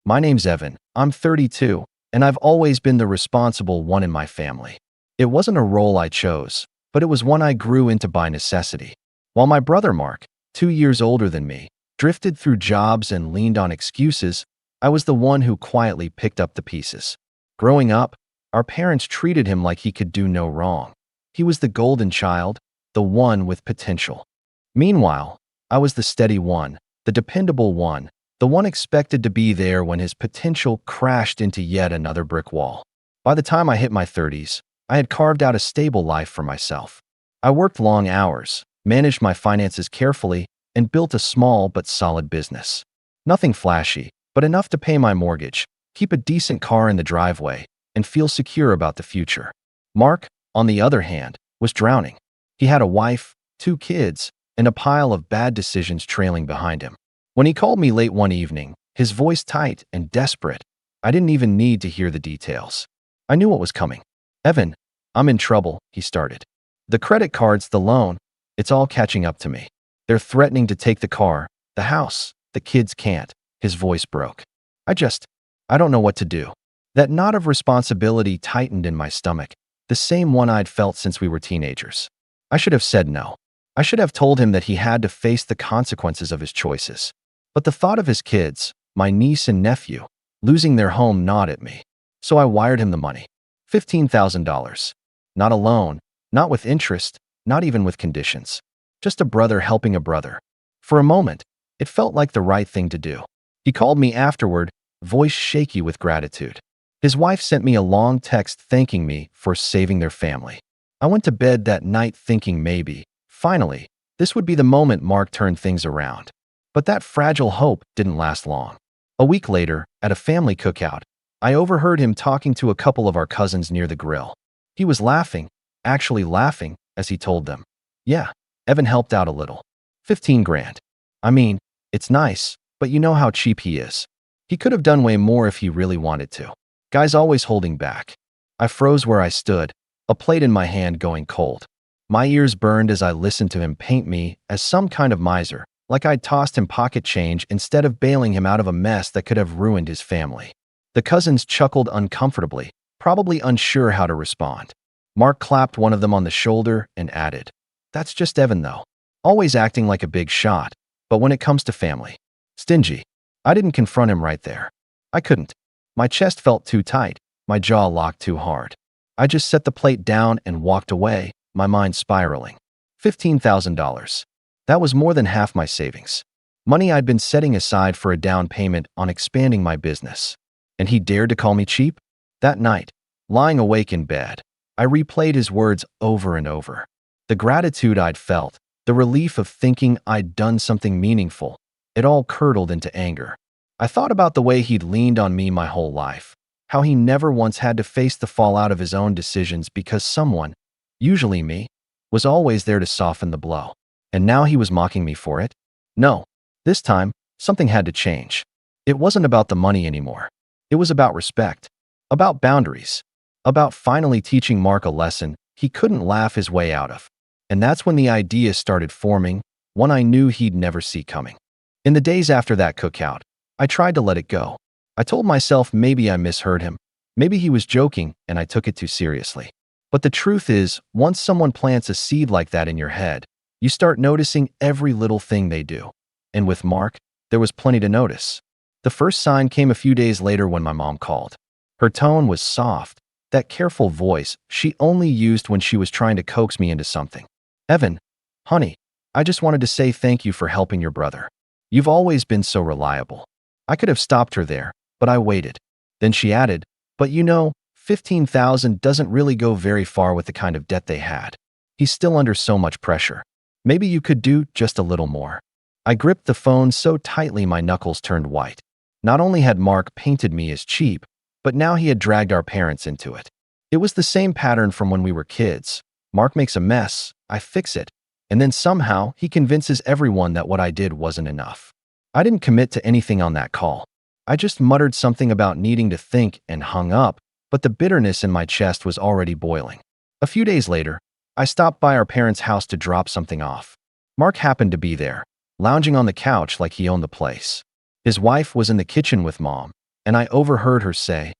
My name's Evan. I'm 32, and I've always been the responsible one in my family. It wasn't a role I chose, but it was one I grew into by necessity. While my brother Mark, 2 years older than me, drifted through jobs and leaned on excuses, I was the one who quietly picked up the pieces. Growing up, our parents treated him like he could do no wrong. He was the golden child, the one with potential. Meanwhile, I was the steady one, the dependable one, the one expected to be there when his potential crashed into yet another brick wall. By the time I hit my 30s, I had carved out a stable life for myself. I worked long hours, managed my finances carefully, and built a small but solid business. Nothing flashy, but enough to pay my mortgage, keep a decent car in the driveway, and feel secure about the future. Mark, on the other hand, was drowning. He had a wife, 2 kids, and a pile of bad decisions trailing behind him. When he called me late one evening, his voice tight and desperate, I didn't even need to hear the details. I knew what was coming. "Evan, I'm in trouble," he started. "The credit cards, the loan, it's all catching up to me. They're threatening to take the car, the house, the kids can't." His voice broke. I don't know what to do." That knot of responsibility tightened in my stomach, the same one I'd felt since we were teenagers. I should have said no. I should have told him that he had to face the consequences of his choices. But the thought of his kids, my niece and nephew, losing their home gnawed at me. So I wired him the money. $15,000. Not a loan, not with interest, not even with conditions. Just a brother helping a brother. For a moment, it felt like the right thing to do. He called me afterward, voice shaky with gratitude. His wife sent me a long text thanking me for saving their family. I went to bed that night thinking maybe, finally, this would be the moment Mark turned things around. But that fragile hope didn't last long. A week later, at a family cookout, I overheard him talking to a couple of our cousins near the grill. He was laughing, actually laughing, as he told them, "Yeah, Evan helped out a little. 15 grand. I mean, it's nice, but you know how cheap he is. He could have done way more if he really wanted to. Guy's always holding back." I froze where I stood, a plate in my hand going cold. My ears burned as I listened to him paint me as some kind of miser, like I'd tossed him pocket change instead of bailing him out of a mess that could have ruined his family. The cousins chuckled uncomfortably, probably unsure how to respond. Mark clapped one of them on the shoulder and added, "That's just Evan though. Always acting like a big shot, but when it comes to family, stingy." I didn't confront him right there. I couldn't. My chest felt too tight, my jaw locked too hard. I just set the plate down and walked away, my mind spiraling. $15,000. That was more than half my savings. Money I'd been setting aside for a down payment on expanding my business. And he dared to call me cheap? That night, lying awake in bed, I replayed his words over and over. The gratitude I'd felt, the relief of thinking I'd done something meaningful, it all curdled into anger. I thought about the way he'd leaned on me my whole life, how he never once had to face the fallout of his own decisions because someone, usually me, was always there to soften the blow. And now he was mocking me for it? No. This time, something had to change. It wasn't about the money anymore. It was about respect, about boundaries, about finally teaching Mark a lesson he couldn't laugh his way out of. And that's when the idea started forming, one I knew he'd never see coming. In the days after that cookout, I tried to let it go. I told myself maybe I misheard him. Maybe he was joking and I took it too seriously. But the truth is, once someone plants a seed like that in your head, you start noticing every little thing they do. And with Mark, there was plenty to notice. The first sign came a few days later when my mom called. Her tone was soft, that careful voice she only used when she was trying to coax me into something. "Evan, honey, I just wanted to say thank you for helping your brother. You've always been so reliable." I could have stopped her there, but I waited. Then she added, "But you know, 15,000 doesn't really go very far with the kind of debt they had. He's still under so much pressure. Maybe you could do just a little more." I gripped the phone so tightly my knuckles turned white. Not only had Mark painted me as cheap, but now he had dragged our parents into it. It was the same pattern from when we were kids. Mark makes a mess, I fix it, and then somehow he convinces everyone that what I did wasn't enough. I didn't commit to anything on that call. I just muttered something about needing to think and hung up, but the bitterness in my chest was already boiling. A few days later, I stopped by our parents' house to drop something off. Mark happened to be there, lounging on the couch like he owned the place. His wife was in the kitchen with Mom, and I overheard her say,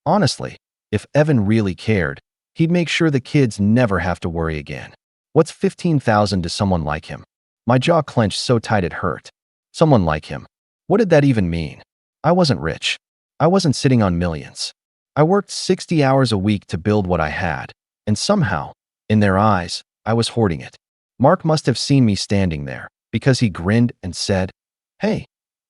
"Honestly, if Evan really cared, he'd make sure the kids never have to worry again. What's 15,000 to someone like him?" My jaw clenched so tight it hurt. Someone like him. What did that even mean? I wasn't rich. I wasn't sitting on millions. I worked 60 hours a week to build what I had, and somehow, in their eyes, I was hoarding it. Mark must have seen me standing there, because he grinned and said, "Hey,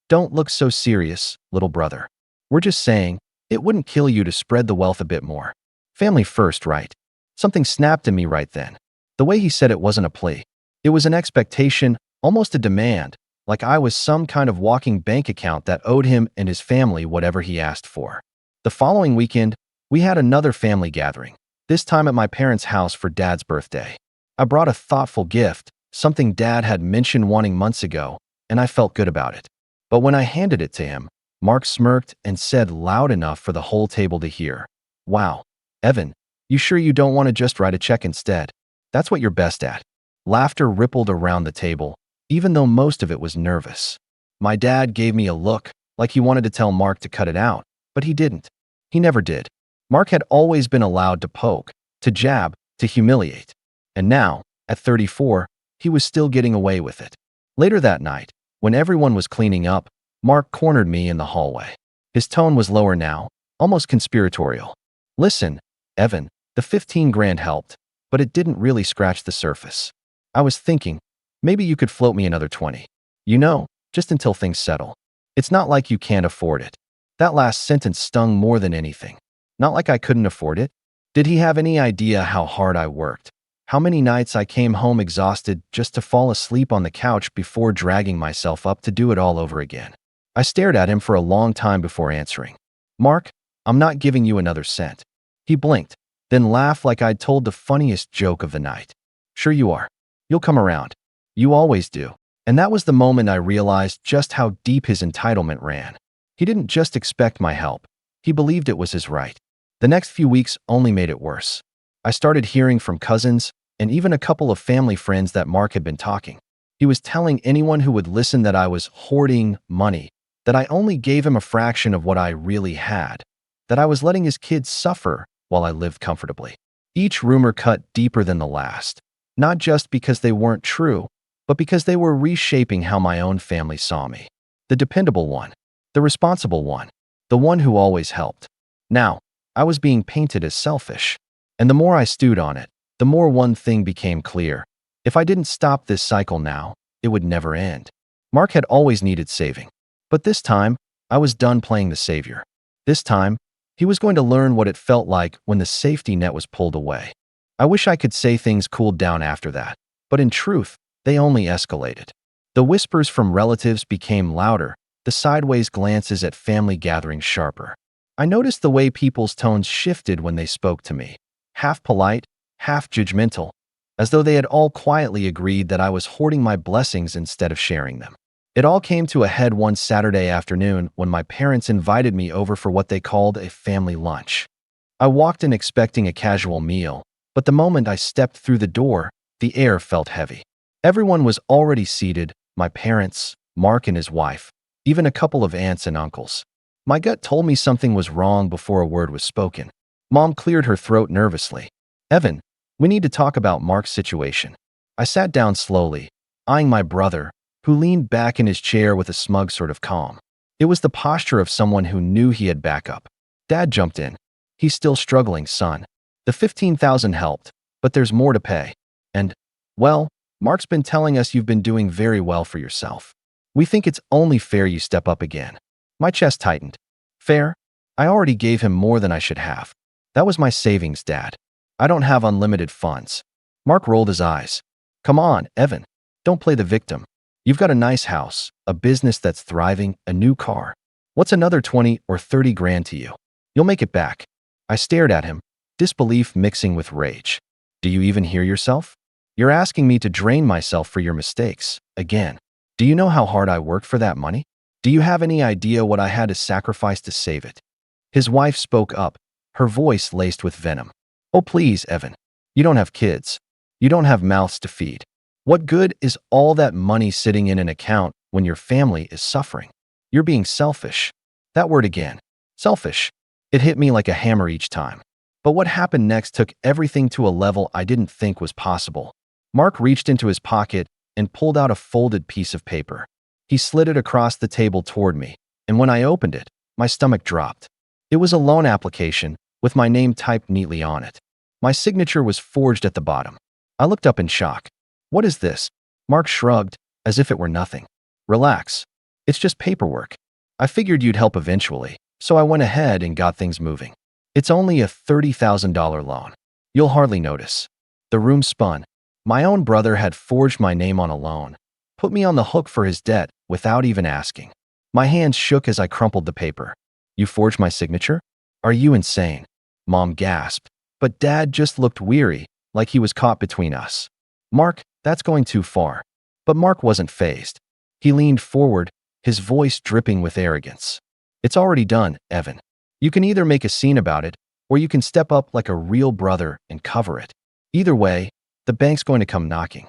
don't look so serious, little brother. We're just saying, it wouldn't kill you to spread the wealth a bit more. Family first, right?" Something snapped in me right then. The way he said it wasn't a plea. It was an expectation, almost a demand, like I was some kind of walking bank account that owed him and his family whatever he asked for. The following weekend, we had another family gathering, this time at my parents' house for Dad's birthday. I brought a thoughtful gift, something Dad had mentioned wanting months ago, and I felt good about it. But when I handed it to him, Mark smirked and said loud enough for the whole table to hear, "Wow, Evan, you sure you don't want to just write a check instead? That's what you're best at." Laughter rippled around the table, even though most of it was nervous. My dad gave me a look, like he wanted to tell Mark to cut it out, but he didn't. He never did. Mark had always been allowed to poke, to jab, to humiliate. And now, at 34, he was still getting away with it. Later that night, when everyone was cleaning up, Mark cornered me in the hallway. His tone was lower now, almost conspiratorial. "Listen, Evan, the 15 grand helped, but it didn't really scratch the surface. I was thinking, maybe you could float me another 20. You know, just until things settle. It's not like you can't afford it." That last sentence stung more than anything. Not like I couldn't afford it. Did he have any idea how hard I worked? How many nights I came home exhausted just to fall asleep on the couch before dragging myself up to do it all over again? I stared at him for a long time before answering. "Mark, I'm not giving you another cent." He blinked, then laughed like I'd told the funniest joke of the night. "Sure you are. You'll come around. You always do." And that was the moment I realized just how deep his entitlement ran. He didn't just expect my help. He believed it was his right. The next few weeks only made it worse. I started hearing from cousins and even a couple of family friends that Mark had been talking. He was telling anyone who would listen that I was hoarding money, that I only gave him a fraction of what I really had, that I was letting his kids suffer while I lived comfortably. Each rumor cut deeper than the last, not just because they weren't true, but because they were reshaping how my own family saw me. The dependable one, the responsible one, the one who always helped. Now, I was being painted as selfish. And the more I stewed on it, the more one thing became clear. If I didn't stop this cycle now, it would never end. Mark had always needed saving. But this time, I was done playing the savior. This time, he was going to learn what it felt like when the safety net was pulled away. I wish I could say things cooled down after that, but in truth, they only escalated. The whispers from relatives became louder, the sideways glances at family gatherings sharper. I noticed the way people's tones shifted when they spoke to me, half polite, half judgmental, as though they had all quietly agreed that I was hoarding my blessings instead of sharing them. It all came to a head one Saturday afternoon when my parents invited me over for what they called a family lunch. I walked in expecting a casual meal, but the moment I stepped through the door, the air felt heavy. Everyone was already seated, my parents, Mark and his wife, even a couple of aunts and uncles. My gut told me something was wrong before a word was spoken. Mom cleared her throat nervously. "Evan, we need to talk about Mark's situation." I sat down slowly, eyeing my brother, who leaned back in his chair with a smug sort of calm. It was the posture of someone who knew he had backup. Dad jumped in. "He's still struggling, son. The 15,000 helped, but there's more to pay. And, well, Mark's been telling us you've been doing very well for yourself. We think it's only fair you step up again." My chest tightened. Fair? I already gave him more than I should have. That was my savings, Dad. I don't have unlimited funds. Mark rolled his eyes. "Come on, Evan. Don't play the victim. You've got a nice house, a business that's thriving, a new car. What's another 20 or 30 grand to you? You'll make it back." I stared at him, disbelief mixing with rage. "Do you even hear yourself? You're asking me to drain myself for your mistakes, again. Do you know how hard I worked for that money? Do you have any idea what I had to sacrifice to save it?" His wife spoke up, her voice laced with venom. "Oh, please, Evan. You don't have kids. You don't have mouths to feed. What good is all that money sitting in an account when your family is suffering? You're being selfish." That word again. Selfish. It hit me like a hammer each time. But what happened next took everything to a level I didn't think was possible. Mark reached into his pocket and pulled out a folded piece of paper. He slid it across the table toward me, and when I opened it, my stomach dropped. It was a loan application with my name typed neatly on it. My signature was forged at the bottom. I looked up in shock. "What is this?" Mark shrugged, as if it were nothing. "Relax. It's just paperwork. I figured you'd help eventually, so I went ahead and got things moving. It's only a $30,000 loan. You'll hardly notice." The room spun. My own brother had forged my name on a loan, put me on the hook for his debt without even asking. My hands shook as I crumpled the paper. "You forged my signature? Are you insane?" Mom gasped, but Dad just looked weary, like he was caught between us. "Mark, that's going too far." But Mark wasn't fazed. He leaned forward, his voice dripping with arrogance. "It's already done, Evan. You can either make a scene about it, or you can step up like a real brother and cover it. Either way, the bank's going to come knocking."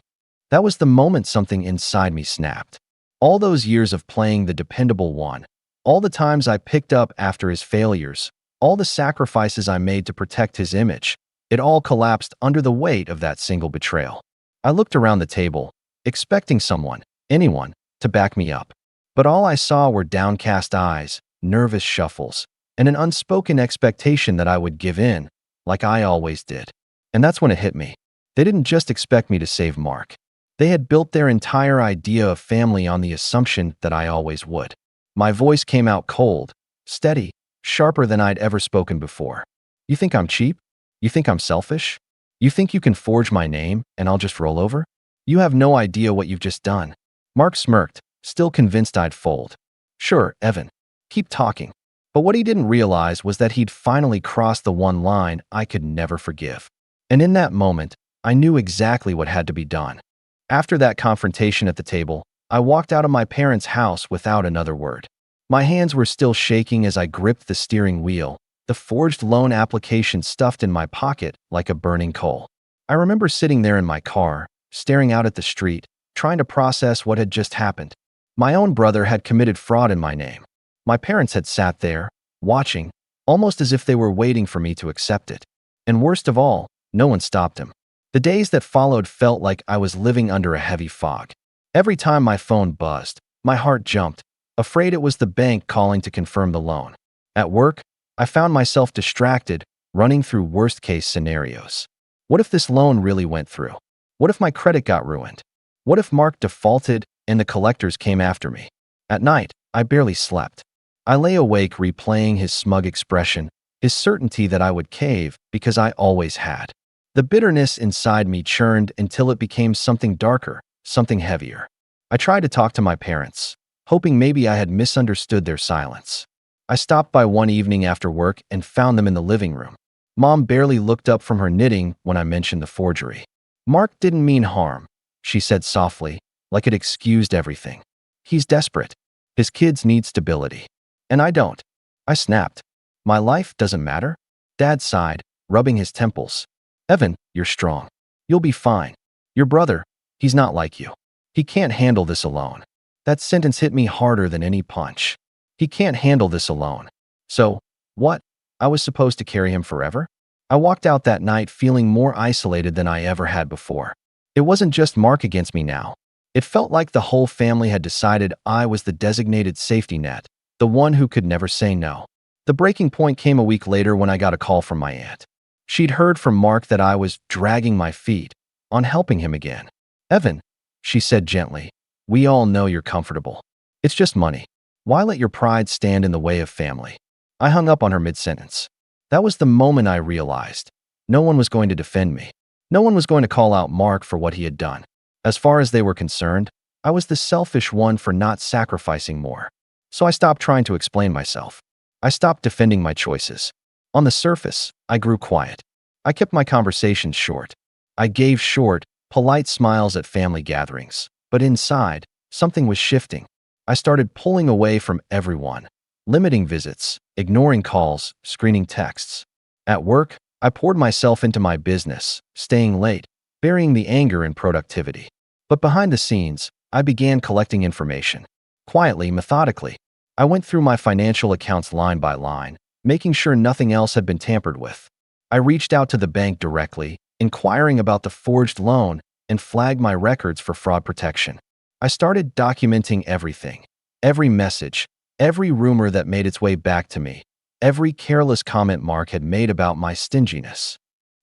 That was the moment something inside me snapped. All those years of playing the dependable one, all the times I picked up after his failures, all the sacrifices I made to protect his image, it all collapsed under the weight of that single betrayal. I looked around the table, expecting someone, anyone, to back me up. But all I saw were downcast eyes, nervous shuffles, and an unspoken expectation that I would give in, like I always did. And that's when it hit me. They didn't just expect me to save Mark. They had built their entire idea of family on the assumption that I always would. My voice came out cold, steady, sharper than I'd ever spoken before. "You think I'm cheap? You think I'm selfish? You think you can forge my name and I'll just roll over? You have no idea what you've just done." Mark smirked, still convinced I'd fold. "Sure, Evan. Keep talking." But what he didn't realize was that he'd finally crossed the one line I could never forgive. And in that moment, I knew exactly what had to be done. After that confrontation at the table, I walked out of my parents' house without another word. My hands were still shaking as I gripped the steering wheel, the forged loan application stuffed in my pocket like a burning coal. I remember sitting there in my car, staring out at the street, trying to process what had just happened. My own brother had committed fraud in my name. My parents had sat there, watching, almost as if they were waiting for me to accept it. And worst of all, no one stopped him. The days that followed felt like I was living under a heavy fog. Every time my phone buzzed, my heart jumped, afraid it was the bank calling to confirm the loan. At work, I found myself distracted, running through worst-case scenarios. What if this loan really went through? What if my credit got ruined? What if Mark defaulted and the collectors came after me? At night, I barely slept. I lay awake replaying his smug expression, his certainty that I would cave because I always had. The bitterness inside me churned until it became something darker, something heavier. I tried to talk to my parents, hoping maybe I had misunderstood their silence. I stopped by one evening after work and found them in the living room. Mom barely looked up from her knitting when I mentioned the forgery. "Mark didn't mean harm," she said softly, like it excused everything. "He's desperate. His kids need stability. And I don't." I snapped. "My life doesn't matter?" Dad sighed, rubbing his temples. "Evan, you're strong. You'll be fine. Your brother, he's not like you. He can't handle this alone." That sentence hit me harder than any punch. He can't handle this alone. So, what? I was supposed to carry him forever? I walked out that night feeling more isolated than I ever had before. It wasn't just Mark against me now. It felt like the whole family had decided I was the designated safety net, the one who could never say no. The breaking point came a week later when I got a call from my aunt. She'd heard from Mark that I was dragging my feet on helping him again. "Evan," she said gently, "we all know you're comfortable. It's just money. Why let your pride stand in the way of family?" I hung up on her mid-sentence. That was the moment I realized no one was going to defend me. No one was going to call out Mark for what he had done. As far as they were concerned, I was the selfish one for not sacrificing more. So I stopped trying to explain myself. I stopped defending my choices. On the surface, I grew quiet. I kept my conversations short. I gave short, polite smiles at family gatherings. But inside, something was shifting. I started pulling away from everyone, limiting visits, ignoring calls, screening texts. At work, I poured myself into my business, staying late, burying the anger in productivity. But behind the scenes, I began collecting information. Quietly, methodically, I went through my financial accounts line by line, making sure nothing else had been tampered with. I reached out to the bank directly, inquiring about the forged loan, and flagged my records for fraud protection. I started documenting everything, every message, every rumor that made its way back to me, every careless comment Mark had made about my stinginess.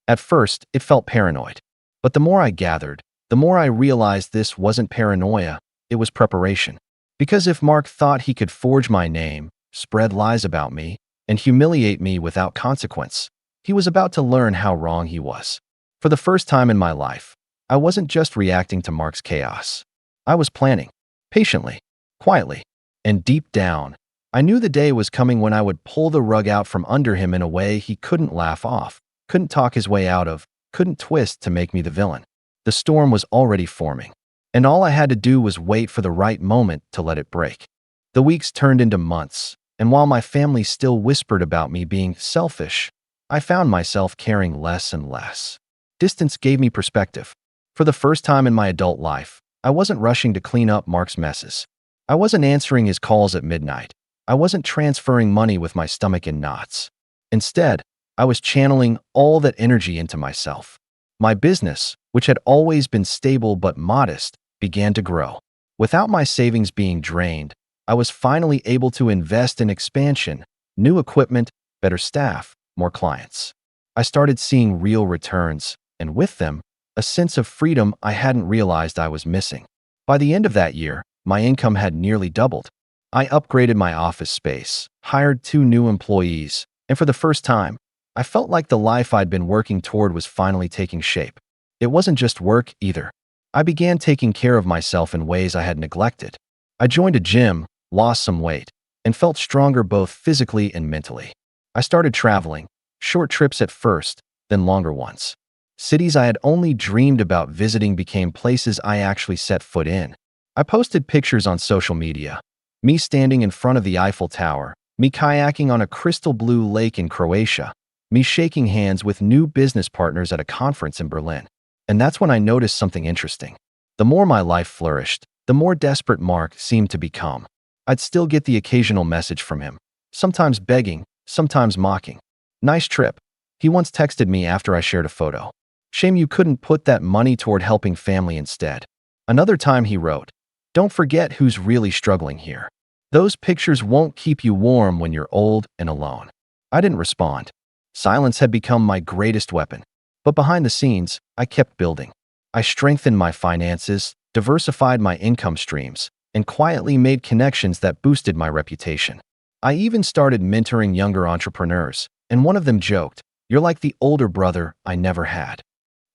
At first, it felt paranoid. But the more I gathered, the more I realized this wasn't paranoia, it was preparation. Because if Mark thought he could forge my name, spread lies about me, and humiliate me without consequence, he was about to learn how wrong he was. For the first time in my life, I wasn't just reacting to Mark's chaos. I was planning, patiently, quietly, and deep down, I knew the day was coming when I would pull the rug out from under him in a way he couldn't laugh off, couldn't talk his way out of, couldn't twist to make me the villain. The storm was already forming, and all I had to do was wait for the right moment to let it break. The weeks turned into months, and while my family still whispered about me being selfish, I found myself caring less and less. Distance gave me perspective. For the first time in my adult life, I wasn't rushing to clean up Mark's messes. I wasn't answering his calls at midnight. I wasn't transferring money with my stomach in knots. Instead, I was channeling all that energy into myself. My business, which had always been stable but modest, began to grow. Without my savings being drained, I was finally able to invest in expansion, new equipment, better staff, more clients. I started seeing real returns, and with them, a sense of freedom I hadn't realized I was missing. By the end of that year, my income had nearly doubled. I upgraded my office space, hired 2 new employees, and for the first time, I felt like the life I'd been working toward was finally taking shape. It wasn't just work either. I began taking care of myself in ways I had neglected. I joined a gym, lost some weight, and felt stronger both physically and mentally. I started traveling, short trips at first, then longer ones. Cities I had only dreamed about visiting became places I actually set foot in. I posted pictures on social media. Me standing in front of the Eiffel Tower, me kayaking on a crystal blue lake in Croatia, me shaking hands with new business partners at a conference in Berlin. And that's when I noticed something interesting. The more my life flourished, the more desperate Mark seemed to become. I'd still get the occasional message from him, sometimes begging, sometimes mocking. "Nice trip," he once texted me after I shared a photo. "Shame you couldn't put that money toward helping family instead." Another time he wrote, "Don't forget who's really struggling here. Those pictures won't keep you warm when you're old and alone." I didn't respond. Silence had become my greatest weapon. But behind the scenes, I kept building. I strengthened my finances, diversified my income streams, and quietly made connections that boosted my reputation. I even started mentoring younger entrepreneurs, and one of them joked, "You're like the older brother I never had."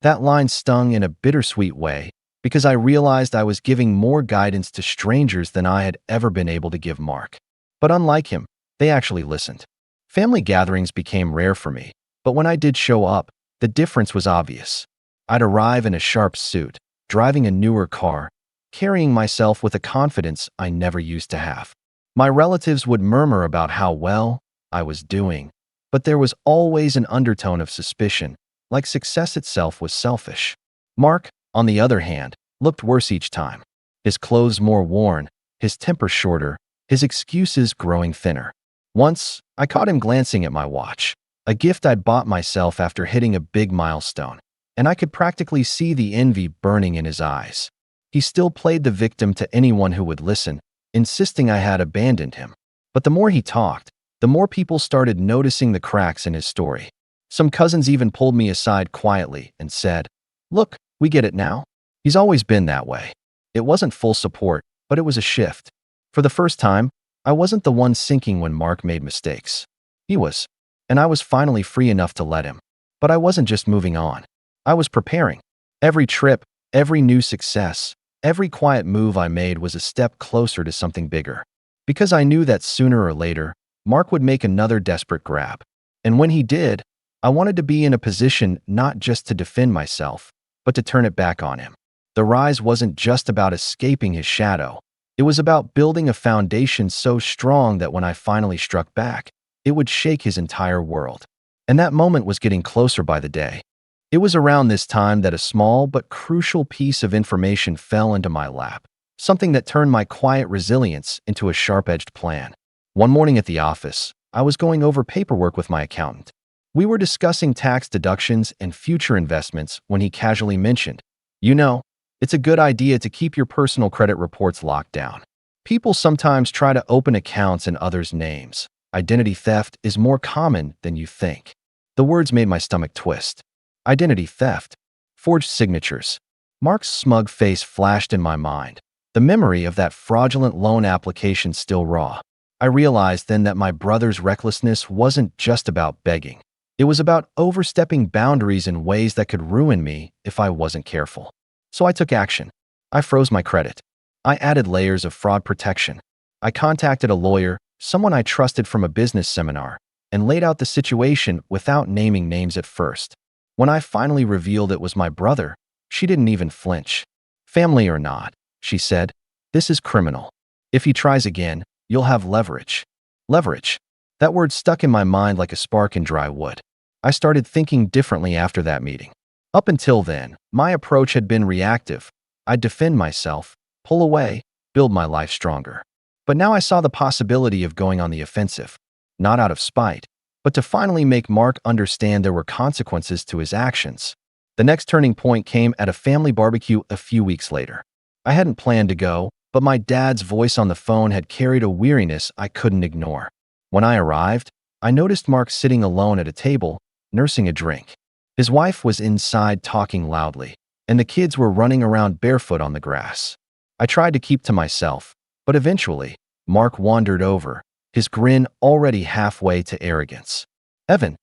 That line stung in a bittersweet way because I realized I was giving more guidance to strangers than I had ever been able to give Mark. But unlike him, they actually listened. Family gatherings became rare for me, but when I did show up, the difference was obvious. I'd arrive in a sharp suit, driving a newer car, carrying myself with a confidence I never used to have. My relatives would murmur about how well I was doing, but there was always an undertone of suspicion, like success itself was selfish. Mark, on the other hand, looked worse each time. His clothes more worn, his temper shorter, his excuses growing thinner. Once, I caught him glancing at my watch, a gift I'd bought myself after hitting a big milestone, and I could practically see the envy burning in his eyes. He still played the victim to anyone who would listen, insisting I had abandoned him. But the more he talked, the more people started noticing the cracks in his story. Some cousins even pulled me aside quietly and said, "Look, we get it now. He's always been that way." It wasn't full support, but it was a shift. For the first time, I wasn't the one sinking when Mark made mistakes. He was, and I was finally free enough to let him. But I wasn't just moving on. I was preparing. Every trip, every new success, every quiet move I made was a step closer to something bigger. Because I knew that sooner or later, Mark would make another desperate grab. And when he did, I wanted to be in a position not just to defend myself, but to turn it back on him. The rise wasn't just about escaping his shadow. It was about building a foundation so strong that when I finally struck back, it would shake his entire world. And that moment was getting closer by the day. It was around this time that a small but crucial piece of information fell into my lap, something that turned my quiet resilience into a sharp-edged plan. One morning at the office, I was going over paperwork with my accountant. We were discussing tax deductions and future investments when he casually mentioned, "You know, it's a good idea to keep your personal credit reports locked down. People sometimes try to open accounts in others' names. Identity theft is more common than you think." The words made my stomach twist. Identity theft. Forged signatures. Mark's smug face flashed in my mind. The memory of that fraudulent loan application still raw. I realized then that my brother's recklessness wasn't just about begging. It was about overstepping boundaries in ways that could ruin me if I wasn't careful. So I took action. I froze my credit. I added layers of fraud protection. I contacted a lawyer, someone I trusted from a business seminar, and laid out the situation without naming names at first. When I finally revealed it was my brother, she didn't even flinch. "Family or not," she said, "this is criminal. If he tries again, you'll have leverage." Leverage. That word stuck in my mind like a spark in dry wood. I started thinking differently after that meeting. Up until then, my approach had been reactive. I'd defend myself, pull away, build my life stronger. But now I saw the possibility of going on the offensive, not out of spite, but to finally make Mark understand there were consequences to his actions. The next turning point came at a family barbecue a few weeks later. I hadn't planned to go, but my dad's voice on the phone had carried a weariness I couldn't ignore. When I arrived, I noticed Mark sitting alone at a table, nursing a drink. His wife was inside talking loudly, and the kids were running around barefoot on the grass. I tried to keep to myself, but eventually, Mark wandered over, his grin already halfway to arrogance. "Evan,"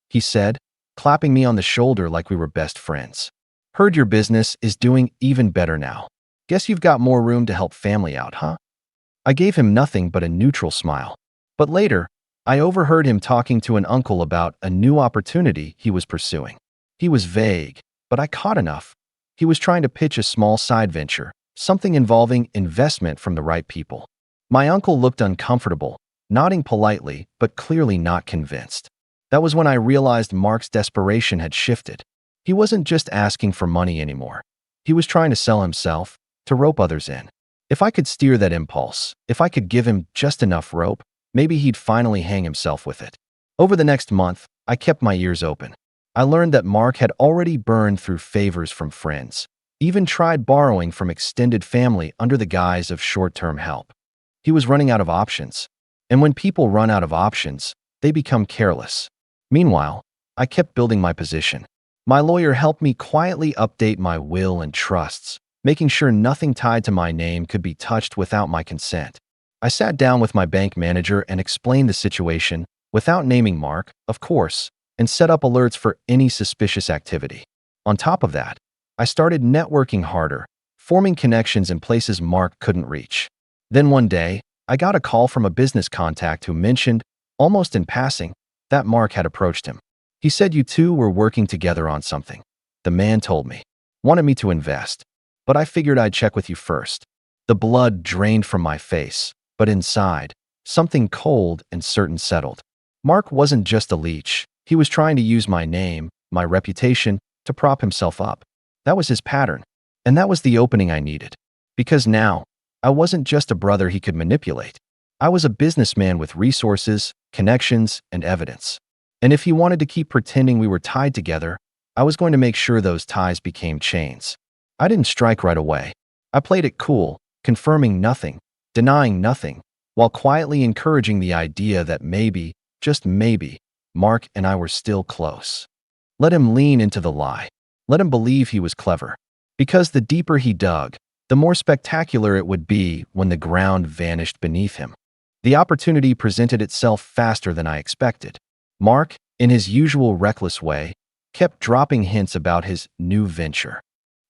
he said, clapping me on the shoulder like we were best friends. "Heard your business is doing even better now. Guess you've got more room to help family out, huh?" I gave him nothing but a neutral smile. But later, I overheard him talking to an uncle about a new opportunity he was pursuing. He was vague, but I caught enough. He was trying to pitch a small side venture, something involving investment from the right people. My uncle looked uncomfortable, nodding politely, but clearly not convinced. That was when I realized Mark's desperation had shifted. He wasn't just asking for money anymore. He was trying to sell himself, to rope others in. If I could steer that impulse, if I could give him just enough rope, maybe he'd finally hang himself with it. Over the next month, I kept my ears open. I learned that Mark had already burned through favors from friends, even tried borrowing from extended family under the guise of short-term help. He was running out of options. And when people run out of options, they become careless. Meanwhile, I kept building my position. My lawyer helped me quietly update my will and trusts, making sure nothing tied to my name could be touched without my consent. I sat down with my bank manager and explained the situation, without naming Mark, of course, and set up alerts for any suspicious activity. On top of that, I started networking harder, forming connections in places Mark couldn't reach. Then one day, I got a call from a business contact who mentioned, almost in passing, that Mark had approached him. He said you two were working together on something. The man told me. Wanted me to invest. But I figured I'd check with you first. The blood drained from my face, but inside, something cold and certain settled. Mark wasn't just a leech. He was trying to use my name, my reputation, to prop himself up. That was his pattern. And that was the opening I needed. Because now, I wasn't just a brother he could manipulate. I was a businessman with resources, connections, and evidence. And if he wanted to keep pretending we were tied together, I was going to make sure those ties became chains. I didn't strike right away. I played it cool, confirming nothing, denying nothing, while quietly encouraging the idea that maybe, just maybe, Mark and I were still close. Let him lean into the lie. Let him believe he was clever. Because the deeper he dug, the more spectacular it would be when the ground vanished beneath him. The opportunity presented itself faster than I expected. Mark, in his usual reckless way, kept dropping hints about his new venture.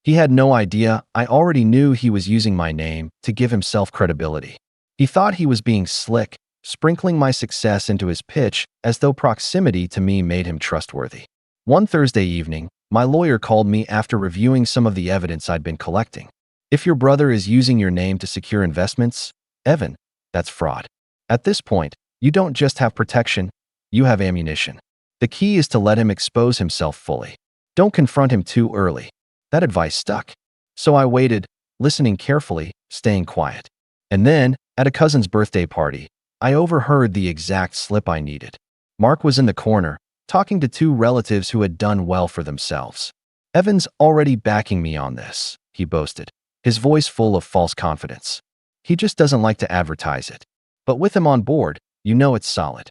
He had no idea I already knew he was using my name to give himself credibility. He thought he was being slick, sprinkling my success into his pitch as though proximity to me made him trustworthy. One Thursday evening, my lawyer called me after reviewing some of the evidence I'd been collecting. If your brother is using your name to secure investments, Evan, that's fraud. At this point, you don't just have protection, you have ammunition. The key is to let him expose himself fully. Don't confront him too early. That advice stuck. So I waited, listening carefully, staying quiet. And then, at a cousin's birthday party, I overheard the exact slip I needed. Mark was in the corner, talking to two relatives who had done well for themselves. "Evan's already backing me on this," he boasted, his voice full of false confidence. "He just doesn't like to advertise it. But with him on board, you know it's solid."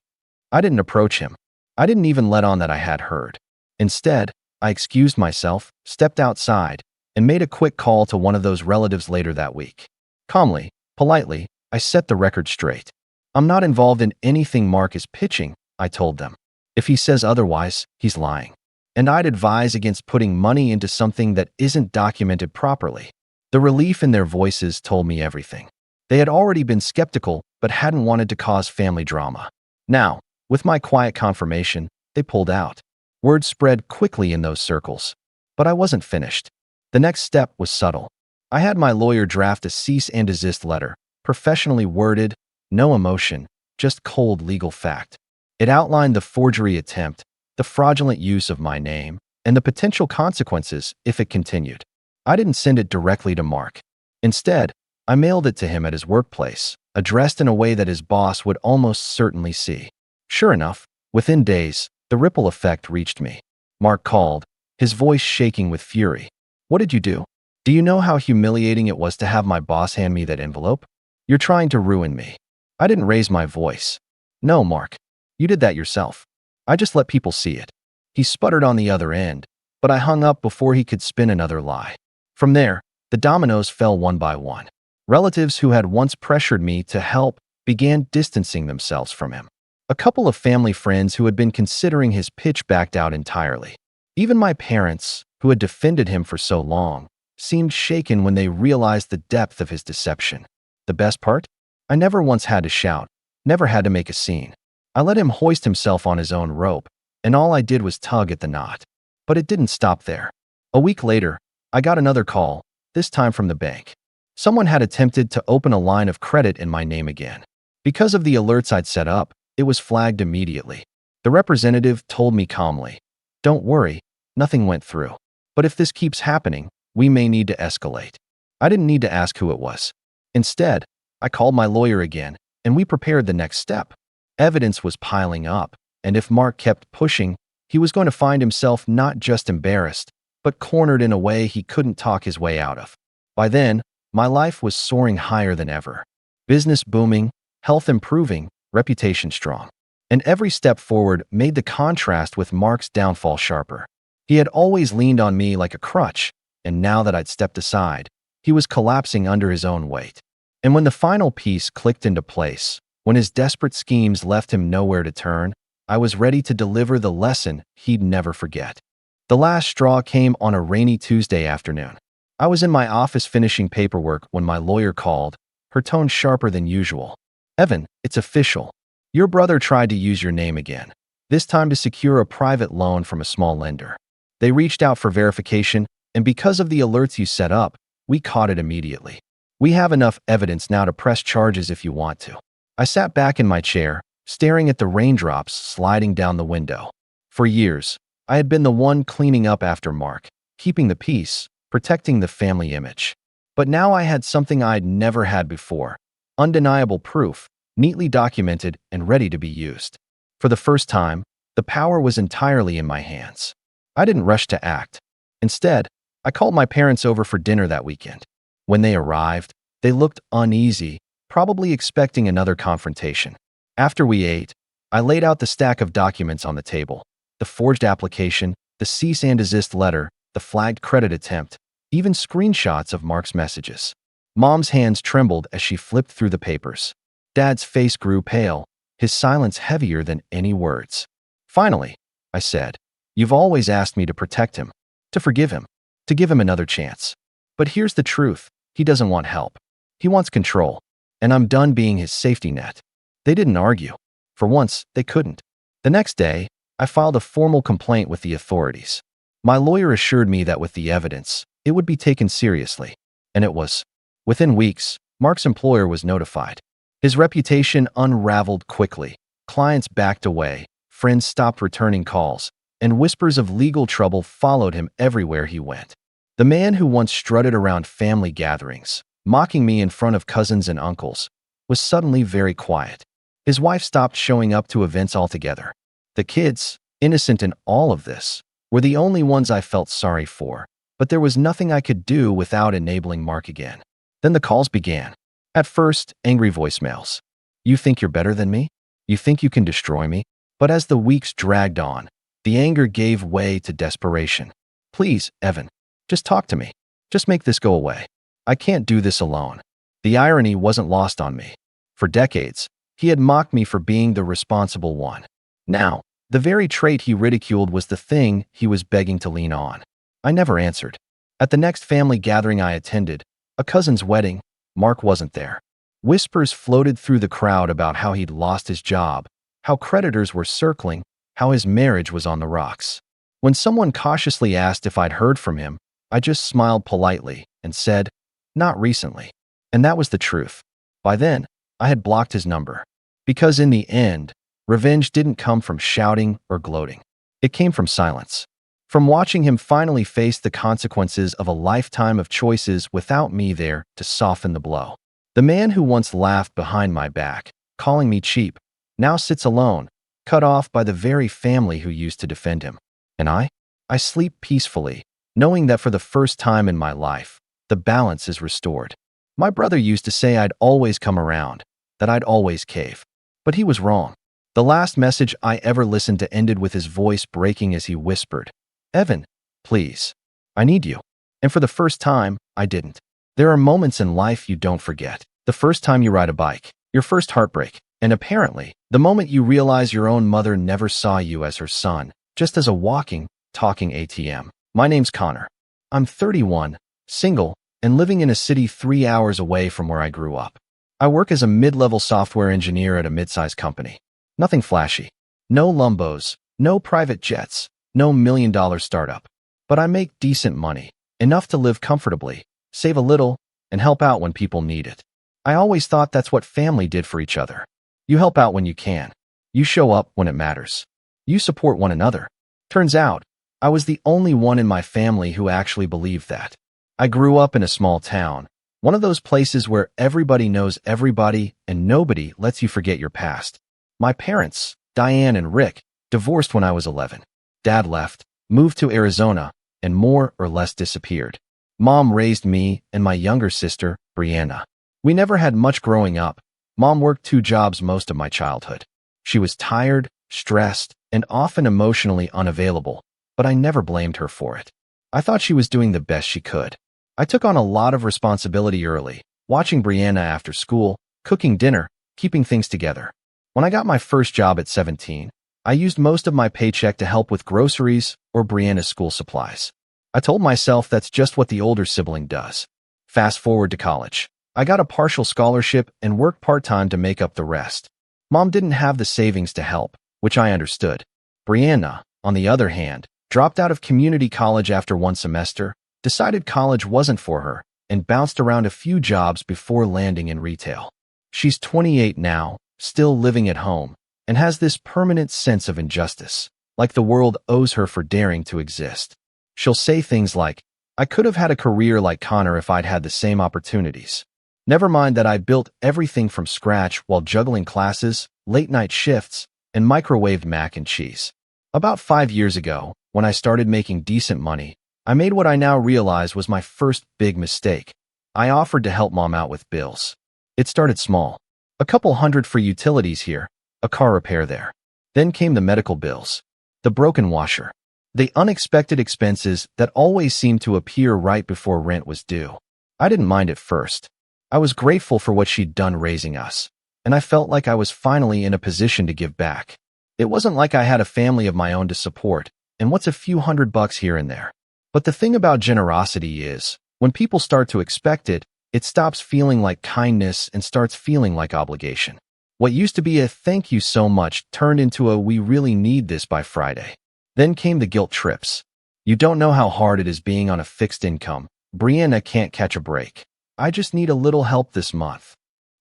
I didn't approach him. I didn't even let on that I had heard. Instead, I excused myself, stepped outside, and made a quick call to one of those relatives later that week. Calmly, politely, I set the record straight. "I'm not involved in anything Mark is pitching," I told them. "If he says otherwise, he's lying. And I'd advise against putting money into something that isn't documented properly." The relief in their voices told me everything. They had already been skeptical, but hadn't wanted to cause family drama. Now, with my quiet confirmation, they pulled out. Word spread quickly in those circles. But I wasn't finished. The next step was subtle. I had my lawyer draft a cease and desist letter, professionally worded, no emotion, just cold legal fact. It outlined the forgery attempt, the fraudulent use of my name, and the potential consequences if it continued. I didn't send it directly to Mark. Instead, I mailed it to him at his workplace, addressed in a way that his boss would almost certainly see. Sure enough, within days, the ripple effect reached me. Mark called, his voice shaking with fury. "What did you do? Do you know how humiliating it was to have my boss hand me that envelope? You're trying to ruin me." I didn't raise my voice. "No, Mark. You did that yourself. I just let people see it." He sputtered on the other end, but I hung up before he could spin another lie. From there, the dominoes fell one by one. Relatives who had once pressured me to help began distancing themselves from him. A couple of family friends who had been considering his pitch backed out entirely. Even my parents, who had defended him for so long, seemed shaken when they realized the depth of his deception. The best part? I never once had to shout, never had to make a scene. I let him hoist himself on his own rope, and all I did was tug at the knot. But it didn't stop there. A week later, I got another call, this time from the bank. Someone had attempted to open a line of credit in my name again. Because of the alerts I'd set up, it was flagged immediately. The representative told me calmly, "Don't worry, nothing went through. But if this keeps happening, we may need to escalate." I didn't need to ask who it was. Instead, I called my lawyer again, and we prepared the next step. Evidence was piling up, and if Mark kept pushing, he was going to find himself not just embarrassed, but cornered in a way he couldn't talk his way out of. By then, my life was soaring higher than ever. Business booming, health improving, reputation strong. And every step forward made the contrast with Mark's downfall sharper. He had always leaned on me like a crutch, and now that I'd stepped aside, he was collapsing under his own weight. And when the final piece clicked into place, when his desperate schemes left him nowhere to turn, I was ready to deliver the lesson he'd never forget. The last straw came on a rainy Tuesday afternoon. I was in my office finishing paperwork when my lawyer called, her tone sharper than usual. "Evan, it's official. Your brother tried to use your name again, this time to secure a private loan from a small lender. They reached out for verification, and because of the alerts you set up, we caught it immediately. We have enough evidence now to press charges if you want to." I sat back in my chair, staring at the raindrops sliding down the window. For years, I had been the one cleaning up after Mark, keeping the peace, protecting the family image. But now I had something I'd never had before, undeniable proof, neatly documented and ready to be used. For the first time, the power was entirely in my hands. I didn't rush to act. Instead, I called my parents over for dinner that weekend. When they arrived, they looked uneasy, probably expecting another confrontation. After we ate, I laid out the stack of documents on the table: the forged application, the cease and desist letter, the flagged credit attempt, even screenshots of Mark's messages. Mom's hands trembled as she flipped through the papers. Dad's face grew pale, his silence heavier than any words. "Finally," I said, "you've always asked me to protect him, to forgive him, to give him another chance. But here's the truth, he doesn't want help. He wants control, and I'm done being his safety net." They didn't argue. For once, they couldn't. The next day, I filed a formal complaint with the authorities. My lawyer assured me that with the evidence, it would be taken seriously. And it was. Within weeks, Mark's employer was notified. His reputation unraveled quickly. Clients backed away, friends stopped returning calls, and whispers of legal trouble followed him everywhere he went. The man who once strutted around family gatherings, mocking me in front of cousins and uncles, was suddenly very quiet. His wife stopped showing up to events altogether. The kids, innocent in all of this, were the only ones I felt sorry for, but there was nothing I could do without enabling Mark again. Then the calls began. At first, angry voicemails. You think you're better than me? You think you can destroy me? But as the weeks dragged on, the anger gave way to desperation. Please, Evan, just talk to me. Just make this go away. I can't do this alone. The irony wasn't lost on me. For decades, he had mocked me for being the responsible one. Now, the very trait he ridiculed was the thing he was begging to lean on. I never answered. At the next family gathering I attended, a cousin's wedding, Mark wasn't there. Whispers floated through the crowd about how he'd lost his job, how creditors were circling, how his marriage was on the rocks. When someone cautiously asked if I'd heard from him, I just smiled politely and said, "Not recently." And that was the truth. By then, I had blocked his number. Because in the end, revenge didn't come from shouting or gloating. It came from silence. From watching him finally face the consequences of a lifetime of choices without me there to soften the blow. The man who once laughed behind my back, calling me cheap, now sits alone, cut off by the very family who used to defend him. And I sleep peacefully, knowing that for the first time in my life, the balance is restored. My brother used to say I'd always come around, that I'd always cave. But he was wrong. The last message I ever listened to ended with his voice breaking as he whispered, "Evan, please, I need you." And for the first time, I didn't. There are moments in life you don't forget. The first time you ride a bike, your first heartbreak, and apparently, the moment you realize your own mother never saw you as her son, just as a walking, talking ATM. My name's Connor. I'm 31, single, and living in a city 3 hours away from where I grew up. I work as a mid-level software engineer at a mid-sized company. Nothing flashy. No Lumbos, no private jets, no million-dollar startup. But I make decent money, enough to live comfortably, save a little, and help out when people need it. I always thought that's what family did for each other. You help out when you can. You show up when it matters. You support one another. Turns out, I was the only one in my family who actually believed that. I grew up in a small town, one of those places where everybody knows everybody and nobody lets you forget your past. My parents, Diane and Rick, divorced when I was 11. Dad left, moved to Arizona, and more or less disappeared. Mom raised me and my younger sister, Brianna. We never had much growing up. Mom worked 2 jobs most of my childhood. She was tired, stressed, and often emotionally unavailable, but I never blamed her for it. I thought she was doing the best she could. I took on a lot of responsibility early, watching Brianna after school, cooking dinner, keeping things together. When I got my first job at 17, I used most of my paycheck to help with groceries or Brianna's school supplies. I told myself that's just what the older sibling does. Fast forward to college. I got a partial scholarship and worked part-time to make up the rest. Mom didn't have the savings to help, which I understood. Brianna, on the other hand, dropped out of community college after 1 semester, decided college wasn't for her, and bounced around a few jobs before landing in retail. She's 28 now, still living at home, and has this permanent sense of injustice, like the world owes her for daring to exist. She'll say things like, "I could have had a career like Connor if I'd had the same opportunities." Never mind that I built everything from scratch while juggling classes, late-night shifts, and microwaved mac and cheese. About 5 years ago, when I started making decent money, I made what I now realize was my first big mistake. I offered to help Mom out with bills. It started small. A couple hundred for utilities here, a car repair there. Then came the medical bills, the broken washer, the unexpected expenses that always seemed to appear right before rent was due. I didn't mind at first. I was grateful for what she'd done raising us, and I felt like I was finally in a position to give back. It wasn't like I had a family of my own to support, and what's a few $100 here and there? But the thing about generosity is, when people start to expect it, it stops feeling like kindness and starts feeling like obligation. What used to be a "thank you so much" turned into a "we really need this by Friday." Then came the guilt trips. You don't know how hard it is being on a fixed income. Brianna can't catch a break. I just need a little help this month.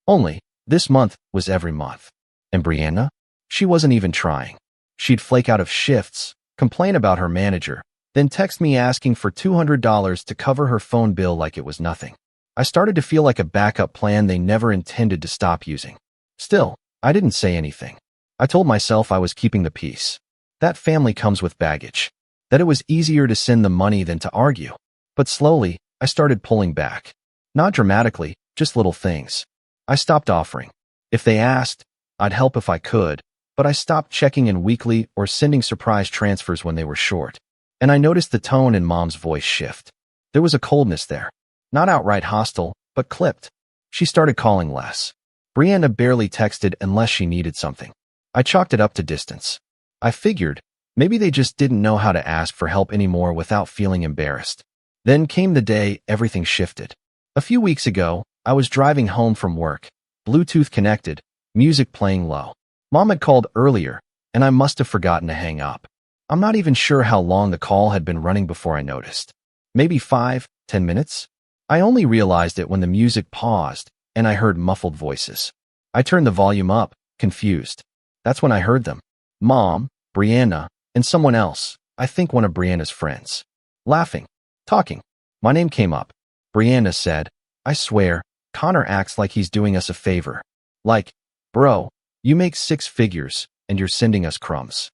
Only, this month was every month. And Brianna? She wasn't even trying. She'd flake out of shifts, complain about her manager, then text me asking for $200 to cover her phone bill like it was nothing. I started to feel like a backup plan they never intended to stop using. Still, I didn't say anything. I told myself I was keeping the peace. That family comes with baggage. That it was easier to send the money than to argue. But slowly, I started pulling back. Not dramatically, just little things. I stopped offering. If they asked, I'd help if I could, but I stopped checking in weekly or sending surprise transfers when they were short. And I noticed the tone in Mom's voice shift. There was a coldness there. Not outright hostile, but clipped. She started calling less. Brianna barely texted unless she needed something. I chalked it up to distance. I figured, maybe they just didn't know how to ask for help anymore without feeling embarrassed. Then came the day everything shifted. A few weeks ago, I was driving home from work, Bluetooth connected, music playing low. Mom had called earlier, and I must have forgotten to hang up. I'm not even sure how long the call had been running before I noticed. Maybe 5-10 minutes? I only realized it when the music paused, and I heard muffled voices. I turned the volume up, confused. That's when I heard them. Mom, Brianna, and someone else, I think one of Brianna's friends. Laughing. Talking. My name came up. Brianna said, I swear, Connor acts like he's doing us a favor. Like, bro, you make 6 figures, and you're sending us crumbs.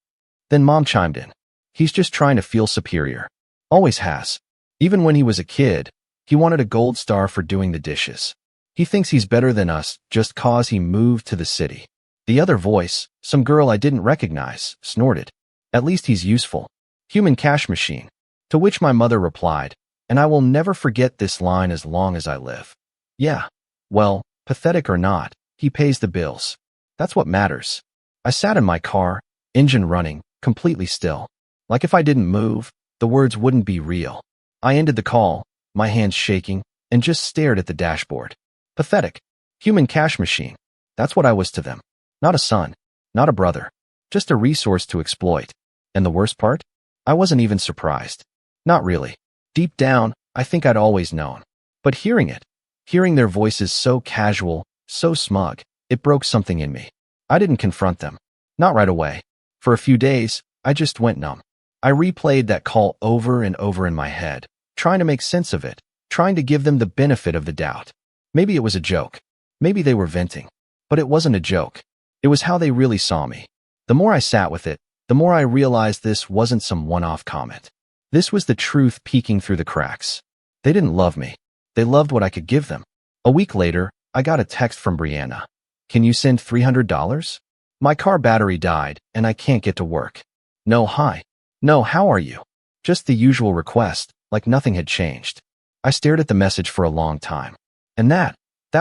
Then Mom chimed in. He's just trying to feel superior. Always has. Even when he was a kid, he wanted a gold star for doing the dishes. He thinks he's better than us just cause he moved to the city. The other voice, some girl I didn't recognize, snorted. At least he's useful. Human cash machine. To which my mother replied, and I will never forget this line as long as I live. Yeah. Well, pathetic or not, he pays the bills. That's what matters. I sat in my car, engine running, completely still. Like if I didn't move, the words wouldn't be real. I ended the call, my hands shaking, and just stared at the dashboard. Pathetic. Human cash machine. That's what I was to them. Not a son. Not a brother. Just a resource to exploit. And the worst part? I wasn't even surprised. Not really. Deep down, I think I'd always known. But hearing their voices so casual, so smug, it broke something in me. I didn't confront them. Not right away. For a few days, I just went numb. I replayed that call over and over in my head, trying to make sense of it, trying to give them the benefit of the doubt. Maybe it was a joke. Maybe they were venting. But it wasn't a joke. It was how they really saw me. The more I sat with it, the more I realized this wasn't some one-off comment. This was the truth peeking through the cracks. They didn't love me. They loved what I could give them. A week later, I got a text from Brianna. Can you send $300? My car battery died, and I can't get to work. No, hi. No, how are you? Just the usual request, like nothing had changed. I stared at the message for a long time. And that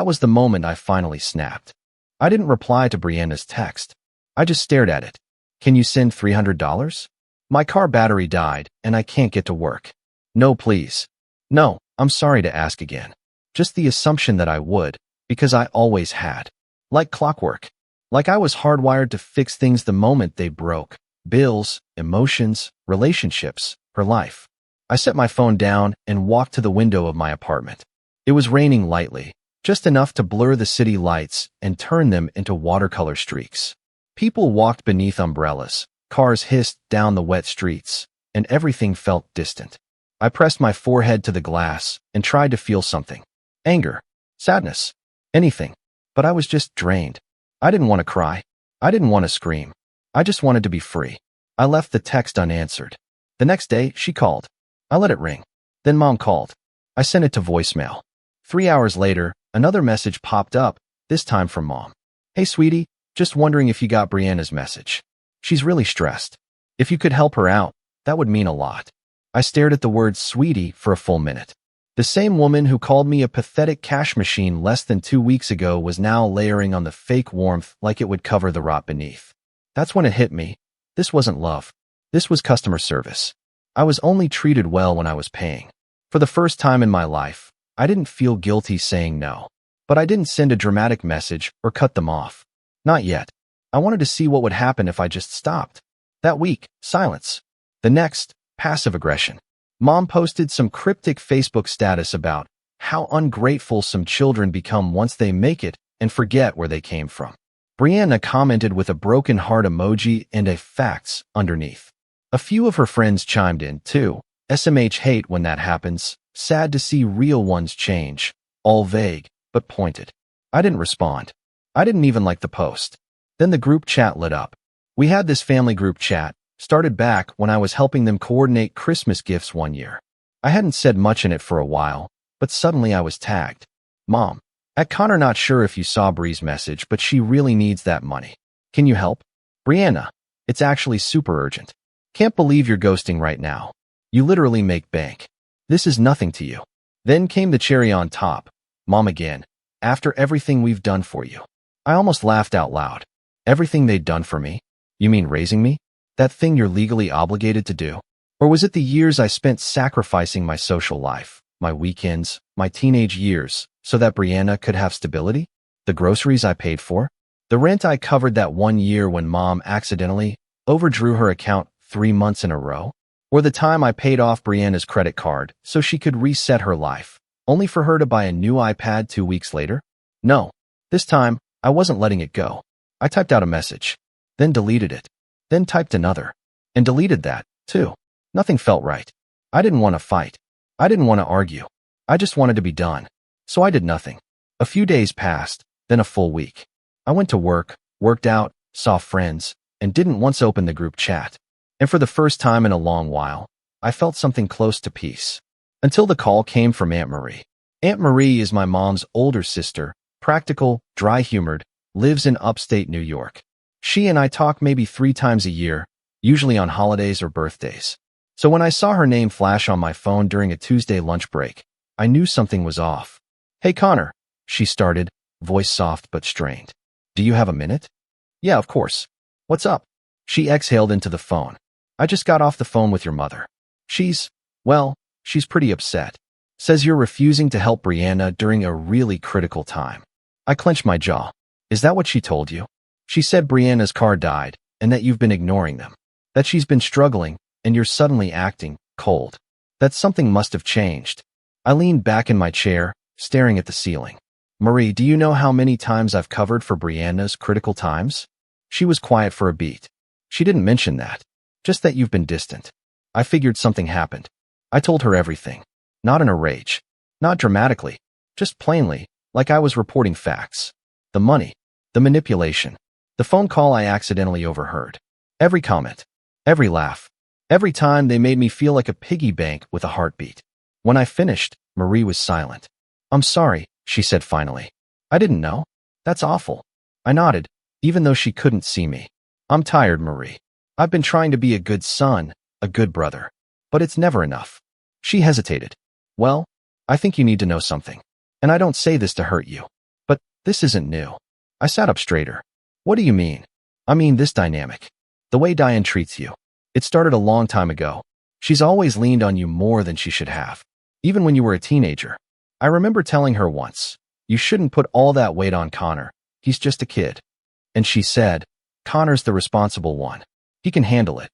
was the moment I finally snapped. I didn't reply to Brianna's text. I just stared at it. Can you send $300? My car battery died, and I can't get to work. No, please. No, I'm sorry to ask again. Just the assumption that I would, because I always had. Like clockwork. Like I was hardwired to fix things the moment they broke. Bills, emotions, relationships, her life. I set my phone down and walked to the window of my apartment. It was raining lightly, just enough to blur the city lights and turn them into watercolor streaks. People walked beneath umbrellas, cars hissed down the wet streets, and everything felt distant. I pressed my forehead to the glass and tried to feel something. Anger, sadness, anything. But I was just drained. I didn't want to cry. I didn't want to scream. I just wanted to be free. I left the text unanswered. The next day, she called. I let it ring. Then Mom called. I sent it to voicemail. 3 hours later, another message popped up, this time from Mom. Hey, sweetie, just wondering if you got Brianna's message. She's really stressed. If you could help her out, that would mean a lot. I stared at the word sweetie for a full minute. The same woman who called me a pathetic cash machine less than 2 weeks ago was now layering on the fake warmth like it would cover the rot beneath. That's when it hit me. This wasn't love. This was customer service. I was only treated well when I was paying. For the first time in my life, I didn't feel guilty saying no. But I didn't send a dramatic message or cut them off. Not yet. I wanted to see what would happen if I just stopped. That week, silence. The next, passive aggression. Mom posted some cryptic Facebook status about how ungrateful some children become once they make it and forget where they came from. Brianna commented with a broken heart emoji and a facts underneath. A few of her friends chimed in, too. SMH hate when that happens. Sad to see real ones change. All vague, but pointed. I didn't respond. I didn't even like the post. Then the group chat lit up. We had this family group chat, started back when I was helping them coordinate Christmas gifts one year. I hadn't said much in it for a while, but suddenly I was tagged. Mom, at Connor, not sure if you saw Bree's message, but she really needs that money. Can you help? Brianna, it's actually super urgent. Can't believe you're ghosting right now. You literally make bank. This is nothing to you. Then came the cherry on top. Mom again. After everything we've done for you. I almost laughed out loud. Everything they'd done for me? You mean raising me? That thing you're legally obligated to do? Or was it the years I spent sacrificing my social life, my weekends, my teenage years, so that Brianna could have stability? The groceries I paid for? The rent I covered that one year when Mom accidentally overdrew her account 3 months in a row? Or the time I paid off Brianna's credit card so she could reset her life, only for her to buy a new iPad 2 weeks later? No. This time, I wasn't letting it go. I typed out a message, then deleted it, then typed another, and deleted that, too. Nothing felt right. I didn't want to fight. I didn't want to argue. I just wanted to be done. So I did nothing. A few days passed, then a full week. I went to work, worked out, saw friends, and didn't once open the group chat. And for the first time in a long while, I felt something close to peace. Until the call came from Aunt Marie. Aunt Marie is my mom's older sister, practical, dry-humored, lives in upstate New York. She and I talk maybe 3 times a year, usually on holidays or birthdays. So when I saw her name flash on my phone during a Tuesday lunch break, I knew something was off. Hey Connor, she started, voice soft but strained. Do you have a minute? Yeah, of course. What's up? She exhaled into the phone. I just got off the phone with your mother. She's pretty upset. Says you're refusing to help Brianna during a really critical time. I clenched my jaw. Is that what she told you? She said Brianna's car died and that you've been ignoring them. That she's been struggling and you're suddenly acting cold. That something must have changed. I leaned back in my chair, staring at the ceiling. Marie, do you know how many times I've covered for Brianna's critical times? She was quiet for a beat. She didn't mention that. Just that you've been distant. I figured something happened. I told her everything. Not in a rage. Not dramatically. Just plainly, like I was reporting facts. The money. The manipulation. The phone call I accidentally overheard. Every comment. Every laugh. Every time they made me feel like a piggy bank with a heartbeat. When I finished, Marie was silent. I'm sorry, she said finally. I didn't know. That's awful. I nodded, even though she couldn't see me. I'm tired, Marie. I've been trying to be a good son, a good brother. But it's never enough. She hesitated. Well, I think you need to know something. And I don't say this to hurt you. But this isn't new. I sat up straighter. What do you mean? I mean this dynamic. The way Diane treats you. It started a long time ago. She's always leaned on you more than she should have. Even when you were a teenager. I remember telling her once, you shouldn't put all that weight on Connor. He's just a kid. And she said, Connor's the responsible one. He can handle it.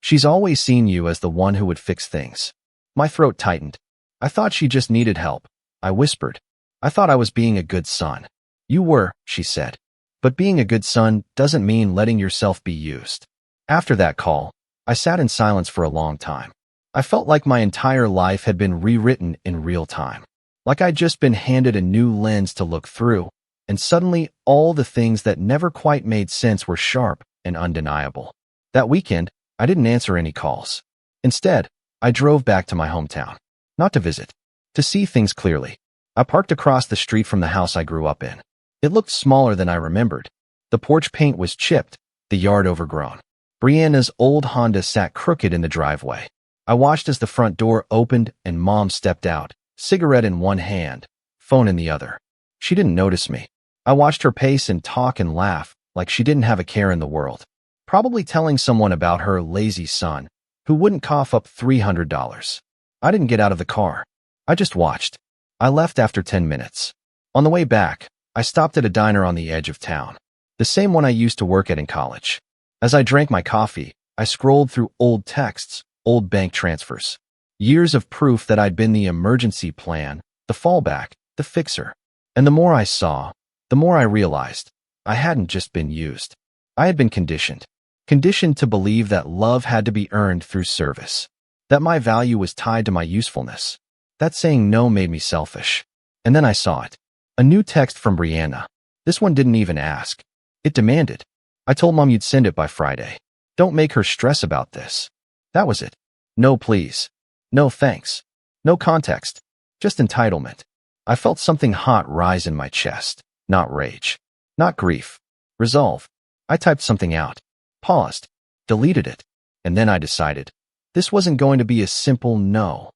She's always seen you as the one who would fix things. My throat tightened. I thought she just needed help. I whispered. I thought I was being a good son. You were, she said. But being a good son doesn't mean letting yourself be used. After that call, I sat in silence for a long time. I felt like my entire life had been rewritten in real time. Like I'd just been handed a new lens to look through, and suddenly all the things that never quite made sense were sharp and undeniable. That weekend, I didn't answer any calls. Instead, I drove back to my hometown. Not to visit. To see things clearly. I parked across the street from the house I grew up in. It looked smaller than I remembered. The porch paint was chipped, the yard overgrown. Brianna's old Honda sat crooked in the driveway. I watched as the front door opened and Mom stepped out, cigarette in one hand, phone in the other. She didn't notice me. I watched her pace and talk and laugh like she didn't have a care in the world. Probably telling someone about her lazy son, who wouldn't cough up $300. I didn't get out of the car. I just watched. I left after 10 minutes. On the way back, I stopped at a diner on the edge of town. The same one I used to work at in college. As I drank my coffee, I scrolled through old texts, old bank transfers. Years of proof that I'd been the emergency plan, the fallback, the fixer. And the more I saw, the more I realized I hadn't just been used. I had been conditioned. Conditioned to believe that love had to be earned through service. That my value was tied to my usefulness. That saying no made me selfish. And then I saw it. A new text from Brianna. This one didn't even ask. It demanded. I told Mom you'd send it by Friday. Don't make her stress about this. That was it. No please. No thanks. No context. Just entitlement. I felt something hot rise in my chest. Not rage. Not grief. Resolve. I typed something out. Paused. Deleted it. And then I decided. This wasn't going to be a simple no.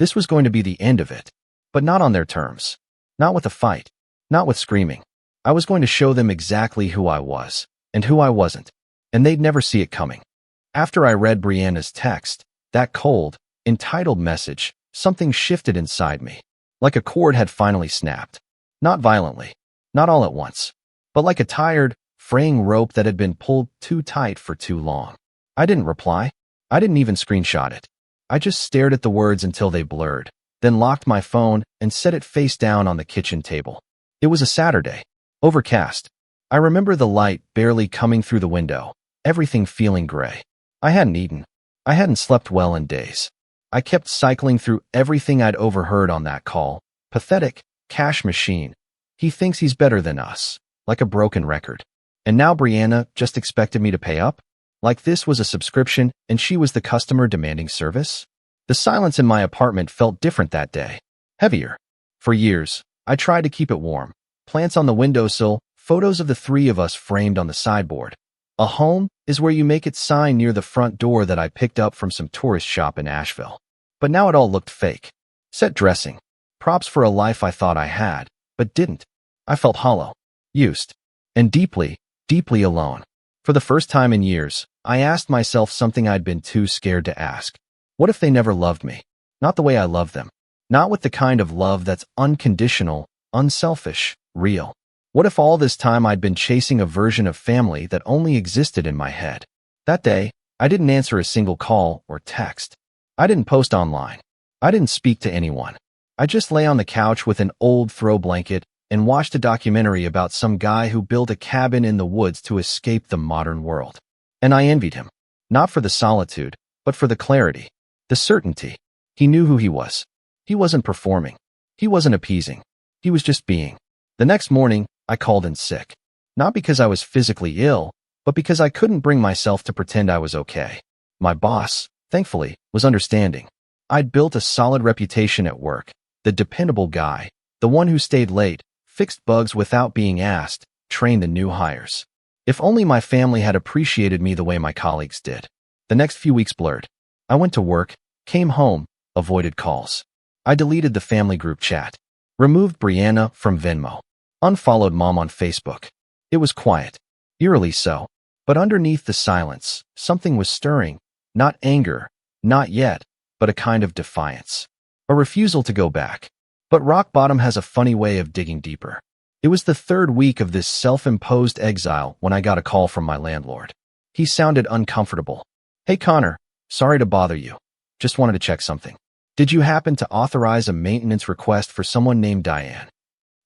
This was going to be the end of it. But not on their terms. Not with a fight. Not with screaming. I was going to show them exactly who I was. And who I wasn't. And they'd never see it coming. After I read Brianna's text, that cold, entitled message, something shifted inside me. Like a cord had finally snapped. Not violently. Not all at once. But like a tired, fraying rope that had been pulled too tight for too long. I didn't reply. I didn't even screenshot it. I just stared at the words until they blurred, then locked my phone and set it face down on the kitchen table. It was a Saturday. Overcast. I remember the light barely coming through the window, everything feeling gray. I hadn't eaten. I hadn't slept well in days. I kept cycling through everything I'd overheard on that call. Pathetic, cash machine. He thinks he's better than us. Like a broken record. And now Brianna just expected me to pay up? Like this was a subscription and she was the customer demanding service? The silence in my apartment felt different that day. Heavier. For years, I tried to keep it warm. Plants on the windowsill, photos of the three of us framed on the sideboard. A home is where you make it sign near the front door that I picked up from some tourist shop in Asheville. But now it all looked fake. Set dressing. Props for a life I thought I had, but didn't. I felt hollow. Used. And deeply, deeply alone. For the first time in years, I asked myself something I'd been too scared to ask. What if they never loved me? Not the way I love them. Not with the kind of love that's unconditional, unselfish, real. What if all this time I'd been chasing a version of family that only existed in my head? That day, I didn't answer a single call or text. I didn't post online. I didn't speak to anyone. I just lay on the couch with an old throw blanket and watched a documentary about some guy who built a cabin in the woods to escape the modern world. And I envied him. Not for the solitude, but for the clarity. The certainty. He knew who he was. He wasn't performing. He wasn't appeasing. He was just being. The next morning, I called in sick. Not because I was physically ill, but because I couldn't bring myself to pretend I was okay. My boss, thankfully, was understanding. I'd built a solid reputation at work. The dependable guy. The one who stayed late, fixed bugs without being asked, trained the new hires. If only my family had appreciated me the way my colleagues did. The next few weeks blurred. I went to work, came home, avoided calls. I deleted the family group chat. Removed Brianna from Venmo. Unfollowed Mom on Facebook. It was quiet. Eerily so. But underneath the silence, something was stirring. Not anger, not yet, but a kind of defiance. A refusal to go back. But rock bottom has a funny way of digging deeper. It was the third week of this self-imposed exile when I got a call from my landlord. He sounded uncomfortable. Hey Connor, sorry to bother you. Just wanted to check something. Did you happen to authorize a maintenance request for someone named Diane?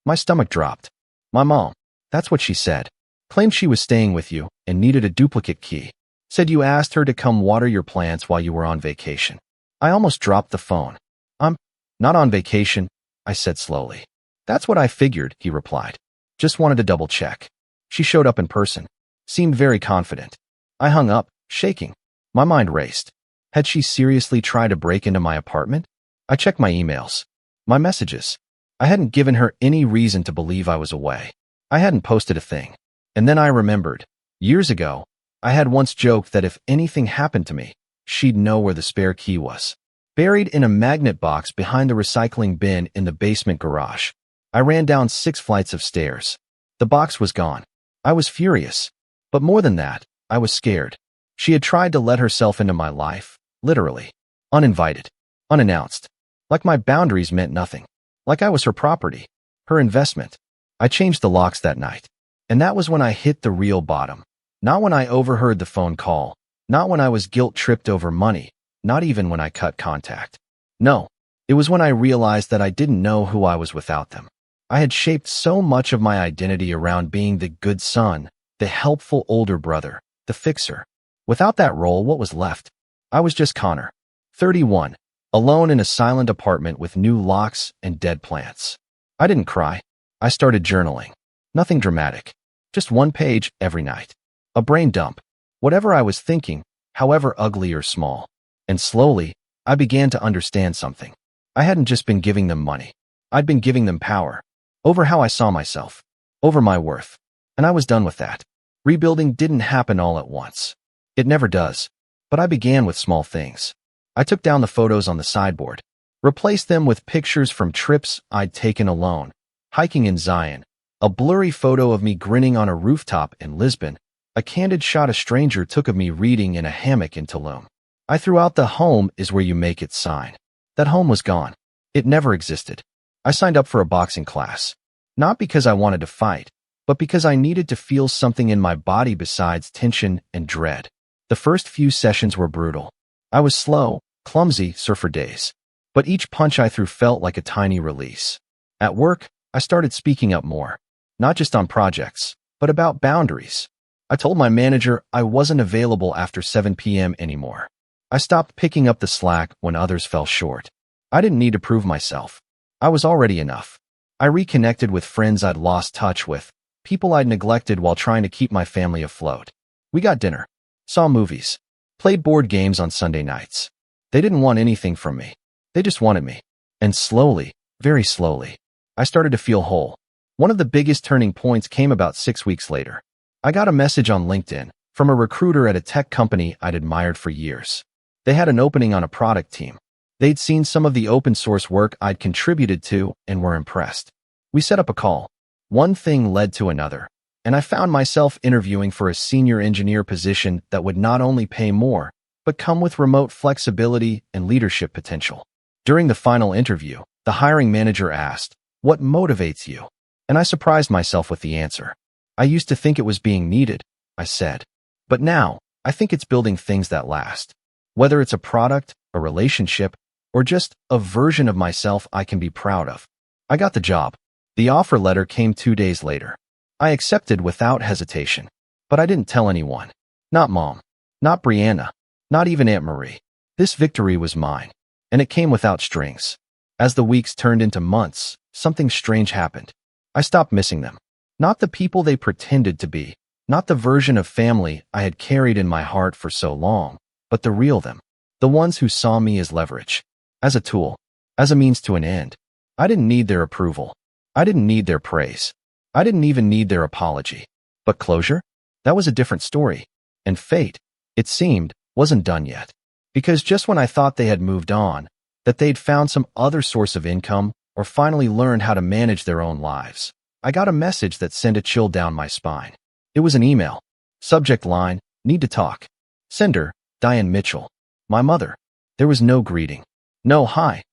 My stomach dropped. My mom, that's what she said. Claimed she was staying with you and needed a duplicate key. Said you asked her to come water your plants while you were on vacation. I almost dropped the phone. I'm not on vacation, I said slowly. That's what I figured, he replied. Just wanted to double check. She showed up in person. Seemed very confident. I hung up, shaking. My mind raced. Had she seriously tried to break into my apartment? I checked my emails. My messages. I hadn't given her any reason to believe I was away. I hadn't posted a thing. And then I remembered. Years ago, I had once joked that if anything happened to me, she'd know where the spare key was. Buried in a magnet box behind the recycling bin in the basement garage. I ran down 6 flights of stairs. The box was gone. I was furious. But more than that, I was scared. She had tried to let herself into my life, literally. Uninvited. Unannounced. Like my boundaries meant nothing. Like I was her property. Her investment. I changed the locks that night. And that was when I hit the real bottom. Not when I overheard the phone call. Not when I was guilt-tripped over money. Not even when I cut contact. No, it was when I realized that I didn't know who I was without them. I had shaped so much of my identity around being the good son, the helpful older brother, the fixer. Without that role, what was left? I was just Connor, 31, alone in a silent apartment with new locks and dead plants. I didn't cry. I started journaling. Nothing dramatic. Just one page every night. A brain dump. Whatever I was thinking, however ugly or small. And slowly, I began to understand something. I hadn't just been giving them money. I'd been giving them power. Over how I saw myself. Over my worth. And I was done with that. Rebuilding didn't happen all at once. It never does. But I began with small things. I took down the photos on the sideboard. Replaced them with pictures from trips I'd taken alone. Hiking in Zion. A blurry photo of me grinning on a rooftop in Lisbon. A candid shot a stranger took of me reading in a hammock in Tulum. I threw out the "home is where you make it" sign. That home was gone. It never existed. I signed up for a boxing class. Not because I wanted to fight, but because I needed to feel something in my body besides tension and dread. The first few sessions were brutal. I was slow, clumsy, surfer days. But each punch I threw felt like a tiny release. At work, I started speaking up more. Not just on projects, but about boundaries. I told my manager I wasn't available after 7 p.m. anymore. I stopped picking up the slack when others fell short. I didn't need to prove myself. I was already enough. I reconnected with friends I'd lost touch with, people I'd neglected while trying to keep my family afloat. We got dinner, saw movies, played board games on Sunday nights. They didn't want anything from me. They just wanted me. And slowly, very slowly, I started to feel whole. One of the biggest turning points came about 6 weeks later. I got a message on LinkedIn from a recruiter at a tech company I'd admired for years. They had an opening on a product team. They'd seen some of the open source work I'd contributed to and were impressed. We set up a call. One thing led to another, and I found myself interviewing for a senior engineer position that would not only pay more, but come with remote flexibility and leadership potential. During the final interview, the hiring manager asked, "What motivates you?" And I surprised myself with the answer. "I used to think it was being needed," I said. "But now, I think it's building things that last. Whether it's a product, a relationship, or just a version of myself I can be proud of." I got the job. The offer letter came 2 days later. I accepted without hesitation. But I didn't tell anyone. Not Mom. Not Brianna. Not even Aunt Marie. This victory was mine. And it came without strings. As the weeks turned into months, something strange happened. I stopped missing them. Not the people they pretended to be. Not the version of family I had carried in my heart for so long, but the real them. The ones who saw me as leverage. As a tool. As a means to an end. I didn't need their approval. I didn't need their praise. I didn't even need their apology. But closure? That was a different story. And fate, it seemed, wasn't done yet. Because just when I thought they had moved on, that they'd found some other source of income, or finally learned how to manage their own lives, I got a message that sent a chill down my spine. It was an email. Subject line, "Need to talk." Sender, Diane Mitchell. My mother. There was no greeting. No hi.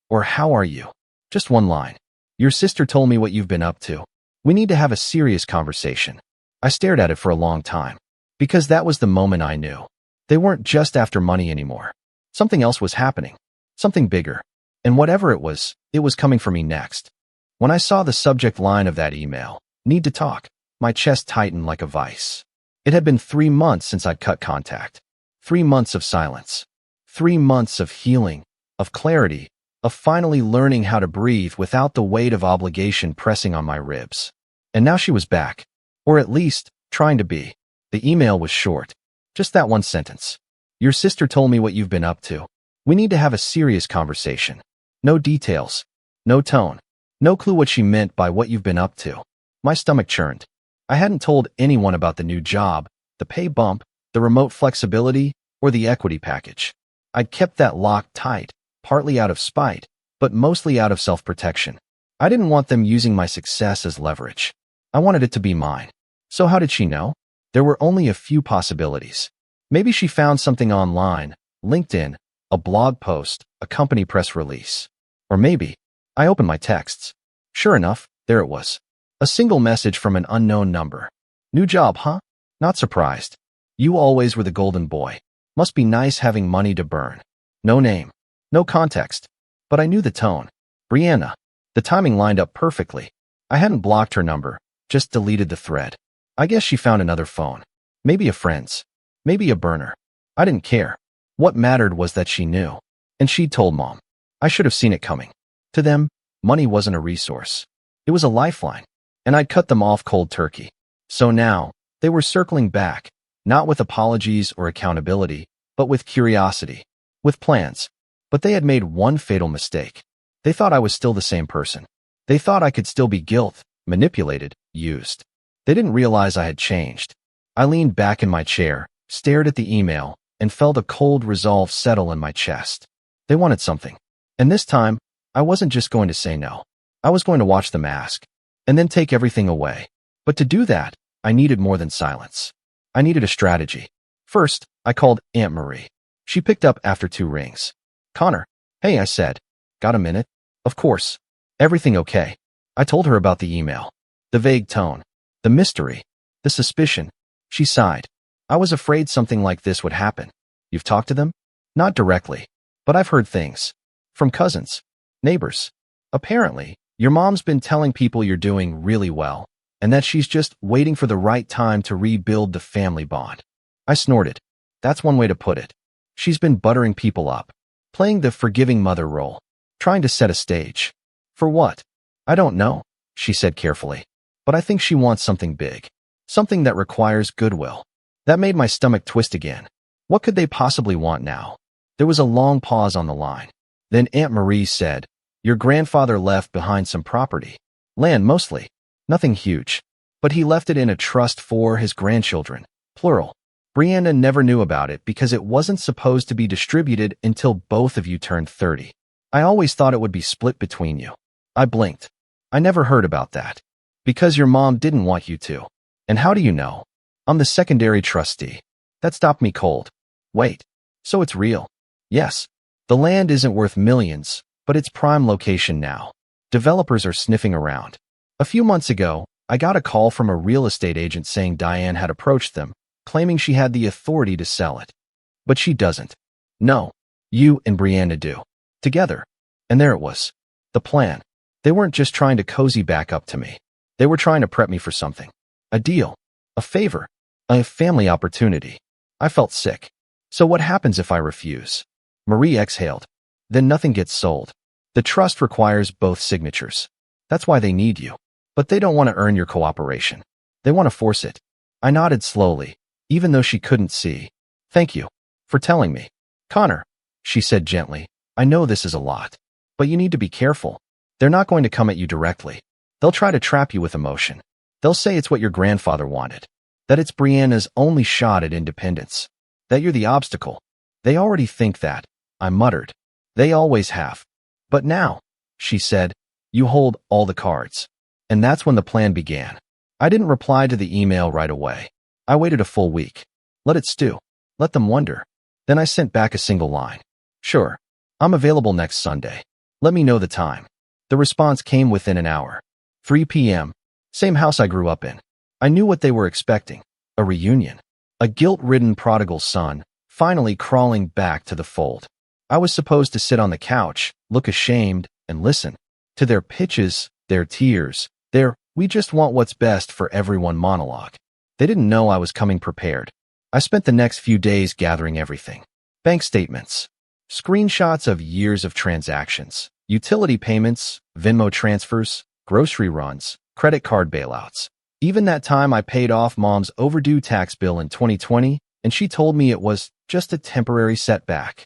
Or how are you? Just one line. "Your sister told me what you've been up to. We need to have a serious conversation." I stared at it for a long time. Because that was the moment I knew. They weren't just after money anymore. Something else was happening. Something bigger. And whatever it was coming for me next. When I saw the subject line of that email, "Need to talk," my chest tightened like a vice. It had been 3 months since I'd cut contact. 3 months of silence. 3 months of healing, of clarity, of finally learning how to breathe without the weight of obligation pressing on my ribs. And now she was back. Or at least, trying to be. The email was short. Just that one sentence. "Your sister told me what you've been up to. We need to have a serious conversation." No details. No tone. No clue what she meant by "what you've been up to." My stomach churned. I hadn't told anyone about the new job, the pay bump, the remote flexibility, or the equity package. I'd kept that locked tight, partly out of spite, but mostly out of self-protection. I didn't want them using my success as leverage. I wanted it to be mine. So how did she know? There were only a few possibilities. Maybe she found something online, LinkedIn, a blog post, a company press release. Or maybe, I opened my texts. Sure enough, there it was. A single message from an unknown number. "New job, huh? Not surprised. You always were the golden boy. Must be nice having money to burn." No name. No context. But I knew the tone. Brianna. The timing lined up perfectly. I hadn't blocked her number, just deleted the thread. I guess she found another phone. Maybe a friend's. Maybe a burner. I didn't care. What mattered was that she knew. And she'd told Mom. I should have seen it coming. To them, money wasn't a resource. It was a lifeline. And I'd cut them off cold turkey. So now, they were circling back, Not with apologies or accountability, but with curiosity, with plans. But they had made one fatal mistake. They thought I was still the same person. They thought I could still be guilt, manipulated, used. They didn't realize I had changed. I leaned back in my chair, stared at the email, and felt a cold resolve settle in my chest. They wanted something. And this time, I wasn't just going to say no. I was going to watch them ask, and then take everything away. But to do that, I needed more than silence. I needed a strategy. First, I called Aunt Marie. She picked up after 2 rings. "Connor." "Hey," I said. "Got a minute?" "Of course." "Everything okay?" I told her about the email. The vague tone. The mystery. The suspicion. She sighed. "I was afraid something like this would happen." "You've talked to them?" "Not directly. But I've heard things. From cousins. Neighbors. Apparently, your mom's been telling people you're doing really well, and that she's just waiting for the right time to rebuild the family bond." I snorted. That's one way to put it. She's been buttering people up, playing the forgiving mother role, trying to set a stage. For what? "I don't know," she said carefully. "But I think she wants something big. Something that requires goodwill." That made my stomach twist again. What could they possibly want now? There was a long pause on the line. Then Aunt Marie said, "Your grandfather left behind some property. Land mostly. Nothing huge. But he left it in a trust for his grandchildren. Plural. Brianna never knew about it because it wasn't supposed to be distributed until both of you turned 30. I always thought it would be split between you." I blinked. "I never heard about that." "Because your mom didn't want you to." "And how do you know?" "I'm the secondary trustee." That stopped me cold. "Wait. So it's real?" "Yes. The land isn't worth millions, but it's prime location now. Developers are sniffing around. A few months ago, I got a call from a real estate agent saying Diane had approached them, claiming she had the authority to sell it. But she doesn't. No. You and Brianna do. Together. And there it was. The plan. They weren't just trying to cozy back up to me. They were trying to prep me for something. A deal. A favor. A family opportunity. I felt sick. So what happens if I refuse? Marie exhaled. Then nothing gets sold. The trust requires both signatures. That's why they need you. But they don't want to earn your cooperation. They want to force it. I nodded slowly, even though she couldn't see. "Thank you for telling me." "Connor," she said gently, "I know this is a lot, but you need to be careful. They're not going to come at you directly. They'll try to trap you with emotion. They'll say it's what your grandfather wanted, that it's Brianna's only shot at independence, that you're the obstacle. They already think that." I muttered. "They always have. But now," she said, "you hold all the cards." And that's when the plan began. I didn't reply to the email right away. I waited a full week. Let it stew. Let them wonder. Then I sent back a single line. "Sure. I'm available next Sunday. Let me know the time." The response came within an hour. 3 p.m. Same house I grew up in. I knew what they were expecting. A reunion. A guilt-ridden prodigal son, finally crawling back to the fold. I was supposed to sit on the couch, look ashamed, and listen to their pitches, their tears, their "we just want what's best for everyone" monologue. They didn't know I was coming prepared. I spent the next few days gathering everything. Bank statements, screenshots of years of transactions, utility payments, Venmo transfers, grocery runs, credit card bailouts. Even that time I paid off Mom's overdue tax bill in 2020, and she told me it was just a temporary setback.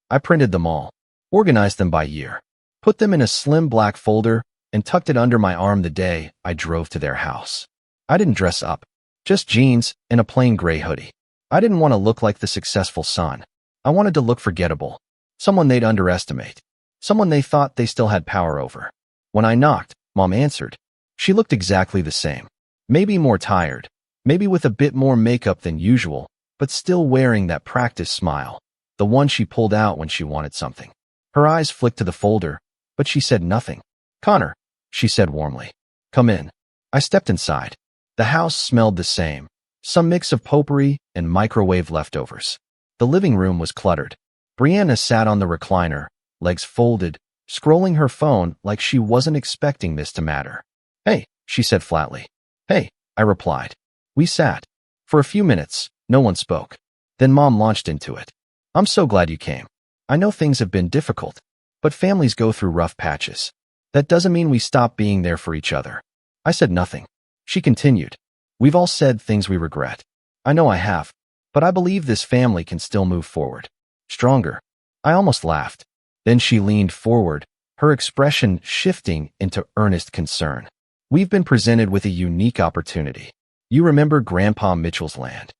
I printed them all, organized them by year, put them in a slim black folder, and tucked it under my arm the day I drove to their house. I didn't dress up. Just jeans and a plain gray hoodie. I didn't want to look like the successful son. I wanted to look forgettable. Someone they'd underestimate. Someone they thought they still had power over. When I knocked, Mom answered. She looked exactly the same. Maybe more tired. Maybe with a bit more makeup than usual, but still wearing that practice smile. The one she pulled out when she wanted something. Her eyes flicked to the folder, but she said nothing. "Connor," she said warmly. "Come in." I stepped inside. The house smelled the same. Some mix of potpourri and microwave leftovers. The living room was cluttered. Brianna sat on the recliner, legs folded, scrolling her phone like she wasn't expecting this to matter. "Hey," she said flatly. "Hey," I replied. We sat. For a few minutes, no one spoke. Then Mom launched into it. "I'm so glad you came. I know things have been difficult, but families go through rough patches. That doesn't mean we stop being there for each other." I said nothing. She continued. "We've all said things we regret. I know I have. But I believe this family can still move forward. Stronger. I almost laughed. Then she leaned forward, her expression shifting into earnest concern. We've been presented with a unique opportunity. You remember Grandpa Mitchell's land?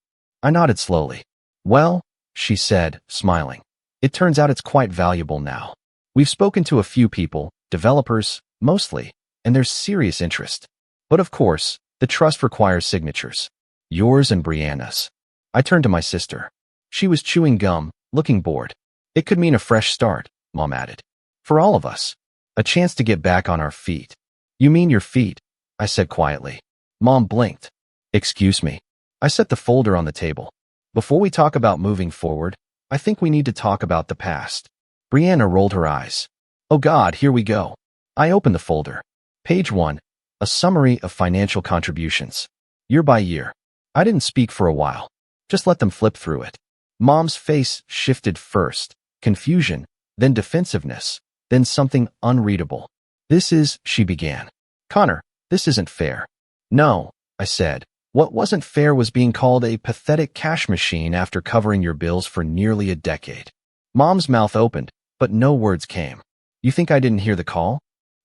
I nodded slowly. Well, she said, smiling. It turns out it's quite valuable now. We've spoken to a few people, developers, mostly, and there's serious interest. But of course, the trust requires signatures. Yours and Brianna's. I turned to my sister. She was chewing gum, looking bored. It could mean a fresh start, Mom added. For all of us. A chance to get back on our feet. You mean your feet? I said quietly. Mom blinked. Excuse me. I set the folder on the table. Before we talk about moving forward, I think we need to talk about the past. Brianna rolled her eyes. Oh God, here we go. I opened the folder. Page 1. A summary of financial contributions. Year by year. I didn't speak for a while. Just let them flip through it. Mom's face shifted first. Confusion, then defensiveness, then something unreadable. This is, she began. Connor, this isn't fair. No, I said. What wasn't fair was being called a pathetic cash machine after covering your bills for nearly a decade. Mom's mouth opened, but no words came. You think I didn't hear the call?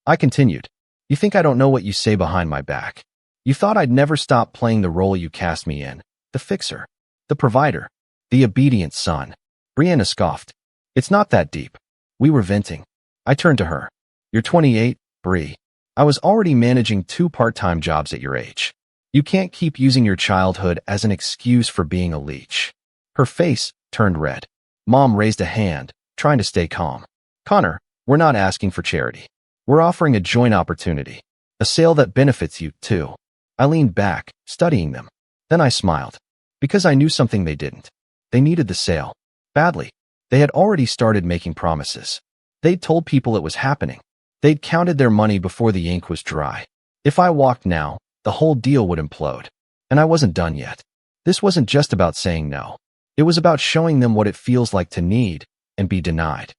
I continued. You think I don't know what you say behind my back? You thought I'd never stop playing the role you cast me in, the fixer, the provider, the obedient son. Brianna scoffed. It's not that deep. We were venting. I turned to her. You're 28, Bri. I was already managing 2 part-time jobs at your age. You can't keep using your childhood as an excuse for being a leech. Her face turned red. Mom raised a hand, trying to stay calm. Connor, we're not asking for charity. We're offering a joint opportunity. A sale that benefits you, too. I leaned back, studying them. Then I smiled. Because I knew something they didn't. They needed the sale. Badly. They had already started making promises. They'd told people it was happening. They'd counted their money before the ink was dry. If I walked now, the whole deal would implode. And I wasn't done yet. This wasn't just about saying no. It was about showing them what it feels like to need and be denied.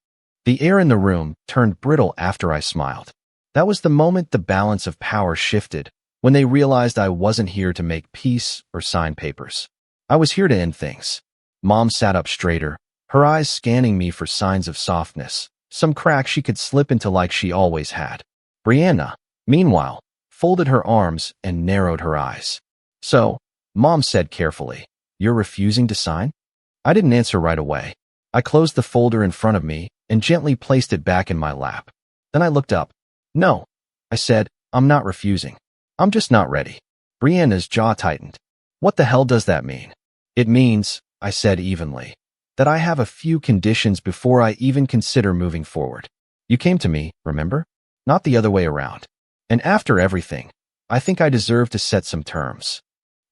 The air in the room turned brittle after I smiled. That was the moment the balance of power shifted, when they realized I wasn't here to make peace or sign papers. I was here to end things. Mom sat up straighter, her eyes scanning me for signs of softness, some crack she could slip into like she always had. Brianna, meanwhile, folded her arms and narrowed her eyes. So, Mom said carefully, you're refusing to sign? I didn't answer right away. I closed the folder in front of me and gently placed it back in my lap. Then I looked up. No, I said, I'm not refusing. I'm just not ready. Brianna's jaw tightened. What the hell does that mean? It means, I said evenly, that I have a few conditions before I even consider moving forward. You came to me, remember? Not the other way around. And after everything, I think I deserve to set some terms.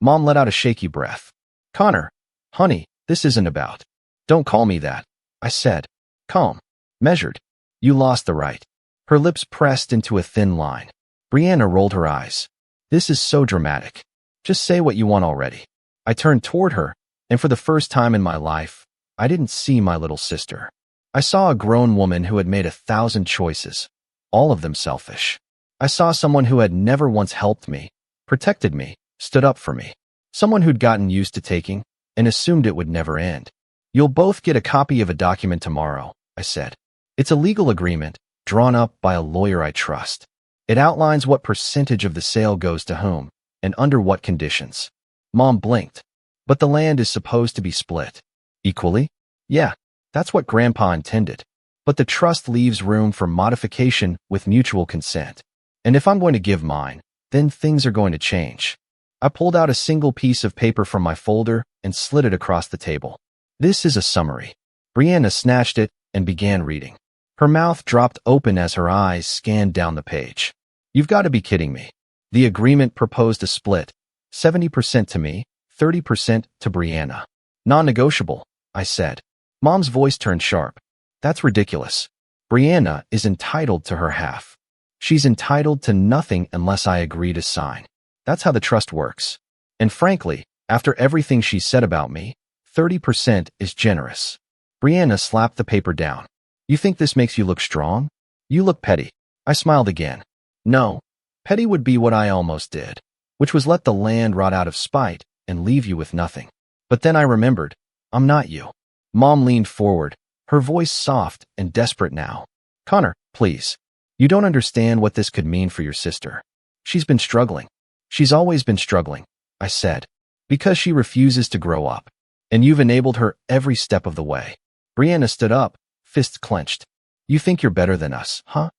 Mom let out a shaky breath. Connor, honey, this isn't about. Don't call me that. I said. Calm. Measured. You lost the right. Her lips pressed into a thin line. Brianna rolled her eyes. This is so dramatic. Just say what you want already. I turned toward her, and for the first time in my life, I didn't see my little sister. I saw a grown woman who had made 1,000 choices, all of them selfish. I saw someone who had never once helped me, protected me, stood up for me. Someone who'd gotten used to taking and assumed it would never end. You'll both get a copy of a document tomorrow, I said. It's a legal agreement, drawn up by a lawyer I trust. It outlines what percentage of the sale goes to whom, and under what conditions. Mom blinked. But the land is supposed to be split. Equally? Yeah, that's what Grandpa intended. But the trust leaves room for modification with mutual consent. And if I'm going to give mine, then things are going to change. I pulled out a single piece of paper from my folder and slid it across the table. This is a summary. Brianna snatched it and began reading. Her mouth dropped open as her eyes scanned down the page. You've got to be kidding me. The agreement proposed a split. 70% to me, 30% to Brianna. Non-negotiable, I said. Mom's voice turned sharp. That's ridiculous. Brianna is entitled to her half. She's entitled to nothing unless I agree to sign. That's how the trust works. And frankly, after everything she said about me, 30% is generous. Brianna slapped the paper down. You think this makes you look strong? You look petty. I smiled again. No, petty would be what I almost did, which was let the land rot out of spite and leave you with nothing. But then I remembered, I'm not you. Mom leaned forward, her voice soft and desperate now. Connor, please. You don't understand what this could mean for your sister. She's been struggling. She's always been struggling, I said, because she refuses to grow up. And you've enabled her every step of the way. Brianna stood up, fists clenched. You think you're better than us, huh?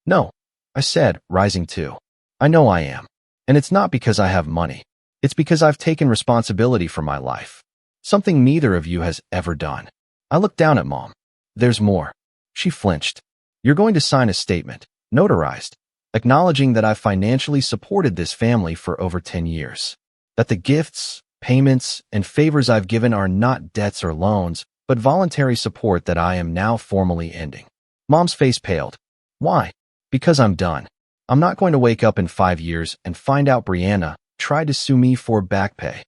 No, I said, rising too. I know I am. And it's not because I have money. It's because I've taken responsibility for my life. Something neither of you has ever done. I looked down at Mom. There's more. She flinched. You're going to sign a statement, notarized, acknowledging that I've financially supported this family for over 10 years. That the gifts, payments, and favors I've given are not debts or loans, but voluntary support that I am now formally ending. Mom's face paled. Why? Because I'm done. I'm not going to wake up in 5 years and find out Brianna tried to sue me for back pay.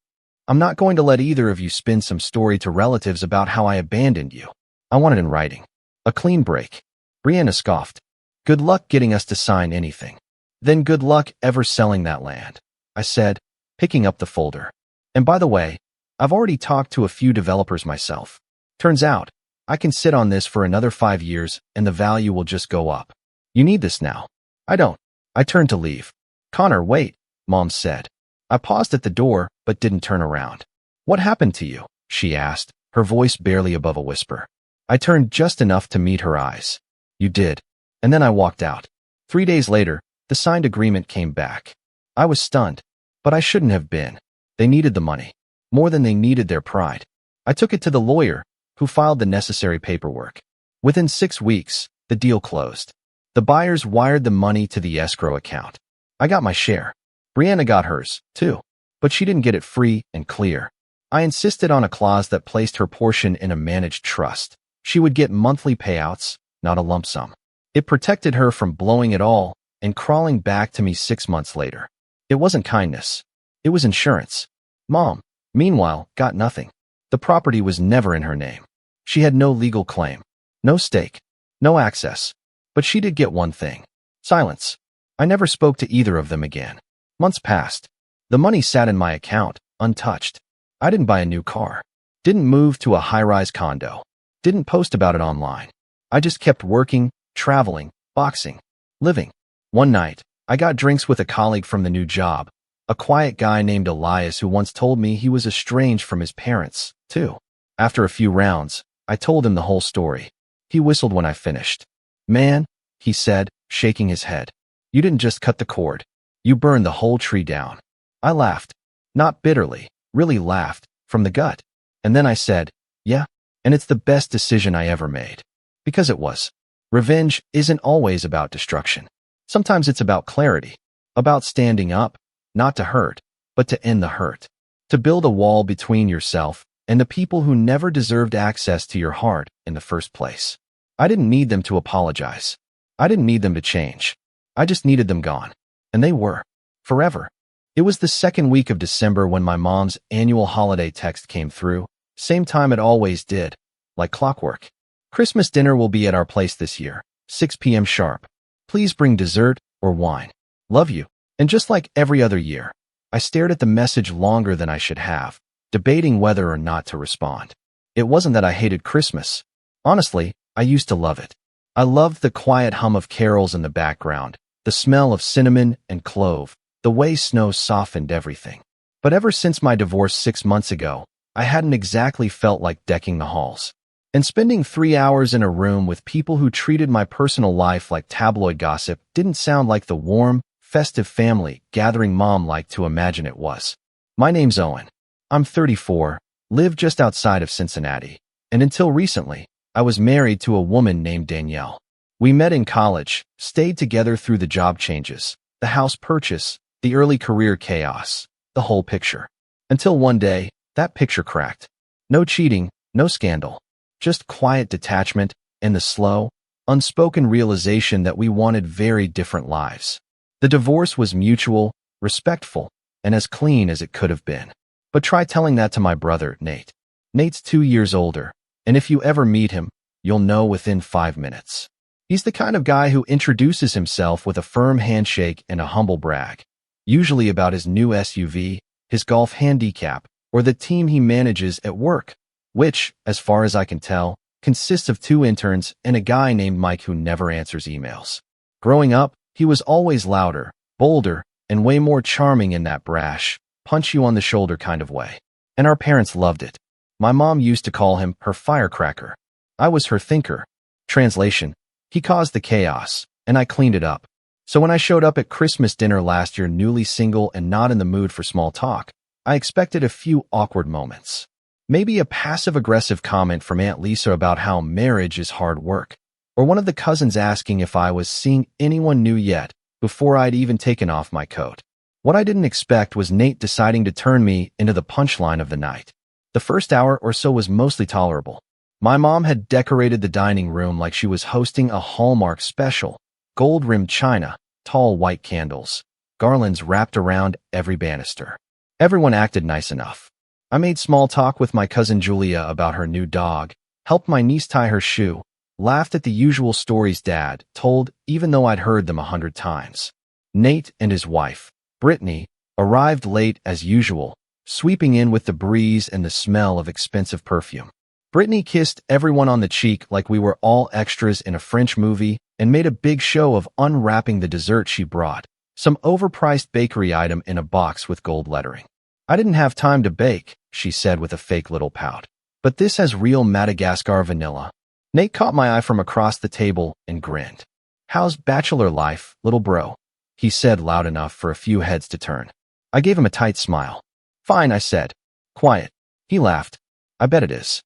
I'm not going to let either of you spin some story to relatives about how I abandoned you. I want it in writing. A clean break. Brianna scoffed. Good luck getting us to sign anything. Then good luck ever selling that land, I said, picking up the folder. And by the way, I've already talked to a few developers myself. Turns out, I can sit on this for another 5 years and the value will just go up. You need this now. I don't. I turned to leave. Connor, wait, Mom said. I paused at the door, but didn't turn around. What happened to you? She asked, her voice barely above a whisper. I turned just enough to meet her eyes. You did. And then I walked out. 3 days later, the signed agreement came back. I was stunned, but I shouldn't have been. They needed the money, more than they needed their pride. I took it to the lawyer, who filed the necessary paperwork. Within 6 weeks, the deal closed. The buyers wired the money to the escrow account. I got my share. Brianna got hers, too, but she didn't get it free and clear. I insisted on a clause that placed her portion in a managed trust. She would get monthly payouts, not a lump sum. It protected her from blowing it all and crawling back to me 6 months later. It wasn't kindness. It was insurance. Mom, meanwhile, got nothing. The property was never in her name. She had no legal claim, no stake, no access. But she did get one thing. Silence. I never spoke to either of them again. Months passed. The money sat in my account, untouched. I didn't buy a new car. Didn't move to a high-rise condo. Didn't post about it online. I just kept working, traveling, boxing, living. One night, I got drinks with a colleague from the new job, a quiet guy named Elias who once told me he was estranged from his parents, too. After a few rounds, I told him the whole story. He whistled when I finished. Man, he said, shaking his head. You didn't just cut the cord. You burned the whole tree down. I laughed. Not bitterly, really laughed, from the gut. And then I said, yeah, and it's the best decision I ever made. Because it was. Revenge isn't always about destruction. Sometimes it's about clarity. About standing up, not to hurt, but to end the hurt. To build a wall between yourself and the people who never deserved access to your heart in the first place. I didn't need them to apologize. I didn't need them to change. I just needed them gone. And they were. Forever. It was the second week of December when my mom's annual holiday text came through, same time it always did, like clockwork. Christmas dinner will be at our place this year, 6 p.m. sharp. Please bring dessert or wine. Love you. And just like every other year, I stared at the message longer than I should have, debating whether or not to respond. It wasn't that I hated Christmas. Honestly, I used to love it. I loved the quiet hum of carols in the background, the smell of cinnamon and clove, the way snow softened everything. But ever since my divorce 6 months ago, I hadn't exactly felt like decking the halls. And spending 3 hours in a room with people who treated my personal life like tabloid gossip didn't sound like the warm, festive family gathering Mom liked to imagine it was. My name's Owen. I'm 34, live just outside of Cincinnati, and until recently, I was married to a woman named Danielle. We met in college, stayed together through the job changes, the house purchase, the early career chaos, the whole picture. Until one day, that picture cracked. No cheating, no scandal, just quiet detachment and the slow, unspoken realization that we wanted very different lives. The divorce was mutual, respectful, and as clean as it could have been. But try telling that to my brother, Nate. Nate's 2 years older, and if you ever meet him, you'll know within 5 minutes. He's the kind of guy who introduces himself with a firm handshake and a humble brag, usually about his new SUV, his golf handicap, or the team he manages at work, which, as far as I can tell, consists of 2 interns and a guy named Mike who never answers emails. Growing up, he was always louder, bolder, and way more charming in that brash, punch-you-on-the-shoulder kind of way. And our parents loved it. My mom used to call him her firecracker. I was her thinker. Translation: he caused the chaos, and I cleaned it up. So when I showed up at Christmas dinner last year newly single and not in the mood for small talk, I expected a few awkward moments. Maybe a passive-aggressive comment from Aunt Lisa about how marriage is hard work, or one of the cousins asking if I was seeing anyone new yet before I'd even taken off my coat. What I didn't expect was Nate deciding to turn me into the punchline of the night. The first hour or so was mostly tolerable. My mom had decorated the dining room like she was hosting a Hallmark special. Gold-rimmed china, tall white candles, garlands wrapped around every banister. Everyone acted nice enough. I made small talk with my cousin Julia about her new dog, helped my niece tie her shoe, laughed at the usual stories Dad told even though I'd heard them 100 times. Nate and his wife, Brittany, arrived late as usual, sweeping in with the breeze and the smell of expensive perfume. Brittany kissed everyone on the cheek like we were all extras in a French movie and made a big show of unwrapping the dessert she brought, some overpriced bakery item in a box with gold lettering. "I didn't have time to bake," she said with a fake little pout. "But this has real Madagascar vanilla." Nate caught my eye from across the table and grinned. "How's bachelor life, little bro?" he said loud enough for a few heads to turn. I gave him a tight smile. "Fine," I said. "Quiet." He laughed. "I bet it is."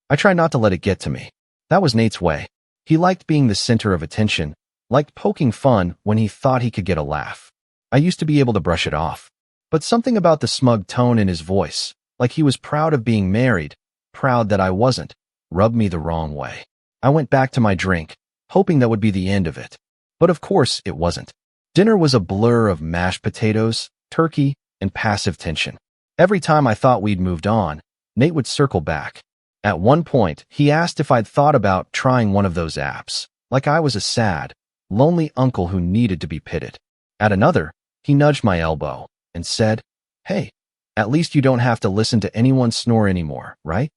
I tried not to let it get to me. That was Nate's way. He liked being the center of attention, liked poking fun when he thought he could get a laugh. I used to be able to brush it off. But something about the smug tone in his voice, like he was proud of being married, proud that I wasn't, rubbed me the wrong way. I went back to my drink, hoping that would be the end of it. But of course it wasn't. Dinner was a blur of mashed potatoes, turkey, and passive tension. Every time I thought we'd moved on, Nate would circle back. At one point, he asked if I'd thought about trying one of those apps, like I was a sad, lonely uncle who needed to be pitied. At another, he nudged my elbow and said, "Hey, at least you don't have to listen to anyone snore anymore, right?"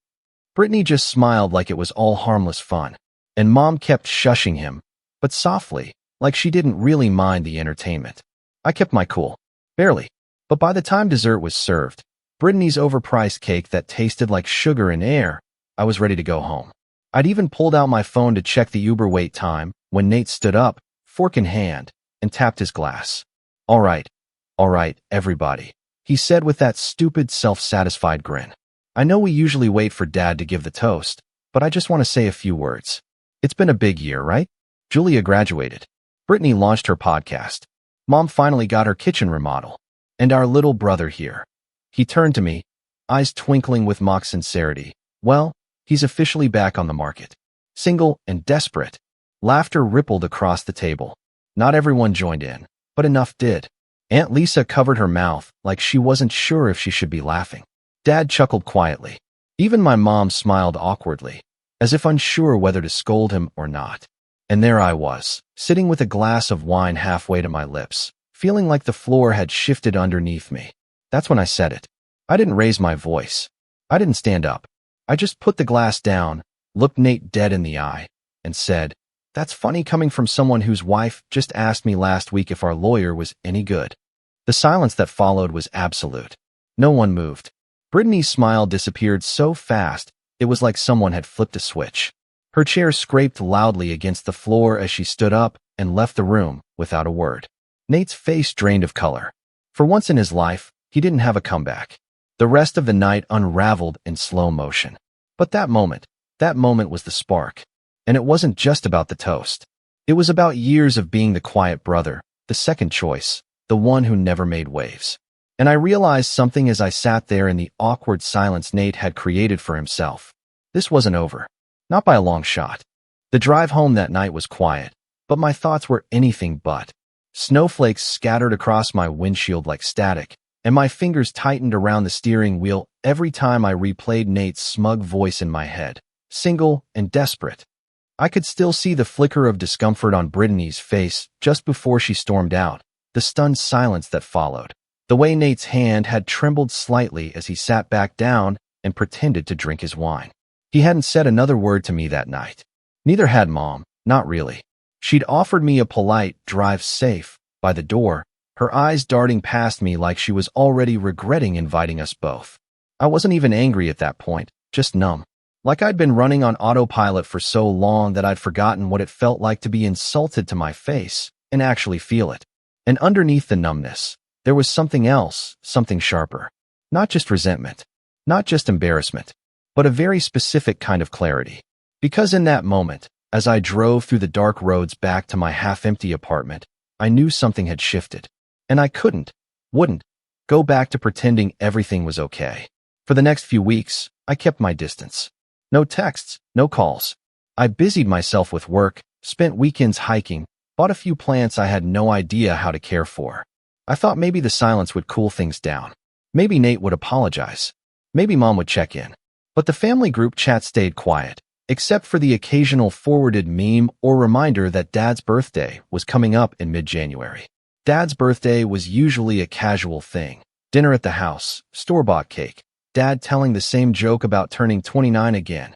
Brittany just smiled like it was all harmless fun, and Mom kept shushing him, but softly, like she didn't really mind the entertainment. I kept my cool. Barely. But by the time dessert was served, Brittany's overpriced cake that tasted like sugar and air, I was ready to go home. I'd even pulled out my phone to check the Uber wait time when Nate stood up, fork in hand, and tapped his glass. All right, everybody," he said with that stupid self-satisfied grin. "I know we usually wait for Dad to give the toast, but I just want to say a few words. It's been a big year, right? Julia graduated. Brittany launched her podcast. Mom finally got her kitchen remodel. And our little brother here." He turned to me, eyes twinkling with mock sincerity. "Well, he's officially back on the market. Single and desperate." Laughter rippled across the table. Not everyone joined in, but enough did. Aunt Lisa covered her mouth like she wasn't sure if she should be laughing. Dad chuckled quietly. Even my mom smiled awkwardly, as if unsure whether to scold him or not. And there I was, sitting with a glass of wine halfway to my lips, feeling like the floor had shifted underneath me. That's when I said it. I didn't raise my voice. I didn't stand up. I just put the glass down, looked Nate dead in the eye, and said, "That's funny coming from someone whose wife just asked me last week if our lawyer was any good." The silence that followed was absolute. No one moved. Brittany's smile disappeared so fast, it was like someone had flipped a switch. Her chair scraped loudly against the floor as she stood up and left the room without a word. Nate's face drained of color. For once in his life, he didn't have a comeback. The rest of the night unraveled in slow motion. But that moment was the spark. And it wasn't just about the toast. It was about years of being the quiet brother, the second choice, the one who never made waves. And I realized something as I sat there in the awkward silence Nate had created for himself. This wasn't over. Not by a long shot. The drive home that night was quiet, but my thoughts were anything but. Snowflakes scattered across my windshield like static, and my fingers tightened around the steering wheel every time I replayed Nate's smug voice in my head. Single and desperate. I could still see the flicker of discomfort on Brittany's face just before she stormed out, the stunned silence that followed. The way Nate's hand had trembled slightly as he sat back down and pretended to drink his wine. He hadn't said another word to me that night. Neither had Mom, not really. She'd offered me a polite drive safe by the door, her eyes darting past me like she was already regretting inviting us both. I wasn't even angry at that point, just numb. Like I'd been running on autopilot for so long that I'd forgotten what it felt like to be insulted to my face and actually feel it. And underneath the numbness, there was something else, something sharper. Not just resentment, not just embarrassment, but a very specific kind of clarity. Because in that moment, as I drove through the dark roads back to my half-empty apartment, I knew something had shifted. And I wouldn't, go back to pretending everything was okay. For the next few weeks, I kept my distance. No texts, no calls. I busied myself with work, spent weekends hiking, bought a few plants I had no idea how to care for. I thought maybe the silence would cool things down. Maybe Nate would apologize. Maybe Mom would check in. But the family group chat stayed quiet, except for the occasional forwarded meme or reminder that Dad's birthday was coming up in mid-January. Dad's birthday was usually a casual thing. Dinner at the house, store-bought cake, Dad telling the same joke about turning 29 again.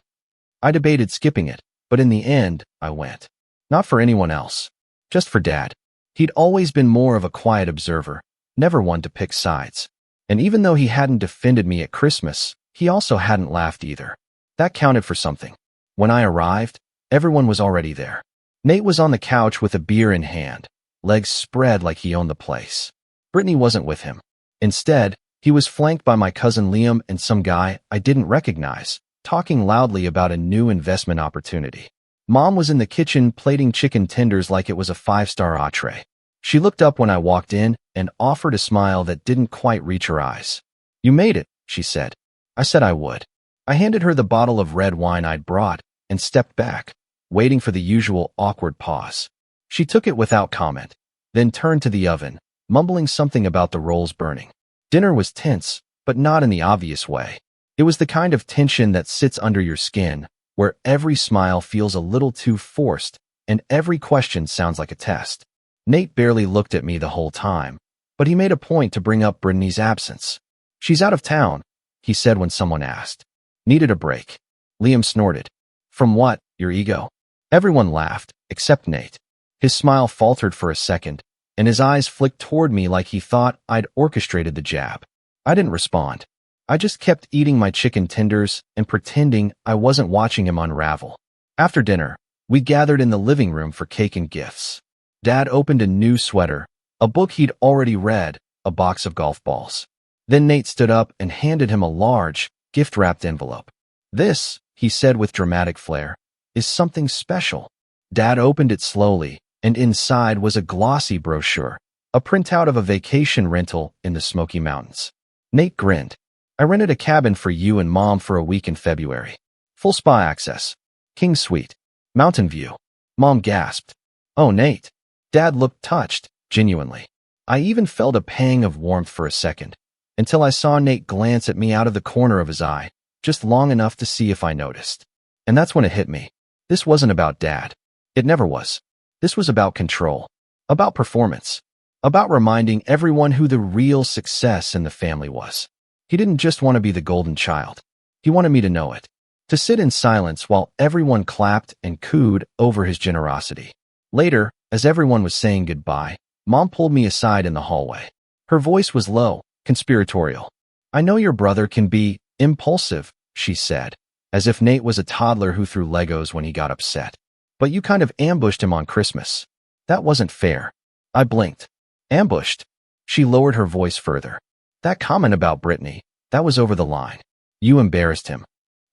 I debated skipping it, but in the end, I went. Not for anyone else. Just for Dad. He'd always been more of a quiet observer, never one to pick sides. And even though he hadn't defended me at Christmas, he also hadn't laughed either. That counted for something. When I arrived, everyone was already there. Nate was on the couch with a beer in hand, legs spread like he owned the place. Brittany wasn't with him. Instead, he was flanked by my cousin Liam and some guy I didn't recognize, talking loudly about a new investment opportunity. Mom was in the kitchen plating chicken tenders like it was a five-star entree. She looked up when I walked in and offered a smile that didn't quite reach her eyes. "You made it," she said. I said I would. I handed her the bottle of red wine I'd brought and stepped back, waiting for the usual awkward pause. She took it without comment, then turned to the oven, mumbling something about the rolls burning. Dinner was tense, but not in the obvious way. It was the kind of tension that sits under your skin, where every smile feels a little too forced and every question sounds like a test. Nate barely looked at me the whole time, but he made a point to bring up Brittany's absence. "She's out of town," he said when someone asked. "Needed a break." Liam snorted. "From what, your ego?" Everyone laughed, except Nate. His smile faltered for a second, and his eyes flicked toward me like he thought I'd orchestrated the jab. I didn't respond. I just kept eating my chicken tenders and pretending I wasn't watching him unravel. After dinner, we gathered in the living room for cake and gifts. Dad opened a new sweater, a book he'd already read, a box of golf balls. Then Nate stood up and handed him a large, gift-wrapped envelope. "This," he said with dramatic flair, "is something special." Dad opened it slowly, and inside was a glossy brochure, a printout of a vacation rental in the Smoky Mountains. Nate grinned. "I rented a cabin for you and Mom for a week in February. Full spa access. King suite. Mountain view." Mom gasped. "Oh, Nate." Dad looked touched, genuinely. I even felt a pang of warmth for a second, until I saw Nate glance at me out of the corner of his eye, just long enough to see if I noticed. And that's when it hit me. This wasn't about Dad. It never was. This was about control. About performance. About reminding everyone who the real success in the family was. He didn't just want to be the golden child. He wanted me to know it. To sit in silence while everyone clapped and cooed over his generosity. Later, as everyone was saying goodbye, Mom pulled me aside in the hallway. Her voice was low, conspiratorial. "I know your brother can be impulsive," she said, as if Nate was a toddler who threw Legos when he got upset. "But you kind of ambushed him on Christmas. That wasn't fair." I blinked. "Ambushed?" She lowered her voice further. "That comment about Brittany, that was over the line. You embarrassed him."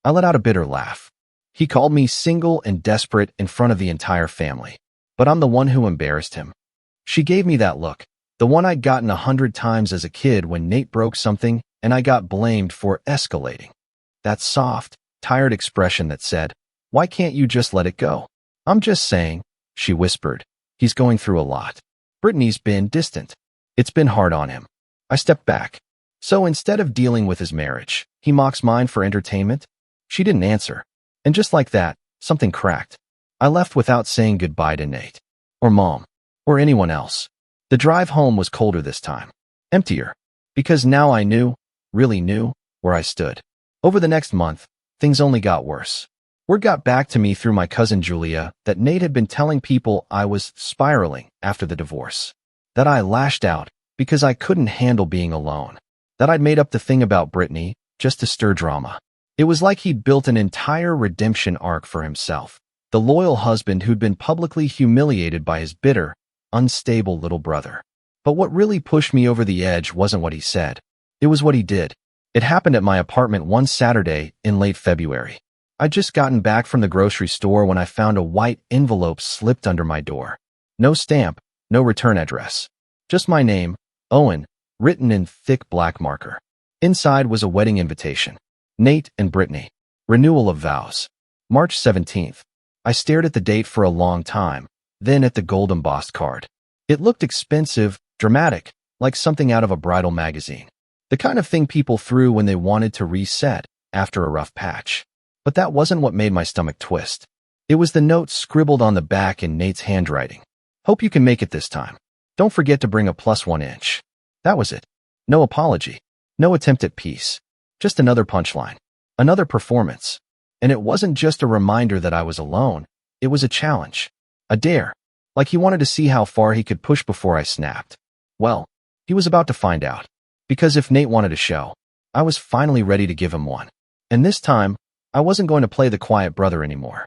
I let out a bitter laugh. "He called me single and desperate in front of the entire family. But I'm the one who embarrassed him." She gave me that look, the one I'd gotten 100 times as a kid when Nate broke something and I got blamed for escalating. That soft, tired expression that said, "Why can't you just let it go?" "I'm just saying," she whispered. "He's going through a lot. Brittany's been distant. It's been hard on him." I stepped back. "So instead of dealing with his marriage, he mocks mine for entertainment?" She didn't answer. And just like that, something cracked. I left without saying goodbye to Nate. Or Mom. Or anyone else. The drive home was colder this time. Emptier. because now I knew, really knew, where I stood. Over the next month, things only got worse. Word got back to me through my cousin Julia that Nate had been telling people I was spiraling after the divorce, that I lashed out because I couldn't handle being alone, that I'd made up the thing about Brittany just to stir drama. It was like he'd built an entire redemption arc for himself, the loyal husband who'd been publicly humiliated by his bitter, unstable little brother. But what really pushed me over the edge wasn't what he said. It was what he did. It happened at my apartment one Saturday in late February. I'd just gotten back from the grocery store when I found a white envelope slipped under my door. No stamp, no return address. Just my name, Owen, written in thick black marker. Inside was a wedding invitation. Nate and Brittany. Renewal of vows. March 17th. I stared at the date for a long time, then at the gold embossed card. It looked expensive, dramatic, like something out of a bridal magazine. The kind of thing people threw when they wanted to reset after a rough patch. But that wasn't what made my stomach twist. It was the note scribbled on the back in Nate's handwriting. Hope you can make it this time. Don't forget to bring a +1 inch. That was it. No apology. No attempt at peace. Just another punchline. Another performance. And it wasn't just a reminder that I was alone. It was a challenge. A dare. Like he wanted to see how far he could push before I snapped. Well, he was about to find out. Because if Nate wanted a show, I was finally ready to give him one. And this time, I wasn't going to play the quiet brother anymore.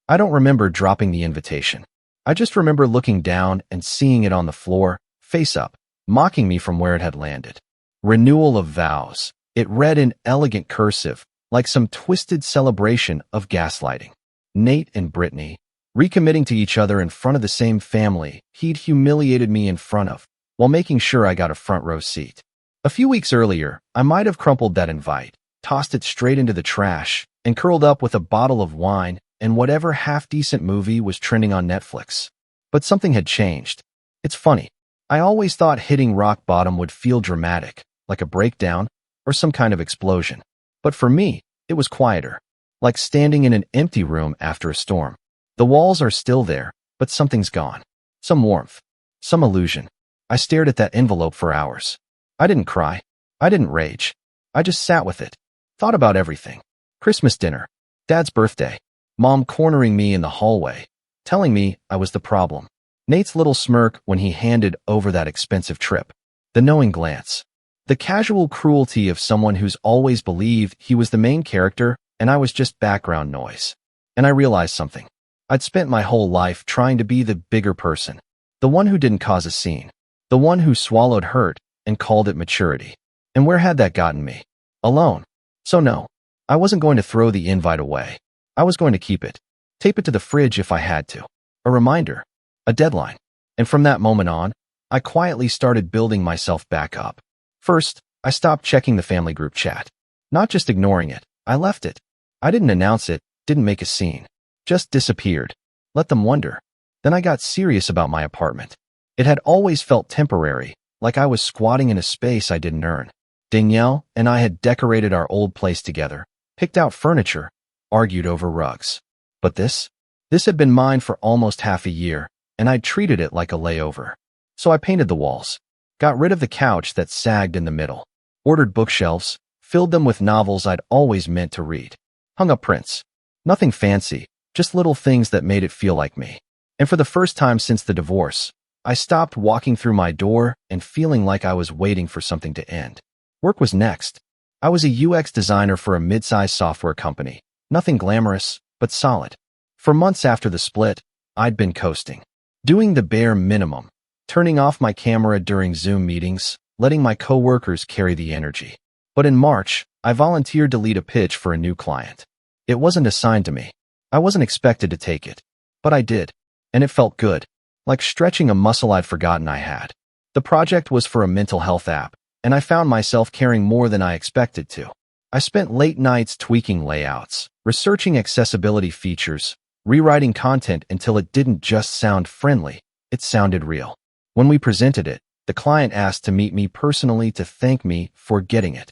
I don't remember dropping the invitation. I just remember looking down and seeing it on the floor, face up, mocking me from where it had landed. Renewal of vows. It read in elegant cursive, like some twisted celebration of gaslighting. Nate and Brittany, recommitting to each other in front of the same family he'd humiliated me in front of, while making sure I got a front row seat. A few weeks earlier, I might have crumpled that invite, tossed it straight into the trash, and curled up with a bottle of wine and whatever half-decent movie was trending on Netflix. But something had changed. It's funny. I always thought hitting rock bottom would feel dramatic, like a breakdown or some kind of explosion. But for me, it was quieter, like standing in an empty room after a storm. The walls are still there, but something's gone. Some warmth, some illusion. I stared at that envelope for hours. I didn't cry. I didn't rage. I just sat with it. Thought about everything. Christmas dinner, Dad's birthday, Mom cornering me in the hallway, telling me I was the problem, Nate's little smirk when he handed over that expensive trip, the knowing glance, the casual cruelty of someone who's always believed he was the main character and I was just background noise. And I realized something. I'd spent my whole life trying to be the bigger person, the one who didn't cause a scene, the one who swallowed hurt and called it maturity. And where had that gotten me? Alone. So no. I wasn't going to throw the invite away. I was going to keep it. Tape it to the fridge if I had to. A reminder. A deadline. And from that moment on, I quietly started building myself back up. First, I stopped checking the family group chat. Not just ignoring it. I left it. I didn't announce it, didn't make a scene. Just disappeared. Let them wonder. Then I got serious about my apartment. It had always felt temporary, like I was squatting in a space I didn't earn. Danielle and I had decorated our old place together, picked out furniture, argued over rugs. But this had been mine for almost half a year, and I'd treated it like a layover. So I painted the walls, got rid of the couch that sagged in the middle, ordered bookshelves, filled them with novels I'd always meant to read, hung up prints. Nothing fancy, just little things that made it feel like me. And for the first time since the divorce, I stopped walking through my door and feeling like I was waiting for something to end. Work was next. I was a UX designer for a mid-sized software company. Nothing glamorous, but solid. For months after the split, I'd been coasting. Doing the bare minimum. Turning off my camera during Zoom meetings, letting my coworkers carry the energy. But in March, I volunteered to lead a pitch for a new client. It wasn't assigned to me. I wasn't expected to take it. But I did. And it felt good. Like stretching a muscle I'd forgotten I had. The project was for a mental health app, and I found myself caring more than I expected to. I spent late nights tweaking layouts, researching accessibility features, rewriting content until it didn't just sound friendly, it sounded real. When we presented it, the client asked to meet me personally to thank me for getting it.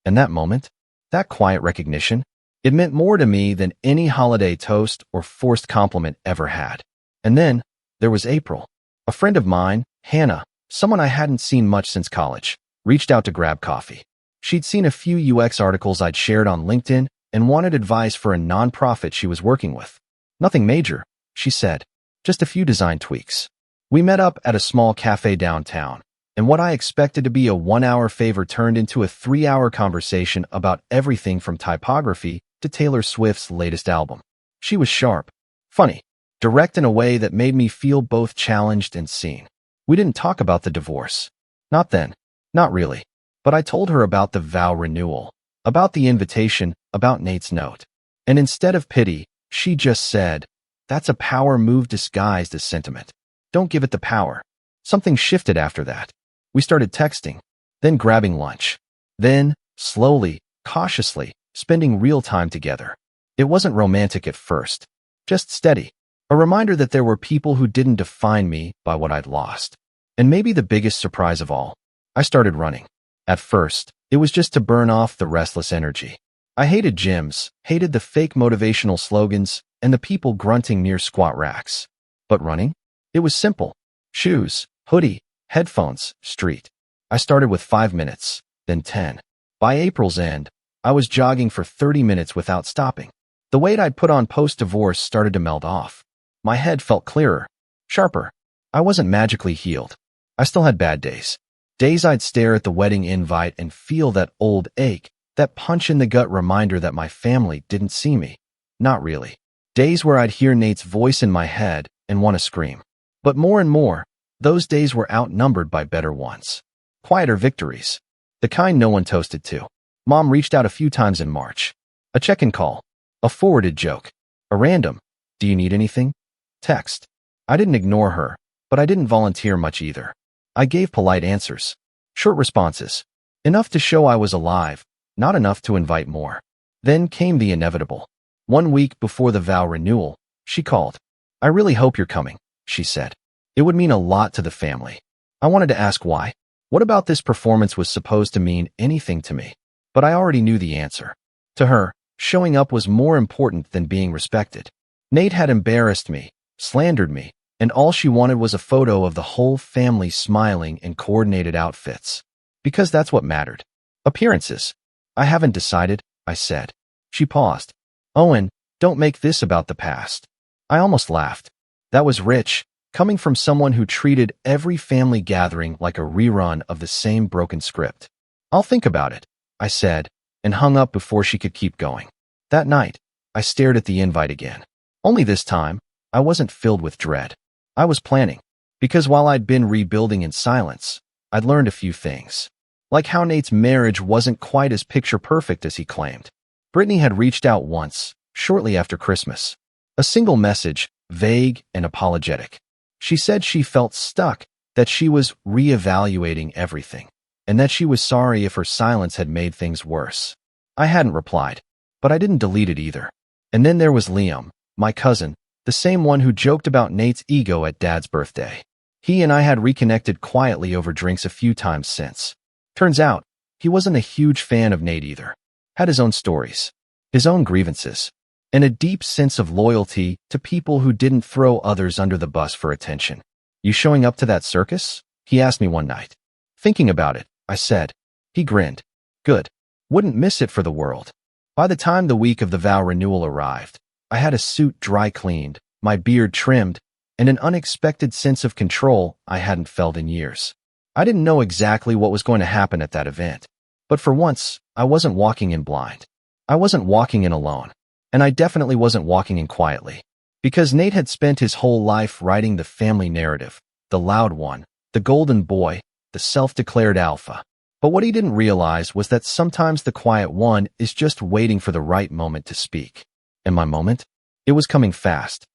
And that moment, that quiet recognition, it meant more to me than any holiday toast or forced compliment ever had. And then, there was April. A friend of mine, Hannah, someone I hadn't seen much since college, reached out to grab coffee. She'd seen a few UX articles I'd shared on LinkedIn and wanted advice for a nonprofit she was working with. Nothing major, she said, just a few design tweaks. We met up at a small cafe downtown, and what I expected to be a 1-hour favor turned into a 3-hour conversation about everything from typography to Taylor Swift's latest album. She was sharp, funny, direct in a way that made me feel both challenged and seen. We didn't talk about the divorce. Not then. Not really. But I told her about the vow renewal, about the invitation, about Nate's note. And instead of pity, she just said, "That's a power move disguised as sentiment. Don't give it the power." Something shifted after that. We started texting, then grabbing lunch. Then, slowly, cautiously, spending real time together. It wasn't romantic at first, just steady. A reminder that there were people who didn't define me by what I'd lost. And maybe the biggest surprise of all, I started running. At first, it was just to burn off the restless energy. I hated gyms, hated the fake motivational slogans, and the people grunting near squat racks. But running? It was simple. Shoes, hoodie, headphones, street. I started with 5 minutes, then 10. By April's end, I was jogging for 30 minutes without stopping. The weight I'd put on post-divorce started to melt off. My head felt clearer, sharper. I wasn't magically healed. I still had bad days. Days I'd stare at the wedding invite and feel that old ache, that punch-in-the-gut reminder that my family didn't see me. Not really. Days where I'd hear Nate's voice in my head and want to scream. But more and more, those days were outnumbered by better ones. Quieter victories. The kind no one toasted to. Mom reached out a few times in March. A check-in call. A forwarded joke. A random, "Do you need anything?" text. I didn't ignore her, but I didn't volunteer much either. I gave polite answers. Short responses. Enough to show I was alive, not enough to invite more. Then came the inevitable. 1 week before the vow renewal, she called. "I really hope you're coming," she said. It would mean a lot to the family. I wanted to ask why. What about this performance was supposed to mean anything to me? But I already knew the answer. To her, showing up was more important than being respected. Nate had embarrassed me, slandered me, and all she wanted was a photo of the whole family smiling in coordinated outfits. Because that's what mattered. Appearances. "I haven't decided," I said. She paused. "Owen, don't make this about the past." I almost laughed. That was rich, coming from someone who treated every family gathering like a rerun of the same broken script. "I'll think about it," I said, and hung up before she could keep going. That night, I stared at the invite again. Only this time, I wasn't filled with dread. I was planning. Because while I'd been rebuilding in silence, I'd learned a few things. Like how Nate's marriage wasn't quite as picture-perfect as he claimed. Brittany had reached out once, shortly after Christmas. A single message, vague and apologetic. She said she felt stuck, that she was reevaluating everything, and that she was sorry if her silence had made things worse. I hadn't replied, but I didn't delete it either. And then there was Liam, my cousin, the same one who joked about Nate's ego at Dad's birthday. He and I had reconnected quietly over drinks a few times since. Turns out, he wasn't a huge fan of Nate either. Had his own stories, his own grievances, and a deep sense of loyalty to people who didn't throw others under the bus for attention. "You showing up to that circus?" he asked me one night. "Thinking about it," I said. He grinned. "Good. Wouldn't miss it for the world." By the time the week of the vow renewal arrived, I had a suit dry cleaned, my beard trimmed, and an unexpected sense of control I hadn't felt in years. I didn't know exactly what was going to happen at that event, but for once, I wasn't walking in blind. I wasn't walking in alone, and I definitely wasn't walking in quietly, because Nate had spent his whole life writing the family narrative, the loud one, the golden boy, the self-declared alpha. But what he didn't realize was that sometimes the quiet one is just waiting for the right moment to speak. And my moment? It was coming fast.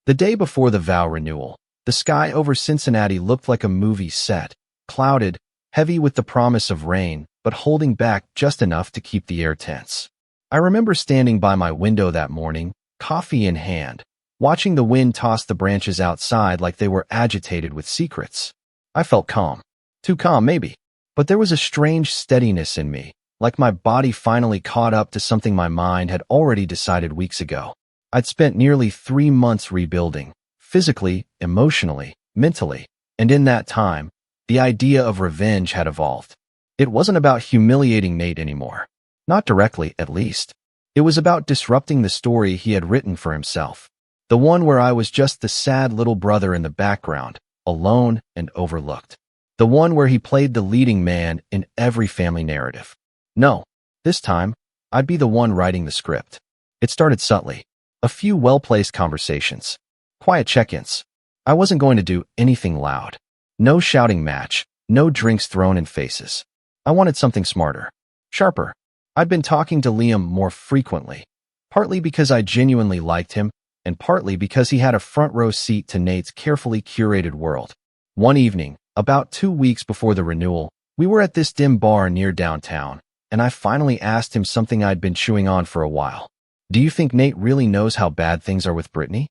The day before the vow renewal, the sky over Cincinnati looked like a movie set, clouded, heavy with the promise of rain, but holding back just enough to keep the air tense. I remember standing by my window that morning, coffee in hand, watching the wind toss the branches outside like they were agitated with secrets. I felt calm. Too calm, maybe. But there was a strange steadiness in me, like my body finally caught up to something my mind had already decided weeks ago. I'd spent nearly 3 months rebuilding, physically, emotionally, mentally, and in that time, the idea of revenge had evolved. It wasn't about humiliating Nate anymore. Not directly, at least. It was about disrupting the story he had written for himself. The one where I was just the sad little brother in the background, alone and overlooked. The one where he played the leading man in every family narrative. No, this time, I'd be the one writing the script. It started subtly. A few well-placed conversations. Quiet check-ins. I wasn't going to do anything loud. No shouting match. No drinks thrown in faces. I wanted something smarter. Sharper. I'd been talking to Liam more frequently. Partly because I genuinely liked him, and partly because he had a front-row seat to Nate's carefully curated world. One evening, about 2 weeks before the renewal, we were at this dim bar near downtown, and I finally asked him something I'd been chewing on for a while. Do you think Nate really knows how bad things are with Brittany?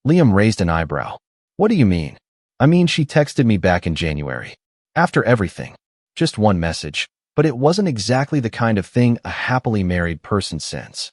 Liam raised an eyebrow. What do you mean? I mean, she texted me back in January. After everything. Just one message, but it wasn't exactly the kind of thing a happily married person sends.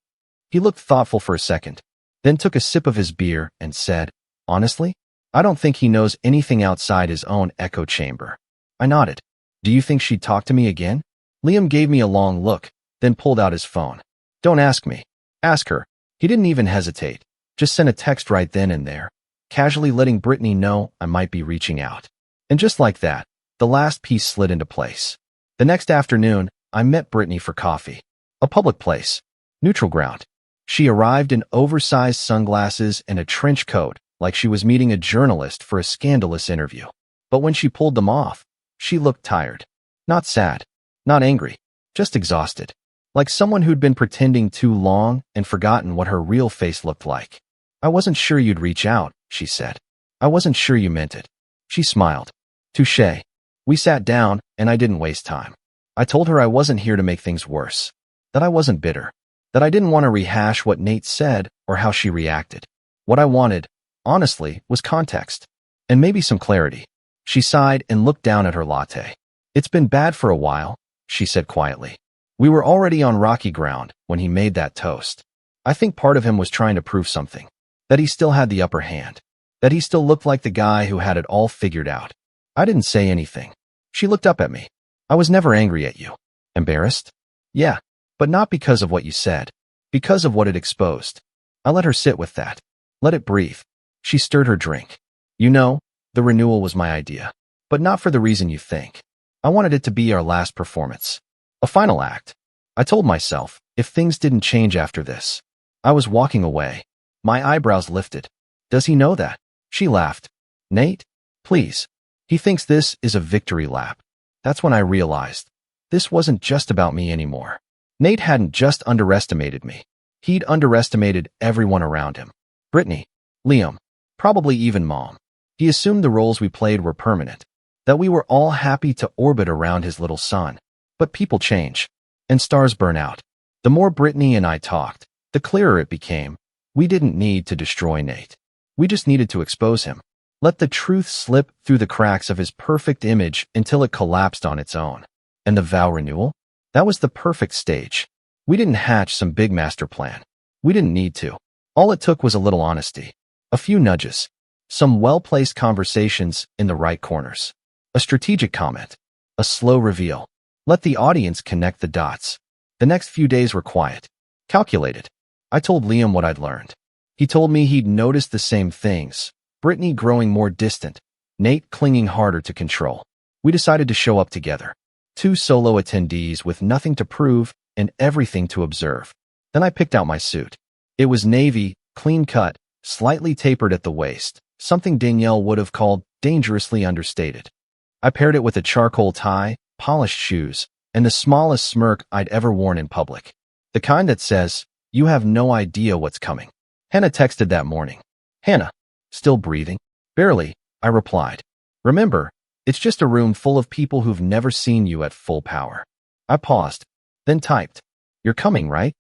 He looked thoughtful for a second, then took a sip of his beer and said, honestly, I don't think he knows anything outside his own echo chamber. I nodded. Do you think she'd talk to me again? Liam gave me a long look, then pulled out his phone. Don't ask me. Ask her. He didn't even hesitate. Just sent a text right then and there, casually letting Brittany know I might be reaching out. And just like that, the last piece slid into place. The next afternoon, I met Brittany for coffee. A public place. Neutral ground. She arrived in oversized sunglasses and a trench coat, like she was meeting a journalist for a scandalous interview. But when she pulled them off, she looked tired. Not sad. Not angry. Just exhausted. Like someone who'd been pretending too long and forgotten what her real face looked like. I wasn't sure you'd reach out, she said. I wasn't sure you meant it. She smiled. Touché. We sat down, and I didn't waste time. I told her I wasn't here to make things worse. That I wasn't bitter. That I didn't want to rehash what Nate said or how she reacted. What I wanted, honestly, was context. And maybe some clarity. She sighed and looked down at her latte. It's been bad for a while, she said quietly. We were already on rocky ground when he made that toast. I think part of him was trying to prove something. That he still had the upper hand. That he still looked like the guy who had it all figured out. I didn't say anything. She looked up at me. I was never angry at you. Embarrassed? Yeah, but not because of what you said. Because of what it exposed. I let her sit with that. Let it breathe. She stirred her drink. You know, the renewal was my idea. But not for the reason you think. I wanted it to be our last performance. A final act. I told myself, if things didn't change after this, I was walking away. My eyebrows lifted. Does he know that? She laughed. Nate? Please. He thinks this is a victory lap. That's when I realized. This wasn't just about me anymore. Nate hadn't just underestimated me. He'd underestimated everyone around him. Brittany, Liam, probably even Mom. He assumed the roles we played were permanent. That we were all happy to orbit around his little son. But people change. And stars burn out. The more Brittany and I talked, the clearer it became. We didn't need to destroy Nate. We just needed to expose him. Let the truth slip through the cracks of his perfect image until it collapsed on its own. And the vow renewal? That was the perfect stage. We didn't hatch some big master plan. We didn't need to. All it took was a little honesty. A few nudges. Some well-placed conversations in the right corners. A strategic comment. A slow reveal. Let the audience connect the dots. The next few days were quiet. Calculated. I told Liam what I'd learned. He told me he'd noticed the same things. Brittany growing more distant. Nate clinging harder to control. We decided to show up together. Two solo attendees with nothing to prove and everything to observe. Then I picked out my suit. It was navy, clean cut, slightly tapered at the waist, something Danielle would have called dangerously understated. I paired it with a charcoal tie, polished shoes, and the smallest smirk I'd ever worn in public. The kind that says, you have no idea what's coming. Hannah texted that morning. Hannah, still breathing? Barely, I replied. Remember, it's just a room full of people who've never seen you at full power. I paused, then typed, you're coming, right?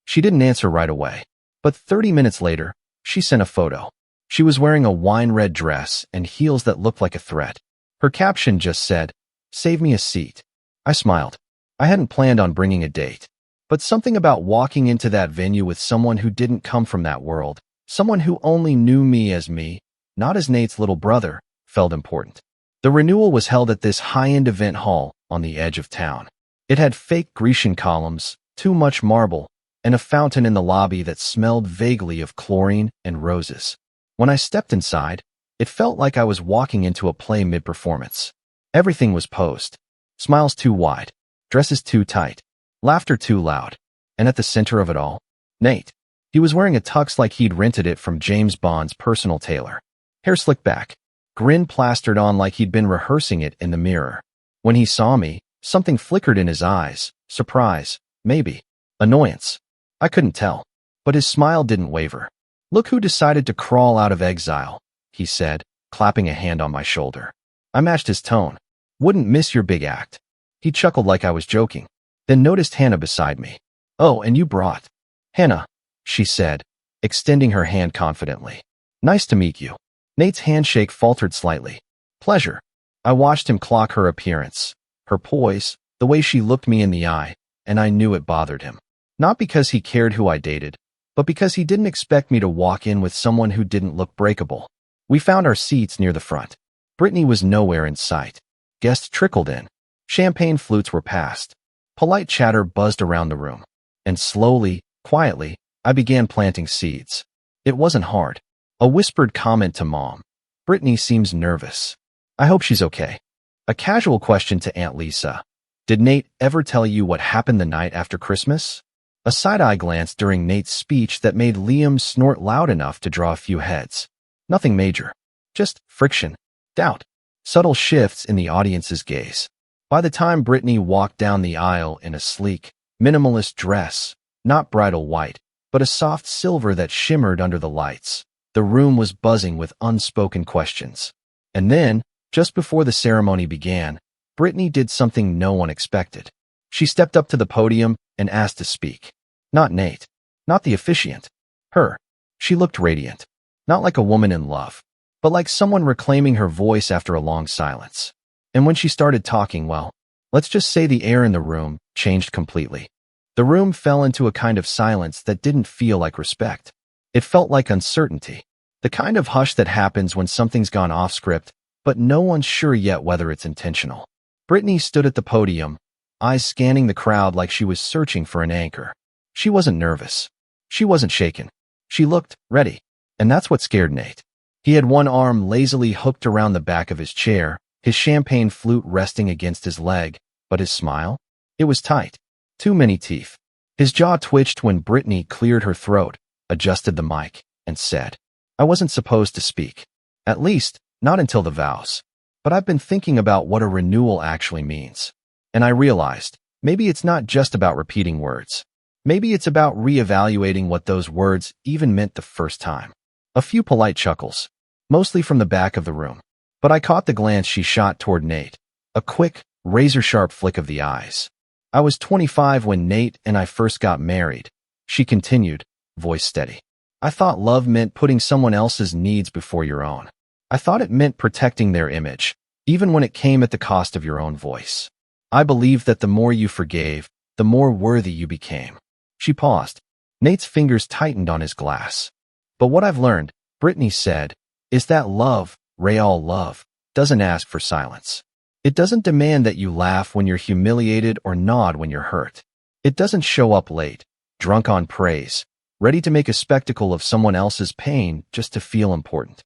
She didn't answer right away. But 30 minutes later, she sent a photo. She was wearing a wine-red dress and heels that looked like a threat. Her caption just said, save me a seat. I smiled. I hadn't planned on bringing a date. But something about walking into that venue with someone who didn't come from that world, someone who only knew me, not as Nate's little brother, felt important. The renewal was held at this high-end event hall on the edge of town. It had fake Grecian columns, too much marble, and a fountain in the lobby that smelled vaguely of chlorine and roses. When I stepped inside, it felt like I was walking into a play mid-performance. Everything was posed. Smiles too wide, dresses too tight, laughter too loud. And at the center of it all, Nate. He was wearing a tux like he'd rented it from James Bond's personal tailor. Hair slicked back, grin plastered on like he'd been rehearsing it in the mirror. When he saw me, something flickered in his eyes. Surprise, maybe. Annoyance. I couldn't tell. But his smile didn't waver. "Look who decided to crawl out of exile," he said, clapping a hand on my shoulder. I matched his tone. "Wouldn't miss your big act." He chuckled like I was joking, then noticed Hannah beside me. "Oh, and you brought." "Hannah," she said, extending her hand confidently. "Nice to meet you." Nate's handshake faltered slightly. "Pleasure." I watched him clock her appearance, her poise, the way she looked me in the eye, and I knew it bothered him. Not because he cared who I dated, but because he didn't expect me to walk in with someone who didn't look breakable. We found our seats near the front. Brittany was nowhere in sight. Guests trickled in. Champagne flutes were passed. Polite chatter buzzed around the room. And slowly, quietly, I began planting seeds. It wasn't hard. A whispered comment to Mom. "Brittany seems nervous. I hope she's okay." A casual question to Aunt Lisa. "Did Nate ever tell you what happened the night after Christmas?" A side-eye glance during Nate's speech that made Liam snort loud enough to draw a few heads. Nothing major. Just friction, doubt, subtle shifts in the audience's gaze. By the time Brittany walked down the aisle in a sleek, minimalist dress, not bridal white, but a soft silver that shimmered under the lights, the room was buzzing with unspoken questions. And then, just before the ceremony began, Brittany did something no one expected. She stepped up to the podium and asked to speak. Not Nate. Not the officiant. Her. She looked radiant. Not like a woman in love, but like someone reclaiming her voice after a long silence. And when she started talking, well, let's just say the air in the room changed completely. The room fell into a kind of silence that didn't feel like respect. It felt like uncertainty. The kind of hush that happens when something's gone off script, but no one's sure yet whether it's intentional. Brittany stood at the podium, eyes scanning the crowd like she was searching for an anchor. She wasn't nervous. She wasn't shaken. She looked ready. And that's what scared Nate. He had one arm lazily hooked around the back of his chair, his champagne flute resting against his leg, but his smile? It was tight. Too many teeth. His jaw twitched when Brittany cleared her throat, adjusted the mic, and said, "I wasn't supposed to speak. At least, not until the vows. But I've been thinking about what a renewal actually means. And I realized, maybe it's not just about repeating words. Maybe it's about reevaluating what those words even meant the first time." A few polite chuckles, mostly from the back of the room. But I caught the glance she shot toward Nate, a quick, razor-sharp flick of the eyes. "I was 25 when Nate and I first got married," she continued, voice steady. "I thought love meant putting someone else's needs before your own. I thought it meant protecting their image, even when it came at the cost of your own voice. I believed that the more you forgave, the more worthy you became." She paused. Nate's fingers tightened on his glass. "But what I've learned," Brittany said, "is that love, real love, doesn't ask for silence. It doesn't demand that you laugh when you're humiliated or nod when you're hurt. It doesn't show up late, drunk on praise, ready to make a spectacle of someone else's pain just to feel important."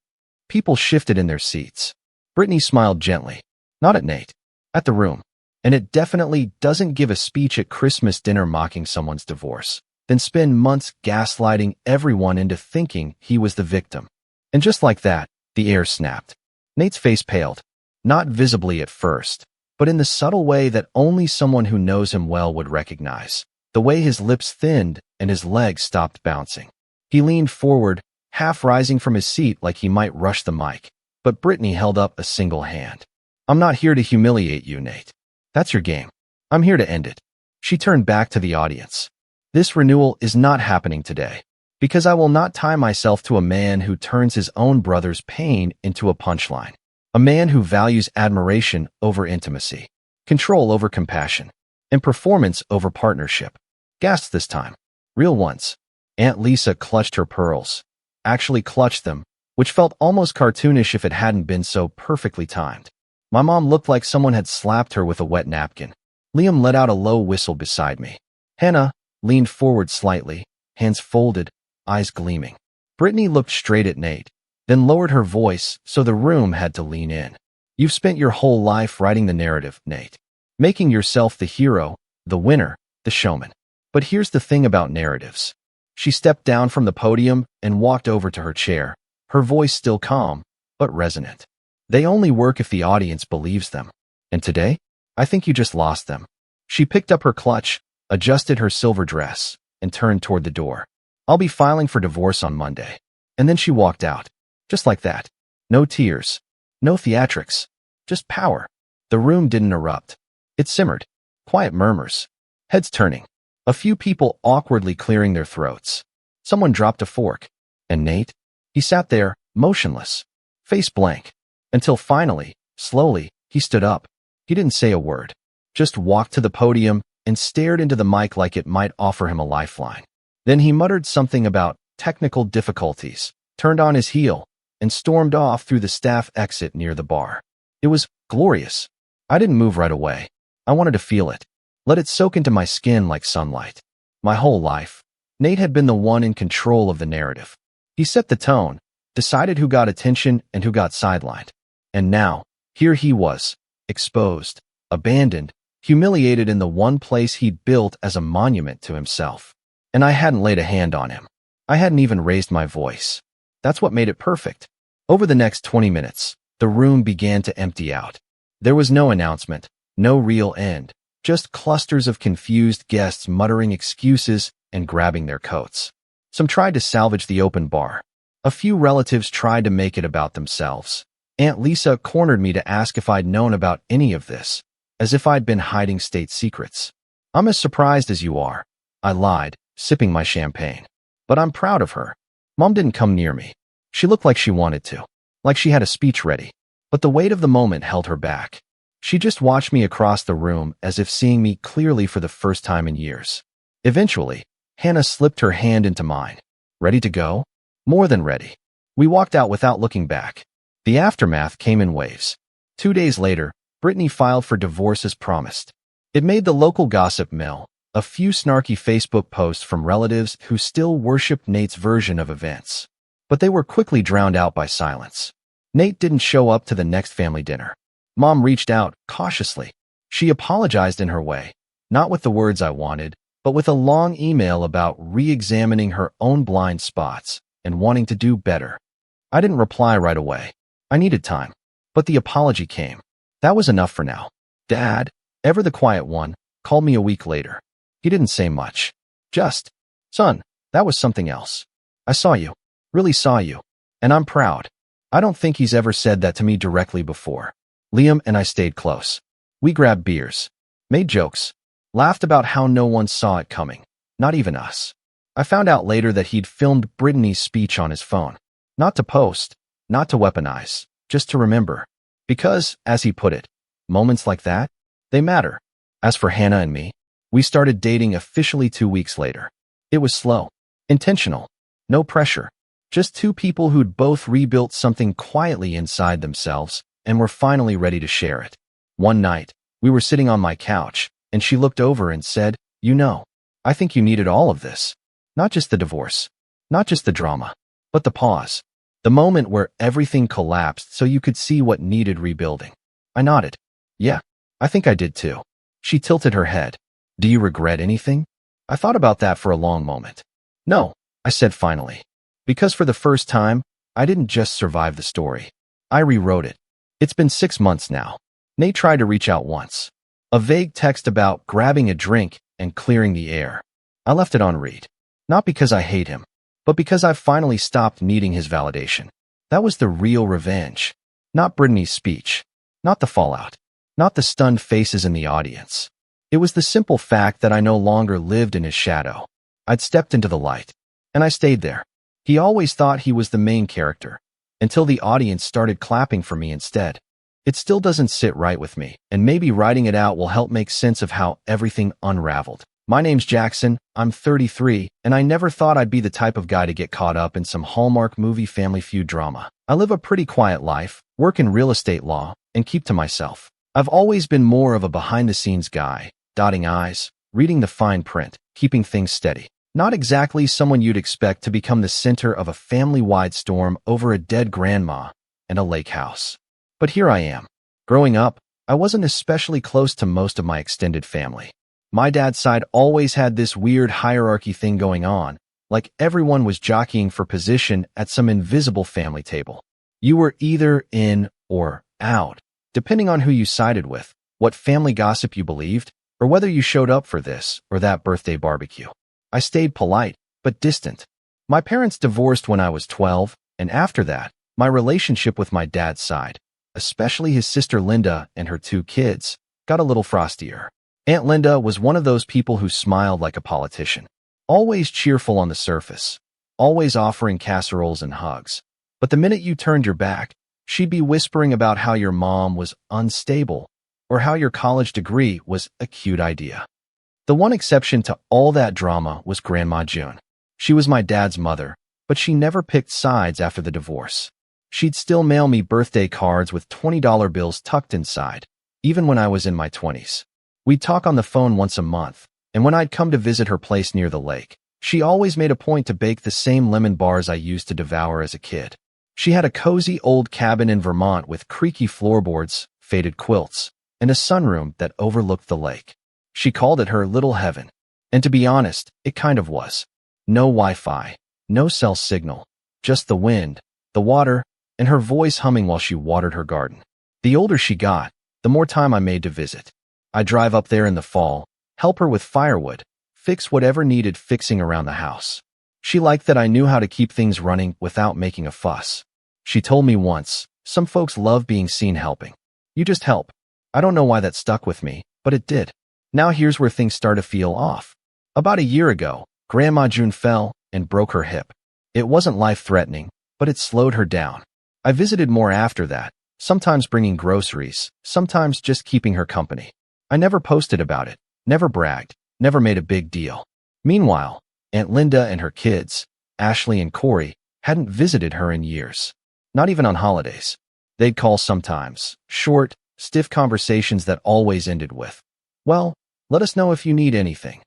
People shifted in their seats. Brittany smiled gently, not at Nate, at the room. "And it definitely doesn't give a speech at Christmas dinner mocking someone's divorce, then spend months gaslighting everyone into thinking he was the victim." And just like that, the air snapped. Nate's face paled, not visibly at first, but in the subtle way that only someone who knows him well would recognize. The way his lips thinned and his legs stopped bouncing. He leaned forward, half rising from his seat like he might rush the mic, but Brittany held up a single hand. "I'm not here to humiliate you, Nate. That's your game. I'm here to end it." She turned back to the audience. "This renewal is not happening today, because I will not tie myself to a man who turns his own brother's pain into a punchline. A man who values admiration over intimacy, control over compassion, and performance over partnership. Gasps this time. Real ones." Aunt Lisa clutched her pearls. Actually clutched them, which felt almost cartoonish if it hadn't been so perfectly timed. My mom looked like someone had slapped her with a wet napkin. Liam let out a low whistle beside me. Hannah leaned forward slightly, hands folded, eyes gleaming. Brittany looked straight at Nate, then lowered her voice so the room had to lean in. You've spent your whole life writing the narrative, Nate. Making yourself the hero, the winner, the showman. But here's the thing about narratives. She stepped down from the podium and walked over to her chair, her voice still calm, but resonant. They only work if the audience believes them. And today, I think you just lost them. She picked up her clutch, adjusted her silver dress, and turned toward the door. I'll be filing for divorce on Monday. And then she walked out. Just like that. No tears. No theatrics. Just power. The room didn't erupt. It simmered. Quiet murmurs. Heads turning. A few people awkwardly clearing their throats. Someone dropped a fork. And Nate? He sat there, motionless. Face blank. Until finally, slowly, he stood up. He didn't say a word. Just walked to the podium and stared into the mic like it might offer him a lifeline. Then he muttered something about technical difficulties, turned on his heel, and stormed off through the staff exit near the bar. It was glorious. I didn't move right away. I wanted to feel it. Let it soak into my skin like sunlight. My whole life, Nate had been the one in control of the narrative. He set the tone, decided who got attention and who got sidelined. And now, here he was, exposed, abandoned, humiliated in the one place he'd built as a monument to himself. And I hadn't laid a hand on him. I hadn't even raised my voice. That's what made it perfect. Over the next 20 minutes, the room began to empty out. There was no announcement, no real end, just clusters of confused guests muttering excuses and grabbing their coats. Some tried to salvage the open bar. A few relatives tried to make it about themselves. Aunt Lisa cornered me to ask if I'd known about any of this, as if I'd been hiding state secrets. I'm as surprised as you are, I lied, sipping my champagne. But I'm proud of her. Mom didn't come near me. She looked like she wanted to, like she had a speech ready. But the weight of the moment held her back. She just watched me across the room as if seeing me clearly for the first time in years. Eventually, Hannah slipped her hand into mine. Ready to go? More than ready. We walked out without looking back. The aftermath came in waves. 2 days later, Brittany filed for divorce as promised. It made the local gossip mill, a few snarky Facebook posts from relatives who still worshipped Nate's version of events. But they were quickly drowned out by silence. Nate didn't show up to the next family dinner. Mom reached out, cautiously. She apologized in her way, not with the words I wanted, but with a long email about re-examining her own blind spots and wanting to do better. I didn't reply right away. I needed time. But the apology came. That was enough for now. Dad, ever the quiet one, called me a week later. He didn't say much. Just, son, that was something else. I saw you. Really saw you. And I'm proud. I don't think he's ever said that to me directly before. Liam and I stayed close. We grabbed beers, made jokes, laughed about how no one saw it coming, not even us. I found out later that he'd filmed Brittany's speech on his phone. Not to post, not to weaponize, just to remember. Because, as he put it, moments like that, they matter. As for Hannah and me, we started dating officially 2 weeks later. It was slow, intentional, no pressure. Just two people who'd both rebuilt something quietly inside themselves and were finally ready to share it. One night, we were sitting on my couch, and she looked over and said, "You know, I think you needed all of this. Not just the divorce, not just the drama, but the pause. The moment where everything collapsed so you could see what needed rebuilding." I nodded. "Yeah, I think I did too." She tilted her head. "Do you regret anything?" I thought about that for a long moment. "No," I said finally. Because for the first time, I didn't just survive the story. I rewrote it. It's been 6 months now. Nate tried to reach out once. A vague text about grabbing a drink and clearing the air. I left it on read. Not because I hate him, but because I've finally stopped needing his validation. That was the real revenge. Not Brittany's speech. Not the fallout. Not the stunned faces in the audience. It was the simple fact that I no longer lived in his shadow. I'd stepped into the light. And I stayed there. He always thought he was the main character, until the audience started clapping for me instead. It still doesn't sit right with me, and maybe writing it out will help make sense of how everything unraveled. My name's Jackson, I'm 33, and I never thought I'd be the type of guy to get caught up in some Hallmark movie Family Feud drama. I live a pretty quiet life, work in real estate law, and keep to myself. I've always been more of a behind-the-scenes guy, dotting I's, reading the fine print, keeping things steady. Not exactly someone you'd expect to become the center of a family-wide storm over a dead grandma and a lake house. But here I am. Growing up, I wasn't especially close to most of my extended family. My dad's side always had this weird hierarchy thing going on, like everyone was jockeying for position at some invisible family table. You were either in or out, depending on who you sided with, what family gossip you believed, or whether you showed up for this or that birthday barbecue. I stayed polite, but distant. My parents divorced when I was 12, and after that, my relationship with my dad's side, especially his sister Linda and her 2 kids, got a little frostier. Aunt Linda was one of those people who smiled like a politician. Always cheerful on the surface, always offering casseroles and hugs. But the minute you turned your back, she'd be whispering about how your mom was unstable or how your college degree was a cute idea. The one exception to all that drama was Grandma June. She was my dad's mother, but she never picked sides after the divorce. She'd still mail me birthday cards with $20 bills tucked inside, even when I was in my 20s. We'd talk on the phone once a month, and when I'd come to visit her place near the lake, she always made a point to bake the same lemon bars I used to devour as a kid. She had a cozy old cabin in Vermont with creaky floorboards, faded quilts, and a sunroom that overlooked the lake. She called it her little heaven. And to be honest, it kind of was. No Wi-Fi, no cell signal, just the wind, the water, and her voice humming while she watered her garden. The older she got, the more time I made to visit. I'd drive up there in the fall, help her with firewood, fix whatever needed fixing around the house. She liked that I knew how to keep things running without making a fuss. She told me once, some folks love being seen helping. You just help. I don't know why that stuck with me, but it did. Now here's where things start to feel off. About a year ago, Grandma June fell and broke her hip. It wasn't life-threatening, but it slowed her down. I visited more after that, sometimes bringing groceries, sometimes just keeping her company. I never posted about it, never bragged, never made a big deal. Meanwhile, Aunt Linda and her kids, Ashley and Corey, hadn't visited her in years. Not even on holidays. They'd call sometimes, short, stiff conversations that always ended with, "Well, let us know if you need anything."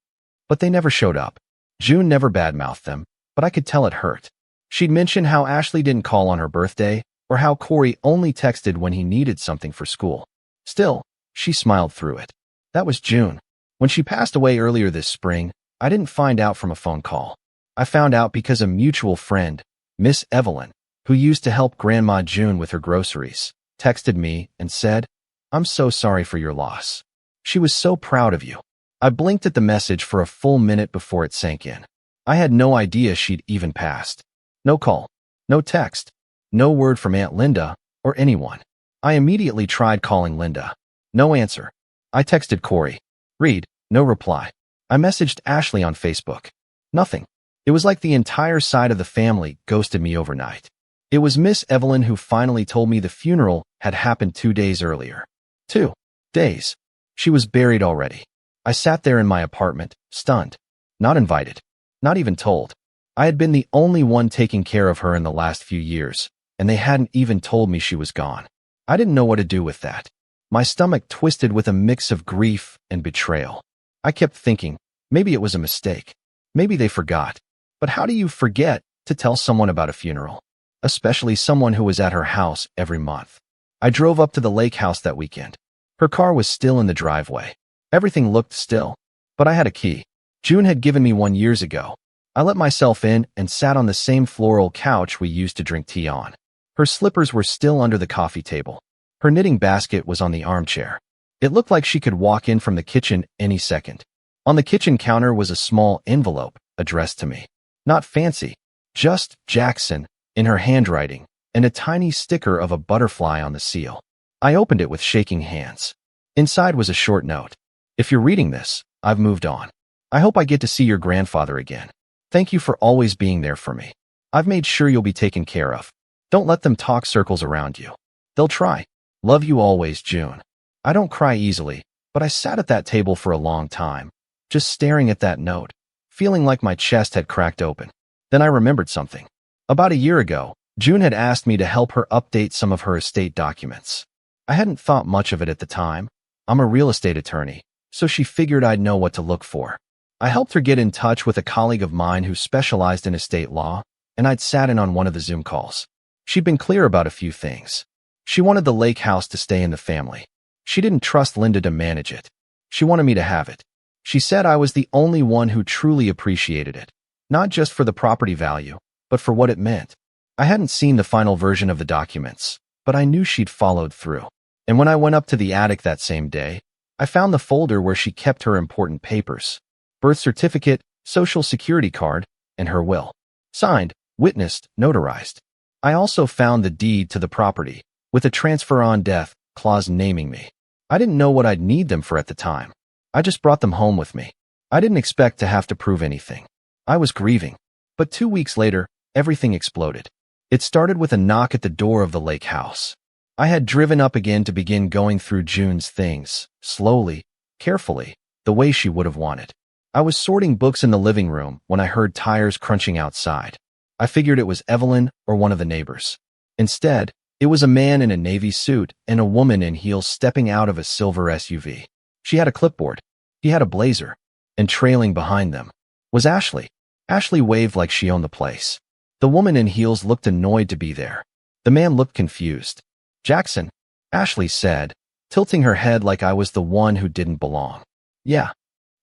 But they never showed up. June never badmouthed them, but I could tell it hurt. She'd mention how Ashley didn't call on her birthday, or how Corey only texted when he needed something for school. Still, she smiled through it. That was June. When she passed away earlier this spring, I didn't find out from a phone call. I found out because a mutual friend, Miss Evelyn, who used to help Grandma June with her groceries, texted me and said, "I'm so sorry for your loss. She was so proud of you." I blinked at the message for a full minute before it sank in. I had no idea she'd even passed. No call, no text, no word from Aunt Linda or anyone. I immediately tried calling Linda. No answer. I texted Corey. Read, no reply. I messaged Ashley on Facebook. Nothing. It was like the entire side of the family ghosted me overnight. It was Miss Evelyn who finally told me the funeral had happened 2 days earlier. 2 days. She was buried already. I sat there in my apartment, stunned. Not invited. Not even told. I had been the only one taking care of her in the last few years, and they hadn't even told me she was gone. I didn't know what to do with that. My stomach twisted with a mix of grief and betrayal. I kept thinking, maybe it was a mistake. Maybe they forgot. But how do you forget to tell someone about a funeral? Especially someone who was at her house every month. I drove up to the lake house that weekend. Her car was still in the driveway. Everything looked still, but I had a key. June had given me one years ago. I let myself in and sat on the same floral couch we used to drink tea on. Her slippers were still under the coffee table. Her knitting basket was on the armchair. It looked like she could walk in from the kitchen any second. On the kitchen counter was a small envelope addressed to me. Not fancy, just Jackson in her handwriting and a tiny sticker of a butterfly on the seal. I opened it with shaking hands. Inside was a short note. "If you're reading this, I've moved on. I hope I get to see your grandfather again. Thank you for always being there for me. I've made sure you'll be taken care of. Don't let them talk circles around you. They'll try. Love you always, June." I don't cry easily, but I sat at that table for a long time, just staring at that note, feeling like my chest had cracked open. Then I remembered something. About a year ago, June had asked me to help her update some of her estate documents. I hadn't thought much of it at the time. I'm a real estate attorney, so she figured I'd know what to look for. I helped her get in touch with a colleague of mine who specialized in estate law, and I'd sat in on one of the Zoom calls. She'd been clear about a few things. She wanted the lake house to stay in the family. She didn't trust Linda to manage it. She wanted me to have it. She said I was the only one who truly appreciated it, not just for the property value, but for what it meant. I hadn't seen the final version of the documents, but I knew she'd followed through. And when I went up to the attic that same day, I found the folder where she kept her important papers: birth certificate, social security card, and her will. Signed, witnessed, notarized. I also found the deed to the property, with a transfer on death clause naming me. I didn't know what I'd need them for at the time. I just brought them home with me. I didn't expect to have to prove anything. I was grieving. But 2 weeks later, everything exploded. It started with a knock at the door of the lake house. I had driven up again to begin going through June's things, slowly, carefully, the way she would have wanted. I was sorting books in the living room when I heard tires crunching outside. I figured it was Evelyn or one of the neighbors. Instead, it was a man in a navy suit and a woman in heels stepping out of a silver SUV. She had a clipboard. He had a blazer. And trailing behind them was Ashley. Ashley waved like she owned the place. The woman in heels looked annoyed to be there. The man looked confused. "Jackson," Ashley said, tilting her head like I was the one who didn't belong. "Yeah."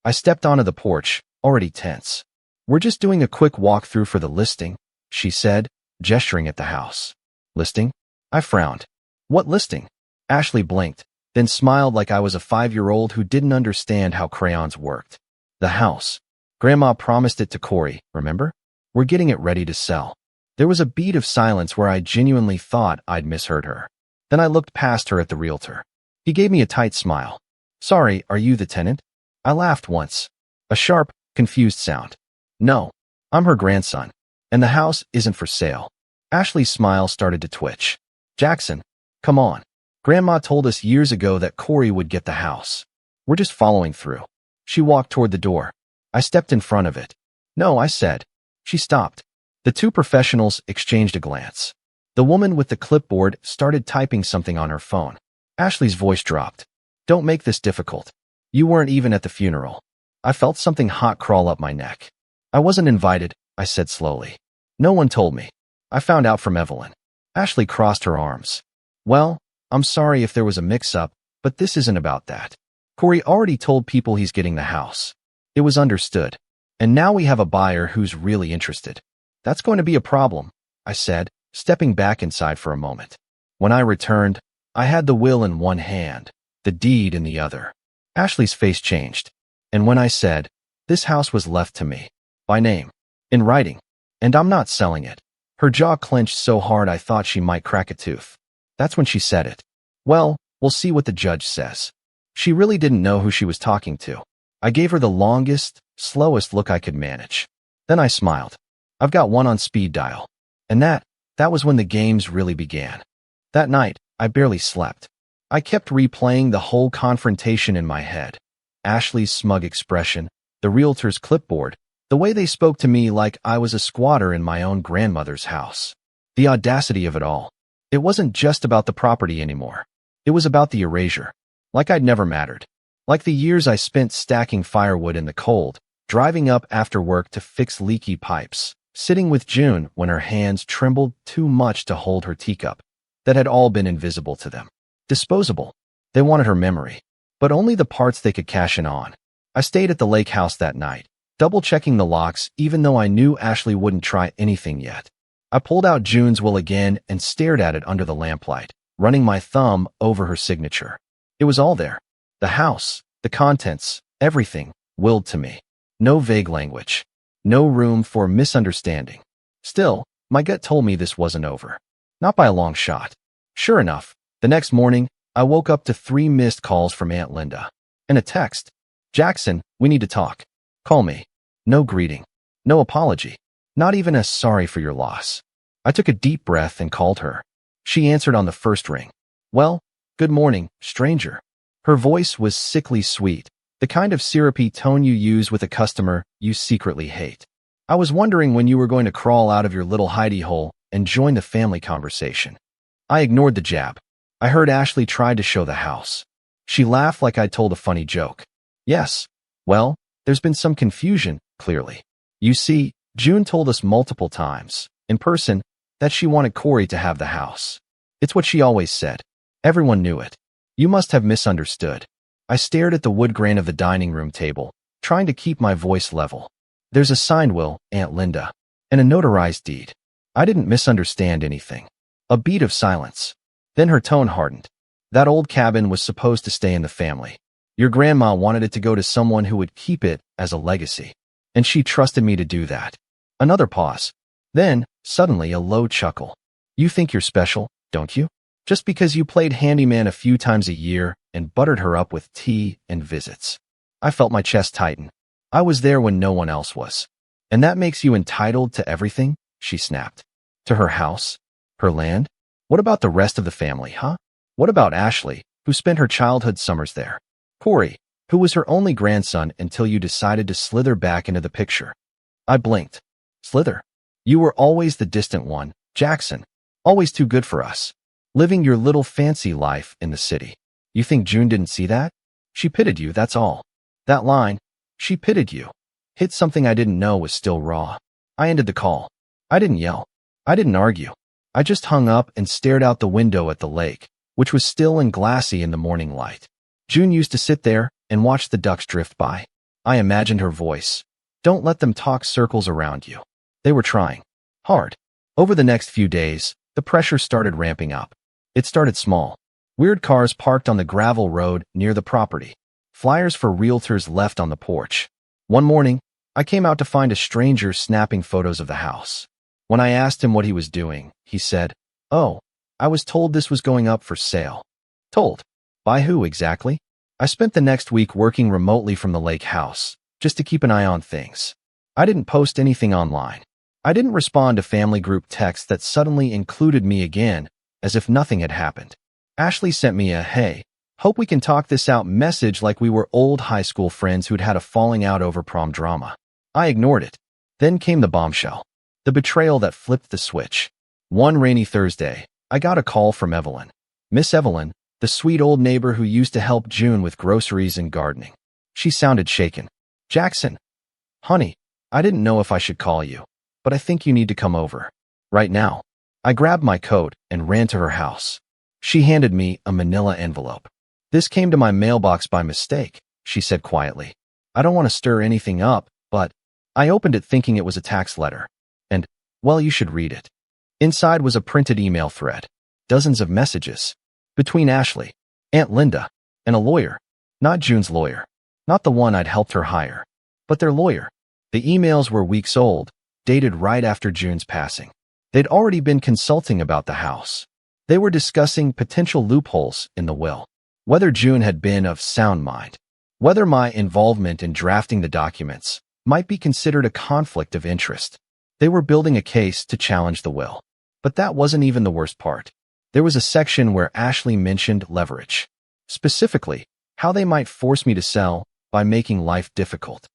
I stepped onto the porch, already tense. "We're just doing a quick walkthrough for the listing," she said, gesturing at the house. "Listing?" I frowned. "What listing?" Ashley blinked, then smiled like I was a 5-year-old who didn't understand how crayons worked. "The house. Grandma promised it to Corey, remember? We're getting it ready to sell." There was a beat of silence where I genuinely thought I'd misheard her. Then I looked past her at the realtor. He gave me a tight smile. "Sorry, are you the tenant?" I laughed once. A sharp, confused sound. "No, I'm her grandson, and the house isn't for sale." Ashley's smile started to twitch. "Jackson, come on. Grandma told us years ago that Corey would get the house. We're just following through." She walked toward the door. I stepped in front of it. "No," I said. She stopped. The two professionals exchanged a glance. The woman with the clipboard started typing something on her phone. Ashley's voice dropped. "Don't make this difficult. You weren't even at the funeral." I felt something hot crawl up my neck. "I wasn't invited," I said slowly. "No one told me. I found out from Evelyn." Ashley crossed her arms. "Well, I'm sorry if there was a mix-up, but this isn't about that. Corey already told people he's getting the house. It was understood. And now we have a buyer who's really interested." "That's going to be a problem," I said, stepping back inside for a moment. When I returned, I had the will in one hand, the deed in the other. Ashley's face changed. And when I said, "This house was left to me, by name, in writing, and I'm not selling it," her jaw clenched so hard I thought she might crack a tooth. That's when she said it. "Well, we'll see what the judge says." She really didn't know who she was talking to. I gave her the longest, slowest look I could manage. Then I smiled. "I've got one on speed dial." And that was when the games really began. That night, I barely slept. I kept replaying the whole confrontation in my head. Ashley's smug expression, the realtor's clipboard, the way they spoke to me like I was a squatter in my own grandmother's house. The audacity of it all. It wasn't just about the property anymore. It was about the erasure. Like I'd never mattered. Like the years I spent stacking firewood in the cold, driving up after work to fix leaky pipes, sitting with June when her hands trembled too much to hold her teacup. That had all been invisible to them. Disposable. They wanted her memory, but only the parts they could cash in on. I stayed at the lake house that night, double-checking the locks even though I knew Ashley wouldn't try anything yet. I pulled out June's will again and stared at it under the lamplight, running my thumb over her signature. It was all there. The house, the contents, everything, willed to me. No vague language. No room for misunderstanding. Still, my gut told me this wasn't over. Not by a long shot. Sure enough, the next morning, I woke up to 3 missed calls from Aunt Linda. And a text. "Jackson, we need to talk. Call me." No greeting. No apology. Not even a "sorry for your loss." I took a deep breath and called her. She answered on the first ring. "Well, good morning, stranger." Her voice was sickly sweet, the kind of syrupy tone you use with a customer you secretly hate. "I was wondering when you were going to crawl out of your little hidey hole and join the family conversation." I ignored the jab. I heard Ashley tried to show the house. She laughed like I told a funny joke. Yes. Well, there's been some confusion, clearly. You see, June told us multiple times, in person, that she wanted Corey to have the house. It's what she always said. Everyone knew it. You must have misunderstood. I stared at the wood grain of the dining room table, trying to keep my voice level. There's a signed will, Aunt Linda, and a notarized deed. I didn't misunderstand anything. A beat of silence. Then her tone hardened. That old cabin was supposed to stay in the family. Your grandma wanted it to go to someone who would keep it as a legacy. And she trusted me to do that. Another pause. Then, suddenly, a low chuckle. You think you're special, don't you? Just because you played handyman a few times a year and buttered her up with tea and visits. I felt my chest tighten. I was there when no one else was. And that makes you entitled to everything? She snapped. To her house? Her land? What about the rest of the family, huh? What about Ashley, who spent her childhood summers there? Corey, who was her only grandson until you decided to slither back into the picture. I blinked. Slither? You were always the distant one, Jackson. Always too good for us. Living your little fancy life in the city. You think June didn't see that? She pitied you, that's all. That line, she pitied you, hit something I didn't know was still raw. I ended the call. I didn't yell. I didn't argue. I just hung up and stared out the window at the lake, which was still and glassy in the morning light. June used to sit there and watch the ducks drift by. I imagined her voice. Don't let them talk circles around you. They were trying. Hard. Over the next few days, the pressure started ramping up. It started small. Weird cars parked on the gravel road near the property. Flyers for realtors left on the porch. One morning, I came out to find a stranger snapping photos of the house. When I asked him what he was doing, he said, "Oh, I was told this was going up for sale." Told? By who exactly? I spent the next week working remotely from the lake house, just to keep an eye on things. I didn't post anything online. I didn't respond to family group texts that suddenly included me again, as if nothing had happened. Ashley sent me a, "Hey, hope we can talk this out" message like we were old high school friends who'd had a falling out over prom drama. I ignored it. Then came the bombshell. The betrayal that flipped the switch. One rainy Thursday, I got a call from Evelyn. Miss Evelyn, the sweet old neighbor who used to help June with groceries and gardening. She sounded shaken. "Jackson. Honey, I didn't know if I should call you, but I think you need to come over. Right now." I grabbed my coat and ran to her house. She handed me a manila envelope. "This came to my mailbox by mistake," she said quietly. "I don't want to stir anything up, but..." I opened it thinking it was a tax letter. And, well, you should read it. Inside was a printed email thread. Dozens of messages. Between Ashley, Aunt Linda, and a lawyer. Not June's lawyer. Not the one I'd helped her hire. But their lawyer. The emails were weeks old, dated right after June's passing. They'd already been consulting about the house. They were discussing potential loopholes in the will. Whether June had been of sound mind. Whether my involvement in drafting the documents might be considered a conflict of interest. They were building a case to challenge the will. But that wasn't even the worst part. There was a section where Ashley mentioned leverage. Specifically, how they might force me to sell by making life difficult.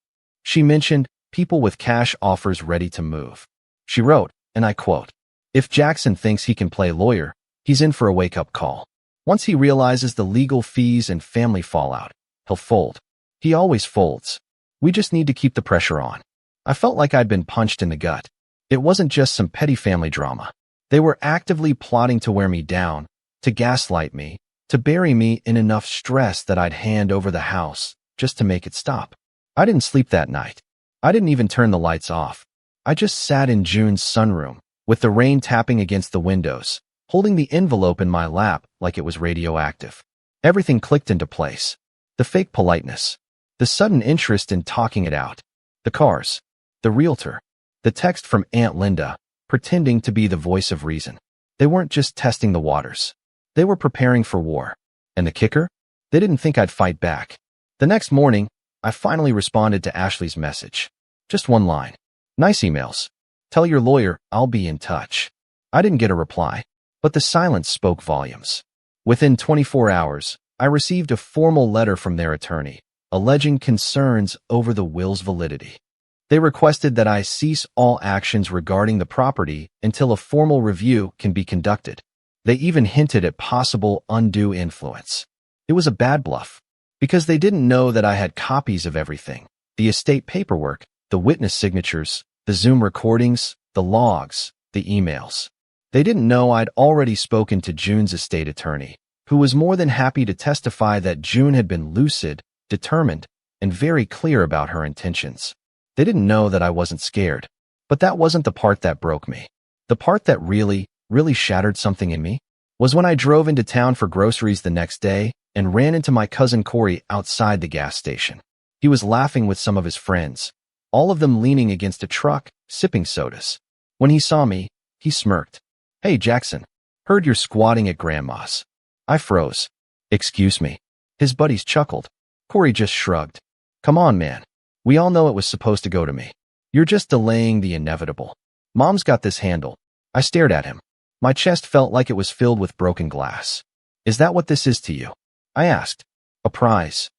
She mentioned people with cash offers ready to move. She wrote, and I quote, "If Jackson thinks he can play lawyer, he's in for a wake-up call. Once he realizes the legal fees and family fallout, he'll fold. He always folds. We just need to keep the pressure on." I felt like I'd been punched in the gut. It wasn't just some petty family drama. They were actively plotting to wear me down, to gaslight me, to bury me in enough stress that I'd hand over the house just to make it stop. I didn't sleep that night. I didn't even turn the lights off. I just sat in June's sunroom, with the rain tapping against the windows, holding the envelope in my lap like it was radioactive. Everything clicked into place. The fake politeness. The sudden interest in talking it out. The cars. The realtor. The text from Aunt Linda, pretending to be the voice of reason. They weren't just testing the waters. They were preparing for war. And the kicker? They didn't think I'd fight back. The next morning, I finally responded to Ashley's message. Just one line. "Nice emails. Tell your lawyer I'll be in touch." I didn't get a reply, but the silence spoke volumes. Within 24 hours, I received a formal letter from their attorney, alleging concerns over the will's validity. They requested that I cease all actions regarding the property until a formal review can be conducted. They even hinted at possible undue influence. It was a bad bluff. Because they didn't know that I had copies of everything. The estate paperwork, the witness signatures, the Zoom recordings, the logs, the emails. They didn't know I'd already spoken to June's estate attorney, who was more than happy to testify that June had been lucid, determined, and very clear about her intentions. They didn't know that I wasn't scared. But that wasn't the part that broke me. The part that really shattered something in me was when I drove into town for groceries the next day and ran into my cousin Corey outside the gas station. He was laughing with some of his friends, all of them leaning against a truck, sipping sodas. When he saw me, he smirked. "Hey, Jackson, heard you're squatting at Grandma's." I froze. "Excuse me." His buddies chuckled. Corey just shrugged. "Come on, man. We all know it was supposed to go to me. You're just delaying the inevitable. Mom's got this handled." I stared at him. My chest felt like it was filled with broken glass. "Is that what this is to you?" I asked. "A prize."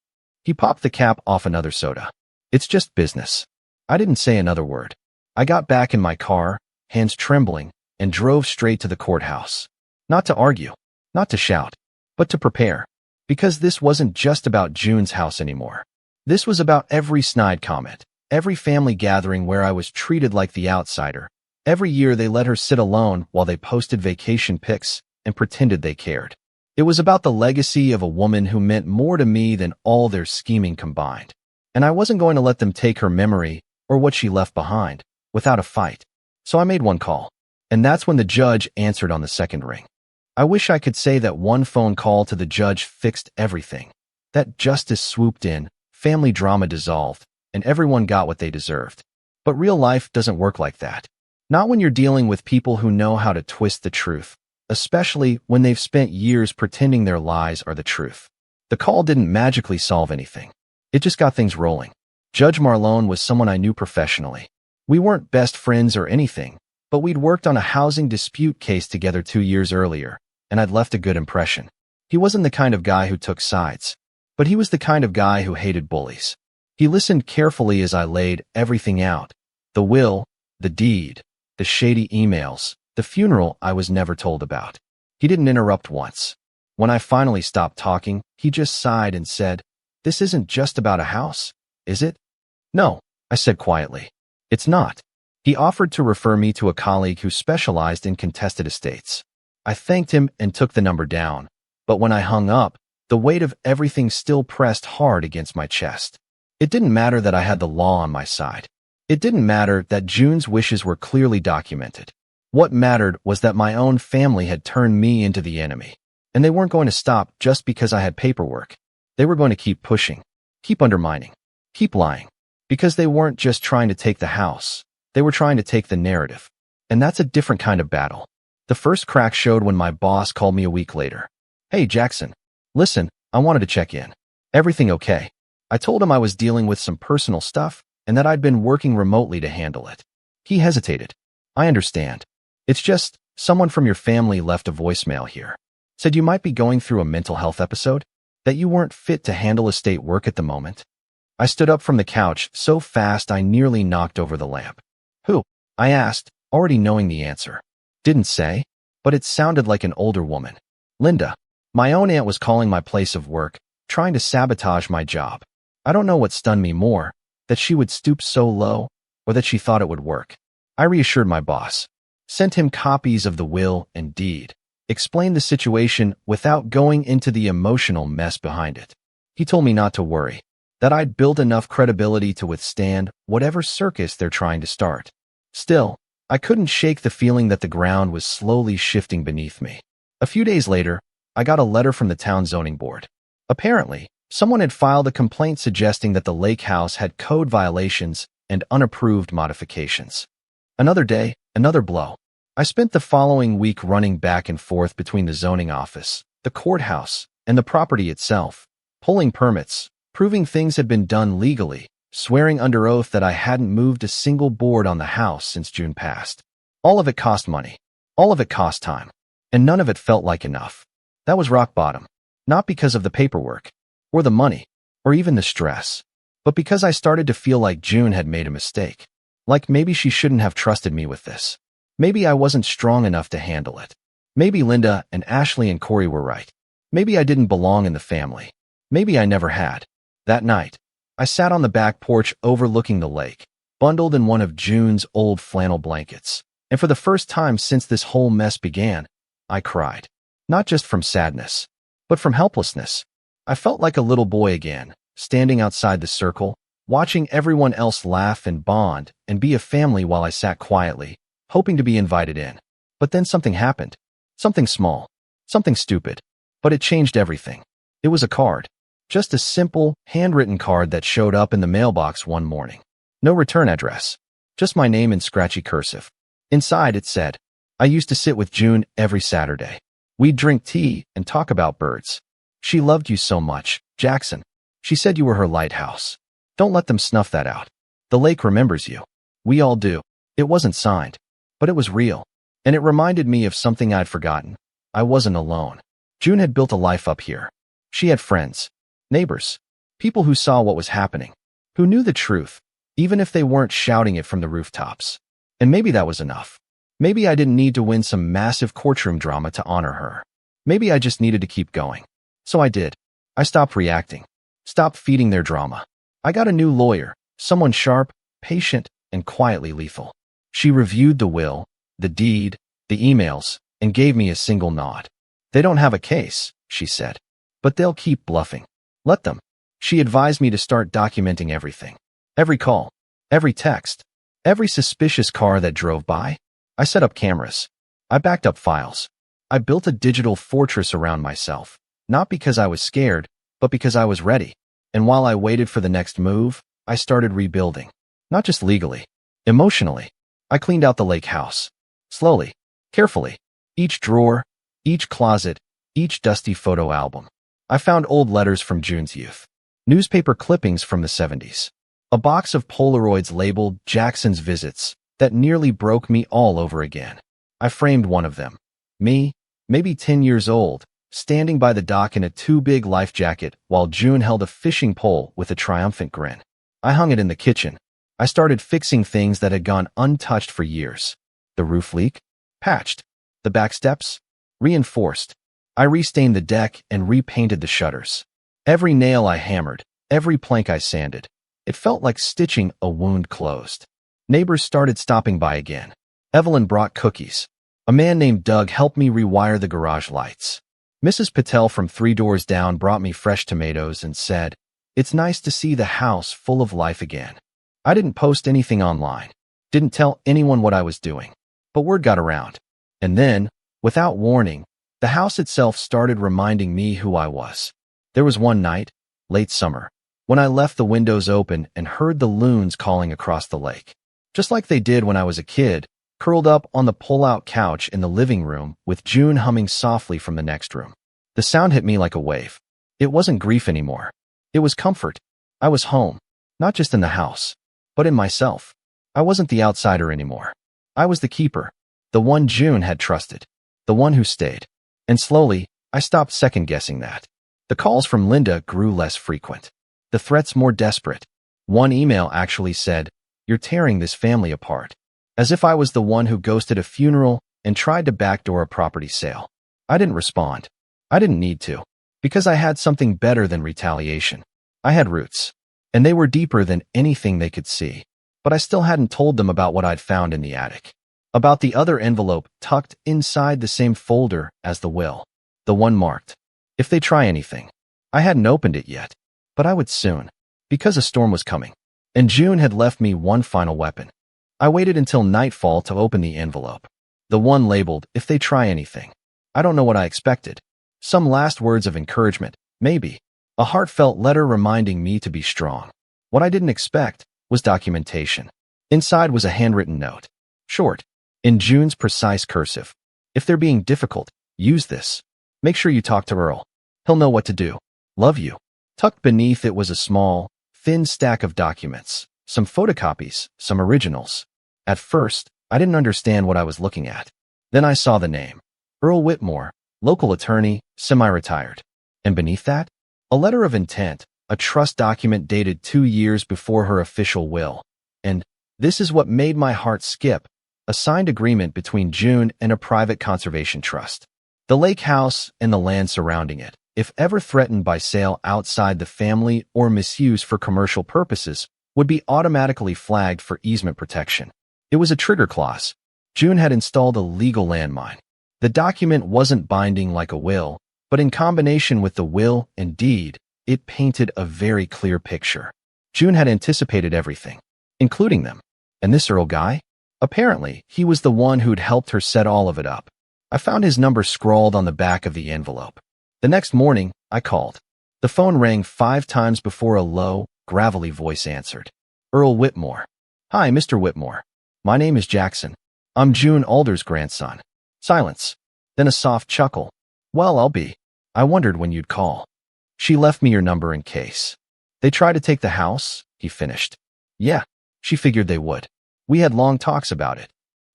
He popped the cap off another soda. "It's just business." I didn't say another word. I got back in my car, hands trembling, and drove straight to the courthouse. Not to argue, not to shout, but to prepare. Because this wasn't just about June's house anymore. This was about every snide comment, every family gathering where I was treated like the outsider. Every year they let her sit alone while they posted vacation pics and pretended they cared. It was about the legacy of a woman who meant more to me than all their scheming combined. And I wasn't going to let them take her memory or what she left behind without a fight. So I made one call. And that's when the judge answered on the second ring. I wish I could say that one phone call to the judge fixed everything. That justice swooped in, family drama dissolved, and everyone got what they deserved. But real life doesn't work like that. Not when you're dealing with people who know how to twist the truth, especially when they've spent years pretending their lies are the truth. The call didn't magically solve anything. It just got things rolling. Judge Marlone was someone I knew professionally. We weren't best friends or anything, but we'd worked on a housing dispute case together 2 years earlier, and I'd left a good impression. He wasn't the kind of guy who took sides, but he was the kind of guy who hated bullies. He listened carefully as I laid everything out. The will, the deed, the shady emails, the funeral I was never told about. He didn't interrupt once. When I finally stopped talking, he just sighed and said, "This isn't just about a house, is it?" "No," I said quietly. "It's not." He offered to refer me to a colleague who specialized in contested estates. I thanked him and took the number down, but when I hung up, the weight of everything still pressed hard against my chest. It didn't matter that I had the law on my side. It didn't matter that June's wishes were clearly documented. What mattered was that my own family had turned me into the enemy, and they weren't going to stop just because I had paperwork. They were going to keep pushing, keep undermining, keep lying, because they weren't just trying to take the house. They were trying to take the narrative. And that's a different kind of battle. The first crack showed when my boss called me a week later. "Hey, Jackson. Listen, I wanted to check in. Everything okay?" I told him I was dealing with some personal stuff and that I'd been working remotely to handle it. He hesitated. "I understand. It's just, someone from your family left a voicemail here. Said you might be going through a mental health episode, that you weren't fit to handle estate work at the moment." I stood up from the couch so fast I nearly knocked over the lamp. "Who?" I asked, already knowing the answer. Didn't say, but it sounded like an older woman. "Linda. My own aunt was calling my place of work, trying to sabotage my job. I don't know what stunned me more, that she would stoop so low, or that she thought it would work." I reassured my boss, sent him copies of the will and deed, explained the situation without going into the emotional mess behind it. He told me not to worry, that I'd built enough credibility to withstand whatever circus they're trying to start. Still, I couldn't shake the feeling that the ground was slowly shifting beneath me. A few days later, I got a letter from the town zoning board. Apparently, someone had filed a complaint suggesting that the lake house had code violations and unapproved modifications. Another day, another blow. I spent the following week running back and forth between the zoning office, the courthouse, and the property itself, pulling permits, proving things had been done legally, swearing under oath that I hadn't moved a single board on the house since June passed. All of it cost money. All of it cost time. And none of it felt like enough. That was rock bottom. Not because of the paperwork, or the money, or even the stress, but because I started to feel like June had made a mistake. Like maybe she shouldn't have trusted me with this. Maybe I wasn't strong enough to handle it. Maybe Linda and Ashley and Corey were right. Maybe I didn't belong in the family. Maybe I never had. That night, I sat on the back porch overlooking the lake, bundled in one of June's old flannel blankets. And for the first time since this whole mess began, I cried. Not just from sadness, but from helplessness. I felt like a little boy again, standing outside the circle, watching everyone else laugh and bond and be a family while I sat quietly, hoping to be invited in. But then something happened. Something small. Something stupid. But it changed everything. It was a card. Just a simple, handwritten card that showed up in the mailbox one morning. No return address. Just my name in scratchy cursive. Inside it said, I used to sit with June every Saturday. We'd drink tea and talk about birds. She loved you so much, Jackson. She said you were her lighthouse. Don't let them snuff that out. The lake remembers you. We all do. It wasn't signed, but it was real. And it reminded me of something I'd forgotten. I wasn't alone. June had built a life up here. She had friends, neighbors, people who saw what was happening, who knew the truth, even if they weren't shouting it from the rooftops. And maybe that was enough. Maybe I didn't need to win some massive courtroom drama to honor her. Maybe I just needed to keep going. So I did. I stopped reacting. Stopped feeding their drama. I got a new lawyer, someone sharp, patient, and quietly lethal. She reviewed the will, the deed, the emails, and gave me a single nod. They don't have a case, she said, but they'll keep bluffing. Let them. She advised me to start documenting everything. Every call, every text, every suspicious car that drove by. I set up cameras. I backed up files. I built a digital fortress around myself, not because I was scared, but because I was ready. And while I waited for the next move, I started rebuilding. Not just legally, emotionally. I cleaned out the lake house. Slowly, carefully. Each drawer, each closet, each dusty photo album. I found old letters from June's youth. Newspaper clippings from the 70s. A box of Polaroids labeled Jackson's Visits that nearly broke me all over again. I framed one of them. Me, maybe 10 years old, standing by the dock in a too-big life jacket while June held a fishing pole with a triumphant grin. I hung it in the kitchen. I started fixing things that had gone untouched for years. The roof leak? Patched. The back steps? Reinforced. I restained the deck and repainted the shutters. Every nail I hammered, every plank I sanded. It felt like stitching a wound closed. Neighbors started stopping by again. Evelyn brought cookies. A man named Doug helped me rewire the garage lights. Mrs. Patel from 3 doors down brought me fresh tomatoes and said, "It's nice to see the house full of life again." I didn't post anything online. Didn't tell anyone what I was doing. But word got around. And then, without warning, the house itself started reminding me who I was. There was one night, late summer, when I left the windows open and heard the loons calling across the lake. Just like they did when I was a kid, curled up on the pull-out couch in the living room with June humming softly from the next room. The sound hit me like a wave. It wasn't grief anymore. It was comfort. I was home, not just in the house, but in myself. I wasn't the outsider anymore. I was the keeper, the one June had trusted, the one who stayed. And slowly, I stopped second-guessing that. The calls from Linda grew less frequent. The threats more desperate. One email actually said, "You're tearing this family apart." As if I was the one who ghosted a funeral and tried to backdoor a property sale. I didn't respond. I didn't need to, because I had something better than retaliation. I had roots, and they were deeper than anything they could see. But I still hadn't told them about what I'd found in the attic. About the other envelope tucked inside the same folder as the will. The one marked, "If they try anything." I hadn't opened it yet, but I would soon, because a storm was coming. And June had left me one final weapon. I waited until nightfall to open the envelope. The one labeled, "If they try anything." I don't know what I expected. Some last words of encouragement, maybe. A heartfelt letter reminding me to be strong. What I didn't expect was documentation. Inside was a handwritten note. Short, in June's precise cursive. "If they're being difficult, use this. Make sure you talk to Earl. He'll know what to do. Love you." Tucked beneath it was a small, thin stack of documents. Some photocopies, some originals. At first, I didn't understand what I was looking at. Then I saw the name. Earl Whitmore, local attorney, semi-retired. And beneath that, a letter of intent, a trust document dated 2 years before her official will. And this is what made my heart skip, a signed agreement between June and a private conservation trust. The lake house and the land surrounding it, if ever threatened by sale outside the family or misuse for commercial purposes, would be automatically flagged for easement protection. It was a trigger clause. June had installed a legal landmine. The document wasn't binding like a will, but in combination with the will and deed, it painted a very clear picture. June had anticipated everything, including them. And this Earl guy? Apparently, he was the one who'd helped her set all of it up. I found his number scrawled on the back of the envelope. The next morning, I called. The phone rang 5 times before a low, gravelly voice answered. Earl Whitmore. Hi, Mr. Whitmore. My name is Jackson. I'm June Alder's grandson. Silence. Then a soft chuckle. Well, I'll be. I wondered when you'd call. She left me your number in case. They tried to take the house, he finished. Yeah, she figured they would. We had long talks about it.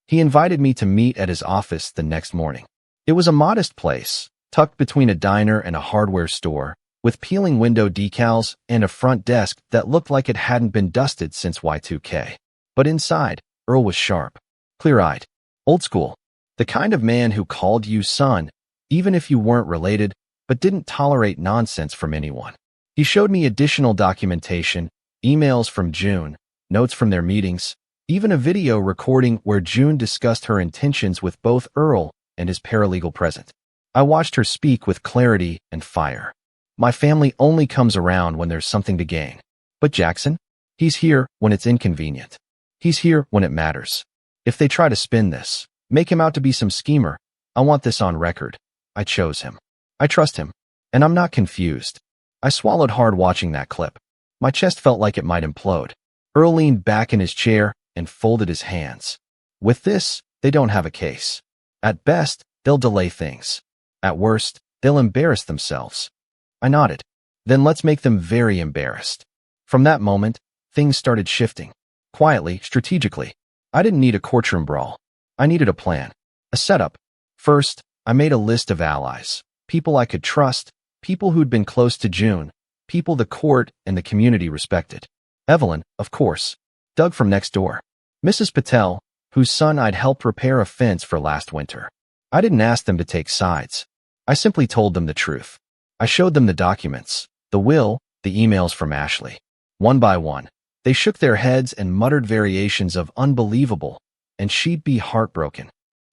He invited me to meet at his office the next morning. It was a modest place, tucked between a diner and a hardware store, with peeling window decals and a front desk that looked like it hadn't been dusted since Y2K. But inside, Earl was sharp, clear-eyed, old school, the kind of man who called you son, even if you weren't related, but didn't tolerate nonsense from anyone. He showed me additional documentation, emails from June, notes from their meetings, even a video recording where June discussed her intentions with both Earl and his paralegal present. I watched her speak with clarity and fire. My family only comes around when there's something to gain. But Jackson? He's here when it's inconvenient. He's here when it matters. If they try to spin this, make him out to be some schemer, I want this on record. I chose him. I trust him. And I'm not confused. I swallowed hard watching that clip. My chest felt like it might implode. Earl leaned back in his chair and folded his hands. With this, they don't have a case. At best, they'll delay things. At worst, they'll embarrass themselves. I nodded. Then let's make them very embarrassed. From that moment, things started shifting. Quietly, strategically. I didn't need a courtroom brawl. I needed a plan. A setup. First, I made a list of allies. People I could trust, people who'd been close to June, people the court and the community respected. Evelyn, of course. Doug from next door. Mrs. Patel, whose son I'd helped repair a fence for last winter. I didn't ask them to take sides. I simply told them the truth. I showed them the documents, the will, the emails from Ashley. One by one, they shook their heads and muttered variations of unbelievable, and she'd be heartbroken.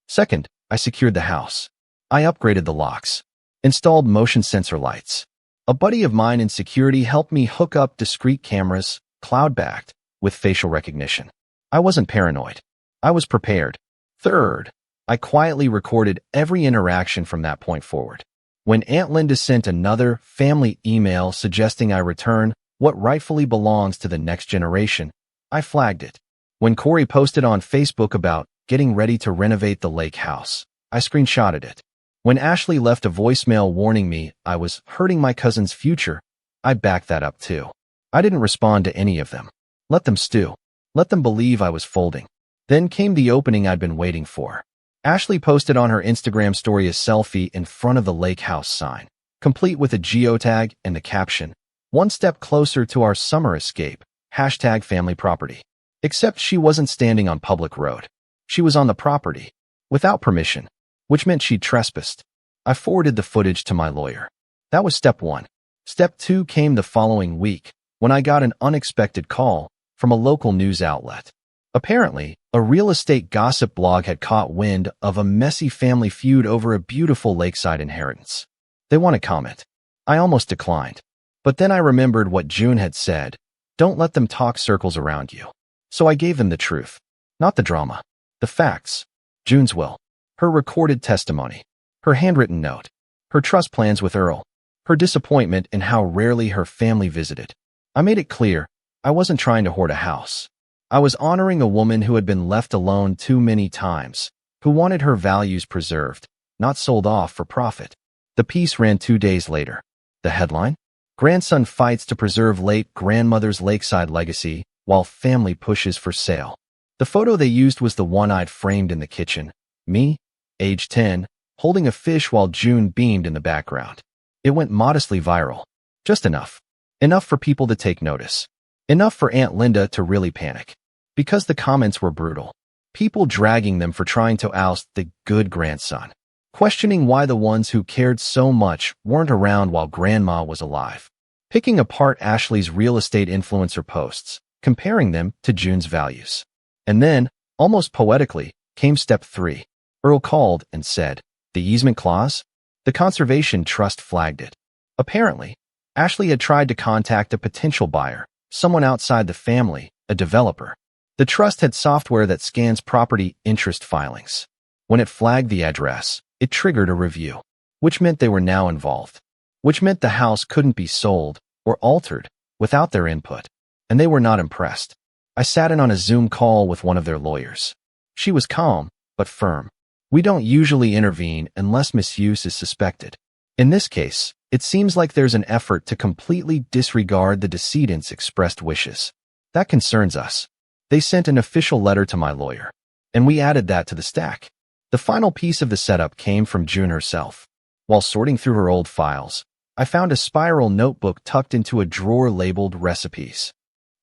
Second, I secured the house. I upgraded the locks, installed motion sensor lights. A buddy of mine in security helped me hook up discrete cameras, cloud-backed, with facial recognition. I wasn't paranoid. I was prepared. Third, I quietly recorded every interaction from that point forward. When Aunt Linda sent another family email suggesting I return what rightfully belongs to the next generation, I flagged it. When Corey posted on Facebook about getting ready to renovate the lake house, I screenshotted it. When Ashley left a voicemail warning me I was hurting my cousin's future, I backed that up too. I didn't respond to any of them. Let them stew. Let them believe I was folding. Then came the opening I'd been waiting for. Ashley posted on her Instagram story a selfie in front of the lake house sign, complete with a geotag and the caption, "One step closer to our summer escape, #family property." Except she wasn't standing on public road. She was on the property, without permission, which meant she'd trespassed. I forwarded the footage to my lawyer. That was step 1. Step 2 came the following week, when I got an unexpected call from a local news outlet. Apparently, a real estate gossip blog had caught wind of a messy family feud over a beautiful lakeside inheritance. They want to comment. I almost declined. But then I remembered what June had said, don't let them talk circles around you. So I gave them the truth. Not the drama. The facts. June's will. Her recorded testimony. Her handwritten note. Her trust plans with Earl. Her disappointment in how rarely her family visited. I made it clear, I wasn't trying to hoard a house. I was honoring a woman who had been left alone too many times, who wanted her values preserved, not sold off for profit. The piece ran 2 days later. The headline? Grandson fights to preserve late grandmother's lakeside legacy while family pushes for sale. The photo they used was the one I'd framed in the kitchen. Me, age 10, holding a fish while June beamed in the background. It went modestly viral. Just enough. Enough for people to take notice. Enough for Aunt Linda to really panic. Because the comments were brutal. People dragging them for trying to oust the good grandson. questioning why the ones who cared so much weren't around while Grandma was alive, picking apart Ashley's real estate influencer posts, comparing them to June's values. And then, almost poetically, came step 3. Earl called and said, "The easement clause?" The conservation trust flagged it. Apparently, Ashley had tried to contact a potential buyer, someone outside the family, a developer. The trust had software that scans property interest filings. When it flagged the address, it triggered a review, which meant they were now involved, which meant the house couldn't be sold or altered without their input, and they were not impressed. I sat in on a Zoom call with one of their lawyers. She was calm, but firm. "We don't usually intervene unless misuse is suspected. In this case, it seems like there's an effort to completely disregard the decedent's expressed wishes. That concerns us." They sent an official letter to my lawyer, and we added that to the stack. The final piece of the setup came from June herself. While sorting through her old files, I found a spiral notebook tucked into a drawer labeled recipes.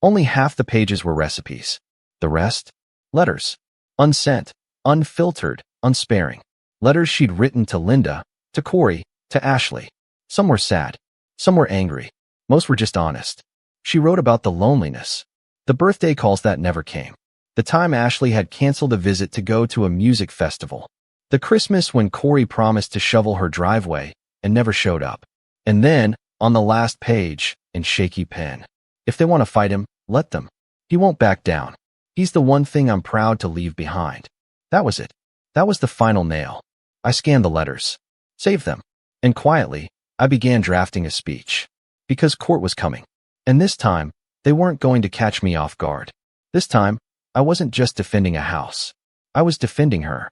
Only half the pages were recipes. The rest? Letters. Unsent, unfiltered, unsparing. Letters she'd written to Linda, to Corey, to Ashley. Some were sad. Some were angry. Most were just honest. She wrote about the loneliness, the birthday calls that never came, the time Ashley had canceled a visit to go to a music festival, the Christmas when Corey promised to shovel her driveway and never showed up. And then, on the last page, in shaky pen, "If they want to fight him, let them. He won't back down. He's the one thing I'm proud to leave behind." That was it. That was the final nail. I scanned the letters, saved them, and quietly, I began drafting a speech. Because court was coming. And this time, they weren't going to catch me off guard. This time, I wasn't just defending a house. I was defending her.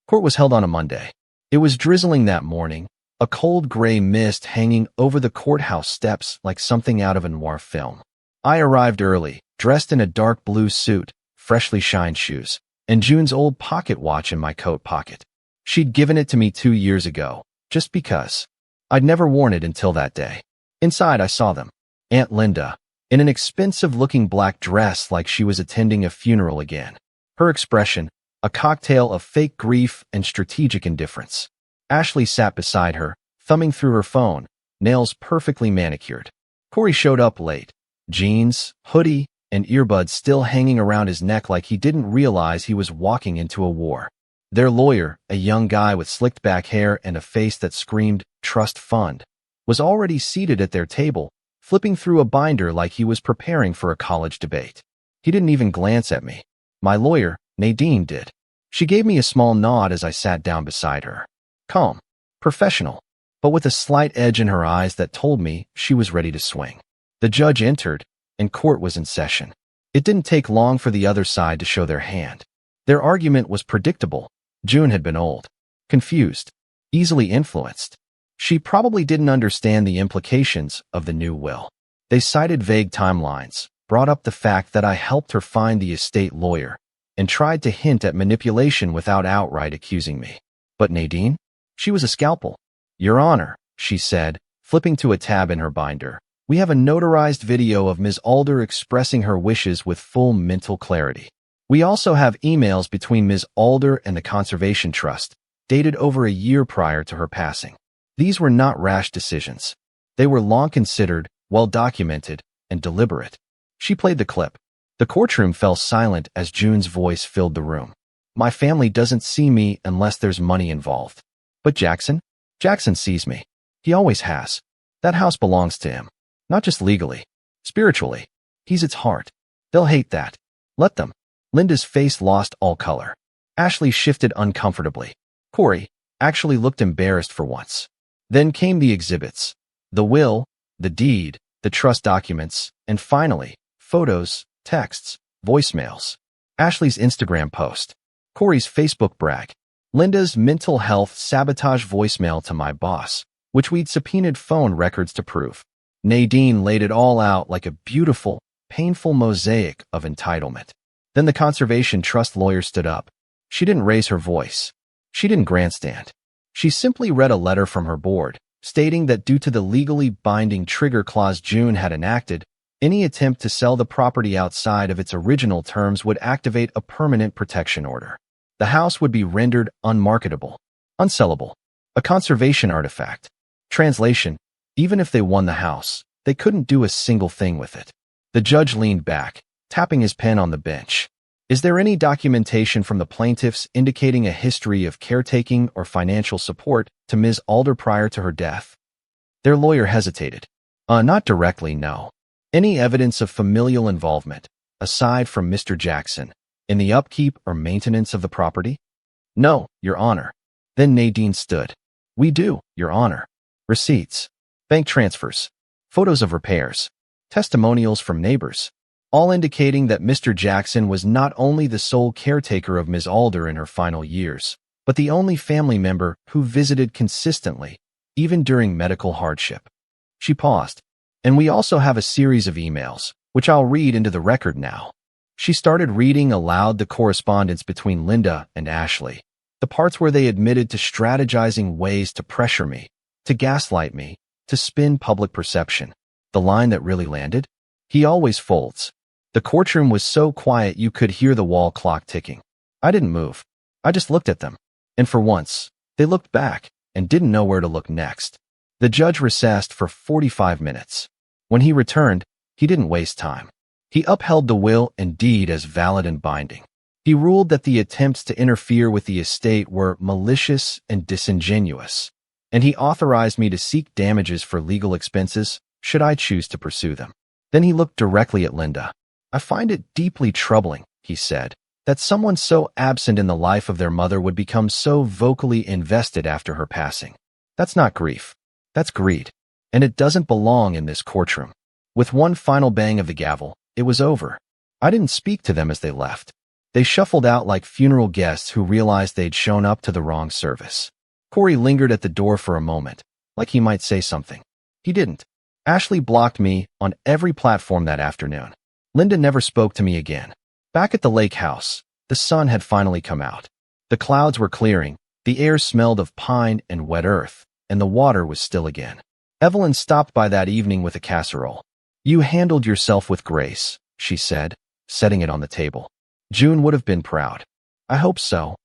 Court was held on a Monday. It was drizzling that morning, a cold gray mist hanging over the courthouse steps like something out of a noir film. I arrived early, dressed in a dark blue suit, freshly shined shoes, and June's old pocket watch in my coat pocket. She'd given it to me 2 years ago, just because. I'd never worn it until that day. Inside, I saw them. Aunt Linda, in an expensive-looking black dress like she was attending a funeral again. Her expression, a cocktail of fake grief and strategic indifference. Ashley sat beside her, thumbing through her phone, nails perfectly manicured. Corey showed up late, jeans, hoodie, and earbuds still hanging around his neck like he didn't realize he was walking into a war. Their lawyer, a young guy with slicked back hair and a face that screamed, "Trust Fund," was already seated at their table, flipping through a binder like he was preparing for a college debate. He didn't even glance at me. My lawyer, Nadine, did. She gave me a small nod as I sat down beside her. Calm, professional, but with a slight edge in her eyes that told me she was ready to swing. The judge entered, and court was in session. It didn't take long for the other side to show their hand. Their argument was predictable. June had been old, confused, easily influenced. She probably didn't understand the implications of the new will. They cited vague timelines, brought up the fact that I helped her find the estate lawyer, and tried to hint at manipulation without outright accusing me. But Nadine? She was a scalpel. "Your Honor," she said, flipping to a tab in her binder, "we have a notarized video of Ms. Alder expressing her wishes with full mental clarity. We also have emails between Ms. Alder and the Conservation Trust, dated over a year prior to her passing. These were not rash decisions. They were long considered, well-documented, and deliberate." She played the clip. The courtroom fell silent as June's voice filled the room. "My family doesn't see me unless there's money involved. But Jackson? Jackson sees me. He always has. That house belongs to him. Not just legally. Spiritually. He's its heart. They'll hate that. Let them." Linda's face lost all color. Ashley shifted uncomfortably. Corey actually looked embarrassed for once. Then came the exhibits. The will, the deed, the trust documents, and finally, photos, texts, voicemails. Ashley's Instagram post. Corey's Facebook brag. Linda's mental health sabotage voicemail to my boss, which we'd subpoenaed phone records to prove. Nadine laid it all out like a beautiful, painful mosaic of entitlement. Then the Conservation Trust lawyer stood up. She didn't raise her voice. She didn't grandstand. She simply read a letter from her board, stating that due to the legally binding trigger clause June had enacted, any attempt to sell the property outside of its original terms would activate a permanent protection order. The house would be rendered unmarketable, unsellable. A conservation artifact. Translation: even if they won the house, they couldn't do a single thing with it. The judge leaned back, tapping his pen on the bench. Is there any documentation from the plaintiffs indicating a history of caretaking or financial support to Ms. Alder prior to her death? Their lawyer hesitated. Not directly, no. Any evidence of familial involvement, aside from Mr. Jackson, in the upkeep or maintenance of the property? No, Your Honor. Then Nadine stood. We do, Your Honor. Receipts, bank transfers, photos of repairs, testimonials from neighbors, all indicating that Mr. Jackson was not only the sole caretaker of Ms. Alder in her final years, but the only family member who visited consistently, even during medical hardship. She paused. And we also have a series of emails, which I'll read into the record now. She started reading aloud the correspondence between Linda and Ashley, the parts where they admitted to strategizing ways to pressure me, to gaslight me, to spin public perception. The line that really landed? He always folds. The courtroom was so quiet you could hear the wall clock ticking. I didn't move. I just looked at them. And for once, they looked back and didn't know where to look next. The judge recessed for 45 minutes. When he returned, he didn't waste time. He upheld the will and deed as valid and binding. He ruled that the attempts to interfere with the estate were malicious and disingenuous, and he authorized me to seek damages for legal expenses should I choose to pursue them. Then he looked directly at Linda. I find it deeply troubling, he said, that someone so absent in the life of their mother would become so vocally invested after her passing. That's not grief. That's greed. And it doesn't belong in this courtroom. With one final bang of the gavel, it was over. I didn't speak to them as they left. They shuffled out like funeral guests who realized they'd shown up to the wrong service. Corey lingered at the door for a moment, like he might say something. He didn't. Ashley blocked me on every platform that afternoon. Linda never spoke to me again. Back at the lake house, the sun had finally come out. The clouds were clearing, the air smelled of pine and wet earth, and the water was still again. Evelyn stopped by that evening with a casserole. You handled yourself with grace, she said, setting it on the table. June would have been proud. I hope so,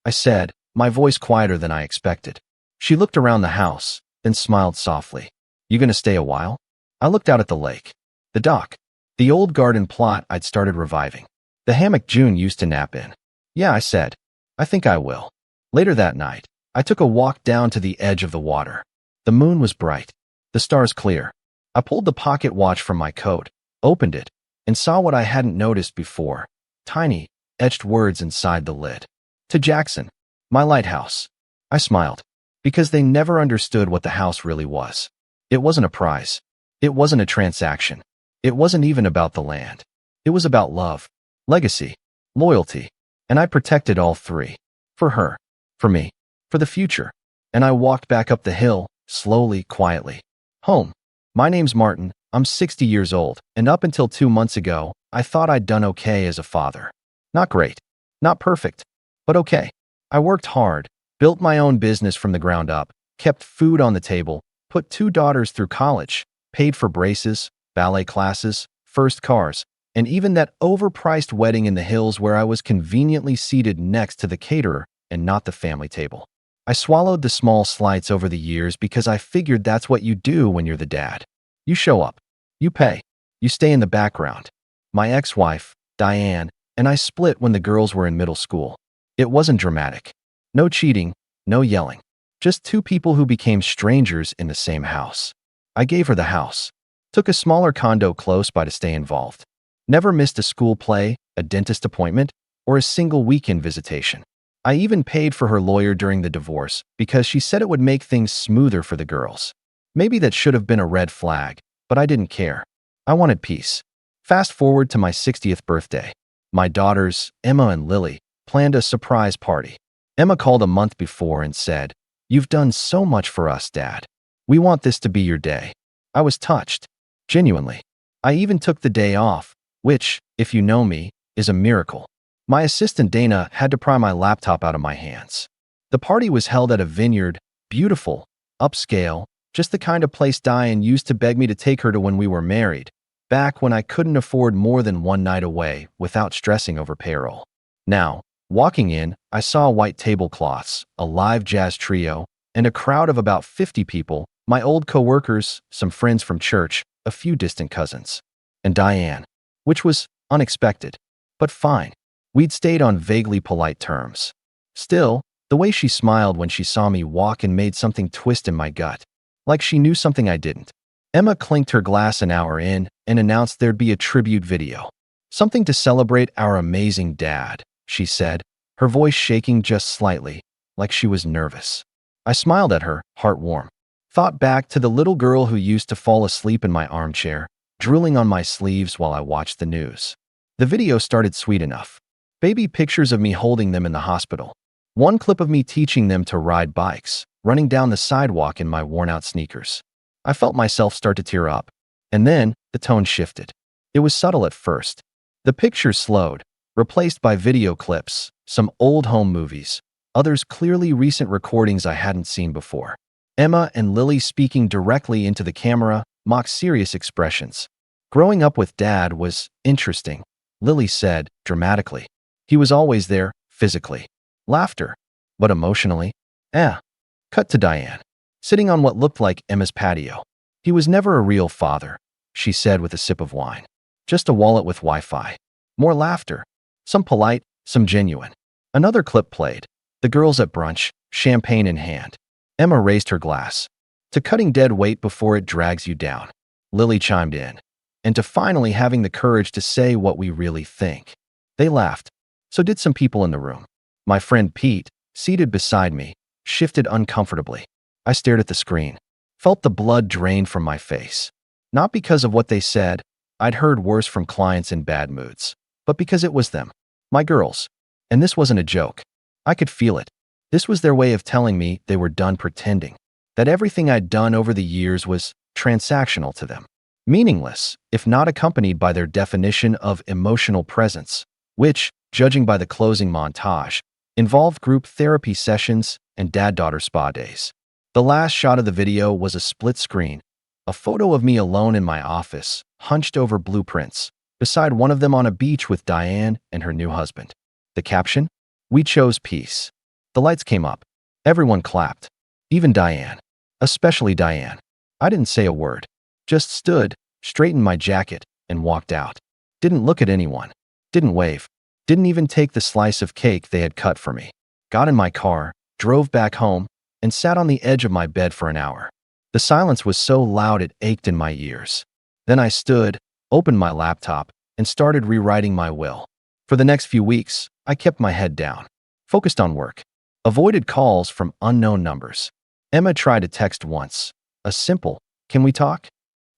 I said, my voice quieter than I expected. She looked around the house, then smiled softly. You gonna stay a while? I looked out at the lake. The dock. The old garden plot I'd started reviving. The hammock June used to nap in. Yeah, I said. I think I will. Later that night, I took a walk down to the edge of the water. The moon was bright. The stars clear. I pulled the pocket watch from my coat, opened it, and saw what I hadn't noticed before. Tiny, etched words inside the lid. To Jackson, my lighthouse. I smiled, because they never understood what the house really was. It wasn't a prize. It wasn't a transaction. It wasn't even about the land. It was about love, legacy, loyalty, and I protected all three. For her, for me, for the future. And I walked back up the hill, slowly, quietly. Home. My name's Martin, I'm 60 years old, and up until 2 months ago, I thought I'd done okay as a father. Not great. Not perfect. But okay. I worked hard, built my own business from the ground up, kept food on the table, put 2 daughters through college, paid for braces, ballet classes, first cars, and even that overpriced wedding in the hills where I was conveniently seated next to the caterer and not the family table. I swallowed the small slights over the years because I figured that's what you do when you're the dad. You show up. You pay. You stay in the background. My ex-wife, Diane, and I split when the girls were in middle school. It wasn't dramatic. No cheating, no yelling. Just 2 people who became strangers in the same house. I gave her the house. Took a smaller condo close by to stay involved. Never missed a school play, a dentist appointment, or a single weekend visitation. I even paid for her lawyer during the divorce because she said it would make things smoother for the girls. Maybe that should have been a red flag, but I didn't care. I wanted peace. Fast forward to my 60th birthday. My daughters, Emma and Lily, planned a surprise party. Emma called a month before and said, "You've done so much for us, Dad. We want this to be your day." I was touched. Genuinely. I even took the day off, which, if you know me, is a miracle. My assistant Dana had to pry my laptop out of my hands. The party was held at a vineyard, beautiful, upscale, just the kind of place Diane used to beg me to take her to when we were married, back when I couldn't afford more than one night away without stressing over payroll. Now, walking in, I saw white tablecloths, a live jazz trio, and a crowd of about 50 people, my old coworkers, some friends from church, a few distant cousins, and Diane, which was unexpected, but fine. We'd stayed on vaguely polite terms. Still, the way she smiled when she saw me walk and made something twist in my gut, like she knew something I didn't. Emma clinked her glass an hour in and announced there'd be a tribute video. Something to celebrate our amazing dad, she said, her voice shaking just slightly, like she was nervous. I smiled at her, heart warm. Thought back to the little girl who used to fall asleep in my armchair, drooling on my sleeves while I watched the news. The video started sweet enough. Baby pictures of me holding them in the hospital. One clip of me teaching them to ride bikes, running down the sidewalk in my worn-out sneakers. I felt myself start to tear up. And then, the tone shifted. It was subtle at first. The pictures slowed, replaced by video clips, some old home movies, others clearly recent recordings I hadn't seen before. Emma and Lily speaking directly into the camera, mock serious expressions. Growing up with Dad was interesting, Lily said, dramatically. He was always there, physically. Laughter. But emotionally? Cut to Diane, sitting on what looked like Emma's patio. He was never a real father, she said with a sip of wine. Just a wallet with Wi-Fi. More laughter. Some polite, some genuine. Another clip played. The girls at brunch, champagne in hand. Emma raised her glass. To cutting dead weight before it drags you down. Lily chimed in. And to finally having the courage to say what we really think. They laughed. So did some people in the room. My friend Pete, seated beside me, shifted uncomfortably. I stared at the screen. Felt the blood drain from my face. Not because of what they said, I'd heard worse from clients in bad moods, but because it was them. My girls. And this wasn't a joke. I could feel it. This was their way of telling me they were done pretending. That everything I'd done over the years was transactional to them. Meaningless, if not accompanied by their definition of emotional presence, which, judging by the closing montage, involved group therapy sessions and dad-daughter spa days. The last shot of the video was a split screen, a photo of me alone in my office, hunched over blueprints, beside one of them on a beach with Diane and her new husband. The caption? We chose peace. The lights came up. Everyone clapped. Even Diane. Especially Diane. I didn't say a word. Just stood, straightened my jacket, and walked out. Didn't look at anyone. Didn't wave. Didn't even take the slice of cake they had cut for me. Got in my car, drove back home, and sat on the edge of my bed for an hour. The silence was so loud it ached in my ears. Then I stood, opened my laptop, and started rewriting my will. For the next few weeks, I kept my head down. Focused on work. Avoided calls from unknown numbers. Emma tried to text once. A simple, "Can we talk?"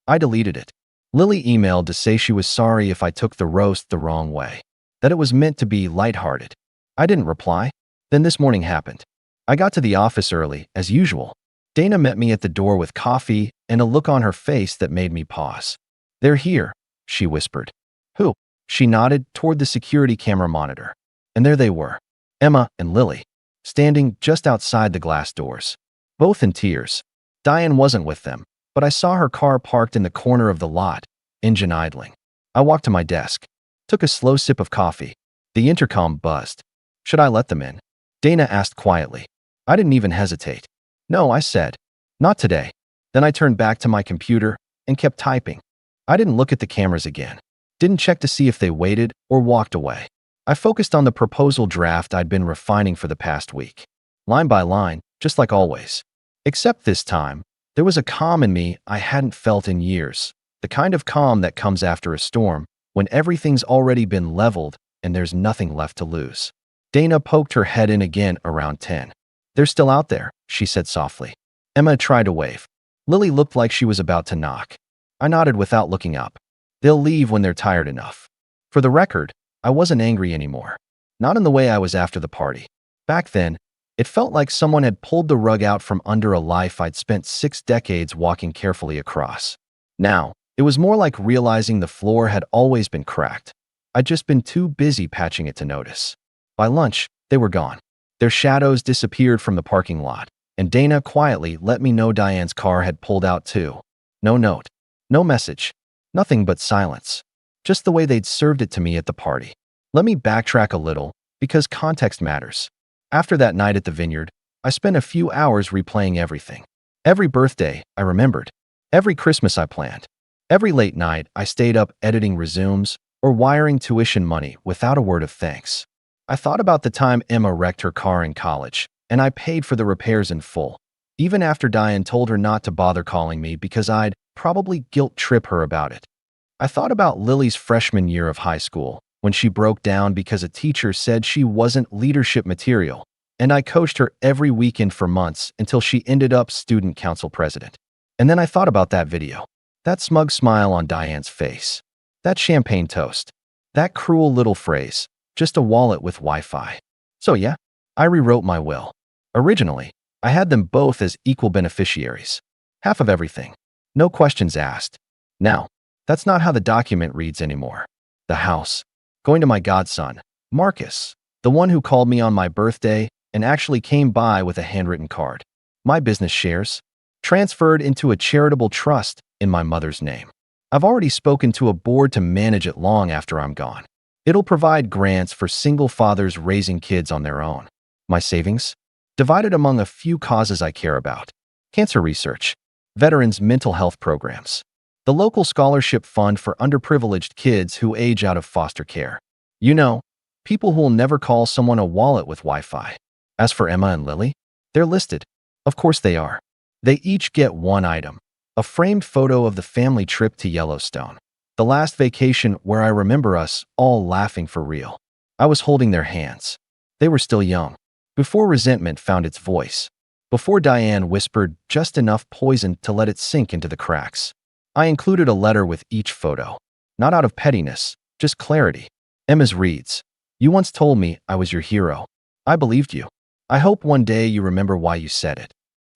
I deleted it. Lily emailed to say she was sorry if I took the roast the wrong way. That it was meant to be lighthearted. I didn't reply. Then this morning happened. I got to the office early, as usual. Dana met me at the door with coffee and a look on her face that made me pause. "They're here," she whispered. "Who?" She nodded toward the security camera monitor. And there they were. Emma and Lily, standing just outside the glass doors. Both in tears. Diane wasn't with them, but I saw her car parked in the corner of the lot, engine idling. I walked to my desk. Took a slow sip of coffee. The intercom buzzed. "Should I let them in?" Dana asked quietly. I didn't even hesitate. "No," I said. "Not today." Then I turned back to my computer and kept typing. I didn't look at the cameras again. Didn't check to see if they waited or walked away. I focused on the proposal draft I'd been refining for the past week. Line by line, just like always. Except this time, there was a calm in me I hadn't felt in years. The kind of calm that comes after a storm, when everything's already been leveled and there's nothing left to lose. Dana poked her head in again around 10. "They're still out there," she said softly. Emma tried to wave. Lily looked like she was about to knock. I nodded without looking up. "They'll leave when they're tired enough." For the record, I wasn't angry anymore. Not in the way I was after the party. Back then, it felt like someone had pulled the rug out from under a life I'd spent 6 decades walking carefully across. Now, it was more like realizing the floor had always been cracked. I'd just been too busy patching it to notice. By lunch, they were gone. Their shadows disappeared from the parking lot, and Dana quietly let me know Diane's car had pulled out too. No note. No message. Nothing but silence. Just the way they'd served it to me at the party. Let me backtrack a little, because context matters. After that night at the vineyard, I spent a few hours replaying everything. Every birthday I remembered. Every Christmas I planned. Every late night I stayed up editing resumes or wiring tuition money without a word of thanks. I thought about the time Emma wrecked her car in college, and I paid for the repairs in full, even after Diane told her not to bother calling me because I'd probably guilt trip her about it. I thought about Lily's freshman year of high school, when she broke down because a teacher said she wasn't leadership material, and I coached her every weekend for months until she ended up student council president. And then I thought about that video, that smug smile on Diane's face, that champagne toast, that cruel little phrase, just a wallet with Wi-Fi. So yeah, I rewrote my will. Originally, I had them both as equal beneficiaries. Half of everything. No questions asked. Now, that's not how the document reads anymore. The house. Going to my godson, Marcus, the one who called me on my birthday and actually came by with a handwritten card. My business shares. Transferred into a charitable trust in my mother's name. I've already spoken to a board to manage it long after I'm gone. It'll provide grants for single fathers raising kids on their own. My savings? Divided among a few causes I care about. Cancer research, veterans' mental health programs, the local scholarship fund for underprivileged kids who age out of foster care. You know, people who will never call someone a wallet with Wi-Fi. As for Emma and Lily, they're listed. Of course they are. They each get one item, a framed photo of the family trip to Yellowstone. The last vacation where I remember us all laughing for real. I was holding their hands. They were still young. Before resentment found its voice. Before Diane whispered just enough poison to let it sink into the cracks. I included a letter with each photo. Not out of pettiness, just clarity. Emma's reads, "You once told me I was your hero. I believed you. I hope one day you remember why you said it."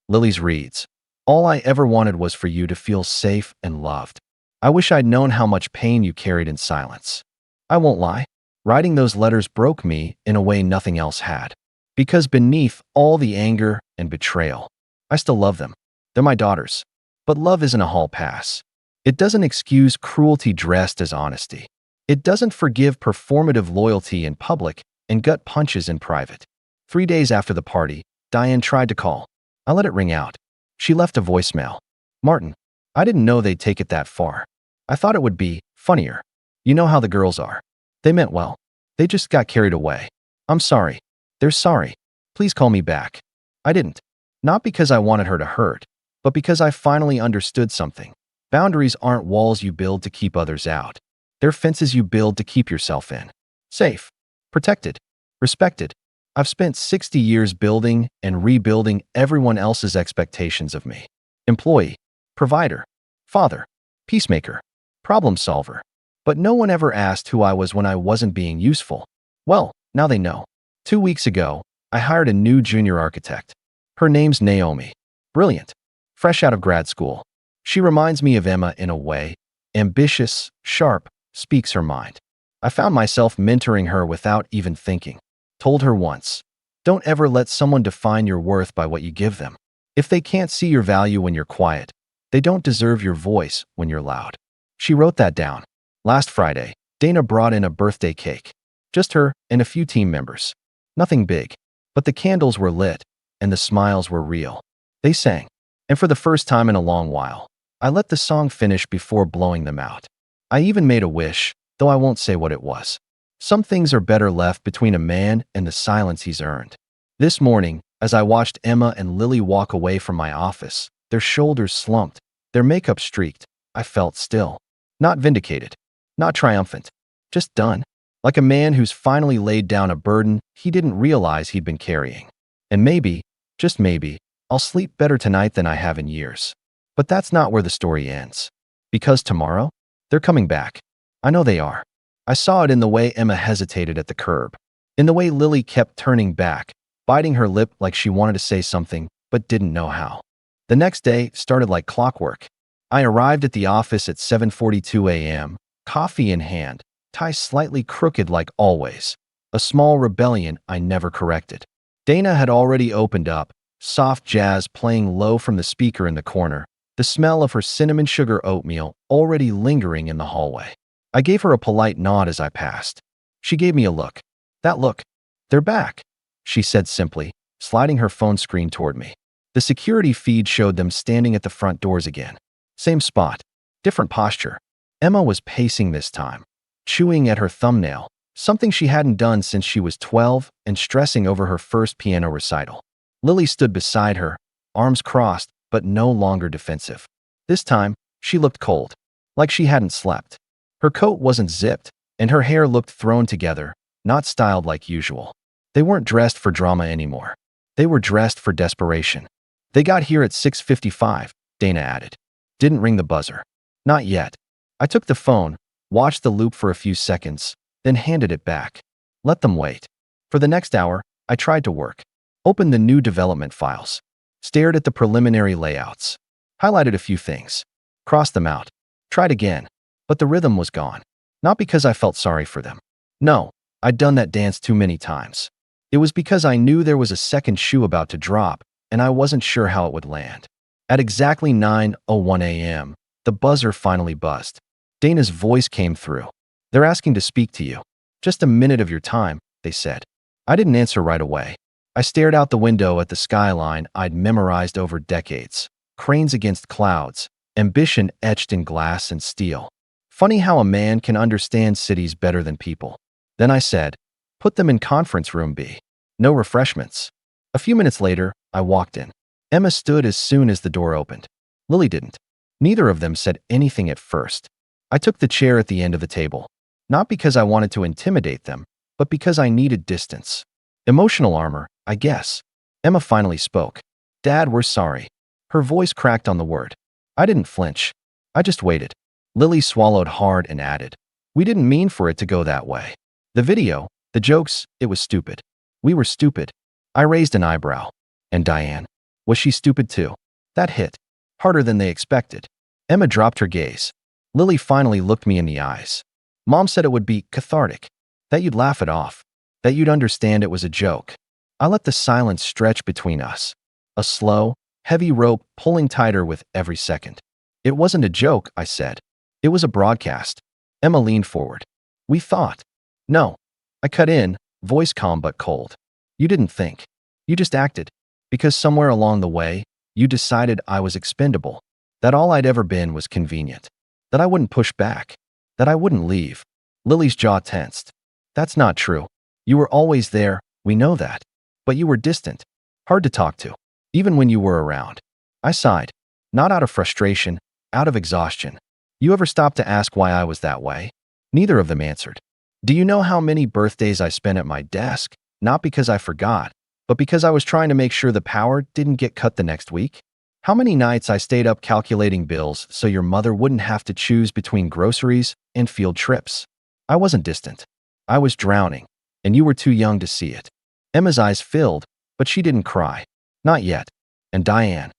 Lily's reads, "All I ever wanted was for you to feel safe and loved. I wish I'd known how much pain you carried in silence." I won't lie. Writing those letters broke me in a way nothing else had. Because beneath all the anger and betrayal, I still love them. They're my daughters. But love isn't a hall pass. It doesn't excuse cruelty dressed as honesty. It doesn't forgive performative loyalty in public and gut punches in private. 3 days after the party, Diane tried to call. I let it ring out. She left a voicemail. "Martin, I didn't know they'd take it that far. I thought it would be funnier. You know how the girls are. They meant well. They just got carried away. I'm sorry. They're sorry. Please call me back." I didn't. Not because I wanted her to hurt, but because I finally understood something. Boundaries aren't walls you build to keep others out. They're fences you build to keep yourself in. Safe. Protected. Respected. I've spent 60 years building and rebuilding everyone else's expectations of me. Employee. Provider. Father. Peacemaker. Problem solver. But no one ever asked who I was when I wasn't being useful. Well, now they know. 2 weeks ago, I hired a new junior architect. Her name's Naomi. Brilliant. Fresh out of grad school. She reminds me of Emma in a way. Ambitious, sharp, speaks her mind. I found myself mentoring her without even thinking. Told her once, "Don't ever let someone define your worth by what you give them. If they can't see your value when you're quiet, they don't deserve your voice when you're loud." She wrote that down. Last Friday, Dana brought in a birthday cake. Just her and a few team members. Nothing big, but the candles were lit and the smiles were real. They sang, and for the first time in a long while, I let the song finish before blowing them out. I even made a wish, though I won't say what it was. Some things are better left between a man and the silence he's earned. This morning, as I watched Emma and Lily walk away from my office, their shoulders slumped, their makeup streaked, I felt still. Not vindicated, not triumphant, just done. Like a man who's finally laid down a burden he didn't realize he'd been carrying. And maybe, just maybe, I'll sleep better tonight than I have in years. But that's not where the story ends. Because tomorrow, they're coming back. I know they are. I saw it in the way Emma hesitated at the curb, in the way Lily kept turning back, biting her lip like she wanted to say something, but didn't know how. The next day started like clockwork. I arrived at the office at 7:42 a.m., coffee in hand, tie slightly crooked like always. A small rebellion I never corrected. Dana had already opened up, soft jazz playing low from the speaker in the corner, the smell of her cinnamon sugar oatmeal already lingering in the hallway. I gave her a polite nod as I passed. She gave me a look. That look. "They're back," she said simply, sliding her phone screen toward me. The security feed showed them standing at the front doors again. Same spot, different posture. Emma was pacing this time, chewing at her thumbnail, something she hadn't done since she was 12, and stressing over her first piano recital. Lily stood beside her, arms crossed, but no longer defensive. This time, she looked cold, like she hadn't slept. Her coat wasn't zipped, and her hair looked thrown together, not styled like usual. They weren't dressed for drama anymore. They were dressed for desperation. They got here at 6:55, Dana added. Didn't ring the buzzer. Not yet. I took the phone, watched the loop for a few seconds, then handed it back. Let them wait. For the next hour, I tried to work. Opened the new development files. Stared at the preliminary layouts. Highlighted a few things. Crossed them out. Tried again. But the rhythm was gone. Not because I felt sorry for them. No, I'd done that dance too many times. It was because I knew there was a second shoe about to drop, and I wasn't sure how it would land. At exactly 9:01 a.m., the buzzer finally buzzed. Dana's voice came through. They're asking to speak to you. Just a minute of your time, they said. I didn't answer right away. I stared out the window at the skyline I'd memorized over decades. Cranes against clouds, ambition etched in glass and steel. Funny how a man can understand cities better than people. Then I said, put them in conference room B. No refreshments. A few minutes later, I walked in. Emma stood as soon as the door opened. Lily didn't. Neither of them said anything at first. I took the chair at the end of the table, not because I wanted to intimidate them, but because I needed distance. Emotional armor, I guess. Emma finally spoke. Dad, we're sorry. Her voice cracked on the word. I didn't flinch. I just waited. Lily swallowed hard and added, we didn't mean for it to go that way. The video, the jokes, it was stupid. We were stupid. I raised an eyebrow. And Diane? Was she stupid too? That hit. Harder than they expected. Emma dropped her gaze. Lily finally looked me in the eyes. Mom said it would be cathartic. That you'd laugh it off. That you'd understand it was a joke. I let the silence stretch between us. A slow, heavy rope pulling tighter with every second. It wasn't a joke, I said. It was a broadcast. Emma leaned forward. We thought. No. I cut in, voice calm but cold. You didn't think. You just acted. Because somewhere along the way, you decided I was expendable. That all I'd ever been was convenient. That I wouldn't push back. That I wouldn't leave. Lily's jaw tensed. That's not true. You were always there, we know that. But you were distant. Hard to talk to. Even when you were around. I sighed. Not out of frustration, out of exhaustion. You ever stop to ask why I was that way? Neither of them answered. Do you know how many birthdays I spent at my desk? Not because I forgot, but because I was trying to make sure the power didn't get cut the next week? How many nights I stayed up calculating bills so your mother wouldn't have to choose between groceries and field trips? I wasn't distant. I was drowning, and you were too young to see it. Emma's eyes filled, but she didn't cry. Not yet. And Diane.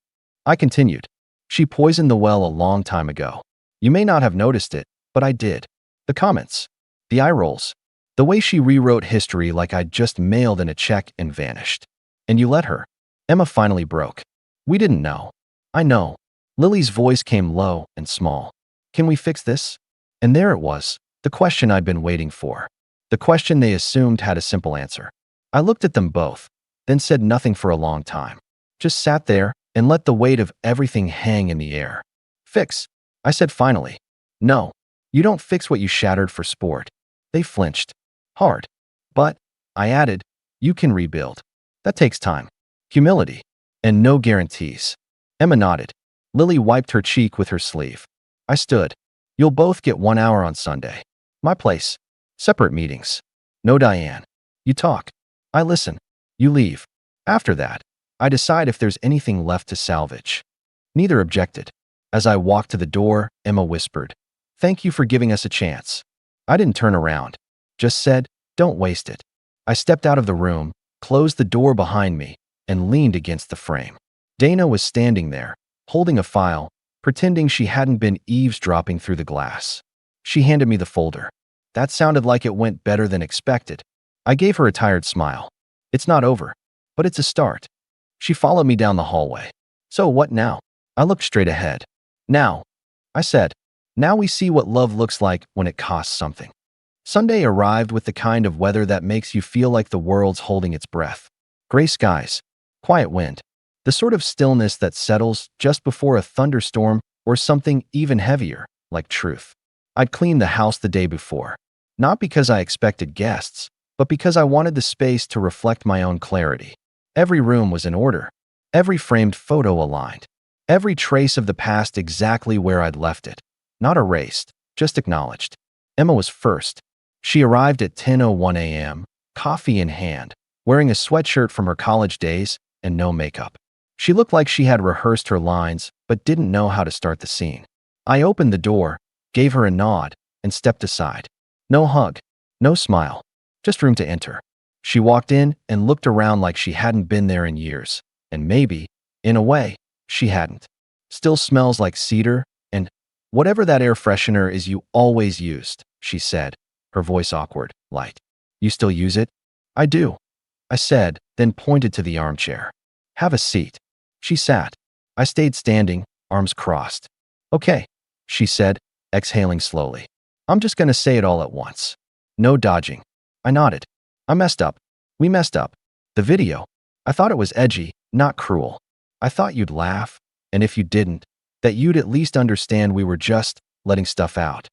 I continued. She poisoned the well a long time ago. You may not have noticed it, but I did. The comments. The eye rolls. The way she rewrote history like I'd just mailed in a check and vanished. And you let her. Emma finally broke. We didn't know. I know. Lily's voice came low and small. Can we fix this? And there it was, the question I'd been waiting for. The question they assumed had a simple answer. I looked at them both, then said nothing for a long time. Just sat there and let the weight of everything hang in the air. Fix, I said finally. No, you don't fix what you shattered for sport. They flinched. Hard. But, I added, you can rebuild. That takes time. Humility. And no guarantees. Emma nodded. Lily wiped her cheek with her sleeve. I stood. You'll both get 1 hour on Sunday. My place. Separate meetings. No Diane. You talk. I listen. You leave. After that, I decide if there's anything left to salvage. Neither objected. As I walked to the door, Emma whispered, "Thank you for giving us a chance." I didn't turn around. Just said, "Don't waste it." I stepped out of the room, closed the door behind me, and leaned against the frame. Dana was standing there, holding a file, pretending she hadn't been eavesdropping through the glass. She handed me the folder. That sounded like it went better than expected. I gave her a tired smile. It's not over, but it's a start. She followed me down the hallway. So what now? I looked straight ahead. Now, I said, now we see what love looks like when it costs something. Sunday arrived with the kind of weather that makes you feel like the world's holding its breath. Gray skies, Quiet wind. The sort of stillness that settles just before a thunderstorm or something even heavier, like truth. I'd cleaned the house the day before, not because I expected guests, but because I wanted the space to reflect my own clarity. Every room was in order, every framed photo aligned, every trace of the past exactly where I'd left it. Not erased, just acknowledged. Emma was first. She arrived at 10:01 a.m., coffee in hand, wearing a sweatshirt from her college days and no makeup. She looked like she had rehearsed her lines but didn't know how to start the scene. I opened the door, gave her a nod, and stepped aside. No hug, no smile, just room to enter. She walked in and looked around like she hadn't been there in years, and maybe, in a way, she hadn't. Still smells like cedar and whatever that air freshener is you always used, she said, her voice awkward, light. You still use it? I do, I said, then pointed to the armchair. Have a seat. She sat. I stayed standing, arms crossed. Okay, she said, exhaling slowly. I'm just gonna say it all at once. No dodging. I nodded. I messed up. We messed up. The video. I thought it was edgy, not cruel. I thought you'd laugh, and if you didn't, that you'd at least understand we were just letting stuff out.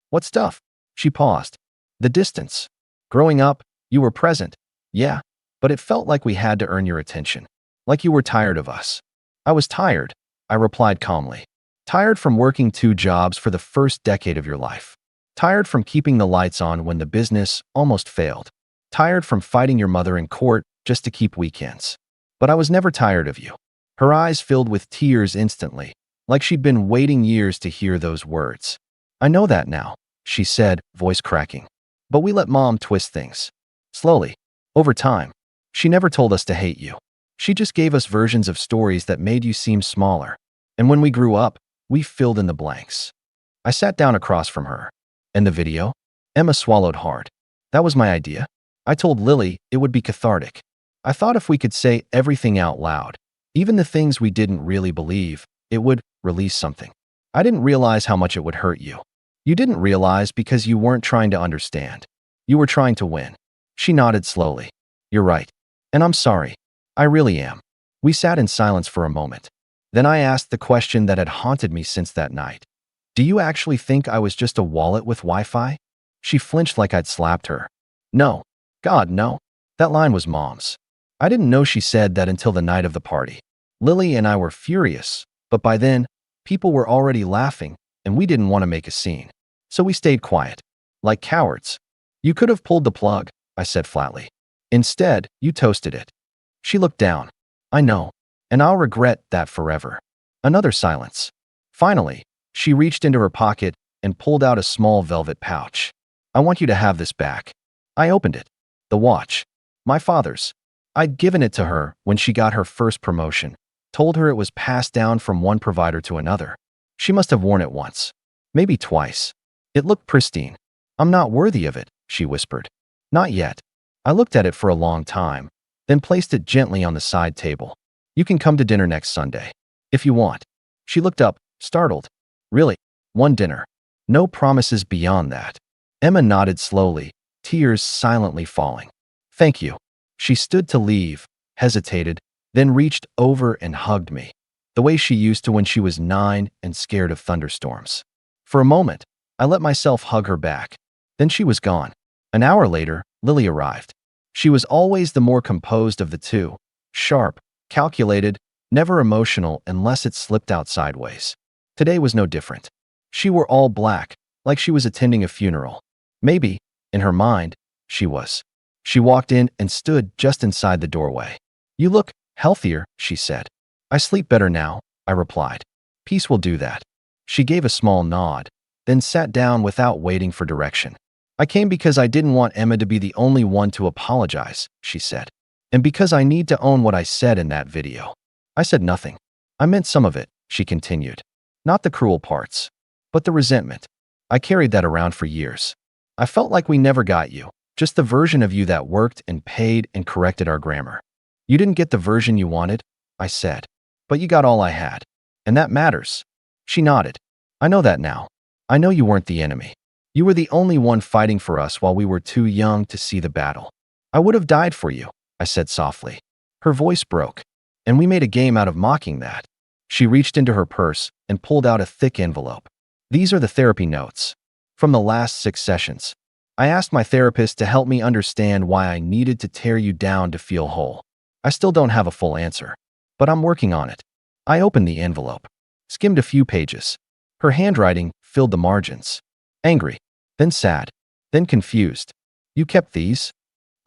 What stuff? She paused. The distance. Growing up, you were present. Yeah, but it felt like we had to earn your attention. Like you were tired of us. I was tired, I replied calmly. Tired from working 2 jobs for the first decade of your life. Tired from keeping the lights on when the business almost failed. Tired from fighting your mother in court just to keep weekends. But I was never tired of you. Her eyes filled with tears instantly, like she'd been waiting years to hear those words. I know that now, she said, voice cracking. But we let Mom twist things. Slowly. Over time. She never told us to hate you. She just gave us versions of stories that made you seem smaller. And when we grew up, we filled in the blanks. I sat down across from her. And the video? Emma swallowed hard. That was my idea. I told Lily it would be cathartic. I thought if we could say everything out loud, even the things we didn't really believe, it would release something. I didn't realize how much it would hurt you. You didn't realize because you weren't trying to understand. You were trying to win. She nodded slowly. You're right. And I'm sorry. I really am. We sat in silence for a moment. Then I asked the question that had haunted me since that night. Do you actually think I was just a wallet with Wi-Fi? She flinched like I'd slapped her. No. God, no. That line was Mom's. I didn't know she said that until the night of the party. Lily and I were furious, but by then, people were already laughing, and we didn't want to make a scene. So we stayed quiet. Like cowards. You could have pulled the plug, I said flatly. Instead, you toasted it. She looked down. I know, and I'll regret that forever. Another silence. Finally, she reached into her pocket and pulled out a small velvet pouch. I want you to have this back. I opened it. The watch. My father's. I'd given it to her when she got her first promotion, told her it was passed down from one provider to another. She must have worn it once. Maybe twice. It looked pristine. I'm not worthy of it, she whispered. Not yet. I looked at it for a long time, then placed it gently on the side table. You can come to dinner next Sunday. If you want. She looked up, startled. Really? One dinner? No promises beyond that. Emma nodded slowly, tears silently falling. Thank you. She stood to leave, hesitated, then reached over and hugged me, the way she used to when she was 9 and scared of thunderstorms. For a moment, I let myself hug her back. Then she was gone. An hour later, Lily arrived. She was always the more composed of the two, sharp, calculated, never emotional unless it slipped out sideways. Today was no different. She wore all black, like she was attending a funeral. Maybe, in her mind, she was. She walked in and stood just inside the doorway. You look healthier, she said. I sleep better now, I replied. Peace will do that. She gave a small nod, then sat down without waiting for direction. I came because I didn't want Emma to be the only one to apologize, she said. And because I need to own what I said in that video. I said nothing. I meant some of it, she continued. Not the cruel parts, but the resentment. I carried that around for years. I felt like we never got you, just the version of you that worked and paid and corrected our grammar. You didn't get the version you wanted, I said, but you got all I had. And that matters. She nodded. I know that now. I know you weren't the enemy. You were the only one fighting for us while we were too young to see the battle. I would have died for you, I said softly. Her voice broke. and we made a game out of mocking that. She reached into her purse and pulled out a thick envelope. These are the therapy notes from the last 6 sessions. I asked my therapist to help me understand why I needed to tear you down to feel whole. I still don't have a full answer, but I'm working on it. I opened the envelope, skimmed a few pages. Her handwriting filled the margins. Angry, then sad, then confused. You kept these?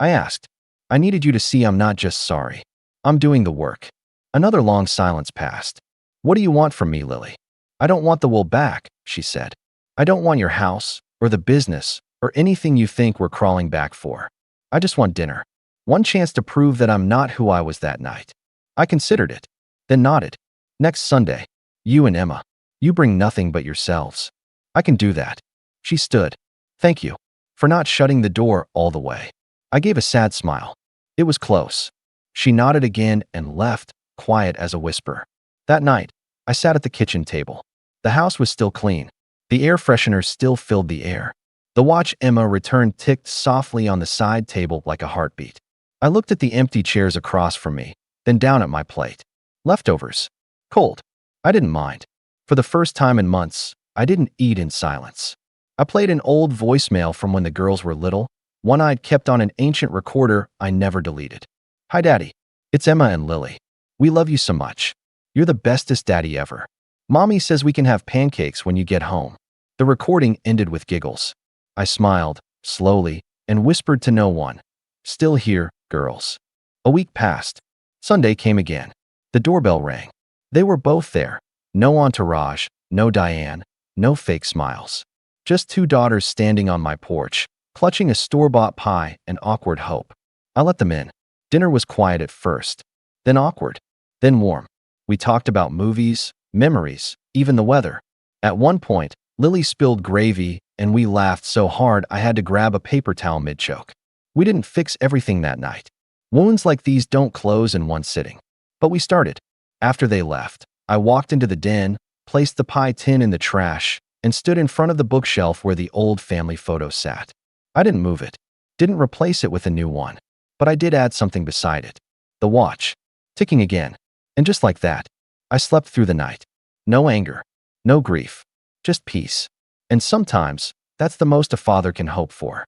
I asked. I needed you to see I'm not just sorry. I'm doing the work. Another long silence passed. What do you want from me, Lily? I don't want the wool back, she said. I don't want your house, or the business, or anything you think we're crawling back for. I just want dinner. One chance to prove that I'm not who I was that night. I considered it, then nodded. Next Sunday, you and Emma. You bring nothing but yourselves. I can do that. She stood. Thank you for not shutting the door all the way. I gave a sad smile. It was close. She nodded again and left, quiet as a whisper. That night, I sat at the kitchen table. The house was still clean. The air freshener still filled the air. The watch Emma returned ticked softly on the side table like a heartbeat. I looked at the empty chairs across from me, then down at my plate. Leftovers. Cold. I didn't mind. For the first time in months, I didn't eat in silence. I played an old voicemail from when the girls were little, one I'd kept on an ancient recorder I never deleted. Hi, Daddy. It's Emma and Lily. We love you so much. You're the bestest daddy ever. Mommy says we can have pancakes when you get home. The recording ended with giggles. I smiled, slowly, and whispered to no one. Still here, girls. A week passed. Sunday came again. The doorbell rang. They were both there. No entourage, no Diane, no fake smiles. Just 2 daughters standing on my porch, clutching a store-bought pie and awkward hope. I let them in. Dinner was quiet at first, then awkward, then warm. We talked about movies, memories, even the weather. At one point, Lily spilled gravy, and we laughed so hard I had to grab a paper towel mid-choke. We didn't fix everything that night. Wounds like these don't close in one sitting. But we started. After they left, I walked into the den, placed the pie tin in the trash, and stood in front of the bookshelf where the old family photo sat. I didn't move it, didn't replace it with a new one, but I did add something beside it. The watch, ticking again. And just like that, I slept through the night. No anger, no grief, just peace. And sometimes, that's the most a father can hope for.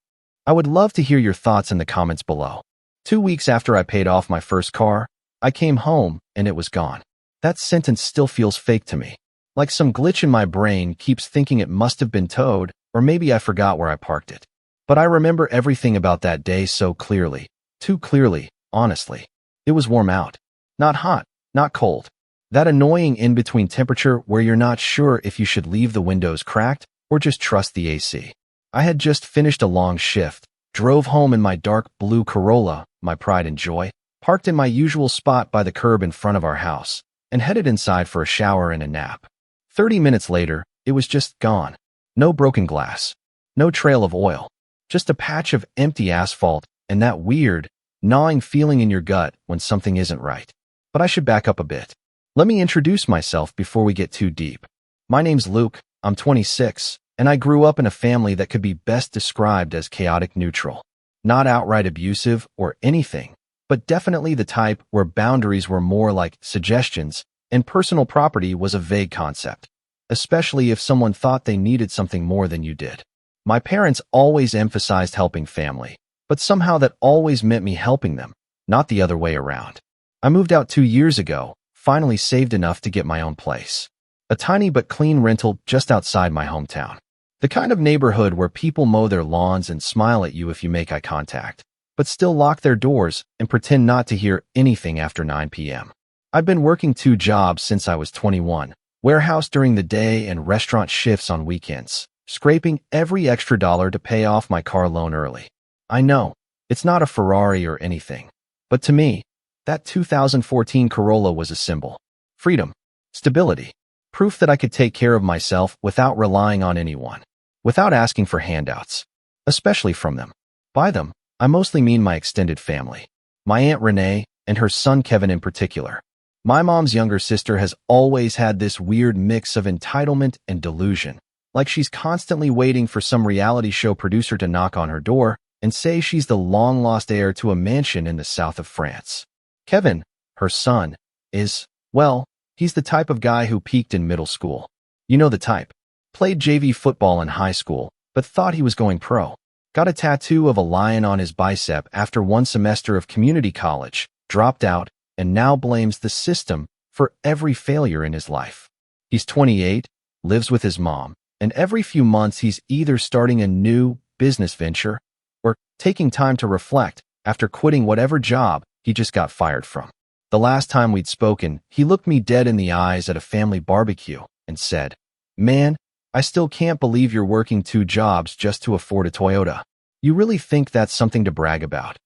I would love to hear your thoughts in the comments below. 2 weeks after I paid off my first car, I came home and it was gone. That sentence still feels fake to me. Like some glitch in my brain keeps thinking it must have been towed, or maybe I forgot where I parked it. But I remember everything about that day so clearly. Too clearly, honestly. It was warm out. Not hot, not cold. That annoying in-between temperature where you're not sure if you should leave the windows cracked or just trust the AC. I had just finished a long shift, drove home in my dark blue Corolla, my pride and joy, parked in my usual spot by the curb in front of our house, and headed inside for a shower and a nap. 30 minutes later, it was just gone. No broken glass. No trail of oil. Just a patch of empty asphalt and that weird, gnawing feeling in your gut when something isn't right. But I should back up a bit. Let me introduce myself before we get too deep. My name's Luke, I'm 26, and I grew up in a family that could be best described as chaotic neutral. Not outright abusive or anything, but definitely the type where boundaries were more like suggestions and personal property was a vague concept, especially if someone thought they needed something more than you did. My parents always emphasized helping family, but somehow that always meant me helping them, not the other way around. I moved out 2 years ago, finally saved enough to get my own place. A tiny but clean rental just outside my hometown. The kind of neighborhood where people mow their lawns and smile at you if you make eye contact, but still lock their doors and pretend not to hear anything after 9 p.m. I've been working 2 jobs since I was 21, warehouse during the day and restaurant shifts on weekends, scraping every extra dollar to pay off my car loan early. I know, it's not a Ferrari or anything, but to me, that 2014 Corolla was a symbol. Freedom, stability, proof that I could take care of myself without relying on anyone, without asking for handouts, especially from them. By them, I mostly mean my extended family, my Aunt Renee and her son Kevin in particular. My mom's younger sister has always had this weird mix of entitlement and delusion, like she's constantly waiting for some reality show producer to knock on her door and say she's the long-lost heir to a mansion in the south of France. Kevin, her son, is, well, he's the type of guy who peaked in middle school. You know the type. Played JV football in high school, but thought he was going pro. Got a tattoo of a lion on his bicep after one semester of community college, dropped out, and now blames the system for every failure in his life. He's 28, lives with his mom, and every few months he's either starting a new business venture or taking time to reflect after quitting whatever job he just got fired from. The last time we'd spoken, he looked me dead in the eyes at a family barbecue and said, "Man, I still can't believe you're working 2 jobs just to afford a Toyota. You really think that's something to brag about?"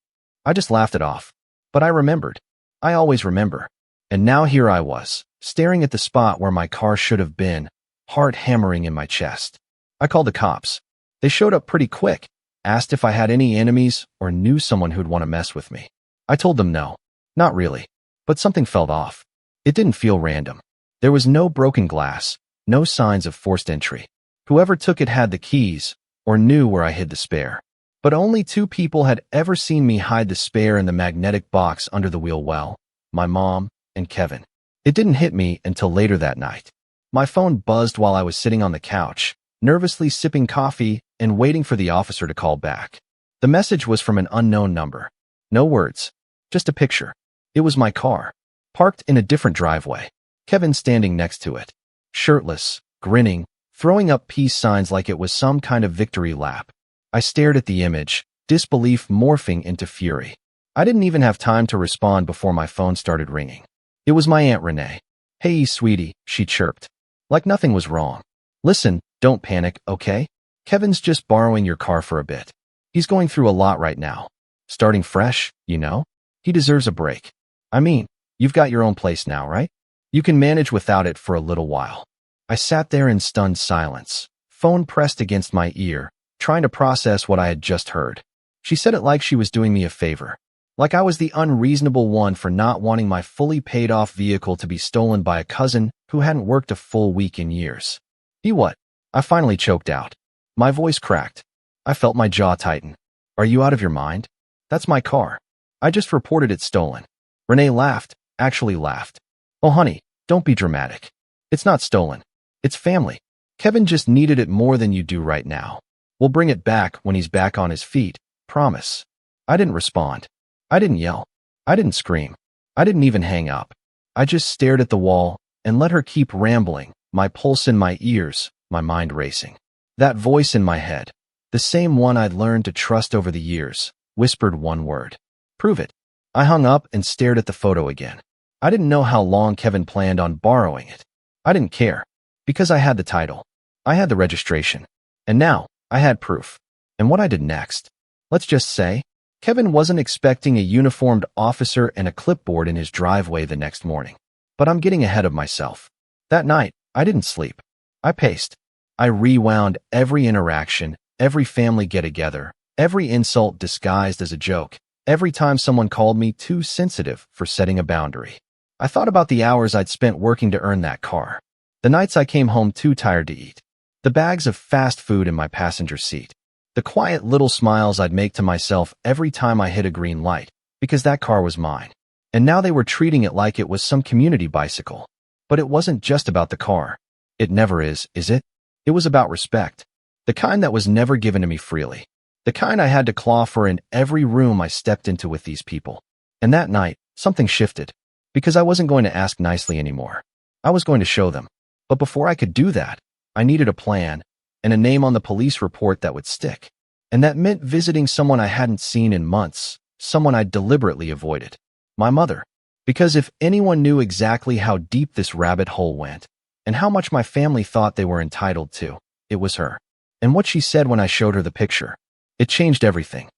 I just laughed it off. But I remembered. I always remember. And now here I was, staring at the spot where my car should have been, heart hammering in my chest. I called the cops. They showed up pretty quick, asked if I had any enemies or knew someone who'd want to mess with me. I told them no, not really, but something felt off. It didn't feel random. There was no broken glass, no signs of forced entry. Whoever took it had the keys or knew where I hid the spare. But only 2 people had ever seen me hide the spare in the magnetic box under the wheel well, my mom and Kevin. It didn't hit me until later that night. My phone buzzed while I was sitting on the couch, nervously sipping coffee and waiting for the officer to call back. The message was from an unknown number. No words, just a picture. It was my car, parked in a different driveway. Kevin standing next to it, shirtless, grinning, throwing up peace signs like it was some kind of victory lap. I stared at the image, disbelief morphing into fury. I didn't even have time to respond before my phone started ringing. It was my Aunt Renee. "Hey, sweetie," she chirped. Like nothing was wrong. "Listen, don't panic, okay? Kevin's just borrowing your car for a bit. He's going through a lot right now. Starting fresh, you know? He deserves a break. I mean, you've got your own place now, right? You can manage without it for a little while." I sat there in stunned silence, phone pressed against my ear, trying to process what I had just heard. She said it like she was doing me a favor, like I was the unreasonable one for not wanting my fully paid-off vehicle to be stolen by a cousin who hadn't worked a full week in years. "He what?" I finally choked out. My voice cracked. I felt my jaw tighten. "Are you out of your mind? That's my car. I just reported it stolen." Renee laughed, actually laughed. "Oh, honey, don't be dramatic. It's not stolen. It's family. Kevin just needed it more than you do right now. We'll bring it back when he's back on his feet, promise." I didn't respond. I didn't yell. I didn't scream. I didn't even hang up. I just stared at the wall and let her keep rambling, my pulse in my ears, my mind racing. That voice in my head, the same one I'd learned to trust over the years, whispered one word. "Prove it." I hung up and stared at the photo again. I didn't know how long Kevin planned on borrowing it. I didn't care, because I had the title. I had the registration. And now, I had proof. And what I did next? Let's just say, Kevin wasn't expecting a uniformed officer and a clipboard in his driveway the next morning. But I'm getting ahead of myself. That night, I didn't sleep. I paced. I rewound every interaction, every family get-together, every insult disguised as a joke, every time someone called me too sensitive for setting a boundary. I thought about the hours I'd spent working to earn that car, the nights I came home too tired to eat, the bags of fast food in my passenger seat, the quiet little smiles I'd make to myself every time I hit a green light, because that car was mine. And now they were treating it like it was some community bicycle. But it wasn't just about the car. It never is it? It was about respect. The kind that was never given to me freely. The kind I had to claw for in every room I stepped into with these people. And that night, something shifted. Because I wasn't going to ask nicely anymore. I was going to show them. But before I could do that, I needed a plan and a name on the police report that would stick. And that meant visiting someone I hadn't seen in months, someone I'd deliberately avoided. My mother. Because if anyone knew exactly how deep this rabbit hole went, and how much my family thought they were entitled to, it was her. And what she said when I showed her the picture, it changed everything.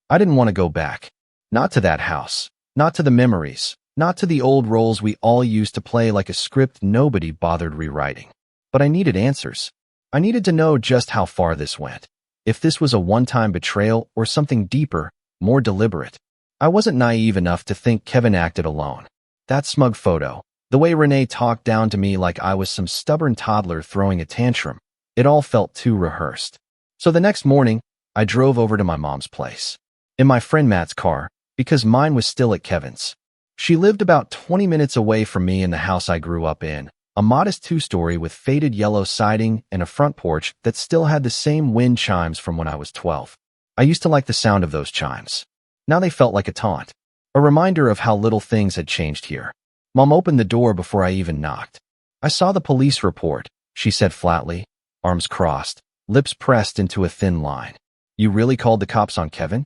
I didn't want to go back. Not to that house. Not to the memories. Not to the old roles we all used to play like a script nobody bothered rewriting. But I needed answers. I needed to know just how far this went. If this was a one-time betrayal or something deeper, more deliberate. I wasn't naive enough to think Kevin acted alone. That smug photo, the way Renee talked down to me like I was some stubborn toddler throwing a tantrum, it all felt too rehearsed. So the next morning, I drove over to my mom's place. In my friend Matt's car, because mine was still at Kevin's. She lived about 20 minutes away from me in the house I grew up in, a modest two-story with faded yellow siding and a front porch that still had the same wind chimes from when I was 12. I used to like the sound of those chimes. Now they felt like a taunt, a reminder of how little things had changed here. Mom opened the door before I even knocked. "I saw the police report," she said flatly, arms crossed, lips pressed into a thin line. "You really called the cops on Kevin?"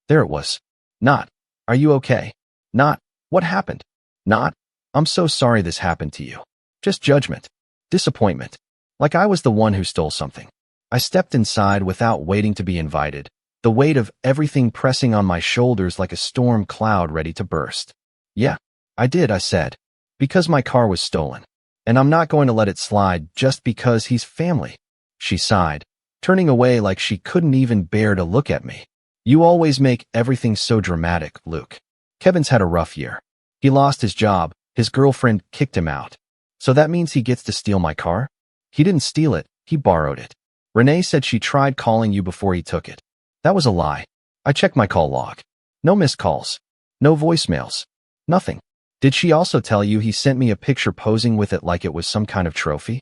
There it was. Not, "Are you okay?" Not, "What happened?" Not, "I'm so sorry this happened to you." Just judgment. Disappointment. Like I was the one who stole something. I stepped inside without waiting to be invited, the weight of everything pressing on my shoulders like a storm cloud ready to burst. "Yeah, I did," I said, "because my car was stolen. And I'm not going to let it slide just because he's family." She sighed, turning away like she couldn't even bear to look at me. "You always make everything so dramatic, Luke. Kevin's had a rough year. He lost his job, his girlfriend kicked him out. So that means he gets to steal my car?" "He didn't steal it, he borrowed it. Renee said she tried calling you before he took it." "That was a lie. I checked my call log. No missed calls. No voicemails. Nothing." "Did she also tell you he sent me a picture posing with it like it was some kind of trophy?"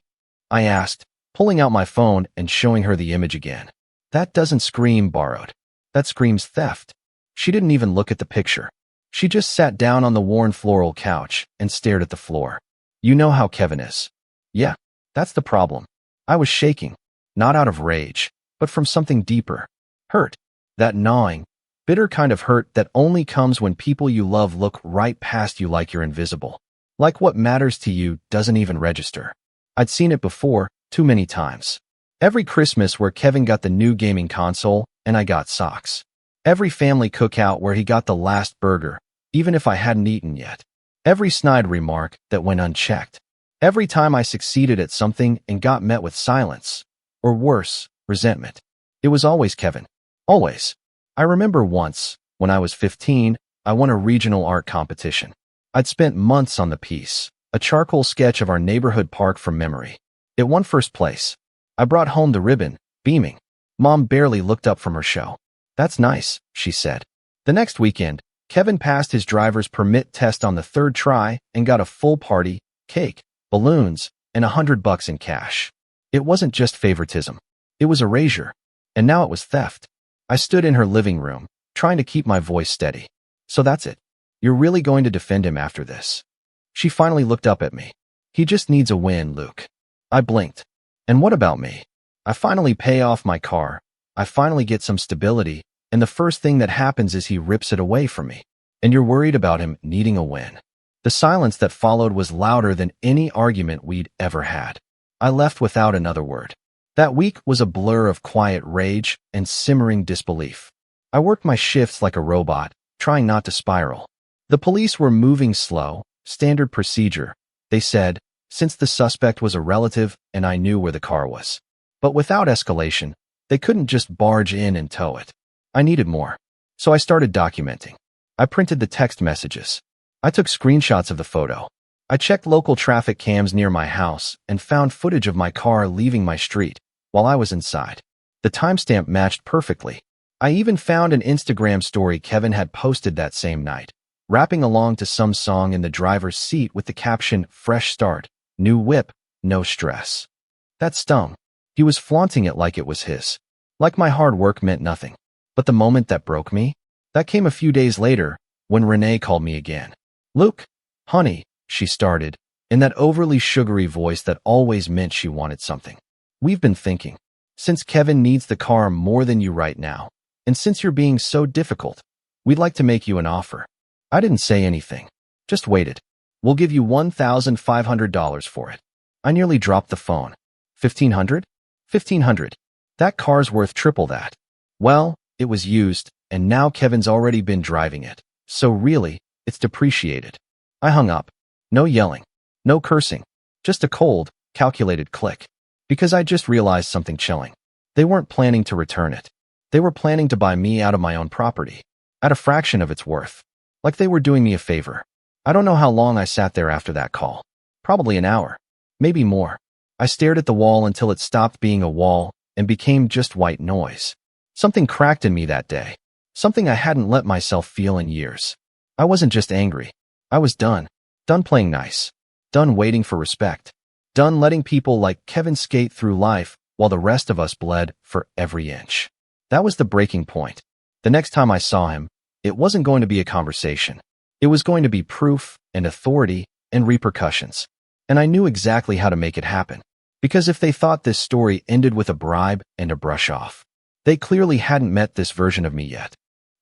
I asked, pulling out my phone and showing her the image again. "That doesn't scream borrowed. That screams theft." She didn't even look at the picture. She just sat down on the worn floral couch and stared at the floor. "You know how Kevin is." "Yeah, that's the problem." I was shaking, not out of rage, but from something deeper. Hurt. That gnawing, bitter kind of hurt that only comes when people you love look right past you like you're invisible. Like what matters to you doesn't even register. I'd seen it before, too many times. Every Christmas where Kevin got the new gaming console and I got socks. Every family cookout where he got the last burger, even if I hadn't eaten yet. Every snide remark that went unchecked. Every time I succeeded at something and got met with silence, or worse, resentment. It was always Kevin. Always. I remember once, when I was 15, I won a regional art competition. I'd spent months on the piece, a charcoal sketch of our neighborhood park from memory. It won first place. I brought home the ribbon, beaming. Mom barely looked up from her show. "That's nice," she said. The next weekend, Kevin passed his driver's permit test on the third try and got a full party, cake, balloons, and $100 in cash. It wasn't just favoritism. It was erasure. And now it was theft. I stood in her living room, trying to keep my voice steady. "So that's it. You're really going to defend him after this?" She finally looked up at me. "He just needs a win, Luke." I blinked. "And what about me? I finally pay off my car. I finally get some stability. And the first thing that happens is he rips it away from me. And you're worried about him needing a win." The silence that followed was louder than any argument we'd ever had. I left without another word. That week was a blur of quiet rage and simmering disbelief. I worked my shifts like a robot, trying not to spiral. The police were moving slow, standard procedure, they said, since the suspect was a relative and I knew where the car was. But without escalation, they couldn't just barge in and tow it. I needed more. So I started documenting. I printed the text messages. I took screenshots of the photo. I checked local traffic cams near my house and found footage of my car leaving my street while I was inside. The timestamp matched perfectly. I even found an Instagram story Kevin had posted that same night, rapping along to some song in the driver's seat with the caption, "Fresh start, new whip, no stress." That stung. He was flaunting it like it was his. Like my hard work meant nothing. But the moment that broke me, that came a few days later when Renee called me again. "Luke, honey," she started, in that overly sugary voice that always meant she wanted something. "We've been thinking. Since Kevin needs the car more than you right now, and since you're being so difficult, we'd like to make you an offer." I didn't say anything. Just waited. "We'll give you $1,500 for it." I nearly dropped the phone. $1,500? $1,500. That car's worth triple that. Well, it was used, and now Kevin's already been driving it. So really, it's depreciated. I hung up. No yelling. No cursing. Just a cold, calculated click. Because I just realized something chilling. They weren't planning to return it. They were planning to buy me out of my own property. At a fraction of its worth. Like they were doing me a favor. I don't know how long I sat there after that call. Probably an hour. Maybe more. I stared at the wall until it stopped being a wall and became just white noise. Something cracked in me that day. Something I hadn't let myself feel in years. I wasn't just angry. I was done. Done playing nice. Done waiting for respect. Done letting people like Kevin skate through life while the rest of us bled for every inch. That was the breaking point. The next time I saw him, it wasn't going to be a conversation. It was going to be proof and authority and repercussions. And I knew exactly how to make it happen. Because if they thought this story ended with a bribe and a brush off, they clearly hadn't met this version of me yet.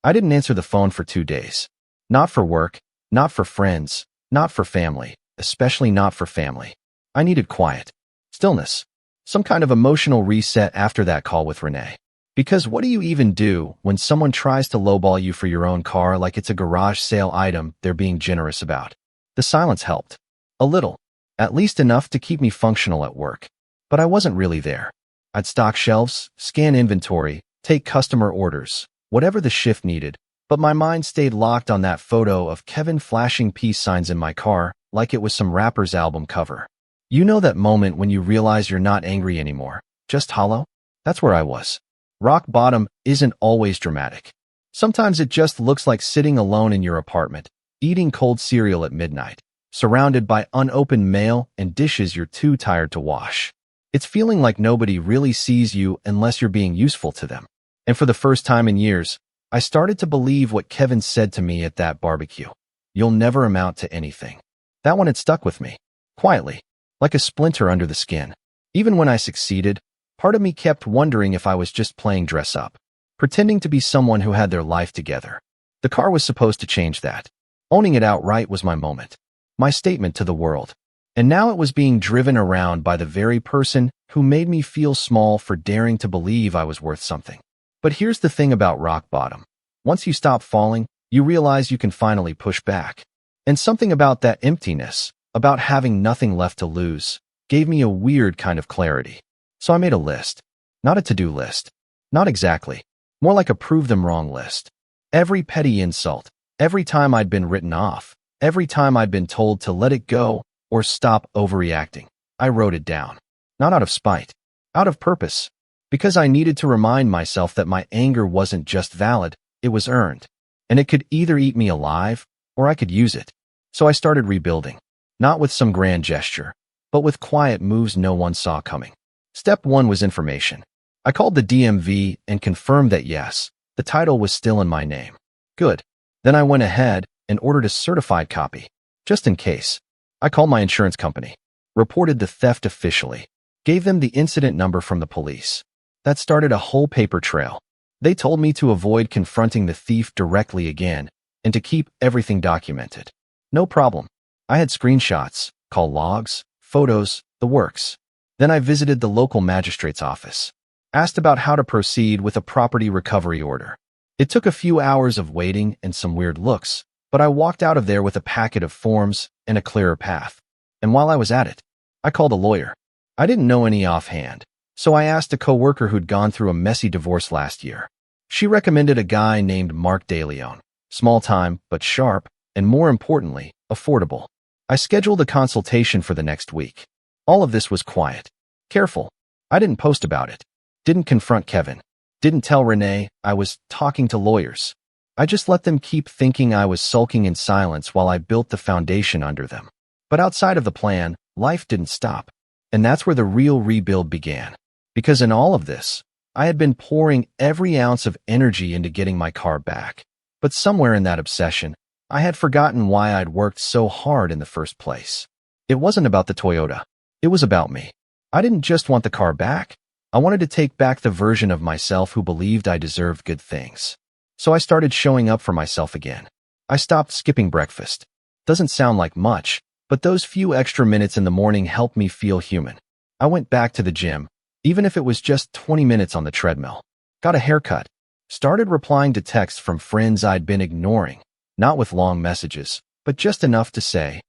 I didn't answer the phone for 2 days. Not for work, not for friends, not for family, especially not for family. I needed quiet, stillness, some kind of emotional reset after that call with Renee. Because what do you even do when someone tries to lowball you for your own car like it's a garage sale item they're being generous about? The silence helped. A little. At least enough to keep me functional at work. But I wasn't really there. I'd stock shelves, scan inventory, take customer orders, whatever the shift needed, but my mind stayed locked on that photo of Kevin flashing peace signs in my car like it was some rapper's album cover. You know that moment when you realize you're not angry anymore, just hollow? That's where I was. Rock bottom isn't always dramatic. Sometimes it just looks like sitting alone in your apartment, eating cold cereal at midnight, surrounded by unopened mail and dishes you're too tired to wash. It's feeling like nobody really sees you unless you're being useful to them. And for the first time in years, I started to believe what Kevin said to me at that barbecue. You'll never amount to anything. That one had stuck with me, quietly, like a splinter under the skin. Even when I succeeded, part of me kept wondering if I was just playing dress up, pretending to be someone who had their life together. The car was supposed to change that. Owning it outright was my moment. My statement to the world. And now it was being driven around by the very person who made me feel small for daring to believe I was worth something. But here's the thing about rock bottom. Once you stop falling, you realize you can finally push back. And something about that emptiness, about having nothing left to lose, gave me a weird kind of clarity. So I made a list. Not a to-do list. Not exactly. More like a prove them wrong list. Every petty insult, every time I'd been written off, every time I'd been told to let it go or stop overreacting, I wrote it down. Not out of spite, out of purpose. Because I needed to remind myself that my anger wasn't just valid, it was earned. And it could either eat me alive, or I could use it. So I started rebuilding. Not with some grand gesture, but with quiet moves no one saw coming. Step 1 was information. I called the DMV and confirmed that yes, the title was still in my name. Good. Then I went ahead and ordered a certified copy, just in case. I called my insurance company, reported the theft officially, gave them the incident number from the police. That started a whole paper trail. They told me to avoid confronting the thief directly again and to keep everything documented. No problem. I had screenshots, call logs, photos, the works. Then I visited the local magistrate's office, asked about how to proceed with a property recovery order. It took a few hours of waiting and some weird looks, but I walked out of there with a packet of forms and a clearer path. And while I was at it, I called a lawyer. I didn't know any offhand, so I asked a coworker who'd gone through a messy divorce last year. She recommended a guy named Mark DeLeon, small-time but sharp, and more importantly, affordable. I scheduled a consultation for the next week. All of this was quiet, careful. I didn't post about it, didn't confront Kevin, didn't tell Renee I was talking to lawyers. I just let them keep thinking I was sulking in silence while I built the foundation under them. But outside of the plan, life didn't stop. And that's where the real rebuild began. Because in all of this, I had been pouring every ounce of energy into getting my car back. But somewhere in that obsession, I had forgotten why I'd worked so hard in the first place. It wasn't about the Toyota. It was about me. I didn't just want the car back. I wanted to take back the version of myself who believed I deserved good things. So I started showing up for myself again. I stopped skipping breakfast. Doesn't sound like much, but those few extra minutes in the morning helped me feel human. I went back to the gym, even if it was just 20 minutes on the treadmill. Got a haircut. Started replying to texts from friends I'd been ignoring, not with long messages, but just enough to say,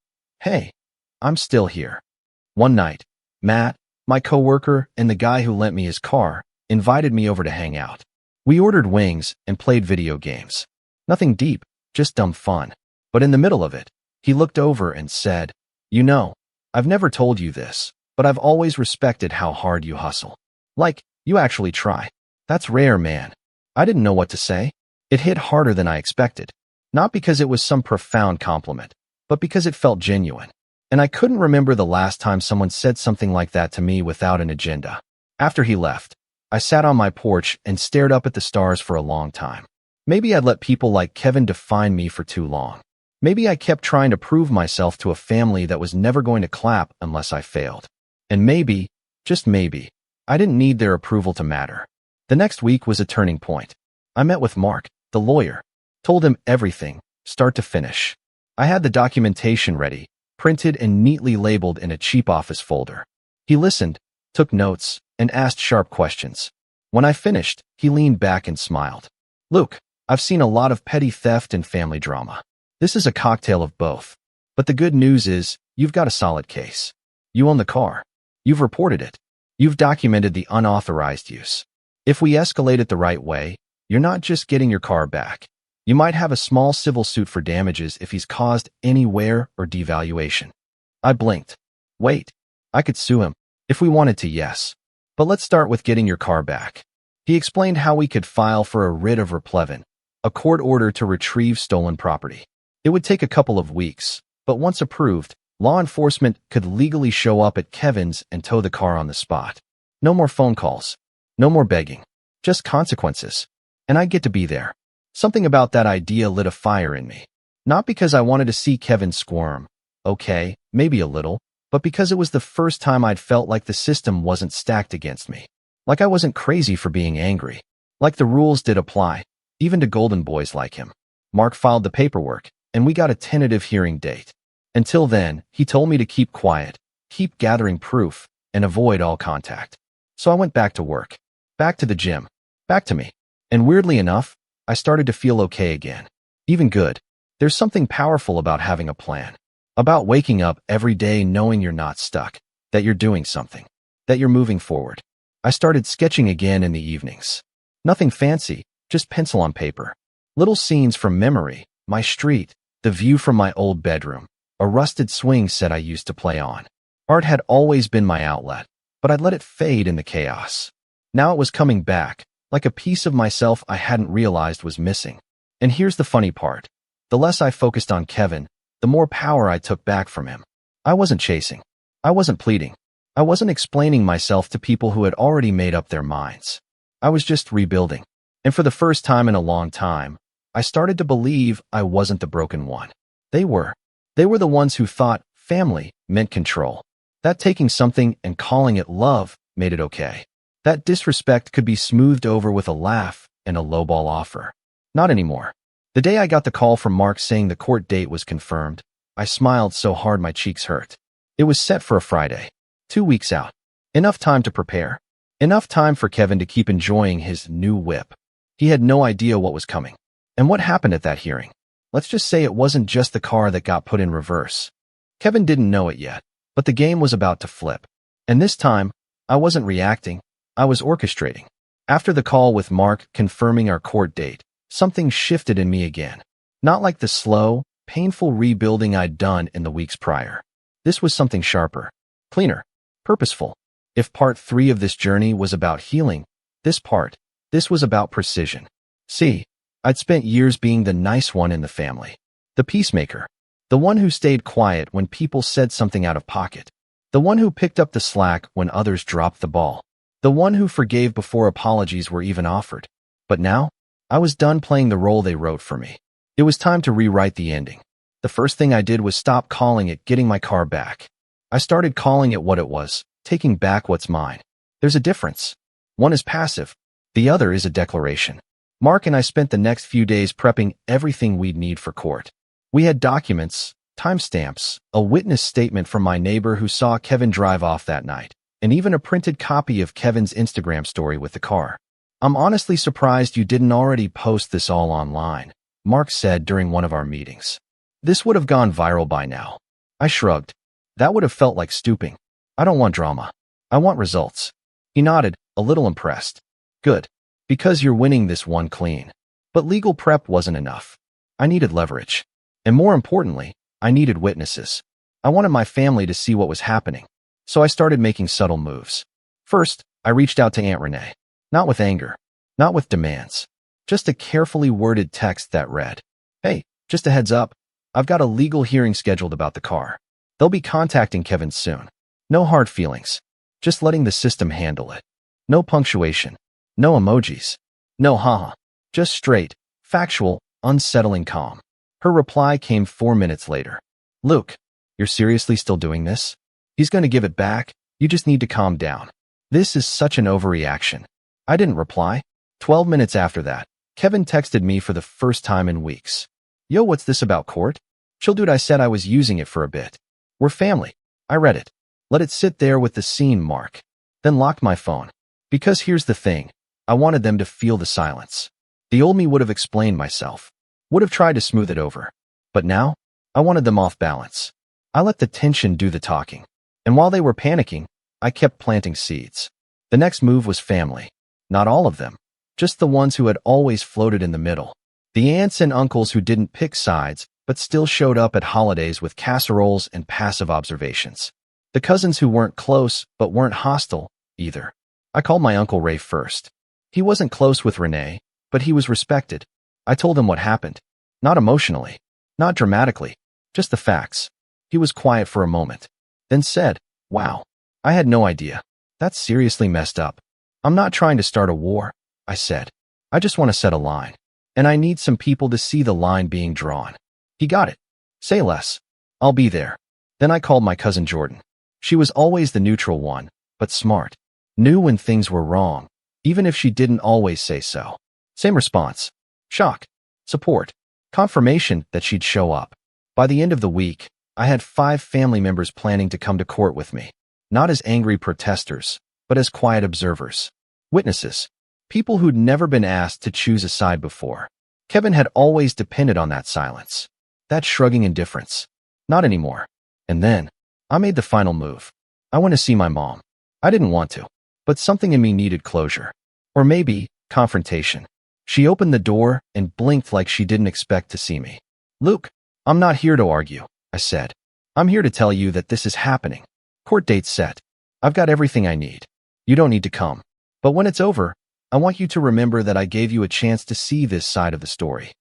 hey, I'm still here. One night, Matt, my coworker and the guy who lent me his car, invited me over to hang out. We ordered wings and played video games. Nothing deep, just dumb fun. But in the middle of it, he looked over and said, you know, I've never told you this, but I've always respected how hard you hustle. Like, you actually try. That's rare, man. I didn't know what to say. It hit harder than I expected. Not because it was some profound compliment, but because it felt genuine. And I couldn't remember the last time someone said something like that to me without an agenda. After he left, I sat on my porch and stared up at the stars for a long time. Maybe I'd let people like Kevin define me for too long. Maybe I kept trying to prove myself to a family that was never going to clap unless I failed. And maybe, just maybe, I didn't need their approval to matter. The next week was a turning point. I met with Mark, the lawyer, told him everything, start to finish. I had the documentation ready, printed and neatly labeled in a cheap office folder. He listened, took notes, and asked sharp questions. When I finished, he leaned back and smiled. Luke, I've seen a lot of petty theft and family drama. This is a cocktail of both. But the good news is, you've got a solid case. You own the car. You've reported it. You've documented the unauthorized use. If we escalate it the right way, you're not just getting your car back. You might have a small civil suit for damages if he's caused any wear or devaluation. I blinked. Wait, I could sue him. If we wanted to, yes. But let's start with getting your car back. He explained how we could file for a writ of replevin, a court order to retrieve stolen property. It would take a couple of weeks, but once approved, law enforcement could legally show up at Kevin's and tow the car on the spot. No more phone calls. No more begging. Just consequences. And I'd get to be there. Something about that idea lit a fire in me. Not because I wanted to see Kevin squirm. Okay, maybe a little. But because it was the first time I'd felt like the system wasn't stacked against me. Like I wasn't crazy for being angry. Like the rules did apply, even to golden boys like him. Mark filed the paperwork, and we got a tentative hearing date. Until then, he told me to keep quiet, keep gathering proof, and avoid all contact. So I went back to work. Back to the gym. Back to me. And weirdly enough, I started to feel okay again. Even good. There's something powerful about having a plan. About waking up every day knowing you're not stuck, that you're doing something, that you're moving forward. I started sketching again in the evenings. Nothing fancy, just pencil on paper. Little scenes from memory, my street, the view from my old bedroom, a rusted swing set I used to play on. Art had always been my outlet, but I'd let it fade in the chaos. Now it was coming back, like a piece of myself I hadn't realized was missing. And here's the funny part. The less I focused on Kevin, the more power I took back from him. I wasn't chasing. I wasn't pleading. I wasn't explaining myself to people who had already made up their minds. I was just rebuilding. And for the first time in a long time, I started to believe I wasn't the broken one. They were. They were the ones who thought family meant control. That taking something and calling it love made it okay. That disrespect could be smoothed over with a laugh and a lowball offer. Not anymore. The day I got the call from Mark saying the court date was confirmed, I smiled so hard my cheeks hurt. It was set for a Friday. 2 weeks out. Enough time to prepare. Enough time for Kevin to keep enjoying his new whip. He had no idea what was coming. And what happened at that hearing? Let's just say it wasn't just the car that got put in reverse. Kevin didn't know it yet, but the game was about to flip. And this time, I wasn't reacting, I was orchestrating. After the call with Mark confirming our court date, something shifted in me again. Not like the slow, painful rebuilding I'd done in the weeks prior. This was something sharper, cleaner, purposeful. If part 3 of this journey was about healing, this was about precision. See, I'd spent years being the nice one in the family. The peacemaker. The one who stayed quiet when people said something out of pocket. The one who picked up the slack when others dropped the ball. The one who forgave before apologies were even offered. But now, I was done playing the role they wrote for me. It was time to rewrite the ending. The first thing I did was stop calling it getting my car back. I started calling it what it was, taking back what's mine. There's a difference. One is passive. The other is a declaration. Mark and I spent the next few days prepping everything we'd need for court. We had documents, timestamps, a witness statement from my neighbor who saw Kevin drive off that night, and even a printed copy of Kevin's Instagram story with the car. I'm honestly surprised you didn't already post this all online, Mark said during one of our meetings. This would have gone viral by now. I shrugged. That would have felt like stooping. I don't want drama. I want results. He nodded, a little impressed. Good. Because you're winning this one clean. But legal prep wasn't enough. I needed leverage. And more importantly, I needed witnesses. I wanted my family to see what was happening. So I started making subtle moves. First, I reached out to Aunt Renee. Not with anger. Not with demands. Just a carefully worded text that read, "Hey, just a heads up. I've got a legal hearing scheduled about the car. They'll be contacting Kevin soon. No hard feelings. Just letting the system handle it. No punctuation. No emojis. No haha. Just straight, factual, unsettling calm. Her reply came 4 minutes later. Luke, you're seriously still doing this? He's going to give it back. You just need to calm down. This is such an overreaction. I didn't reply. 12 minutes after that, Kevin texted me for the first time in weeks. Yo, what's this about court? Chill, dude, I said I was using it for a bit. We're family. I read it. Let it sit there with the scene mark. Then locked my phone. Because here's the thing. I wanted them to feel the silence. The old me would have explained myself. Would have tried to smooth it over. But now, I wanted them off balance. I let the tension do the talking. And while they were panicking, I kept planting seeds. The next move was family. Not all of them. Just the ones who had always floated in the middle. The aunts and uncles who didn't pick sides, but still showed up at holidays with casseroles and passive observations. The cousins who weren't close, but weren't hostile, either. I called my Uncle Ray first. He wasn't close with Renee, but he was respected. I told him what happened. Not emotionally. Not dramatically. Just the facts. He was quiet for a moment. Then said, wow. I had no idea. That's seriously messed up. I'm not trying to start a war, I said. I just want to set a line. And I need some people to see the line being drawn. He got it. Say less. I'll be there. Then I called my cousin Jordan. She was always the neutral one, but smart. Knew when things were wrong, even if she didn't always say so. Same response. Shock. Support. Confirmation that she'd show up. By the end of the week, I had 5 family members planning to come to court with me. Not as angry protesters, but as quiet observers. Witnesses. People who'd never been asked to choose a side before. Kevin had always depended on that silence. That shrugging indifference. Not anymore. And then, I made the final move. I went to see my mom. I didn't want to, but something in me needed closure. Or maybe, confrontation. She opened the door and blinked like she didn't expect to see me. Luke, I'm not here to argue, I said. I'm here to tell you that this is happening. Court date's set. I've got everything I need. You don't need to come. But when it's over, I want you to remember that I gave you a chance to see this side of the story.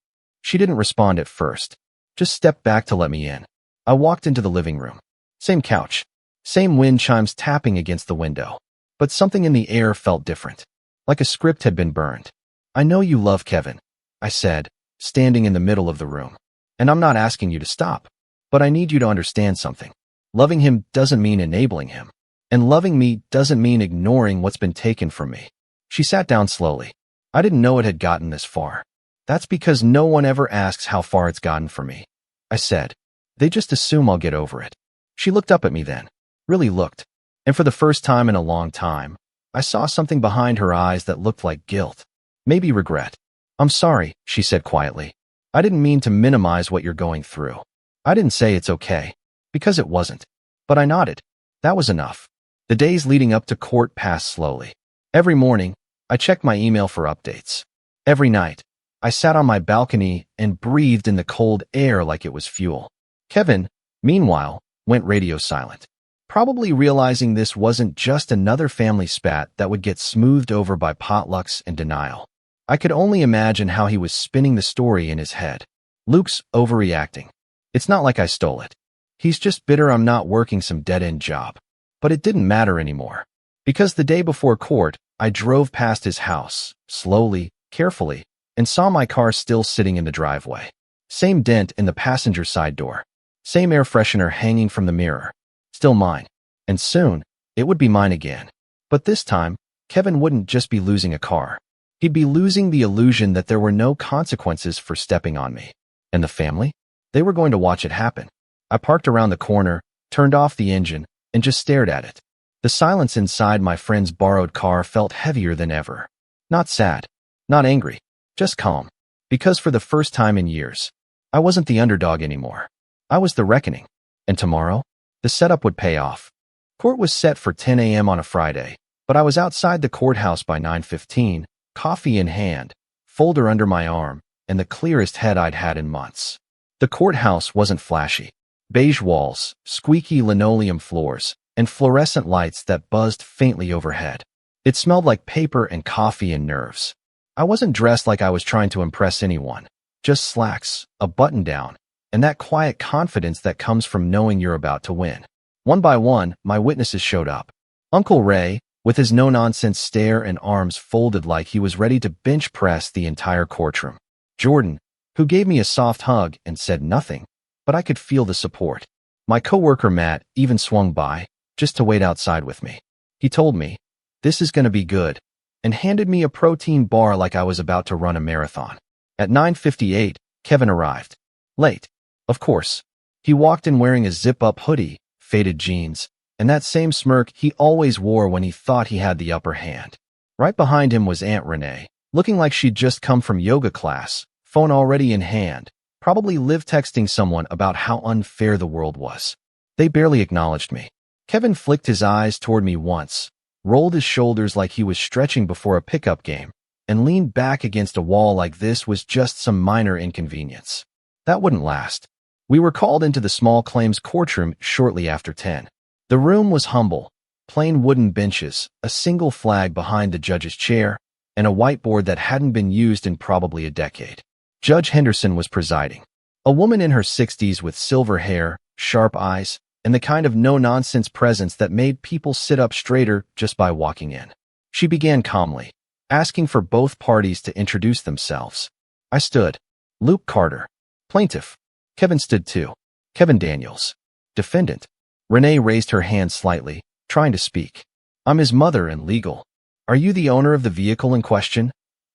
She didn't respond at first. Just stepped back to let me in. I walked into the living room. Same couch. Same wind chimes tapping against the window. But something in the air felt different. Like a script had been burned. I know you love Kevin, I said, standing in the middle of the room. And I'm not asking you to stop. But I need you to understand something. Loving him doesn't mean enabling him. And loving me doesn't mean ignoring what's been taken from me. She sat down slowly. I didn't know it had gotten this far. That's because no one ever asks how far it's gotten for me, I said. They just assume I'll get over it. She looked up at me then. Really looked. And for the first time in a long time, I saw something behind her eyes that looked like guilt. Maybe regret. I'm sorry, she said quietly. I didn't mean to minimize what you're going through. I didn't say it's okay. Because it wasn't. But I nodded. That was enough. The days leading up to court passed slowly. Every morning, I checked my email for updates. Every night, I sat on my balcony and breathed in the cold air like it was fuel. Kevin, meanwhile, went radio silent. Probably realizing this wasn't just another family spat that would get smoothed over by potlucks and denial. I could only imagine how he was spinning the story in his head. Luke's overreacting. It's not like I stole it. He's just bitter I'm not working some dead-end job. But it didn't matter anymore. Because the day before court, I drove past his house, slowly, carefully, and saw my car still sitting in the driveway. Same dent in the passenger side door. Same air freshener hanging from the mirror. Still mine. And soon, it would be mine again. But this time, Kevin wouldn't just be losing a car. He'd be losing the illusion that there were no consequences for stepping on me. And the family? They were going to watch it happen. I parked around the corner, turned off the engine, and just stared at it. The silence inside my friend's borrowed car felt heavier than ever. Not sad. Not angry. Just calm. Because for the first time in years, I wasn't the underdog anymore. I was the reckoning. And tomorrow, the setup would pay off. Court was set for 10 a.m. on a Friday, but I was outside the courthouse by 9:15, coffee in hand, folder under my arm, and the clearest head I'd had in months. The courthouse wasn't flashy. Beige walls, squeaky linoleum floors, and fluorescent lights that buzzed faintly overhead. It smelled like paper and coffee and nerves. I wasn't dressed like I was trying to impress anyone. Just slacks, a button-down, and that quiet confidence that comes from knowing you're about to win. One by one, my witnesses showed up. Uncle Ray, with his no-nonsense stare and arms folded like he was ready to bench press the entire courtroom. Jordan, who gave me a soft hug and said nothing, but I could feel the support. My coworker Matt even swung by, just to wait outside with me. He told me, "This is going to be good," and handed me a protein bar like I was about to run a marathon. At 9:58, Kevin arrived. Late. Of course. He walked in wearing a zip-up hoodie, faded jeans, and that same smirk he always wore when he thought he had the upper hand. Right behind him was Aunt Renee, looking like she'd just come from yoga class, phone already in hand, probably live texting someone about how unfair the world was. They barely acknowledged me. Kevin flicked his eyes toward me once, rolled his shoulders like he was stretching before a pickup game, and leaned back against a wall like this was just some minor inconvenience. That wouldn't last. We were called into the small claims courtroom shortly after 10. The room was humble, plain wooden benches, a single flag behind the judge's chair, and a whiteboard that hadn't been used in probably a decade. Judge Henderson was presiding. A woman in her 60s with silver hair, sharp eyes, and the kind of no-nonsense presence that made people sit up straighter just by walking in. She began calmly, asking for both parties to introduce themselves. I stood. Luke Carter. Plaintiff. Kevin stood too. Kevin Daniels. Defendant. Renee raised her hand slightly, trying to speak. I'm his mother and legal. Are you the owner of the vehicle in question?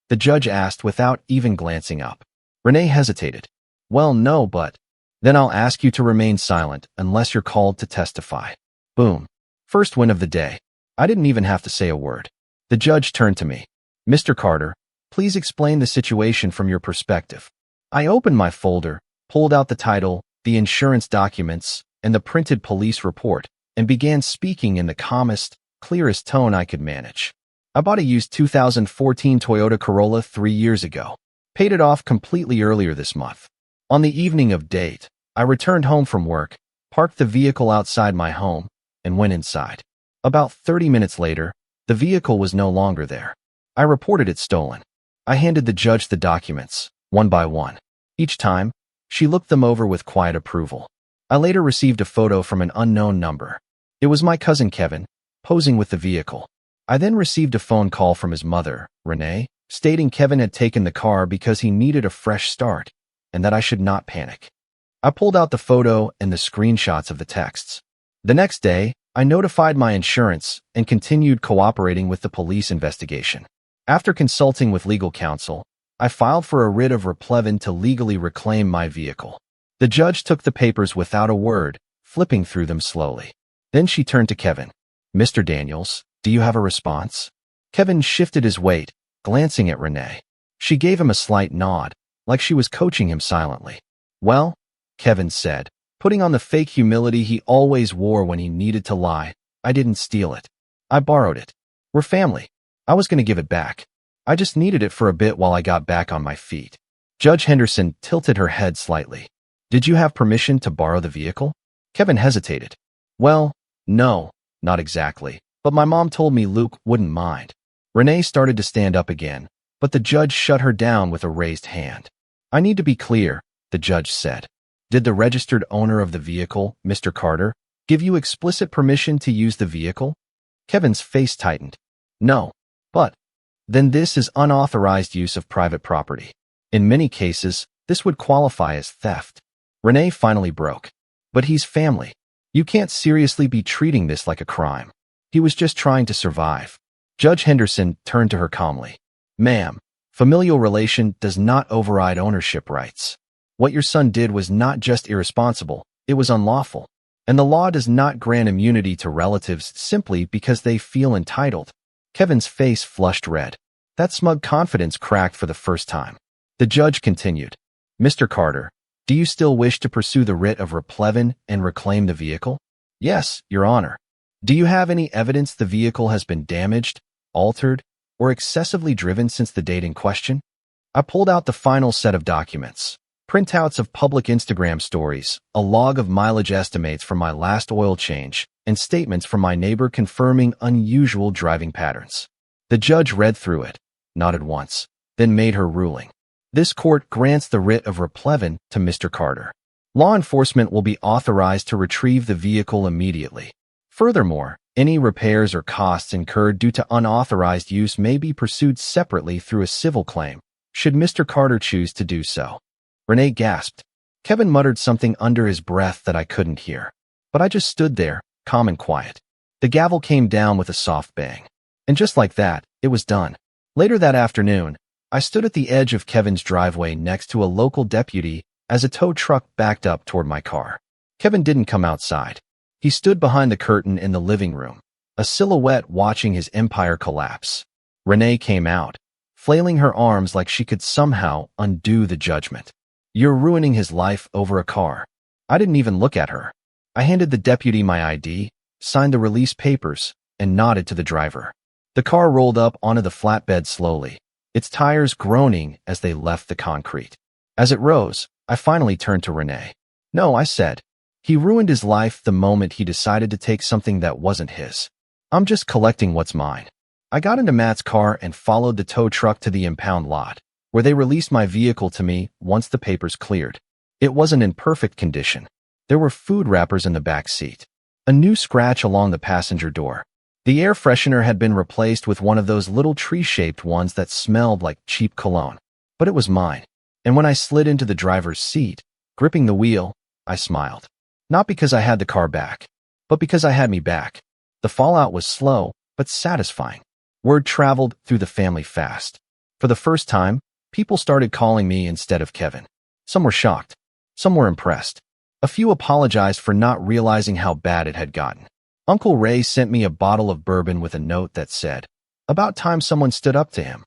The judge asked without even glancing up. Renee hesitated. Well, no, but... Then I'll ask you to remain silent unless you're called to testify. Boom. First win of the day. I didn't even have to say a word. The judge turned to me. Mr. Carter, please explain the situation from your perspective. I opened my folder, pulled out the title, the insurance documents, and the printed police report, and began speaking in the calmest, clearest tone I could manage. I bought a used 2014 Toyota Corolla 3 years ago. Paid it off completely earlier this month. On the evening of date, I returned home from work, parked the vehicle outside my home, and went inside. About 30 minutes later, the vehicle was no longer there. I reported it stolen. I handed the judge the documents, one by one. Each time, she looked them over with quiet approval. I later received a photo from an unknown number. It was my cousin Kevin, posing with the vehicle. I then received a phone call from his mother, Renee, stating Kevin had taken the car because he needed a fresh start, and that I should not panic. I pulled out the photo and the screenshots of the texts. The next day, I notified my insurance and continued cooperating with the police investigation. After consulting with legal counsel, I filed for a writ of replevin to legally reclaim my vehicle. The judge took the papers without a word, flipping through them slowly. Then she turned to Kevin. Mr. Daniels, do you have a response? Kevin shifted his weight, glancing at Renee. She gave him a slight nod, like she was coaching him silently. Well, Kevin said, putting on the fake humility he always wore when he needed to lie, I didn't steal it. I borrowed it. We're family. I was going to give it back. I just needed it for a bit while I got back on my feet. Judge Henderson tilted her head slightly. Did you have permission to borrow the vehicle? Kevin hesitated. Well, no, not exactly, but my mom told me Luke wouldn't mind. Renee started to stand up again, but the judge shut her down with a raised hand. I need to be clear, the judge said. Did the registered owner of the vehicle, Mr. Carter, give you explicit permission to use the vehicle? Kevin's face tightened. No, but then this is unauthorized use of private property. In many cases, this would qualify as theft. Renee finally broke. But he's family. You can't seriously be treating this like a crime. He was just trying to survive. Judge Henderson turned to her calmly. Ma'am, familial relation does not override ownership rights. What your son did was not just irresponsible, it was unlawful. And the law does not grant immunity to relatives simply because they feel entitled. Kevin's face flushed red. That smug confidence cracked for the first time. The judge continued. Mr. Carter, do you still wish to pursue the writ of replevin and reclaim the vehicle? Yes, Your Honor. Do you have any evidence the vehicle has been damaged, altered, or excessively driven since the date in question? I pulled out the final set of documents. Printouts of public Instagram stories, a log of mileage estimates from my last oil change, and statements from my neighbor confirming unusual driving patterns. The judge read through it, nodded once, then made her ruling. This court grants the writ of replevin to Mr. Carter. Law enforcement will be authorized to retrieve the vehicle immediately. Furthermore, any repairs or costs incurred due to unauthorized use may be pursued separately through a civil claim, should Mr. Carter choose to do so. Renee gasped. Kevin muttered something under his breath that I couldn't hear. But I just stood there, calm and quiet. The gavel came down with a soft bang. And just like that, it was done. Later that afternoon, I stood at the edge of Kevin's driveway next to a local deputy as a tow truck backed up toward my car. Kevin didn't come outside. He stood behind the curtain in the living room, a silhouette watching his empire collapse. Renee came out, flailing her arms like she could somehow undo the judgment. You're ruining his life over a car. I didn't even look at her. I handed the deputy my ID, signed the release papers, and nodded to the driver. The car rolled up onto the flatbed slowly, its tires groaning as they left the concrete. As it rose, I finally turned to Renee. No, I said. He ruined his life the moment he decided to take something that wasn't his. I'm just collecting what's mine. I got into Matt's car and followed the tow truck to the impound lot, where they released my vehicle to me once the papers cleared. It wasn't in perfect condition. There were food wrappers in the back seat, a new scratch along the passenger door. The air freshener had been replaced with one of those little tree-shaped ones that smelled like cheap cologne. But it was mine. And when I slid into the driver's seat, gripping the wheel, I smiled. Not because I had the car back, but because I had me back. The fallout was slow, but satisfying. Word traveled through the family fast. For the first time, people started calling me instead of Kevin. Some were shocked. Some were impressed. A few apologized for not realizing how bad it had gotten. Uncle Ray sent me a bottle of bourbon with a note that said, "About time someone stood up to him."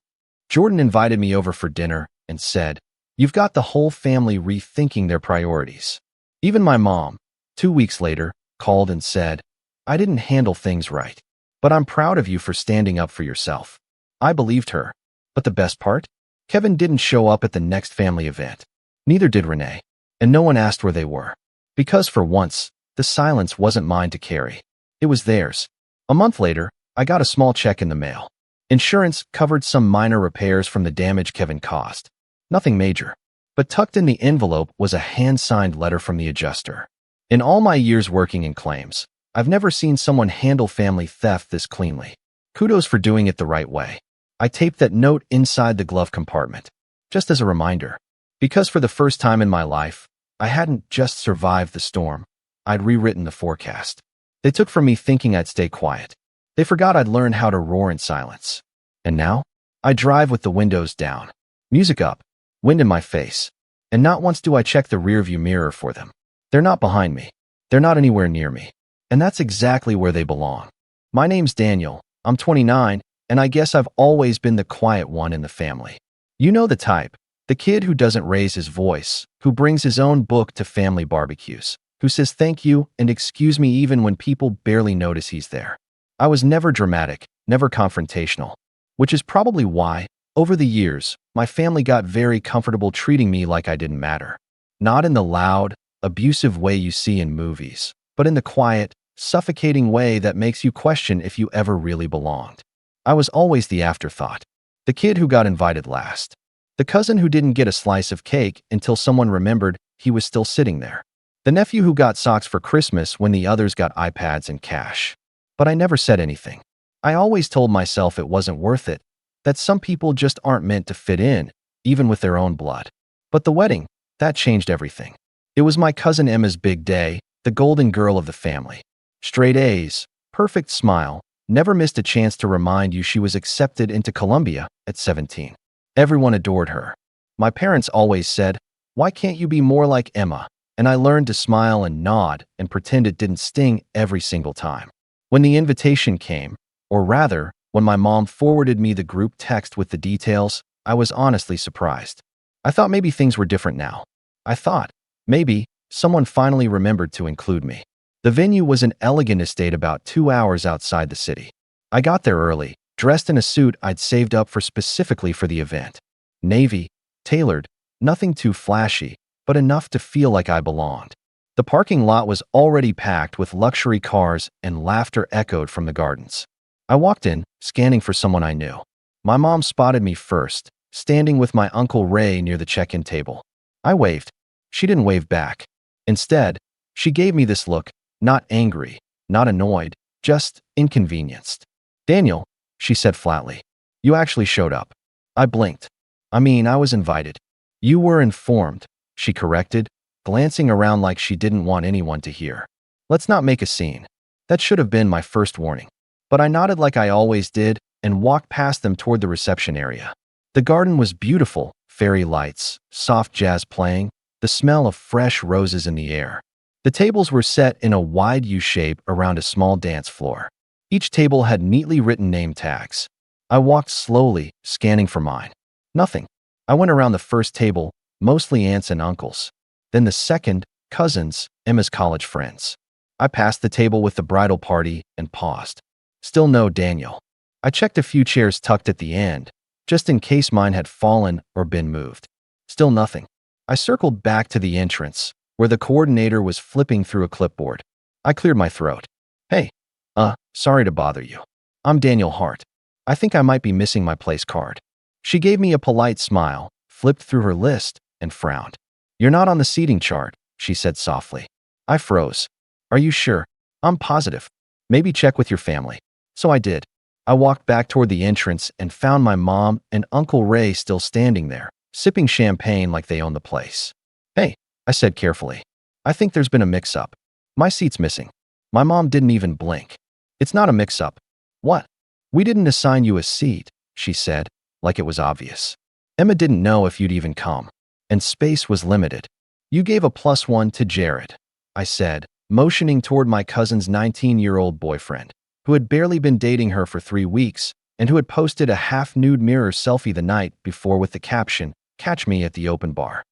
Jordan invited me over for dinner and said, "You've got the whole family rethinking their priorities." Even my mom, 2 weeks later, called and said, "I didn't handle things right, but I'm proud of you for standing up for yourself." I believed her. But the best part? Kevin didn't show up at the next family event. Neither did Renee. And no one asked where they were. Because for once, the silence wasn't mine to carry. It was theirs. A month later, I got a small check in the mail. Insurance covered some minor repairs from the damage Kevin caused. Nothing major. But tucked in the envelope was a hand-signed letter from the adjuster. In all my years working in claims, I've never seen someone handle family theft this cleanly. Kudos for doing it the right way. I taped that note inside the glove compartment, just as a reminder. Because for the first time in my life, I hadn't just survived the storm. I'd rewritten the forecast. They took from me thinking I'd stay quiet. They forgot I'd learned how to roar in silence. And now, I drive with the windows down, music up, wind in my face. And not once do I check the rearview mirror for them. They're not behind me. They're not anywhere near me. And that's exactly where they belong. My name's Daniel. I'm 29, and I guess I've always been the quiet one in the family. You know the type. The kid who doesn't raise his voice, who brings his own book to family barbecues, who says thank you and excuse me even when people barely notice he's there. I was never dramatic, never confrontational, which is probably why, over the years, my family got very comfortable treating me like I didn't matter. Not in the loud, abusive way you see in movies, but in the quiet, suffocating way that makes you question if you ever really belonged. I was always the afterthought, the kid who got invited last. The cousin who didn't get a slice of cake until someone remembered he was still sitting there. The nephew who got socks for Christmas when the others got iPads and cash. But I never said anything. I always told myself it wasn't worth it, that some people just aren't meant to fit in, even with their own blood. But the wedding, that changed everything. It was my cousin Emma's big day, the golden girl of the family. Straight A's, perfect smile, never missed a chance to remind you she was accepted into Columbia at 17. Everyone adored her. My parents always said, "Why can't you be more like Emma?" And I learned to smile and nod and pretend it didn't sting every single time. When the invitation came, or rather, when my mom forwarded me the group text with the details, I was honestly surprised. I thought maybe things were different now. I thought, maybe, someone finally remembered to include me. The venue was an elegant estate about 2 hours outside the city. I got there early, dressed in a suit I'd saved up for specifically for the event. Navy, tailored, nothing too flashy, but enough to feel like I belonged. The parking lot was already packed with luxury cars and laughter echoed from the gardens. I walked in, scanning for someone I knew. My mom spotted me first, standing with my Uncle Ray near the check-in table. I waved. She didn't wave back. Instead, she gave me this look, not angry, not annoyed, just inconvenienced. "Daniel," she said flatly, "you actually showed up." I blinked. "I mean, I was invited." "You were informed," she corrected, glancing around like she didn't want anyone to hear. "Let's not make a scene." That should have been my first warning. But I nodded like I always did and walked past them toward the reception area. The garden was beautiful, fairy lights, soft jazz playing, the smell of fresh roses in the air. The tables were set in a wide U shape around a small dance floor. Each table had neatly written name tags. I walked slowly, scanning for mine. Nothing. I went around the first table, mostly aunts and uncles. Then the second, cousins, Emma's college friends. I passed the table with the bridal party and paused. Still no Daniel. I checked a few chairs tucked at the end, just in case mine had fallen or been moved. Still nothing. I circled back to the entrance, where the coordinator was flipping through a clipboard. I cleared my throat. "Hey, sorry to bother you. I'm Daniel Hart. I think I might be missing my place card." She gave me a polite smile, flipped through her list, and frowned. "You're not on the seating chart," she said softly. I froze. "Are you sure?" "I'm positive. Maybe check with your family." So I did. I walked back toward the entrance and found my mom and Uncle Ray still standing there, sipping champagne like they owned the place. "Hey," I said carefully. "I think there's been a mix-up. My seat's missing." My mom didn't even blink. "It's not a mix-up." "What?" "We didn't assign you a seat," she said, like it was obvious. "Emma didn't know if you'd even come. And space was limited. You gave a +1 to Jared," I said, motioning toward my cousin's 19-year-old boyfriend, who had barely been dating her for 3 weeks and who had posted a half-nude mirror selfie the night before with the caption, "Catch me at the open bar."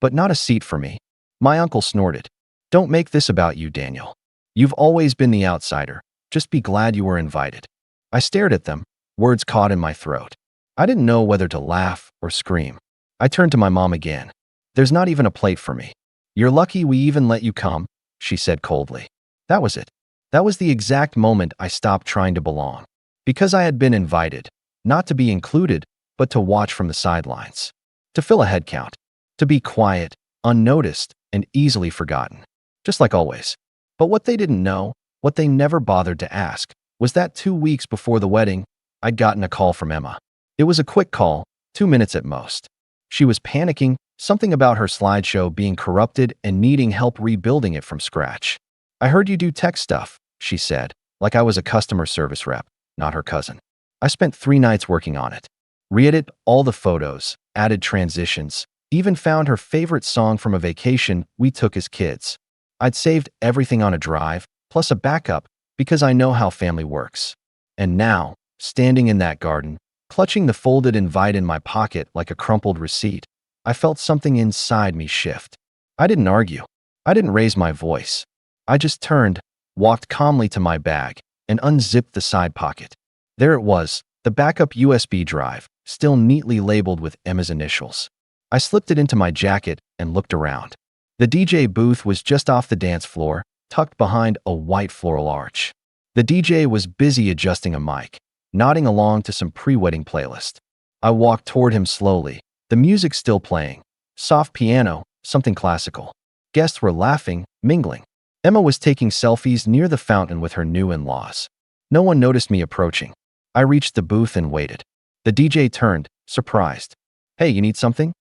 "But not a seat for me." My uncle snorted. "Don't make this about you, Daniel. You've always been the outsider. Just be glad you were invited." I stared at them, words caught in my throat. I didn't know whether to laugh or scream. I turned to my mom again. "There's not even a plate for me." "You're lucky we even let you come," she said coldly. That was it. That was the exact moment I stopped trying to belong. Because I had been invited, not to be included, but to watch from the sidelines. To fill a head count. To be quiet, unnoticed, and easily forgotten. Just like always. But what they didn't know, what they never bothered to ask, was that 2 weeks before the wedding, I'd gotten a call from Emma. It was a quick call, 2 minutes at most. She was panicking, something about her slideshow being corrupted and needing help rebuilding it from scratch. "I heard you do tech stuff," she said, like I was a customer service rep, not her cousin. "I spent 3 nights working on it. Re-edited all the photos, added transitions, even found her favorite song from a vacation we took as kids. I'd saved everything on a drive, plus a backup, because I know how family works. And now, standing in that garden, clutching the folded invite in my pocket like a crumpled receipt, I felt something inside me shift. I didn't argue. I didn't raise my voice. I just turned, walked calmly to my bag, and unzipped the side pocket. There it was, the backup USB drive, still neatly labeled with Emma's initials. I slipped it into my jacket and looked around. The DJ booth was just off the dance floor, tucked behind a white floral arch. The DJ was busy adjusting a mic, nodding along to some pre-wedding playlist. I walked toward him slowly, the music still playing. Soft piano, something classical. Guests were laughing, mingling. Emma was taking selfies near the fountain with her new in-laws. No one noticed me approaching. I reached the booth and waited. The DJ turned, surprised. "Hey, you need something?"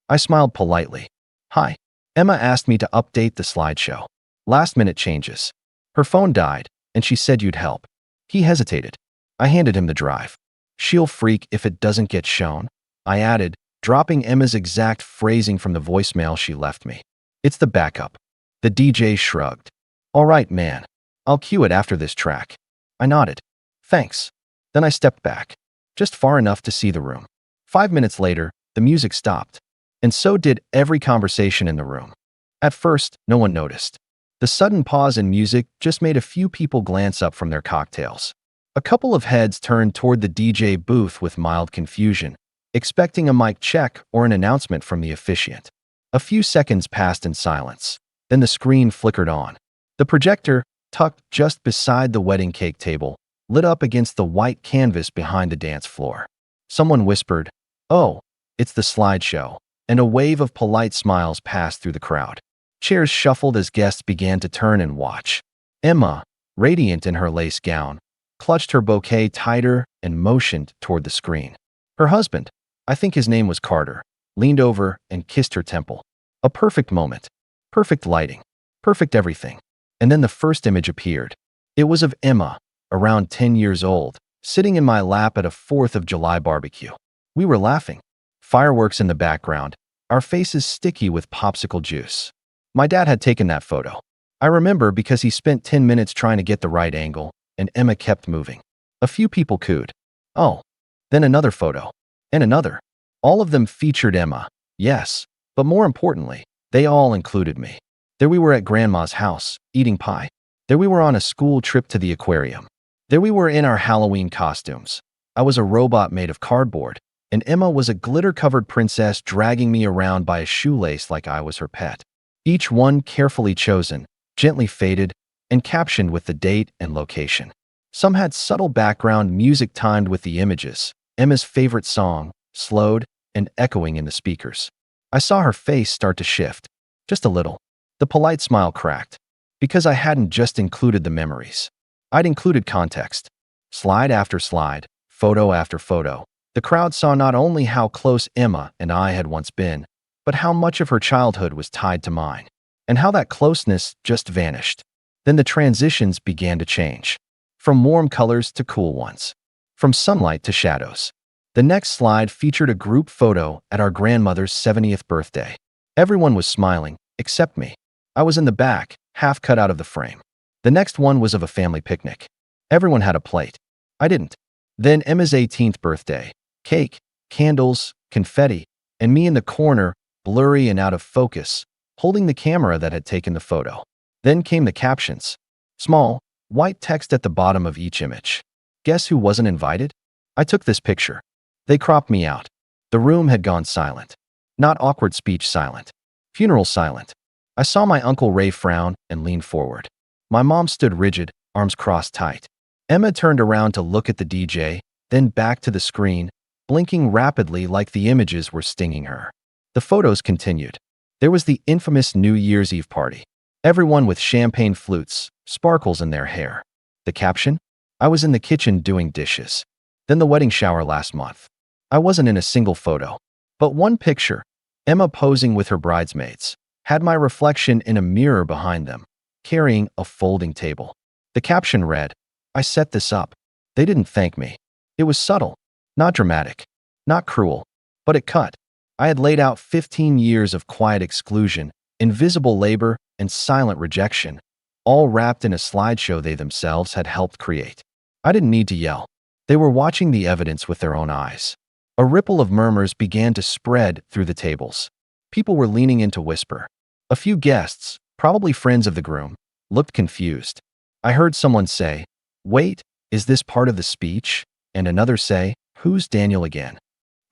I smiled politely. "Hi." Emma asked me to update the slideshow. Last-minute changes. Her phone died, and she said you'd help. He hesitated. I handed him the drive. "She'll freak if it doesn't get shown," I added, dropping Emma's exact phrasing from the voicemail she left me. "It's the backup." The DJ shrugged. "All right, man. I'll cue it after this track." I nodded. "Thanks." Then I stepped back, just far enough to see the room. 5 minutes later, the music stopped. And so did every conversation in the room. At first, no one noticed. The sudden pause in music just made a few people glance up from their cocktails. A couple of heads turned toward the DJ booth with mild confusion, expecting a mic check or an announcement from the officiant. A few seconds passed in silence. Then the screen flickered on. The projector, tucked just beside the wedding cake table, lit up against the white canvas behind the dance floor. Someone whispered, "Oh, it's the slideshow," and a wave of polite smiles passed through the crowd. Chairs shuffled as guests began to turn and watch. Emma, radiant in her lace gown, clutched her bouquet tighter and motioned toward the screen. Her husband, I think his name was Carter, leaned over and kissed her temple. A perfect moment. Perfect lighting. Perfect everything. And then the first image appeared. It was of Emma, around 10 years old, sitting in my lap at a 4th of July barbecue. We were laughing. Fireworks in the background, our faces sticky with popsicle juice. My dad had taken that photo. I remember because he spent 10 minutes trying to get the right angle, and Emma kept moving. A few people cooed. Oh. Then another photo. And another. All of them featured Emma, yes, but more importantly, they all included me. There we were at Grandma's house, eating pie. There we were on a school trip to the aquarium. There we were in our Halloween costumes. I was a robot made of cardboard, and Emma was a glitter-covered princess dragging me around by a shoelace like I was her pet. Each one carefully chosen, gently faded, and captioned with the date and location. Some had subtle background music timed with the images, Emma's favorite song, slowed and echoing in the speakers. I saw her face start to shift, just a little. The polite smile cracked, because I hadn't just included the memories. I'd included context. Slide after slide, photo after photo. The crowd saw not only how close Emma and I had once been, but how much of her childhood was tied to mine, and how that closeness just vanished. Then the transitions began to change. From warm colors to cool ones. From sunlight to shadows. The next slide featured a group photo at our grandmother's 70th birthday. Everyone was smiling, except me. I was in the back, half cut out of the frame. The next one was of a family picnic. Everyone had a plate. I didn't. Then Emma's 18th birthday. Cake, candles, confetti, and me in the corner, blurry and out of focus, holding the camera that had taken the photo. Then came the captions. Small, white text at the bottom of each image. Guess who wasn't invited? I took this picture. They cropped me out. The room had gone silent. Not awkward speech silent. Funeral silent. I saw my Uncle Ray frown and lean forward. My mom stood rigid, arms crossed tight. Emma turned around to look at the DJ, then back to the screen, blinking rapidly like the images were stinging her. The photos continued. There was the infamous New Year's Eve party. Everyone with champagne flutes, sparkles in their hair. The caption? I was in the kitchen doing dishes. Then the wedding shower last month. I wasn't in a single photo. But one picture, Emma posing with her bridesmaids, had my reflection in a mirror behind them, carrying a folding table. The caption read, I set this up. They didn't thank me. It was subtle, not dramatic, not cruel, but it cut. I had laid out 15 years of quiet exclusion, invisible labor, and silent rejection, all wrapped in a slideshow they themselves had helped create. I didn't need to yell. They were watching the evidence with their own eyes. A ripple of murmurs began to spread through the tables. People were leaning in to whisper. A few guests, probably friends of the groom, looked confused. I heard someone say, wait, is this part of the speech? And another say, who's Daniel again?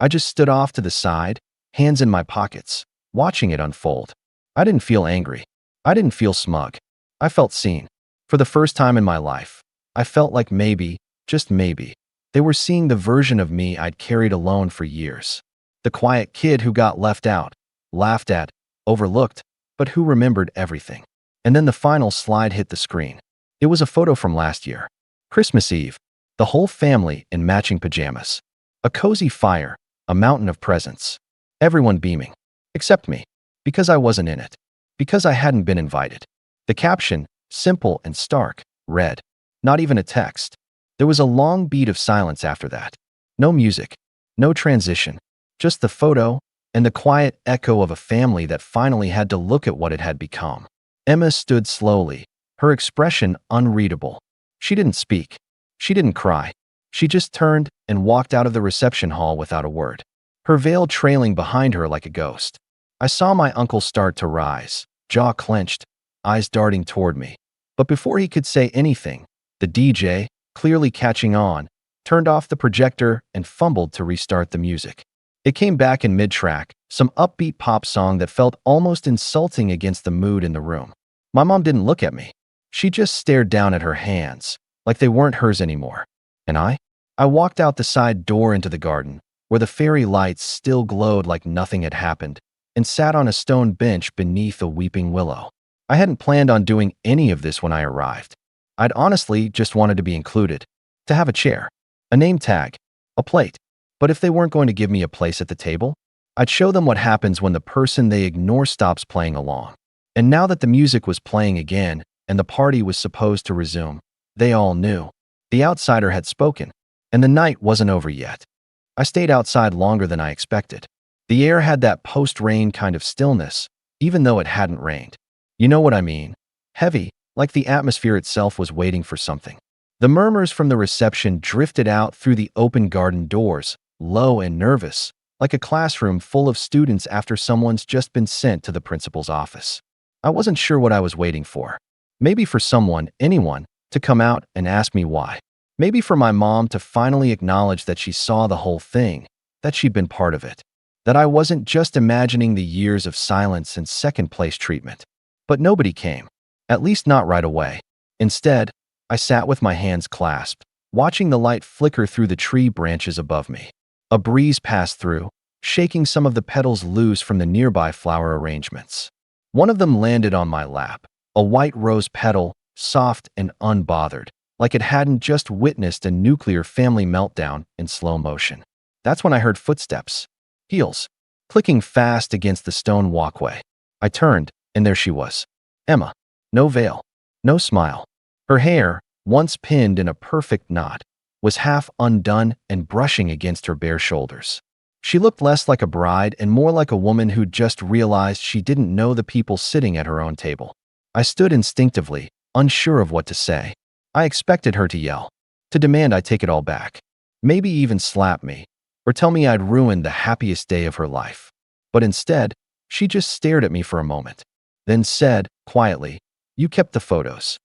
I just stood off to the side, hands in my pockets, watching it unfold. I didn't feel angry. I didn't feel smug. I felt seen. For the first time in my life, I felt like maybe, just maybe, they were seeing the version of me I'd carried alone for years. The quiet kid who got left out, laughed at, overlooked, but who remembered everything. And then the final slide hit the screen. It was a photo from last year. Christmas Eve. The whole family in matching pajamas. A cozy fire, a mountain of presents. Everyone beaming. Except me. Because I wasn't in it. Because I hadn't been invited. The caption, simple and stark, read. Not even a text. There was a long beat of silence after that. No music. No transition. Just the photo and the quiet echo of a family that finally had to look at what it had become. Emma stood slowly, her expression unreadable. She didn't speak. She didn't cry. She just turned and walked out of the reception hall without a word, her veil trailing behind her like a ghost. I saw my uncle start to rise, jaw clenched, eyes darting toward me. But before he could say anything, the DJ, clearly catching on, turned off the projector and fumbled to restart the music. It came back in mid-track, some upbeat pop song that felt almost insulting against the mood in the room. My mom didn't look at me. She just stared down at her hands, like they weren't hers anymore. And I walked out the side door into the garden, where the fairy lights still glowed like nothing had happened, and sat on a stone bench beneath a weeping willow. I hadn't planned on doing any of this when I arrived. I'd honestly just wanted to be included, to have a chair, a name tag, a plate. But if they weren't going to give me a place at the table, I'd show them what happens when the person they ignore stops playing along. And now that the music was playing again and the party was supposed to resume, they all knew. The outsider had spoken, and the night wasn't over yet. I stayed outside longer than I expected. The air had that post-rain kind of stillness, even though it hadn't rained. You know what I mean? Heavy, like the atmosphere itself was waiting for something. The murmurs from the reception drifted out through the open garden doors, low and nervous, like a classroom full of students after someone's just been sent to the principal's office. I wasn't sure what I was waiting for. Maybe for someone, anyone, to come out and ask me why. Maybe for my mom to finally acknowledge that she saw the whole thing, that she'd been part of it, that I wasn't just imagining the years of silence and second-place treatment. But nobody came, at least not right away. Instead, I sat with my hands clasped, watching the light flicker through the tree branches above me. A breeze passed through, shaking some of the petals loose from the nearby flower arrangements. One of them landed on my lap, a white rose petal, soft and unbothered, like it hadn't just witnessed a nuclear family meltdown in slow motion. That's when I heard footsteps, heels, clicking fast against the stone walkway. I turned, and there she was. Emma. No veil, no smile. Her hair, once pinned in a perfect knot, was half undone and brushing against her bare shoulders. She looked less like a bride and more like a woman who'd just realized she didn't know the people sitting at her own table. I stood instinctively, unsure of what to say. I expected her to yell, to demand I take it all back, maybe even slap me, or tell me I'd ruined the happiest day of her life. But instead, she just stared at me for a moment, then said, quietly, "You kept the photos."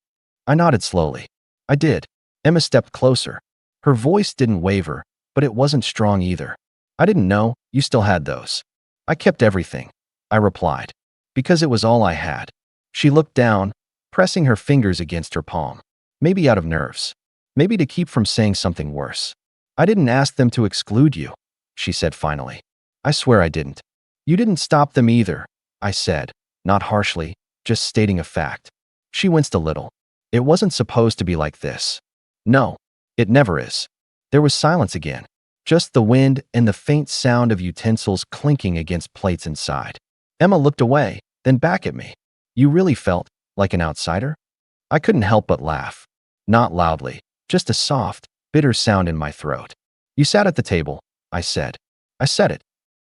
I nodded slowly. I did. Emma stepped closer. Her voice didn't waver, but it wasn't strong either. "I didn't know you still had those." "I kept everything," I replied, "because it was all I had." She looked down, pressing her fingers against her palm. Maybe out of nerves. Maybe to keep from saying something worse. "I didn't ask them to exclude you," she said finally. "I swear I didn't." "You didn't stop them either," I said, not harshly, just stating a fact. She winced a little. "It wasn't supposed to be like this." "No, it never is." There was silence again. Just the wind and the faint sound of utensils clinking against plates inside. Emma looked away, then back at me. "You really felt like an outsider?" I couldn't help but laugh. Not loudly, just a soft, bitter sound in my throat. "You sat at the table," I said. I said it.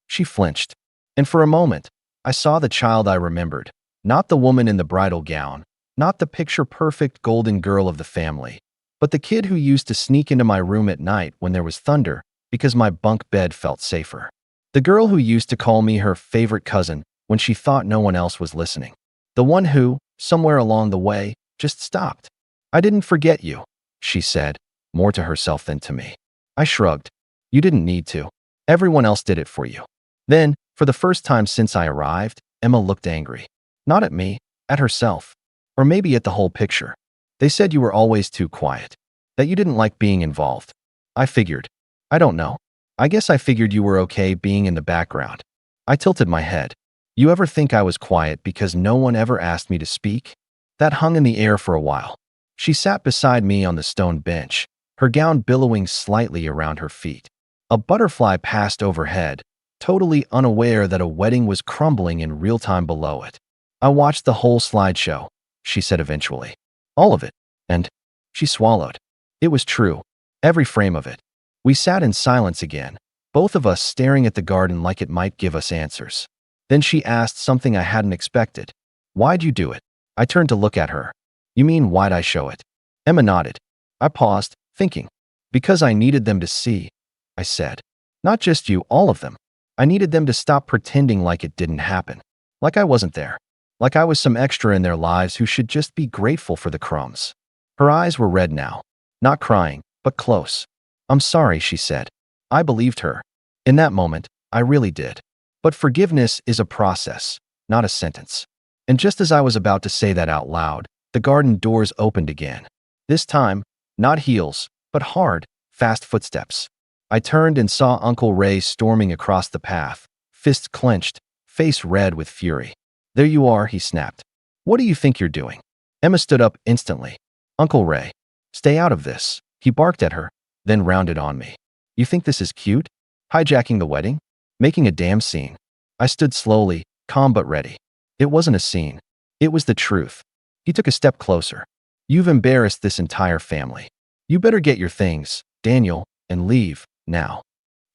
She flinched. And for a moment, I saw the child I remembered. Not the woman in the bridal gown, not the picture-perfect golden girl of the family, but the kid who used to sneak into my room at night when there was thunder because my bunk bed felt safer. The girl who used to call me her favorite cousin when she thought no one else was listening. The one who, somewhere along the way, just stopped. "I didn't forget you," she said, more to herself than to me. I shrugged. "You didn't need to. Everyone else did it for you." Then, for the first time since I arrived, Emma looked angry. Not at me, at herself. Or maybe at the whole picture. "They said you were always too quiet. That you didn't like being involved." I figured. I don't know. I guess I figured you were okay being in the background. I tilted my head. "You ever think I was quiet because no one ever asked me to speak?" That hung in the air for a while. She sat beside me on the stone bench, her gown billowing slightly around her feet. A butterfly passed overhead, totally unaware that a wedding was crumbling in real time below it. "I watched the whole slideshow," she said eventually. "All of it. And..." She swallowed. It was true. Every frame of it. We sat in silence again, both of us staring at the garden like it might give us answers. Then she asked something I hadn't expected. "Why'd you do it?" I turned to look at her. "You mean why'd I show it?" Emma nodded. I paused, thinking. "Because I needed them to see," I said. "Not just you, all of them. I needed them to stop pretending like it didn't happen. Like I wasn't there. Like I was some extra in their lives who should just be grateful for the crumbs." Her eyes were red now. Not crying, but close. "I'm sorry," she said. I believed her. In that moment, I really did. But forgiveness is a process, not a sentence. And just as I was about to say that out loud, the garden doors opened again. This time, not heels, but hard, fast footsteps. I turned and saw Uncle Ray storming across the path, fists clenched, face red with fury. "There you are," he snapped. "What do you think you're doing?" Emma stood up instantly. "Uncle Ray, stay out of this," he barked at her, then rounded on me. "You think this is cute? Hijacking the wedding? Making a damn scene." I stood slowly, calm but ready. It wasn't a scene. It was the truth. He took a step closer. "You've embarrassed this entire family. You better get your things, Daniel, and leave, now."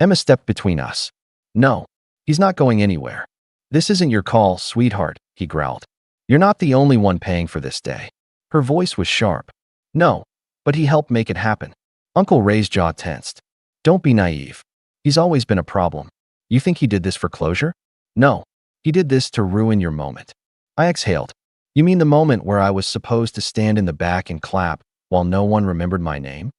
Emma stepped between us. "No, he's not going anywhere." "This isn't your call, sweetheart," he growled. "You're not the only one paying for this day." Her voice was sharp. "No, but he helped make it happen." Uncle Ray's jaw tensed. "Don't be naive. He's always been a problem. You think he did this for closure?" "No, he did this to ruin your moment." I exhaled. "You mean the moment where I was supposed to stand in the back and clap while no one remembered my name?"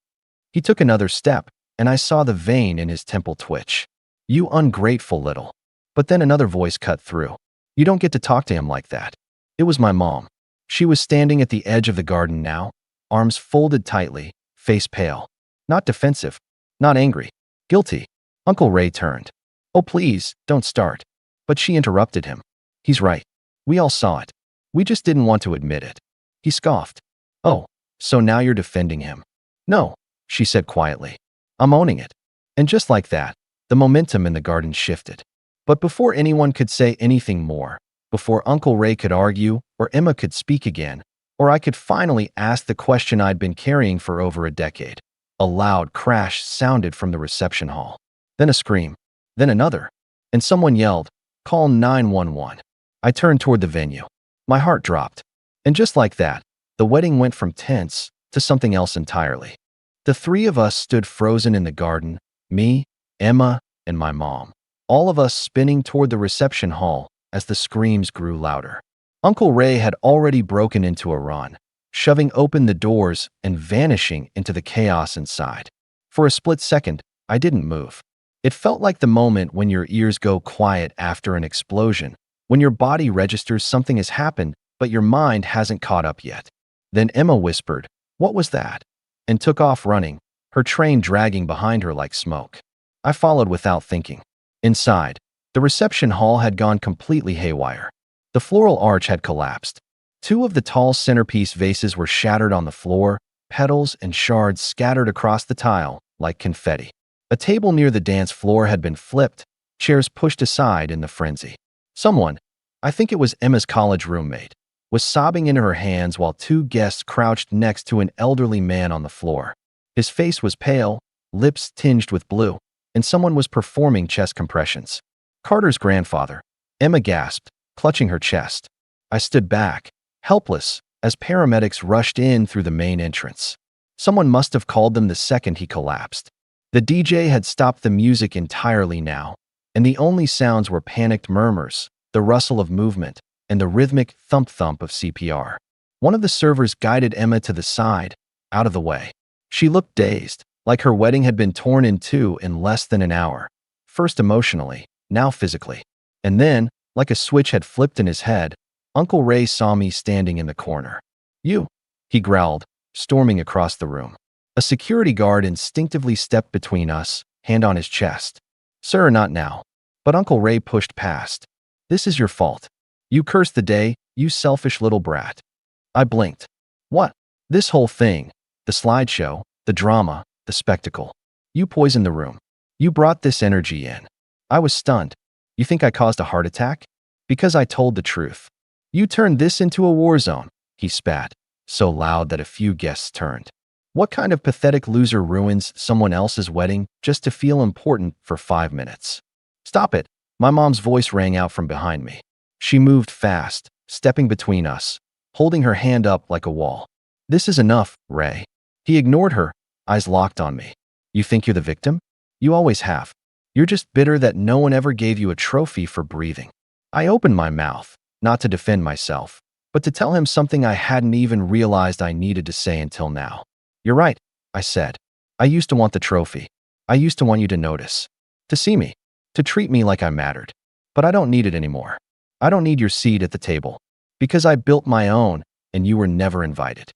He took another step, and I saw the vein in his temple twitch. "You ungrateful little." But then another voice cut through. "You don't get to talk to him like that." It was my mom. She was standing at the edge of the garden now, arms folded tightly, face pale. Not defensive, not angry, guilty. Uncle Ray turned. "Oh, please, don't start." But she interrupted him. "He's right. We all saw it. We just didn't want to admit it." He scoffed. "Oh, so now you're defending him?" "No," she said quietly. "I'm owning it." And just like that, the momentum in the garden shifted. But before anyone could say anything more, before Uncle Ray could argue, or Emma could speak again, or I could finally ask the question I'd been carrying for over a decade, a loud crash sounded from the reception hall. Then a scream. Then another. And someone yelled, "Call 911." I turned toward the venue. My heart dropped. And just like that, the wedding went from tense to something else entirely. The three of us stood frozen in the garden, me, Emma, and my mom. All of us spinning toward the reception hall as the screams grew louder. Uncle Ray had already broken into a run, shoving open the doors and vanishing into the chaos inside. For a split second, I didn't move. It felt like the moment when your ears go quiet after an explosion, when your body registers something has happened, but your mind hasn't caught up yet. Then Emma whispered, "What was that?" and took off running, her train dragging behind her like smoke. I followed without thinking. Inside, the reception hall had gone completely haywire. The floral arch had collapsed. Two of the tall centerpiece vases were shattered on the floor, petals and shards scattered across the tile like confetti. A table near the dance floor had been flipped, chairs pushed aside in the frenzy. Someone, I think it was Emma's college roommate, was sobbing into her hands while two guests crouched next to an elderly man on the floor. His face was pale, lips tinged with blue, and someone was performing chest compressions. "Carter's grandfather," Emma gasped, clutching her chest. I stood back, helpless, as paramedics rushed in through the main entrance. Someone must have called them the second he collapsed. The DJ had stopped the music entirely now, and the only sounds were panicked murmurs, the rustle of movement, and the rhythmic thump-thump of CPR. One of the servers guided Emma to the side, out of the way. She looked dazed, like her wedding had been torn in two in less than an hour, first emotionally, now physically. And then, like a switch had flipped in his head, Uncle Ray saw me standing in the corner. "You," he growled, storming across the room. A security guard instinctively stepped between us, hand on his chest. "Sir, not now." But Uncle Ray pushed past. "This is your fault. You cursed the day, you selfish little brat." I blinked. "What?" "This whole thing, the slideshow, the drama, the spectacle. You poisoned the room. You brought this energy in." I was stunned. "You think I caused a heart attack?" "Because I told the truth." "You turned this into a war zone," he spat, so loud that a few guests turned. What kind of pathetic loser ruins someone else's wedding just to feel important for 5 minutes? "Stop it," my mom's voice rang out from behind me. She moved fast, stepping between us, holding her hand up like a wall. "This is enough, Ray." He ignored her, eyes locked on me. "You think you're the victim? You always have. You're just bitter that no one ever gave you a trophy for breathing." I opened my mouth, not to defend myself, but to tell him something I hadn't even realized I needed to say until now. "You're right," I said. "I used to want the trophy. I used to want you to notice, to see me, to treat me like I mattered. But I don't need it anymore. I don't need your seat at the table, because I built my own, and you were never invited."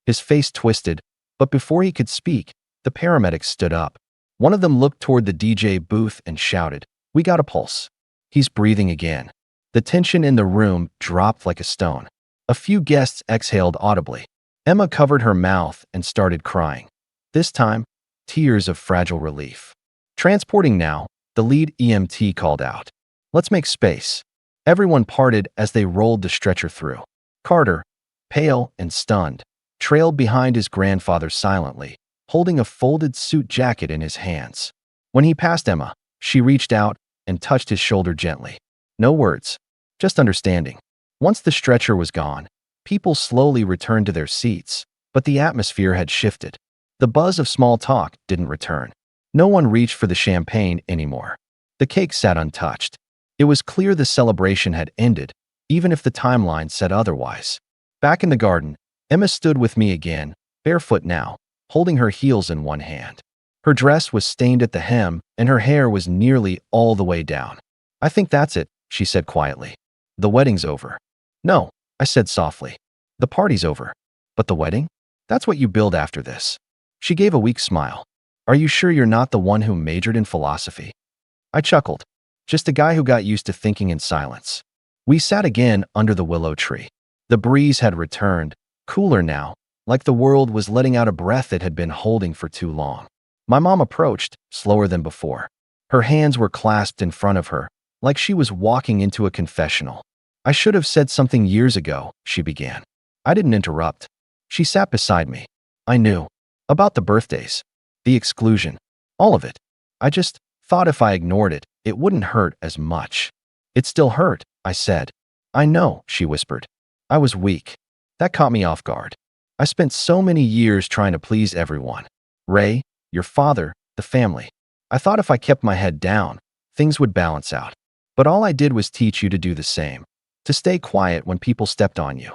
His face twisted, but before he could speak, the paramedics stood up. One of them looked toward the DJ booth and shouted, "We got a pulse. He's breathing again." The tension in the room dropped like a stone. A few guests exhaled audibly. Emma covered her mouth and started crying. This time, tears of fragile relief. Transporting now, the lead EMT called out. Let's make space. Everyone parted as they rolled the stretcher through. Carter, pale and stunned, trailed behind his grandfather silently, holding a folded suit jacket in his hands. When he passed Emma, she reached out and touched his shoulder gently. No words, just understanding. Once the stretcher was gone, people slowly returned to their seats, but the atmosphere had shifted. The buzz of small talk didn't return. No one reached for the champagne anymore. The cake sat untouched. It was clear the celebration had ended, even if the timeline said otherwise. Back in the garden, Emma stood with me again, barefoot now, holding her heels in one hand. Her dress was stained at the hem, and her hair was nearly all the way down. I think that's it, she said quietly. The wedding's over. No, I said softly. The party's over. But the wedding? That's what you build after this. She gave a weak smile. Are you sure you're not the one who majored in philosophy? I chuckled. Just a guy who got used to thinking in silence. We sat again under the willow tree. The breeze had returned, cooler now, like the world was letting out a breath it had been holding for too long. My mom approached, slower than before. Her hands were clasped in front of her, like she was walking into a confessional. I should have said something years ago, she began. I didn't interrupt. She sat beside me. I knew. About the birthdays. The exclusion. All of it. I just thought if I ignored it, it wouldn't hurt as much. It still hurt, I said. I know, she whispered. I was weak. That caught me off guard. I spent so many years trying to please everyone. Ray, your father, the family. I thought if I kept my head down, things would balance out. But all I did was teach you to do the same. To stay quiet when people stepped on you.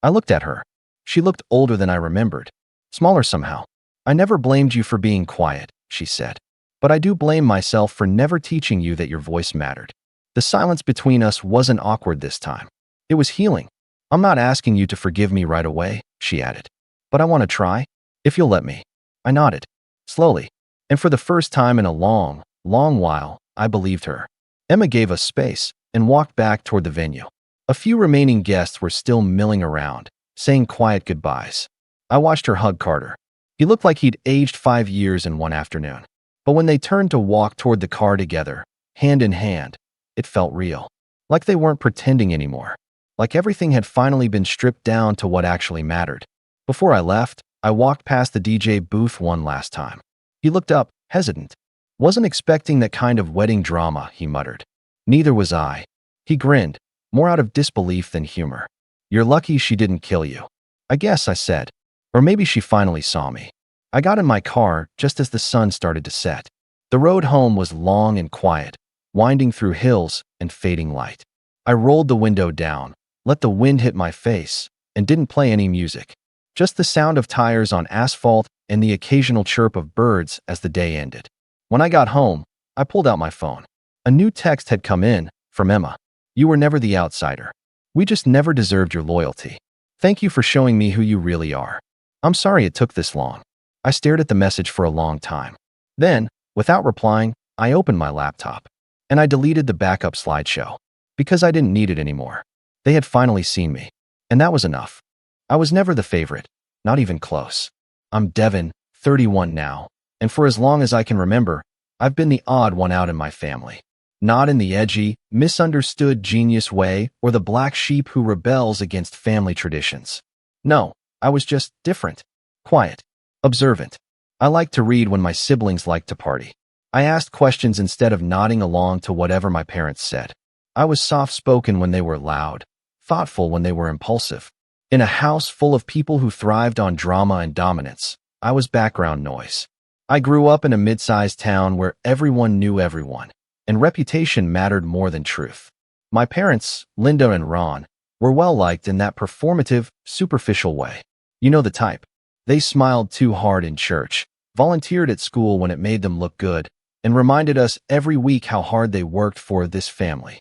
I looked at her. She looked older than I remembered. Smaller somehow. I never blamed you for being quiet, she said. But I do blame myself for never teaching you that your voice mattered. The silence between us wasn't awkward this time. It was healing. I'm not asking you to forgive me right away, she added. But I want to try, if you'll let me. I nodded. Slowly. And for the first time in a long, long while, I believed her. Emma gave us space and walked back toward the venue. A few remaining guests were still milling around, saying quiet goodbyes. I watched her hug Carter. He looked like he'd aged 5 years in one afternoon. But when they turned to walk toward the car together, hand in hand, it felt real. Like they weren't pretending anymore. Like everything had finally been stripped down to what actually mattered. Before I left, I walked past the DJ booth one last time. He looked up, hesitant. Wasn't expecting that kind of wedding drama, he muttered. Neither was I. He grinned, more out of disbelief than humor. You're lucky she didn't kill you. I guess, I said. Or maybe she finally saw me. I got in my car just as the sun started to set. The road home was long and quiet, winding through hills and fading light. I rolled the window down, let the wind hit my face, and didn't play any music. Just the sound of tires on asphalt and the occasional chirp of birds as the day ended. When I got home, I pulled out my phone. A new text had come in, from Emma. You were never the outsider. We just never deserved your loyalty. Thank you for showing me who you really are. I'm sorry it took this long. I stared at the message for a long time. Then, without replying, I opened my laptop. And I deleted the backup slideshow. Because I didn't need it anymore. They had finally seen me. And that was enough. I was never the favorite. Not even close. I'm Devin, 31 now. And for as long as I can remember, I've been the odd one out in my family. Not in the edgy, misunderstood genius way or the black sheep who rebels against family traditions. No, I was just different. Quiet. Observant. I liked to read when my siblings liked to party. I asked questions instead of nodding along to whatever my parents said. I was soft-spoken when they were loud, thoughtful when they were impulsive. In a house full of people who thrived on drama and dominance, I was background noise. I grew up in a mid-sized town where everyone knew everyone, and reputation mattered more than truth. My parents, Linda and Ron, were well-liked in that performative, superficial way. You know the type. They smiled too hard in church, volunteered at school when it made them look good, and reminded us every week how hard they worked for this family.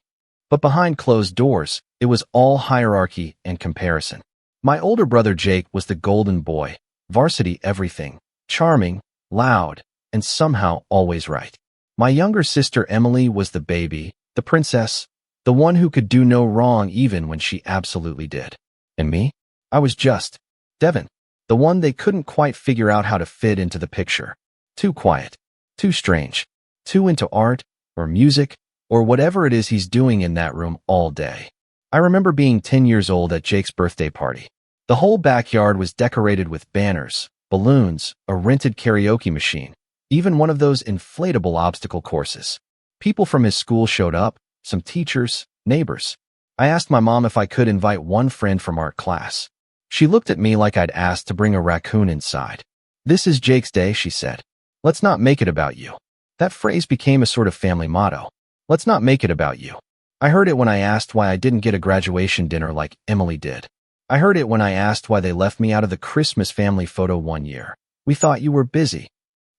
But behind closed doors, it was all hierarchy and comparison. My older brother Jake was the golden boy, varsity everything, charming, loud, and somehow always right. My younger sister Emily was the baby, the princess, The one who could do no wrong even when she absolutely did. And me? I was just Devin, the one they couldn't quite figure out how to fit into the picture. Too quiet, too strange, too into art or music or whatever it is he's doing in that room all day. I remember being 10 years old at Jake's birthday party. The whole backyard was decorated with banners, balloons, a rented karaoke machine, even one of those inflatable obstacle courses. People from his school showed up, some teachers, neighbors. I asked my mom if I could invite one friend from art class. She looked at me like I'd asked to bring a raccoon inside. "This is Jake's day," she said. "Let's not make it about you." That phrase became a sort of family motto. Let's not make it about you. I heard it when I asked why I didn't get a graduation dinner like Emily did. I heard it when I asked why they left me out of the Christmas family photo one year. "We thought you were busy."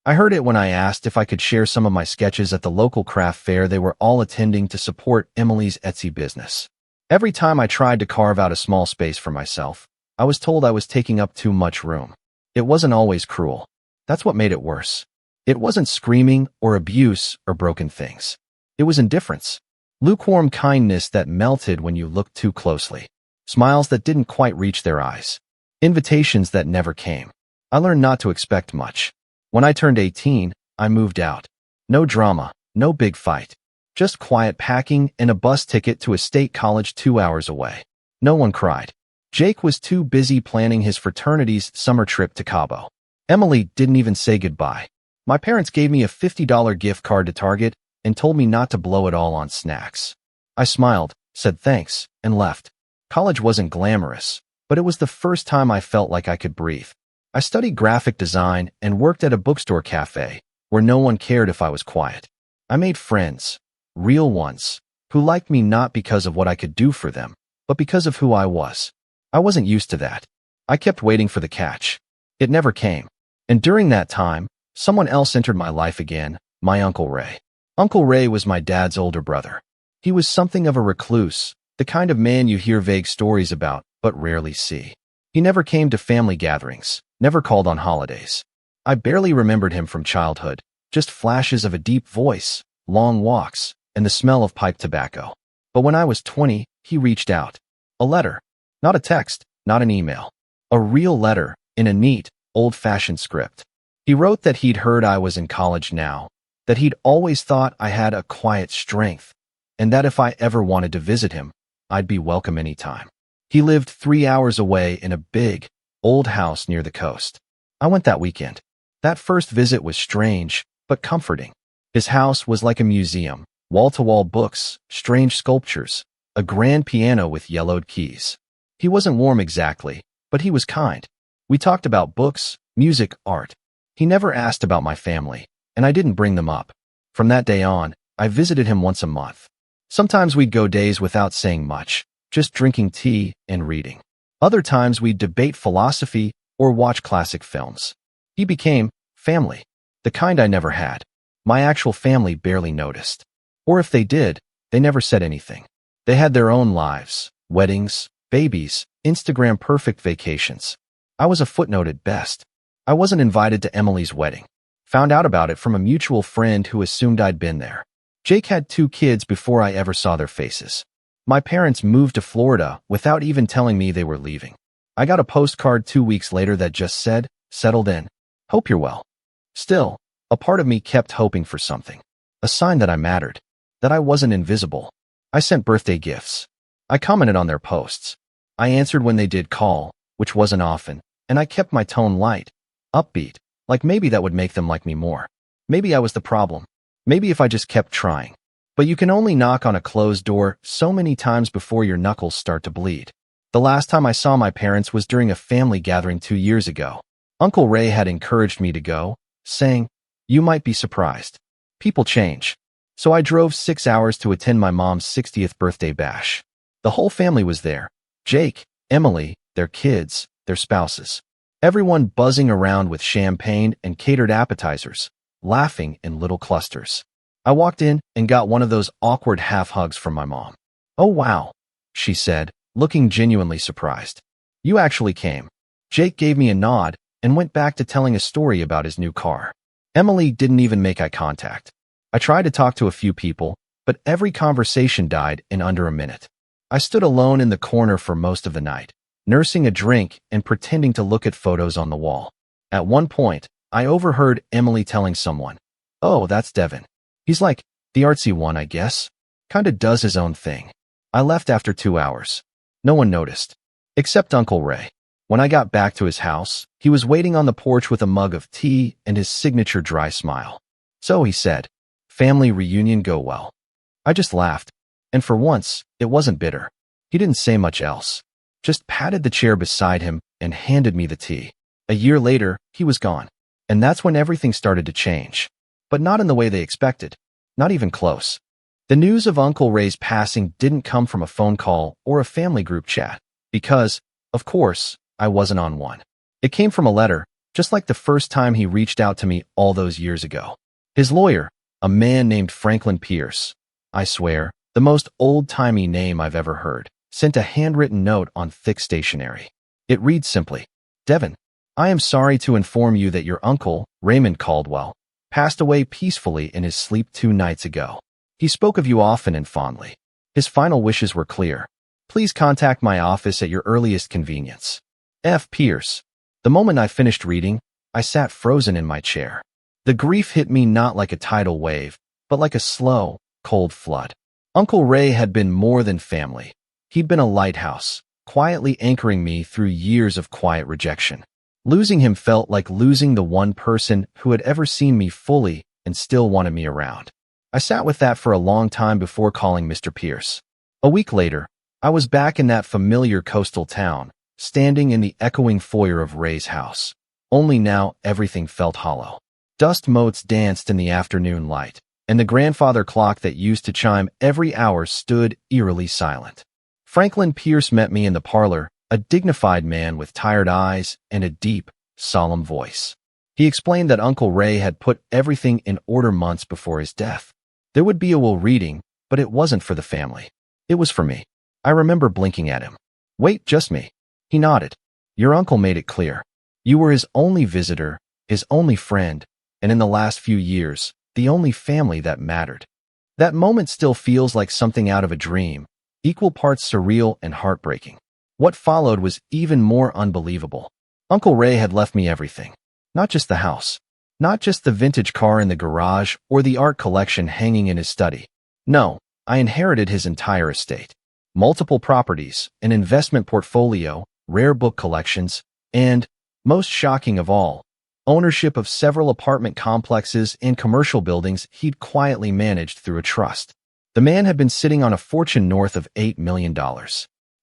I heard it when I asked if I could share some of my sketches at the local craft fair they were all attending to support Emily's Etsy business. Every time I tried to carve out a small space for myself, I was told I was taking up too much room. It wasn't always cruel. That's what made it worse. It wasn't screaming or abuse or broken things. It was indifference. Lukewarm kindness that melted when you looked too closely. Smiles that didn't quite reach their eyes. Invitations that never came. I learned not to expect much. When I turned 18, I moved out. No drama, no big fight. Just quiet packing and a bus ticket to a state college 2 hours away. No one cried. Jake was too busy planning his fraternity's summer trip to Cabo. Emily didn't even say goodbye. My parents gave me a $50 gift card to Target and told me not to blow it all on snacks. I smiled, said thanks, and left. College wasn't glamorous, but it was the first time I felt like I could breathe. I studied graphic design and worked at a bookstore cafe where no one cared if I was quiet. I made friends, real ones, who liked me not because of what I could do for them, but because of who I was. I wasn't used to that. I kept waiting for the catch. It never came. And during that time, someone else entered my life again, my Uncle Ray. Uncle Ray was my dad's older brother. He was something of a recluse, the kind of man you hear vague stories about, but rarely see. He never came to family gatherings, never called on holidays. I barely remembered him from childhood, just flashes of a deep voice, long walks, and the smell of pipe tobacco. But when I was 20, he reached out. A letter. Not a text, not an email. A real letter, in a neat, old-fashioned script. He wrote that he'd heard I was in college now, that he'd always thought I had a quiet strength, and that if I ever wanted to visit him, I'd be welcome anytime. He lived 3 hours away in a big, old house near the coast. I went that weekend. That first visit was strange, but comforting. His house was like a museum, wall-to-wall books, strange sculptures, a grand piano with yellowed keys. He wasn't warm exactly, but he was kind. We talked about books, music, art. He never asked about my family, and I didn't bring them up. From that day on, I visited him once a month. Sometimes we'd go days without saying much, just drinking tea and reading. Other times we'd debate philosophy or watch classic films. He became family, the kind I never had. My actual family barely noticed. Or if they did, they never said anything. They had their own lives, weddings, babies, Instagram perfect vacations. I was a footnote at best. I wasn't invited to Emily's wedding. Found out about it from a mutual friend who assumed I'd been there. Jake had 2 kids before I ever saw their faces. My parents moved to Florida without even telling me they were leaving. I got a postcard 2 weeks later that just said, "Settled in. Hope you're well." Still, a part of me kept hoping for something. A sign that I mattered. That I wasn't invisible. I sent birthday gifts. I commented on their posts. I answered when they did call, which wasn't often, and I kept my tone light, upbeat, like maybe that would make them like me more. Maybe I was the problem. Maybe if I just kept trying. But you can only knock on a closed door so many times before your knuckles start to bleed. The last time I saw my parents was during a family gathering 2 years ago. Uncle Ray had encouraged me to go, saying, "You might be surprised. People change." So I drove 6 hours to attend my mom's 60th birthday bash. The whole family was there. Jake, Emily, their kids, their spouses. Everyone buzzing around with champagne and catered appetizers, laughing in little clusters. I walked in and got one of those awkward half hugs from my mom. "Oh wow," she said, looking genuinely surprised. "You actually came." Jake gave me a nod and went back to telling a story about his new car. Emily didn't even make eye contact. I tried to talk to a few people, but every conversation died in under a minute. I stood alone in the corner for most of the night, nursing a drink and pretending to look at photos on the wall. At one point, I overheard Emily telling someone, "Oh, that's Devin. He's like the artsy one, I guess. Kinda does his own thing." I left after 2 hours. No one noticed, except Uncle Ray. When I got back to his house, he was waiting on the porch with a mug of tea and his signature dry smile. "So," he said, "family reunion go well?" I just laughed, and for once, it wasn't bitter. He didn't say much else, just patted the chair beside him and handed me the tea. A year later, he was gone, and that's when everything started to change. But not in the way they expected, not even close. The news of Uncle Ray's passing didn't come from a phone call or a family group chat, because, of course, I wasn't on one. It came from a letter, just like the first time he reached out to me all those years ago. His lawyer, a man named Franklin Pierce, I swear, the most old-timey name I've ever heard, sent a handwritten note on thick stationery. It reads simply, "Devin, I am sorry to inform you that your uncle, Raymond Caldwell, passed away peacefully in his sleep 2 nights ago. He spoke of you often and fondly. His final wishes were clear. Please contact my office at your earliest convenience. F. Pierce." The moment I finished reading, I sat frozen in my chair. The grief hit me not like a tidal wave, but like a slow, cold flood. Uncle Ray had been more than family. He'd been a lighthouse, quietly anchoring me through years of quiet rejection. Losing him felt like losing the one person who had ever seen me fully and still wanted me around. I sat with that for a long time before calling Mr. Pierce. A week later, I was back in that familiar coastal town, standing in the echoing foyer of Ray's house. Only now everything felt hollow. Dust motes danced in the afternoon light, and the grandfather clock that used to chime every hour stood eerily silent. Franklin Pierce met me in the parlor, a dignified man with tired eyes and a deep, solemn voice. He explained that Uncle Ray had put everything in order months before his death. There would be a will reading, but it wasn't for the family. It was for me. I remember blinking at him. "Wait, just me." He nodded. "Your uncle made it clear. You were his only visitor, his only friend, and in the last few years, the only family that mattered." That moment still feels like something out of a dream, equal parts surreal and heartbreaking. What followed was even more unbelievable. Uncle Ray had left me everything. Not just the house. Not just the vintage car in the garage or the art collection hanging in his study. No, I inherited his entire estate. Multiple properties, an investment portfolio, rare book collections, and, most shocking of all, ownership of several apartment complexes and commercial buildings he'd quietly managed through a trust. The man had been sitting on a fortune north of $8 million.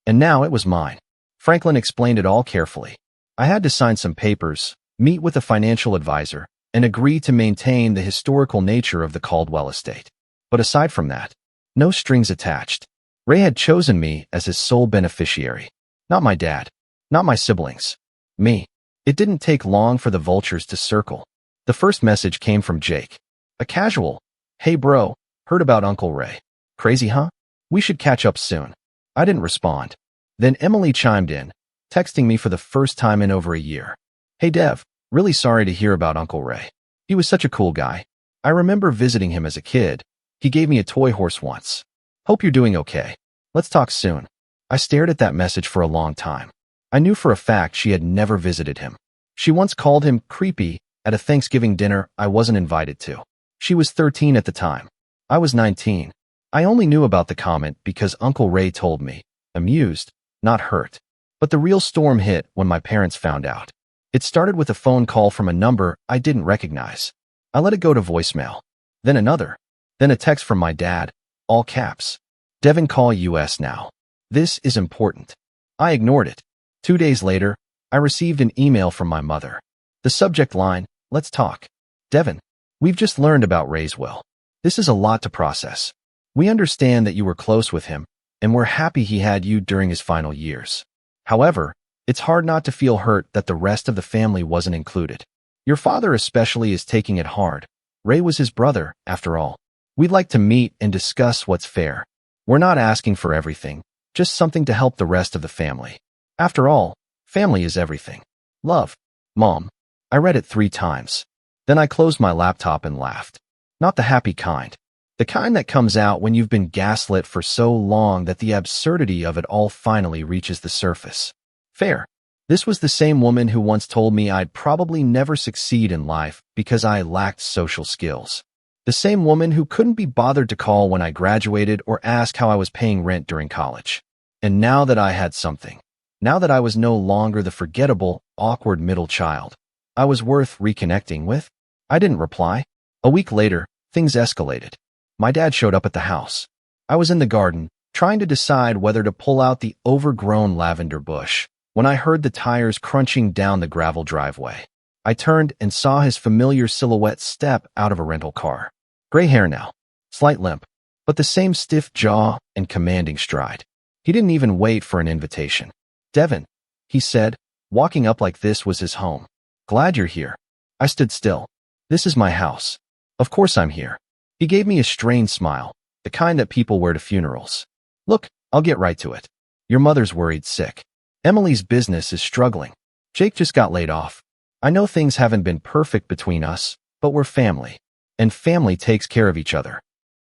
And now it was mine. Franklin explained it all carefully. I had to sign some papers, meet with a financial advisor, and agree to maintain the historical nature of the Caldwell estate. But aside from that, no strings attached. Ray had chosen me as his sole beneficiary. Not my dad. Not my siblings. Me. It didn't take long for the vultures to circle. The first message came from Jake. A casual, "Hey bro, heard about Uncle Ray. Crazy, huh? We should catch up soon." I didn't respond. Then Emily chimed in, texting me for the first time in over a year. "Hey Dev, really sorry to hear about Uncle Ray. He was such a cool guy. I remember visiting him as a kid. He gave me a toy horse once. Hope you're doing okay. Let's talk soon." I stared at that message for a long time. I knew for a fact she had never visited him. She once called him creepy at a Thanksgiving dinner I wasn't invited to. She was 13 at the time. I was 19. I only knew about the comment because Uncle Ray told me, amused, not hurt. But the real storm hit when my parents found out. It started with a phone call from a number I didn't recognize. I let it go to voicemail. Then another. Then a text from my dad, all caps. "Devin, call US now. This is important." I ignored it. 2 days later, I received an email from my mother. The subject line, "Let's talk. Devin, we've just learned about Ray's will. This is a lot to process. We understand that you were close with him, and we're happy he had you during his final years. However, it's hard not to feel hurt that the rest of the family wasn't included. Your father especially is taking it hard. Ray was his brother, after all. We'd like to meet and discuss what's fair. We're not asking for everything, just something to help the rest of the family. After all, family is everything. Love, Mom." I read it 3 times. Then I closed my laptop and laughed. Not the happy kind. The kind that comes out when you've been gaslit for so long that the absurdity of it all finally reaches the surface. Fair. This was the same woman who once told me I'd probably never succeed in life because I lacked social skills. The same woman who couldn't be bothered to call when I graduated or ask how I was paying rent during college. And now that I had something, now that I was no longer the forgettable, awkward middle child I was worth reconnecting with, I didn't reply. A week later, things escalated. My dad showed up at the house. I was in the garden, trying to decide whether to pull out the overgrown lavender bush, when I heard the tires crunching down the gravel driveway. I turned and saw his familiar silhouette step out of a rental car. Gray hair now, slight limp, but the same stiff jaw and commanding stride. He didn't even wait for an invitation. "Devin," he said, walking up like this was his home. "Glad you're here." I stood still. "This is my house. Of course I'm here." He gave me a strained smile, the kind that people wear to funerals. "Look, I'll get right to it. Your mother's worried sick. Emily's business is struggling. Jake just got laid off. I know things haven't been perfect between us, but we're family. And family takes care of each other."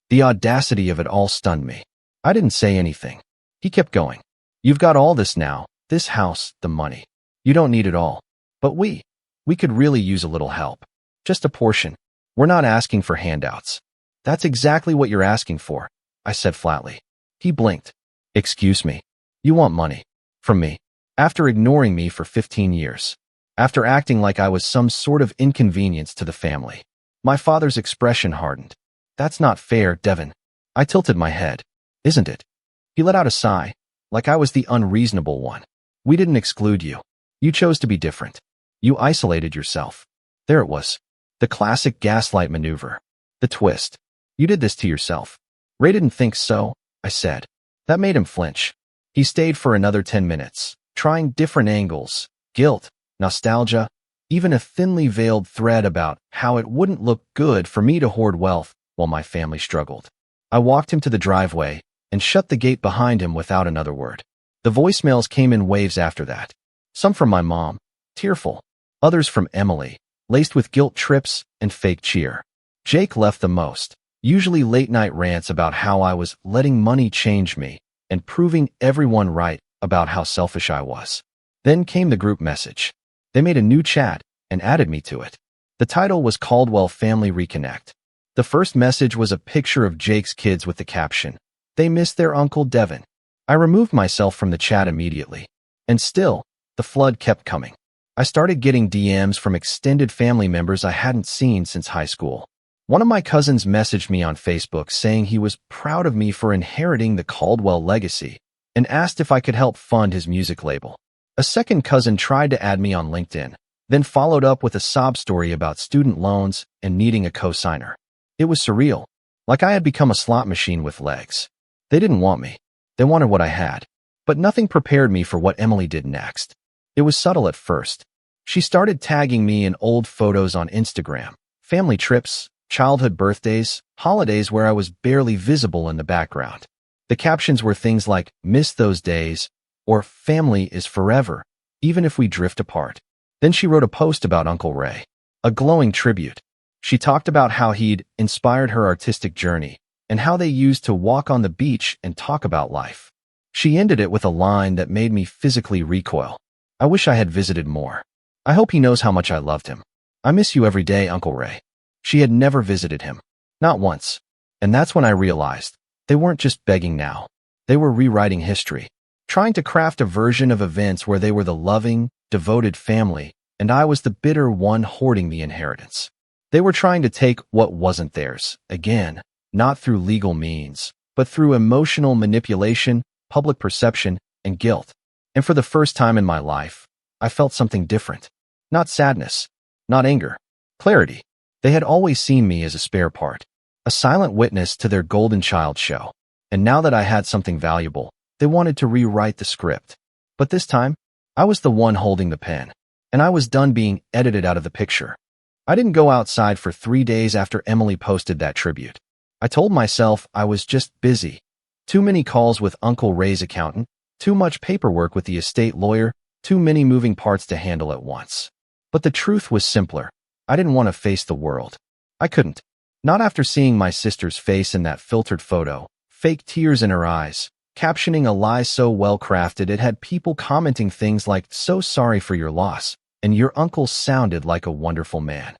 The audacity of it all stunned me. I didn't say anything. He kept going. "You've got all this now, this house, the money. You don't need it all. But we could really use a little help. Just a portion. We're not asking for handouts." "That's exactly what you're asking for," I said flatly. He blinked. "Excuse me. You want money. From me. After ignoring me for 15 years. After acting like I was some sort of inconvenience to the family." My father's expression hardened. "That's not fair, Devin." I tilted my head. "Isn't it?" He let out a sigh, like I was the unreasonable one. "We didn't exclude you. You chose to be different. You isolated yourself." There it was. The classic gaslight maneuver. The twist. "You did this to yourself." "Ray didn't think so," I said. That made him flinch. He stayed for another 10 minutes, trying different angles, guilt, nostalgia, even a thinly veiled thread about how it wouldn't look good for me to hoard wealth while my family struggled. I walked him to the driveway and shut the gate behind him without another word. The voicemails came in waves after that. Some from my mom, tearful. Others from Emily, laced with guilt trips and fake cheer. Jake left the most, usually late-night rants about how I was letting money change me and proving everyone right about how selfish I was. Then came the group message. They made a new chat and added me to it. The title was Caldwell Family Reconnect. The first message was a picture of Jake's kids with the caption, "They miss their Uncle Devin." I removed myself from the chat immediately. And still, the flood kept coming. I started getting DMs from extended family members I hadn't seen since high school. One of my cousins messaged me on Facebook saying he was proud of me for inheriting the Caldwell legacy and asked if I could help fund his music label. A second cousin tried to add me on LinkedIn, then followed up with a sob story about student loans and needing a co-signer. It was surreal, like I had become a slot machine with legs. They didn't want me. They wanted what I had. But nothing prepared me for what Emily did next. It was subtle at first. She started tagging me in old photos on Instagram, family trips, childhood birthdays, holidays where I was barely visible in the background. The captions were things like, "Miss those days," or "Family is forever, even if we drift apart." Then she wrote a post about Uncle Ray, a glowing tribute. She talked about how he'd inspired her artistic journey and how they used to walk on the beach and talk about life. She ended it with a line that made me physically recoil. "I wish I had visited more. I hope he knows how much I loved him. I miss you every day, Uncle Ray." She had never visited him. Not once. And that's when I realized they weren't just begging now. They were rewriting history, trying to craft a version of events where they were the loving, devoted family, and I was the bitter one hoarding the inheritance. They were trying to take what wasn't theirs, again, not through legal means, but through emotional manipulation, public perception, and guilt. And for the first time in my life, I felt something different. Not sadness, not anger, clarity. They had always seen me as a spare part, a silent witness to their golden child show. And now that I had something valuable, they wanted to rewrite the script. But this time, I was the one holding the pen, and I was done being edited out of the picture. I didn't go outside for 3 days after Emily posted that tribute. I told myself I was just busy. Too many calls with Uncle Ray's accountant, too much paperwork with the estate lawyer, too many moving parts to handle at once. But the truth was simpler. I didn't want to face the world. I couldn't. Not after seeing my sister's face in that filtered photo, fake tears in her eyes, captioning a lie so well-crafted it had people commenting things like, "So sorry for your loss," and "Your uncle sounded like a wonderful man."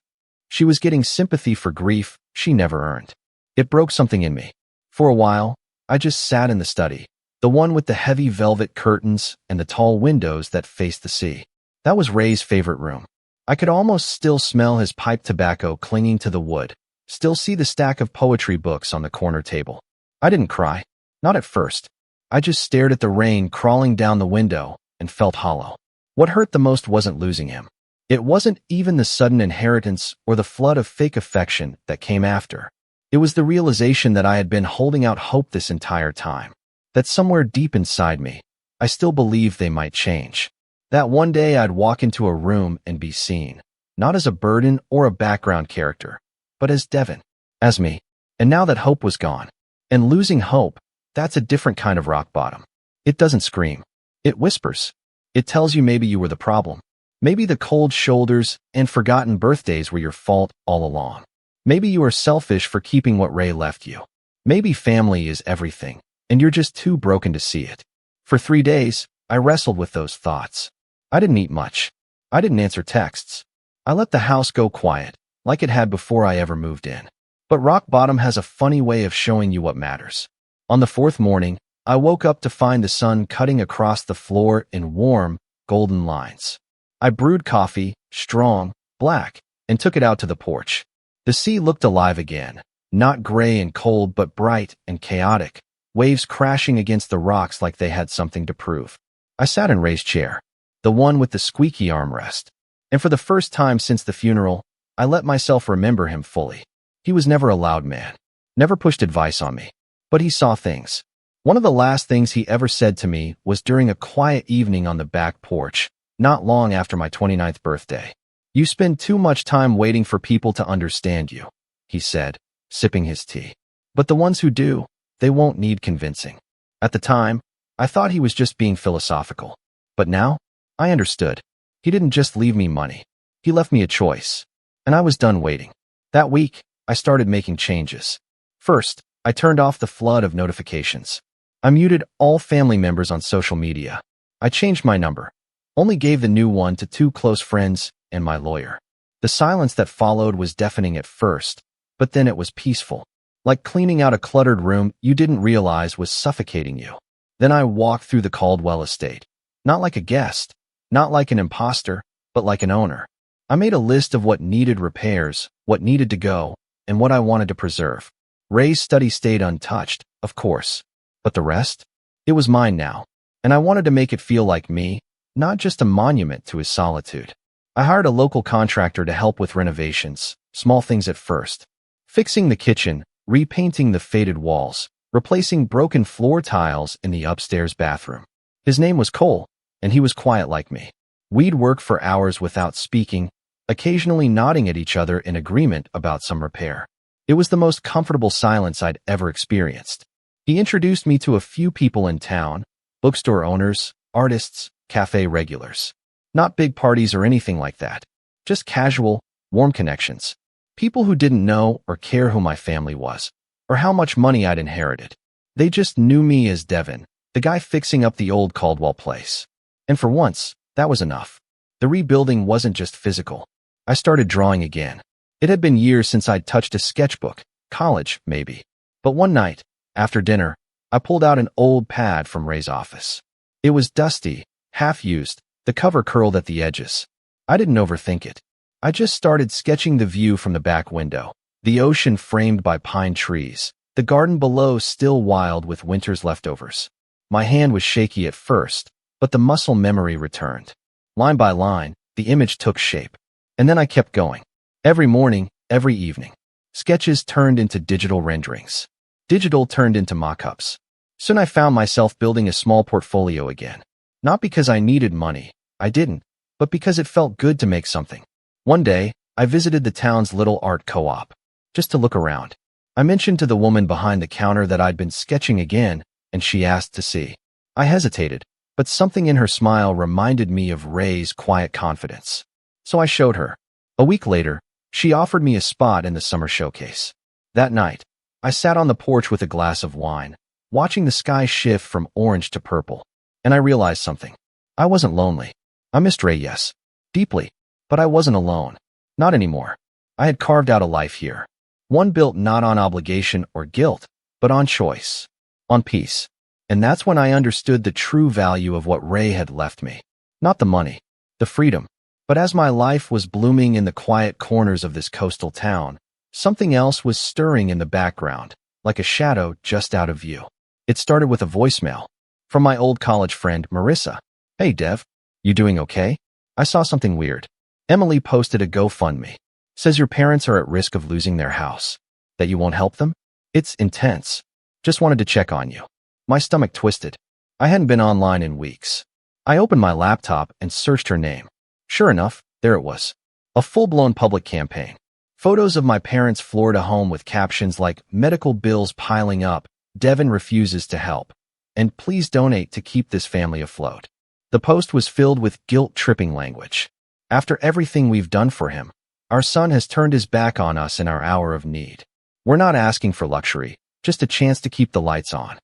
She was getting sympathy for grief she never earned. It broke something in me. For a while, I just sat in the study, the one with the heavy velvet curtains and the tall windows that faced the sea. That was Ray's favorite room. I could almost still smell his pipe tobacco clinging to the wood, still see the stack of poetry books on the corner table. I didn't cry. Not at first. I just stared at the rain crawling down the window and felt hollow. What hurt the most wasn't losing him. It wasn't even the sudden inheritance or the flood of fake affection that came after. It was the realization that I had been holding out hope this entire time. That somewhere deep inside me, I still believed they might change. That one day I'd walk into a room and be seen, not as a burden or a background character, but as Devin, as me. And now that hope was gone. And losing hope, that's a different kind of rock bottom. It doesn't scream. It whispers. It tells you maybe you were the problem. Maybe the cold shoulders and forgotten birthdays were your fault all along. Maybe you were selfish for keeping what Ray left you. Maybe family is everything, and you're just too broken to see it. For 3 days, I wrestled with those thoughts. I didn't eat much. I didn't answer texts. I let the house go quiet, like it had before I ever moved in. But rock bottom has a funny way of showing you what matters. On the 4th morning, I woke up to find the sun cutting across the floor in warm, golden lines. I brewed coffee, strong, black, and took it out to the porch. The sea looked alive again, not gray and cold but bright and chaotic, waves crashing against the rocks like they had something to prove. I sat in Ray's chair, the one with the squeaky armrest, and for the first time since the funeral, I let myself remember him fully. He was never a loud man, never pushed advice on me, but he saw things. One of the last things he ever said to me was during a quiet evening on the back porch, not long after my 29th birthday. "You spend too much time waiting for people to understand you," he said, sipping his tea. "But the ones who do, they won't need convincing." At the time, I thought he was just being philosophical. But now, I understood. He didn't just leave me money. He left me a choice. And I was done waiting. That week, I started making changes. First, I turned off the flood of notifications. I muted all family members on social media. I changed my number. Only gave the new one to 2 close friends and my lawyer. The silence that followed was deafening at first, but then it was peaceful. Like cleaning out a cluttered room you didn't realize was suffocating you. Then I walked through the Caldwell estate. Not like a guest, not like an imposter, but like an owner. I made a list of what needed repairs, what needed to go, and what I wanted to preserve. Ray's study stayed untouched, of course. But the rest? It was mine now. And I wanted to make it feel like me, not just a monument to his solitude. I hired a local contractor to help with renovations, small things at first. Fixing the kitchen, repainting the faded walls, replacing broken floor tiles in the upstairs bathroom. His name was Cole, and he was quiet like me. We'd work for hours without speaking, occasionally nodding at each other in agreement about some repair. It was the most comfortable silence I'd ever experienced. He introduced me to a few people in town, bookstore owners, artists, cafe regulars. Not big parties or anything like that. Just casual, warm connections. People who didn't know or care who my family was, or how much money I'd inherited. They just knew me as Devin, the guy fixing up the old Caldwell place. And for once, that was enough. The rebuilding wasn't just physical. I started drawing again. It had been years since I'd touched a sketchbook, college, maybe. But one night, after dinner, I pulled out an old pad from Ray's office. It was dusty, half-used, the cover curled at the edges. I didn't overthink it. I just started sketching the view from the back window, the ocean framed by pine trees, the garden below still wild with winter's leftovers. My hand was shaky at first, but the muscle memory returned. Line by line, the image took shape. And then I kept going. Every morning, every evening. Sketches turned into digital renderings. Digital turned into mock-ups. Soon I found myself building a small portfolio again. Not because I needed money, I didn't, but because it felt good to make something. One day, I visited the town's little art co-op, just to look around. I mentioned to the woman behind the counter that I'd been sketching again, and she asked to see. I hesitated, but something in her smile reminded me of Ray's quiet confidence. So I showed her. A week later, she offered me a spot in the summer showcase. That night, I sat on the porch with a glass of wine, watching the sky shift from orange to purple, and I realized something. I wasn't lonely. I missed Ray, yes, deeply, but I wasn't alone. Not anymore. I had carved out a life here. One built not on obligation or guilt, but on choice, on peace. And that's when I understood the true value of what Ray had left me. Not the money, the freedom, but as my life was blooming in the quiet corners of this coastal town, something else was stirring in the background, like a shadow just out of view. It started with a voicemail from my old college friend, Marissa. Hey, Dev, you doing okay? I saw something weird. Emily posted a GoFundMe. Says your parents are at risk of losing their house. That you won't help them? It's intense. Just wanted to check on you. My stomach twisted. I hadn't been online in weeks. I opened my laptop and searched her name. Sure enough, there it was. A full-blown public campaign. Photos of my parents' Florida home with captions like medical bills piling up, Devin refuses to help, and please donate to keep this family afloat. The post was filled with guilt-tripping language. After everything we've done for him, our son has turned his back on us in our hour of need. We're not asking for luxury, just a chance to keep the lights on.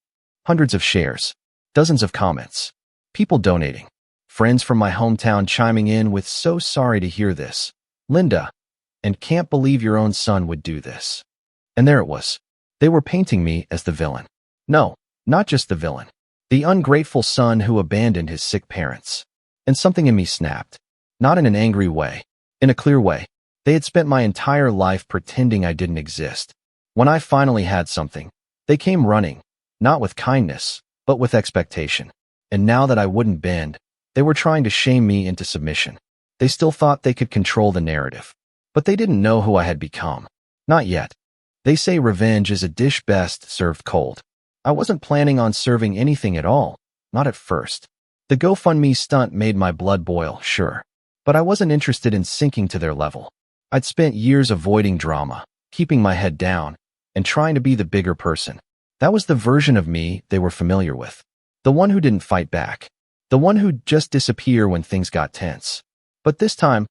Hundreds of shares, dozens of comments, people donating, friends from my hometown chiming in with "so sorry to hear this, Linda," and "can't believe your own son would do this." And there it was. They were painting me as the villain. No, not just the villain. The ungrateful son who abandoned his sick parents. And something in me snapped. Not in an angry way, in a clear way. They had spent my entire life pretending I didn't exist. When I finally had something, they came running, not with kindness, but with expectation. And now that I wouldn't bend, they were trying to shame me into submission. They still thought they could control the narrative. But they didn't know who I had become. Not yet. They say revenge is a dish best served cold. I wasn't planning on serving anything at all, not at first. The GoFundMe stunt made my blood boil, sure. But I wasn't interested in sinking to their level. I'd spent years avoiding drama, keeping my head down, and trying to be the bigger person. That was the version of me they were familiar with. The one who didn't fight back. The one who'd just disappear when things got tense. But this time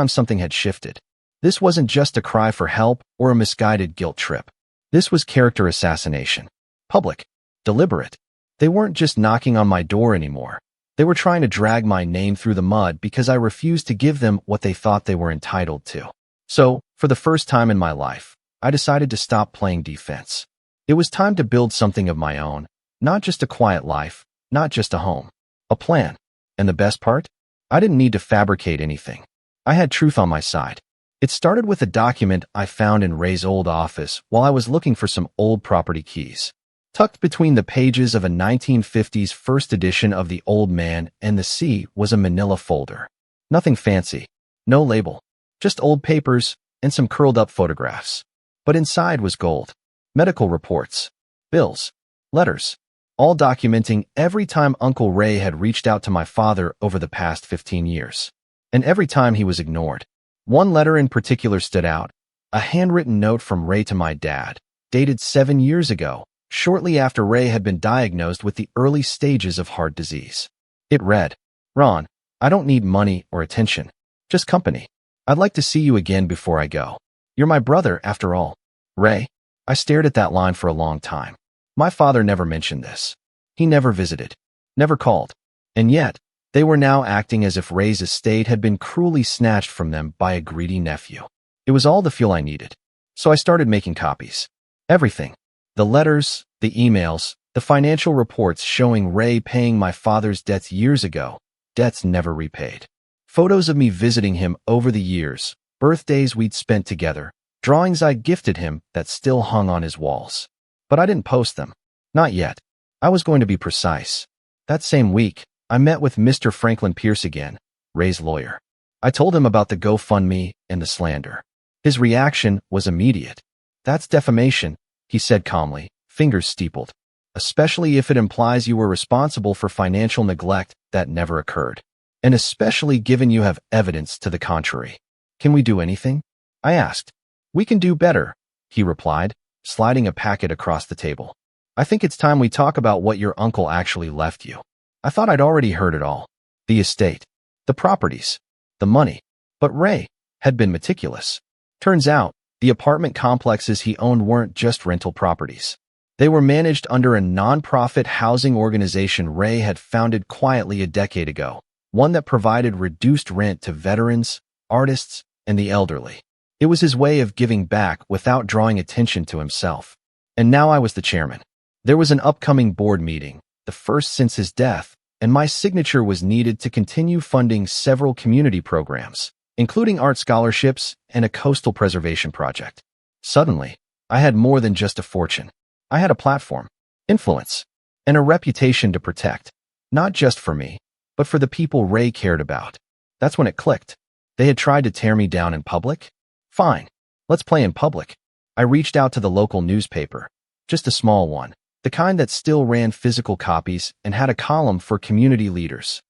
something had shifted. This wasn't just a cry for help or a misguided guilt trip. This was character assassination. Public. Deliberate. They weren't just knocking on my door anymore. They were trying to drag my name through the mud because I refused to give them what they thought they were entitled to. So, for the first time in my life, I decided to stop playing defense. It was time to build something of my own, not just a quiet life, not just a home. A plan. And the best part? I didn't need to fabricate anything. I had truth on my side. It started with a document I found in Ray's old office while I was looking for some old property keys. Tucked between the pages of a 1950s first edition of The Old Man and the Sea was a manila folder. Nothing fancy. No label. Just old papers and some curled-up photographs. But inside was gold. Medical reports. Bills. Letters. All documenting every time Uncle Ray had reached out to my father over the past 15 years. And every time he was ignored. One letter in particular stood out. A handwritten note from Ray to my dad, dated 7 years ago, shortly after Ray had been diagnosed with the early stages of heart disease. It read, "Ron, I don't need money or attention. Just company. I'd like to see you again before I go. You're my brother, after all. Ray." I stared at that line for a long time. My father never mentioned this. He never visited. Never called. And yet, they were now acting as if Ray's estate had been cruelly snatched from them by a greedy nephew. It was all the fuel I needed. So I started making copies. Everything. The letters, the emails, the financial reports showing Ray paying my father's debts years ago, debts never repaid. Photos of me visiting him over the years, birthdays we'd spent together, drawings I gifted him that still hung on his walls. But I didn't post them. Not yet. I was going to be precise. That same week, I met with Mr. Franklin Pierce again, Ray's lawyer. I told him about the GoFundMe and the slander. His reaction was immediate. "That's defamation," he said calmly, fingers steepled. "Especially if it implies you were responsible for financial neglect that never occurred. And especially given you have evidence to the contrary. Can we do anything?" I asked. "We can do better," he replied, sliding a packet across the table. "I think it's time we talk about what your uncle actually left you." I thought I'd already heard it all. The estate, the properties, the money. But Ray had been meticulous. Turns out, The apartment complexes he owned weren't just rental properties. They were managed under a nonprofit housing organization Ray had founded quietly a decade ago, one that provided reduced rent to veterans, artists, and the elderly. It was his way of giving back without drawing attention to himself. And now I was the chairman. There was an upcoming board meeting, the first since his death, and my signature was needed to continue funding several community programs, including art scholarships and a coastal preservation project. Suddenly, I had more than just a fortune. I had a platform, influence, and a reputation to protect, not just for me, but for the people Ray cared about. That's when it clicked. They had tried to tear me down in public? Fine, let's play in public. I reached out to the local newspaper, just a small one, the kind that still ran physical copies and had a column for community leaders.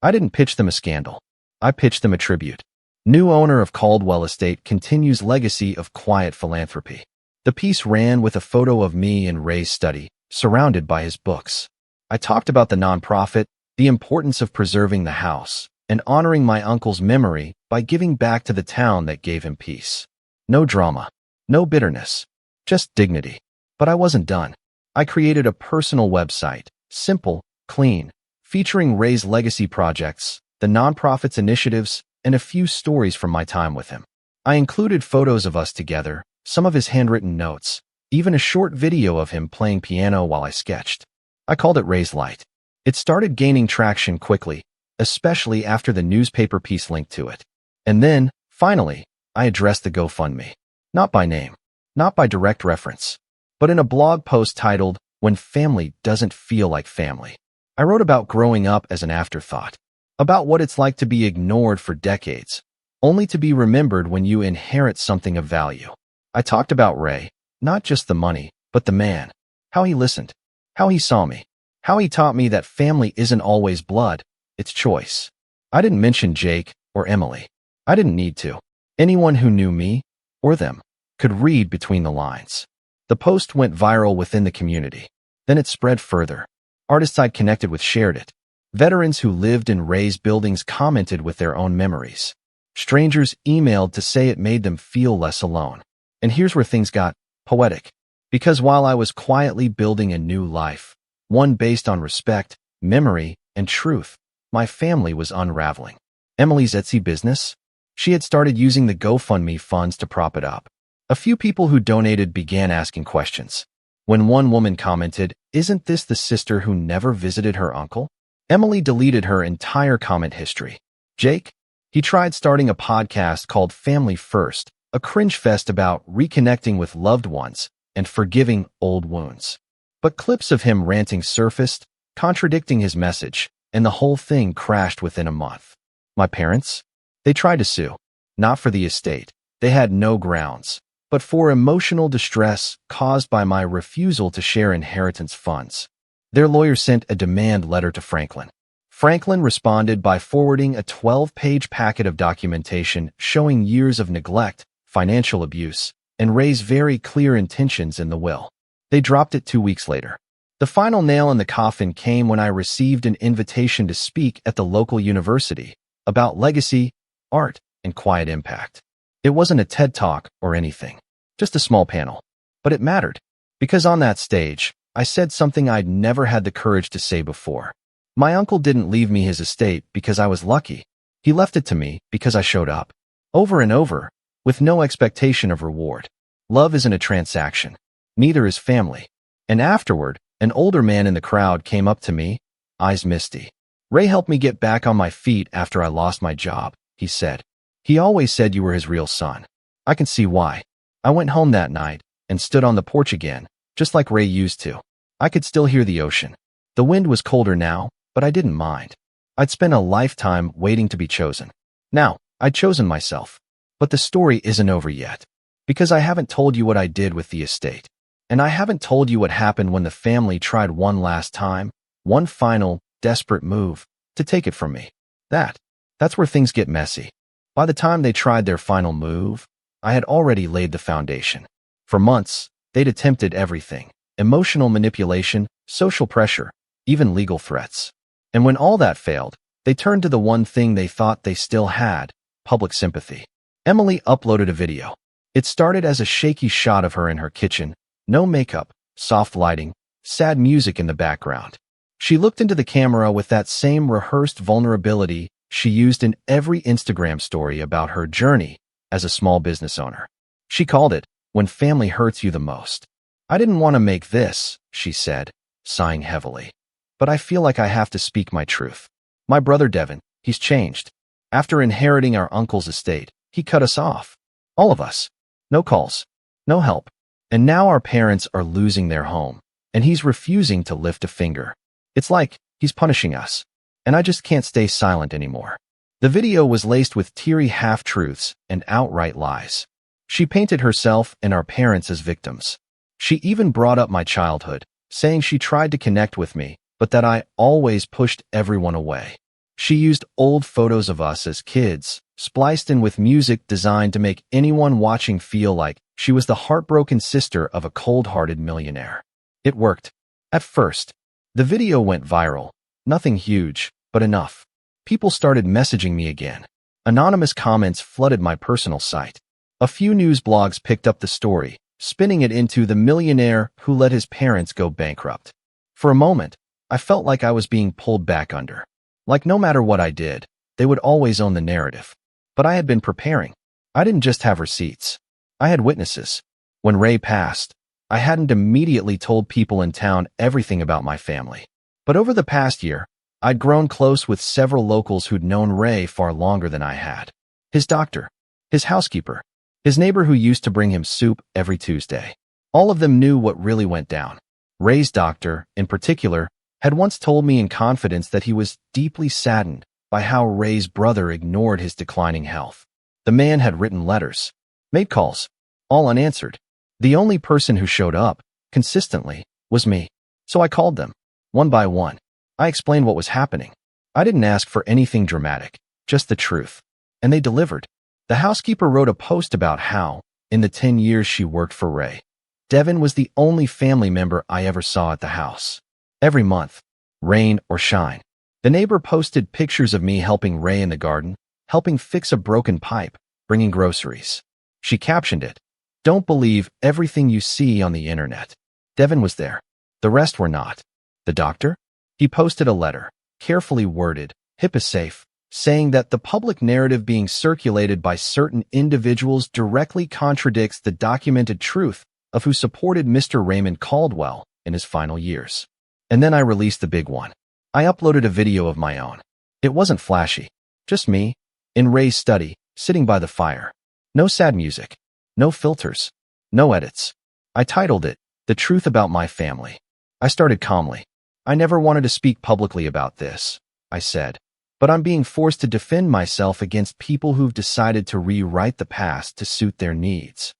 I didn't pitch them a scandal. I pitched them a tribute. New owner of Caldwell Estate continues legacy of quiet philanthropy. The piece ran with a photo of me in Ray's study, surrounded by his books. I talked about the nonprofit, the importance of preserving the house, and honoring my uncle's memory by giving back to the town that gave him peace. No drama, no bitterness, just dignity. But I wasn't done. I created a personal website, simple, clean, featuring Ray's legacy projects, the nonprofit's initiatives, and a few stories from my time with him. I included photos of us together, some of his handwritten notes, even a short video of him playing piano while I sketched. I called it Ray's Light. It started gaining traction quickly, especially after the newspaper piece linked to it. And then, finally, I addressed the GoFundMe. Not by name, not by direct reference, but in a blog post titled, "When Family Doesn't Feel Like Family." I wrote about growing up as an afterthought, about what it's like to be ignored for decades, only to be remembered when you inherit something of value. I talked about Ray, not just the money, but the man, how he listened, how he saw me, how he taught me that family isn't always blood, it's choice. I didn't mention Jake or Emily. I didn't need to. Anyone who knew me, or them, could read between the lines. The post went viral within the community. Then it spread further. Artists I'd connected with shared it. Veterans who lived in Ray's buildings commented with their own memories. Strangers emailed to say it made them feel less alone. And here's where things got poetic. Because while I was quietly building a new life, one based on respect, memory, and truth, my family was unraveling. Emily's Etsy business? She had started using the GoFundMe funds to prop it up. A few people who donated began asking questions. When one woman commented, "Isn't this the sister who never visited her uncle?" Emily deleted her entire comment history. Jake? He tried starting a podcast called Family First, a cringe fest about reconnecting with loved ones and forgiving old wounds. But clips of him ranting surfaced, contradicting his message, and the whole thing crashed within a month. My parents? They tried to sue. Not for the estate. They had no grounds. But for emotional distress caused by my refusal to share inheritance funds. Their lawyer sent a demand letter to Franklin. Franklin responded by forwarding a 12-page packet of documentation showing years of neglect, financial abuse, and Ray's very clear intentions in the will. They dropped it 2 weeks later. The final nail in the coffin came when I received an invitation to speak at the local university about legacy, art, and quiet impact. It wasn't a TED Talk or anything, just a small panel. But it mattered, because on that stage, I said something I'd never had the courage to say before. My uncle didn't leave me his estate because I was lucky. He left it to me because I showed up. Over and over, with no expectation of reward. Love isn't a transaction. Neither is family. And afterward, an older man in the crowd came up to me, eyes misty. "Ray helped me get back on my feet after I lost my job," he said. "He always said you were his real son. I can see why." I went home that night and stood on the porch again, just like Ray used to. I could still hear the ocean. The wind was colder now, but I didn't mind. I'd spent a lifetime waiting to be chosen. Now, I'd chosen myself. But the story isn't over yet, because I haven't told you what I did with the estate. And I haven't told you what happened when the family tried one last time, one final, desperate move, to take it from me. That's where things get messy. By the time they tried their final move, I had already laid the foundation. For months, they'd attempted everything: emotional manipulation, social pressure, even legal threats. And when all that failed, they turned to the one thing they thought they still had: public sympathy. Emily uploaded a video. It started as a shaky shot of her in her kitchen, no makeup, soft lighting, sad music in the background. She looked into the camera with that same rehearsed vulnerability she used in every Instagram story about her journey as a small business owner. She called it, "When Family Hurts You the Most." "I didn't want to make this," she said, sighing heavily. "But I feel like I have to speak my truth. My brother Devin, he's changed. After inheriting our uncle's estate, he cut us off. All of us. No calls. No help. And now our parents are losing their home, and he's refusing to lift a finger. It's like he's punishing us. And I just can't stay silent anymore." The video was laced with teary half-truths and outright lies. She painted herself and our parents as victims. She even brought up my childhood, saying she tried to connect with me, but that I always pushed everyone away. She used old photos of us as kids, spliced in with music designed to make anyone watching feel like she was the heartbroken sister of a cold-hearted millionaire. It worked. At first, the video went viral. Nothing huge, but enough. People started messaging me again. Anonymous comments flooded my personal site. A few news blogs picked up the story, spinning it into the millionaire who let his parents go bankrupt. For a moment, I felt like I was being pulled back under. Like no matter what I did, they would always own the narrative. But I had been preparing. I didn't just have receipts. I had witnesses. When Ray passed, I hadn't immediately told people in town everything about my family. But over the past year, I'd grown close with several locals who'd known Ray far longer than I had. His doctor, his housekeeper, his neighbor who used to bring him soup every Tuesday. All of them knew what really went down. Ray's doctor, in particular, had once told me in confidence that he was deeply saddened by how Ray's brother ignored his declining health. The man had written letters, made calls, all unanswered. The only person who showed up, consistently, was me. So I called them, one by one. I explained what was happening. I didn't ask for anything dramatic, just the truth. And they delivered. The housekeeper wrote a post about how, in the 10 years she worked for Ray, Devin was the only family member I ever saw at the house. Every month, rain or shine, the neighbor posted pictures of me helping Ray in the garden, helping fix a broken pipe, bringing groceries. She captioned it, "Don't believe everything you see on the internet." Devin was there. The rest were not. The doctor? He posted a letter, carefully worded, HIPAA safe, saying that the public narrative being circulated by certain individuals directly contradicts the documented truth of who supported Mr. Raymond Caldwell in his final years. And then I released the big one. I uploaded a video of my own. It wasn't flashy. Just me, in Ray's study, sitting by the fire. No sad music. No filters. No edits. I titled it, "The Truth About My Family." I started calmly. "I never wanted to speak publicly about this," I said, "but I'm being forced to defend myself against people who've decided to rewrite the past to suit their needs."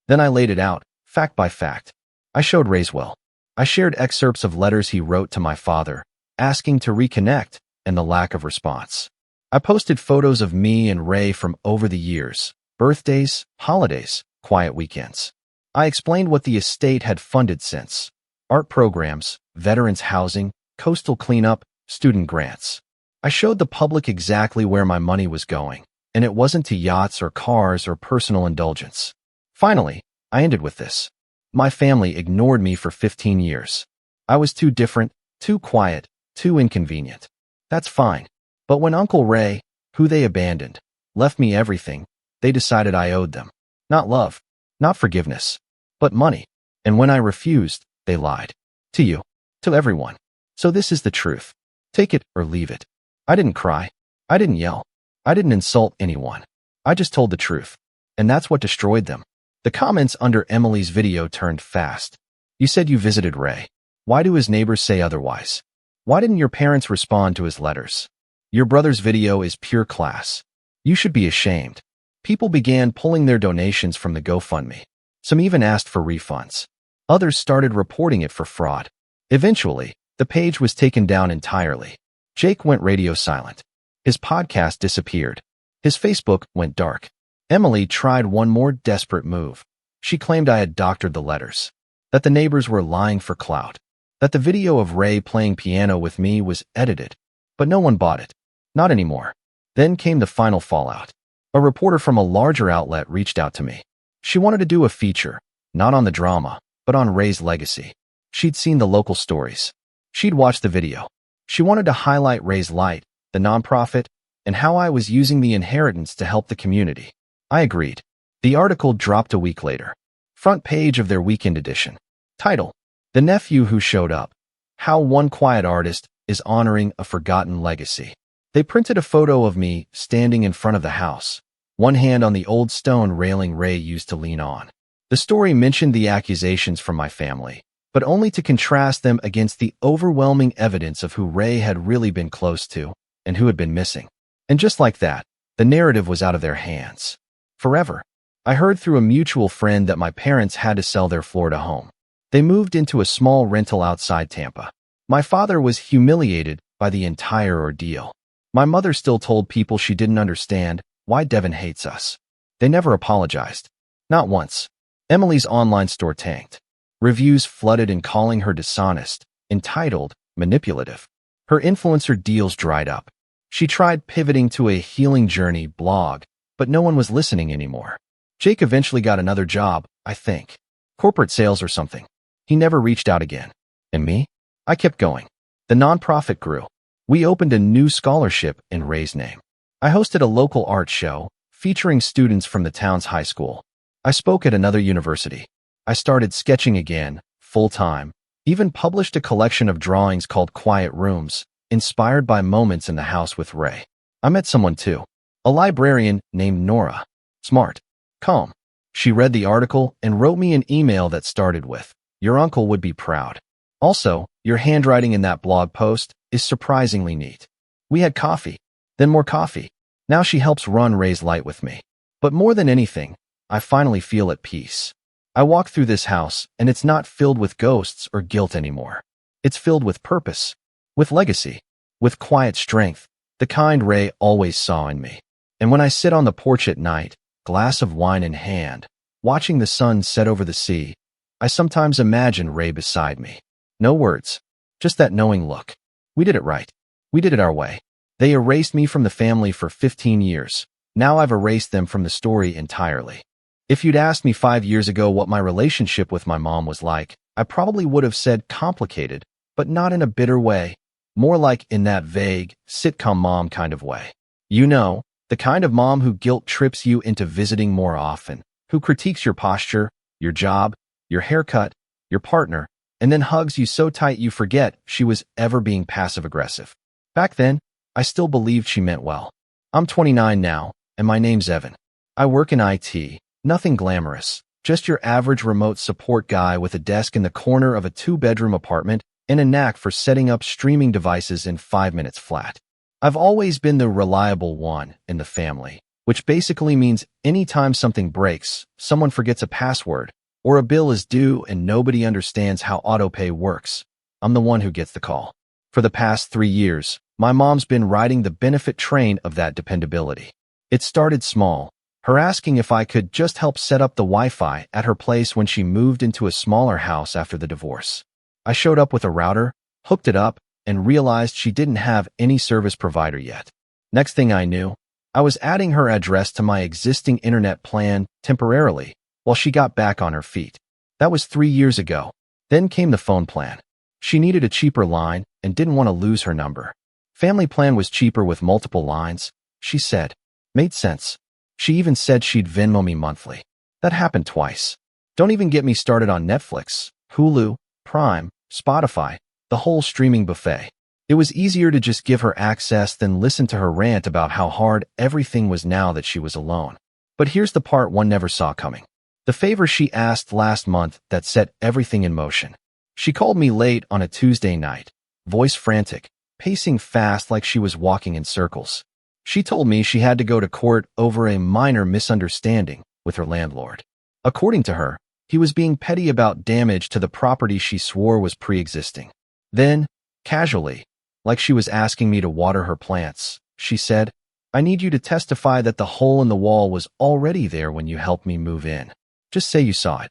Then I laid it out, fact by fact. I showed Ray's will. I shared excerpts of letters he wrote to my father, asking to reconnect, and the lack of response. I posted photos of me and Ray from over the years, birthdays, holidays, quiet weekends. I explained what the estate had funded since: art programs, veterans housing, coastal cleanup, student grants. I showed the public exactly where my money was going, and it wasn't to yachts or cars or personal indulgence. Finally, I ended with this. My family ignored me for 15 years. I was too different, too quiet, too inconvenient. That's fine. But when Uncle Ray, who they abandoned, left me everything, they decided I owed them. Not love, not forgiveness, but money. And when I refused, they lied. To you. To everyone. So this is the truth. Take it or leave it. I didn't cry. I didn't yell. I didn't insult anyone. I just told the truth. And that's what destroyed them. The comments under Emily's video turned fast. "You said you visited Ray. Why do his neighbors say otherwise? Why didn't your parents respond to his letters? Your brother's video is pure class. You should be ashamed." People began pulling their donations from the GoFundMe. Some even asked for refunds. Others started reporting it for fraud. Eventually, the page was taken down entirely. Jake went radio silent. His podcast disappeared. His Facebook went dark. Emily tried one more desperate move. She claimed I had doctored the letters, that the neighbors were lying for clout, that the video of Ray playing piano with me was edited. But no one bought it. Not anymore. Then came the final fallout. A reporter from a larger outlet reached out to me. She wanted to do a feature, not on the drama, but on Ray's legacy. She'd seen the local stories. She'd watched the video. She wanted to highlight Ray's Light, the nonprofit, and how I was using the inheritance to help the community. I agreed. The article dropped a week later. Front page of their weekend edition. Title: The Nephew Who Showed Up. How One Quiet Artist is Honoring a Forgotten Legacy. They printed a photo of me standing in front of the house, one hand on the old stone railing Ray used to lean on. The story mentioned the accusations from my family, but only to contrast them against the overwhelming evidence of who Ray had really been close to and who had been missing. And just like that, the narrative was out of their hands. Forever. I heard through a mutual friend that my parents had to sell their Florida home. They moved into a small rental outside Tampa. My father was humiliated by the entire ordeal. My mother still told people she didn't understand why Devin hates us. They never apologized. Not once. Emily's online store tanked. Reviews flooded in calling her dishonest, entitled, manipulative. Her influencer deals dried up. She tried pivoting to a healing journey blog, but no one was listening anymore. Jake eventually got another job, I think. Corporate sales or something. He never reached out again. And me? I kept going. The nonprofit grew. We opened a new scholarship in Ray's name. I hosted a local art show featuring students from the town's high school. I spoke at another university. I started sketching again, full-time, even published a collection of drawings called Quiet Rooms, inspired by moments in the house with Ray. I met someone too, a librarian named Nora. Smart. Calm. She read the article and wrote me an email that started with, "Your uncle would be proud. Also, your handwriting in that blog post is surprisingly neat." We had coffee, then more coffee. Now she helps run Ray's Light with me. But more than anything, I finally feel at peace. I walk through this house, and it's not filled with ghosts or guilt anymore. It's filled with purpose, with legacy, with quiet strength, the kind Ray always saw in me. And when I sit on the porch at night, glass of wine in hand, watching the sun set over the sea, I sometimes imagine Ray beside me. No words, just that knowing look. We did it right. We did it our way. They erased me from the family for 15 years. Now I've erased them from the story entirely. If you'd asked me 5 years ago what my relationship with my mom was like, I probably would have said complicated, but not in a bitter way. More like in that vague, sitcom mom kind of way. You know, the kind of mom who guilt trips you into visiting more often, who critiques your posture, your job, your haircut, your partner, and then hugs you so tight you forget she was ever being passive-aggressive. Back then, I still believed she meant well. I'm 29 now, and my name's Evan. I work in IT, nothing glamorous, just your average remote support guy with a desk in the corner of a 2-bedroom apartment and a knack for setting up streaming devices in 5 minutes flat. I've always been the reliable one in the family, which basically means anytime something breaks, someone forgets a password, or a bill is due and nobody understands how autopay works, I'm the one who gets the call. For the past 3 years, my mom's been riding the benefit train of that dependability. It started small, her asking if I could just help set up the Wi-Fi at her place when she moved into a smaller house after the divorce. I showed up with a router, hooked it up, and realized she didn't have any service provider yet. Next thing I knew, I was adding her address to my existing internet plan temporarily while she got back on her feet. That was 3 years ago. Then came the phone plan. She needed a cheaper line and didn't want to lose her number. Family plan was cheaper with multiple lines, she said. Made sense. She even said she'd Venmo me monthly. That happened twice. Don't even get me started on Netflix, Hulu, Prime, Spotify, the whole streaming buffet. It was easier to just give her access than listen to her rant about how hard everything was now that she was alone. But here's the part one never saw coming. The favor she asked last month that set everything in motion. She called me late on a Tuesday night, voice frantic, pacing fast like she was walking in circles. She told me she had to go to court over a minor misunderstanding with her landlord. According to her, he was being petty about damage to the property she swore was pre-existing. Then, casually, like she was asking me to water her plants, she said, "I need you to testify that the hole in the wall was already there when you helped me move in. Just say you saw it."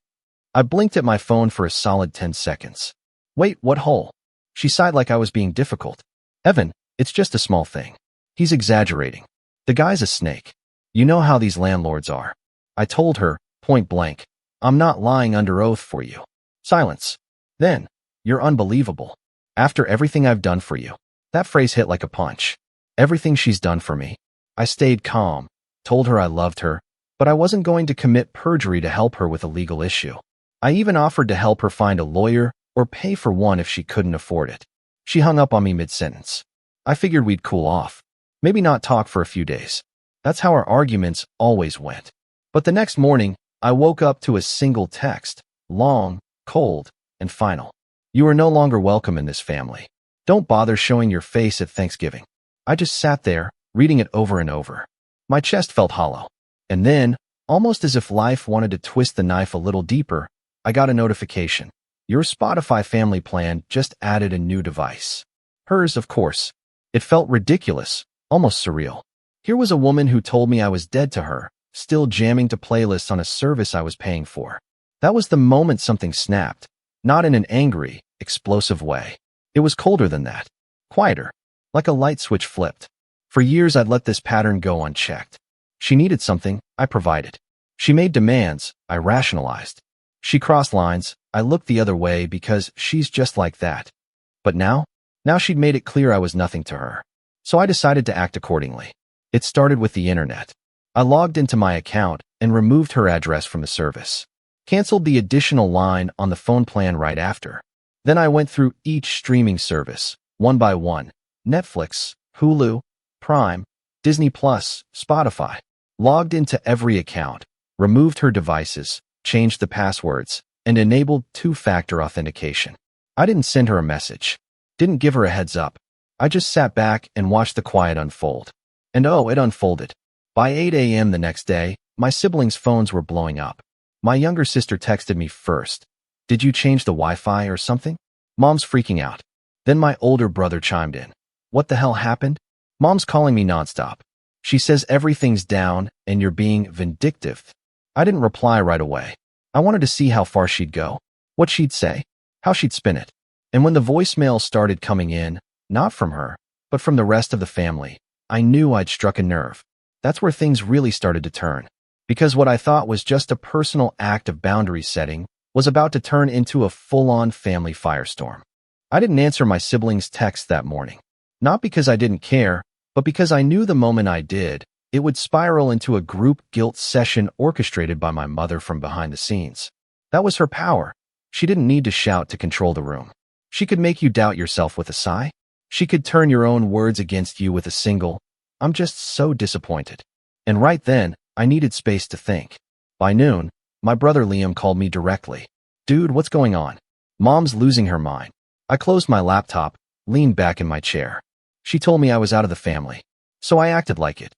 I blinked at my phone for a solid 10 seconds. "Wait, what hole?" She sighed like I was being difficult. "Evan, it's just a small thing." He's exaggerating. The guy's a snake. You know how these landlords are. I told her, Point blank. I'm not lying under oath for you. Silence. Then, you're unbelievable. After everything I've done for you. That phrase hit like a punch. Everything she's done for me. I stayed calm, told her I loved her, but I wasn't going to commit perjury to help her with a legal issue. I even offered to help her find a lawyer or pay for one if she couldn't afford it. She hung up on me mid-sentence. I figured we'd cool off. Maybe not talk for a few days. That's how our arguments always went. But the next morning, I woke up to a single text. Long, cold, and final. You are no longer welcome in this family. Don't bother showing your face at Thanksgiving. I just sat there, reading it over and over. My chest felt hollow. And then, almost as if life wanted to twist the knife a little deeper, I got a notification. Your Spotify family plan just added a new device. Hers, of course. It felt ridiculous, almost surreal. Here was a woman who told me I was dead to her, still jamming to playlists on a service I was paying for. That was the moment something snapped, not in an angry, explosive way. It was colder than that. Quieter. Like a light switch flipped. For years I'd let this pattern go unchecked. She needed something, I provided. She made demands, I rationalized. She crossed lines, I looked the other way because she's just like that. But now she'd made it clear I was nothing to her. So I decided to act accordingly. It started with the internet. I logged into my account and removed her address from the service. Canceled the additional line on the phone plan right after. Then I went through each streaming service, one by one. Netflix, Hulu, Prime, Disney+, Spotify. Logged into every account, removed her devices, changed the passwords, and enabled two-factor authentication. I didn't send her a message. Didn't give her a heads up. I just sat back and watched the quiet unfold. And oh, it unfolded. By 8 a.m. the next day, my siblings' phones were blowing up. My younger sister texted me first. Did you change the Wi-Fi or something? Mom's freaking out. Then my older brother chimed in. What the hell happened? Mom's calling me nonstop. She says everything's down and you're being vindictive. I didn't reply right away. I wanted to see how far she'd go, what she'd say, how she'd spin it. And when the voicemail started coming in, not from her, but from the rest of the family, I knew I'd struck a nerve. That's where things really started to turn. Because what I thought was just a personal act of boundary setting was about to turn into a full-on family firestorm. I didn't answer my siblings' texts that morning. Not because I didn't care, but because I knew the moment I did, it would spiral into a group guilt session orchestrated by my mother from behind the scenes. That was her power. She didn't need to shout to control the room. She could make you doubt yourself with a sigh. She could turn your own words against you with a single, "I'm just so disappointed." And right then, I needed space to think. By noon, my brother Liam called me directly. Dude, what's going on? Mom's losing her mind. I closed my laptop, leaned back in my chair. She told me I was out of the family. So I acted like it.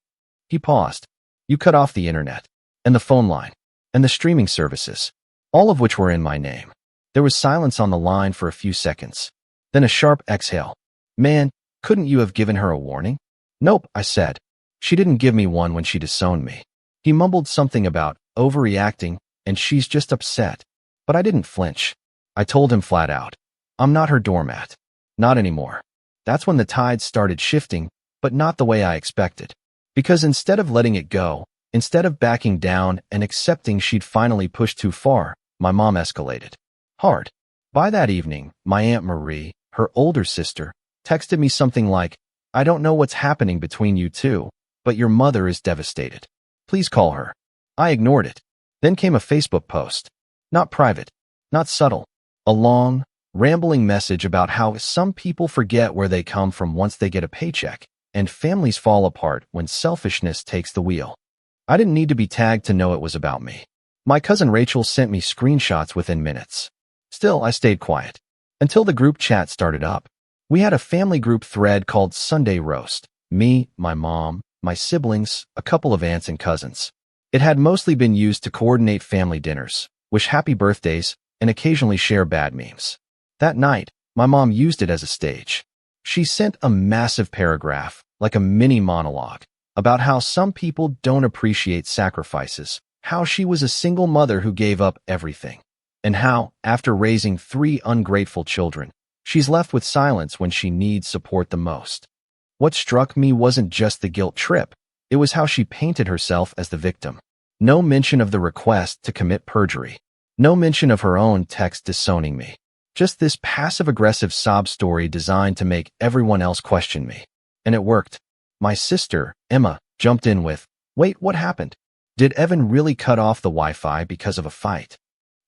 He paused. You cut off the internet, and the phone line, and the streaming services, all of which were in my name. There was silence on the line for a few seconds. Then a sharp exhale. Man, couldn't you have given her a warning? Nope, I said. She didn't give me one when she disowned me. He mumbled something about overreacting, and she's just upset. But I didn't flinch. I told him flat out. I'm not her doormat. Not anymore. That's when the tide started shifting, but not the way I expected. Because instead of letting it go, instead of backing down and accepting she'd finally pushed too far, my mom escalated. Hard. By that evening, my Aunt Marie, her older sister, texted me something like, I don't know what's happening between you two, but your mother is devastated. Please call her. I ignored it. Then came a Facebook post. Not private, not subtle. A long, rambling message about how some people forget where they come from once they get a paycheck, and families fall apart when selfishness takes the wheel. I didn't need to be tagged to know it was about me. My cousin Rachel sent me screenshots within minutes. Still, I stayed quiet. Until the group chat started up. We had a family group thread called Sunday Roast. Me, my mom, my siblings, a couple of aunts and cousins. It had mostly been used to coordinate family dinners, wish happy birthdays, and occasionally share bad memes. That night, my mom used it as a stage. She sent a massive paragraph, like a mini monologue, about how some people don't appreciate sacrifices, how she was a single mother who gave up everything, and how, after raising 3 ungrateful children, she's left with silence when she needs support the most. What struck me wasn't just the guilt trip, it was how she painted herself as the victim. No mention of the request to commit perjury. No mention of her own text disowning me. Just this passive-aggressive sob story designed to make everyone else question me. And it worked. My sister, Emma, jumped in with, "Wait, what happened? Did Evan really cut off the Wi-Fi because of a fight?"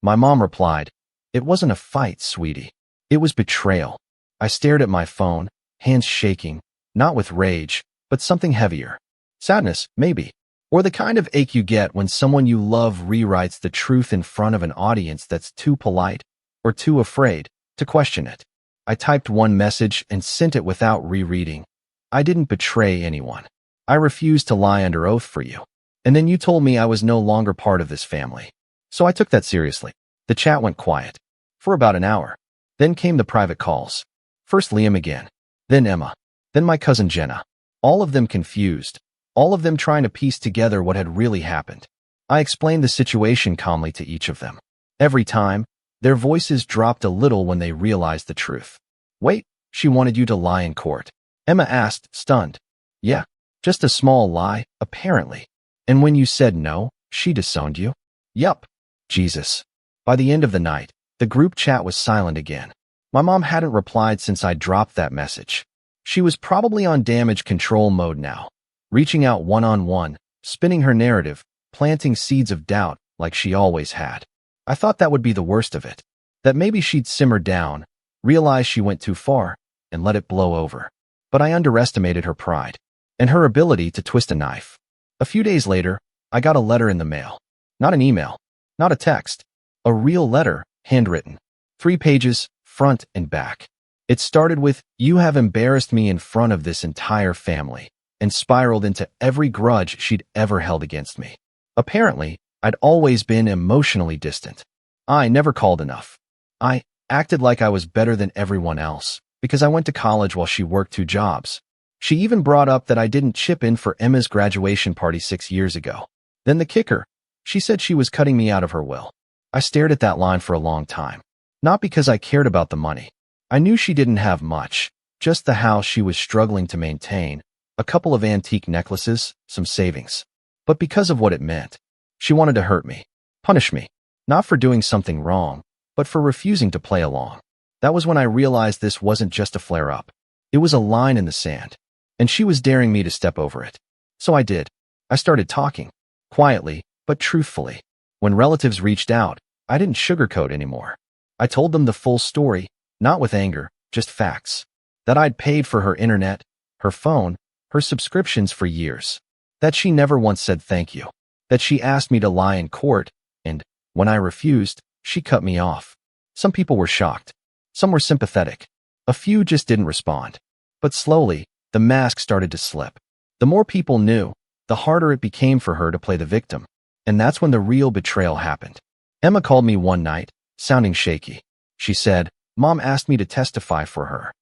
My mom replied, "It wasn't a fight, sweetie. It was betrayal." I stared at my phone, hands shaking, not with rage, but something heavier. Sadness, maybe. Or the kind of ache you get when someone you love rewrites the truth in front of an audience that's too polite or too afraid to question it. I typed one message and sent it without rereading. "I didn't betray anyone. I refused to lie under oath for you. And then you told me I was no longer part of this family." So I took that seriously. The chat went quiet for about an hour. Then came the private calls. First Liam again, then Emma, then my cousin Jenna. All of them confused, all of them trying to piece together what had really happened. I explained the situation calmly to each of them. Every time, their voices dropped a little when they realized the truth. "Wait, she wanted you to lie in court?" Emma asked, stunned. "Yeah, just a small lie, apparently. And when you said no, she disowned you?" "Yup." Jesus. By the end of the night, the group chat was silent again. My mom hadn't replied since I dropped that message. She was probably on damage control mode now, reaching out one-on-one, spinning her narrative, planting seeds of doubt like she always had. I thought that would be the worst of it, that maybe she'd simmer down, realize she went too far, and let it blow over. But I underestimated her pride and her ability to twist a knife. A few days later, I got a letter in the mail. Not an email, not a text, a real letter, handwritten. 3 pages, front and back. It started with, "You have embarrassed me in front of this entire family," and spiraled into every grudge she'd ever held against me. Apparently, I'd always been emotionally distant. I never called enough. I acted like I was better than everyone else because I went to college while she worked 2 jobs. She even brought up that I didn't chip in for Emma's graduation party 6 years ago. Then the kicker, she said she was cutting me out of her will. I stared at that line for a long time. Not because I cared about the money. I knew she didn't have much, just the house she was struggling to maintain, a couple of antique necklaces, some savings. But because of what it meant. She wanted to hurt me, punish me, not for doing something wrong, but for refusing to play along. That was when I realized this wasn't just a flare-up. It was a line in the sand, and she was daring me to step over it. So I did. I started talking, quietly, but truthfully. When relatives reached out, I didn't sugarcoat anymore. I told them the full story, not with anger, just facts. That I'd paid for her internet, her phone, her subscriptions for years. That she never once said thank you. That she asked me to lie in court, and, when I refused, she cut me off. Some people were shocked. Some were sympathetic. A few just didn't respond. But slowly, the mask started to slip. The more people knew, the harder it became for her to play the victim. And that's when the real betrayal happened. Emma called me one night, sounding shaky. She said, "Mom asked me to testify for her."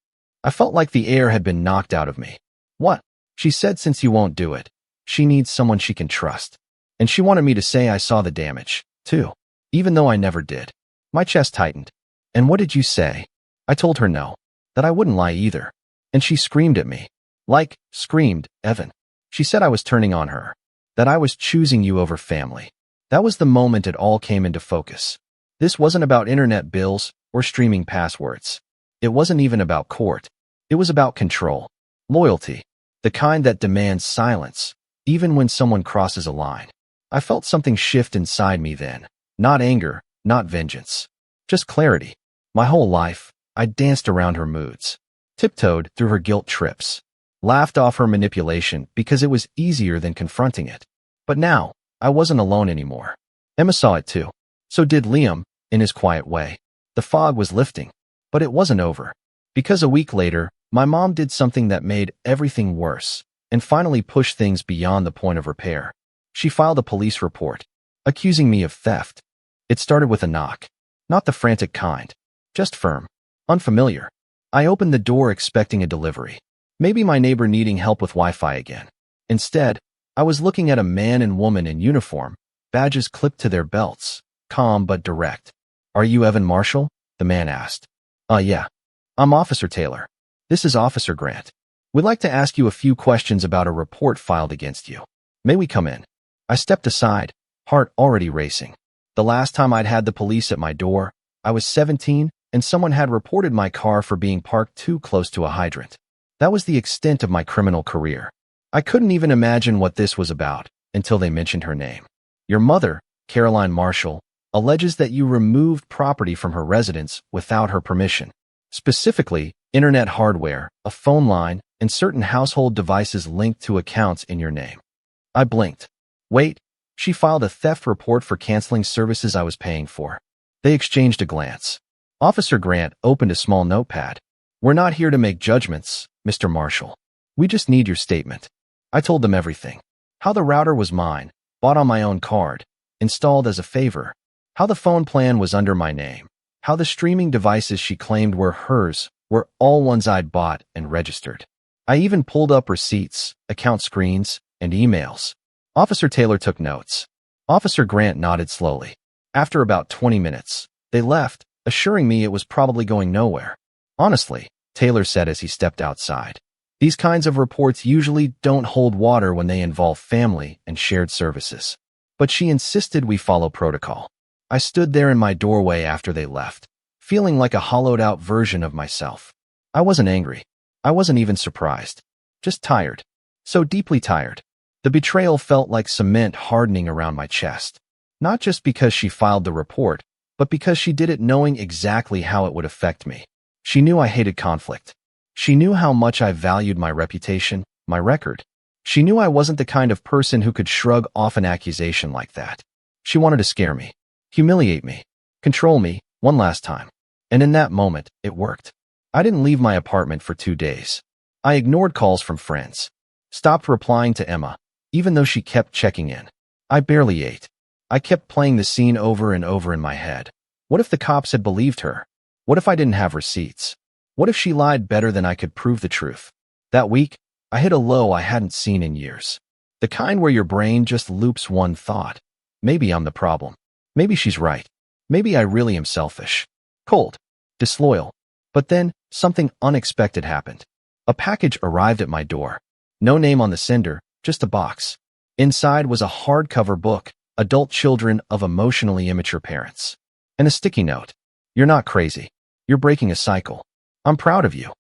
I felt like the air had been knocked out of me. "What?" She said, "Since you won't do it, she needs someone she can trust." And she wanted me to say I saw the damage, too, even though I never did. My chest tightened. "And what did you say?" I told her no, that I wouldn't lie either. And she screamed at me. Like, screamed, "Evan." She said I was turning on her, that I was choosing you over family. That was the moment it all came into focus. This wasn't about internet bills or streaming passwords. It wasn't even about court. It was about control, loyalty, the kind that demands silence, even when someone crosses a line. I felt something shift inside me then. Not anger, not vengeance. Just clarity. My whole life, I danced around her moods, tiptoed through her guilt trips, laughed off her manipulation because it was easier than confronting it. But now, I wasn't alone anymore. Emma saw it too. So did Liam, in his quiet way. The fog was lifting, but it wasn't over. Because a week later, my mom did something that made everything worse and finally pushed things beyond the point of repair. She filed a police report, accusing me of theft. It started with a knock. Not the frantic kind. Just firm. Unfamiliar. I opened the door expecting a delivery. Maybe my neighbor needing help with Wi-Fi again. Instead, I was looking at a man and woman in uniform, badges clipped to their belts, calm but direct. "Are you Evan Marshall?" the man asked. Yeah. I'm Officer Taylor. This is Officer Grant. We'd like to ask you a few questions about a report filed against you. May we come in?" I stepped aside, heart already racing. The last time I'd had the police at my door, I was 17, and someone had reported my car for being parked too close to a hydrant. That was the extent of my criminal career. I couldn't even imagine what this was about until they mentioned her name. Your mother, Caroline Marshall, alleges that you removed property from her residence without her permission. Specifically, internet hardware, a phone line, and certain household devices linked to accounts in your name. I blinked. Wait, she filed a theft report for canceling services I was paying for. They exchanged a glance. Officer Grant opened a small notepad. We're not here to make judgments, Mr. Marshall. We just need your statement. I told them everything. How the router was mine, bought on my own card, installed as a favor. How the phone plan was under my name. How the streaming devices she claimed were hers were all ones I'd bought and registered. I even pulled up receipts, account screens, and emails. Officer Taylor took notes. Officer Grant nodded slowly. After about 20 minutes, they left, assuring me it was probably going nowhere. Honestly, Taylor said as he stepped outside, these kinds of reports usually don't hold water when they involve family and shared services. But she insisted we follow protocol. I stood there in my doorway after they left, feeling like a hollowed-out version of myself. I wasn't angry. I wasn't even surprised. Just tired. So deeply tired. The betrayal felt like cement hardening around my chest. Not just because she filed the report, but because she did it knowing exactly how it would affect me. She knew I hated conflict. She knew how much I valued my reputation, my record. She knew I wasn't the kind of person who could shrug off an accusation like that. She wanted to scare me, humiliate me, control me one last time. And in that moment, it worked. I didn't leave my apartment for 2 days. I ignored calls from friends. Stopped replying to Emma, even though she kept checking in. I barely ate. I kept playing the scene over and over in my head. What if the cops had believed her? What if I didn't have receipts? What if she lied better than I could prove the truth? That week, I hit a low I hadn't seen in years. The kind where your brain just loops one thought. Maybe I'm the problem. Maybe she's right. Maybe I really am selfish. Cold. Disloyal. But then, something unexpected happened. A package arrived at my door. No name on the sender, just a box. Inside was a hardcover book, Adult Children of Emotionally Immature Parents. And a sticky note. You're not crazy. You're breaking a cycle. I'm proud of you.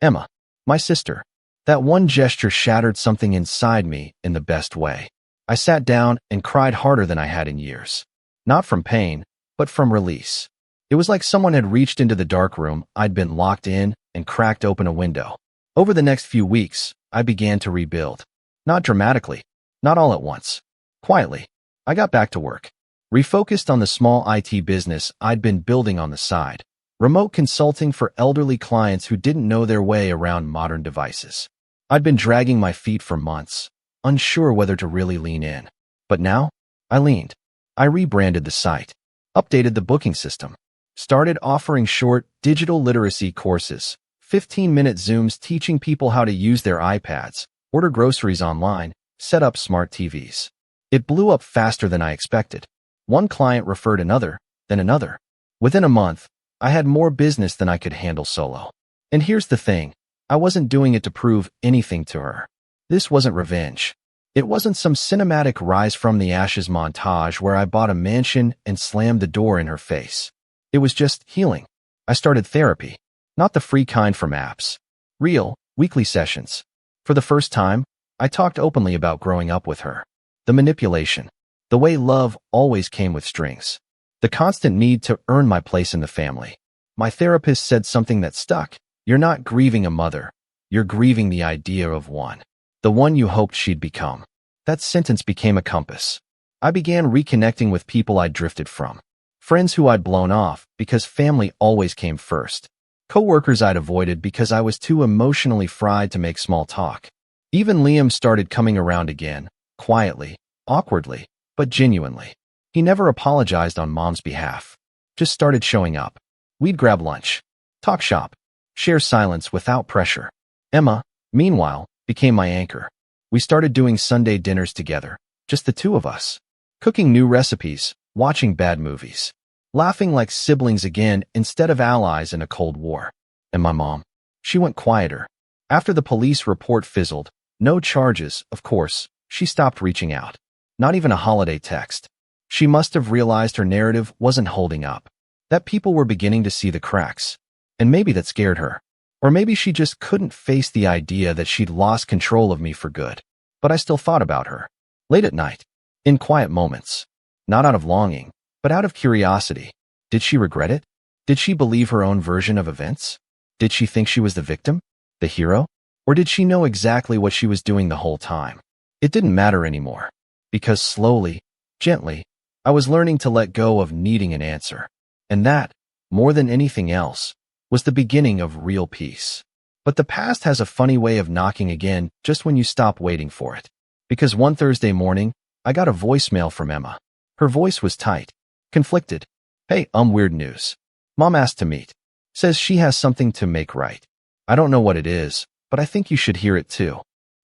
Emma. My sister. That one gesture shattered something inside me in the best way. I sat down and cried harder than I had in years. Not from pain, but from release. It was like someone had reached into the dark room I'd been locked in and cracked open a window. Over the next few weeks, I began to rebuild. Not dramatically. Not all at once. Quietly. I got back to work. Refocused on the small IT business I'd been building on the side. Remote consulting for elderly clients who didn't know their way around modern devices. I'd been dragging my feet for months, unsure whether to really lean in. But now, I leaned. I rebranded the site, updated the booking system, started offering short digital literacy courses, 15-minute Zooms teaching people how to use their iPads, order groceries online, set up smart TVs. It blew up faster than I expected. One client referred another, then another. Within a month, I had more business than I could handle solo. And here's the thing, I wasn't doing it to prove anything to her. This wasn't revenge. It wasn't some cinematic rise from the ashes montage where I bought a mansion and slammed the door in her face. It was just healing. I started therapy. Not the free kind from apps. Real, weekly sessions. For the first time, I talked openly about growing up with her. The manipulation. The way love always came with strings. The constant need to earn my place in the family. My therapist said something that stuck. You're not grieving a mother. You're grieving the idea of one. The one you hoped she'd become. That sentence became a compass. I began reconnecting with people I'd drifted from. Friends who I'd blown off because family always came first. Coworkers I'd avoided because I was too emotionally fried to make small talk. Even Liam started coming around again, quietly, awkwardly, but genuinely. He never apologized on Mom's behalf. Just started showing up. We'd grab lunch, talk shop, share silence without pressure. Emma, meanwhile, became my anchor. We started doing Sunday dinners together, just the two of us. Cooking new recipes, watching bad movies. Laughing like siblings again instead of allies in a Cold War. And my mom, she went quieter. After the police report fizzled, no charges, of course, she stopped reaching out. Not even a holiday text. She must have realized her narrative wasn't holding up, that people were beginning to see the cracks. And maybe that scared her. Or maybe she just couldn't face the idea that she'd lost control of me for good. But I still thought about her. Late at night. In quiet moments. Not out of longing, but out of curiosity. Did she regret it? Did she believe her own version of events? Did she think she was the victim? The hero? Or did she know exactly what she was doing the whole time? It didn't matter anymore. Because slowly, gently, I was learning to let go of needing an answer. And that, more than anything else, was the beginning of real peace. But the past has a funny way of knocking again just when you stop waiting for it. Because one Thursday morning, I got a voicemail from Emma. Her voice was tight, conflicted. Hey, weird news. Mom asked to meet. Says she has something to make right. I don't know what it is, but I think you should hear it too.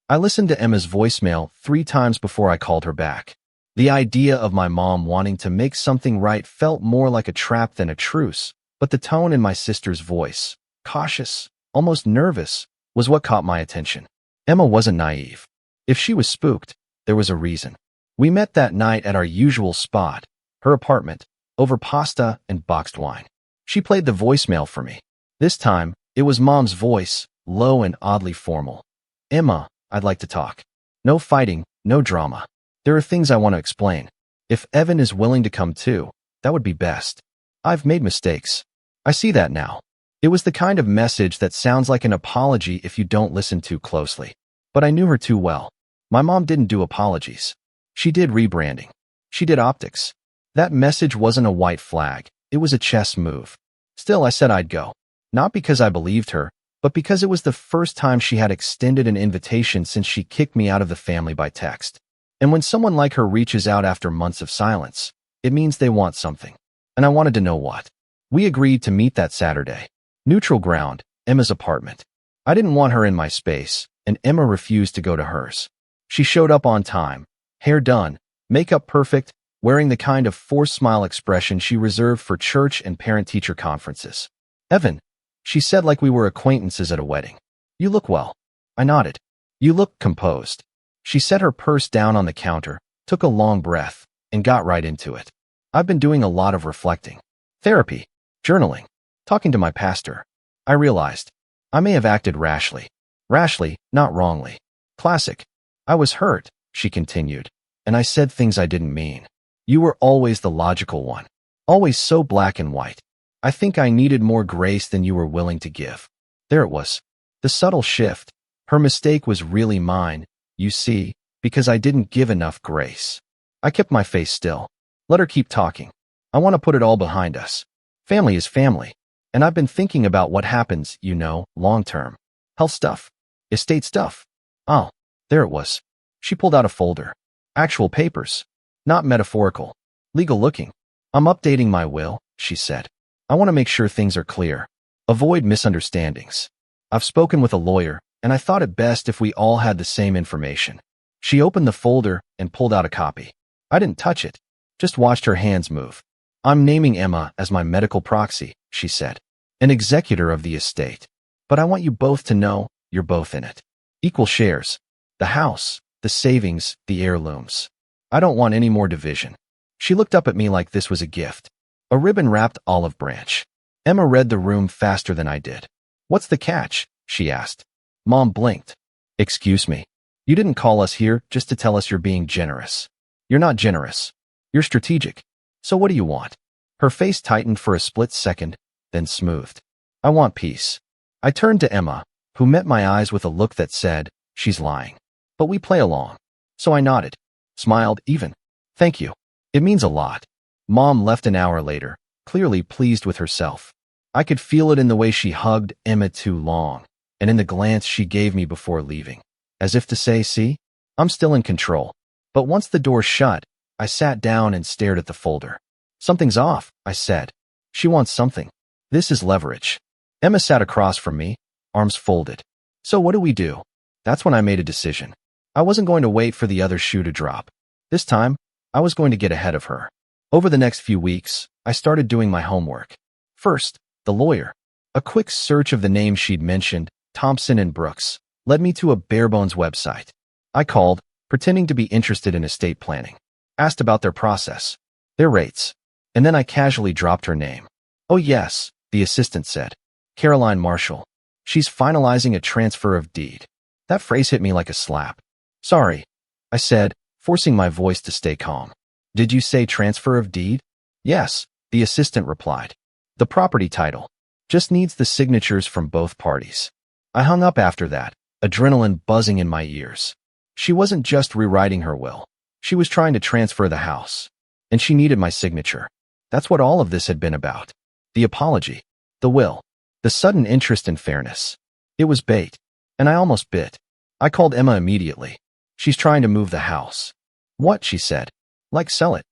I listened to Emma's voicemail 3 times before I called her back. The idea of my mom wanting to make something right felt more like a trap than a truce, but the tone in my sister's voice, cautious, almost nervous, was what caught my attention. Emma wasn't naive. If she was spooked, there was a reason. We met that night at our usual spot, her apartment, over pasta and boxed wine. She played the voicemail for me. This time, it was Mom's voice, low and oddly formal. Emma, I'd like to talk. No fighting, no drama. There are things I want to explain. If Evan is willing to come too, that would be best. I've made mistakes. I see that now. It was the kind of message that sounds like an apology if you don't listen too closely. But I knew her too well. My mom didn't do apologies. She did rebranding. She did optics. That message wasn't a white flag. It was a chess move. Still, I said I'd go. Not because I believed her, but because it was the first time she had extended an invitation since she kicked me out of the family by text. And when someone like her reaches out after months of silence, it means they want something. And I wanted to know what. We agreed to meet that Saturday. Neutral ground, Emma's apartment. I didn't want her in my space, and Emma refused to go to hers. She showed up on time, hair done, makeup perfect, wearing the kind of forced smile expression she reserved for church and parent-teacher conferences. Evan, she said like we were acquaintances at a wedding. You look well. I nodded. You look composed. She set her purse down on the counter, took a long breath, and got right into it. I've been doing a lot of reflecting. Therapy, journaling, talking to my pastor. I realized I may have acted rashly. Rashly, not wrongly. Classic. I was hurt, she continued, and I said things I didn't mean. You were always the logical one. Always so black and white. I think I needed more grace than you were willing to give. There it was. The subtle shift. Her mistake was really mine, you see, because I didn't give enough grace. I kept my face still. Let her keep talking. I want to put it all behind us. Family is family. And I've been thinking about what happens, you know, long term. Health stuff. Estate stuff. Oh, there it was. She pulled out a folder. Actual papers. Not metaphorical. Legal looking. I'm updating my will, she said. I want to make sure things are clear. Avoid misunderstandings. I've spoken with a lawyer, and I thought it best if we all had the same information. She opened the folder and pulled out a copy. I didn't touch it, just watched her hands move. I'm naming Emma as my medical proxy, she said. An executor of the estate. But I want you both to know you're both in it. Equal shares. The house, the savings, the heirlooms. I don't want any more division. She looked up at me like this was a gift. A ribbon-wrapped olive branch. Emma read the room faster than I did. What's the catch? She asked. Mom blinked. Excuse me. You didn't call us here just to tell us you're being generous. You're not generous. You're strategic. So what do you want? Her face tightened for a split second, then smoothed. I want peace. I turned to Emma, who met my eyes with a look that said, she's lying. But we play along. So I nodded. Smiled even. Thank you. It means a lot. Mom left an hour later, clearly pleased with herself. I could feel it in the way she hugged Emma too long, and in the glance she gave me before leaving. As if to say, see, I'm still in control. But once the door shut, I sat down and stared at the folder. Something's off, I said. She wants something. This is leverage. Emma sat across from me, arms folded. So what do we do? That's when I made a decision. I wasn't going to wait for the other shoe to drop. This time, I was going to get ahead of her. Over the next few weeks, I started doing my homework. First, the lawyer. A quick search of the names she'd mentioned, Thompson and Brooks, led me to a bare-bones website. I called, pretending to be interested in estate planning. Asked about their process, their rates, and then I casually dropped her name. "Oh yes," the assistant said. "Caroline Marshall. She's finalizing a transfer of deed." That phrase hit me like a slap. "Sorry," I said, forcing my voice to stay calm. "Did you say transfer of deed?" "Yes," the assistant replied. "The property title. Just needs the signatures from both parties." I hung up after that, adrenaline buzzing in my ears. She wasn't just rewriting her will. She was trying to transfer the house. And she needed my signature. That's what all of this had been about. The apology, the will, the sudden interest in fairness. It was bait, and I almost bit. I called Emma immediately. "She's trying to move the house." "What?" she said. "Like sell it?"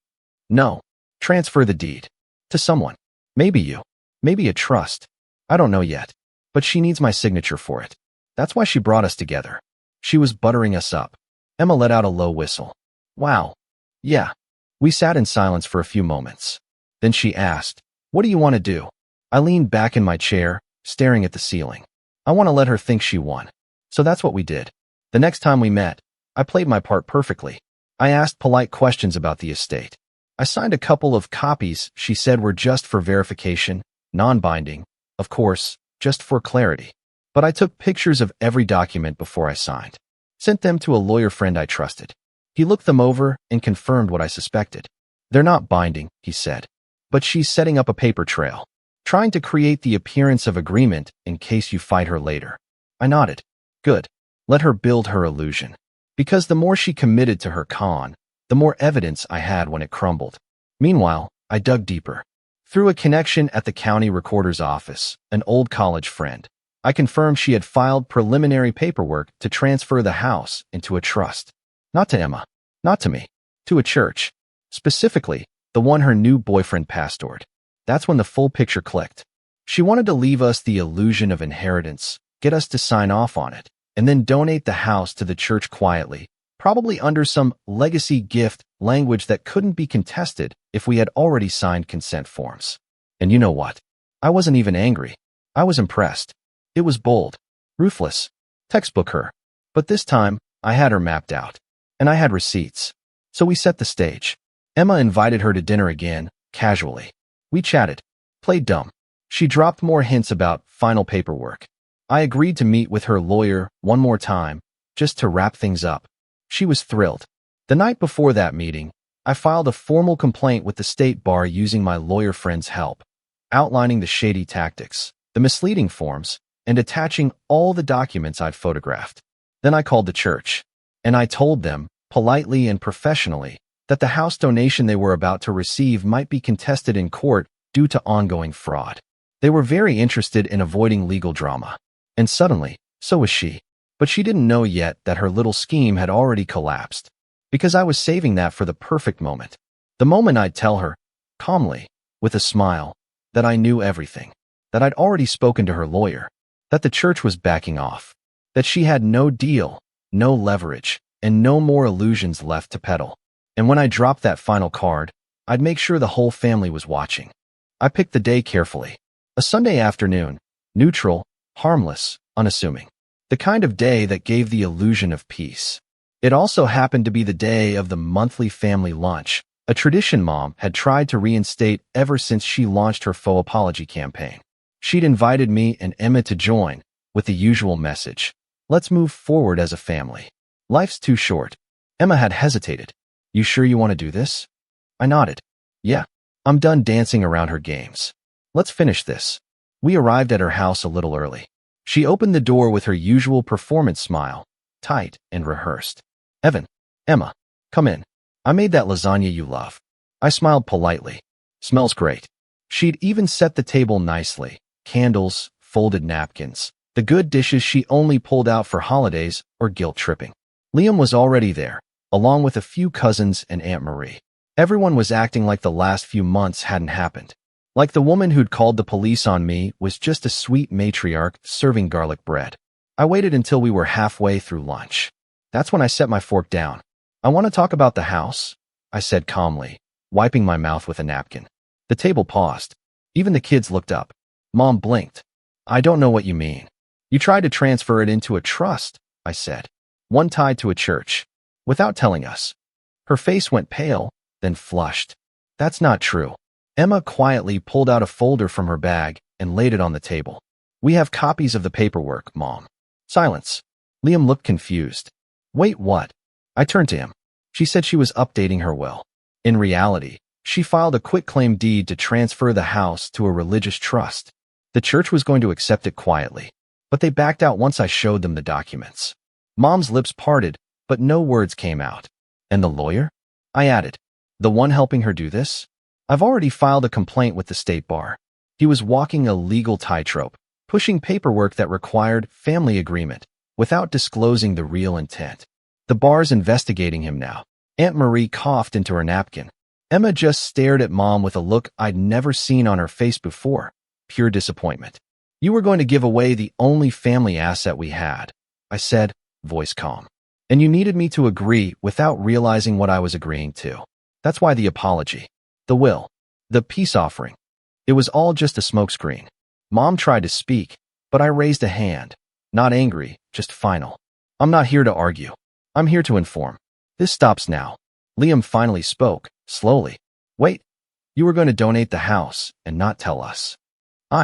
"No. Transfer the deed. To someone. Maybe you. Maybe a trust. I don't know yet. But she needs my signature for it. That's why she brought us together." She was buttering us up. Emma let out a low whistle. "Wow. Yeah." We sat in silence for a few moments. Then she asked, "What do you want to do?" I leaned back in my chair, staring at the ceiling. I want to let her think she won. So that's what we did. The next time we met, I played my part perfectly. I asked polite questions about the estate. I signed a couple of copies she said were just for verification, non-binding, of course, just for clarity. But I took pictures of every document before I signed. Sent them to a lawyer friend I trusted. He looked them over and confirmed what I suspected. "They're not binding," he said. "But she's setting up a paper trail, trying to create the appearance of agreement in case you fight her later." I nodded. Good. Let her build her illusion. Because the more she committed to her con, the more evidence I had when it crumbled. Meanwhile, I dug deeper. Through a connection at the county recorder's office, an old college friend, I confirmed she had filed preliminary paperwork to transfer the house into a trust. Not to Emma. Not to me. To a church. Specifically, the one her new boyfriend pastored. That's when the full picture clicked. She wanted to leave us the illusion of inheritance, get us to sign off on it, and then donate the house to the church quietly, probably under some legacy gift language that couldn't be contested if we had already signed consent forms. And you know what? I wasn't even angry. I was impressed. It was bold, ruthless, textbook her. But this time, I had her mapped out. And I had receipts. So we set the stage. Emma invited her to dinner again, casually. We chatted, played dumb. She dropped more hints about final paperwork. I agreed to meet with her lawyer one more time, just to wrap things up. She was thrilled. The night before that meeting, I filed a formal complaint with the state bar using my lawyer friend's help, outlining the shady tactics, the misleading forms, and attaching all the documents I'd photographed. Then I called the church, and I told them, politely and professionally, that the house donation they were about to receive might be contested in court due to ongoing fraud. They were very interested in avoiding legal drama. And suddenly, so was she. But she didn't know yet that her little scheme had already collapsed. Because I was saving that for the perfect moment. The moment I'd tell her, calmly, with a smile, that I knew everything. That I'd already spoken to her lawyer. That the church was backing off. That she had no deal, no leverage, and no more illusions left to peddle. And when I dropped that final card, I'd make sure the whole family was watching. I picked the day carefully. A Sunday afternoon, neutral, harmless, unassuming. The kind of day that gave the illusion of peace. It also happened to be the day of the monthly family lunch, a tradition Mom had tried to reinstate ever since she launched her faux apology campaign. She'd invited me and Emma to join, with the usual message. Let's move forward as a family. Life's too short. Emma had hesitated. You sure you want to do this? I nodded. Yeah. I'm done dancing around her games. Let's finish this. We arrived at her house a little early. She opened the door with her usual performance smile, tight and rehearsed. Evan, Emma, come in. I made that lasagna you love. I smiled politely. Smells great. She'd even set the table nicely. Candles, folded napkins. The good dishes she only pulled out for holidays or guilt tripping. Liam was already there, along with a few cousins and Aunt Marie. Everyone was acting like the last few months hadn't happened. Like the woman who'd called the police on me was just a sweet matriarch serving garlic bread. I waited until we were halfway through lunch. That's when I set my fork down. I want to talk about the house, I said calmly, wiping my mouth with a napkin. The table paused. Even the kids looked up. Mom blinked. I don't know what you mean. You tried to transfer it into a trust, I said. One tied to a church. without telling us. Her face went pale, then flushed. That's not true. Emma quietly pulled out a folder from her bag and laid it on the table. We have copies of the paperwork, Mom. Silence. Liam looked confused. Wait, what? I turned to him. She said she was updating her will. In reality, she filed a quitclaim deed to transfer the house to a religious trust. The church was going to accept it quietly, but they backed out once I showed them the documents. Mom's lips parted, but no words came out. And the lawyer? I added. The one helping her do this? I've already filed a complaint with the state bar. He was walking a legal tightrope, pushing paperwork that required family agreement without disclosing the real intent. The bar's investigating him now. Aunt Marie coughed into her napkin. Emma just stared at Mom with a look I'd never seen on her face before. Pure disappointment. You were going to give away the only family asset we had, I said, voice calm. And you needed me to agree without realizing what I was agreeing to. That's why the apology. The will. The peace offering. It was all just a smokescreen. Mom tried to speak, but I raised a hand. Not angry, just final. I'm not here to argue. I'm here to inform. This stops now. Liam finally spoke, slowly. Wait, you were going to donate the house and not tell us.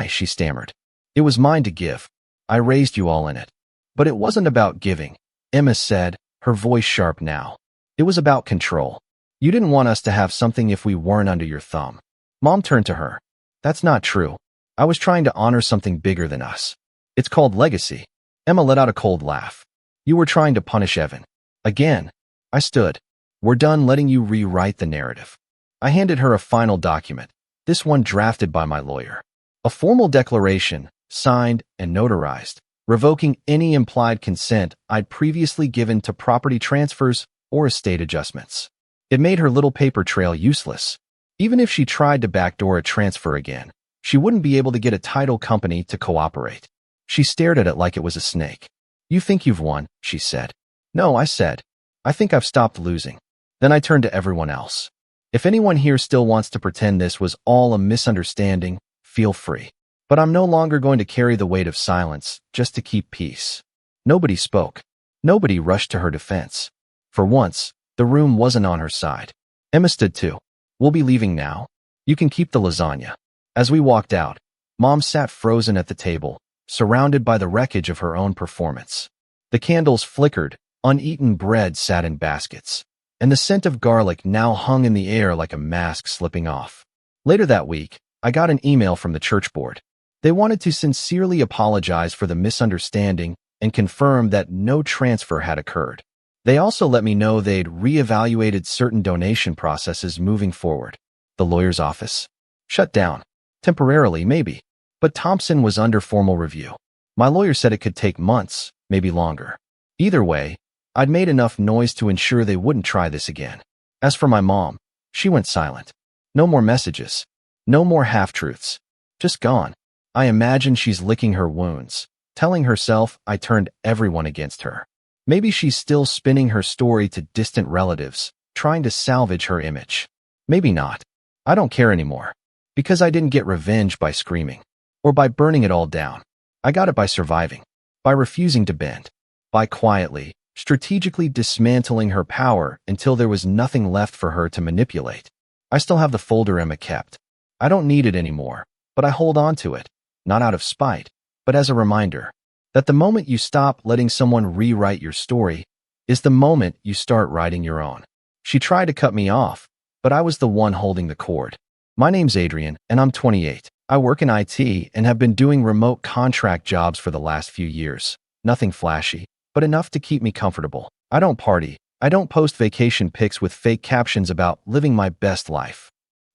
She stammered. It was mine to give. I raised you all in it. But it wasn't about giving, Emma said, her voice sharp now. It was about control. You didn't want us to have something if we weren't under your thumb. Mom turned to her. That's not true. I was trying to honor something bigger than us. It's called legacy. Emma let out a cold laugh. You were trying to punish Evan. Again. I stood. We're done letting you rewrite the narrative. I handed her a final document, this one drafted by my lawyer. A formal declaration, signed and notarized, revoking any implied consent I'd previously given to property transfers or estate adjustments. It made her little paper trail useless. Even if she tried to backdoor a transfer again, she wouldn't be able to get a title company to cooperate. She stared at it like it was a snake. You think you've won, she said. No, I said. I think I've stopped losing. Then I turned to everyone else. If anyone here still wants to pretend this was all a misunderstanding, feel free. But I'm no longer going to carry the weight of silence just to keep peace. Nobody spoke. Nobody rushed to her defense. For once, the room wasn't on her side. Emma stood too. We'll be leaving now. You can keep the lasagna. As we walked out, Mom sat frozen at the table, surrounded by the wreckage of her own performance. The candles flickered, uneaten bread sat in baskets, and the scent of garlic now hung in the air like a mask slipping off. Later that week, I got an email from the church board. They wanted to sincerely apologize for the misunderstanding and confirm that no transfer had occurred. They also let me know they'd reevaluated certain donation processes moving forward. The lawyer's office? Shut down. Temporarily, maybe. But Thompson was under formal review. My lawyer said it could take months, maybe longer. Either way, I'd made enough noise to ensure they wouldn't try this again. As for my mom, she went silent. No more messages. No more half-truths. Just gone. I imagine she's licking her wounds, telling herself I turned everyone against her. Maybe she's still spinning her story to distant relatives, trying to salvage her image. Maybe not. I don't care anymore. Because I didn't get revenge by screaming. Or by burning it all down. I got it by surviving. By refusing to bend. By quietly, strategically dismantling her power until there was nothing left for her to manipulate. I still have the folder Emma kept. I don't need it anymore, but I hold on to it, not out of spite, but as a reminder that the moment you stop letting someone rewrite your story is the moment you start writing your own. She tried to cut me off, but I was the one holding the cord. My name's Adrian, and I'm 28. I work in IT and have been doing remote contract jobs for the last few years. Nothing flashy, but enough to keep me comfortable. I don't party. I don't post vacation pics with fake captions about living my best life.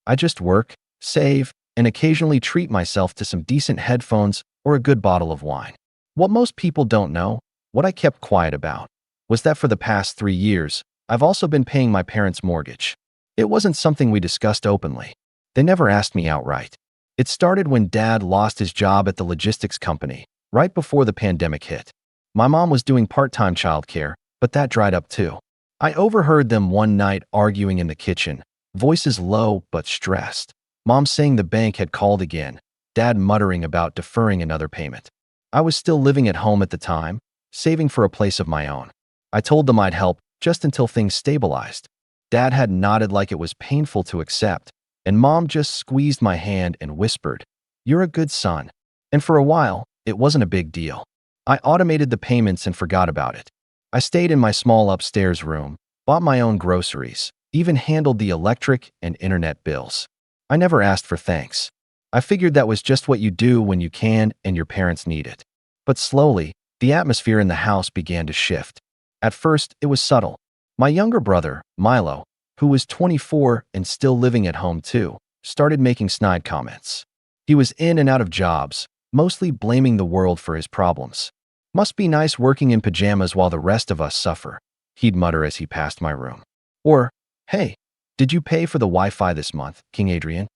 I just work, save, and occasionally treat myself to some decent headphones or a good bottle of wine. What most people don't know, what I kept quiet about, was that for the past 3 years, I've also been paying my parents' mortgage. It wasn't something we discussed openly. They never asked me outright. It started when Dad lost his job at the logistics company, right before the pandemic hit. My mom was doing part-time childcare, but that dried up too. I overheard them one night arguing in the kitchen, voices low but stressed. Mom saying the bank had called again, Dad muttering about deferring another payment. I was still living at home at the time, saving for a place of my own. I told them I'd help, just until things stabilized. Dad had nodded like it was painful to accept, and Mom just squeezed my hand and whispered, "You're a good son." And for a while, it wasn't a big deal. I automated the payments and forgot about it. I stayed in my small upstairs room, bought my own groceries, even handled the electric and internet bills. I never asked for thanks. I figured that was just what you do when you can and your parents need it. But slowly, the atmosphere in the house began to shift. At first, it was subtle. My younger brother, Milo, who was 24 and still living at home too, started making snide comments. He was in and out of jobs, mostly blaming the world for his problems. "Must be nice working in pajamas while the rest of us suffer," he'd mutter as he passed my room. Or, "Hey, did you pay for the Wi-Fi this month, King Adrian?"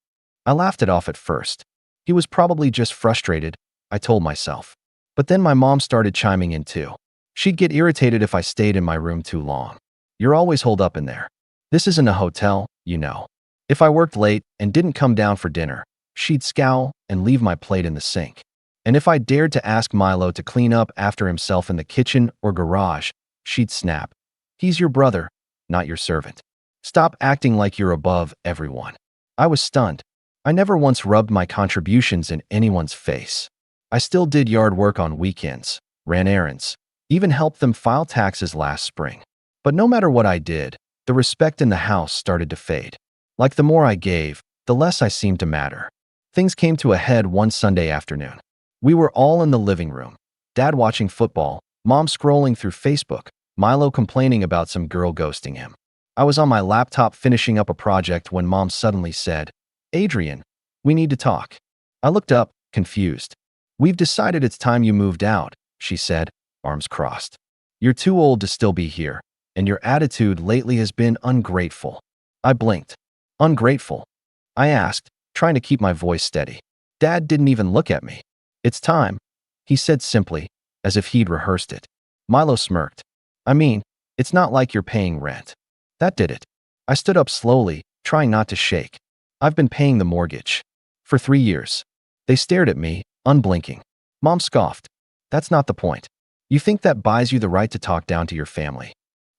I laughed it off at first. He was probably just frustrated, I told myself. But then my mom started chiming in too. She'd get irritated if I stayed in my room too long. "You're always holed up in there. This isn't a hotel, you know." If I worked late and didn't come down for dinner, she'd scowl and leave my plate in the sink. And if I dared to ask Milo to clean up after himself in the kitchen or garage, she'd snap, "He's your brother, not your servant. Stop acting like you're above everyone." I was stunned. I never once rubbed my contributions in anyone's face. I still did yard work on weekends, ran errands, even helped them file taxes last spring. But no matter what I did, the respect in the house started to fade. Like the more I gave, the less I seemed to matter. Things came to a head one Sunday afternoon. We were all in the living room. Dad watching football, Mom scrolling through Facebook, Milo complaining about some girl ghosting him. I was on my laptop finishing up a project when Mom suddenly said, "Adrian, we need to talk." I looked up, confused. "We've decided it's time you moved out," she said, arms crossed. "You're too old to still be here, and your attitude lately has been ungrateful." I blinked. "Ungrateful?" I asked, trying to keep my voice steady. Dad didn't even look at me. "It's time," he said simply, as if he'd rehearsed it. Milo smirked. "I mean, it's not like you're paying rent." That did it. I stood up slowly, trying not to shake. "I've been paying the mortgage for 3 years." They stared at me, unblinking. Mom scoffed. "That's not the point. You think that buys you the right to talk down to your family?"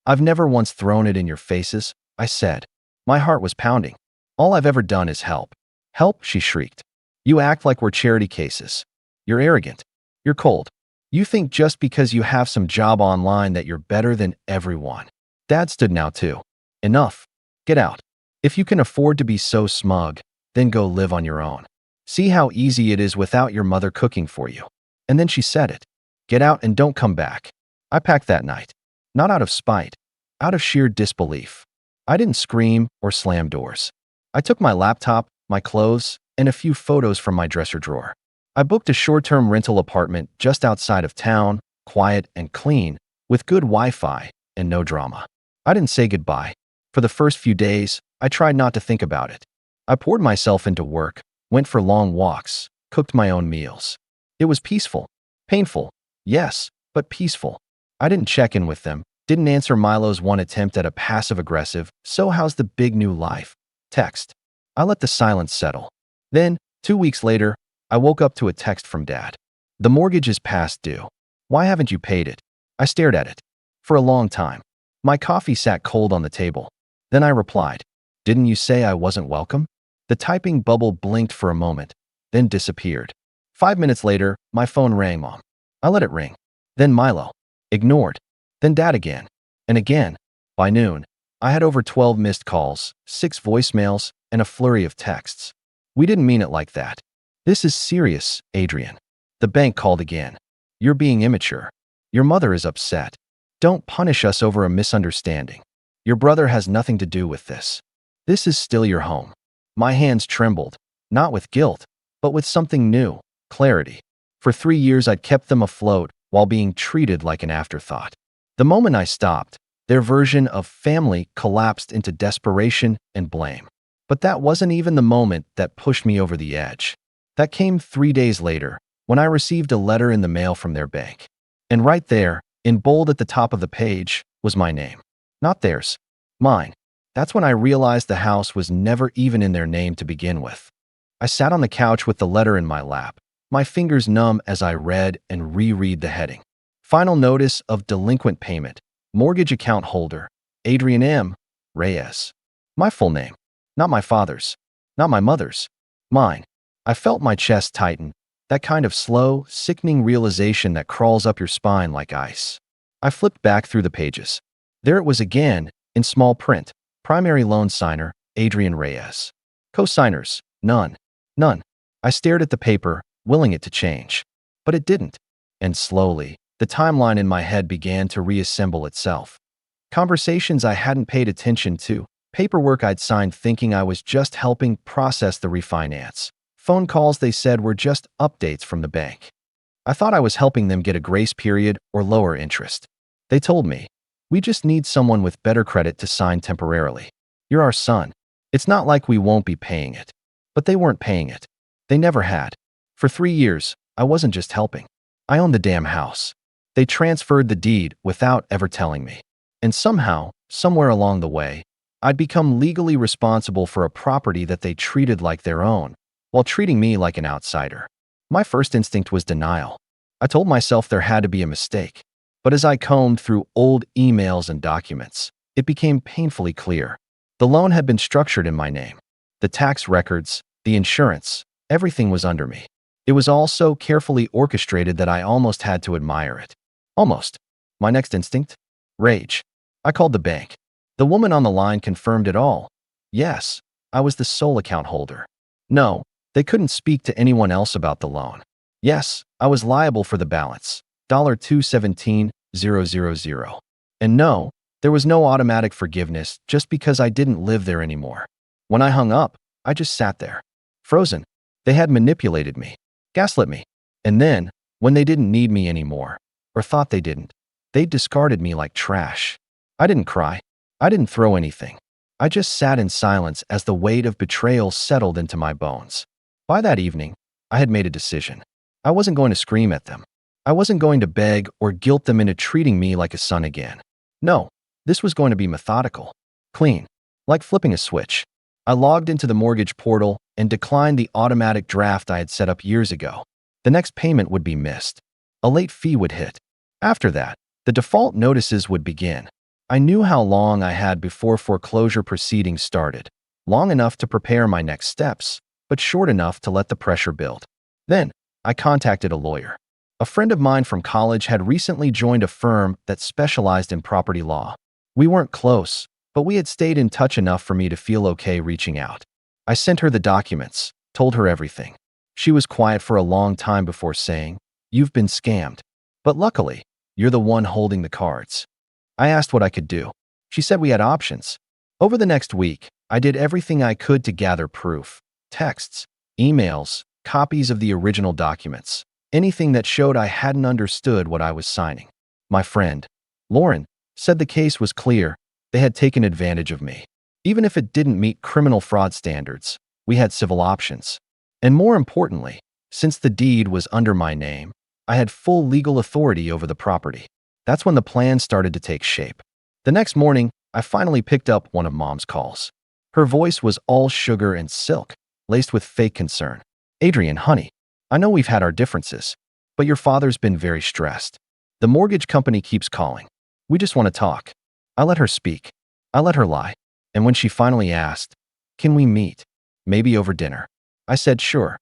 "I've never once thrown it in your faces," I said. My heart was pounding. "All I've ever done is help." "Help?" she shrieked. "You act like we're charity cases. You're arrogant. You're cold. You think just because you have some job online that you're better than everyone." Dad stood now too. "Enough. Get out. If you can afford to be so smug, then go live on your own. See how easy it is without your mother cooking for you." And then she said it. "Get out and don't come back." I packed that night. Not out of spite, out of sheer disbelief. I didn't scream or slam doors. I took my laptop, my clothes, and a few photos from my dresser drawer. I booked a short-term rental apartment just outside of town, quiet and clean, with good Wi-Fi and no drama. I didn't say goodbye. For the first few days, I tried not to think about it. I poured myself into work, went for long walks, cooked my own meals. It was peaceful. Painful, yes, but peaceful. I didn't check in with them, didn't answer Milo's one attempt at a passive-aggressive, "So how's the big new life?" text. I let the silence settle. Then, 2 weeks later, I woke up to a text from Dad. "The mortgage is past due. Why haven't you paid it?" I stared at it. For a long time. My coffee sat cold on the table. Then I replied, "Didn't you say I wasn't welcome?" The typing bubble blinked for a moment, then disappeared. 5 minutes later, my phone rang. Mom. I let it ring. Then Milo. Ignored. Then Dad again. And again. By noon, I had over 12 missed calls, 6 voicemails, and a flurry of texts. "We didn't mean it like that. This is serious, Adrian." The bank called again. "You're being immature. Your mother is upset. Don't punish us over a misunderstanding. Your brother has nothing to do with this. This is still your home." My hands trembled, not with guilt, but with something new, clarity. For 3 years I'd kept them afloat while being treated like an afterthought. The moment I stopped, their version of family collapsed into desperation and blame. But that wasn't even the moment that pushed me over the edge. That came 3 days later, when I received a letter in the mail from their bank. And right there, in bold at the top of the page, was my name. Not theirs. Mine. That's when I realized the house was never even in their name to begin with. I sat on the couch with the letter in my lap, my fingers numb as I read and reread the heading. Final notice of delinquent payment. Mortgage account holder, Adrian M. Reyes. My full name. Not my father's. Not my mother's. Mine. I felt my chest tighten, that kind of slow, sickening realization that crawls up your spine like ice. I flipped back through the pages. There it was again, in small print. Primary loan signer, Adrian Reyes. Co-signers, none. None. I stared at the paper, willing it to change. But it didn't. And slowly, the timeline in my head began to reassemble itself. Conversations I hadn't paid attention to, paperwork I'd signed thinking I was just helping process the refinance, phone calls they said were just updates from the bank. I thought I was helping them get a grace period or lower interest. They told me, "We just need someone with better credit to sign temporarily. You're our son. It's not like we won't be paying it." But they weren't paying it. They never had. For 3 years, I wasn't just helping. I owned the damn house. They transferred the deed without ever telling me. And somehow, somewhere along the way, I'd become legally responsible for a property that they treated like their own, while treating me like an outsider. My first instinct was denial. I told myself there had to be a mistake. But as I combed through old emails and documents, it became painfully clear. The loan had been structured in my name. The tax records, the insurance, everything was under me. It was all so carefully orchestrated that I almost had to admire it. Almost. My next instinct? Rage. I called the bank. The woman on the line confirmed it all. Yes, I was the sole account holder. No, they couldn't speak to anyone else about the loan. Yes, I was liable for the balance, $217,000. And no, there was no automatic forgiveness just because I didn't live there anymore. When I hung up, I just sat there, frozen. They had manipulated me, gaslit me. And then, when they didn't need me anymore, or thought they didn't, they discarded me like trash. I didn't cry. I didn't throw anything. I just sat in silence as the weight of betrayal settled into my bones. By that evening, I had made a decision. I wasn't going to scream at them. I wasn't going to beg or guilt them into treating me like a son again. No, this was going to be methodical, clean, like flipping a switch. I logged into the mortgage portal and declined the automatic draft I had set up years ago. The next payment would be missed. A late fee would hit. After that, the default notices would begin. I knew how long I had before foreclosure proceedings started. Long enough to prepare my next steps, but short enough to let the pressure build. Then, I contacted a lawyer. A friend of mine from college had recently joined a firm that specialized in property law. We weren't close, but we had stayed in touch enough for me to feel okay reaching out. I sent her the documents, told her everything. She was quiet for a long time before saying, "You've been scammed. But luckily, you're the one holding the cards." I asked what I could do. She said we had options. Over the next week, I did everything I could to gather proof. Texts, emails, copies of the original documents. Anything that showed I hadn't understood what I was signing. My friend, Lauren, said the case was clear. They had taken advantage of me. Even if it didn't meet criminal fraud standards, we had civil options. And more importantly, since the deed was under my name, I had full legal authority over the property. That's when the plan started to take shape. The next morning, I finally picked up one of Mom's calls. Her voice was all sugar and silk, laced with fake concern. "Adrian, honey, I know we've had our differences, but your father's been very stressed. The mortgage company keeps calling. We just want to talk." I let her speak. I let her lie. And when she finally asked, "Can we meet? Maybe over dinner?" I said sure.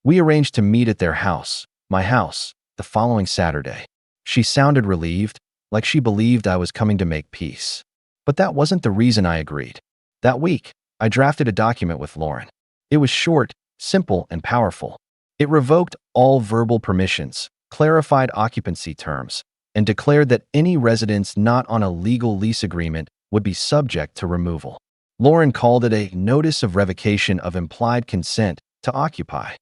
We arranged to meet at their house, my house, the following Saturday. She sounded relieved, like she believed I was coming to make peace. But that wasn't the reason I agreed. That week, I drafted a document with Lauren. It was short, simple, and powerful. It revoked all verbal permissions, clarified occupancy terms, and declared that any residents not on a legal lease agreement would be subject to removal. Lauren called it a notice of revocation of implied consent to occupy.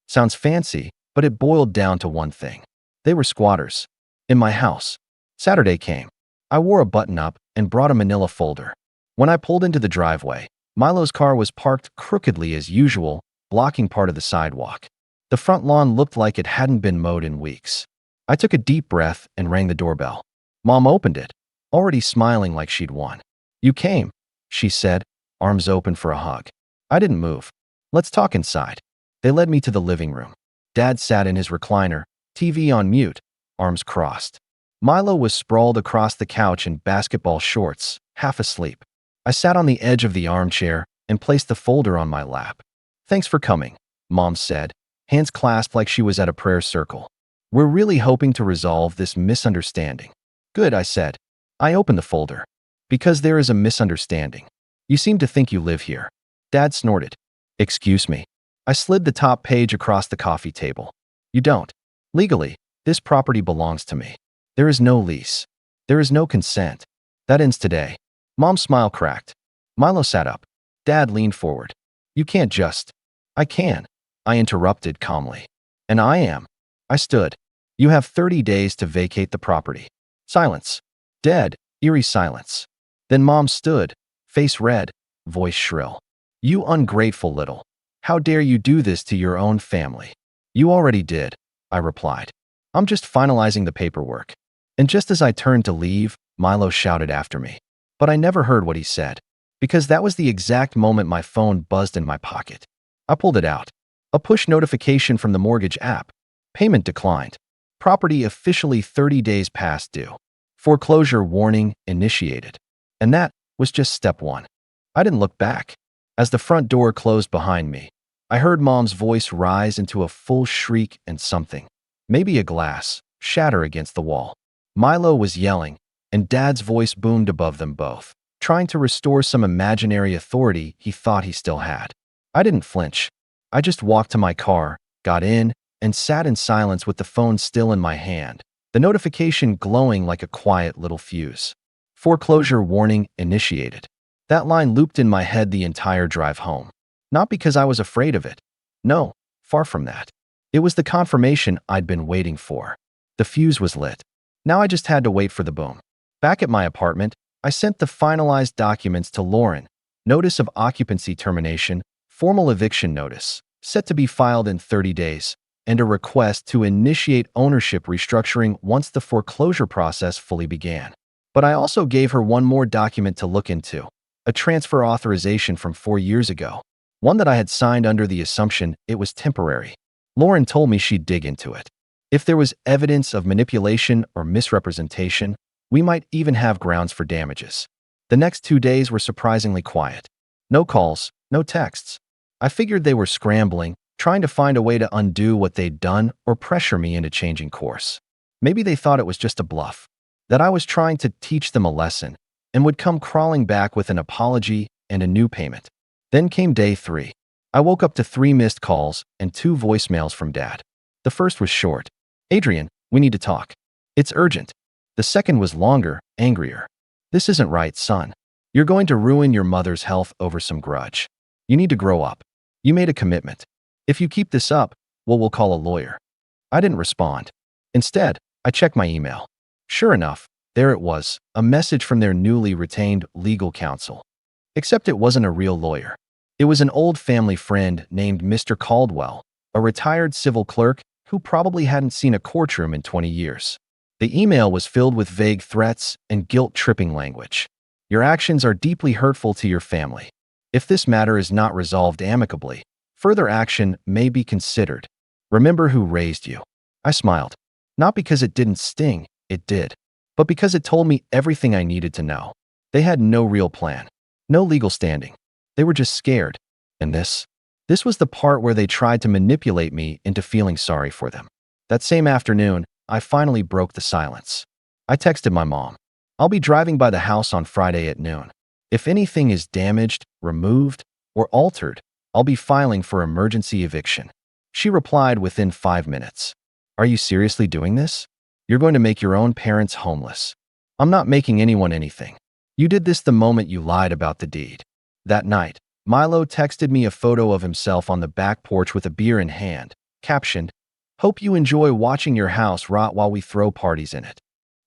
Sounds fancy, but it boiled down to one thing. They were squatters. In my house. Saturday came. I wore a button-up and brought a manila folder. When I pulled into the driveway, Milo's car was parked crookedly as usual, blocking part of the sidewalk. The front lawn looked like it hadn't been mowed in weeks. I took a deep breath and rang the doorbell. Mom opened it, already smiling like she'd won. "You came," she said, arms open for a hug. I didn't move. "Let's talk inside." They led me to the living room. Dad sat in his recliner, TV on mute, arms crossed. Milo was sprawled across the couch in basketball shorts, half asleep. I sat on the edge of the armchair and placed the folder on my lap. "Thanks for coming," Mom said, hands clasped like she was at a prayer circle. "We're really hoping to resolve this misunderstanding." "Good," I said. I opened the folder. "Because there is a misunderstanding. You seem to think you live here." Dad snorted. "Excuse me." I slid the top page across the coffee table. "You don't. Legally, this property belongs to me. There is no lease. There is no consent. That ends today." Mom's smile cracked. Milo sat up. Dad leaned forward. "You can't just—" "I can," I interrupted calmly. "And I am." I stood. "You have 30 days to vacate the property." Silence. Dead, eerie silence. Then Mom stood, face red, voice shrill. "You ungrateful little. How dare you do this to your own family?" "You already did," I replied. "I'm just finalizing the paperwork." And just as I turned to leave, Milo shouted after me. But I never heard what he said, because that was the exact moment my phone buzzed in my pocket. I pulled it out. A push notification from the mortgage app. Payment declined. Property officially 30 days past due. Foreclosure warning initiated. And that was just step one. I didn't look back. As the front door closed behind me, I heard Mom's voice rise into a full shriek and something, maybe a glass, shatter against the wall. Milo was yelling, and Dad's voice boomed above them both, trying to restore some imaginary authority he thought he still had. I didn't flinch. I just walked to my car, got in, and sat in silence with the phone still in my hand, the notification glowing like a quiet little fuse. Foreclosure warning initiated. That line looped in my head the entire drive home. Not because I was afraid of it. No, far from that. It was the confirmation I'd been waiting for. The fuse was lit. Now I just had to wait for the boom. Back at my apartment, I sent the finalized documents to Lauren. Notice of occupancy termination, formal eviction notice, set to be filed in 30 days, and a request to initiate ownership restructuring once the foreclosure process fully began. But I also gave her one more document to look into, a transfer authorization from 4 years ago, one that I had signed under the assumption it was temporary. Lauren told me she'd dig into it. If there was evidence of manipulation or misrepresentation, we might even have grounds for damages. The next 2 days were surprisingly quiet. No calls, no texts. I figured they were scrambling, trying to find a way to undo what they'd done or pressure me into changing course. Maybe they thought it was just a bluff, that I was trying to teach them a lesson and would come crawling back with an apology and a new payment. Then came day 3. I woke up to 3 missed calls and 2 voicemails from Dad. The first was short. "Adrian, we need to talk. It's urgent." The second was longer, angrier. "This isn't right, son. You're going to ruin your mother's health over some grudge. You need to grow up. You made a commitment. If you keep this up, well, we'll call a lawyer." I didn't respond. Instead, I checked my email. Sure enough, there it was, a message from their newly retained legal counsel. Except it wasn't a real lawyer. It was an old family friend named Mr. Caldwell, a retired civil clerk who probably hadn't seen a courtroom in 20 years. The email was filled with vague threats and guilt-tripping language. "Your actions are deeply hurtful to your family. If this matter is not resolved amicably, further action may be considered. Remember who raised you." I smiled. Not because it didn't sting, it did, but because it told me everything I needed to know. They had no real plan, no legal standing. They were just scared. And this was the part where they tried to manipulate me into feeling sorry for them. That same afternoon, I finally broke the silence. I texted my mom. "I'll be driving by the house on Friday at noon. If anything is damaged, removed, or altered, I'll be filing for emergency eviction." She replied within 5 minutes. "Are you seriously doing this? You're going to make your own parents homeless." "I'm not making anyone anything. You did this the moment you lied about the deed." That night, Milo texted me a photo of himself on the back porch with a beer in hand, captioned, "Hope you enjoy watching your house rot while we throw parties in it."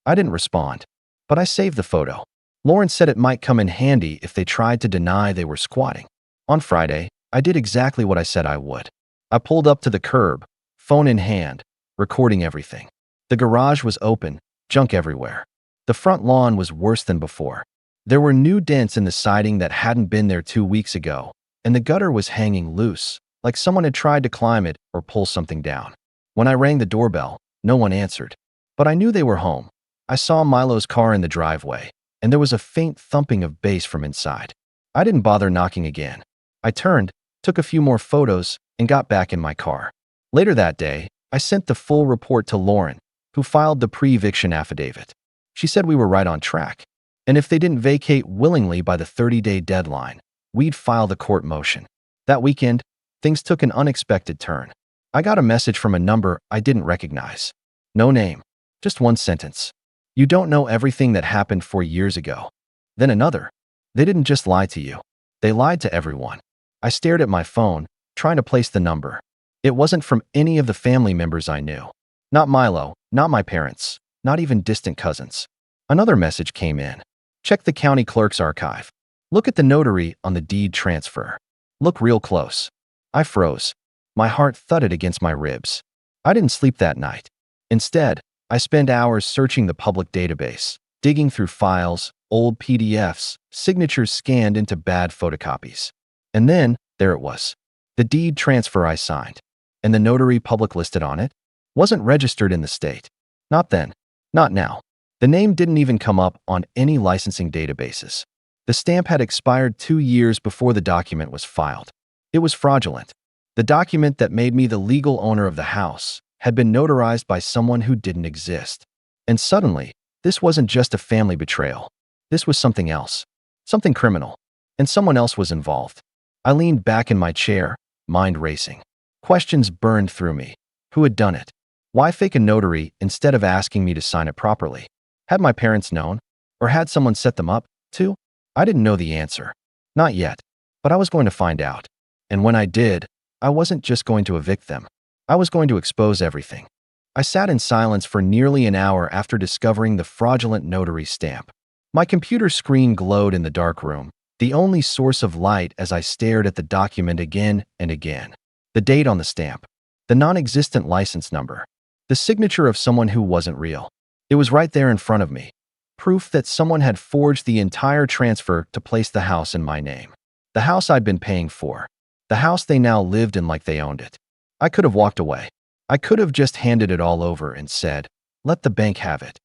I didn't respond, but I saved the photo. Lauren said it might come in handy if they tried to deny they were squatting. On Friday, I did exactly what I said I would. I pulled up to the curb, phone in hand, recording everything. The garage was open, junk everywhere. The front lawn was worse than before. There were new dents in the siding that hadn't been there 2 weeks ago, and the gutter was hanging loose, like someone had tried to climb it or pull something down. When I rang the doorbell, no one answered. But I knew they were home. I saw Milo's car in the driveway, and there was a faint thumping of bass from inside. I didn't bother knocking again. I turned, took a few more photos, and got back in my car. Later that day, I sent the full report to Lauren, who filed the pre-eviction affidavit. She said we were right on track, and if they didn't vacate willingly by the 30-day deadline, we'd file the court motion. That weekend, things took an unexpected turn. I got a message from a number I didn't recognize. No name, just one sentence. You don't know everything that happened 4 years ago. Then another. They didn't just lie to you. They lied to everyone. I stared at my phone, trying to place the number. It wasn't from any of the family members I knew. Not Milo, not my parents, not even distant cousins. Another message came in. Check the county clerk's archive. Look at the notary on the deed transfer. Look real close. I froze. My heart thudded against my ribs. I didn't sleep that night. Instead, I spent hours searching the public database, digging through files, old PDFs, signatures scanned into bad photocopies. And then, there it was. The deed transfer I signed. And the notary public listed on it wasn't registered in the state. Not then. Not now. The name didn't even come up on any licensing databases. The stamp had expired 2 years before the document was filed. It was fraudulent. The document that made me the legal owner of the house had been notarized by someone who didn't exist. And suddenly, this wasn't just a family betrayal. This was something else. Something criminal. And someone else was involved. I leaned back in my chair, mind racing. Questions burned through me. Who had done it? Why fake a notary instead of asking me to sign it properly? Had my parents known? Or had someone set them up, too? I didn't know the answer. Not yet. But I was going to find out. And when I did, I wasn't just going to evict them. I was going to expose everything. I sat in silence for nearly an hour after discovering the fraudulent notary stamp. My computer screen glowed in the dark room, the only source of light as I stared at the document again and again. The date on the stamp. The non-existent license number. The signature of someone who wasn't real. It was right there in front of me. Proof that someone had forged the entire transfer to place the house in my name. The house I'd been paying for. The house they now lived in like they owned it. I could have walked away. I could have just handed it all over and said, let the bank have it.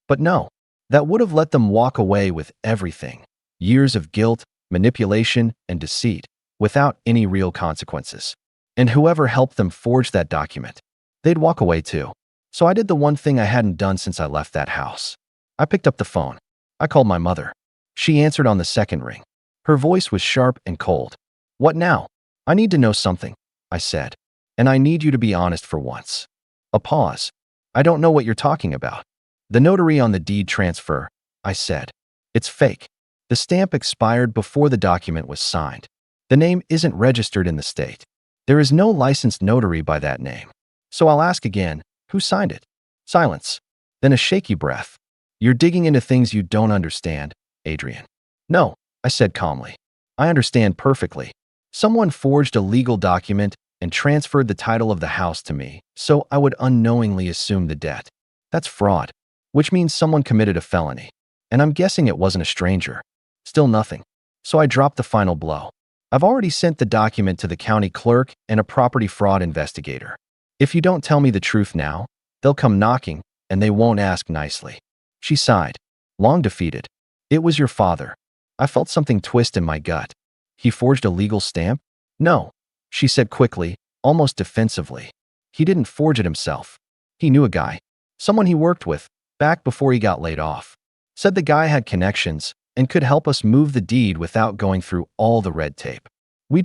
But no, that would have let them walk away with everything. Years of guilt, manipulation, and deceit, without any real consequences. And whoever helped them forge that document, they'd walk away too. So I did the one thing I hadn't done since I left that house. I picked up the phone. I called my mother. She answered on the second ring. Her voice was sharp and cold. What now? I need to know something, I said. And I need you to be honest for once. A pause. I don't know what you're talking about. The notary on the deed transfer, I said. It's fake. The stamp expired before the document was signed. The name isn't registered in the state. There is no licensed notary by that name. So I'll ask again, who signed it? Silence. Then a shaky breath. You're digging into things you don't understand, Adrian. No, I said calmly. I understand perfectly. Someone forged a legal document and transferred the title of the house to me, so I would unknowingly assume the debt. That's fraud, which means someone committed a felony. And I'm guessing it wasn't a stranger. Still nothing. So I dropped the final blow. I've already sent the document to the county clerk and a property fraud investigator. If you don't tell me the truth now, they'll come knocking, and they won't ask nicely. She sighed, long defeated. It was your father. I felt something twist in my gut. He forged a legal stamp? No, she said quickly, almost defensively. He didn't forge it himself. He knew a guy, someone he worked with, back before he got laid off. Said the guy had connections and could help us move the deed without going through all the red tape. We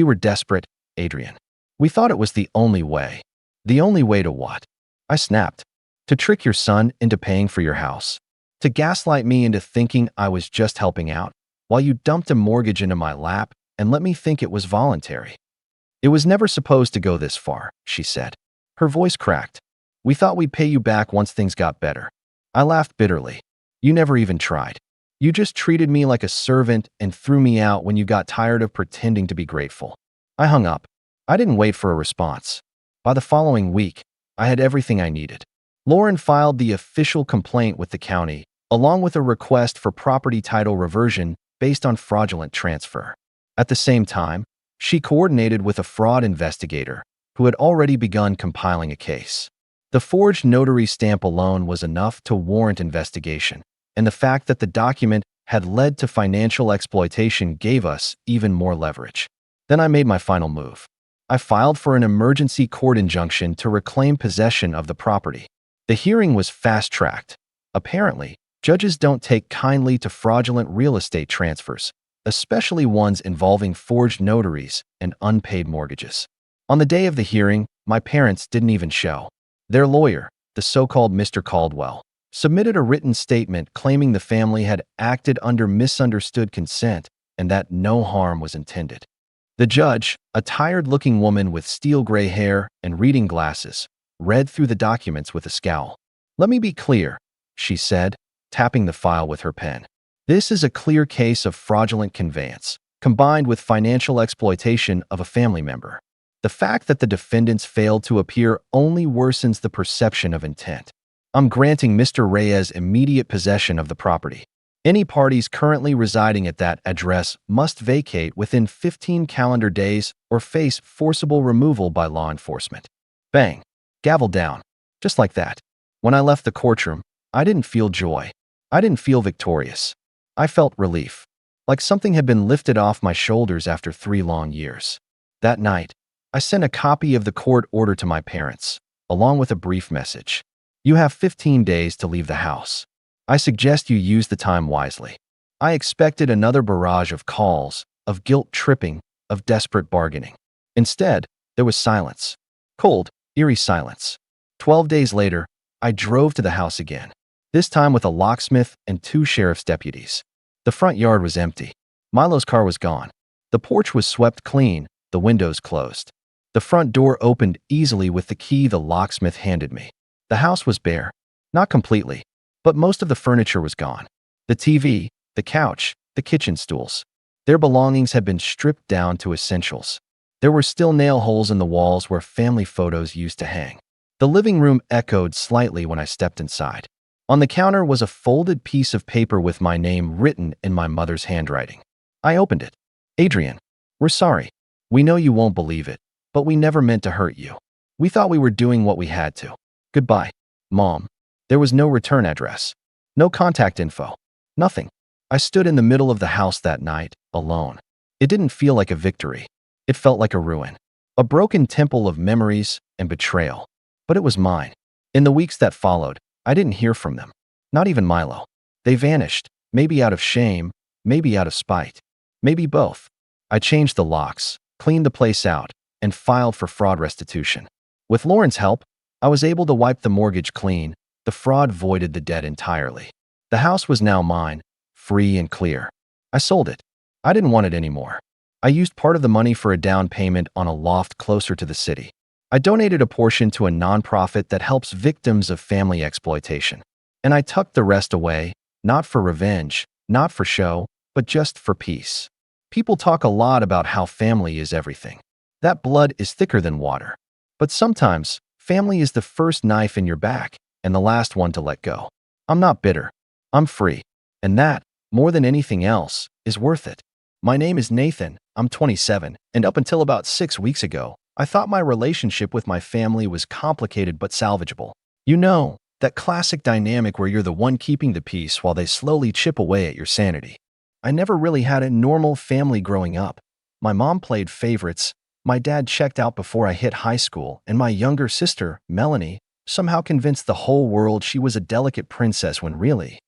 were desperate, Adrian. We thought it was the only way. The only way to what? I snapped. To trick your son into paying for your house. To gaslight me into thinking I was just helping out, while you dumped a mortgage into my lap and let me think it was voluntary. It was never supposed to go this far, she said. Her voice cracked. We thought we'd pay you back once things got better. I laughed bitterly. You never even tried. You just treated me like a servant and threw me out when you got tired of pretending to be grateful. I hung up. I didn't wait for a response. By the following week, I had everything I needed. Lauren filed the official complaint with the county, along with a request for property title reversion based on fraudulent transfer. At the same time, she coordinated with a fraud investigator who had already begun compiling a case. The forged notary stamp alone was enough to warrant investigation, and the fact that the document had led to financial exploitation gave us even more leverage. Then I made my final move. I filed for an emergency court injunction to reclaim possession of the property. The hearing was fast-tracked. Apparently, judges don't take kindly to fraudulent real estate transfers, especially ones involving forged notaries and unpaid mortgages. On the day of the hearing, my parents didn't even show. Their lawyer, the so-called Mr. Caldwell, submitted a written statement claiming the family had acted under misunderstood consent and that no harm was intended. The judge, a tired-looking woman with steel gray hair and reading glasses, read through the documents with a scowl. "Let me be clear," she said, tapping the file with her pen. "This is a clear case of fraudulent conveyance, combined with financial exploitation of a family member. The fact that the defendants failed to appear only worsens the perception of intent. I'm granting Mr. Reyes immediate possession of the property. Any parties currently residing at that address must vacate within 15 calendar days or face forcible removal by law enforcement." Bang! Gavel down. Just like that. When I left the courtroom, I didn't feel joy. I didn't feel victorious. I felt relief, like something had been lifted off my shoulders after 3 long years. That night, I sent a copy of the court order to my parents, along with a brief message. "You have 15 days to leave the house. I suggest you use the time wisely." I expected another barrage of calls, of guilt-tripping, of desperate bargaining. Instead, there was silence. Cold, eerie silence. 12 days later, I drove to the house again, this time with a locksmith and 2 sheriff's deputies. The front yard was empty. Milo's car was gone. The porch was swept clean, the windows closed. The front door opened easily with the key the locksmith handed me. The house was bare. Not completely, but most of the furniture was gone. The TV, the couch, the kitchen stools. Their belongings had been stripped down to essentials. There were still nail holes in the walls where family photos used to hang. The living room echoed slightly when I stepped inside. On the counter was a folded piece of paper with my name written in my mother's handwriting. I opened it. "Adrian, we're sorry. We know you won't believe it, but we never meant to hurt you. We thought we were doing what we had to. Goodbye, Mom." There was no return address. No contact info. Nothing. I stood in the middle of the house that night, alone. It didn't feel like a victory. It felt like a ruin. A broken temple of memories and betrayal. But it was mine. In the weeks that followed, I didn't hear from them. Not even Milo. They vanished, maybe out of shame, maybe out of spite. Maybe both. I changed the locks, cleaned the place out, and filed for fraud restitution. With Lauren's help, I was able to wipe the mortgage clean. The fraud voided the debt entirely. The house was now mine, free and clear. I sold it. I didn't want it anymore. I used part of the money for a down payment on a loft closer to the city. I donated a portion to a nonprofit that helps victims of family exploitation. And I tucked the rest away, not for revenge, not for show, but just for peace. People talk a lot about how family is everything. That blood is thicker than water. But sometimes, family is the first knife in your back and the last one to let go. I'm not bitter. I'm free. And that, more than anything else, is worth it. My name is Nathan. I'm 27, and up until about 6 weeks ago, I thought my relationship with my family was complicated but salvageable. You know, that classic dynamic where you're the one keeping the peace while they slowly chip away at your sanity. I never really had a normal family growing up. My mom played favorites, my dad checked out before I hit high school, and my younger sister, Melanie, somehow convinced the whole world she was a delicate princess when really,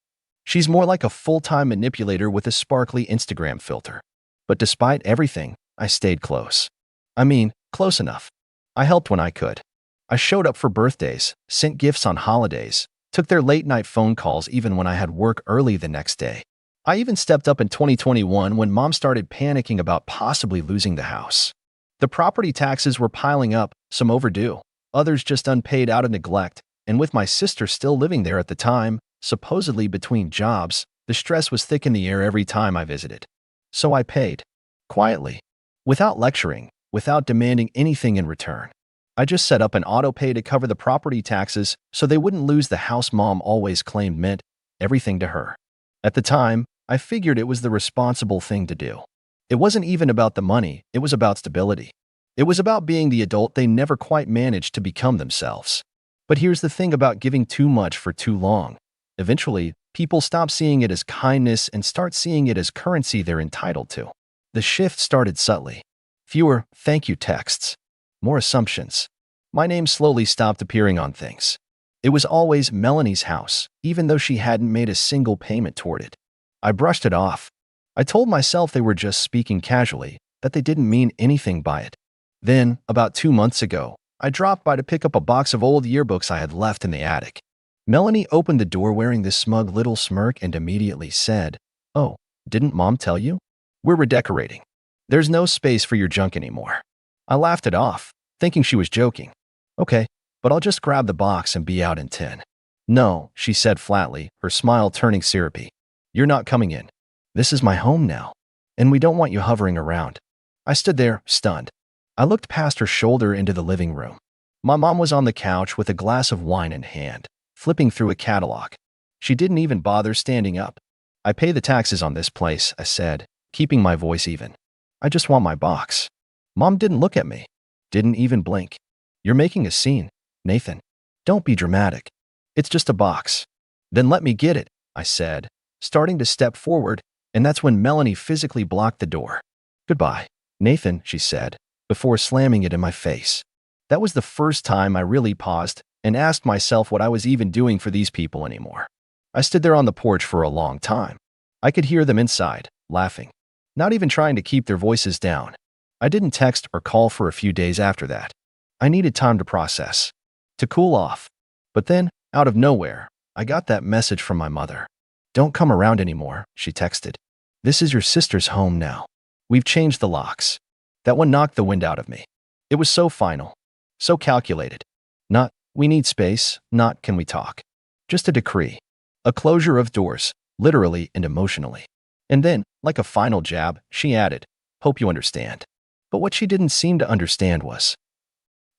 she's more like a full-time manipulator with a sparkly Instagram filter. But despite everything, I stayed close. I mean, close enough. I helped when I could. I showed up for birthdays, sent gifts on holidays, took their late-night phone calls even when I had work early the next day. I even stepped up in 2021 when Mom started panicking about possibly losing the house. The property taxes were piling up, some overdue, others just unpaid out of neglect, and with my sister still living there at the time, supposedly between jobs, the stress was thick in the air every time I visited. So I paid. Quietly. Without lecturing, without demanding anything in return. I just set up an auto pay to cover the property taxes so they wouldn't lose the house Mom always claimed meant everything to her. At the time, I figured it was the responsible thing to do. It wasn't even about the money, it was about stability. It was about being the adult they never quite managed to become themselves. But here's the thing about giving too much for too long. Eventually, People stop seeing it as kindness and start seeing it as currency they're entitled to. The shift started subtly. Fewer thank you texts. More assumptions. My name slowly stopped appearing on things. It was always Melanie's house, even though she hadn't made a single payment toward it. I brushed it off. I told myself they were just speaking casually, that they didn't mean anything by it. Then, about 2 months ago, I dropped by to pick up a box of old yearbooks I had left in the attic. Melanie opened the door wearing this smug little smirk and immediately said, "Oh, didn't Mom tell you? We're redecorating. There's no space for your junk anymore." I laughed it off, thinking she was joking. "Okay, but I'll just grab the box and be out in 10. "No," she said flatly, her smile turning syrupy. "You're not coming in. This is my home now, and we don't want you hovering around." I stood there, stunned. I looked past her shoulder into the living room. My mom was on the couch with a glass of wine in hand, flipping through a catalog. She didn't even bother standing up. "I pay the taxes on this place," I said, keeping my voice even. "I just want my box." Mom didn't look at me. Didn't even blink. "You're making a scene, Nathan. Don't be dramatic. It's just a box." "Then let me get it," I said, starting to step forward, and that's when Melanie physically blocked the door. "Goodbye, Nathan," she said, before slamming it in my face. That was the first time I really paused and asked myself what I was even doing for these people anymore. I stood there on the porch for a long time. I could hear them inside, laughing, not even trying to keep their voices down. I didn't text or call for a few days after that. I needed time to process, to cool off. But then, out of nowhere, I got that message from my mother. "Don't come around anymore," she texted. "This is your sister's home now. We've changed the locks." That one knocked the wind out of me. It was so final, so calculated. Not, "We need space," not, "Can we talk?" Just a decree. A closure of doors, literally and emotionally. And then, like a final jab, she added, "Hope you understand." But what she didn't seem to understand was,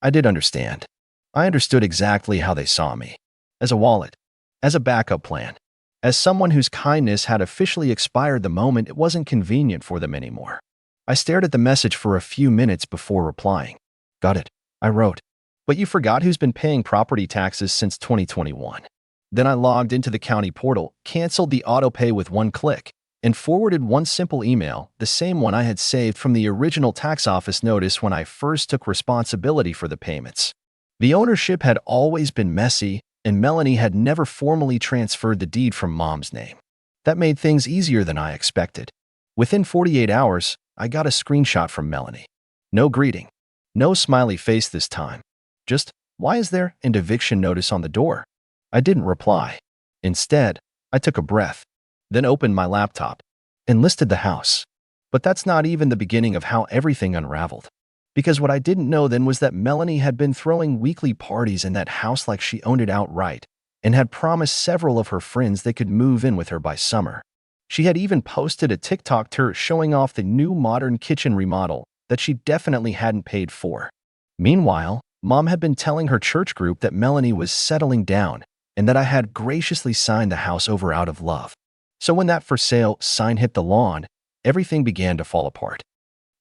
I did understand. I understood exactly how they saw me. As a wallet. As a backup plan. As someone whose kindness had officially expired the moment it wasn't convenient for them anymore. I stared at the message for a few minutes before replying. "Got it," I wrote. "But you forgot who's been paying property taxes since 2021. Then I logged into the county portal, canceled the autopay with one click, and forwarded one simple email, the same one I had saved from the original tax office notice when I first took responsibility for the payments. The ownership had always been messy, and Melanie had never formally transferred the deed from Mom's name. That made things easier than I expected. Within 48 hours, I got a screenshot from Melanie. No greeting. No smiley face this time. Just, "Why is there an eviction notice on the door?" I didn't reply. Instead, I took a breath, then opened my laptop and listed the house. But that's not even the beginning of how everything unraveled. Because what I didn't know then was that Melanie had been throwing weekly parties in that house like she owned it outright, and had promised several of her friends they could move in with her by summer. She had even posted a TikTok to her showing off the new modern kitchen remodel that she definitely hadn't paid for. Meanwhile, Mom had been telling her church group that Melanie was settling down and that I had graciously signed the house over out of love. So when that for sale sign hit the lawn, everything began to fall apart.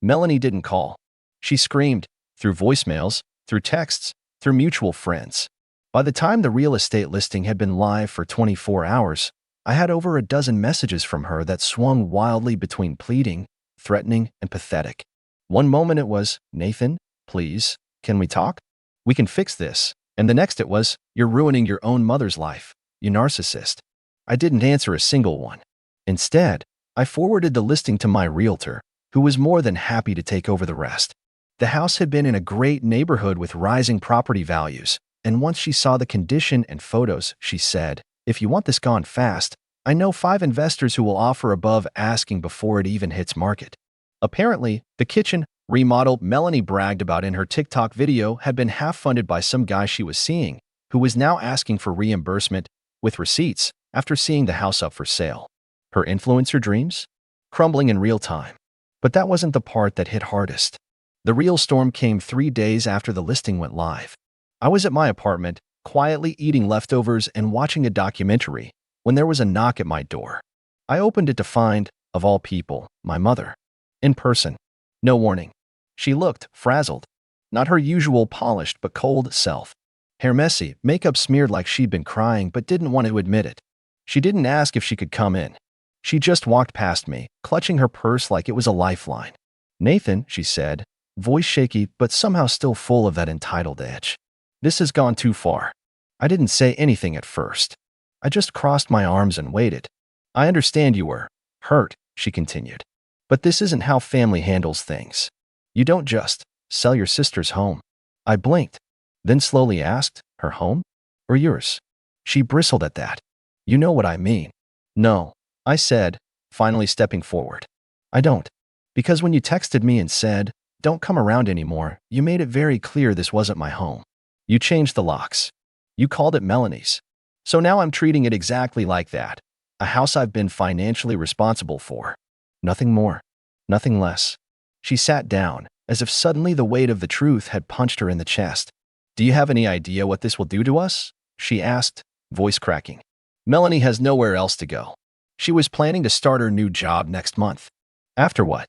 Melanie didn't call. She screamed, through voicemails, through texts, through mutual friends. By the time the real estate listing had been live for 24 hours, I had over a dozen messages from her that swung wildly between pleading, threatening, and pathetic. One moment it was, "Nathan, please, can we talk? We can fix this." And the next it was, "You're ruining your own mother's life, you narcissist." I didn't answer a single one. Instead, I forwarded the listing to my realtor, who was more than happy to take over the rest. The house had been in a great neighborhood with rising property values, and once she saw the condition and photos, she said, "If you want this gone fast, I know 5 investors who will offer above asking before it even hits market." Apparently, the kitchen remodel Melanie bragged about in her TikTok video had been half-funded by some guy she was seeing, who was now asking for reimbursement with receipts after seeing the house up for sale. Her influencer dreams? Crumbling in real time. But that wasn't the part that hit hardest. The real storm came 3 days after the listing went live. I was at my apartment, quietly eating leftovers and watching a documentary, when there was a knock at my door. I opened it to find, of all people, my mother. In person. No warning. She looked frazzled. Not her usual polished but cold self. Hair messy, makeup smeared like she'd been crying but didn't want to admit it. She didn't ask if she could come in. She just walked past me, clutching her purse like it was a lifeline. "Nathan," she said, voice shaky but somehow still full of that entitled edge. "This has gone too far." I didn't say anything at first. I just crossed my arms and waited. "I understand you were hurt," she continued. "But this isn't how family handles things. You don't just sell your sister's home." I blinked, then slowly asked, "Her home? Or yours?" She bristled at that. "You know what I mean." "No," I said, finally stepping forward. "I don't. Because when you texted me and said, 'Don't come around anymore,' you made it very clear this wasn't my home. You changed the locks. You called it Melanie's. So now I'm treating it exactly like that. A house I've been financially responsible for. Nothing more. Nothing less." She sat down, as if suddenly the weight of the truth had punched her in the chest. "Do you have any idea what this will do to us?" she asked, voice cracking. "Melanie has nowhere else to go. She was planning to start her new job next month." "After what?"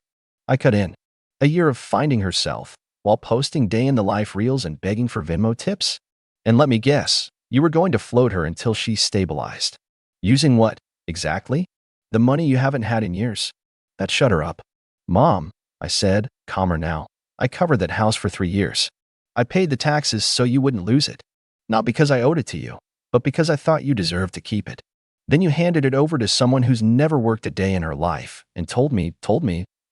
I cut in. "A year of finding herself, while posting day-in-the-life reels and begging for Venmo tips? And let me guess, you were going to float her until she's stabilized. Using what, exactly? The money you haven't had in years." That shut her up. "Mom," I said, calmer now, "I covered that house for 3 years. I paid the taxes so you wouldn't lose it. Not because I owed it to you, but because I thought you deserved to keep it. Then you handed it over to someone who's never worked a day in her life and told me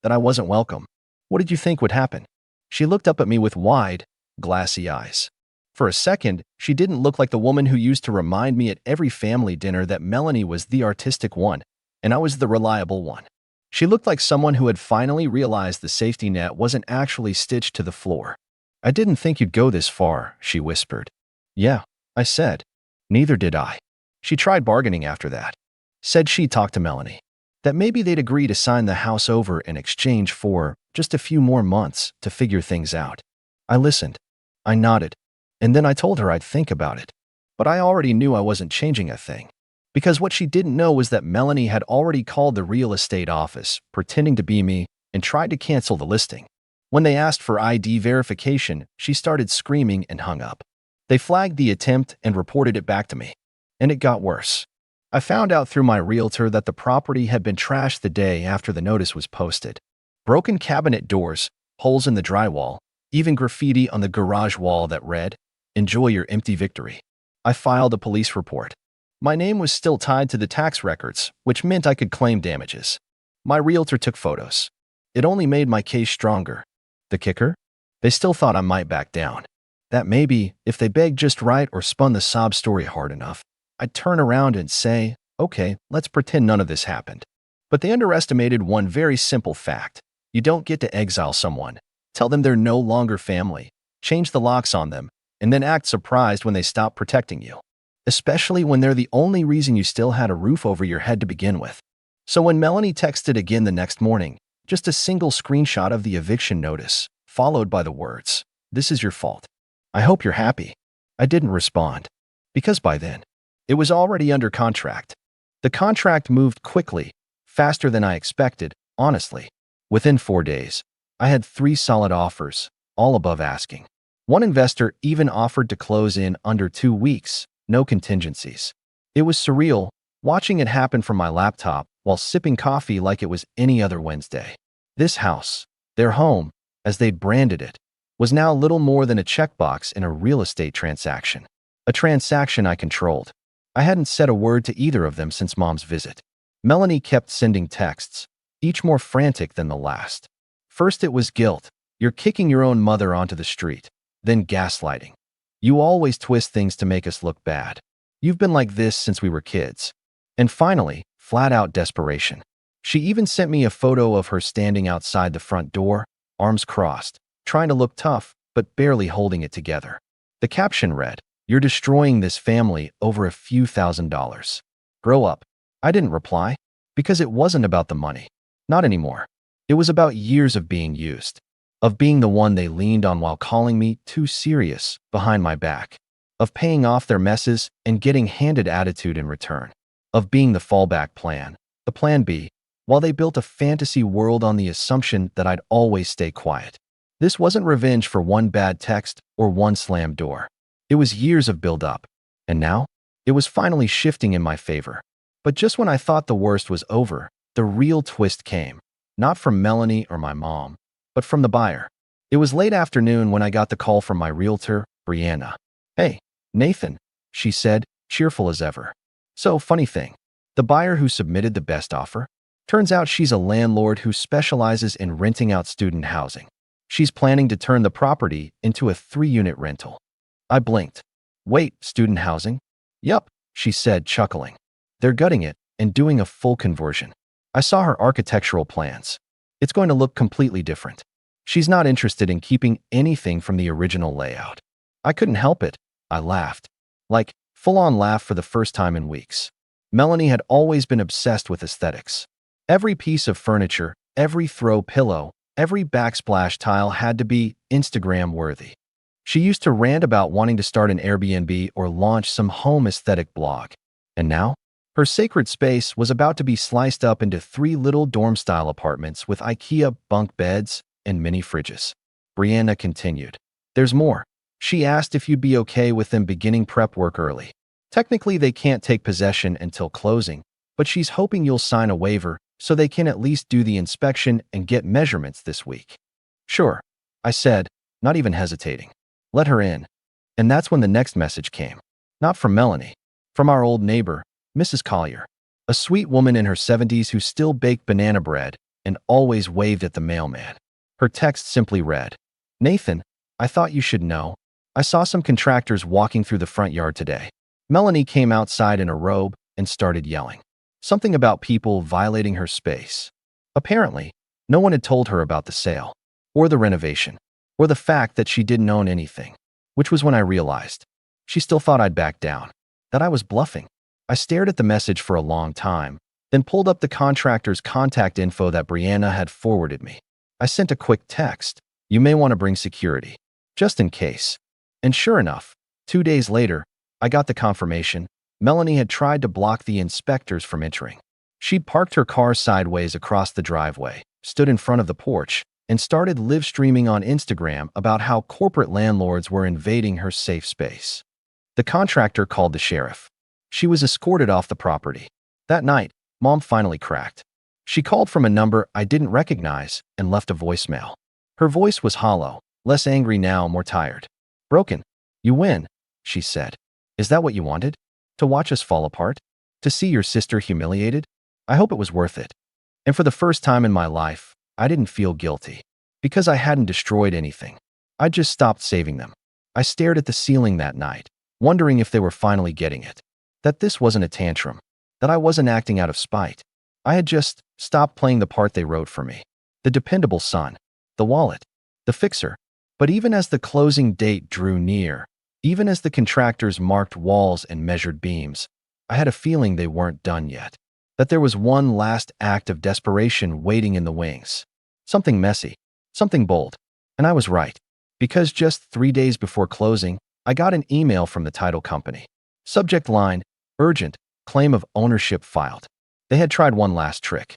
that I wasn't welcome. What did you think would happen?" She looked up at me with wide, glassy eyes. For a second, she didn't look like the woman who used to remind me at every family dinner that Melanie was the artistic one, and I was the reliable one. She looked like someone who had finally realized the safety net wasn't actually stitched to the floor. "I didn't think you'd go this far," she whispered. "Yeah," I said. "Neither did I." She tried bargaining after that. Said she'd talk to Melanie. That maybe they'd agree to sign the house over in exchange for just a few more months to figure things out. I listened. I nodded. And then I told her I'd think about it. But I already knew I wasn't changing a thing. Because what she didn't know was that Melanie had already called the real estate office, pretending to be me, and tried to cancel the listing. When they asked for ID verification, she started screaming and hung up. They flagged the attempt and reported it back to me. And it got worse. I found out through my realtor that the property had been trashed the day after the notice was posted. Broken cabinet doors, holes in the drywall, even graffiti on the garage wall that read, "Enjoy your empty victory." I filed a police report. My name was still tied to the tax records, which meant I could claim damages. My realtor took photos. It only made my case stronger. The kicker? They still thought I might back down. That maybe, if they begged just right or spun the sob story hard enough, I'd turn around and say, "Okay, let's pretend none of this happened." But they underestimated one very simple fact. You don't get to exile someone, tell them they're no longer family, change the locks on them, and then act surprised when they stop protecting you. Especially when they're the only reason you still had a roof over your head to begin with. So when Melanie texted again the next morning, just a single screenshot of the eviction notice, followed by the words, "This is your fault. I hope you're happy." I didn't respond. Because by then, it was already under contract. The contract moved quickly, faster than I expected, honestly. Within 4 days, I had 3 solid offers, all above asking. One investor even offered to close in under 2 weeks, no contingencies. It was surreal, watching it happen from my laptop while sipping coffee like it was any other Wednesday. This house, their home, as they'd branded it, was now little more than a checkbox in a real estate transaction. A transaction I controlled. I hadn't said a word to either of them since Mom's visit. Melanie kept sending texts, each more frantic than the last. First it was guilt. "You're kicking your own mother onto the street." Then gaslighting. "You always twist things to make us look bad. You've been like this since we were kids." And finally, flat-out desperation. She even sent me a photo of her standing outside the front door, arms crossed, trying to look tough, but barely holding it together. The caption read, "You're destroying this family over a few $1,000s. Grow up." I didn't reply, because it wasn't about the money. Not anymore. It was about years of being used, of being the one they leaned on while calling me too serious behind my back, of paying off their messes and getting handed attitude in return, of being the fallback plan, the plan B, while they built a fantasy world on the assumption that I'd always stay quiet. This wasn't revenge for one bad text or one slammed door. It was years of build-up, and now, it was finally shifting in my favor. But just when I thought the worst was over, the real twist came. Not from Melanie or my mom, but from the buyer. It was late afternoon when I got the call from my realtor, Brianna. "Hey, Nathan," she said, cheerful as ever. "So, funny thing, the buyer who submitted the best offer? Turns out she's a landlord who specializes in renting out student housing. She's planning to turn the property into a 3-unit rental." I blinked. "Wait, student housing?" "Yup," she said, chuckling. "They're gutting it and doing a full conversion. I saw her architectural plans. It's going to look completely different. She's not interested in keeping anything from the original layout." I couldn't help it. I laughed. Like, full-on laugh for the first time in weeks. Melanie had always been obsessed with aesthetics. Every piece of furniture, every throw pillow, every backsplash tile had to be Instagram-worthy. She used to rant about wanting to start an Airbnb or launch some home aesthetic blog. And now, her sacred space was about to be sliced up into 3 little dorm-style apartments with IKEA bunk beds and mini fridges. Brianna continued. "There's more. She asked if you'd be okay with them beginning prep work early. Technically, they can't take possession until closing, but she's hoping you'll sign a waiver so they can at least do the inspection and get measurements this week." "Sure," I said, not even hesitating. "Let her in." And that's when the next message came. Not from Melanie. From our old neighbor, Mrs. Collier. A sweet woman in her 70s who still baked banana bread and always waved at the mailman. Her text simply read, "Nathan, I thought you should know. I saw some contractors walking through the front yard today." Melanie came outside in a robe and started yelling. Something about people violating her space. Apparently, no one had told her about the sale, or the renovation, or the fact that she didn't own anything, which was when I realized. She still thought I'd back down, that I was bluffing. I stared at the message for a long time, then pulled up the contractor's contact info that Brianna had forwarded me. I sent a quick text. "You may want to bring security, just in case." And sure enough, 2 days later, I got the confirmation. Melanie had tried to block the inspectors from entering. She'd parked her car sideways across the driveway, stood in front of the porch, and started live streaming on Instagram about how corporate landlords were invading her safe space. The contractor called the sheriff. She was escorted off the property. That night, Mom finally cracked. She called from a number I didn't recognize and left a voicemail. Her voice was hollow, less angry now, more tired. "Broken. You win," she said. "Is that what you wanted? To watch us fall apart? To see your sister humiliated? I hope it was worth it." And for the first time in my life, I didn't feel guilty. Because I hadn't destroyed anything. I just stopped saving them. I stared at the ceiling that night, wondering if they were finally getting it. That this wasn't a tantrum. That I wasn't acting out of spite. I had just stopped playing the part they wrote for me. The dependable son. The wallet. The fixer. But even as the closing date drew near, even as the contractors marked walls and measured beams, I had a feeling they weren't done yet. That there was one last act of desperation waiting in the wings. Something messy. Something bold. And I was right. Because just 3 days before closing, I got an email from the title company. Subject line, "Urgent, claim of ownership filed." They had tried one last trick.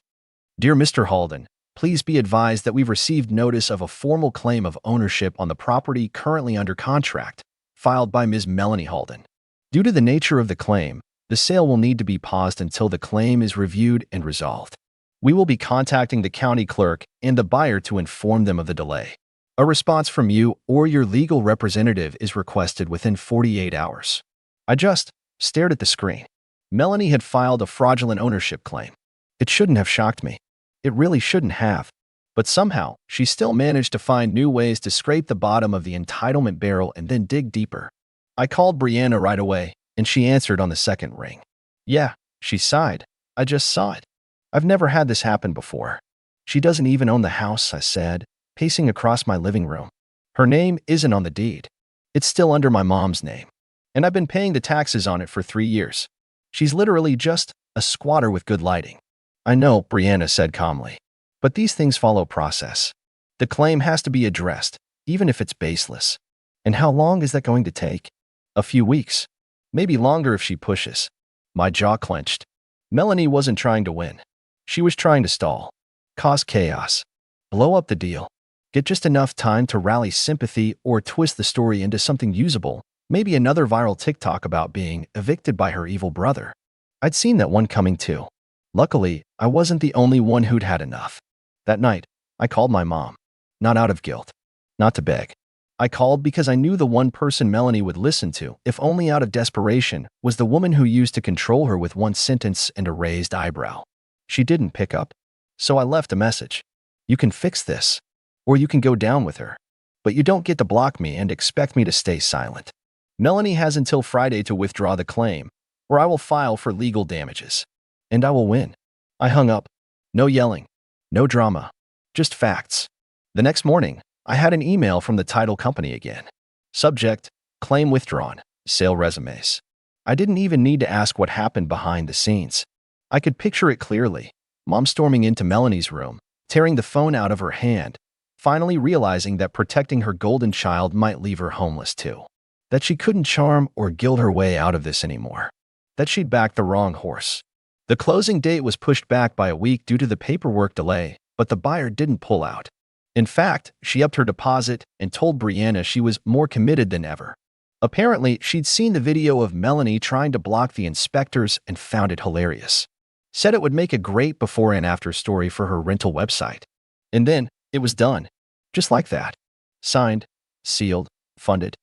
"Dear Mr. Halden, please be advised that we've received notice of a formal claim of ownership on the property currently under contract, filed by Ms. Melanie Halden. Due to the nature of the claim, the sale will need to be paused until the claim is reviewed and resolved. We will be contacting the county clerk and the buyer to inform them of the delay. A response from you or your legal representative is requested within 48 hours. I just stared at the screen. Melanie had filed a fraudulent ownership claim. It shouldn't have shocked me. It really shouldn't have. But somehow, she still managed to find new ways to scrape the bottom of the entitlement barrel and then dig deeper. I called Brianna right away, and she answered on the second ring. "Yeah," she sighed. "I just saw it. I've never had this happen before." "She doesn't even own the house," I said, pacing across my living room. "Her name isn't on the deed. It's still under my mom's name. And I've been paying the taxes on it for 3 years. She's literally just a squatter with good lighting." "I know," Brianna said calmly. "But these things follow process. The claim has to be addressed, even if it's baseless. And how long is that going to take? A few weeks. Maybe longer if she pushes." My jaw clenched. Melanie wasn't trying to win. She was trying to stall. Cause chaos. Blow up the deal. Get just enough time to rally sympathy or twist the story into something usable. Maybe another viral TikTok about being evicted by her evil brother. I'd seen that one coming too. Luckily, I wasn't the only one who'd had enough. That night, I called my mom. Not out of guilt. Not to beg. I called because I knew the one person Melanie would listen to, if only out of desperation, was the woman who used to control her with one sentence and a raised eyebrow. She didn't pick up. So I left a message. You can fix this. Or you can go down with her. But you don't get to block me and expect me to stay silent. Melanie has until Friday to withdraw the claim, or I will file for legal damages. And I will win. I hung up. No yelling. No drama. Just facts. The next morning, I had an email from the title company again. Subject, claim withdrawn, sale resumes. I didn't even need to ask what happened behind the scenes. I could picture it clearly. Mom storming into Melanie's room, tearing the phone out of her hand, finally realizing that protecting her golden child might leave her homeless too. That she couldn't charm or gild her way out of this anymore. That she'd backed the wrong horse. The closing date was pushed back by a week due to the paperwork delay, but the buyer didn't pull out. In fact, she upped her deposit and told Brianna she was more committed than ever. Apparently, she'd seen the video of Melanie trying to block the inspectors and found it hilarious. Said it would make a great before and after story for her rental website. And then, it was done. Just like that. Signed, sealed, funded.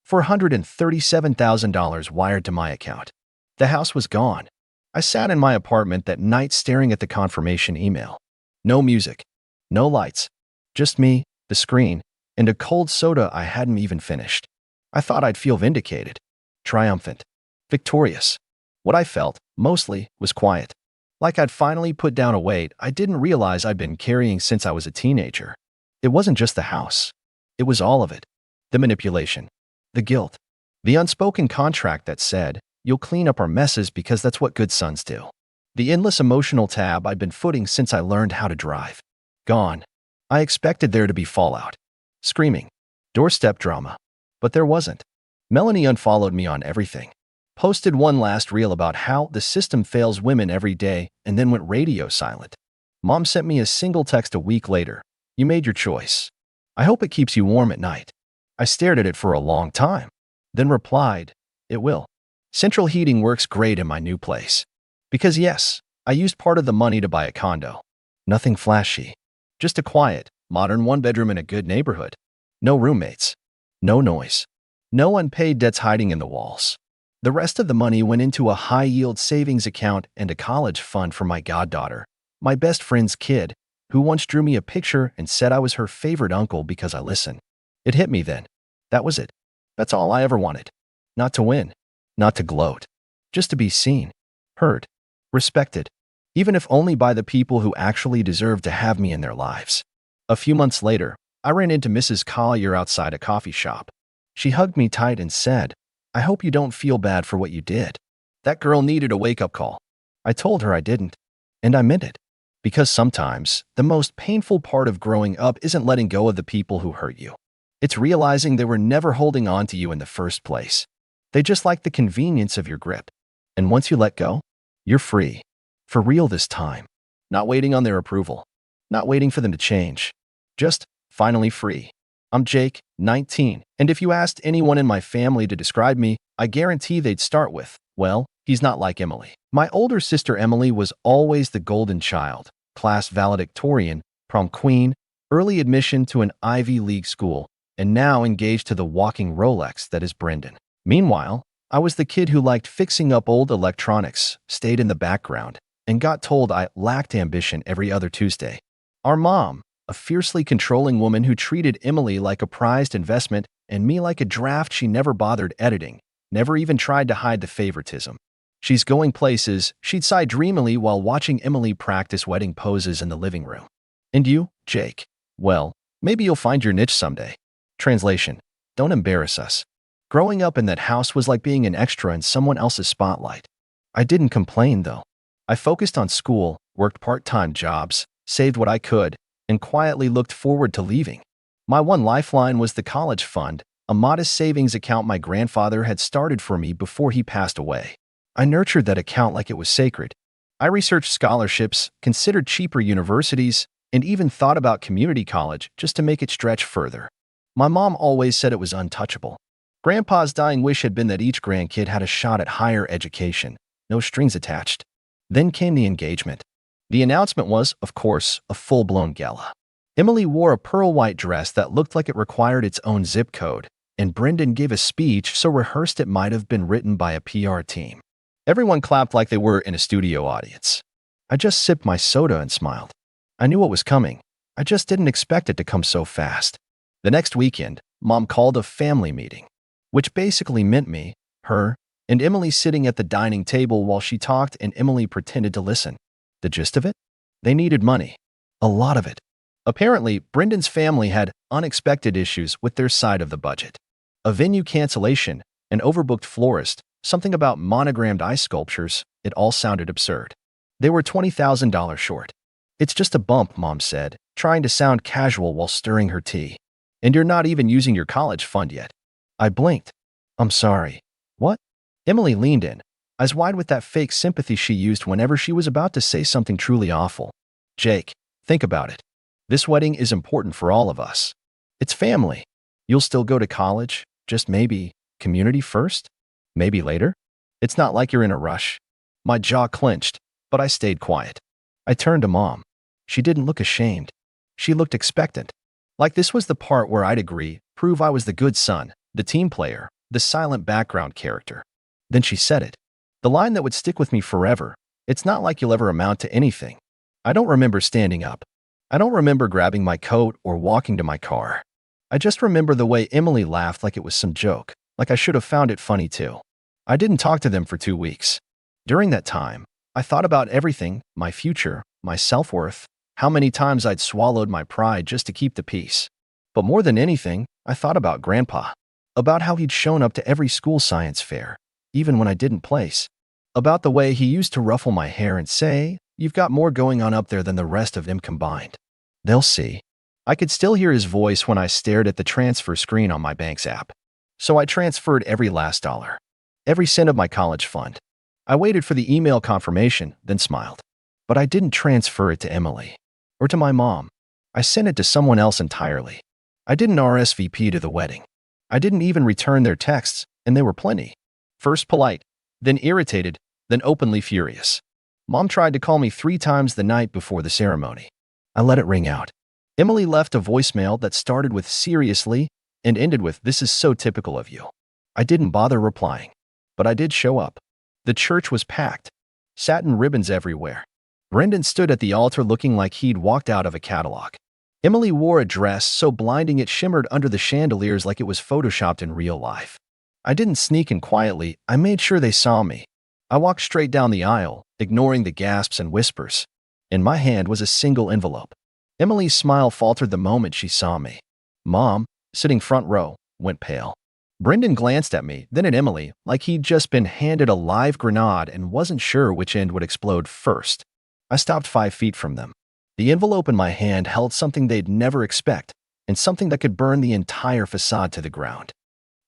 $437,000 wired to my account. The house was gone. I sat in my apartment that night staring at the confirmation email. No music. No lights. Just me, the screen, and a cold soda I hadn't even finished. I thought I'd feel vindicated. Triumphant. Victorious. What I felt, mostly, was quiet. Like I'd finally put down a weight I didn't realize I'd been carrying since I was a teenager. It wasn't just the house. It was all of it. The manipulation. The guilt. The unspoken contract that said, you'll clean up our messes because that's what good sons do. The endless emotional tab I'd been footing since I learned how to drive. Gone. I expected there to be fallout. Screaming. Doorstep drama. But there wasn't. Melanie unfollowed me on everything. Posted one last reel about how the system fails women every day and then went radio silent. Mom sent me a single text a week later. You made your choice. I hope it keeps you warm at night. I stared at it for a long time. Then replied, it will. Central heating works great in my new place. Because yes, I used part of the money to buy a condo. Nothing flashy. Just a quiet, modern one-bedroom in a good neighborhood. No roommates. No noise. No unpaid debts hiding in the walls. The rest of the money went into a high-yield savings account and a college fund for my goddaughter, my best friend's kid, who once drew me a picture and said I was her favorite uncle because I listened. It hit me then. That was it. That's all I ever wanted. Not to win. Not to gloat. Just to be seen. Heard. Respected. Even if only by the people who actually deserve to have me in their lives. A few months later, I ran into Mrs. Collier outside a coffee shop. She hugged me tight and said, I hope you don't feel bad for what you did. That girl needed a wake-up call. I told her I didn't. And I meant it. Because sometimes, the most painful part of growing up isn't letting go of the people who hurt you. It's realizing they were never holding on to you in the first place. They just like the convenience of your grip. And once you let go, you're free. For real this time. Not waiting on their approval. Not waiting for them to change. Just finally free. I'm Jake, 19, and if you asked anyone in my family to describe me, I guarantee they'd start with, well, he's not like Emily. My older sister Emily was always the golden child, class valedictorian, prom queen, early admission to an Ivy League school, and now engaged to the walking Rolex that is Brendan. Meanwhile, I was the kid who liked fixing up old electronics, stayed in the background, and got told I lacked ambition every other Tuesday. Our mom, a fiercely controlling woman who treated Emily like a prized investment and me like a draft she never bothered editing, never even tried to hide the favoritism. She's going places, she'd sigh dreamily while watching Emily practice wedding poses in the living room. And you, Jake? Well, maybe you'll find your niche someday. Translation: don't embarrass us. Growing up in that house was like being an extra in someone else's spotlight. I didn't complain, though. I focused on school, worked part-time jobs, saved what I could, and quietly looked forward to leaving. My one lifeline was the college fund, a modest savings account my grandfather had started for me before he passed away. I nurtured that account like it was sacred. I researched scholarships, considered cheaper universities, and even thought about community college just to make it stretch further. My mom always said it was untouchable. Grandpa's dying wish had been that each grandkid had a shot at higher education, no strings attached. Then came the engagement. The announcement was, of course, a full-blown gala. Emily wore a pearl-white dress that looked like it required its own zip code, and Brendan gave a speech so rehearsed it might have been written by a PR team. Everyone clapped like they were in a studio audience. I just sipped my soda and smiled. I knew what was coming. I just didn't expect it to come so fast. The next weekend, Mom called a family meeting, which basically meant me, her, and Emily sitting at the dining table while she talked and Emily pretended to listen. The gist of it? They needed money. A lot of it. Apparently, Brendan's family had unexpected issues with their side of the budget. A venue cancellation, an overbooked florist, something about monogrammed ice sculptures, it all sounded absurd. They were $20,000 short. It's just a bump, Mom said, trying to sound casual while stirring her tea. And you're not even using your college fund yet. I blinked. I'm sorry. What? Emily leaned in, eyes wide with that fake sympathy she used whenever she was about to say something truly awful. Jake, think about it. This wedding is important for all of us. It's family. You'll still go to college, just maybe community first? Maybe later? It's not like you're in a rush. My jaw clenched, but I stayed quiet. I turned to Mom. She didn't look ashamed. She looked expectant. Like this was the part where I'd agree, prove I was the good son, the team player, the silent background character. Then she said it. The line that would stick with me forever. It's not like you'll ever amount to anything. I don't remember standing up. I don't remember grabbing my coat or walking to my car. I just remember the way Emily laughed like it was some joke, like I should have found it funny too. I didn't talk to them for 2 weeks. During that time, I thought about everything, my future, my self-worth, how many times I'd swallowed my pride just to keep the peace. But more than anything, I thought about Grandpa, about how he'd shown up to every school science fair, even when I didn't place, about the way he used to ruffle my hair and say, "You've got more going on up there than the rest of them combined." They'll see. I could still hear his voice when I stared at the transfer screen on my bank's app. So I transferred every last dollar, every cent of my college fund. I waited for the email confirmation, then smiled. But I didn't transfer it to Emily or to my mom. I sent it to someone else entirely. I didn't RSVP to the wedding. I didn't even return their texts, and they were plenty. First polite, then irritated, then openly furious. Mom tried to call me 3 times the night before the ceremony. I let it ring out. Emily left a voicemail that started with "seriously" and ended with "this is so typical of you." I didn't bother replying, but I did show up. The church was packed. Satin ribbons everywhere. Brendan stood at the altar looking like he'd walked out of a catalog. Emily wore a dress so blinding it shimmered under the chandeliers like it was photoshopped in real life. I didn't sneak in quietly. I made sure they saw me. I walked straight down the aisle, ignoring the gasps and whispers. In my hand was a single envelope. Emily's smile faltered the moment she saw me. Mom, sitting front row, went pale. Brendan glanced at me, then at Emily, like he'd just been handed a live grenade and wasn't sure which end would explode first. I stopped 5 feet from them. The envelope in my hand held something they'd never expect, and something that could burn the entire facade to the ground.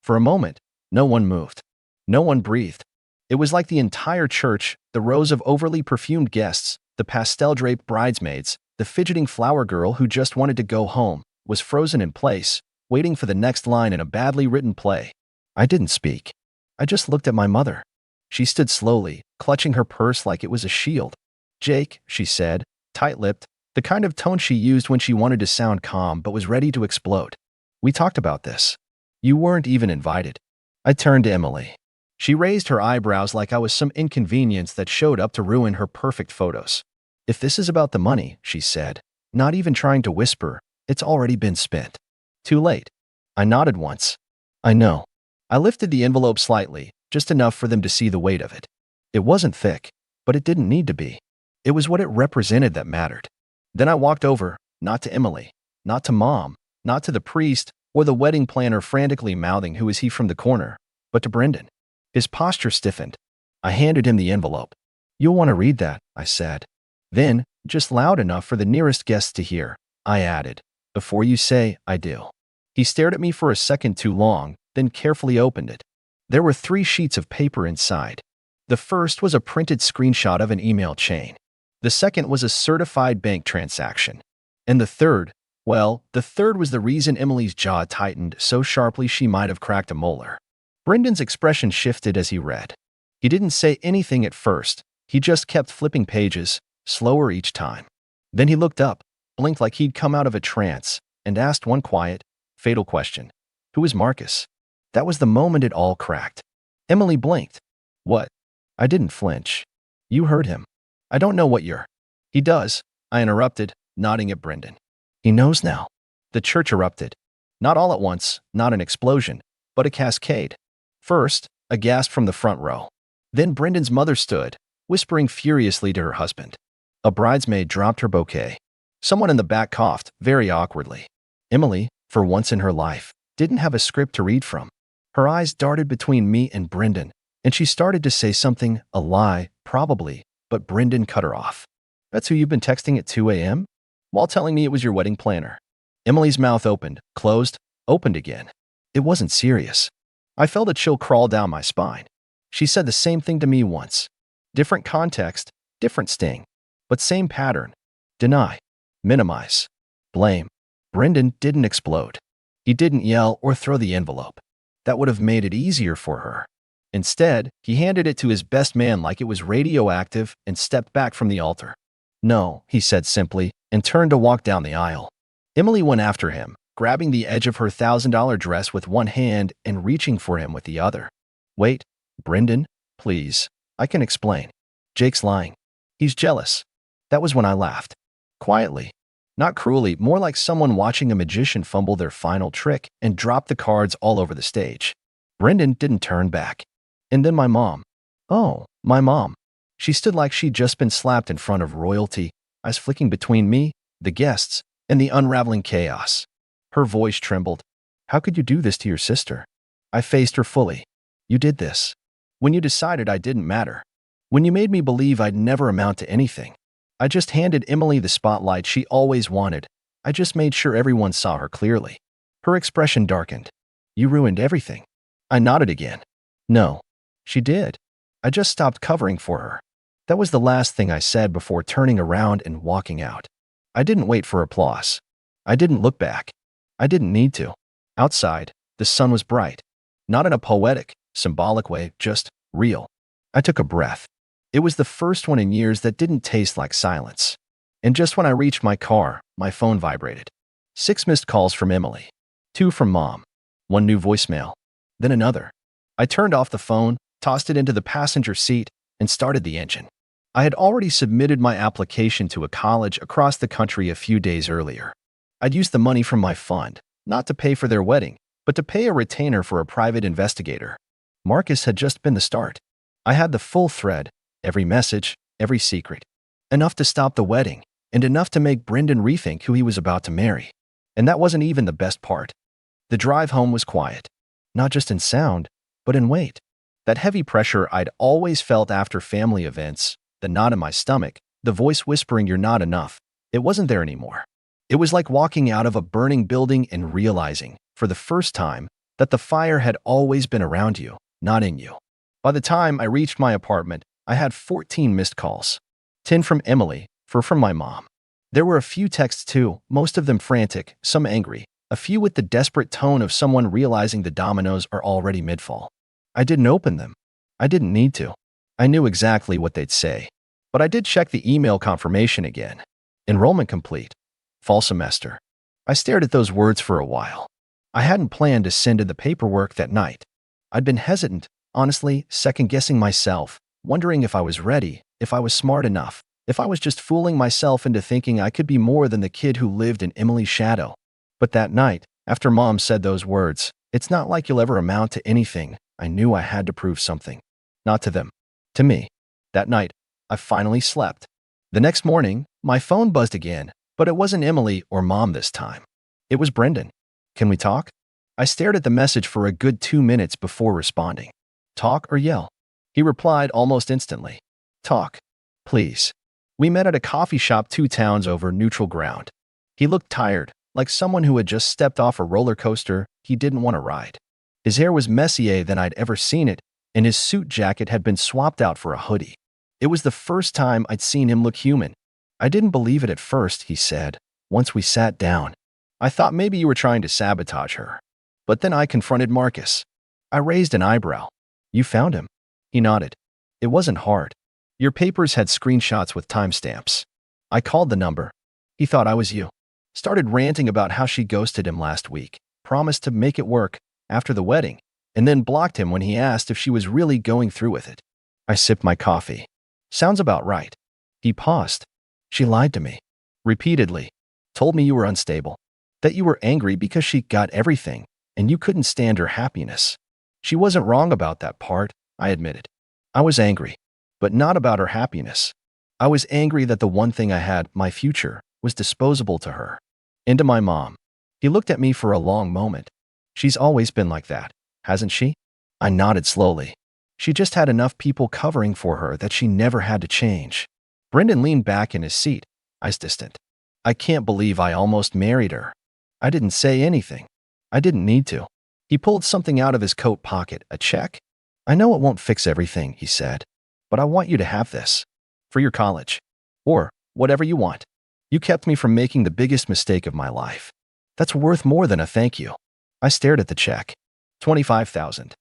For a moment, no one moved. No one breathed. It was like the entire church, the rows of overly perfumed guests, the pastel-draped bridesmaids, the fidgeting flower girl who just wanted to go home, was frozen in place, waiting for the next line in a badly written play. I didn't speak. I just looked at my mother. She stood slowly, clutching her purse like it was a shield. "Jake," she said, tight-lipped, the kind of tone she used when she wanted to sound calm but was ready to explode. "We talked about this. You weren't even invited." I turned to Emily. She raised her eyebrows like I was some inconvenience that showed up to ruin her perfect photos. "If this is about the money," she said, not even trying to whisper, "it's already been spent." "Too late." I nodded once. "I know." I lifted the envelope slightly, just enough for them to see the weight of it. It wasn't thick, but it didn't need to be. It was what it represented that mattered. Then I walked over, not to Emily, not to Mom, not to the priest or the wedding planner frantically mouthing "who is he" from the corner, but to Brendan. His posture stiffened. I handed him the envelope. "You'll want to read that," I said. Then, just loud enough for the nearest guests to hear, I added, "before you say I do." He stared at me for a second too long, then carefully opened it. There were 3 sheets of paper inside. The first was a printed screenshot of an email chain. The second was a certified bank transaction. And the third was the reason Emily's jaw tightened so sharply she might have cracked a molar. Brendan's expression shifted as he read. He didn't say anything at first. He just kept flipping pages, slower each time. Then he looked up, blinked like he'd come out of a trance, and asked one quiet, fatal question. Who is Marcus? That was the moment it all cracked. Emily blinked. What? I didn't flinch. You heard him. I don't know what you're. He does, I interrupted, nodding at Brendan. He knows now. The church erupted. Not all at once, not an explosion, but a cascade. First, a gasp from the front row. Then Brendan's mother stood, whispering furiously to her husband. A bridesmaid dropped her bouquet. Someone in the back coughed, very awkwardly. Emily, for once in her life, didn't have a script to read from. Her eyes darted between me and Brendan, and she started to say something, a lie, probably, but Brendan cut her off. That's who you've been texting at 2 a.m.? While telling me it was your wedding planner. Emily's mouth opened, closed, opened again. It wasn't serious. I felt a chill crawl down my spine. She said the same thing to me once. Different context, different sting, but same pattern. Deny, minimize, blame. Brendan didn't explode. He didn't yell or throw the envelope. That would have made it easier for her. Instead, he handed it to his best man like it was radioactive and stepped back from the altar. No, he said simply, and turned to walk down the aisle. Emily went after him, grabbing the edge of her $1,000 dress with one hand and reaching for him with the other. Wait, Brendan, please. I can explain. Jake's lying. He's jealous. That was when I laughed. Quietly. Not cruelly, more like someone watching a magician fumble their final trick and drop the cards all over the stage. Brendan didn't turn back. And then my mom. Oh, my mom. She stood like she'd just been slapped in front of royalty, eyes flicking between me, the guests, and the unraveling chaos. Her voice trembled. How could you do this to your sister? I faced her fully. You did this. When you decided I didn't matter. When you made me believe I'd never amount to anything. I just handed Emily the spotlight she always wanted. I just made sure everyone saw her clearly. Her expression darkened. You ruined everything. I nodded again. No. She did. I just stopped covering for her. That was the last thing I said before turning around and walking out. I didn't wait for applause. I didn't look back. I didn't need to. Outside, the sun was bright. Not in a poetic, symbolic way, just real. I took a breath. It was the first one in years that didn't taste like silence. And just when I reached my car, my phone vibrated. 6 missed calls from Emily. 2 from Mom. 1 new voicemail. Then another. I turned off the phone, tossed it into the passenger seat, and started the engine. I had already submitted my application to a college across the country a few days earlier. I'd used the money from my fund, not to pay for their wedding, but to pay a retainer for a private investigator. Marcus had just been the start. I had the full thread, every message, every secret. Enough to stop the wedding, and enough to make Brendan rethink who he was about to marry. And that wasn't even the best part. The drive home was quiet. Not just in sound, but in weight. That heavy pressure I'd always felt after family events, the knot in my stomach, the voice whispering you're not enough, it wasn't there anymore. It was like walking out of a burning building and realizing, for the first time, that the fire had always been around you, not in you. By the time I reached my apartment, I had 14 missed calls. 10 from Emily, 4 from my mom. There were a few texts too, most of them frantic, some angry, a few with the desperate tone of someone realizing the dominoes are already midfall. I didn't open them. I didn't need to. I knew exactly what they'd say. But I did check the email confirmation again. Enrollment complete. Fall semester. I stared at those words for a while. I hadn't planned to send in the paperwork that night. I'd been hesitant, honestly, second-guessing myself, wondering if I was ready, if I was smart enough, if I was just fooling myself into thinking I could be more than the kid who lived in Emily's shadow. But that night, after Mom said those words, it's not like you'll ever amount to anything, I knew I had to prove something. Not to them. To me. That night, I finally slept. The next morning, my phone buzzed again, but it wasn't Emily or Mom this time. It was Brendan. Can we talk? I stared at the message for a good 2 minutes before responding. Talk or yell? He replied almost instantly. Talk. Please. We met at a coffee shop 2 towns over neutral ground. He looked tired, like someone who had just stepped off a roller coaster he didn't want to ride. His hair was messier than I'd ever seen it, and his suit jacket had been swapped out for a hoodie. It was the first time I'd seen him look human. I didn't believe it at first, he said, once we sat down. I thought maybe you were trying to sabotage her. But then I confronted Marcus. I raised an eyebrow. You found him? He nodded. It wasn't hard. Your papers had screenshots with timestamps. I called the number. He thought I was you. Started ranting about how she ghosted him last week, promised to make it work after the wedding, and then blocked him when he asked if she was really going through with it. I sipped my coffee. Sounds about right. He paused. She lied to me. Repeatedly. Told me you were unstable. That you were angry because she got everything, and you couldn't stand her happiness. She wasn't wrong about that part, I admitted. I was angry, but not about her happiness. I was angry that the one thing I had, my future, was disposable to her. And to my mom. He looked at me for a long moment. She's always been like that, hasn't she? I nodded slowly. She just had enough people covering for her that she never had to change. Brendan leaned back in his seat, eyes distant. I can't believe I almost married her. I didn't say anything. I didn't need to. He pulled something out of his coat pocket, a check. I know it won't fix everything, he said, but I want you to have this. For your college. Or whatever you want. You kept me from making the biggest mistake of my life. That's worth more than a thank you. I stared at the check. $25,000.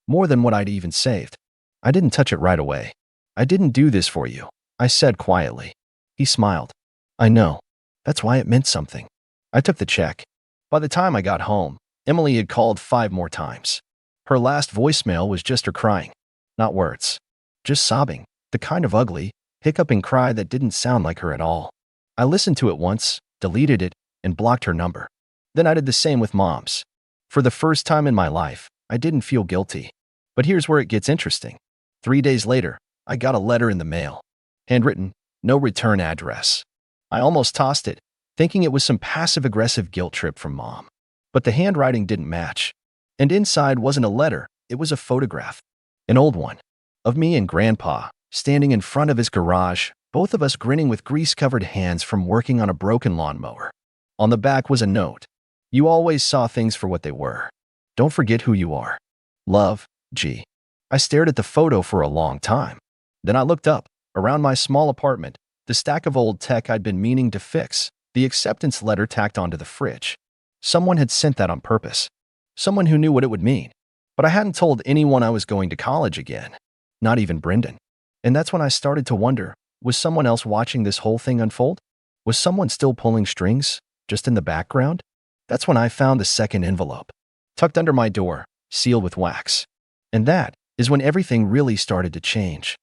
More than what I'd even saved. I didn't touch it right away. I didn't do this for you, I said quietly. He smiled. I know. That's why it meant something. I took the check. By the time I got home, Emily had called 5 more times. Her last voicemail was just her crying. Not words. Just sobbing. The kind of ugly, hiccuping cry that didn't sound like her at all. I listened to it once, deleted it, and blocked her number. Then I did the same with Mom's. For the first time in my life, I didn't feel guilty. But here's where it gets interesting. 3 days later, I got a letter in the mail. Handwritten, no return address. I almost tossed it, thinking it was some passive-aggressive guilt trip from Mom. But the handwriting didn't match. And inside wasn't a letter, it was a photograph. An old one. Of me and Grandpa, standing in front of his garage, both of us grinning with grease-covered hands from working on a broken lawnmower. On the back was a note. You always saw things for what they were. Don't forget who you are. Love, G. I stared at the photo for a long time. Then I looked up, around my small apartment, the stack of old tech I'd been meaning to fix, the acceptance letter tacked onto the fridge. Someone had sent that on purpose. Someone who knew what it would mean. But I hadn't told anyone I was going to college again. Not even Brendan. And that's when I started to wonder, was someone else watching this whole thing unfold? Was someone still pulling strings, just in the background? That's when I found the second envelope, tucked under my door, sealed with wax. And that is when everything really started to change.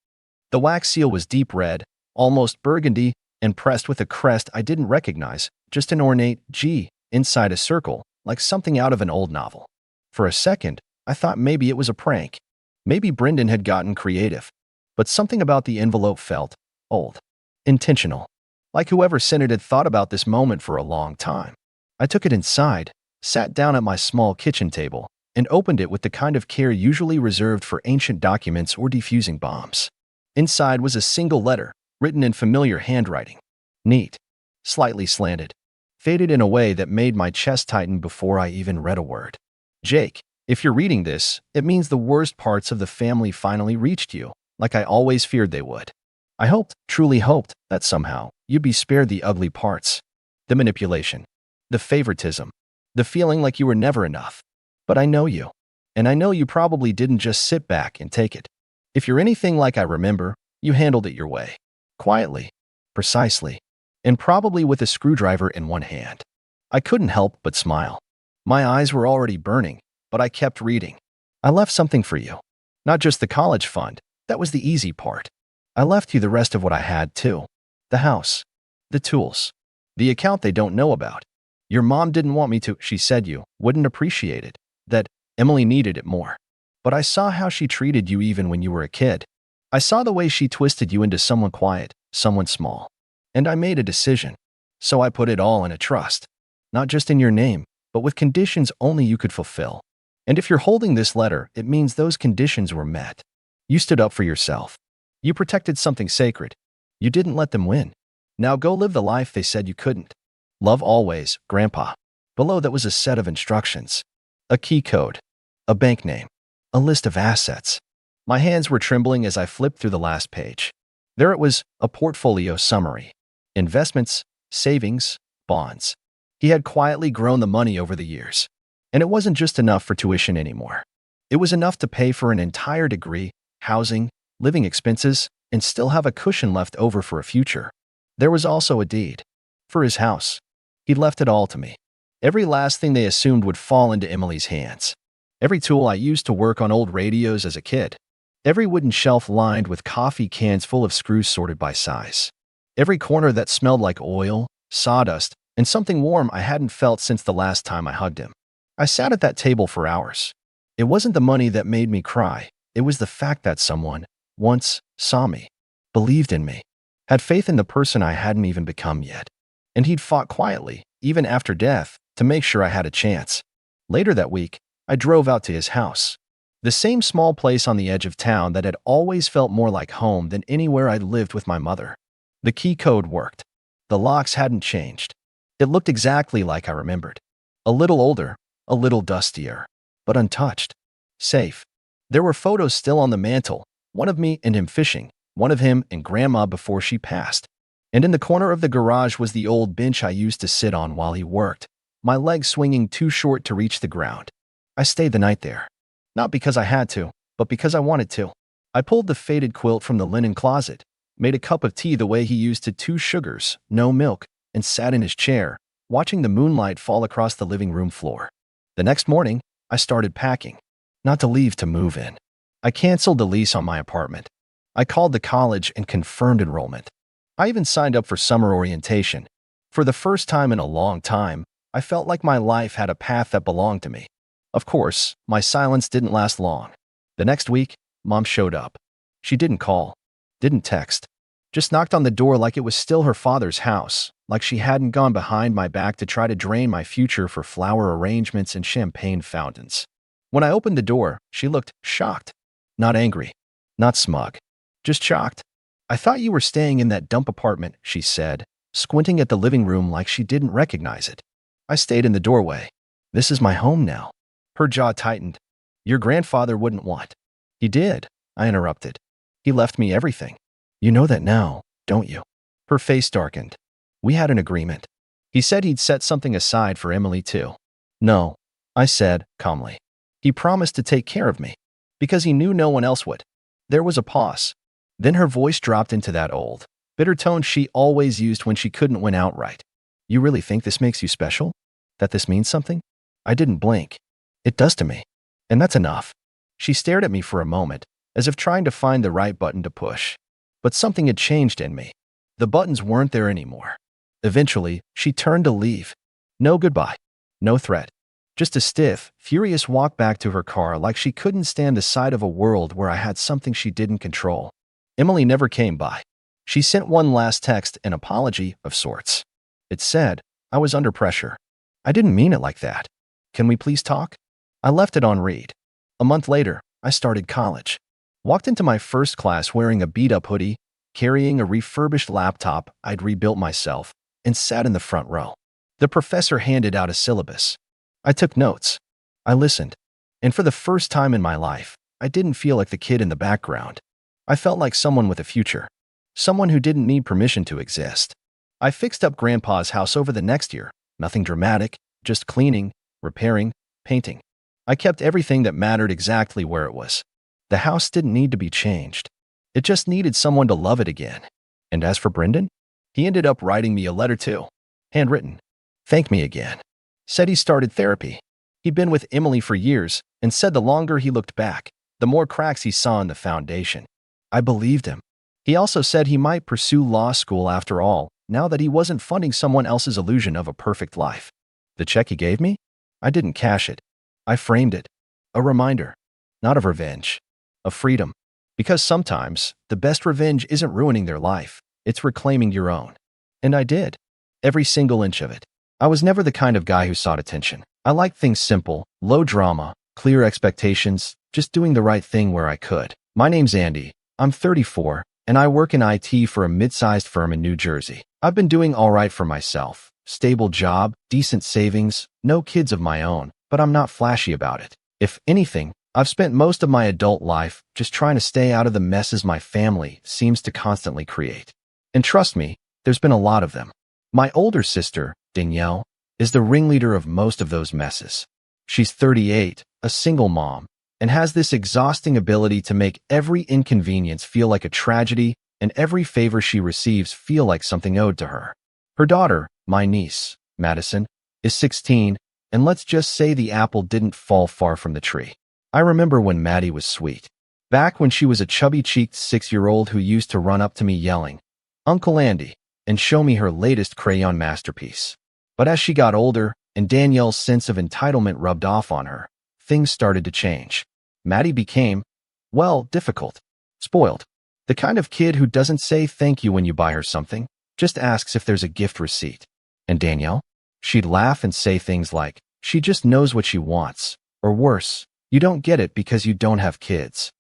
The wax seal was deep red, almost burgundy, and pressed with a crest I didn't recognize, just an ornate G inside a circle, like something out of an old novel. For a second, I thought maybe it was a prank. Maybe Brendan had gotten creative. But something about the envelope felt old, intentional, like whoever sent it had thought about this moment for a long time. I took it inside, sat down at my small kitchen table, and opened it with the kind of care usually reserved for ancient documents or defusing bombs. Inside was a single letter, written in familiar handwriting. Neat, slightly slanted, faded in a way that made my chest tighten before I even read a word. Jake, if you're reading this, it means the worst parts of the family finally reached you, like I always feared they would. I hoped, truly hoped, that somehow you'd be spared the ugly parts. The manipulation. The favoritism. The feeling like you were never enough. But I know you. And I know you probably didn't just sit back and take it. If you're anything like I remember, you handled it your way. Quietly. Precisely. And probably with a screwdriver in one hand. I couldn't help but smile. My eyes were already burning, but I kept reading. I left something for you. Not just the college fund. That was the easy part. I left you the rest of what I had, too. The house. The tools. The account they don't know about. Your mom didn't want me to. She said you wouldn't appreciate it. That Emily needed it more. But I saw how she treated you even when you were a kid. I saw the way she twisted you into someone quiet, someone small. And I made a decision. So I put it all in a trust. Not just in your name, but with conditions only you could fulfill. And if you're holding this letter, it means those conditions were met. You stood up for yourself. You protected something sacred. You didn't let them win. Now go live the life they said you couldn't. Love always, Grandpa. Below that was a set of instructions. A key code. A bank name. A list of assets. My hands were trembling as I flipped through the last page. There it was, a portfolio summary. Investments, savings, bonds. He had quietly grown the money over the years. And it wasn't just enough for tuition anymore. It was enough to pay for an entire degree, housing, living expenses, and still have a cushion left over for a future. There was also a deed for his house. He left it all to me. Every last thing they assumed would fall into Emily's hands. Every tool I used to work on old radios as a kid. Every wooden shelf lined with coffee cans full of screws sorted by size. Every corner that smelled like oil, sawdust, and something warm I hadn't felt since the last time I hugged him. I sat at that table for hours. It wasn't the money that made me cry. It was the fact that someone, once, saw me, believed in me, had faith in the person I hadn't even become yet. And he'd fought quietly, even after death, to make sure I had a chance. Later that week, I drove out to his house. The same small place on the edge of town that had always felt more like home than anywhere I'd lived with my mother. The key code worked. The locks hadn't changed. It looked exactly like I remembered. A little older, a little dustier, but untouched. Safe. There were photos still on the mantel, one of me and him fishing, one of him and Grandma before she passed. And in the corner of the garage was the old bench I used to sit on while he worked, my legs swinging too short to reach the ground. I stayed the night there. Not because I had to, but because I wanted to. I pulled the faded quilt from the linen closet, made a cup of tea the way he used to, 2 sugars, no milk, and sat in his chair, watching the moonlight fall across the living room floor. The next morning, I started packing. Not to leave, to move in. I canceled the lease on my apartment. I called the college and confirmed enrollment. I even signed up for summer orientation. For the first time in a long time, I felt like my life had a path that belonged to me. Of course, my silence didn't last long. The next week, Mom showed up. She didn't call, didn't text, just knocked on the door like it was still her father's house, like she hadn't gone behind my back to try to drain my future for flower arrangements and champagne fountains. When I opened the door, she looked shocked. Not angry, not smug, just shocked. "I thought you were staying in that dump apartment," she said, squinting at the living room like she didn't recognize it. I stayed in the doorway. "This is my home now." Her jaw tightened. "Your grandfather wouldn't want." "He did," I interrupted. "He left me everything. You know that now, don't you?" Her face darkened. "We had an agreement. He said he'd set something aside for Emily too." "No," I said calmly. "He promised to take care of me, because he knew no one else would." There was a pause. Then her voice dropped into that old, bitter tone she always used when she couldn't win outright. "You really think this makes you special? That this means something?" I didn't blink. "It does to me. And that's enough." She stared at me for a moment, as if trying to find the right button to push. But something had changed in me. The buttons weren't there anymore. Eventually, she turned to leave. No goodbye. No threat. Just a stiff, furious walk back to her car like she couldn't stand the sight of a world where I had something she didn't control. Emily never came by. She sent one last text, an apology of sorts. It said, "I was under pressure. I didn't mean it like that. Can we please talk?" I left it on read. A month later, I started college. Walked into my first class wearing a beat-up hoodie, carrying a refurbished laptop I'd rebuilt myself, and sat in the front row. The professor handed out a syllabus. I took notes. I listened. And for the first time in my life, I didn't feel like the kid in the background. I felt like someone with a future. Someone who didn't need permission to exist. I fixed up Grandpa's house over the next year. Nothing dramatic, just cleaning, repairing, painting. I kept everything that mattered exactly where it was. The house didn't need to be changed. It just needed someone to love it again. And as for Brendan, he ended up writing me a letter too. Handwritten. Thanked me again. Said he started therapy. He'd been with Emily for years and said the longer he looked back, the more cracks he saw in the foundation. I believed him. He also said he might pursue law school after all, now that he wasn't funding someone else's illusion of a perfect life. The check he gave me? I didn't cash it. I framed it. A reminder. Not of revenge. Of freedom. Because sometimes, the best revenge isn't ruining their life. It's reclaiming your own. And I did. Every single inch of it. I was never the kind of guy who sought attention. I liked things simple, low drama, clear expectations, just doing the right thing where I could. My name's Andy. I'm 34, and I work in IT for a mid-sized firm in New Jersey. I've been doing all right for myself. Stable job, decent savings, no kids of my own, but I'm not flashy about it. If anything, I've spent most of my adult life just trying to stay out of the messes my family seems to constantly create. And trust me, there's been a lot of them. My older sister, Danielle, is the ringleader of most of those messes. She's 38, a single mom, and has this exhausting ability to make every inconvenience feel like a tragedy and every favor she receives feel like something owed to her. Her daughter, my niece, Madison, is 16, and let's just say the apple didn't fall far from the tree. I remember when Maddie was sweet. Back when she was a chubby-cheeked 6-year-old who used to run up to me yelling, "Uncle Andy," and show me her latest crayon masterpiece. But as she got older and Danielle's sense of entitlement rubbed off on her, things started to change. Maddie became, well, difficult, spoiled. The kind of kid who doesn't say thank you when you buy her something, just asks if there's a gift receipt. And Danielle? She'd laugh and say things like, "She just knows what she wants," or worse, "You don't get it because you don't have kids."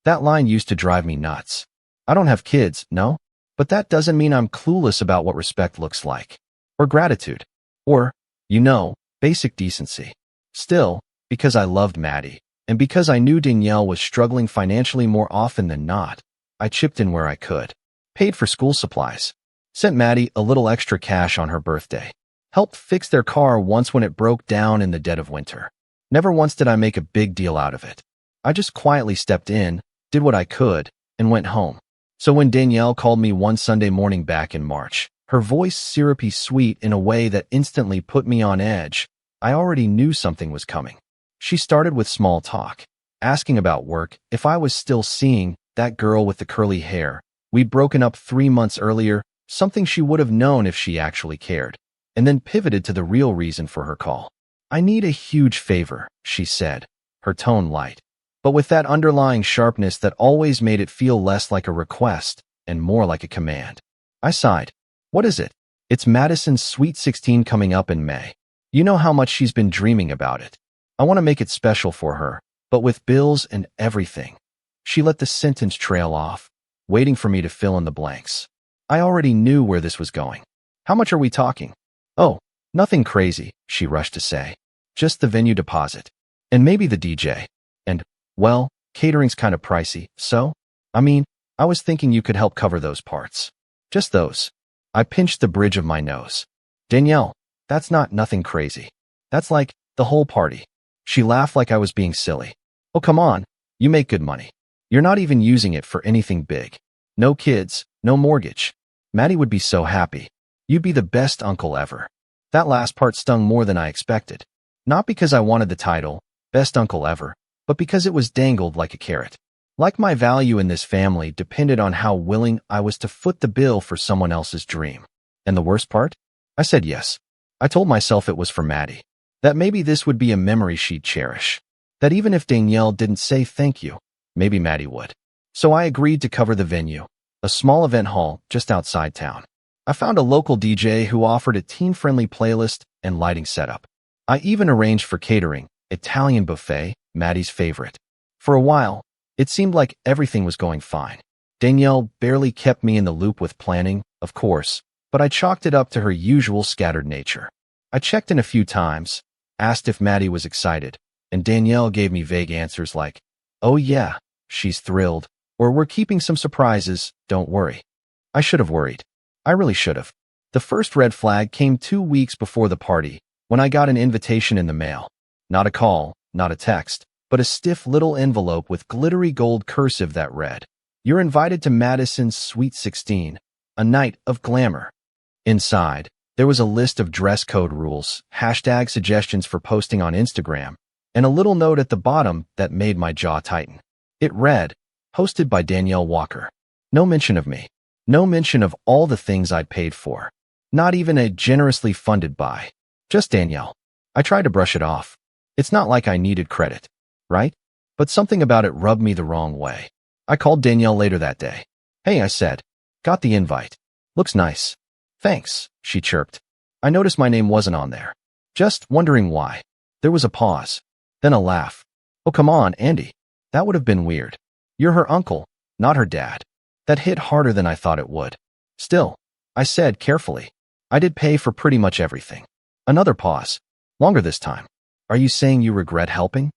That line used to drive me nuts. I don't have kids, no, but that doesn't mean I'm clueless about what respect looks like, or gratitude, or, basic decency. Still, because I loved Maddie, and because I knew Danielle was struggling financially more often than not, I chipped in where I could. Paid for school supplies. Sent Maddie a little extra cash on her birthday. Helped fix their car once when it broke down in the dead of winter. Never once did I make a big deal out of it. I just quietly stepped in, did what I could, and went home. So when Danielle called me one Sunday morning back in March, her voice syrupy sweet in a way that instantly put me on edge, I already knew something was coming. She started with small talk, asking about work, if I was still seeing that girl with the curly hair. We'd broken up 3 months earlier, something she would have known if she actually cared, and then pivoted to the real reason for her call. "I need a huge favor," she said, her tone light, but with that underlying sharpness that always made it feel less like a request and more like a command. I sighed. "What is it?" "It's Madison's Sweet 16 coming up in May. You know how much she's been dreaming about it. I want to make it special for her, but with bills and everything." She let the sentence trail off, waiting for me to fill in the blanks. I already knew where this was going. "How much are we talking?" "Oh, nothing crazy," she rushed to say. "Just the venue deposit. And maybe the DJ. And, well, catering's kind of pricey, so? I was thinking you could help cover those parts. Just those." I pinched the bridge of my nose. "Danielle, that's not nothing crazy. That's like the whole party." She laughed like I was being silly. "Oh, come on. You make good money. You're not even using it for anything big. No kids, no mortgage. Maddie would be so happy. You'd be the best uncle ever." That last part stung more than I expected. Not because I wanted the title, best uncle ever, but because it was dangled like a carrot. Like my value in this family depended on how willing I was to foot the bill for someone else's dream. And the worst part? I said yes. I told myself it was for Maddie. That maybe this would be a memory she'd cherish. That even if Danielle didn't say thank you, maybe Maddie would. So I agreed to cover the venue, a small event hall just outside town. I found a local DJ who offered a teen-friendly playlist and lighting setup. I even arranged for catering, Italian buffet, Maddie's favorite. For a while, it seemed like everything was going fine. Danielle barely kept me in the loop with planning, of course, but I chalked it up to her usual scattered nature. I checked in a few times, asked if Maddie was excited, and Danielle gave me vague answers like, "Oh yeah, she's thrilled," or "We're keeping some surprises, don't worry." I should have worried. I really should have. The first red flag came 2 weeks before the party, when I got an invitation in the mail. Not a call, not a text, but a stiff little envelope with glittery gold cursive that read, "You're invited to Madison's Sweet 16, a night of glamour." Inside, there was a list of dress code rules, hashtag suggestions for posting on Instagram, and a little note at the bottom that made my jaw tighten. It read, "Hosted by Danielle Walker." No mention of me. No mention of all the things I'd paid for. Not even a generously funded by. Just Danielle. I tried to brush it off. It's not like I needed credit, right? But something about it rubbed me the wrong way. I called Danielle later that day. "Hey," I said. "Got the invite. Looks nice." "Thanks," she chirped. I noticed my name wasn't on there. Just wondering why. There was a pause. Then a laugh. "Oh, come on, Andy. That would have been weird. You're her uncle, not her dad." That hit harder than I thought it would. "Still," I said carefully, "I did pay for pretty much everything." Another pause. Longer this time. "Are you saying you regret helping?"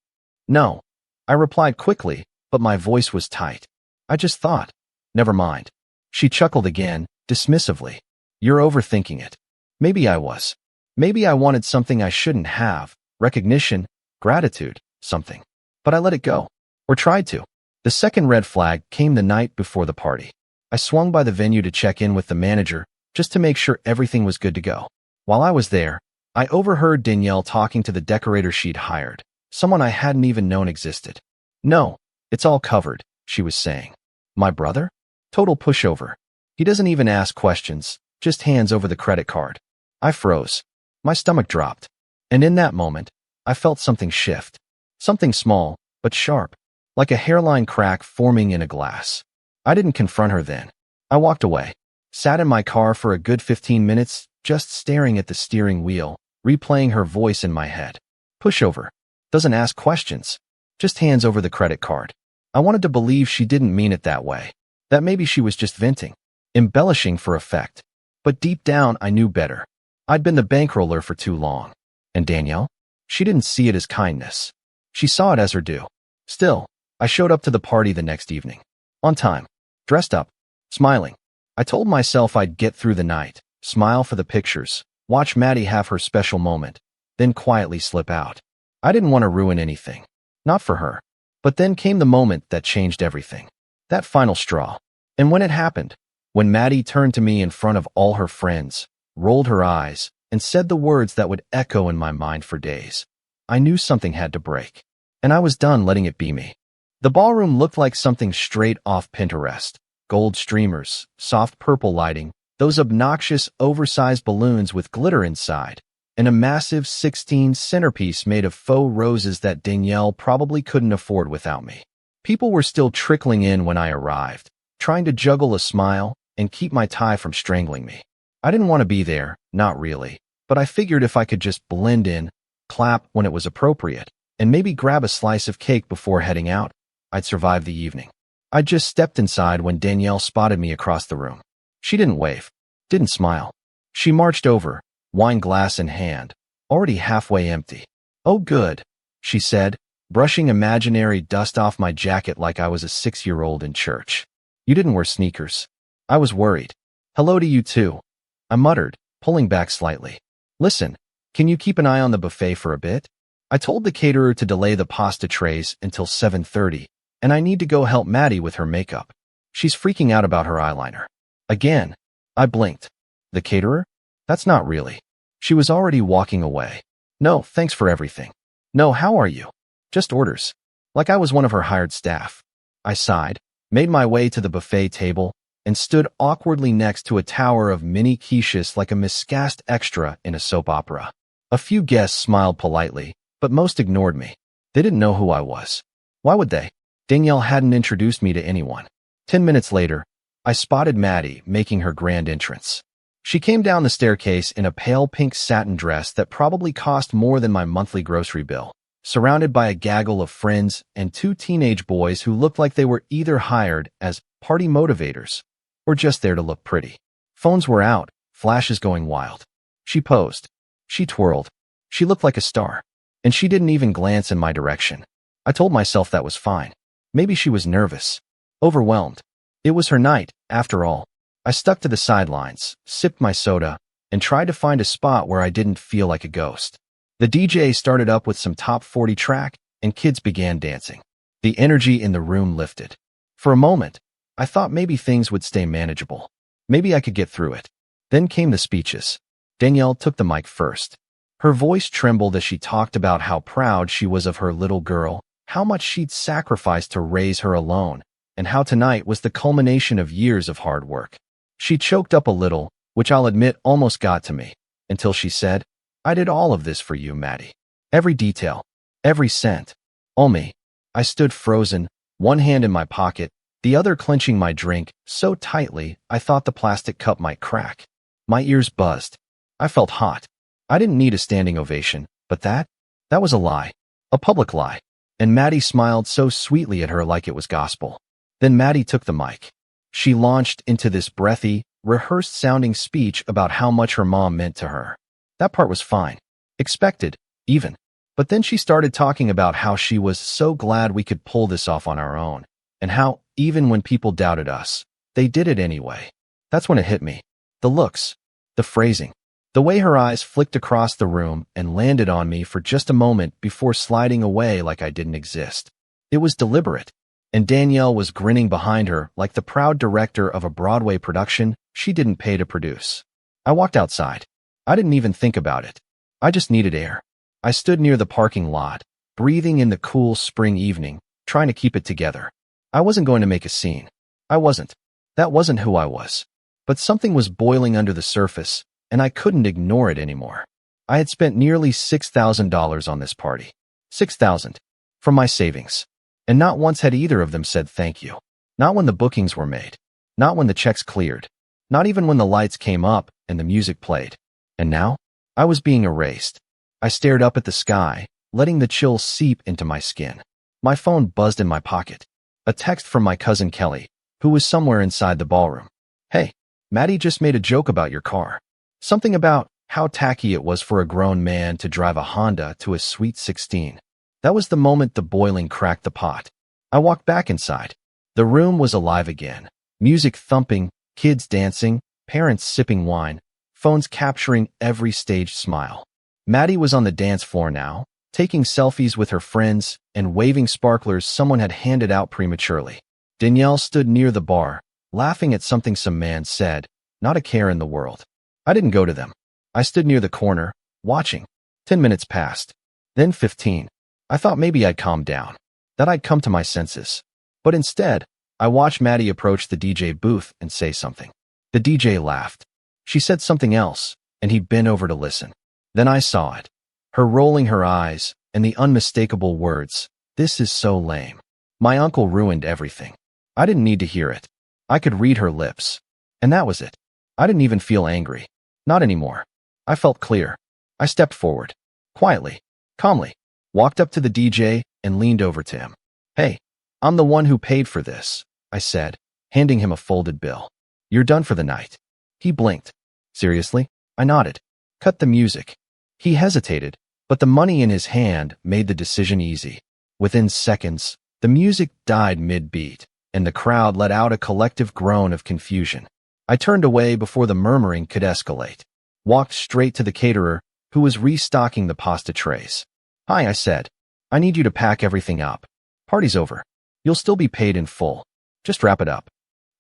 "No," I replied quickly, but my voice was tight. "I just thought." "Never mind." She chuckled again, dismissively. "You're overthinking it." Maybe I was. Maybe I wanted something I shouldn't have. Recognition, gratitude, something. But I let it go. Or tried to. The second red flag came the night before the party. I swung by the venue to check in with the manager, just to make sure everything was good to go. While I was there, I overheard Danielle talking to the decorator she'd hired, someone I hadn't even known existed. "No, it's all covered," she was saying. "My brother? Total pushover. He doesn't even ask questions, just hands over the credit card." I froze. My stomach dropped. And in that moment, I felt something shift. Something small, but sharp, like a hairline crack forming in a glass. I didn't confront her then. I walked away, sat in my car for a good 15 minutes, just staring at the steering wheel, replaying her voice in my head. Pushover. Doesn't ask questions. Just hands over the credit card. I wanted to believe she didn't mean it that way. That maybe she was just venting, embellishing for effect. But deep down, I knew better. I'd been the bankroller for too long. And Danielle? She didn't see it as kindness. She saw it as her due. Still, I showed up to the party the next evening. On time. Dressed up. Smiling. I told myself I'd get through the night, smile for the pictures, watch Maddie have her special moment, then quietly slip out. I didn't want to ruin anything. Not for her. But then came the moment that changed everything. That final straw. And when it happened, when Maddie turned to me in front of all her friends, rolled her eyes, and said the words that would echo in my mind for days, I knew something had to break. And I was done letting it be me. The ballroom looked like something straight off Pinterest. Gold streamers, soft purple lighting, those obnoxious, oversized balloons with glitter inside, and a massive 16 centerpiece made of faux roses that Danielle probably couldn't afford without me. People were still trickling in when I arrived, trying to juggle a smile and keep my tie from strangling me. I didn't want to be there, not really, but I figured if I could just blend in, clap when it was appropriate, and maybe grab a slice of cake before heading out, I'd survive the evening. I just stepped inside when Danielle spotted me across the room. She didn't wave, didn't smile. She marched over, wine glass in hand, already halfway empty. "Oh good," she said, brushing imaginary dust off my jacket like I was a 6-year-old in church. "You didn't wear sneakers." I was worried. "Hello to you too," I muttered, pulling back slightly. "Listen, can you keep an eye on the buffet for a bit? I told the caterer to delay the pasta trays until 7:30, and I need to go help Maddie with her makeup. She's freaking out about her eyeliner." Again, I blinked. The caterer? That's not really. She was already walking away. "No, thanks for everything." "No, how are you?" "Just orders." Like I was one of her hired staff. I sighed, made my way to the buffet table, and stood awkwardly next to a tower of mini quiches like a miscast extra in a soap opera. A few guests smiled politely, but most ignored me. They didn't know who I was. Why would they? Danielle hadn't introduced me to anyone. 10 minutes later, I spotted Maddie making her grand entrance. She came down the staircase in a pale pink satin dress that probably cost more than my monthly grocery bill, surrounded by a gaggle of friends and 2 teenage boys who looked like they were either hired as party motivators or just there to look pretty. Phones were out, flashes going wild. She posed. She twirled. She looked like a star. And she didn't even glance in my direction. I told myself that was fine. Maybe she was nervous. Overwhelmed. It was her night, after all. I stuck to the sidelines, sipped my soda, and tried to find a spot where I didn't feel like a ghost. The DJ started up with some top 40 track, and kids began dancing. The energy in the room lifted. For a moment, I thought maybe things would stay manageable. Maybe I could get through it. Then came the speeches. Danielle took the mic first. Her voice trembled as she talked about how proud she was of her little girl, how much she'd sacrificed to raise her alone, and how tonight was the culmination of years of hard work. She choked up a little, which I'll admit almost got to me, until she said, "I did all of this for you, Maddie. Every detail, every cent. All me." I stood frozen, one hand in my pocket, the other clenching my drink so tightly I thought the plastic cup might crack. My ears buzzed. I felt hot. I didn't need a standing ovation, but that was a lie. A public lie. And Maddie smiled so sweetly at her like it was gospel. Then Maddie took the mic. She launched into this breathy, rehearsed-sounding speech about how much her mom meant to her. That part was fine. Expected, even. But then she started talking about how she was so glad we could pull this off on our own, and how, even when people doubted us, they did it anyway. That's when it hit me. The looks, the phrasing, the way her eyes flicked across the room and landed on me for just a moment before sliding away like I didn't exist. It was deliberate. And Danielle was grinning behind her like the proud director of a Broadway production she didn't pay to produce. I walked outside. I didn't even think about it. I just needed air. I stood near the parking lot, breathing in the cool spring evening, trying to keep it together. I wasn't going to make a scene. I wasn't. That wasn't who I was. But something was boiling under the surface, and I couldn't ignore it anymore. I had spent nearly $6,000 on this party. $6,000. From my savings. And not once had either of them said thank you. Not when the bookings were made. Not when the checks cleared. Not even when the lights came up and the music played. And now, I was being erased. I stared up at the sky, letting the chill seep into my skin. My phone buzzed in my pocket. A text from my cousin Kelly, who was somewhere inside the ballroom. Hey, Maddie just made a joke about your car. Something about how tacky it was for a grown man to drive a Honda to a sweet 16. That was the moment the boiling cracked the pot. I walked back inside. The room was alive again. Music thumping, kids dancing, parents sipping wine, phones capturing every staged smile. Maddie was on the dance floor now, taking selfies with her friends and waving sparklers someone had handed out prematurely. Danielle stood near the bar, laughing at something some man said, not a care in the world. I didn't go to them. I stood near the corner, watching. 10 minutes passed. Then 15. I thought maybe I'd calm down, that I'd come to my senses. But instead, I watched Maddie approach the DJ booth and say something. The DJ laughed. She said something else, and he bent over to listen. Then I saw it. Her rolling her eyes, and the unmistakable words, "This is so lame." My uncle ruined everything. I didn't need to hear it. I could read her lips. And that was it. I didn't even feel angry. Not anymore. I felt clear. I stepped forward. Quietly. Calmly. Walked up to the DJ and leaned over to him. Hey, I'm the one who paid for this, I said, handing him a folded bill. You're done for the night. He blinked. Seriously? I nodded. Cut the music. He hesitated, but the money in his hand made the decision easy. Within seconds, the music died mid-beat, and the crowd let out a collective groan of confusion. I turned away before the murmuring could escalate. Walked straight to the caterer, who was restocking the pasta trays. Hi, I said. I need you to pack everything up. Party's over. You'll still be paid in full. Just wrap it up.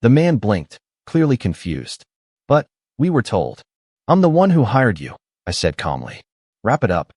The man blinked, clearly confused. But, we were told. I'm the one who hired you, I said calmly. Wrap it up.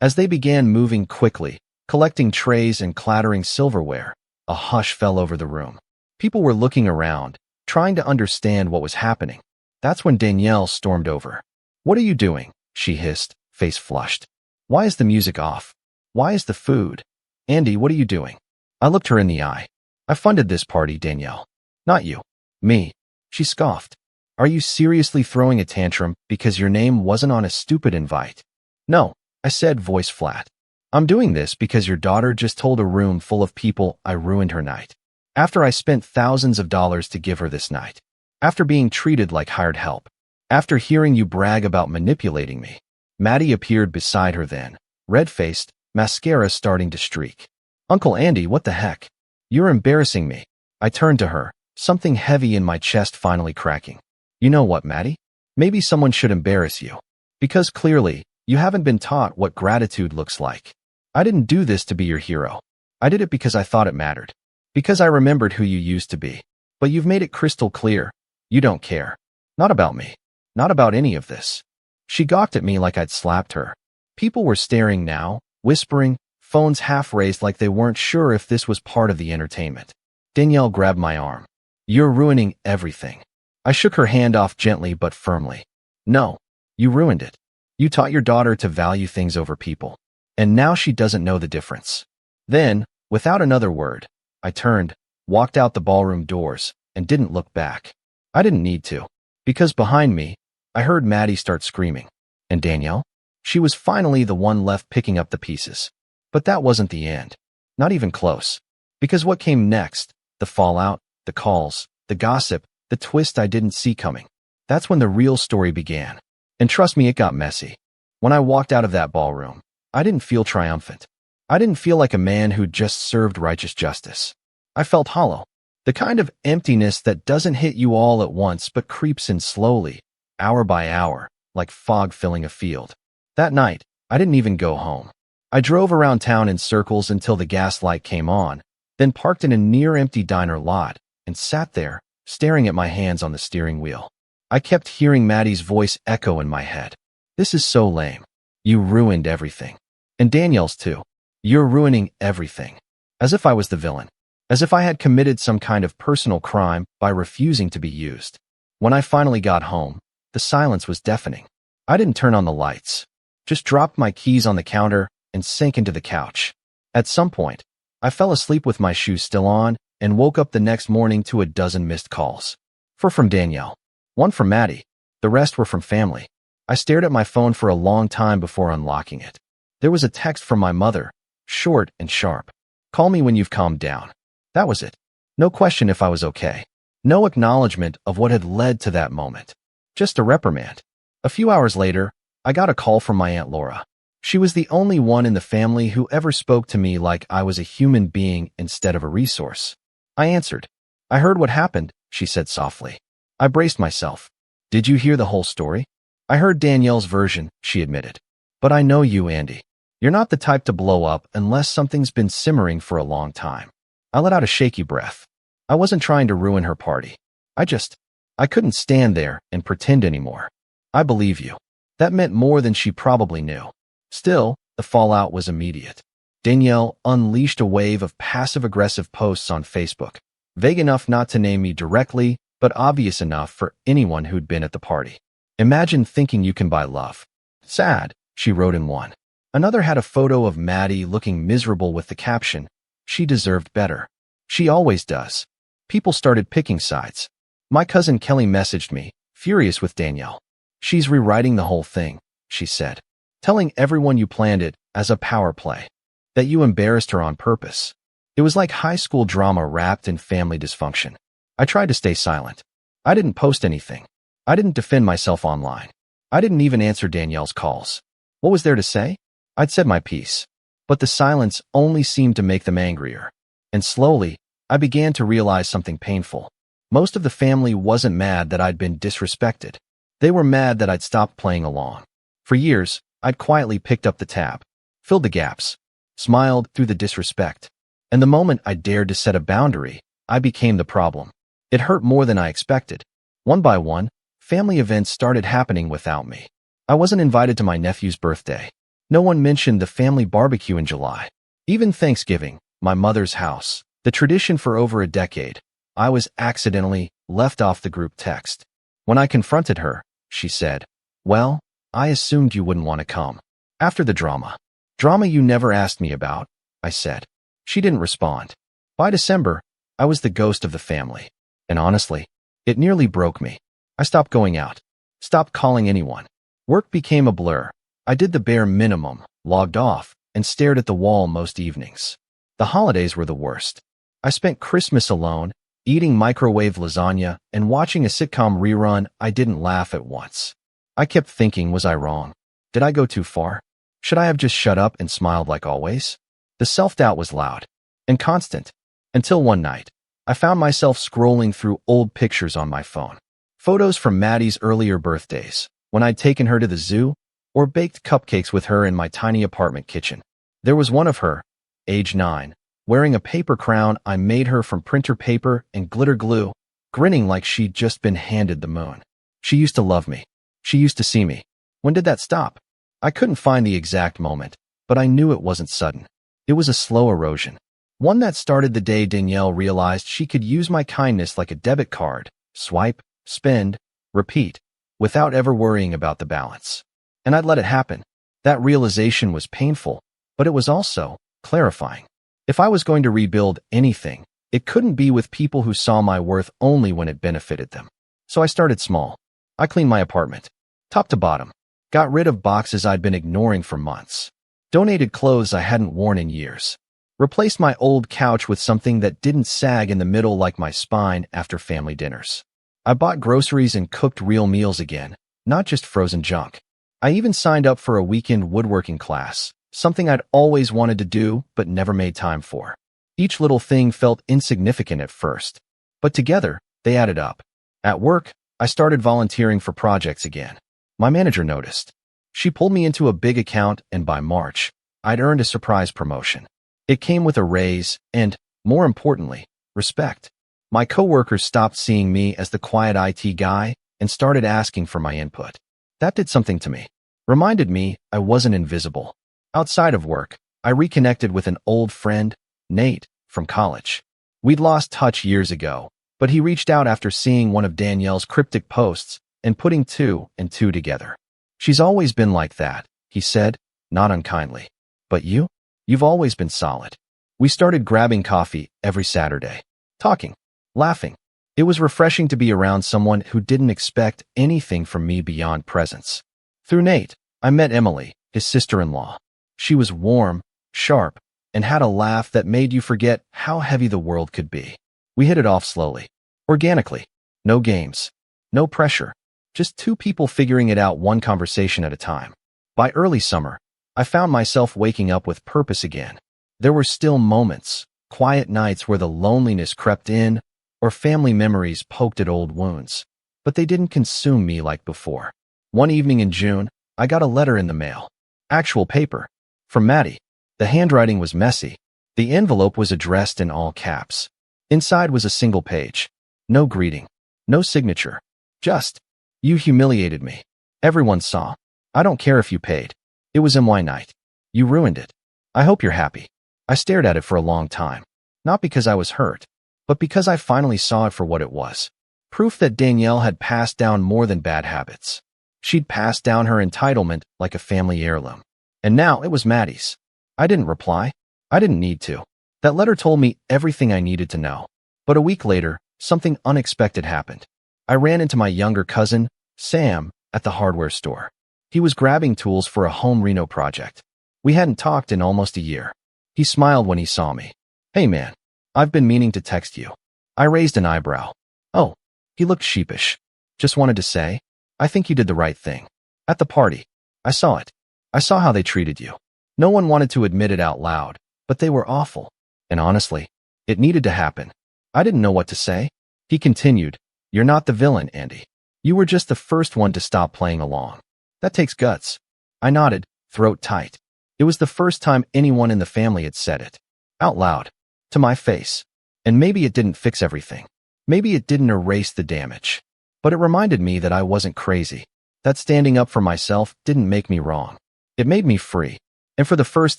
As they began moving quickly, collecting trays and clattering silverware, a hush fell over the room. People were looking around, trying to understand what was happening. That's when Danielle stormed over. What are you doing? She hissed, face flushed. Why is the music off? Why is the food? Andy, what are you doing? I looked her in the eye. I funded this party, Danielle. Not you. Me. She scoffed. Are you seriously throwing a tantrum because your name wasn't on a stupid invite? No, I said, voice flat. I'm doing this because your daughter just told a room full of people I ruined her night. After I spent thousands of dollars to give her this night. After being treated like hired help. After hearing you brag about manipulating me. Maddie appeared beside her then, red-faced, mascara starting to streak. Uncle Andy, what the heck? You're embarrassing me. I turned to her, something heavy in my chest finally cracking. You know what, Maddie? Maybe someone should embarrass you. Because clearly, you haven't been taught what gratitude looks like. I didn't do this to be your hero. I did it because I thought it mattered. Because I remembered who you used to be. But you've made it crystal clear. You don't care. Not about me. Not about any of this. She gawked at me like I'd slapped her. People were staring now, whispering, phones half raised like they weren't sure if this was part of the entertainment. Danielle grabbed my arm. You're ruining everything. I shook her hand off gently but firmly. No, you ruined it. You taught your daughter to value things over people. And now she doesn't know the difference. Then, without another word, I turned, walked out the ballroom doors, and didn't look back. I didn't need to. Because behind me, I heard Maddie start screaming. And Danielle? She was finally the one left picking up the pieces. But that wasn't the end. Not even close. Because what came next, the fallout, the calls, the gossip, the twist I didn't see coming. That's when the real story began. And trust me, it got messy. When I walked out of that ballroom, I didn't feel triumphant. I didn't feel like a man who'd just served righteous justice. I felt hollow. The kind of emptiness that doesn't hit you all at once but creeps in slowly, hour by hour, like fog filling a field. That night, I didn't even go home. I drove around town in circles until the gas light came on, then parked in a near-empty diner lot and sat there, staring at my hands on the steering wheel. I kept hearing Maddie's voice echo in my head. "This is so lame. You ruined everything." And Danielle's too. "You're ruining everything." As if I was the villain. As if I had committed some kind of personal crime by refusing to be used. When I finally got home, the silence was deafening. I didn't turn on the lights. Just dropped my keys on the counter and sank into the couch. At some point, I fell asleep with my shoes still on and woke up the next morning to a dozen missed calls. 4 from Danielle. 1 from Maddie. The rest were from family. I stared at my phone for a long time before unlocking it. There was a text from my mother, short and sharp. "Call me when you've calmed down." That was it. No question if I was okay. No acknowledgement of what had led to that moment. Just a reprimand. A few hours later, I got a call from my Aunt Laura. She was the only one in the family who ever spoke to me like I was a human being instead of a resource. I answered. "I heard what happened," she said softly. I braced myself. "Did you hear the whole story?" "I heard Danielle's version," she admitted. "But I know you, Andy. You're not the type to blow up unless something's been simmering for a long time." I let out a shaky breath. I wasn't trying to ruin her party. I couldn't stand there and pretend anymore. "I believe you." That meant more than she probably knew. Still, the fallout was immediate. Danielle unleashed a wave of passive-aggressive posts on Facebook, vague enough not to name me directly, but obvious enough for anyone who'd been at the party. "Imagine thinking you can buy love. Sad," she wrote in one. Another had a photo of Maddie looking miserable with the caption, "She deserved better. She always does." People started picking sides. My cousin Kelly messaged me, furious with Danielle. "She's rewriting the whole thing," she said, "telling everyone you planned it as a power play, that you embarrassed her on purpose." It was like high school drama wrapped in family dysfunction. I tried to stay silent. I didn't post anything. I didn't defend myself online. I didn't even answer Danielle's calls. What was there to say? I'd said my piece. But the silence only seemed to make them angrier. And slowly, I began to realize something painful. Most of the family wasn't mad that I'd been disrespected. They were mad that I'd stopped playing along. For years, I'd quietly picked up the tab, filled the gaps, smiled through the disrespect. And the moment I dared to set a boundary, I became the problem. It hurt more than I expected. One by one, family events started happening without me. I wasn't invited to my nephew's birthday. No one mentioned the family barbecue in July. Even Thanksgiving, my mother's house, the tradition for over a decade, I was accidentally left off the group text. When I confronted her, she said, "Well, I assumed you wouldn't want to come. After the drama." "Drama you never asked me about," I said. She didn't respond. By December, I was the ghost of the family. And honestly, it nearly broke me. I stopped going out, stopped calling anyone. Work became a blur. I did the bare minimum, logged off, and stared at the wall most evenings. The holidays were the worst. I spent Christmas alone, eating microwave lasagna and watching a sitcom rerun. I didn't laugh at once. I kept thinking, was I wrong? Did I go too far? Should I have just shut up and smiled like always? The self-doubt was loud and constant, until one night, I found myself scrolling through old pictures on my phone. Photos from Maddie's earlier birthdays, when I'd taken her to the zoo, or baked cupcakes with her in my tiny apartment kitchen. There was one of her, age 9, wearing a paper crown I made her from printer paper and glitter glue, grinning like she'd just been handed the moon. She used to love me. She used to see me. When did that stop? I couldn't find the exact moment, but I knew it wasn't sudden. It was a slow erosion. One that started the day Danielle realized she could use my kindness like a debit card, swipe, spend, repeat, without ever worrying about the balance. And I'd let it happen. That realization was painful, but it was also clarifying. If I was going to rebuild anything, it couldn't be with people who saw my worth only when it benefited them. So I started small. I cleaned my apartment, top to bottom, got rid of boxes I'd been ignoring for months, donated clothes I hadn't worn in years, replaced my old couch with something that didn't sag in the middle like my spine after family dinners. I bought groceries and cooked real meals again, not just frozen junk. I even signed up for a weekend woodworking class, something I'd always wanted to do but never made time for. Each little thing felt insignificant at first, but together, they added up. At work, I started volunteering for projects again. My manager noticed. She pulled me into a big account, and by March, I'd earned a surprise promotion. It came with a raise and, More importantly, respect. My coworkers stopped seeing me as the quiet IT guy and started asking for my input. That did something to me. Reminded me I wasn't invisible. Outside of work, I reconnected with an old friend, Nate, from college. We'd lost touch years ago, but he reached out after seeing one of Danielle's cryptic posts and putting two and two together. She's always been like that, he said, not unkindly. But you? You've always been solid. We started grabbing coffee every Saturday, talking, laughing. It was refreshing to be around someone who didn't expect anything from me beyond presence. Through Nate, I met Emily, his sister-in-law. She was warm, sharp, and had a laugh that made you forget how heavy the world could be. We hit it off slowly, organically. No games, no pressure, just two people figuring it out one conversation at a time. By early summer, I found myself waking up with purpose again. There were still moments, quiet nights where the loneliness crept in, or family memories poked at old wounds, but they didn't consume me like before. One evening in June, I got a letter in the mail. Actual paper. From Maddie. The handwriting was messy. The envelope was addressed in all caps. Inside was a single page. No greeting. No signature. Just, you humiliated me. Everyone saw. I don't care if you paid. It was MY night. You ruined it. I hope you're happy. I stared at it for a long time. Not because I was hurt, but because I finally saw it for what it was. Proof that Danielle had passed down more than bad habits. She'd passed down her entitlement like a family heirloom. And now it was Maddie's. I didn't reply. I didn't need to. That letter told me everything I needed to know. But a week later, something unexpected happened. I ran into my younger cousin, Sam, at the hardware store. He was grabbing tools for a home reno project. We hadn't talked in almost a year. He smiled when he saw me. Hey man, I've been meaning to text you. I raised an eyebrow. Oh, he looked sheepish. Just wanted to say, I think you did the right thing. At the party, I saw it. I saw how they treated you. No one wanted to admit it out loud, but they were awful. And honestly, it needed to happen. I didn't know what to say. He continued, you're not the villain, Andy. You were just the first one to stop playing along. That takes guts. I nodded, throat tight. It was the first time anyone in the family had said it. Out loud. To my face. And maybe it didn't fix everything. Maybe it didn't erase the damage. But it reminded me that I wasn't crazy. That standing up for myself didn't make me wrong. It made me free. And for the first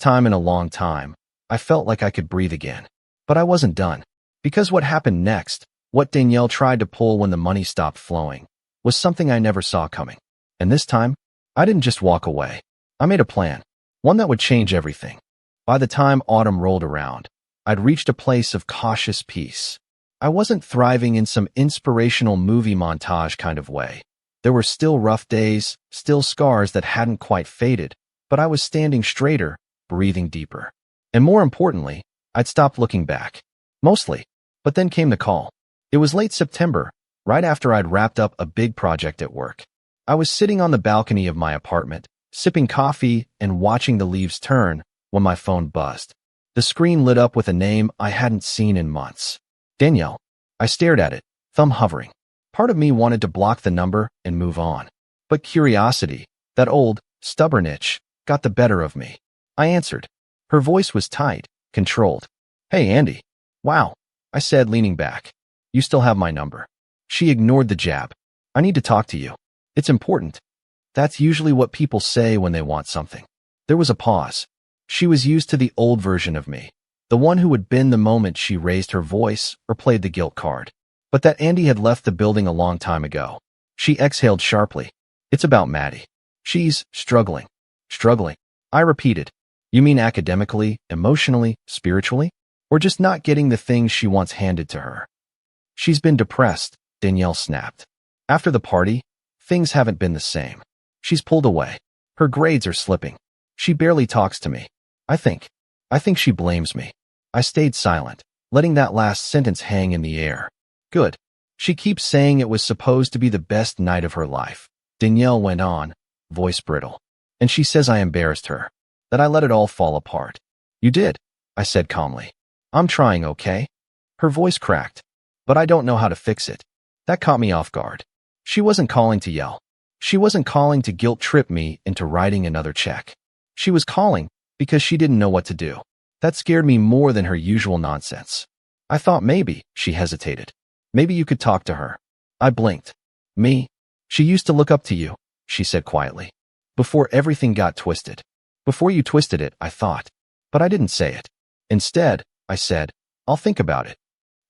time in a long time, I felt like I could breathe again. But I wasn't done. Because what happened next, what Danielle tried to pull when the money stopped flowing, was something I never saw coming. And this time, I didn't just walk away. I made a plan. One that would change everything. By the time autumn rolled around, I'd reached a place of cautious peace. I wasn't thriving in some inspirational movie montage kind of way. There were still rough days, still scars that hadn't quite faded, but I was standing straighter, breathing deeper. And more importantly, I'd stopped looking back. Mostly. But then came the call. It was late September, right after I'd wrapped up a big project at work. I was sitting on the balcony of my apartment, sipping coffee and watching the leaves turn when my phone buzzed. The screen lit up with a name I hadn't seen in months. Danielle. I stared at it, thumb hovering. Part of me wanted to block the number and move on. But curiosity, that old, stubborn itch, got the better of me. I answered. Her voice was tight, controlled. Hey, Andy. Wow, I said, leaning back. You still have my number. She ignored the jab. I need to talk to you. It's important. That's usually what people say when they want something. There was a pause. She was used to the old version of me, the one who would bend the moment she raised her voice or played the guilt card. But that Andy had left the building a long time ago. She exhaled sharply. It's about Maddie. She's struggling. Struggling. I repeated. You mean academically, emotionally, spiritually? Or just not getting the things she wants handed to her? She's been depressed, Danielle snapped. After the party, things haven't been the same. She's pulled away. Her grades are slipping. She barely talks to me. I think she blames me. I stayed silent, letting that last sentence hang in the air. Good. She keeps saying it was supposed to be the best night of her life. Danielle went on, voice brittle. And she says I embarrassed her, that I let it all fall apart. You did, I said calmly. I'm trying, okay? Her voice cracked. But I don't know how to fix it. That caught me off guard. She wasn't calling to yell. She wasn't calling to guilt trip me into writing another check. She was calling because she didn't know what to do. That scared me more than her usual nonsense. I thought maybe, she hesitated. Maybe you could talk to her. I blinked. Me? She used to look up to you, she said quietly. Before everything got twisted. Before you twisted it, I thought. But I didn't say it. Instead, I said, I'll think about it.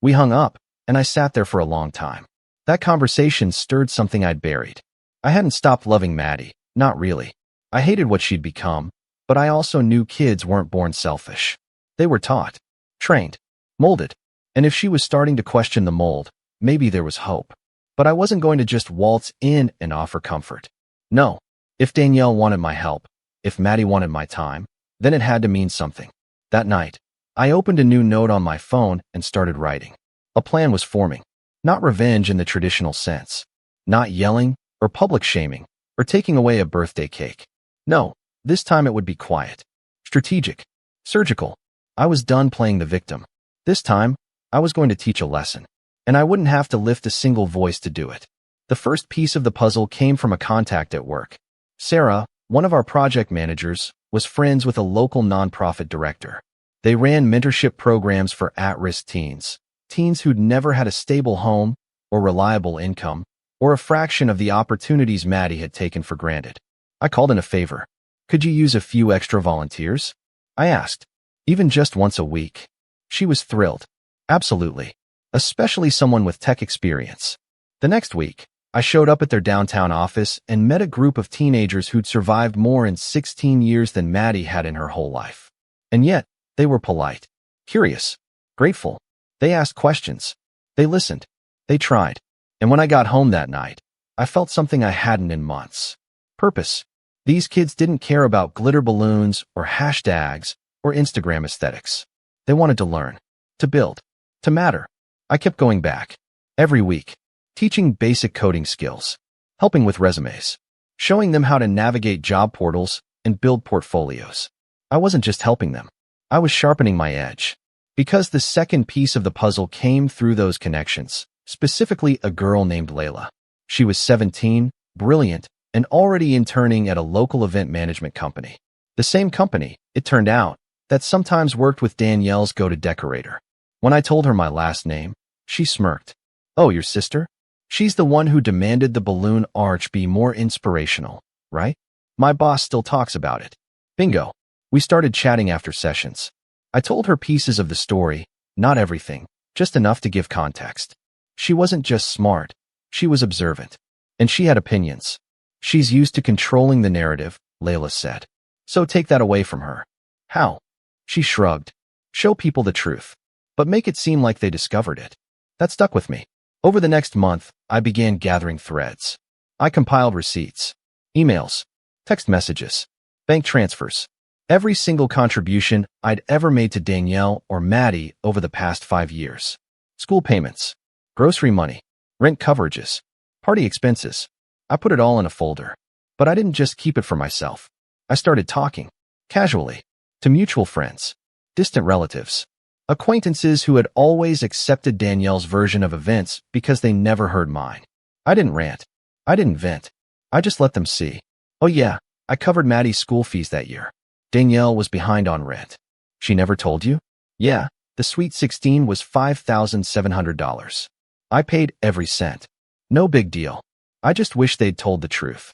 We hung up, and I sat there for a long time. That conversation stirred something I'd buried. I hadn't stopped loving Maddie, not really. I hated what she'd become, but I also knew kids weren't born selfish. They were taught, trained, molded. And if she was starting to question the mold, maybe there was hope. But I wasn't going to just waltz in and offer comfort. No. If Danielle wanted my help, if Maddie wanted my time, then it had to mean something. That night, I opened a new note on my phone and started writing. A plan was forming. Not revenge in the traditional sense. Not yelling, or public shaming, or taking away a birthday cake. No, this time it would be quiet. Strategic. Surgical. I was done playing the victim. This time, I was going to teach a lesson. And I wouldn't have to lift a single voice to do it. The first piece of the puzzle came from a contact at work. Sarah, one of our project managers, was friends with a local nonprofit director. They ran mentorship programs for at-risk teens. Teens who'd never had a stable home, or reliable income, or a fraction of the opportunities Maddie had taken for granted. I called in a favor. Could you use a few extra volunteers? I asked. Even just once a week. She was thrilled. Absolutely. Especially someone with tech experience. The next week, I showed up at their downtown office and met a group of teenagers who'd survived more in 16 years than Maddie had in her whole life. And yet, they were polite, curious, grateful. They asked questions. They listened. They tried. And when I got home that night, I felt something I hadn't in months. Purpose. These kids didn't care about glitter balloons or hashtags or Instagram aesthetics. They wanted to learn, to build, to matter. I kept going back. Every week. Teaching basic coding skills. Helping with resumes. Showing them how to navigate job portals and build portfolios. I wasn't just helping them. I was sharpening my edge. Because the second piece of the puzzle came through those connections, specifically a girl named Layla. She was 17, brilliant, and already interning at a local event management company. The same company, it turned out, that sometimes worked with Danielle's go-to-decorator. When I told her my last name, she smirked. Oh, your sister? She's the one who demanded the balloon arch be more inspirational, right? My boss still talks about it. Bingo. We started chatting after sessions. I told her pieces of the story, not everything, just enough to give context. She wasn't just smart, she was observant. And she had opinions. She's used to controlling the narrative, Layla said. So take that away from her. How? She shrugged. Show people the truth, but make it seem like they discovered it. That stuck with me. Over the next month, I began gathering threads. I compiled receipts, emails, text messages, bank transfers, every single contribution I'd ever made to Danielle or Maddie over the past 5 years. School payments, grocery money, rent coverages, party expenses. I put it all in a folder. But I didn't just keep it for myself. I started talking, casually, to mutual friends, distant relatives, acquaintances who had always accepted Danielle's version of events because they never heard mine. I didn't rant. I didn't vent. I just let them see. Oh yeah, I covered Maddie's school fees that year. Danielle was behind on rent. She never told you? Yeah, the Sweet 16 was $5,700. I paid every cent. No big deal. I just wish they'd told the truth.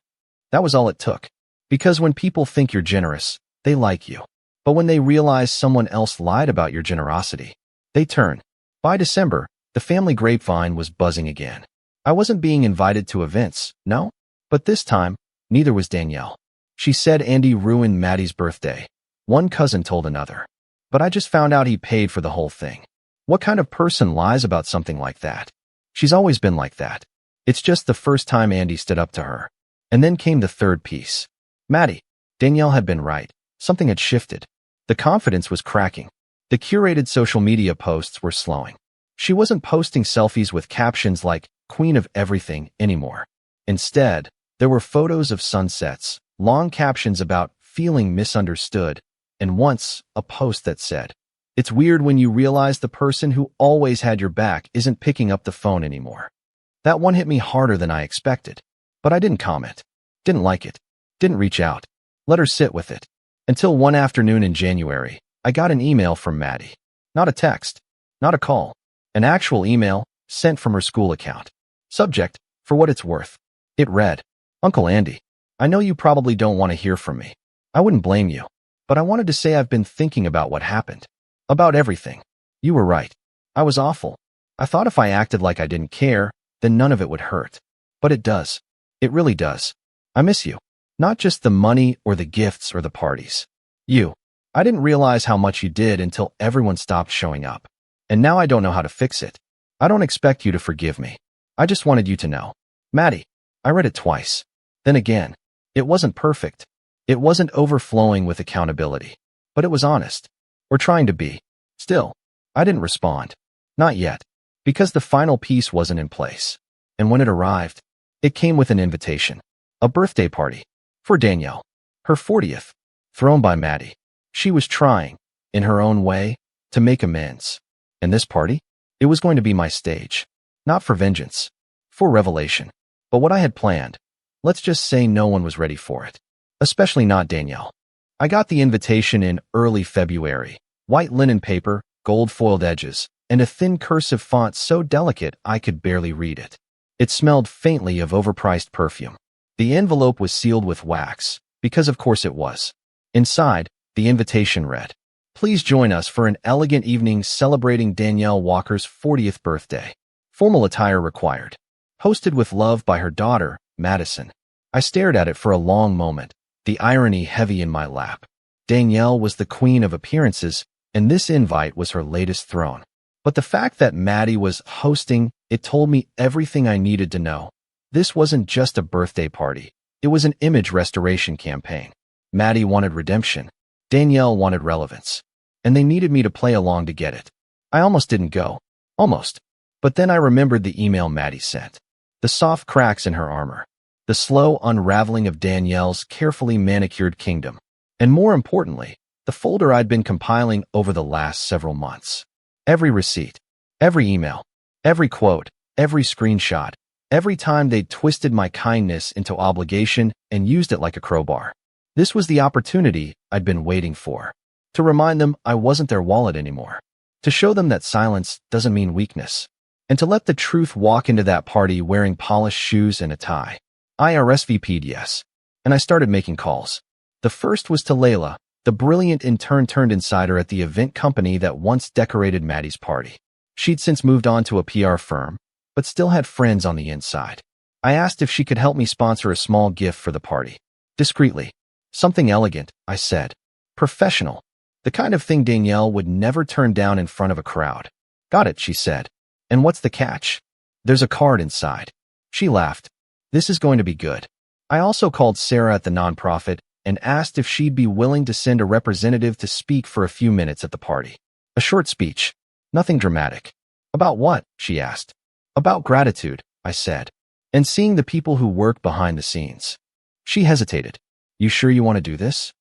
That was all it took. Because when people think you're generous, they like you. But when they realize someone else lied about your generosity, they turn. By December, the family grapevine was buzzing again. I wasn't being invited to events, no? But this time, neither was Danielle. She said Andy ruined Maddie's birthday. One cousin told another. But I just found out he paid for the whole thing. What kind of person lies about something like that? She's always been like that. It's just the first time Andy stood up to her. And then came the third piece. Maddie. Danielle had been right. Something had shifted. The confidence was cracking. The curated social media posts were slowing. She wasn't posting selfies with captions like, Queen of Everything, anymore. Instead, there were photos of sunsets, long captions about feeling misunderstood, and once, a post that said, It's weird when you realize the person who always had your back isn't picking up the phone anymore. That one hit me harder than I expected. But I didn't comment. Didn't like it. Didn't reach out. Let her sit with it. Until one afternoon in January, I got an email from Maddie. Not a text. Not a call. An actual email sent from her school account. Subject, for what it's worth. It read, Uncle Andy, I know you probably don't want to hear from me. I wouldn't blame you. But I wanted to say I've been thinking about what happened. About everything. You were right. I was awful. I thought if I acted like I didn't care, then none of it would hurt. But it does. It really does. I miss you. Not just the money or the gifts or the parties. You. I didn't realize how much you did until everyone stopped showing up. And now I don't know how to fix it. I don't expect you to forgive me. I just wanted you to know. Maddie. I read it twice. Then again. It wasn't perfect. It wasn't overflowing with accountability. But it was honest. Or trying to be. Still, I didn't respond. Not yet. Because the final piece wasn't in place. And when it arrived, it came with an invitation. A birthday party. For Danielle. Her 40th. Thrown by Maddie. She was trying, in her own way, to make amends. And this party? It was going to be my stage. Not for vengeance. For revelation. But what I had planned, let's just say no one was ready for it. Especially not Danielle. I got the invitation in early February. White linen paper, gold foiled edges, and a thin cursive font so delicate I could barely read it. It smelled faintly of overpriced perfume. The envelope was sealed with wax, because of course it was. Inside, the invitation read, Please join us for an elegant evening celebrating Danielle Walker's 40th birthday. Formal attire required. Hosted with love by her daughter, Madison. I stared at it for a long moment, the irony heavy in my lap. Danielle was the queen of appearances, and this invite was her latest throne. But the fact that Maddie was hosting, it told me everything I needed to know. This wasn't just a birthday party. It was an image restoration campaign. Maddie wanted redemption. Danielle wanted relevance. And they needed me to play along to get it. I almost didn't go. Almost. But then I remembered the email Maddie sent. The soft cracks in her armor. The slow unraveling of Danielle's carefully manicured kingdom. And more importantly, the folder I'd been compiling over the last several months. Every receipt. Every email. Every quote. Every screenshot. Every time they'd twisted my kindness into obligation and used it like a crowbar. This was the opportunity I'd been waiting for. To remind them I wasn't their wallet anymore. To show them that silence doesn't mean weakness. And to let the truth walk into that party wearing polished shoes and a tie. I RSVP'd yes. And I started making calls. The first was to Layla, the brilliant intern-turned-insider at the event company that once decorated Maddie's party. She'd since moved on to a PR firm, but still had friends on the inside. I asked if she could help me sponsor a small gift for the party. Discreetly. Something elegant, I said. Professional. The kind of thing Danielle would never turn down in front of a crowd. Got it, she said. And what's the catch? There's a card inside. She laughed. This is going to be good. I also called Sarah at the nonprofit and asked if she'd be willing to send a representative to speak for a few minutes at the party. A short speech. Nothing dramatic. About what? She asked. About gratitude, I said. And seeing the people who work behind the scenes. She hesitated. You sure you want to do this?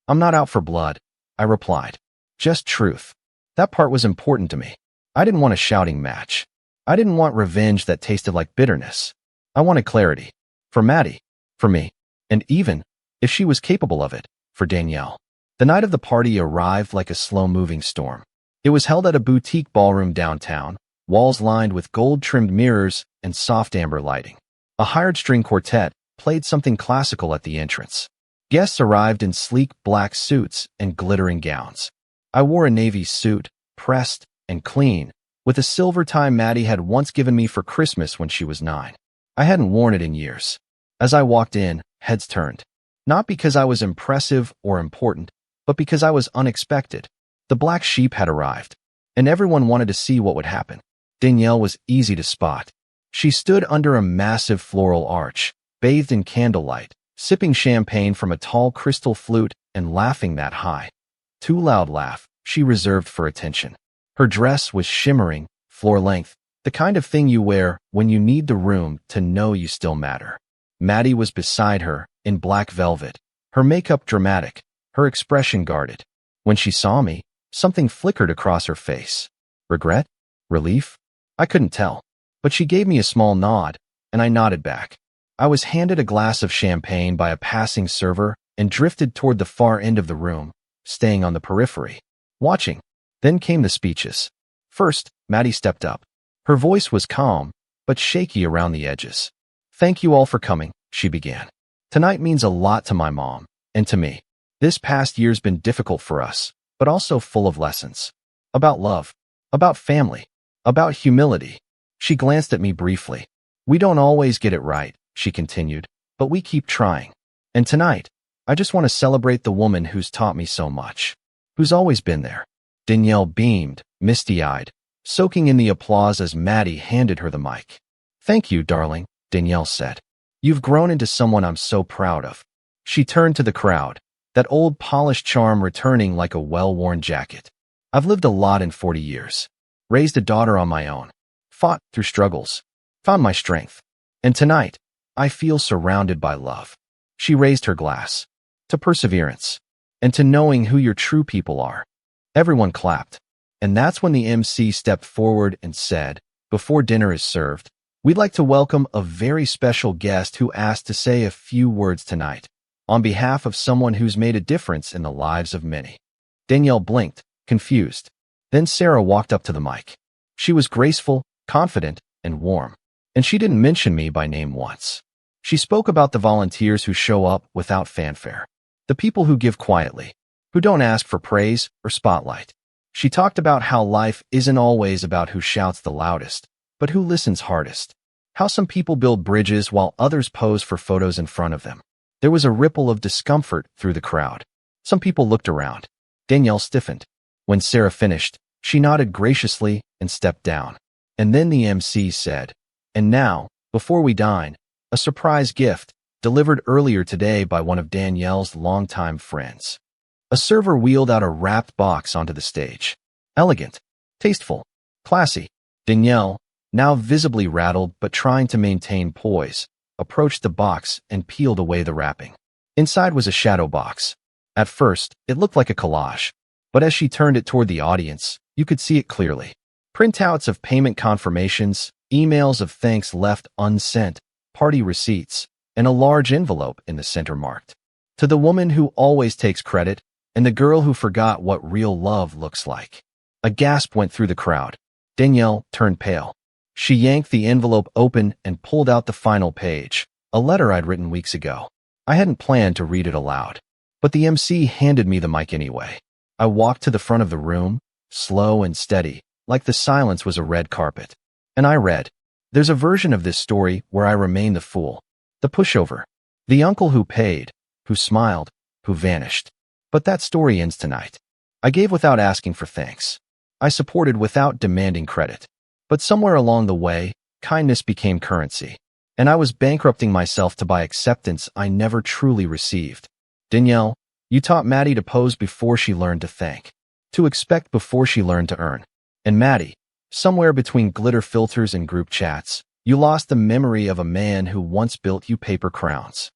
I'm not out for blood, I replied. Just truth. That part was important to me. I didn't want a shouting match. I didn't want revenge that tasted like bitterness. I wanted clarity. For Maddie. For me. And even, if she was capable of it, for Danielle. The night of the party arrived like a slow-moving storm. It was held at a boutique ballroom downtown, walls lined with gold-trimmed mirrors and soft amber lighting. A hired string quartet played something classical at the entrance. Guests arrived in sleek black suits and glittering gowns. I wore a navy suit, pressed and clean, with a silver tie Maddie had once given me for Christmas when she was 9. I hadn't worn it in years. As I walked in, heads turned. Not because I was impressive or important, but because I was unexpected. The black sheep had arrived, and everyone wanted to see what would happen. Danielle was easy to spot. She stood under a massive floral arch, bathed in candlelight, sipping champagne from a tall crystal flute and laughing that high, too loud laugh she reserved for attention. Her dress was shimmering, floor-length, the kind of thing you wear when you need the room to know you still matter. Maddie was beside her, in black velvet, her makeup dramatic, her expression guarded. When she saw me, something flickered across her face. Regret? Relief? I couldn't tell. But she gave me a small nod, and I nodded back. I was handed a glass of champagne by a passing server and drifted toward the far end of the room, staying on the periphery. Watching. Then came the speeches. First, Maddie stepped up. Her voice was calm, but shaky around the edges. "Thank you all for coming," she began. "Tonight means a lot to my mom, and to me. This past year's been difficult for us, but also full of lessons. About love, about family, about humility." She glanced at me briefly. "We don't always get it right," she continued, "but we keep trying. And tonight, I just want to celebrate the woman who's taught me so much, who's always been there." Danielle beamed, misty-eyed, soaking in the applause as Maddie handed her the mic. "Thank you, darling," Danielle said. "You've grown into someone I'm so proud of." She turned to the crowd, that old polished charm returning like a well-worn jacket. "I've lived a lot in 40 years. Raised a daughter on my own. Fought through struggles. Found my strength. And tonight, I feel surrounded by love." She raised her glass. "To perseverance. And to knowing who your true people are." Everyone clapped. And that's when the MC stepped forward and said, "Before dinner is served, we'd like to welcome a very special guest who asked to say a few words tonight, on behalf of someone who's made a difference in the lives of many." Danielle blinked, confused. Then Sarah walked up to the mic. She was graceful, confident, and warm. And she didn't mention me by name once. She spoke about the volunteers who show up without fanfare. The people who give quietly, who don't ask for praise or spotlight. She talked about how life isn't always about who shouts the loudest, but who listens hardest. How some people build bridges while others pose for photos in front of them. There was a ripple of discomfort through the crowd. Some people looked around. Danielle stiffened. When Sarah finished, she nodded graciously and stepped down. And then the MC said, "And now, before we dine, a surprise gift, delivered earlier today by one of Danielle's longtime friends." A server wheeled out a wrapped box onto the stage. Elegant, tasteful, classy. Danielle, now visibly rattled but trying to maintain poise, approached the box and peeled away the wrapping. Inside was a shadow box. At first, it looked like a collage, but as she turned it toward the audience, you could see it clearly. Printouts of payment confirmations, emails of thanks left unsent, party receipts, and a large envelope in the center marked, "To the woman who always takes credit, and the girl who forgot what real love looks like." A gasp went through the crowd. Danielle turned pale. She yanked the envelope open and pulled out the final page, a letter I'd written weeks ago. I hadn't planned to read it aloud, but the MC handed me the mic anyway. I walked to the front of the room, slow and steady, like the silence was a red carpet. And I read. There's a version of this story where I remain the fool, the pushover, the uncle who paid, who smiled, who vanished. But that story ends tonight. I gave without asking for thanks. I supported without demanding credit. But somewhere along the way, kindness became currency. And I was bankrupting myself to buy acceptance I never truly received. Danielle, you taught Maddie to pose before she learned to thank, to expect before she learned to earn. And Maddie, somewhere between glitter filters and group chats, you lost the memory of a man who once built you paper crowns.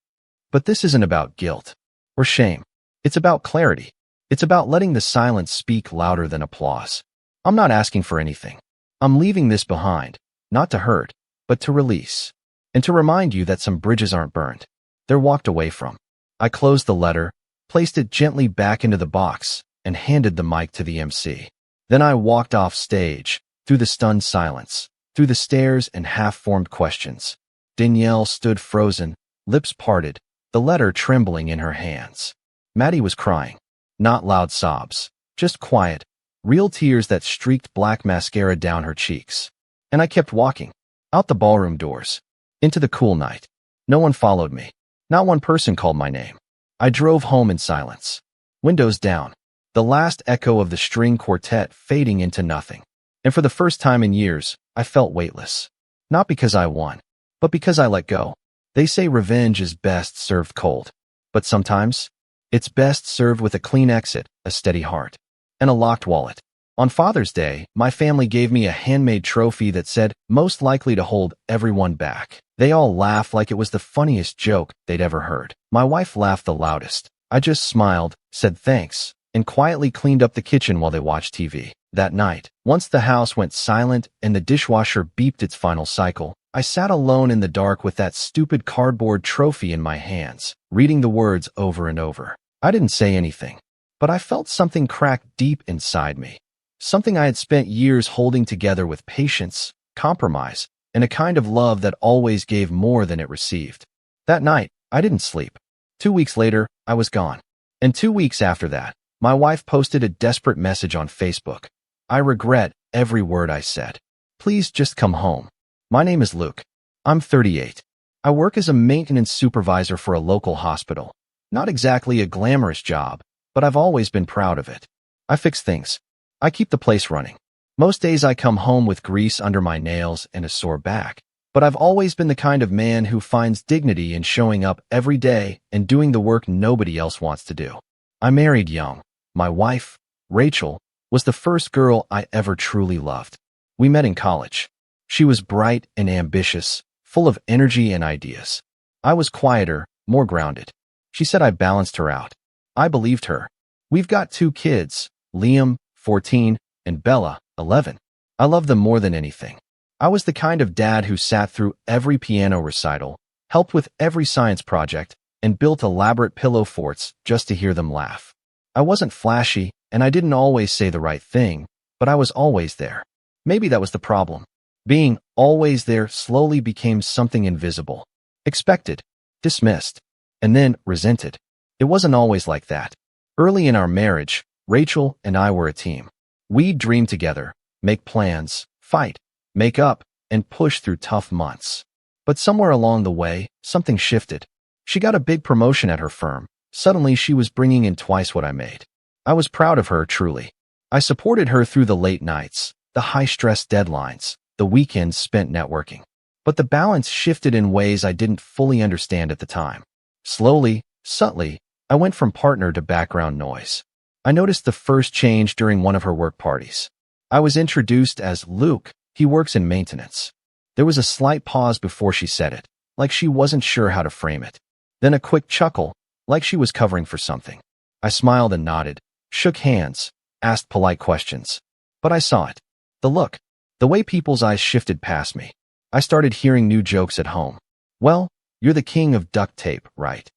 But this isn't about guilt or shame. It's about clarity. It's about letting the silence speak louder than applause. I'm not asking for anything. I'm leaving this behind, not to hurt, but to release. And to remind you that some bridges aren't burned. They're walked away from. I closed the letter, placed it gently back into the box, and handed the mic to the MC. Then I walked off stage, through the stunned silence, through the stares and half-formed questions. Danielle stood frozen, lips parted, the letter trembling in her hands. Maddie was crying. Not loud sobs, just quiet, real tears that streaked black mascara down her cheeks. And I kept walking, out the ballroom doors, into the cool night. No one followed me. Not one person called my name. I drove home in silence. Windows down, the last echo of the string quartet fading into nothing. And for the first time in years, I felt weightless. Not because I won, but because I let go. They say revenge is best served cold. But sometimes, it's best served with a clean exit, a steady heart, and a locked wallet. On Father's Day, my family gave me a handmade trophy that said, "Most likely to hold everyone back." They all laughed like it was the funniest joke they'd ever heard. My wife laughed the loudest. I just smiled, said thanks, and quietly cleaned up the kitchen while they watched TV. That night, once the house went silent and the dishwasher beeped its final cycle, I sat alone in the dark with that stupid cardboard trophy in my hands, reading the words over and over. I didn't say anything, but I felt something crack deep inside me. something I had spent years holding together with patience, compromise, and a kind of love that always gave more than it received. That night, I didn't sleep. 2 weeks later, I was gone. And 2 weeks after that, my wife posted a desperate message on Facebook. I regret every word I said. Please just come home. My name is Luke. I'm 38. I work as a maintenance supervisor for a local hospital. Not exactly a glamorous job, but I've always been proud of it. I fix things. I keep the place running. Most days I come home with grease under my nails and a sore back, but I've always been the kind of man who finds dignity in showing up every day and doing the work nobody else wants to do. I married young. My wife, Rachel, was the first girl I ever truly loved. We met in college. She was bright and ambitious, full of energy and ideas. I was quieter, more grounded. She said I balanced her out. I believed her. We've got 2 kids, Liam, 14, and Bella, 11. I love them more than anything. I was the kind of dad who sat through every piano recital, helped with every science project, and built elaborate pillow forts just to hear them laugh. I wasn't flashy, and I didn't always say the right thing, but I was always there. Maybe that was the problem. Being always there slowly became something invisible. Expected, dismissed, and then resented. It wasn't always like that. Early in our marriage, Rachel and I were a team. We'd dream together, make plans, fight, make up, and push through tough months. But somewhere along the way, something shifted. She got a big promotion at her firm. Suddenly, she was bringing in twice what I made. I was proud of her, truly. I supported her through the late nights, the high-stress deadlines, the weekends spent networking. But the balance shifted in ways I didn't fully understand at the time. Slowly, subtly, I went from partner to background noise. I noticed the first change during one of her work parties. I was introduced as Luke. He works in maintenance. There was a slight pause before she said it, like she wasn't sure how to frame it. Then a quick chuckle, like she was covering for something. I smiled and nodded, shook hands, asked polite questions. But I saw it. The look. The way people's eyes shifted past me. I started hearing new jokes at home. Well, you're the king of duct tape, right?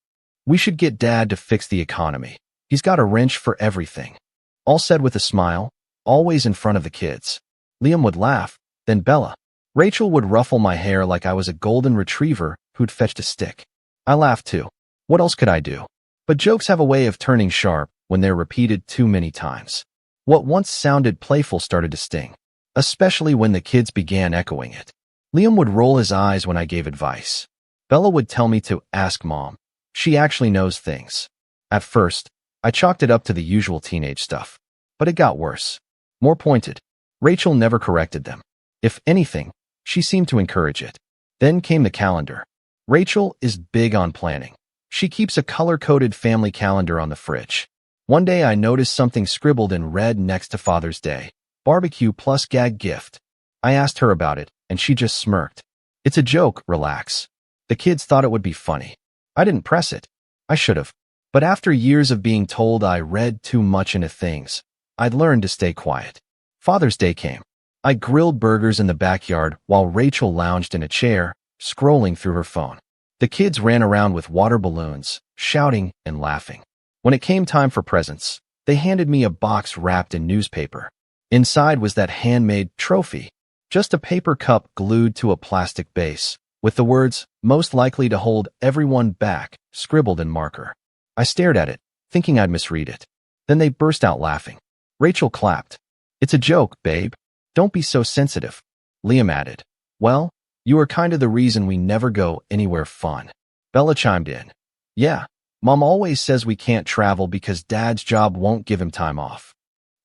We should get Dad to fix the economy. He's got a wrench for everything. All said with a smile, always in front of the kids. Liam would laugh, then Bella. Rachel would ruffle my hair like I was a golden retriever who'd fetched a stick. I laughed too. What else could I do? But jokes have a way of turning sharp when they're repeated too many times. What once sounded playful started to sting, especially when the kids began echoing it. Liam would roll his eyes when I gave advice. Bella would tell me to ask Mom. She actually knows things. At first, I chalked it up to the usual teenage stuff. But it got worse. More pointed. Rachel never corrected them. If anything, she seemed to encourage it. Then came the calendar. Rachel is big on planning. She keeps a color-coded family calendar on the fridge. One day I noticed something scribbled in red next to Father's Day. Barbecue plus gag gift. I asked her about it, and she just smirked. It's a joke, relax. The kids thought it would be funny. I didn't press it. I should have. But after years of being told I read too much into things, I'd learned to stay quiet. Father's Day came. I grilled burgers in the backyard while Rachel lounged in a chair, scrolling through her phone. The kids ran around with water balloons, shouting and laughing. When it came time for presents, they handed me a box wrapped in newspaper. Inside was that handmade trophy, just a paper cup glued to a plastic base, with the words, "most likely to hold everyone back," scribbled in marker. I stared at it, thinking I'd misread it. Then they burst out laughing. Rachel clapped. "It's a joke, babe. Don't be so sensitive." Liam added, "Well, you are kind of the reason we never go anywhere fun." Bella chimed in. "Yeah, Mom always says we can't travel because Dad's job won't give him time off."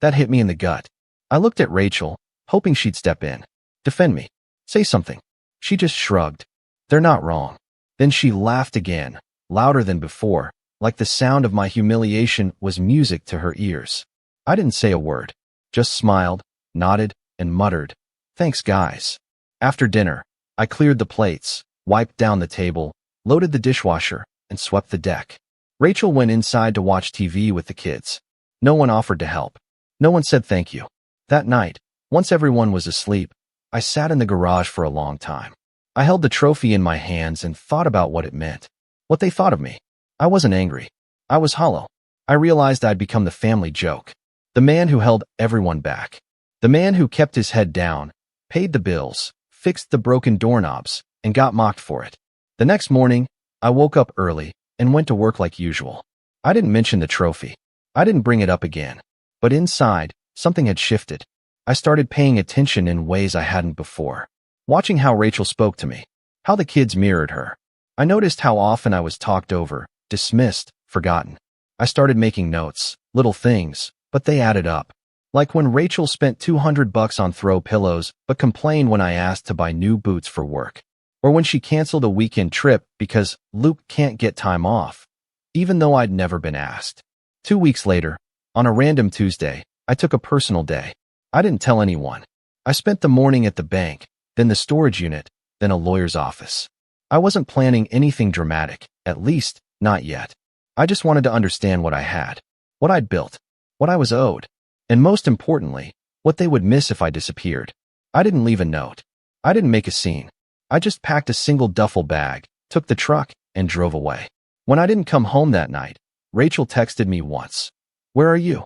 That hit me in the gut. I looked at Rachel, hoping she'd step in. Defend me. Say something. She just shrugged. "They're not wrong." Then she laughed again, louder than before, like the sound of my humiliation was music to her ears. I didn't say a word, just smiled, nodded, and muttered, "Thanks, guys." After dinner, I cleared the plates, wiped down the table, loaded the dishwasher, and swept the deck. Rachel went inside to watch TV with the kids. No one offered to help. No one said thank you. That night, once everyone was asleep, I sat in the garage for a long time. I held the trophy in my hands and thought about what it meant. What they thought of me. I wasn't angry. I was hollow. I realized I'd become the family joke. The man who held everyone back. The man who kept his head down, paid the bills, fixed the broken doorknobs, and got mocked for it. The next morning, I woke up early and went to work like usual. I didn't mention the trophy. I didn't bring it up again. But inside, something had shifted. I started paying attention in ways I hadn't before. Watching how Rachel spoke to me, how the kids mirrored her. I noticed how often I was talked over, dismissed, forgotten. I started making notes, little things, but they added up. Like when Rachel spent $200 on throw pillows but complained when I asked to buy new boots for work. Or when she canceled a weekend trip because Luke can't get time off, even though I'd never been asked. 2 weeks later, on a random Tuesday, I took a personal day. I didn't tell anyone. I spent the morning at the bank, then the storage unit, then a lawyer's office. I wasn't planning anything dramatic, at least, not yet. I just wanted to understand what I had, what I'd built, what I was owed, and most importantly, what they would miss if I disappeared. I didn't leave a note. I didn't make a scene. I just packed a single duffel bag, took the truck, and drove away. When I didn't come home that night, Rachel texted me once. "Where are you?"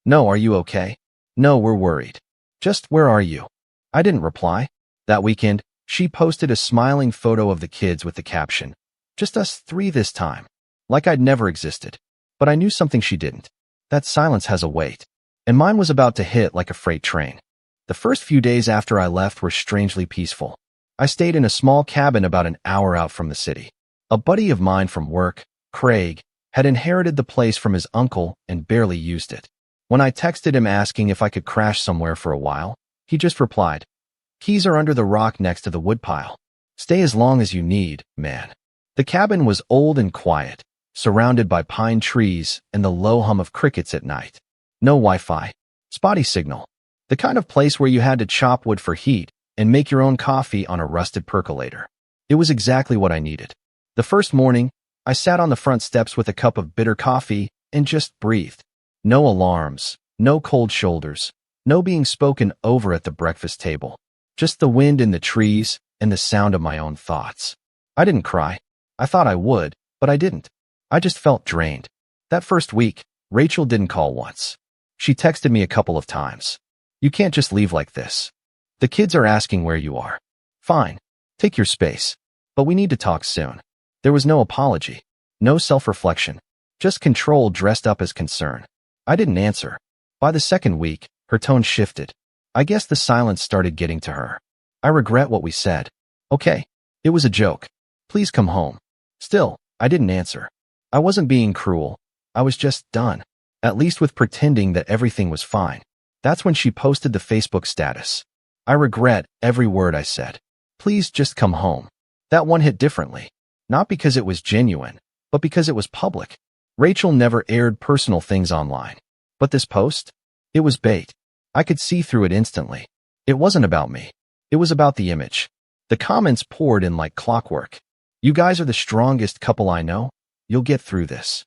"No, are you okay?" "No, we're worried." Just, "Where are you?" I didn't reply. That weekend, she posted a smiling photo of the kids with the caption, "Just us three this time." Like I'd never existed. But I knew something she didn't. That silence has a weight. And mine was about to hit like a freight train. The first few days after I left were strangely peaceful. I stayed in a small cabin about an hour out from the city. A buddy of mine from work, Craig, had inherited the place from his uncle and barely used it. When I texted him asking if I could crash somewhere for a while, he just replied, "Keys are under the rock next to the woodpile. Stay as long as you need, man." The cabin was old and quiet, surrounded by pine trees and the low hum of crickets at night. No Wi-Fi, spotty signal. The kind of place where you had to chop wood for heat and make your own coffee on a rusted percolator. It was exactly what I needed. The first morning, I sat on the front steps with a cup of bitter coffee and just breathed. No alarms, no cold shoulders, no being spoken over at the breakfast table. Just the wind in the trees and the sound of my own thoughts. I didn't cry. I thought I would, but I didn't. I just felt drained. That first week, Rachel didn't call once. She texted me a couple of times. "You can't just leave like this. The kids are asking where you are." "Fine. Take your space. But we need to talk soon." There was no apology, no self-reflection, just control dressed up as concern. I didn't answer. By the second week, her tone shifted. I guess the silence started getting to her. "I regret what we said." "Okay. It was a joke. Please come home." Still, I didn't answer. I wasn't being cruel. I was just done. At least with pretending that everything was fine. That's when she posted the Facebook status. "I regret every word I said. Please just come home." That one hit differently. Not because it was genuine, but because it was public. Rachel never aired personal things online. But this post? It was bait. I could see through it instantly. It wasn't about me. It was about the image. The comments poured in like clockwork. "You guys are the strongest couple I know. You'll get through this.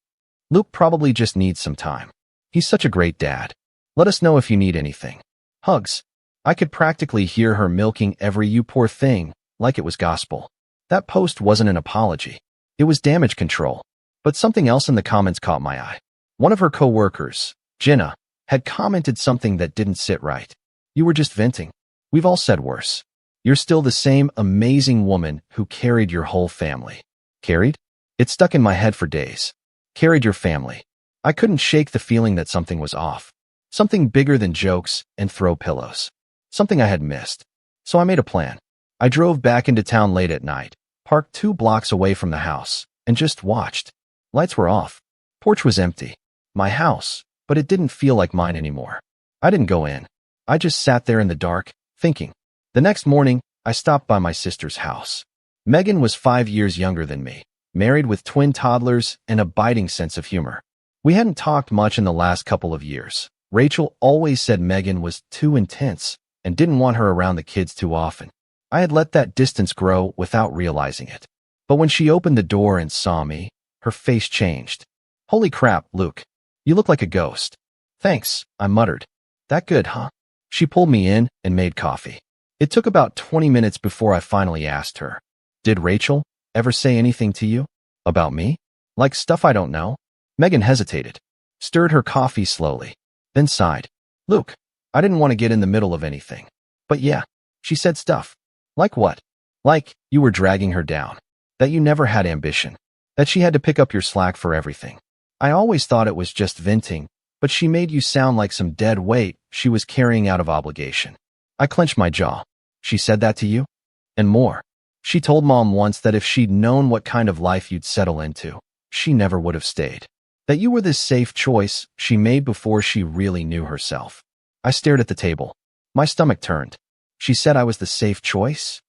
Luke probably just needs some time. He's such a great dad. Let us know if you need anything. Hugs." I could practically hear her milking every "you poor thing" like it was gospel. That post wasn't an apology. It was damage control. But something else in the comments caught my eye. One of her coworkers, Jenna, had commented something that didn't sit right. "You were just venting. We've all said worse. You're still the same amazing woman who carried your whole family." Carried? It stuck in my head for days. Carried your family. I couldn't shake the feeling that something was off. Something bigger than jokes and throw pillows. Something I had missed. So I made a plan. I drove back into town late at night, parked 2 blocks away from the house, and just watched. Lights were off. Porch was empty. My house, but it didn't feel like mine anymore. I didn't go in. I just sat there in the dark, thinking. The next morning, I stopped by my sister's house. Megan was 5 years younger than me, married with twin toddlers and a biting sense of humor. We hadn't talked much in the last couple of years. Rachel always said Megan was too intense and didn't want her around the kids too often. I had let that distance grow without realizing it. But when she opened the door and saw me, her face changed. "Holy crap, Luke. You look like a ghost." "Thanks," I muttered. "That good, huh?" She pulled me in and made coffee. It took about 20 minutes before I finally asked her, "Did Rachel ever say anything to you? About me? Like stuff I don't know?" Megan hesitated, stirred her coffee slowly, then sighed. "Luke, I didn't want to get in the middle of anything. But yeah, she said stuff. Like what? Like, you were dragging her down. That you never had ambition. That she had to pick up your slack for everything. I always thought it was just venting, but she made you sound like some dead weight she was carrying out of obligation. I clenched my jaw. She said that to you? And more. She told Mom once that if she'd known what kind of life you'd settle into, she never would have stayed. That you were this safe choice she made before she really knew herself. I stared at the table. My stomach turned. She said I was the safe choice?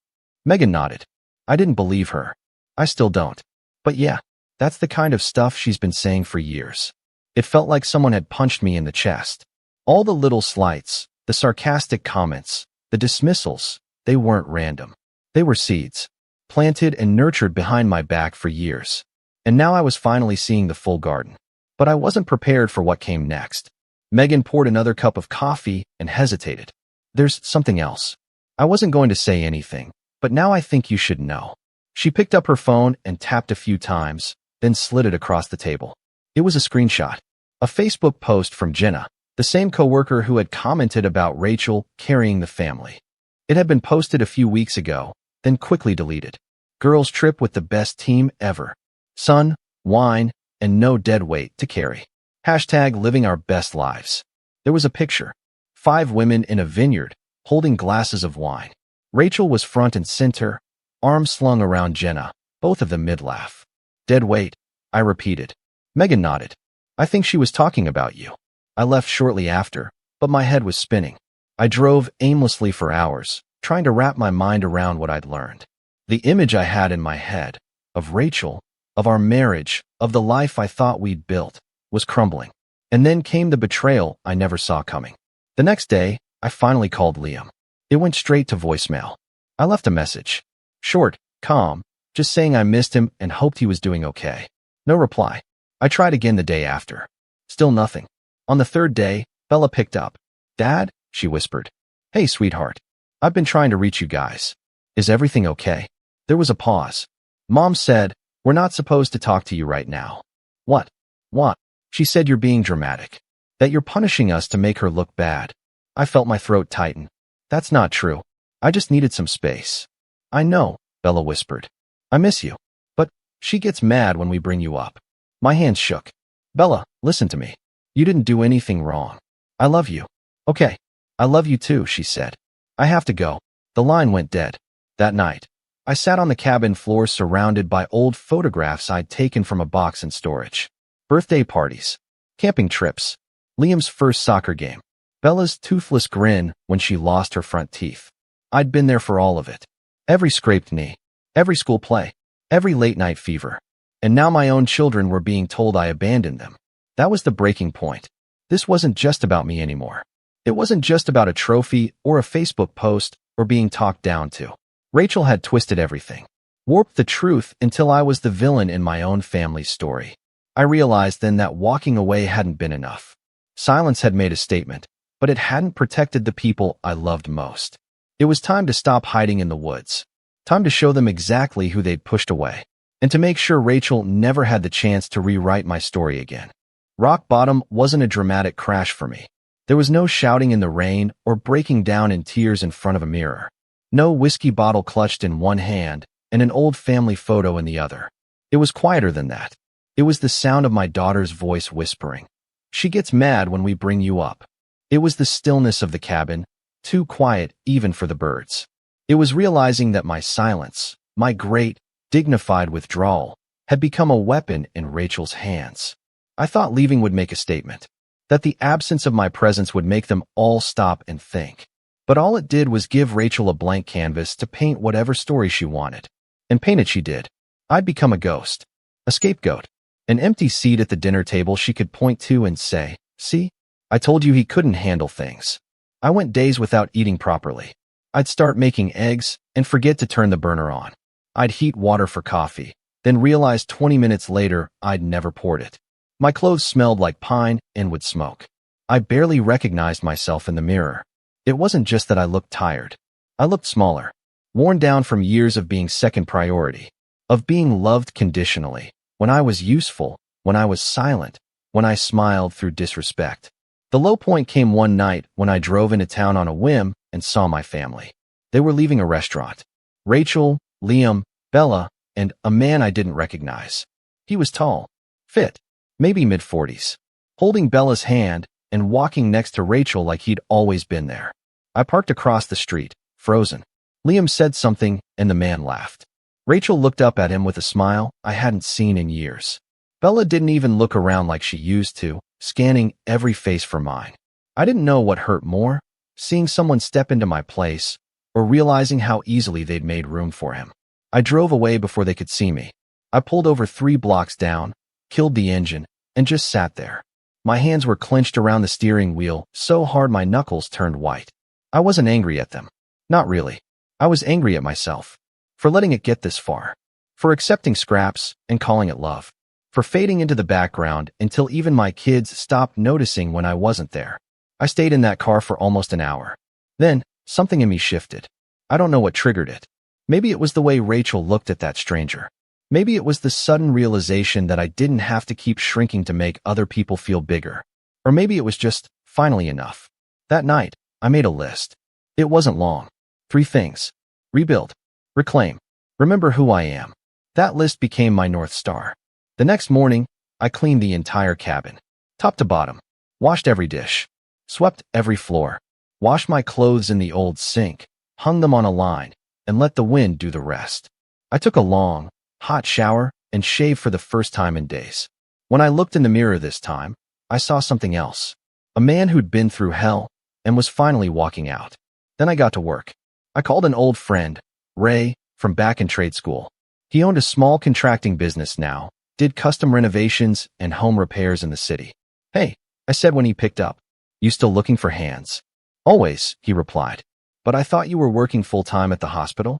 Megan nodded. I didn't believe her. I still don't. But yeah, that's the kind of stuff she's been saying for years. It felt like someone had punched me in the chest. All the little slights, the sarcastic comments, the dismissals, they weren't random. They were seeds, planted and nurtured behind my back for years. And now I was finally seeing the full garden. But I wasn't prepared for what came next. Megan poured another cup of coffee and hesitated. There's something else. I wasn't going to say anything, but now I think you should know. She picked up her phone and tapped a few times, then slid it across the table. It was a screenshot. A Facebook post from Jenna, the same coworker who had commented about Rachel carrying the family. It had been posted a few weeks ago, then quickly deleted. Girls trip with the best team ever. Sun, wine, and no dead weight to carry. Hashtag living our best lives. There was a picture. 5 women in a vineyard, holding glasses of wine. Rachel was front and center, arms slung around Jenna, both of them mid-laugh. Dead weight, I repeated. Megan nodded. I think she was talking about you. I left shortly after, but my head was spinning. I drove aimlessly for hours, trying to wrap my mind around what I'd learned. The image I had in my head, of Rachel, of our marriage, of the life I thought we'd built, was crumbling. And then came the betrayal I never saw coming. The next day, I finally called Liam. It went straight to voicemail. I left a message. Short, calm, just saying I missed him and hoped he was doing okay. No reply. I tried again the day after. Still nothing. On the 3rd day, Bella picked up. Dad, she whispered. Hey, sweetheart. I've been trying to reach you guys. Is everything okay? There was a pause. Mom said, we're not supposed to talk to you right now. What? What? She said you're being dramatic. That you're punishing us to make her look bad. I felt my throat tighten. That's not true. I just needed some space. I know, Bella whispered. I miss you. But she gets mad when we bring you up. My hands shook. Bella, listen to me. You didn't do anything wrong. I love you. Okay. I love you too, she said. I have to go. The line went dead. That night, I sat on the cabin floor surrounded by old photographs I'd taken from a box in storage. Birthday parties, camping trips, Liam's first soccer game, Bella's toothless grin when she lost her front teeth. I'd been there for all of it. Every scraped knee, every school play, every late-night fever. And now my own children were being told I abandoned them. That was the breaking point. This wasn't just about me anymore. It wasn't just about a trophy or a Facebook post or being talked down to. Rachel had twisted everything, warped the truth until I was the villain in my own family's story. I realized then that walking away hadn't been enough. Silence had made a statement, but it hadn't protected the people I loved most. It was time to stop hiding in the woods. Time to show them exactly who they'd pushed away. And to make sure Rachel never had the chance to rewrite my story again. Rock bottom wasn't a dramatic crash for me. There was no shouting in the rain or breaking down in tears in front of a mirror. No whiskey bottle clutched in one hand and an old family photo in the other. It was quieter than that. It was the sound of my daughter's voice whispering. She gets mad when we bring you up. It was the stillness of the cabin, too quiet even for the birds. It was realizing that my silence, my great, dignified withdrawal, had become a weapon in Rachel's hands. I thought leaving would make a statement, that the absence of my presence would make them all stop and think. But all it did was give Rachel a blank canvas to paint whatever story she wanted. And paint it she did. I'd become a ghost, a scapegoat, an empty seat at the dinner table she could point to and say, see, I told you he couldn't handle things. I went days without eating properly. I'd start making eggs and forget to turn the burner on. I'd heat water for coffee, then realize 20 minutes later I'd never poured it. My clothes smelled like pine and would smoke. I barely recognized myself in the mirror. It wasn't just that I looked tired. I looked smaller, worn down from years of being second priority, of being loved conditionally, when I was useful, when I was silent, when I smiled through disrespect. The low point came one night when I drove into town on a whim and saw my family. They were leaving a restaurant. Rachel, Liam, Bella, and a man I didn't recognize. He was tall, fit, maybe mid-40s, holding Bella's hand and walking next to Rachel like he'd always been there. I parked across the street, frozen. Liam said something, and the man laughed. Rachel looked up at him with a smile I hadn't seen in years. Bella didn't even look around like she used to, scanning every face for mine. I didn't know what hurt more, seeing someone step into my place, or realizing how easily they'd made room for him. I drove away before they could see me. I pulled over 3 blocks down, killed the engine, and just sat there. My hands were clenched around the steering wheel so hard my knuckles turned white. I wasn't angry at them. Not really. I was angry at myself. For letting it get this far. For accepting scraps and calling it love. For fading into the background until even my kids stopped noticing when I wasn't there. I stayed in that car for almost an hour. Then, something in me shifted. I don't know what triggered it. Maybe it was the way Rachel looked at that stranger. Maybe it was the sudden realization that I didn't have to keep shrinking to make other people feel bigger. Or maybe it was just, finally enough. That night, I made a list. It wasn't long. 3 things. Rebuild. Reclaim. Remember who I am. That list became my North Star. The next morning, I cleaned the entire cabin. Top to bottom. Washed every dish. Swept every floor. Washed my clothes in the old sink. Hung them on a line. And let the wind do the rest. I took a long, hot shower and shaved for the first time in days. When I looked in the mirror this time, I saw something else. A man who'd been through hell and was finally walking out. Then I got to work. I called an old friend, Ray, from back in trade school. He owned a small contracting business now, did custom renovations and home repairs in the city. "Hey," I said when he picked up. "You still looking for hands?" "Always," he replied. "But I thought you were working full-time at the hospital?"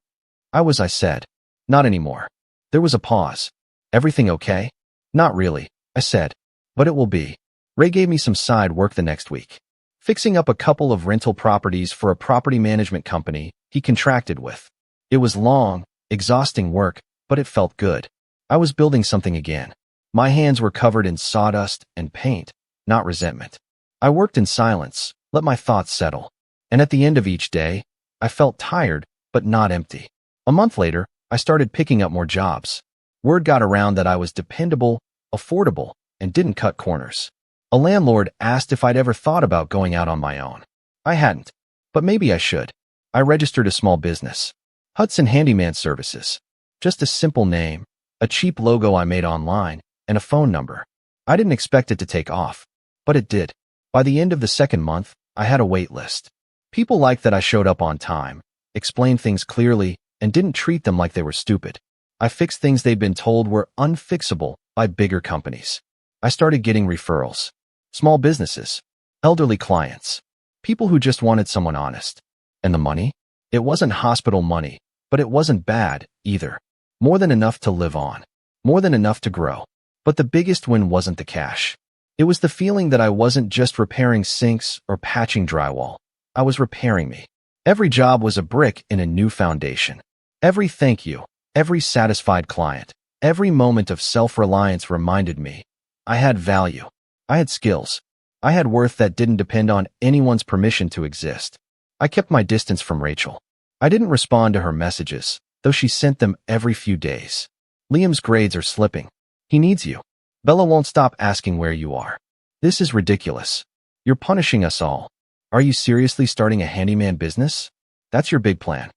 I said. "Not anymore." There was a pause. "Everything okay?" "Not really," I said. "But it will be." Ray gave me some side work the next week. Fixing up a couple of rental properties for a property management company he contracted with. It was long, exhausting work, but it felt good. I was building something again. My hands were covered in sawdust and paint, not resentment. I worked in silence, let my thoughts settle. And at the end of each day, I felt tired, but not empty. A month later, I started picking up more jobs. Word got around that I was dependable, affordable, and didn't cut corners. A landlord asked if I'd ever thought about going out on my own. I hadn't, but maybe I should. I registered a small business. Hudson Handyman Services. Just a simple name, a cheap logo I made online, and a phone number. I didn't expect it to take off, but it did. By the end of the 2nd month, I had a wait list. People liked that I showed up on time, explained things clearly, and didn't treat them like they were stupid. I fixed things they'd been told were unfixable by bigger companies. I started getting referrals. Small businesses, elderly clients, people who just wanted someone honest. And the money? It wasn't hospital money, but it wasn't bad either. More than enough to live on. More than enough to grow. But the biggest win wasn't the cash. It was the feeling that I wasn't just repairing sinks or patching drywall. I was repairing me. Every job was a brick in a new foundation. Every thank you, every satisfied client, every moment of self-reliance reminded me I had value. I had skills. I had worth that didn't depend on anyone's permission to exist. I kept my distance from Rachel. I didn't respond to her messages, though she sent them every few days. Liam's grades are slipping. He needs you. Bella won't stop asking where you are. This is ridiculous. You're punishing us all. Are you seriously starting a handyman business? That's your big plan.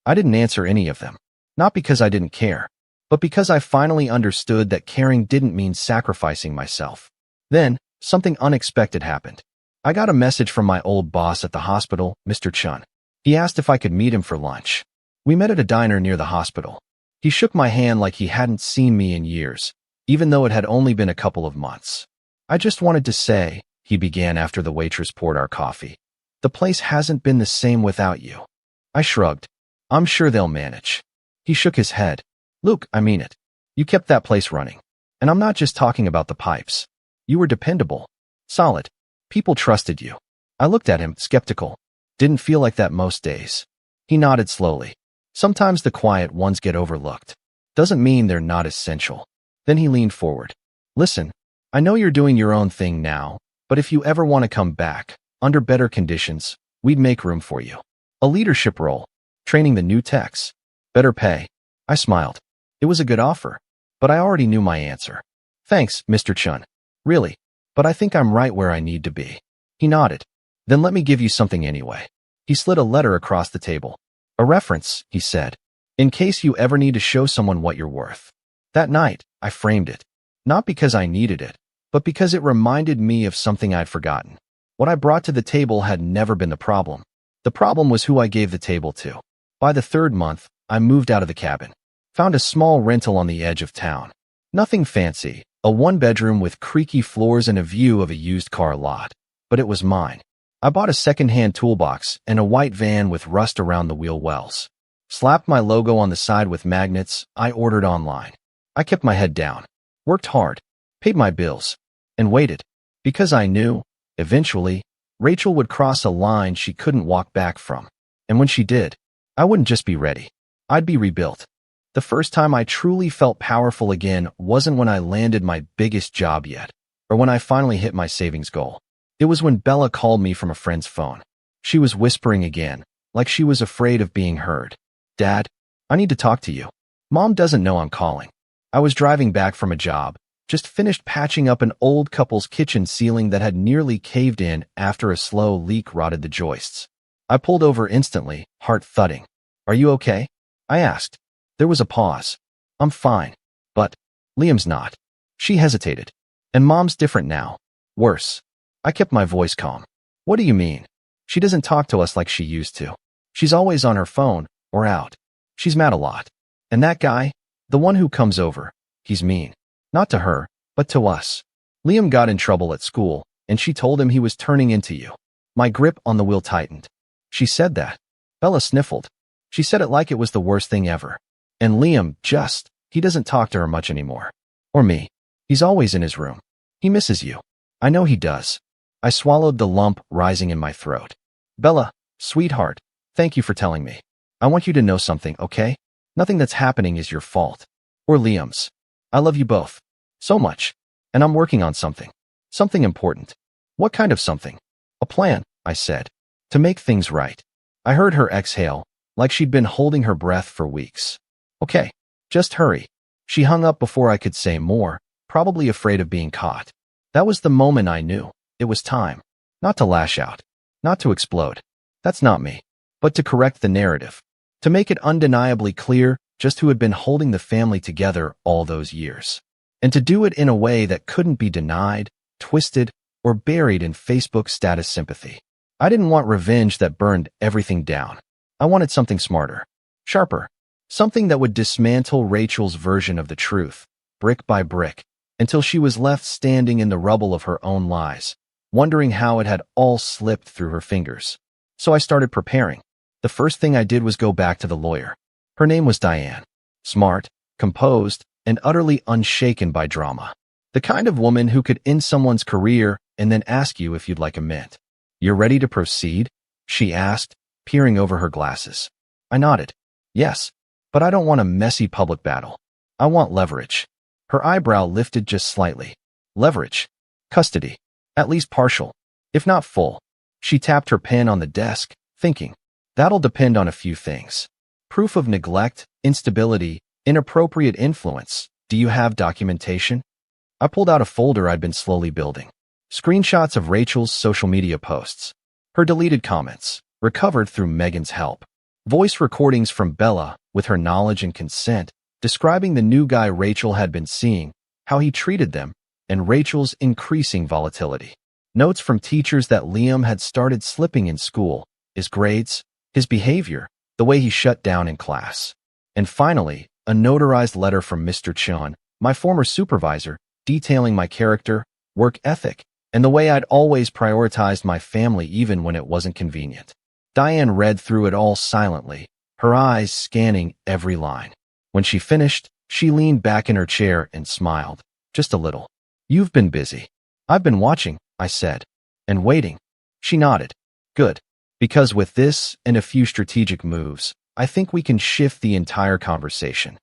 I didn't answer any of them. Not because I didn't care, but because I finally understood that caring didn't mean sacrificing myself. Then, something unexpected happened. I got a message from my old boss at the hospital, Mr. Chun. He asked if I could meet him for lunch. We met at a diner near the hospital. He shook my hand like he hadn't seen me in years, even though it had only been a couple of months. "I just wanted to say," he began after the waitress poured our coffee, "the place hasn't been the same without you." I shrugged. "I'm sure they'll manage." He shook his head. "Luke, I mean it. You kept that place running. And I'm not just talking about the pipes. You were dependable. Solid. People trusted you." I looked at him, skeptical. "Didn't feel like that most days." He nodded slowly. "Sometimes the quiet ones get overlooked. Doesn't mean they're not essential." Then he leaned forward. "Listen, I know you're doing your own thing now, But if you ever want to come back, under better conditions, we'd make room for you. A leadership role, training the new techs, better pay. I smiled. It was a good offer, but I already knew my answer. Thanks, Mr. Chun. Really, but I think I'm right where I need to be. He nodded. Then let me give you something anyway. He slid a letter across the table. A reference, he said, in case you ever need to show someone what you're worth. That night, I framed it. Not because I needed it, but because it reminded me of something I'd forgotten. What I brought to the table had never been the problem. The problem was who I gave the table to. By the third month, I moved out of the cabin. Found a small rental on the edge of town. Nothing fancy, a one-bedroom with creaky floors and a view of a used car lot. But it was mine. I bought a second-hand toolbox and a white van with rust around the wheel wells. Slapped my logo on the side with magnets. I ordered online. I kept my head down, worked hard, paid my bills, and waited. Because I knew, eventually, Rachel would cross a line she couldn't walk back from. And when she did, I wouldn't just be ready. I'd be rebuilt. The first time I truly felt powerful again wasn't when I landed my biggest job yet, or when I finally hit my savings goal. It was when Bella called me from a friend's phone. She was whispering again, like she was afraid of being heard. Dad, I need to talk to you. Mom doesn't know I'm calling. I was driving back from a job, just finished patching up an old couple's kitchen ceiling that had nearly caved in after a slow leak rotted the joists. I pulled over instantly, heart thudding. Are you okay? I asked. There was a pause. I'm fine. But Liam's not. She hesitated. And Mom's different now. Worse. I kept my voice calm. What do you mean? She doesn't talk to us like she used to. She's always on her phone, or out. She's mad a lot. And that guy, the one who comes over, he's mean. Not to her, but to us. Liam got in trouble at school, and she told him he was turning into you. My grip on the wheel tightened. She said that. Bella sniffled. She said it like it was the worst thing ever. And Liam, he doesn't talk to her much anymore. Or me. He's always in his room. He misses you. I know he does. I swallowed the lump rising in my throat. Bella, sweetheart, thank you for telling me. I want you to know something, okay? Nothing that's happening is your fault. Or Liam's. I love you both. So much. And I'm working on something. Something important. What kind of something? A plan, I said. To make things right. I heard her exhale, like she'd been holding her breath for weeks. Okay, just hurry. She hung up before I could say more, probably afraid of being caught. That was the moment I knew. It was time. Not to lash out. Not to explode. That's not me. But to correct the narrative. To make it undeniably clear just who had been holding the family together all those years. And to do it in a way that couldn't be denied, twisted, or buried in Facebook status sympathy. I didn't want revenge that burned everything down. I wanted something smarter. Sharper. Something that would dismantle Rachel's version of the truth, brick by brick, until she was left standing in the rubble of her own lies, wondering how it had all slipped through her fingers. So I started preparing. The first thing I did was go back to the lawyer. Her name was Diane. Smart, composed, and utterly unshaken by drama. The kind of woman who could end someone's career and then ask you if you'd like a mint. You're ready to proceed? She asked, peering over her glasses. I nodded. Yes. But I don't want a messy public battle. I want leverage. Her eyebrow lifted just slightly. Leverage. Custody. At least partial. If not full. She tapped her pen on the desk, thinking. That'll depend on a few things. Proof of neglect, instability, inappropriate influence. Do you have documentation? I pulled out a folder I'd been slowly building. Screenshots of Rachel's social media posts. Her deleted comments, recovered through Megan's help. Voice recordings from Bella, with her knowledge and consent, describing the new guy Rachel had been seeing, how he treated them, and Rachel's increasing volatility. Notes from teachers that Liam had started slipping in school, his grades, his behavior, the way he shut down in class. And finally, a notarized letter from Mr. Chun, my former supervisor, detailing my character, work ethic, and the way I'd always prioritized my family even when it wasn't convenient. Diane read through it all silently, her eyes scanning every line. When she finished, she leaned back in her chair and smiled, just a little. You've been busy. I've been watching, I said. And waiting. She nodded. Good. Because with this and a few strategic moves, I think we can shift the entire conversation.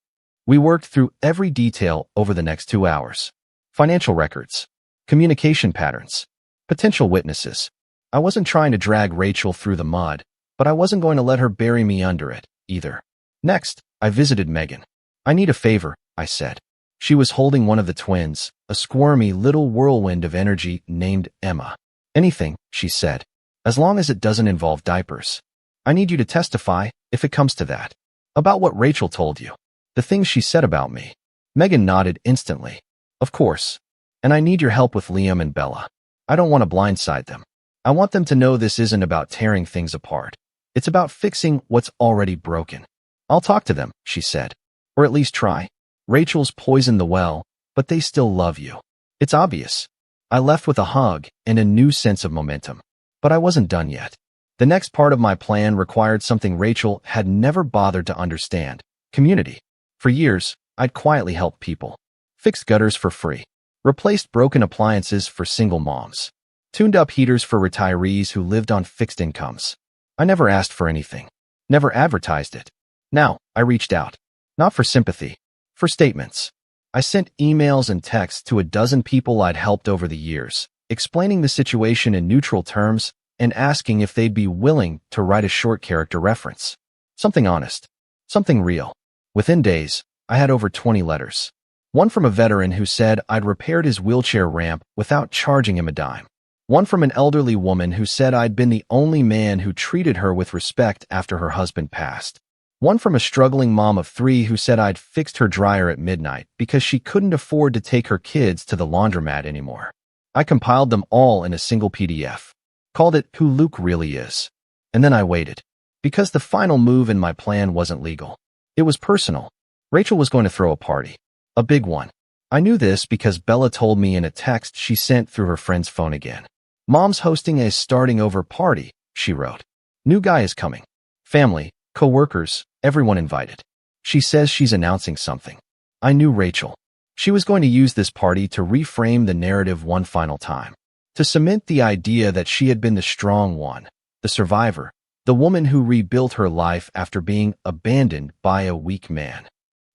We worked through every detail over the next 2 hours. Financial records, communication patterns, Potential witnesses. I wasn't trying to drag Rachel through the mud, but I wasn't going to let her bury me under it, either. Next, I visited Megan. I need a favor, I said. She was holding one of the twins, a squirmy little whirlwind of energy named Emma. Anything, she said, as long as it doesn't involve diapers. I need you to testify, if it comes to that. About what Rachel told you. The things she said about me. Megan nodded instantly. Of course. And I need your help with Liam and Bella. I don't want to blindside them. I want them to know this isn't about tearing things apart. It's about fixing what's already broken. I'll talk to them, she said. Or at least try. Rachel's poisoned the well, but they still love you. It's obvious. I left with a hug and a new sense of momentum. But I wasn't done yet. The next part of my plan required something Rachel had never bothered to understand. Community. For years, I'd quietly helped people. Fixed gutters for free. Replaced broken appliances for single moms. Tuned up heaters for retirees who lived on fixed incomes. I never asked for anything. Never advertised it. Now, I reached out. Not for sympathy. For statements. I sent emails and texts to a dozen people I'd helped over the years, explaining the situation in neutral terms and asking if they'd be willing to write a short character reference. Something honest. Something real. Within days, I had over 20 letters. One from a veteran who said I'd repaired his wheelchair ramp without charging him a dime. One from an elderly woman who said I'd been the only man who treated her with respect after her husband passed. One from a struggling mom of 3 who said I'd fixed her dryer at midnight because she couldn't afford to take her kids to the laundromat anymore. I compiled them all in a single PDF. Called it Who Luke Really Is. And then I waited. Because the final move in my plan wasn't legal. It was personal. Rachel was going to throw a party. A big one. I knew this because Bella told me in a text she sent through her friend's phone again. Mom's hosting a starting over party, she wrote. New guy is coming. Family, co-workers, everyone invited. She says she's announcing something. I knew Rachel. She was going to use this party to reframe the narrative one final time. To cement the idea that she had been the strong one, the survivor, the woman who rebuilt her life after being abandoned by a weak man.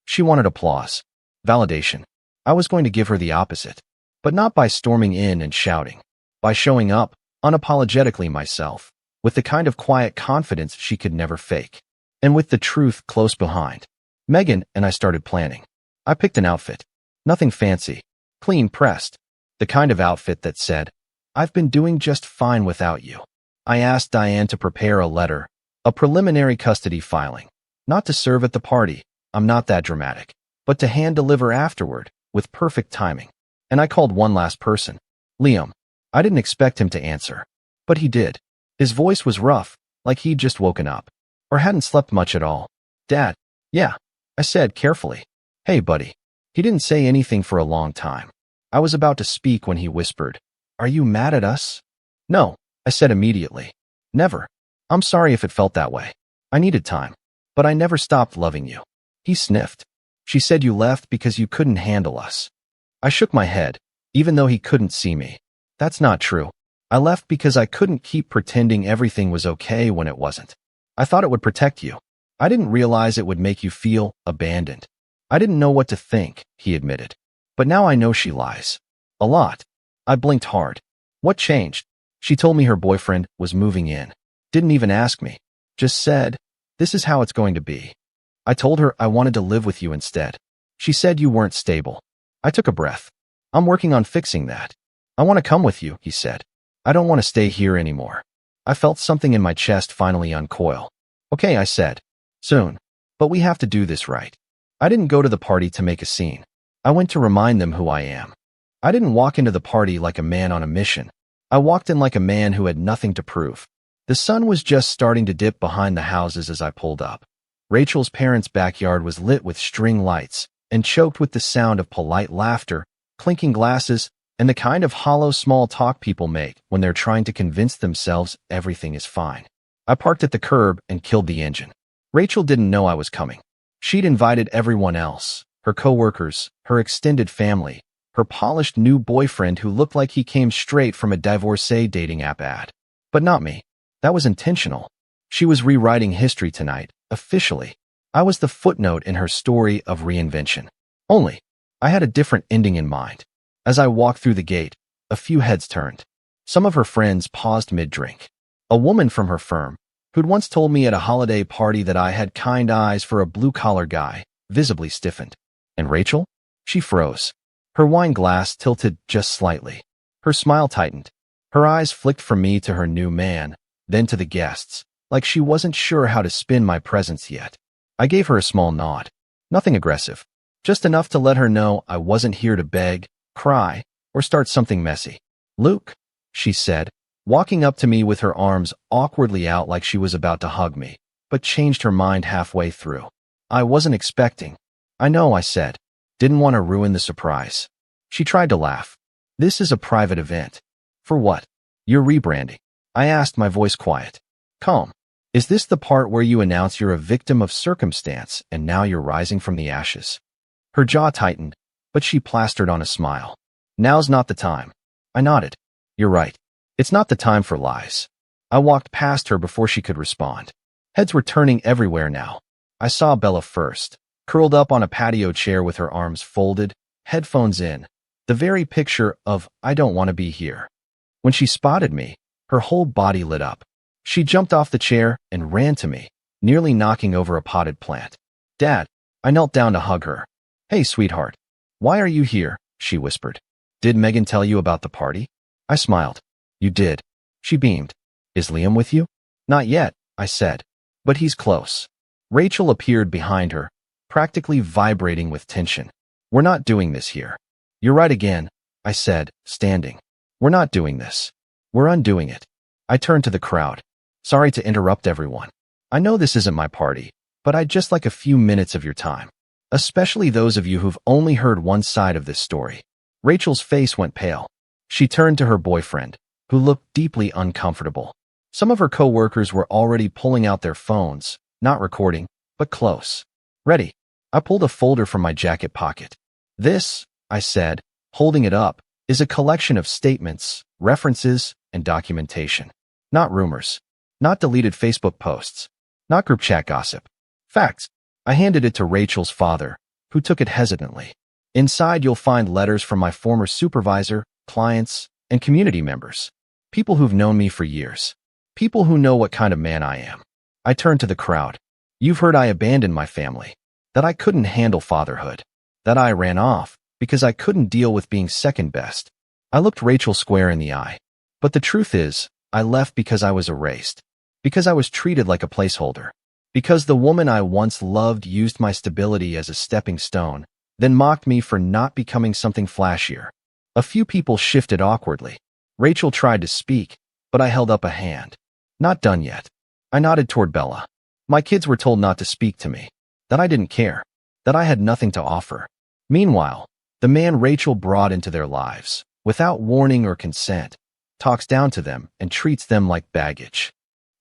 She wanted applause. Validation. I was going to give her the opposite. But not by storming in and shouting. By showing up, unapologetically myself, with the kind of quiet confidence she could never fake. And with the truth close behind. Megan and I started planning. I picked an outfit. Nothing fancy. Clean pressed. The kind of outfit that said, I've been doing just fine without you. I asked Diane to prepare a letter, a preliminary custody filing. Not to serve at the party, I'm not that dramatic, but to hand-deliver afterward, with perfect timing. And I called one last person. Liam. I didn't expect him to answer. But he did. His voice was rough, like he'd just woken up. Or hadn't slept much at all. Dad. Yeah. I said carefully. Hey, buddy. He didn't say anything for a long time. I was about to speak when he whispered, Are you mad at us? No, I said immediately. Never. I'm sorry if it felt that way. I needed time. But I never stopped loving you. He sniffed. She said you left because you couldn't handle us. I shook my head, even though he couldn't see me. That's not true. I left because I couldn't keep pretending everything was okay when it wasn't. I thought it would protect you. I didn't realize it would make you feel abandoned. I didn't know what to think, he admitted. But now I know she lies. A lot. I blinked hard. What changed? She told me her boyfriend was moving in. Didn't even ask me. Just said, This is how it's going to be. I told her I wanted to live with you instead. She said you weren't stable. I took a breath. I'm working on fixing that. I want to come with you, he said. I don't want to stay here anymore. I felt something in my chest finally uncoil. Okay, I said. Soon. But we have to do this right. I didn't go to the party to make a scene. I went to remind them who I am. I didn't walk into the party like a man on a mission. I walked in like a man who had nothing to prove. The sun was just starting to dip behind the houses as I pulled up. Rachel's parents' backyard was lit with string lights and choked with the sound of polite laughter, clinking glasses, and the kind of hollow small talk people make when they're trying to convince themselves everything is fine. I parked at the curb and killed the engine. Rachel didn't know I was coming. She'd invited everyone else, her coworkers, her extended family, her polished new boyfriend who looked like he came straight from a divorcee dating app ad. But not me. That was intentional. She was rewriting history tonight, officially. I was the footnote in her story of reinvention. Only, I had a different ending in mind. As I walked through the gate, a few heads turned. Some of her friends paused mid-drink. A woman from her firm, who'd once told me at a holiday party that I had kind eyes for a blue-collar guy, visibly stiffened. And Rachel? She froze. Her wine glass tilted just slightly. Her smile tightened. Her eyes flicked from me to her new man, then to the guests, like she wasn't sure how to spin my presence yet. I gave her a small nod. Nothing aggressive. Just enough to let her know I wasn't here to beg, cry, or start something messy. "Luke," she said, walking up to me with her arms awkwardly out like she was about to hug me, but changed her mind halfway through. "I wasn't expecting." "I know," I said. Didn't want to ruin the surprise. She tried to laugh. "This is a private event." "For what?" "You're rebranding." I asked, my voice quiet. "Calm. Is this the part where you announce you're a victim of circumstance and now you're rising from the ashes?" Her jaw tightened, but she plastered on a smile. "Now's not the time." I nodded. "You're right. It's not the time for lies." I walked past her before she could respond. Heads were turning everywhere now. I saw Bella first, curled up on a patio chair with her arms folded, headphones in, the very picture of "I don't want to be here." When she spotted me, her whole body lit up. She jumped off the chair and ran to me, nearly knocking over a potted plant. "Dad." I knelt down to hug her. "Hey, sweetheart. Why are you here?" she whispered. "Did Megan tell you about the party?" I smiled. "You did." She beamed. "Is Liam with you?" "Not yet," I said. "But he's close." Rachel appeared behind her, practically vibrating with tension. "We're not doing this here." "You're right again," I said, standing. "We're not doing this. We're undoing it." I turned to the crowd. "Sorry to interrupt everyone. I know this isn't my party, but I'd just like a few minutes of your time. Especially those of you who've only heard one side of this story." Rachel's face went pale. She turned to her boyfriend, who looked deeply uncomfortable. Some of her co-workers were already pulling out their phones, not recording, but close. "Ready?" I pulled a folder from my jacket pocket. "This," I said, holding it up, "is a collection of statements, references, and documentation. Not rumors. Not deleted Facebook posts. Not group chat gossip. Facts." I handed it to Rachel's father, who took it hesitantly. "Inside you'll find letters from my former supervisor, clients, and community members. People who've known me for years. People who know what kind of man I am." I turned to the crowd. "You've heard I abandoned my family. That I couldn't handle fatherhood. That I ran off because I couldn't deal with being second best." I looked Rachel square in the eye. "But the truth is, I left because I was erased. Because I was treated like a placeholder. Because the woman I once loved used my stability as a stepping stone, then mocked me for not becoming something flashier." A few people shifted awkwardly. Rachel tried to speak, but I held up a hand. "Not done yet." I nodded toward Bella. "My kids were told not to speak to me. That I didn't care. That I had nothing to offer." Meanwhile, the man Rachel brought into their lives, without warning or consent, talks down to them and treats them like baggage.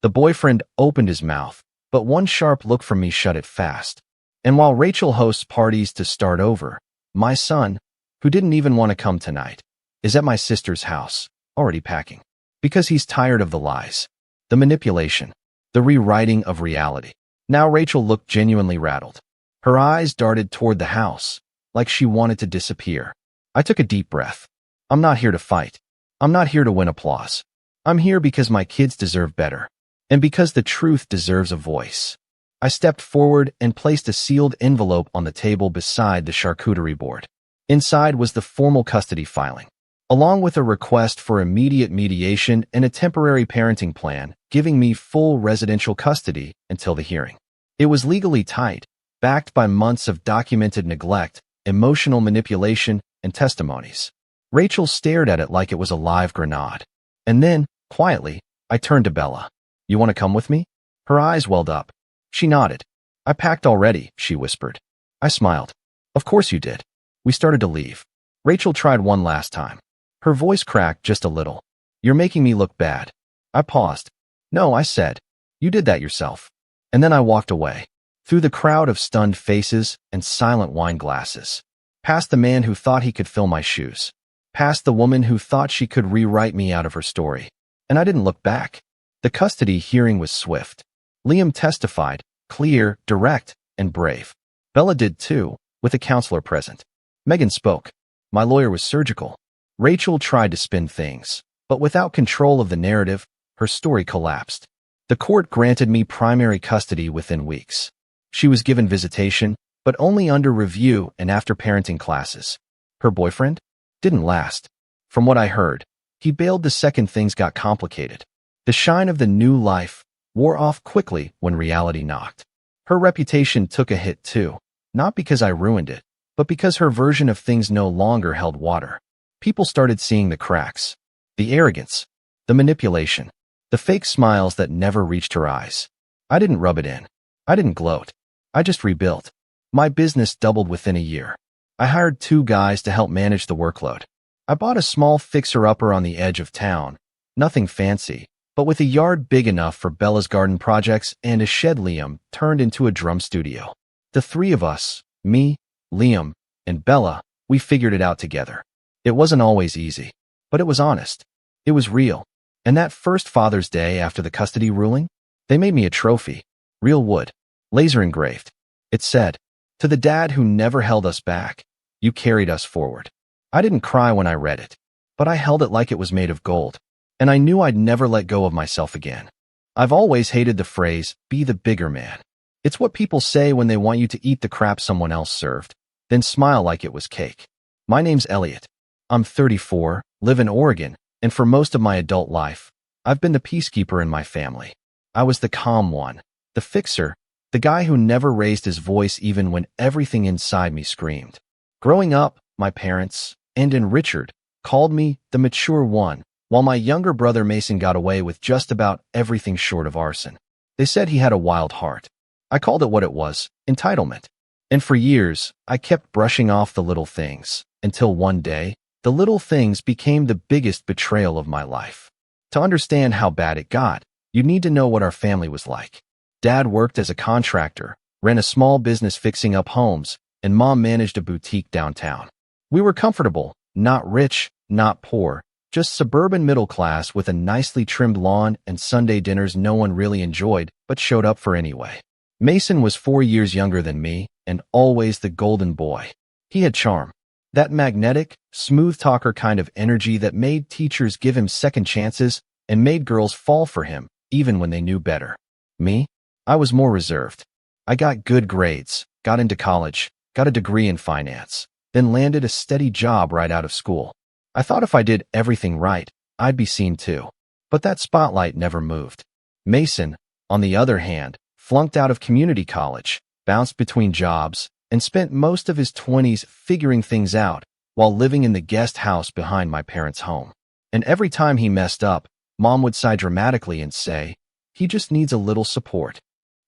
The boyfriend opened his mouth, but one sharp look from me shut it fast. And while Rachel hosts parties to start over, my son, who didn't even want to come tonight, is at my sister's house, already packing. Because he's tired of the lies, the manipulation, the rewriting of reality. Now Rachel looked genuinely rattled. Her eyes darted toward the house, like she wanted to disappear. I took a deep breath. "I'm not here to fight. I'm not here to win applause. I'm here because my kids deserve better. And because the truth deserves a voice." I stepped forward and placed a sealed envelope on the table beside the charcuterie board. Inside was the formal custody filing, along with a request for immediate mediation and a temporary parenting plan, giving me full residential custody until the hearing. It was legally tight, backed by months of documented neglect, emotional manipulation, and testimonies. Rachel stared at it like it was a live grenade. And then, quietly, I turned to Bella. "You want to come with me?" Her eyes welled up. She nodded. "I packed already," she whispered. I smiled. "Of course you did." We started to leave. Rachel tried one last time. Her voice cracked just a little. "You're making me look bad." I paused. "No," I said. "You did that yourself." And then I walked away, through the crowd of stunned faces and silent wine glasses, past the man who thought he could fill my shoes, past the woman who thought she could rewrite me out of her story. And I didn't look back. The custody hearing was swift. Liam testified, clear, direct, and brave. Bella did too, with a counselor present. Megan spoke. My lawyer was surgical. Rachel tried to spin things, But without control of the narrative, her story collapsed. The court granted me primary custody within weeks. She was given visitation, but only under review and after parenting classes. Her boyfriend? Didn't last. From what I heard, he bailed the second things got complicated. The shine of the new life wore off quickly when reality knocked. Her reputation took a hit too, not because I ruined it, but because her version of things no longer held water. People started seeing the cracks, the arrogance, the manipulation, the fake smiles that never reached her eyes. I didn't rub it in. I didn't gloat. I just rebuilt. My business doubled within a year. I hired 2 guys to help manage the workload. I bought a small fixer-upper on the edge of town. Nothing fancy, but with a yard big enough for Bella's garden projects and a shed Liam turned into a drum studio. The 3 of us, me, Liam, and Bella, we figured it out together. It wasn't always easy, but it was honest. It was real. And that first Father's Day after the custody ruling, they made me a trophy. Real wood. Laser engraved. It said, "To the dad who never held us back, you carried us forward." I didn't cry when I read it, but I held it like it was made of gold. And I knew I'd never let go of myself again. I've always hated the phrase, "be the bigger man." It's what people say when they want you to eat the crap someone else served, then smile like it was cake. My name's Elliot. I'm 34, live in Oregon, and for most of my adult life, I've been the peacekeeper in my family. I was the calm one, the fixer, the guy who never raised his voice even when everything inside me screamed. Growing up, my parents, and Richard, called me the mature one, while my younger brother Mason got away with just about everything short of arson. They said he had a wild heart. I called it what it was, entitlement. And for years, I kept brushing off the little things, until one day, the little things became the biggest betrayal of my life. To understand how bad it got, you need to know what our family was like. Dad worked as a contractor, ran a small business fixing up homes, and Mom managed a boutique downtown. We were comfortable, not rich, not poor, just suburban middle class with a nicely trimmed lawn and Sunday dinners no one really enjoyed but showed up for anyway. Mason was 4 years younger than me and always the golden boy. He had charm. That magnetic, smooth talker kind of energy that made teachers give him second chances and made girls fall for him, even when they knew better. Me? I was more reserved. I got good grades, got into college, got a degree in finance, then landed a steady job right out of school. I thought if I did everything right, I'd be seen too. But that spotlight never moved. Mason, on the other hand, flunked out of community college, bounced between jobs, and spent most of his 20s figuring things out while living in the guest house behind my parents' home. And every time he messed up, Mom would sigh dramatically and say, "He just needs a little support."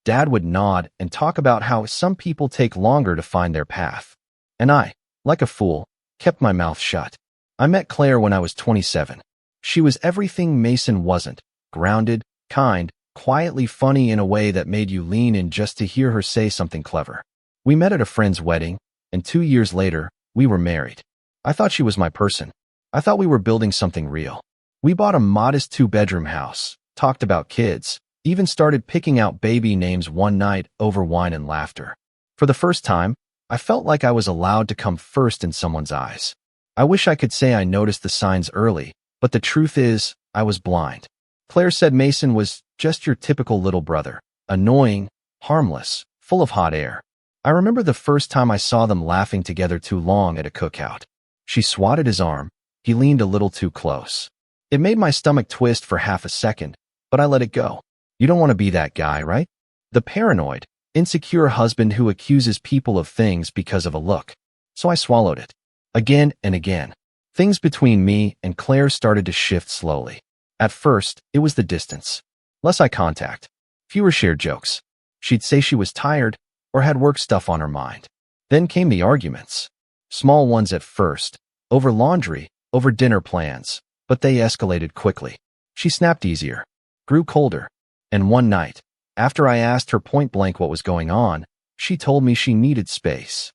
Dad would nod and talk about how some people take longer to find their path. And I, like a fool, kept my mouth shut. I met Claire when I was 27. She was everything Mason wasn't, grounded, kind, quietly funny in a way that made you lean in just to hear her say something clever. We met at a friend's wedding, and 2 years later, we were married. I thought she was my person. I thought we were building something real. We bought a modest 2-bedroom house, talked about kids, even started picking out baby names one night over wine and laughter. For the first time, I felt like I was allowed to come first in someone's eyes. I wish I could say I noticed the signs early, but the truth is, I was blind. Claire said Mason was just your typical little brother, annoying, harmless, full of hot air. I remember the first time I saw them laughing together too long at a cookout. She swatted his arm. He leaned a little too close. It made my stomach twist for half a second, but I let it go. You don't want to be that guy, right? The paranoid, insecure husband who accuses people of things because of a look. So I swallowed it. Again and again. Things between me and Claire started to shift slowly. At first, it was the distance. Less eye contact. Fewer shared jokes. She'd say she was tired or had work stuff on her mind. Then came the arguments. Small ones at first, over laundry, over dinner plans, but they escalated quickly. She snapped easier, grew colder, and one night, after I asked her point blank what was going on, she told me she needed space.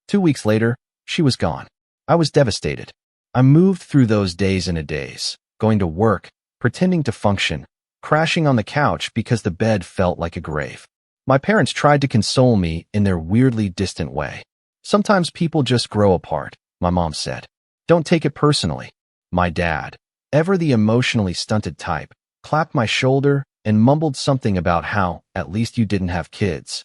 2 weeks later, she was gone. I was devastated. I moved through those days and a days, going to work, pretending to function, crashing on the couch because the bed felt like a grave. My parents tried to console me in their weirdly distant way. Sometimes people just grow apart, my mom said. Don't take it personally. My dad, ever the emotionally stunted type, clapped my shoulder and mumbled something about how, at least you didn't have kids.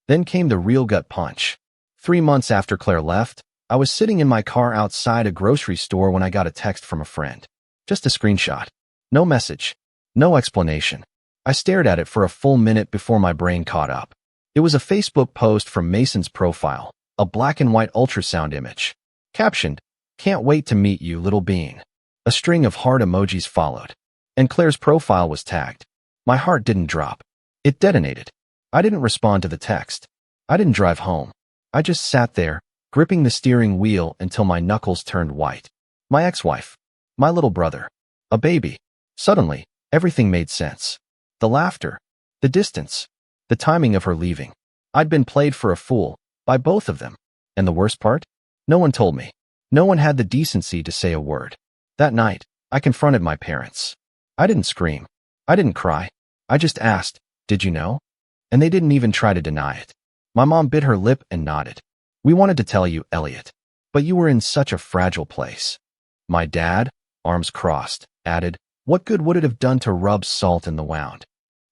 Then came the real gut punch. 3 months after Claire left, I was sitting in my car outside a grocery store when I got a text from a friend. Just a screenshot. No message. No explanation. I stared at it for a full minute before my brain caught up. It was a Facebook post from Mason's profile, a black and white ultrasound image. Captioned, "Can't wait to meet you, little bean." A string of heart emojis followed. And Claire's profile was tagged. My heart didn't drop. It detonated. I didn't respond to the text. I didn't drive home. I just sat there, gripping the steering wheel until my knuckles turned white. My ex-wife. My little brother. A baby. Suddenly, everything made sense. The laughter. The distance. The timing of her leaving. I'd been played for a fool, by both of them. And the worst part? No one told me. No one had the decency to say a word. That night, I confronted my parents. I didn't scream. I didn't cry. I just asked, "Did you know?" And they didn't even try to deny it. My mom bit her lip and nodded. "We wanted to tell you, Elliot. But you were in such a fragile place." My dad, arms crossed, added, "What good would it have done to rub salt in the wound?"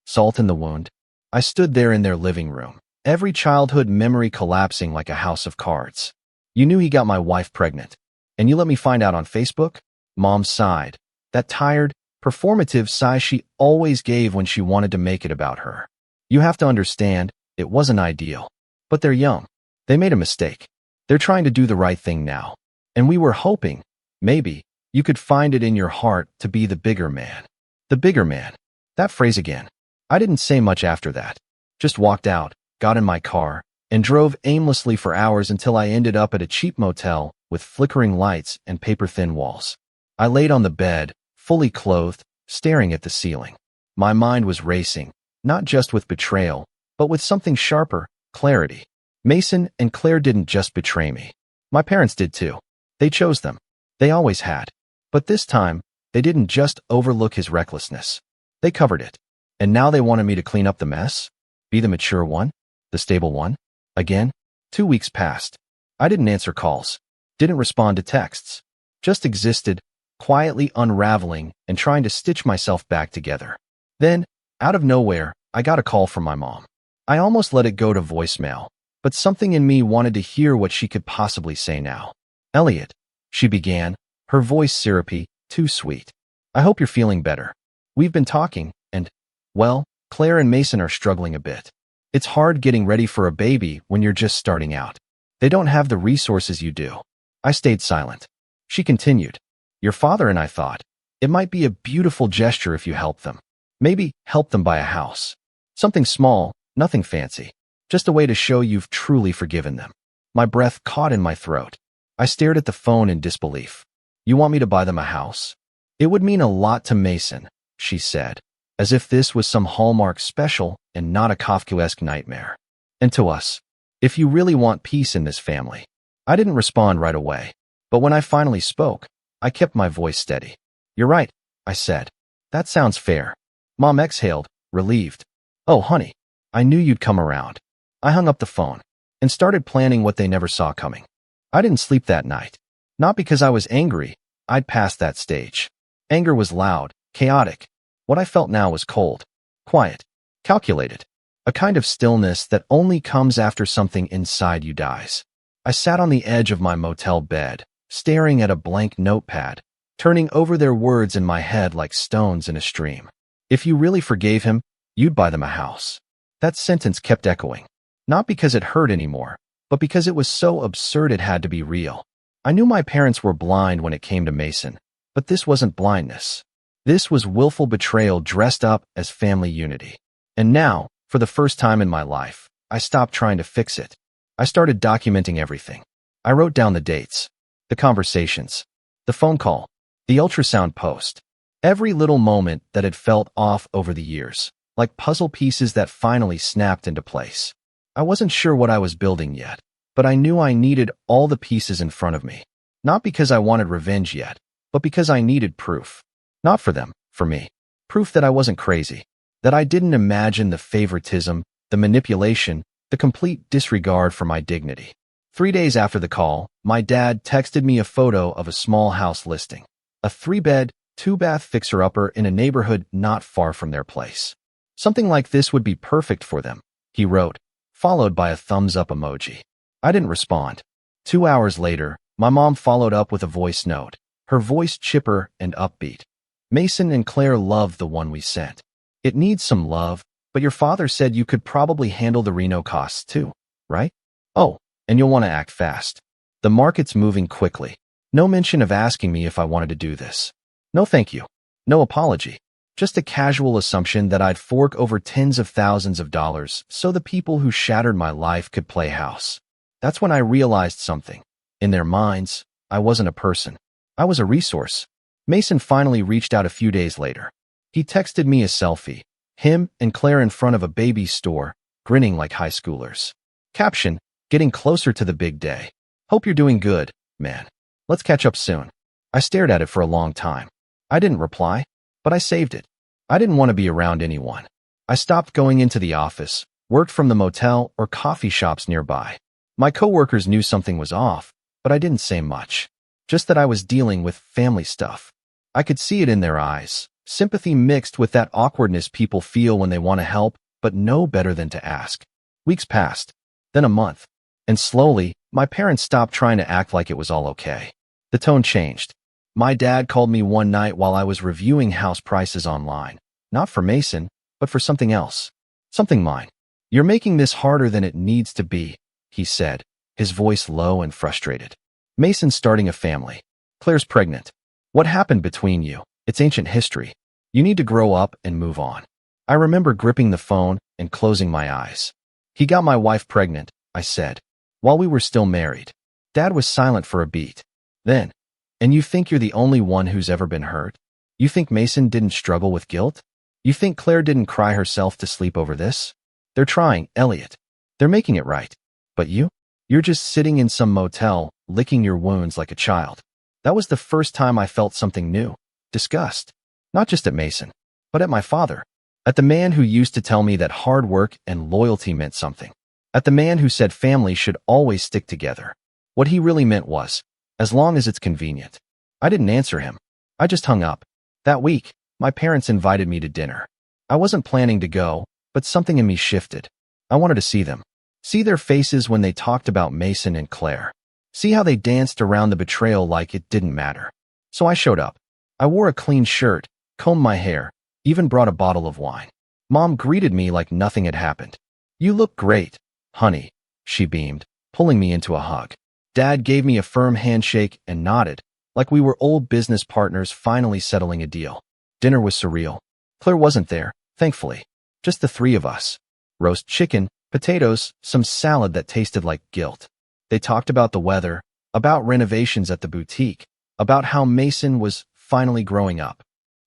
Salt in the wound? I stood there in their living room, every childhood memory collapsing like a house of cards. "You knew he got my wife pregnant. And you let me find out on Facebook?" Mom sighed. That tired, performative sigh she always gave when she wanted to make it about her. "You have to understand, it wasn't ideal. But they're young. They made a mistake. They're trying to do the right thing now. And we were hoping, maybe, you could find it in your heart to be the bigger man." The bigger man. That phrase again. I didn't say much after that. Just walked out, got in my car, and drove aimlessly for hours until I ended up at a cheap motel with flickering lights and paper-thin walls. I laid on the bed, fully clothed, staring at the ceiling. My mind was racing, not just with betrayal, but with something sharper, clarity. Mason and Claire didn't just betray me. My parents did too. They chose them. They always had. But this time, they didn't just overlook his recklessness. They covered it. And now they wanted me to clean up the mess? Be the mature one? The stable one? Again? 2 weeks passed. I didn't answer calls. Didn't respond to texts. Just existed, quietly unraveling and trying to stitch myself back together. Then, out of nowhere, I got a call from my mom. I almost let it go to voicemail, but something in me wanted to hear what she could possibly say now. "Elliot," she began, her voice syrupy, too sweet. "I hope you're feeling better. We've been talking, and, well, Claire and Mason are struggling a bit. It's hard getting ready for a baby when you're just starting out. They don't have the resources you do." I stayed silent. She continued, "Your father and I thought it might be a beautiful gesture if you help them. Maybe help them buy a house. Something small, nothing fancy. Just a way to show you've truly forgiven them." My breath caught in my throat. I stared at the phone in disbelief. "You want me to buy them a house?" "It would mean a lot to Mason," she said, as if this was some Hallmark special and not a Kafkaesque nightmare. "And to us, if you really want peace in this family." I didn't respond right away, but when I finally spoke, I kept my voice steady. "You're right," I said. "That sounds fair." Mom exhaled, relieved. "Oh, honey, I knew you'd come around." I hung up the phone and started planning what they never saw coming. I didn't sleep that night. Not because I was angry. I'd passed that stage. Anger was loud, chaotic. What I felt now was cold, quiet, calculated. A kind of stillness that only comes after something inside you dies. I sat on the edge of my motel bed, staring at a blank notepad, turning over their words in my head like stones in a stream. "If you really forgave him, you'd buy them a house." That sentence kept echoing. Not because it hurt anymore, but because it was so absurd it had to be real. I knew my parents were blind when it came to Mason, but this wasn't blindness. This was willful betrayal dressed up as family unity. And now, for the first time in my life, I stopped trying to fix it. I started documenting everything. I wrote down the dates, the conversations, the phone call, the ultrasound post, every little moment that had felt off over the years, like puzzle pieces that finally snapped into place. I wasn't sure what I was building yet, but I knew I needed all the pieces in front of me. Not because I wanted revenge yet, but because I needed proof. Not for them, for me. Proof that I wasn't crazy, that I didn't imagine the favoritism, the manipulation, the complete disregard for my dignity. 3 days after the call, my dad texted me a photo of a small house listing. A 3-bed, two-bath fixer-upper in a neighborhood not far from their place. Something like this would be perfect for them, he wrote, followed by a thumbs-up emoji. I didn't respond. 2 hours later, my mom followed up with a voice note, her voice chipper and upbeat. Mason and Claire loved the one we sent. It needs some love, but your father said you could probably handle the reno costs too, right? Oh, and you'll want to act fast. The market's moving quickly. No mention of asking me if I wanted to do this. No thank you. No apology. Just a casual assumption that I'd fork over tens of thousands of dollars so the people who shattered my life could play house. That's when I realized something. In their minds, I wasn't a person. I was a resource. Mason finally reached out a few days later. He texted me a selfie, him and Claire in front of a baby store, grinning like high schoolers. Caption, getting closer to the big day. Hope you're doing good, man. Let's catch up soon. I stared at it for a long time. I didn't reply, but I saved it. I didn't want to be around anyone. I stopped going into the office, worked from the motel or coffee shops nearby. My coworkers knew something was off, but I didn't say much. Just that I was dealing with family stuff. I could see it in their eyes, sympathy mixed with that awkwardness people feel when they want to help, but know better than to ask. Weeks passed, then a month, and slowly, my parents stopped trying to act like it was all okay. The tone changed. My dad called me one night while I was reviewing house prices online, not for Mason, but for something else. Something mine. You're making this harder than it needs to be, he said, his voice low and frustrated. Mason's starting a family. Claire's pregnant. What happened between you? It's ancient history. You need to grow up and move on. I remember gripping the phone and closing my eyes. He got my wife pregnant, I said, while we were still married. Dad was silent for a beat. Then, and you think you're the only one who's ever been hurt? You think Mason didn't struggle with guilt? You think Claire didn't cry herself to sleep over this? They're trying, Elliot. They're making it right. But you? You're just sitting in some motel, licking your wounds like a child. That was the first time I felt something new. Disgust. Not just at Mason, but at my father. At the man who used to tell me that hard work and loyalty meant something. At the man who said families should always stick together. What he really meant was, as long as it's convenient. I didn't answer him. I just hung up. That week, my parents invited me to dinner. I wasn't planning to go, but something in me shifted. I wanted to see them. See their faces when they talked about Mason and Claire. See how they danced around the betrayal like it didn't matter. So I showed up. I wore a clean shirt, combed my hair, even brought a bottle of wine. Mom greeted me like nothing had happened. You look great, honey, she beamed, pulling me into a hug. Dad gave me a firm handshake and nodded, like we were old business partners finally settling a deal. Dinner was surreal. Claire wasn't there, thankfully. Just the three of us. Roast chicken, potatoes, some salad that tasted like guilt. They talked about the weather, about renovations at the boutique, about how Mason was finally growing up.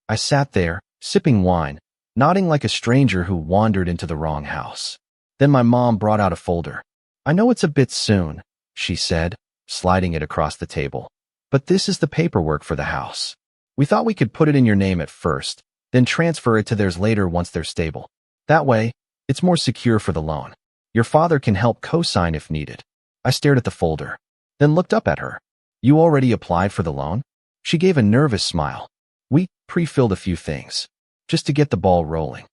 I sat there, sipping wine, nodding like a stranger who wandered into the wrong house. Then my mom brought out a folder. I know it's a bit soon, she said, sliding it across the table. But this is the paperwork for the house. We thought we could put it in your name at first, then transfer it to theirs later once they're stable. That way, it's more secure for the loan. Your father can help co-sign if needed. I stared at the folder, then looked up at her. You already applied for the loan? She gave a nervous smile. We pre-filled a few things, just to get the ball rolling.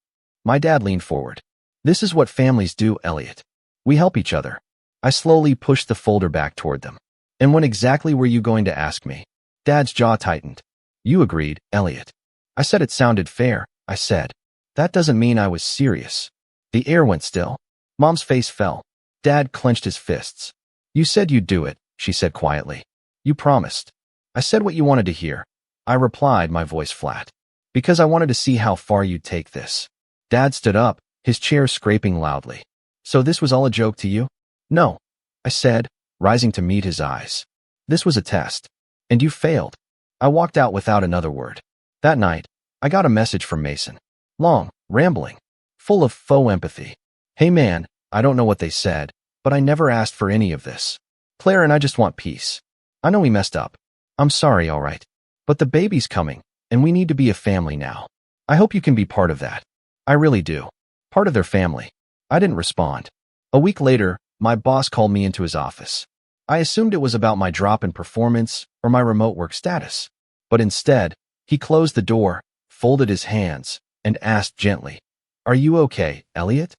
My dad leaned forward. This is what families do, Elliot. We help each other. I slowly pushed the folder back toward them. And when exactly were you going to ask me? Dad's jaw tightened. You agreed, Elliot. I said it sounded fair, I said. That doesn't mean I was serious. The air went still. Mom's face fell. Dad clenched his fists. You said you'd do it, she said quietly. You promised. I said what you wanted to hear. I replied, my voice flat. Because I wanted to see how far you'd take this. Dad stood up, his chair scraping loudly. So this was all a joke to you? No, I said, rising to meet his eyes. This was a test. And you failed. I walked out without another word. That night, I got a message from Mason. Long, rambling, full of faux empathy. Hey man, I don't know what they said, but I never asked for any of this. Claire and I just want peace. I know we messed up. I'm sorry, all right. But the baby's coming, and we need to be a family now. I hope you can be part of that. I really do. Part of their family. I didn't respond. A week later, my boss called me into his office. I assumed it was about my drop in performance or my remote work status. But instead, He closed the door, folded his hands, and asked gently, "Are you okay, Elliot?"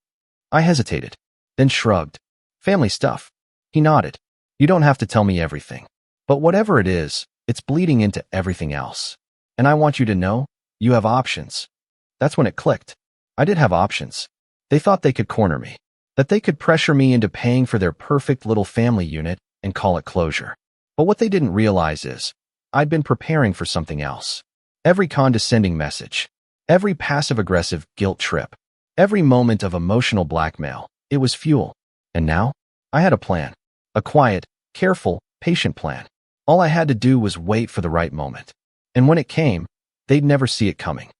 I hesitated, then shrugged. "Family stuff." He nodded. "You don't have to tell me everything. But whatever it is, it's bleeding into everything else. And I want you to know, you have options." That's when it clicked. I did have options. They thought they could corner me, that they could pressure me into paying for their perfect little family unit and call it closure. But what they didn't realize is, I'd been preparing for something else. Every condescending message, every passive-aggressive guilt trip, every moment of emotional blackmail, it was fuel. And now, I had a plan. A quiet, careful, patient plan. All I had to do was wait for the right moment. And when it came, they'd never see it coming.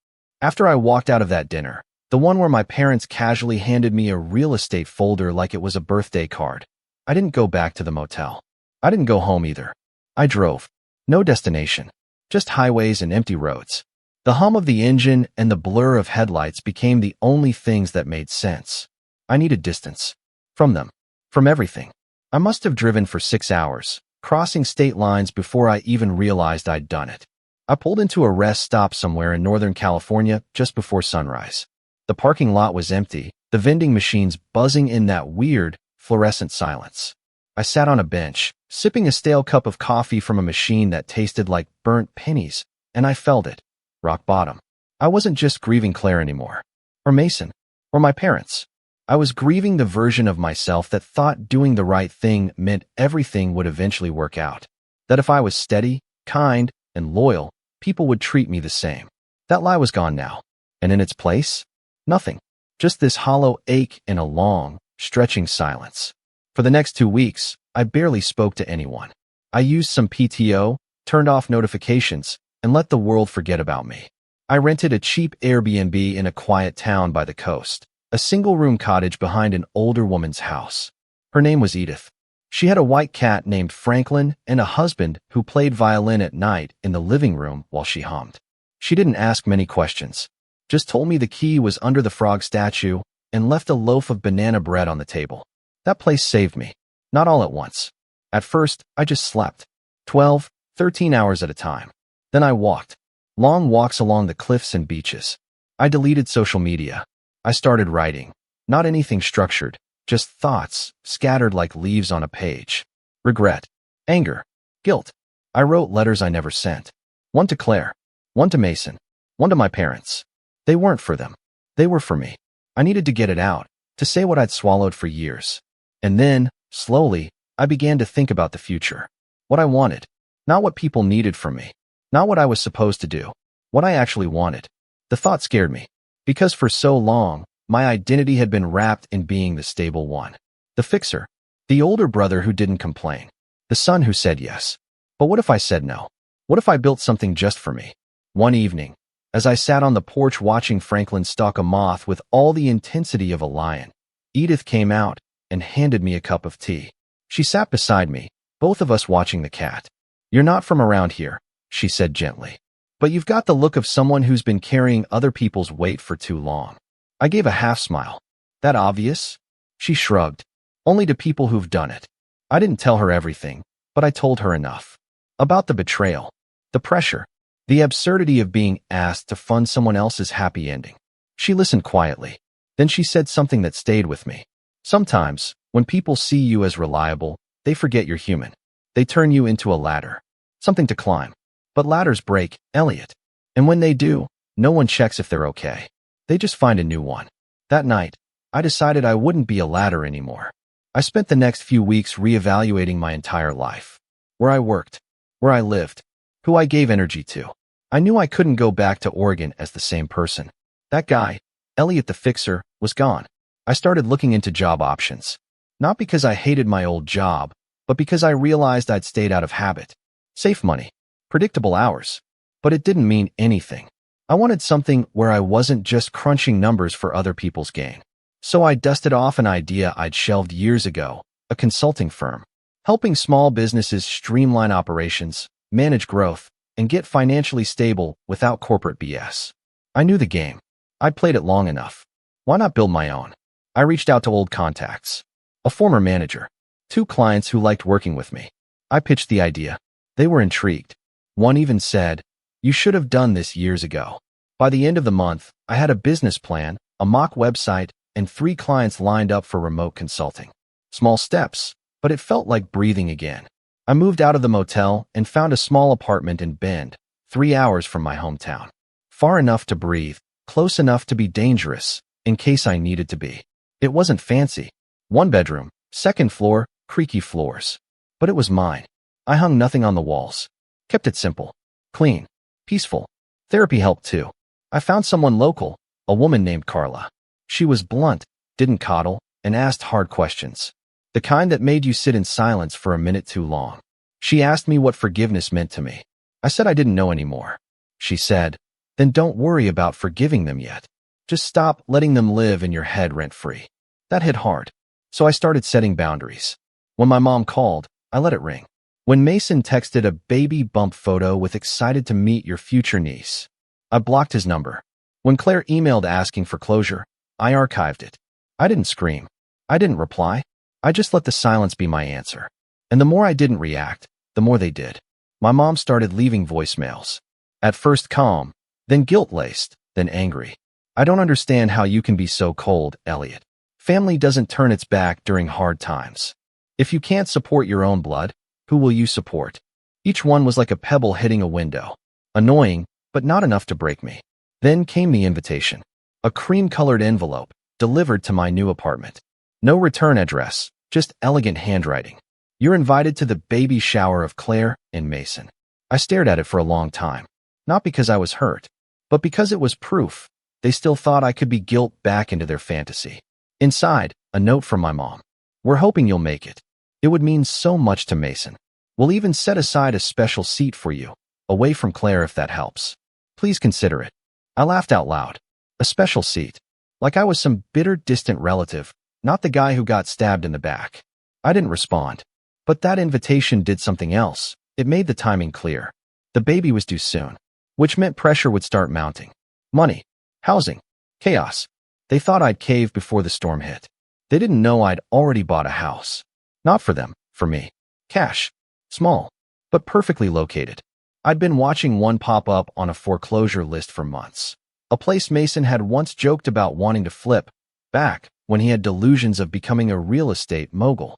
After I walked out of that dinner, the one where my parents casually handed me a real estate folder like it was a birthday card, I didn't go back to the motel. I didn't go home either. I drove. No destination. Just highways and empty roads. The hum of the engine and the blur of headlights became the only things that made sense. I needed distance. From them. From everything. I must have driven for 6 hours, crossing state lines before I even realized I'd done it. I pulled into a rest stop somewhere in Northern California just before sunrise. The parking lot was empty, the vending machines buzzing in that weird, fluorescent silence. I sat on a bench, sipping a stale cup of coffee from a machine that tasted like burnt pennies, and I felt it. Rock bottom. I wasn't just grieving Claire anymore, or Mason, or my parents. I was grieving the version of myself that thought doing the right thing meant everything would eventually work out. That if I was steady, kind, and loyal, people would treat me the same. That lie was gone now. And in its place, nothing. Just this hollow ache and a long, stretching silence. For the next 2 weeks, I barely spoke to anyone. I used some PTO, turned off notifications, and let the world forget about me. I rented a cheap Airbnb in a quiet town by the coast, a single-room cottage behind an older woman's house. Her name was Edith. She had a white cat named Franklin and a husband who played violin at night in the living room while she hummed. She didn't ask many questions, just told me the key was under the frog statue and left a loaf of banana bread on the table. That place saved me. Not all at once. At first, I just slept. 12, 13 hours at a time. Then I walked. Long walks along the cliffs and beaches. I deleted social media. I started writing. Not anything structured, just thoughts scattered like leaves on a page. Regret. Anger. Guilt. I wrote letters I never sent. One to Claire. One to Mason. One to my parents. They weren't for them. They were for me. I needed to get it out, to say what I'd swallowed for years. And then, slowly, I began to think about the future. What I wanted. Not what people needed from me. Not what I was supposed to do. What I actually wanted. The thought scared me. Because for so long, my identity had been wrapped in being the stable one. The fixer. The older brother who didn't complain. The son who said yes. But what if I said no? What if I built something just for me? One evening, as I sat on the porch watching Franklin stalk a moth with all the intensity of a lion, Edith came out and handed me a cup of tea. She sat beside me, both of us watching the cat. "You're not from around here," she said gently. "But you've got the look of someone who's been carrying other people's weight for too long." I gave a half smile. "That obvious?" She shrugged. "Only to people who've done it." I didn't tell her everything, but I told her enough. About the betrayal, the pressure, the absurdity of being asked to fund someone else's happy ending. She listened quietly. Then she said something that stayed with me. Sometimes, when people see you as reliable, they forget you're human. They turn you into a ladder. Something to climb. But ladders break, Elliot. And when they do, no one checks if they're okay. They just find a new one. That night, I decided I wouldn't be a ladder anymore. I spent the next few weeks reevaluating my entire life. Where I worked, where I lived, who I gave energy to. I knew I couldn't go back to Oregon as the same person. That guy, Elliot the fixer, was gone. I started looking into job options. Not because I hated my old job, but because I realized I'd stayed out of habit. Safe money. Predictable hours. But it didn't mean anything. I wanted something where I wasn't just crunching numbers for other people's gain. So I dusted off an idea I'd shelved years ago, a consulting firm, helping small businesses streamline operations, manage growth, and get financially stable without corporate BS. I knew the game. I'd played it long enough. Why not build my own? I reached out to old contacts. A former manager. 2 clients who liked working with me. I pitched the idea. They were intrigued. One even said, You should have done this years ago. By the end of the month, I had a business plan, a mock website, and 3 clients lined up for remote consulting. Small steps, but it felt like breathing again. I moved out of the motel and found a small apartment in Bend, 3 hours from my hometown. Far enough to breathe, close enough to be dangerous, in case I needed to be. It wasn't fancy. 1 bedroom, 2nd floor, creaky floors. But it was mine. I hung nothing on the walls. Kept it simple, clean, peaceful. Therapy helped too. I found someone local, a woman named Carla. She was blunt, didn't coddle, and asked hard questions. The kind that made you sit in silence for a minute too long. She asked me what forgiveness meant to me. I said I didn't know anymore. She said, then don't worry about forgiving them yet. Just stop letting them live in your head rent-free. That hit hard. So I started setting boundaries. When my mom called, I let it ring. When Mason texted a baby bump photo with excited to meet your future niece, I blocked his number. When Claire emailed asking for closure, I archived it. I didn't scream. I didn't reply. I just let the silence be my answer. And the more I didn't react, the more they did. My mom started leaving voicemails. At first calm, then guilt-laced, then angry. I don't understand how you can be so cold, Elliot. Family doesn't turn its back during hard times. If you can't support your own blood, who will you support? Each one was like a pebble hitting a window. Annoying, but not enough to break me. Then came the invitation. A cream-colored envelope, delivered to my new apartment. No return address, just elegant handwriting. You're invited to the baby shower of Claire and Mason. I stared at it for a long time. Not because I was hurt, but because it was proof. They still thought I could be guilt back into their fantasy. Inside, a note from my mom. We're hoping you'll make it. It would mean so much to Mason. We'll even set aside a special seat for you, away from Claire if that helps. Please consider it. I laughed out loud. A special seat. Like I was some bitter, distant relative, not the guy who got stabbed in the back. I didn't respond. But that invitation did something else. It made the timing clear. The baby was due soon, which meant pressure would start mounting. Money, housing, chaos. They thought I'd cave before the storm hit. They didn't know I'd already bought a house. Not for them, for me. Cash. Small, but perfectly located. I'd been watching one pop up on a foreclosure list for months. A place Mason had once joked about wanting to flip, back when he had delusions of becoming a real estate mogul.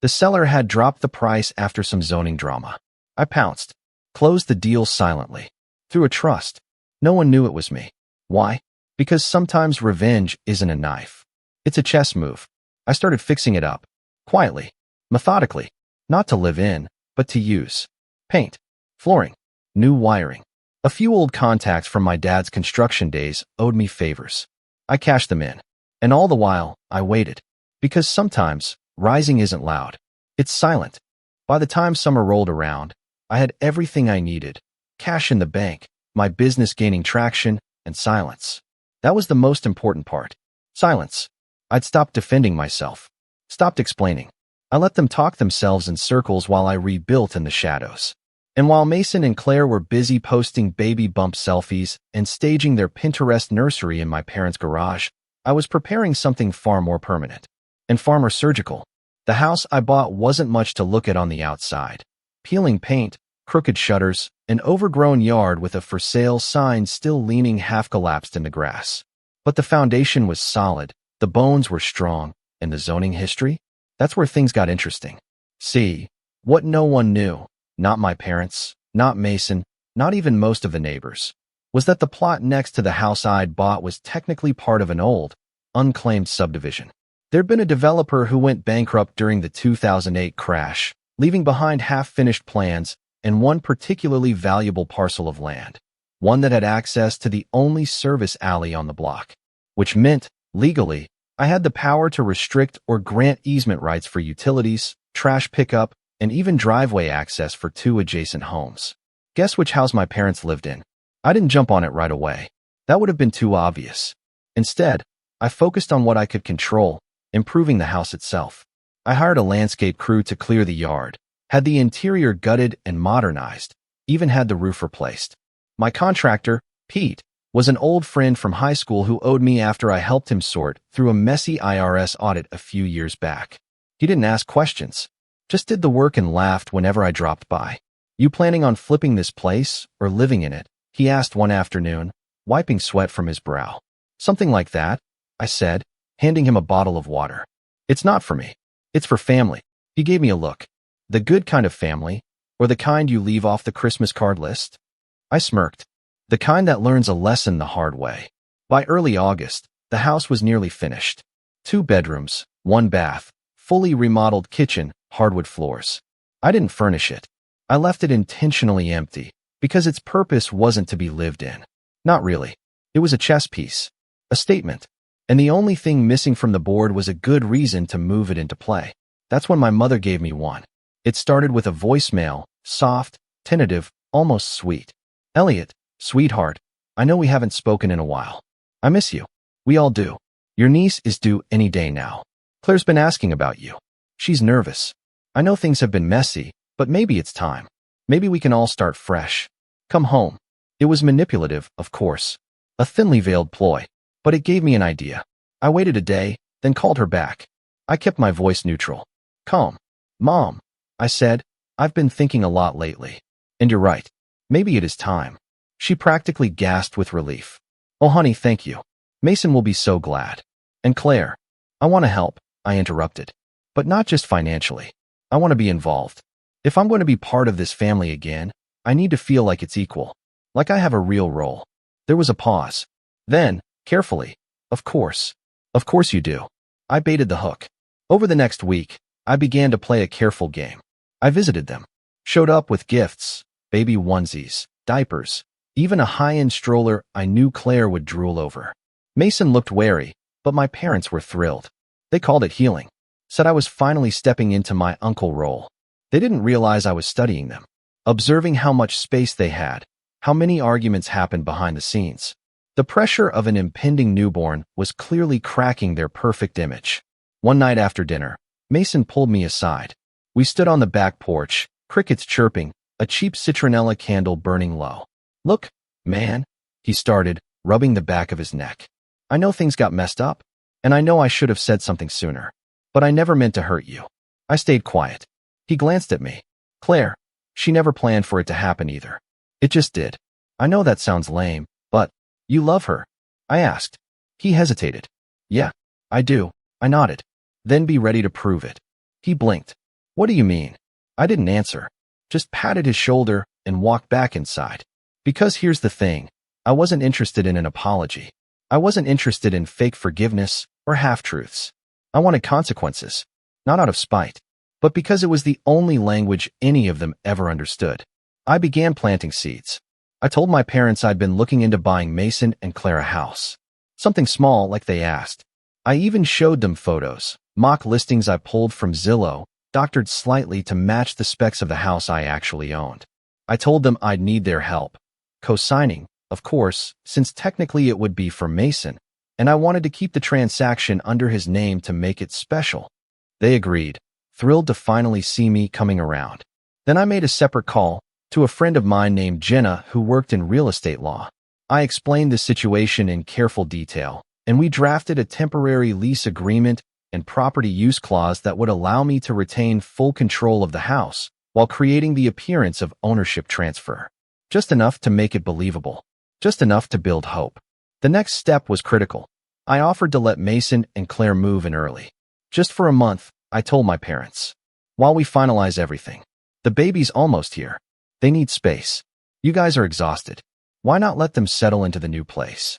The seller had dropped the price after some zoning drama. I pounced, closed the deal silently, through a trust. No one knew it was me. Why? Because sometimes revenge isn't a knife. It's a chess move. I started fixing it up, quietly, methodically, not to live in, but to use. Paint, flooring, new wiring. A few old contacts from my dad's construction days owed me favors. I cashed them in. And all the while, I waited. Because sometimes, rising isn't loud. It's silent. By the time summer rolled around, I had everything I needed. Cash in the bank, my business gaining traction, and silence. That was the most important part. Silence. I'd stopped defending myself. Stopped explaining. I let them talk themselves in circles while I rebuilt in the shadows. And while Mason and Claire were busy posting baby bump selfies and staging their Pinterest nursery in my parents' garage, I was preparing something far more permanent and far more surgical. The house I bought wasn't much to look at on the outside. Peeling paint, crooked shutters, an overgrown yard with a for sale sign still leaning half-collapsed in the grass. But the foundation was solid, the bones were strong, and the zoning history? That's where things got interesting. See, what no one knew, not my parents, not Mason, not even most of the neighbors, was that the plot next to the house I'd bought was technically part of an old, unclaimed subdivision. There'd been a developer who went bankrupt during the 2008 crash, leaving behind half-finished plans and one particularly valuable parcel of land, one that had access to the only service alley on the block, which meant, legally, I had the power to restrict or grant easement rights for utilities, trash pickup, and even driveway access for 2 adjacent homes. Guess which house my parents lived in? I didn't jump on it right away. That would have been too obvious. Instead, I focused on what I could control, improving the house itself. I hired a landscape crew to clear the yard, had the interior gutted and modernized, even had the roof replaced. My contractor, Pete, was an old friend from high school who owed me after I helped him sort through a messy IRS audit a few years back. He didn't ask questions, just did the work and laughed whenever I dropped by. You planning on flipping this place or living in it? he asked one afternoon, wiping sweat from his brow. Something like that, I said, handing him a bottle of water. It's not for me. It's for family. He gave me a look. The good kind of family, or the kind you leave off the Christmas card list? I smirked. The kind that learns a lesson the hard way. By early August, the house was nearly finished. 2 bedrooms, 1 bath, fully remodeled kitchen, hardwood floors. I didn't furnish it. I left it intentionally empty, because its purpose wasn't to be lived in. Not really. It was a chess piece. A statement. And the only thing missing from the board was a good reason to move it into play. That's when my mother gave me one. It started with a voicemail, soft, tentative, almost sweet. Elliot, sweetheart, I know we haven't spoken in a while. I miss you. We all do. Your niece is due any day now. Claire's been asking about you. She's nervous. I know things have been messy, but maybe it's time. Maybe we can all start fresh. Come home. It was manipulative, of course. A thinly veiled ploy. But it gave me an idea. I waited a day, then called her back. I kept my voice neutral. Calm. Mom, I said, I've been thinking a lot lately. And you're right. Maybe it is time. She practically gasped with relief. Oh, honey, thank you. Mason will be so glad. And Claire, I want to help, I interrupted. But not just financially. I want to be involved. If I'm going to be part of this family again, I need to feel like it's equal. Like I have a real role. There was a pause. Then, carefully, of course you do. I baited the hook. Over the next week, I began to play a careful game. I visited them, showed up with gifts, baby onesies, diapers, even a high-end stroller I knew Claire would drool over. Mason looked wary, but my parents were thrilled. They called it healing, said I was finally stepping into my uncle role. They didn't realize I was studying them, observing how much space they had, how many arguments happened behind the scenes. The pressure of an impending newborn was clearly cracking their perfect image. One night after dinner, Mason pulled me aside. We stood on the back porch, crickets chirping, a cheap citronella candle burning low. Look, man, he started, rubbing the back of his neck. I know things got messed up, and I know I should have said something sooner, but I never meant to hurt you. I stayed quiet. He glanced at me. Claire, she never planned for it to happen either. It just did. I know that sounds lame, but you love her? I asked. He hesitated. Yeah, I do. I nodded. Then be ready to prove it. He blinked. What do you mean? I didn't answer, just patted his shoulder and walked back inside. Because here's the thing. I wasn't interested in an apology. I wasn't interested in fake forgiveness or half-truths. I wanted consequences, not out of spite, but because it was the only language any of them ever understood. I began planting seeds. I told my parents I'd been looking into buying Mason and Claire a house. Something small like they asked. I even showed them photos, mock listings I pulled from Zillow, doctored slightly to match the specs of the house I actually owned. I told them I'd need their help. Co-signing, of course, since technically it would be for Mason, and I wanted to keep the transaction under his name to make it special. They agreed, thrilled to finally see me coming around. Then I made a separate call to a friend of mine named Jenna who worked in real estate law. I explained the situation in careful detail, and we drafted a temporary lease agreement and property use clause that would allow me to retain full control of the house while creating the appearance of ownership transfer. Just enough to make it believable. Just enough to build hope. The next step was critical. I offered to let Mason and Claire move in early. Just for a month, I told my parents. While we finalize everything. The baby's almost here. They need space. You guys are exhausted. Why not let them settle into the new place?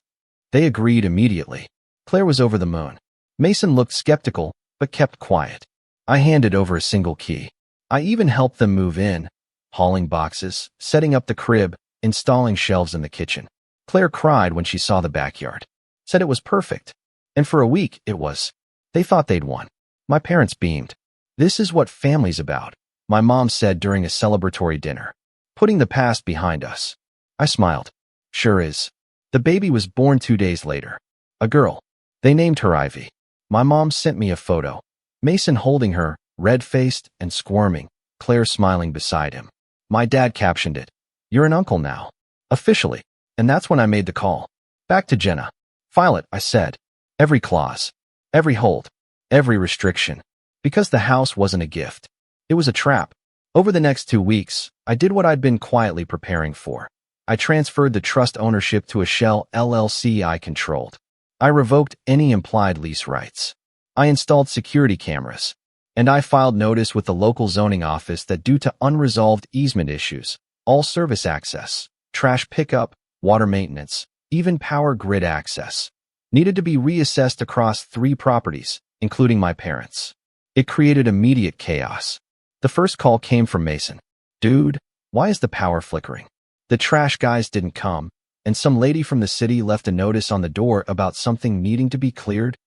They agreed immediately. Claire was over the moon. Mason looked skeptical, but kept quiet. I handed over a single key. I even helped them move in, hauling boxes, setting up the crib, installing shelves in the kitchen. Claire cried when she saw the backyard. Said it was perfect. And for a week, it was. They thought they'd won. My parents beamed. This is what family's about, my mom said during a celebratory dinner. Putting the past behind us. I smiled. Sure is. The baby was born 2 days later. A girl. They named her Ivy. My mom sent me a photo. Mason holding her, red-faced and squirming, Claire smiling beside him. My dad captioned it. You're an uncle now. Officially. And that's when I made the call. Back to Jenna. File it, I said. Every clause. Every hold. Every restriction. Because the house wasn't a gift. It was a trap. Over the next 2 weeks, I did what I'd been quietly preparing for. I transferred the trust ownership to a shell LLC I controlled. I revoked any implied lease rights. I installed security cameras. And I filed notice with the local zoning office that due to unresolved easement issues, all service access, trash pickup, water maintenance, even power grid access, needed to be reassessed across 3 properties, including my parents'. It created immediate chaos. The first call came from Mason. "Dude, why is the power flickering?" The trash guys didn't come, and some lady from the city left a notice on the door about something needing to be cleared.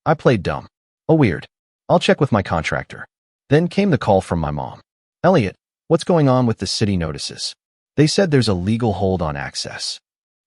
I played dumb. "Oh, weird. I'll check with my contractor." Then came the call from my mom. "Elliot, what's going on with the city notices?" "They said there's a legal hold on access."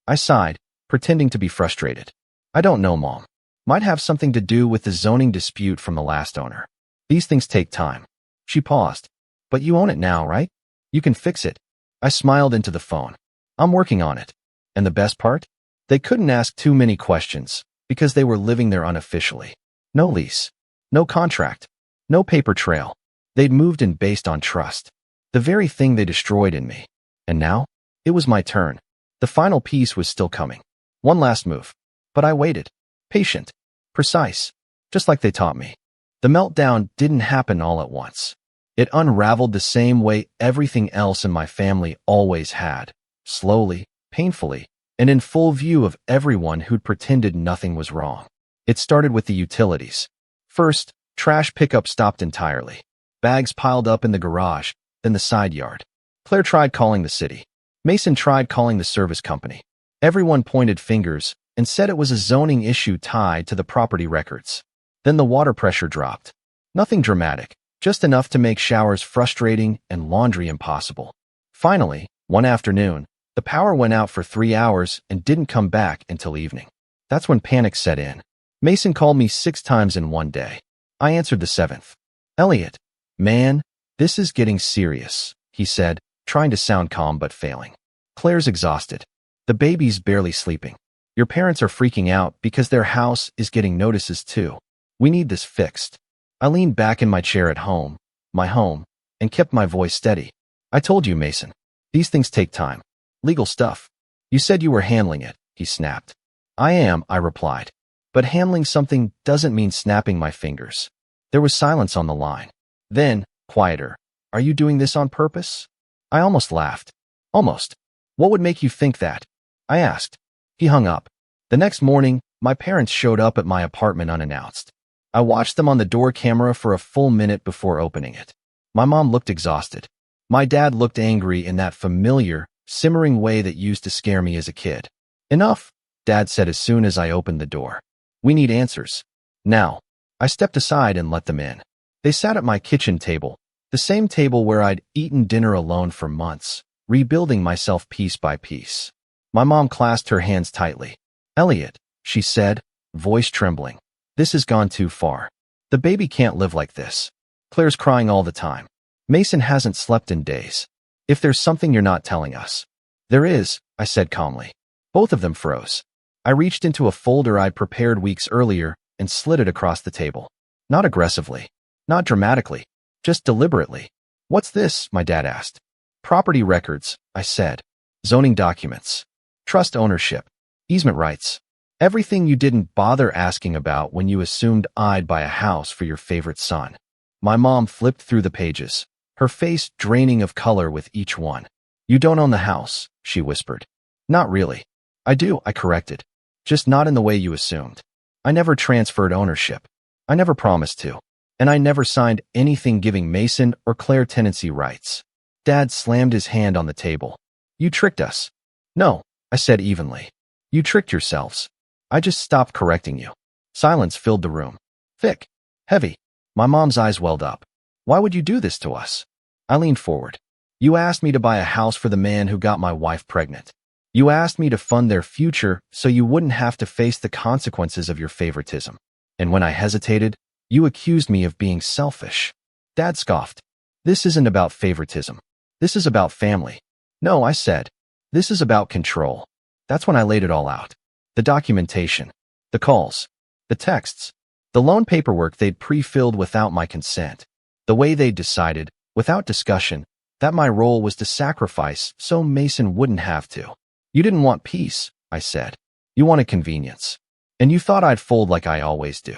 I sighed, pretending to be frustrated. "I don't know, Mom. Might have something to do with the zoning dispute from the last owner. These things take time." She paused. "But you own it now, right? You can fix it." I smiled into the phone. "I'm working on it." And the best part? They couldn't ask too many questions because they were living there unofficially. No lease. No contract. No paper trail. They'd moved in based on trust. The very thing they destroyed in me. And now? It was my turn. The final piece was still coming. One last move. But I waited. Patient. Precise. Just like they taught me. The meltdown didn't happen all at once. It unraveled the same way everything else in my family always had. Slowly, painfully, and in full view of everyone who'd pretended nothing was wrong. It started with the utilities. First, trash pickup stopped entirely. Bags piled up in the garage, then the side yard. Claire tried calling the city. Mason tried calling the service company. Everyone pointed fingers and said it was a zoning issue tied to the property records. Then the water pressure dropped. Nothing dramatic, just enough to make showers frustrating and laundry impossible. Finally, one afternoon, the power went out for 3 hours and didn't come back until evening. That's when panic set in. Mason called me 6 times in one day. I answered the 7th. "Elliot, man, this is getting serious," he said, trying to sound calm but failing. "Claire's exhausted. The baby's barely sleeping. Your parents are freaking out because their house is getting notices too. We need this fixed." I leaned back in my chair at home, my home, and kept my voice steady. "I told you, Mason. These things take time. Legal stuff." "You said you were handling it," he snapped. "I am," I replied. "But handling something doesn't mean snapping my fingers." There was silence on the line. Then, quieter. "Are you doing this on purpose?" I almost laughed. "Almost. What would make you think that?" I asked. He hung up. The next morning, my parents showed up at my apartment unannounced. I watched them on the door camera for a full minute before opening it. My mom looked exhausted. My dad looked angry in that familiar, simmering way that used to scare me as a kid. "Enough," Dad said as soon as I opened the door. "We need answers. Now." I stepped aside and let them in. They sat at my kitchen table, the same table where I'd eaten dinner alone for months, rebuilding myself piece by piece. My mom clasped her hands tightly. "Elliot," she said, voice trembling, "this has gone too far. The baby can't live like this. Claire's crying all the time. Mason hasn't slept in days. If there's something you're not telling us." "There is," I said calmly. Both of them froze. I reached into a folder I'd prepared weeks earlier and slid it across the table. Not aggressively, not dramatically, just deliberately. "What's this?" my dad asked. "Property records," I said. "Zoning documents. Trust ownership. Easement rights. Everything you didn't bother asking about when you assumed I'd buy a house for your favorite son." My mom flipped through the pages, her face draining of color with each one. "You don't own the house," she whispered. "Not really." "I do," I corrected. "Just not in the way you assumed. I never transferred ownership. I never promised to. And I never signed anything giving Mason or Claire tenancy rights." Dad slammed his hand on the table. "You tricked us." "No," I said evenly. "You tricked yourselves. I just stopped correcting you." Silence filled the room. Thick. Heavy. My mom's eyes welled up. "Why would you do this to us?" I leaned forward. "You asked me to buy a house for the man who got my wife pregnant. You asked me to fund their future so you wouldn't have to face the consequences of your favoritism. And when I hesitated, you accused me of being selfish." Dad scoffed. "This isn't about favoritism. This is about family." "No," I said. "This is about control." That's when I laid it all out. The documentation, the calls, the texts, the loan paperwork they'd pre-filled without my consent, the way they decided, without discussion, that my role was to sacrifice so Mason wouldn't have to. You didn't want peace, I said. You wanted convenience. And you thought I'd fold like I always do.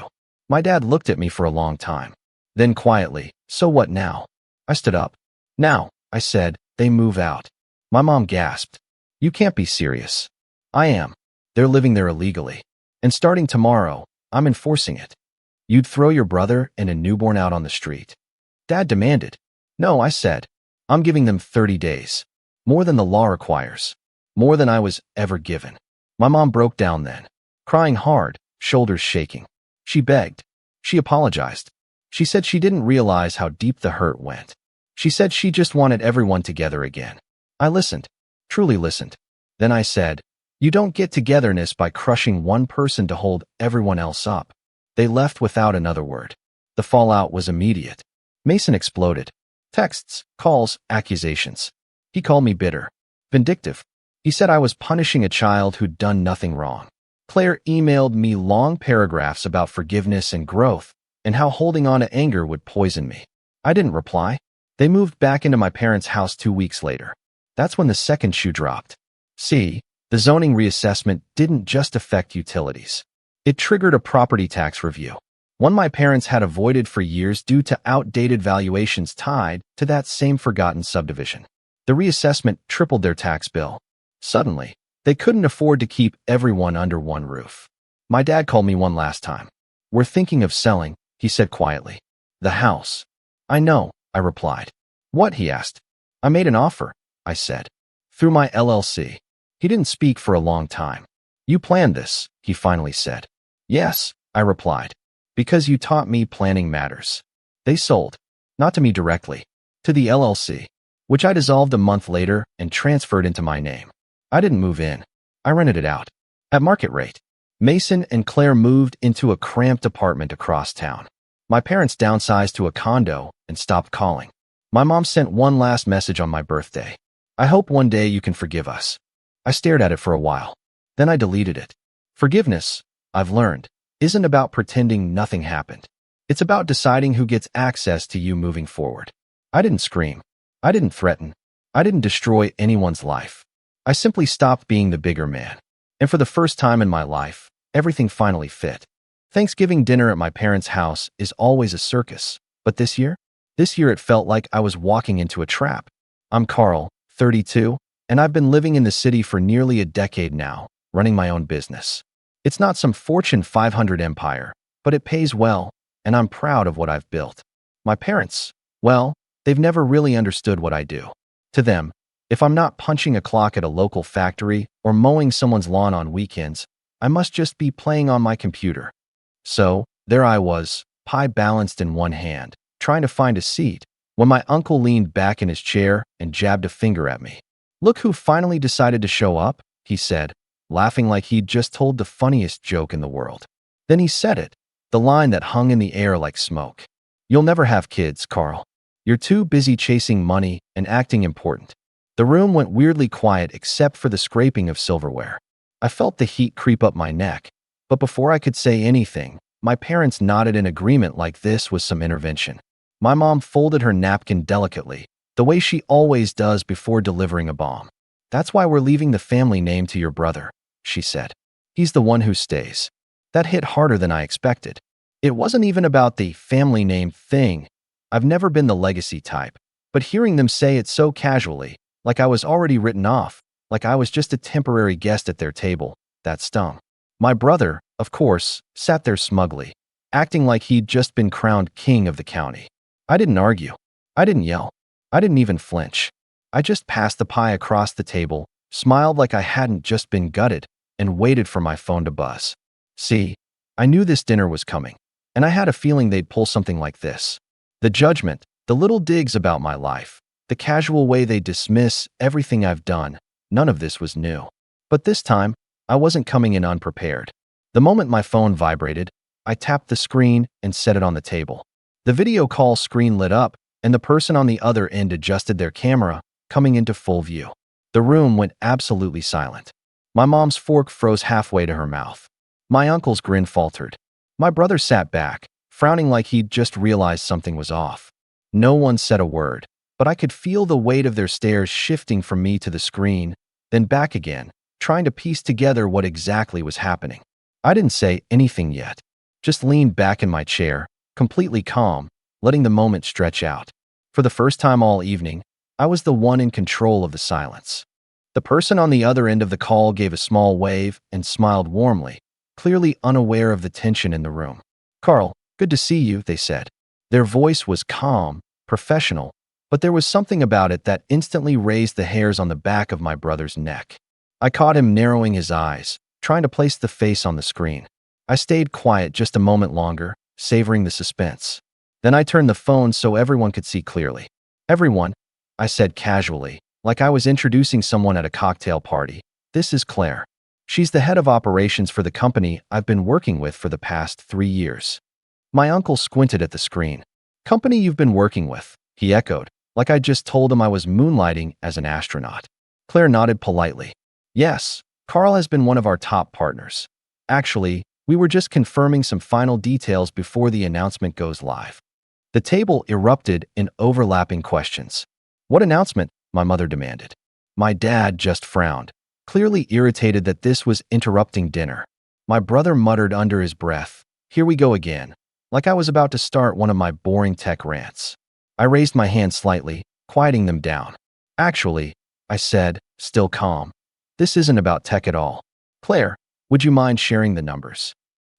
My dad looked at me for a long time. Then quietly, so what now? I stood up. Now, I said, they move out. My mom gasped. You can't be serious. I am. They're living there illegally. And starting tomorrow, I'm enforcing it. You'd throw your brother and a newborn out on the street? Dad demanded. No, I said. I'm giving them 30 days. More than the law requires. More than I was ever given. My mom broke down then, crying hard, shoulders shaking. She begged. She apologized. She said she didn't realize how deep the hurt went. She said she just wanted everyone together again. I listened, truly listened. Then I said, you don't get togetherness by crushing one person to hold everyone else up. They left without another word. The fallout was immediate. Mason exploded. Texts, calls, accusations. He called me bitter, vindictive. He said I was punishing a child who'd done nothing wrong. Claire emailed me long paragraphs about forgiveness and growth, and how holding on to anger would poison me. I didn't reply. They moved back into my parents' house 2 weeks later. That's when the second shoe dropped. See, the zoning reassessment didn't just affect utilities. It triggered a property tax review, one my parents had avoided for years due to outdated valuations tied to that same forgotten subdivision. The reassessment tripled their tax bill. Suddenly, they couldn't afford to keep everyone under one roof. My dad called me one last time. We're thinking of selling, he said quietly. The house. I know, I replied. What, he asked. I made an offer, I said. Through my LLC. He didn't speak for a long time. You planned this, he finally said. Yes, I replied. Because you taught me planning matters. They sold. Not to me directly. To the LLC, which I dissolved a month later and transferred into my name. I didn't move in. I rented it out. At market rate. Mason and Claire moved into a cramped apartment across town. My parents downsized to a condo and stopped calling. My mom sent one last message on my birthday. I hope one day you can forgive us. I stared at it for a while. Then I deleted it. Forgiveness, I've learned, isn't about pretending nothing happened. It's about deciding who gets access to you moving forward. I didn't scream. I didn't threaten. I didn't destroy anyone's life. I simply stopped being the bigger man. And for the first time in my life, everything finally fit. Thanksgiving dinner at my parents' house is always a circus. But this year it felt like I was walking into a trap. I'm Carl, 32, and I've been living in the city for nearly a decade now, running my own business. It's not some Fortune 500 empire, but it pays well, and I'm proud of what I've built. My parents, well, they've never really understood what I do. To them, if I'm not punching a clock at a local factory or mowing someone's lawn on weekends, I must just be playing on my computer. So, there I was, pie balanced in one hand, trying to find a seat, when my uncle leaned back in his chair and jabbed a finger at me. Look who finally decided to show up, he said, laughing like he'd just told the funniest joke in the world. Then he said it, the line that hung in the air like smoke. You'll never have kids, Carl. You're too busy chasing money and acting important. The room went weirdly quiet except for the scraping of silverware. I felt the heat creep up my neck, but before I could say anything, my parents nodded in agreement like this was some intervention. My mom folded her napkin delicately, the way she always does before delivering a bomb. That's why we're leaving the family name to your brother, she said. He's the one who stays. That hit harder than I expected. It wasn't even about the family name thing. I've never been the legacy type, but hearing them say it so casually, like I was already written off, like I was just a temporary guest at their table, that stung. My brother, of course, sat there smugly, acting like he'd just been crowned king of the county. I didn't argue. I didn't yell. I didn't even flinch. I just passed the pie across the table, smiled like I hadn't just been gutted, and waited for my phone to buzz. See, I knew this dinner was coming, and I had a feeling they'd pull something like this. The judgment, the little digs about my life, the casual way they dismiss everything I've done, none of this was new. But this time, I wasn't coming in unprepared. The moment my phone vibrated, I tapped the screen and set it on the table. The video call screen lit up, and the person on the other end adjusted their camera, coming into full view. The room went absolutely silent. My mom's fork froze halfway to her mouth. My uncle's grin faltered. My brother sat back, frowning like he'd just realized something was off. No one said a word, but I could feel the weight of their stares shifting from me to the screen, then back again, trying to piece together what exactly was happening. I didn't say anything yet, just leaned back in my chair, completely calm, letting the moment stretch out. For the first time all evening, I was the one in control of the silence. The person on the other end of the call gave a small wave and smiled warmly, clearly unaware of the tension in the room. "Carl, good to see you," they said. Their voice was calm, professional, but there was something about it that instantly raised the hairs on the back of my brother's neck. I caught him narrowing his eyes, trying to place the face on the screen. I stayed quiet just a moment longer, savoring the suspense. Then I turned the phone so everyone could see clearly. "Everyone," I said casually, like I was introducing someone at a cocktail party. "This is Claire. She's the head of operations for the company I've been working with for the past 3 years." My uncle squinted at the screen. "Company you've been working with," he echoed, like I just told him I was moonlighting as an astronaut. Claire nodded politely. "Yes, Carl has been one of our top partners. Actually, we were just confirming some final details before the announcement goes live." The table erupted in overlapping questions. "What announcement?" my mother demanded. My dad just frowned, clearly irritated that this was interrupting dinner. My brother muttered under his breath, "Here we go again," like I was about to start one of my boring tech rants. I raised my hand slightly, quieting them down. "Actually," I said, still calm, "this isn't about tech at all. Claire, would you mind sharing the numbers?"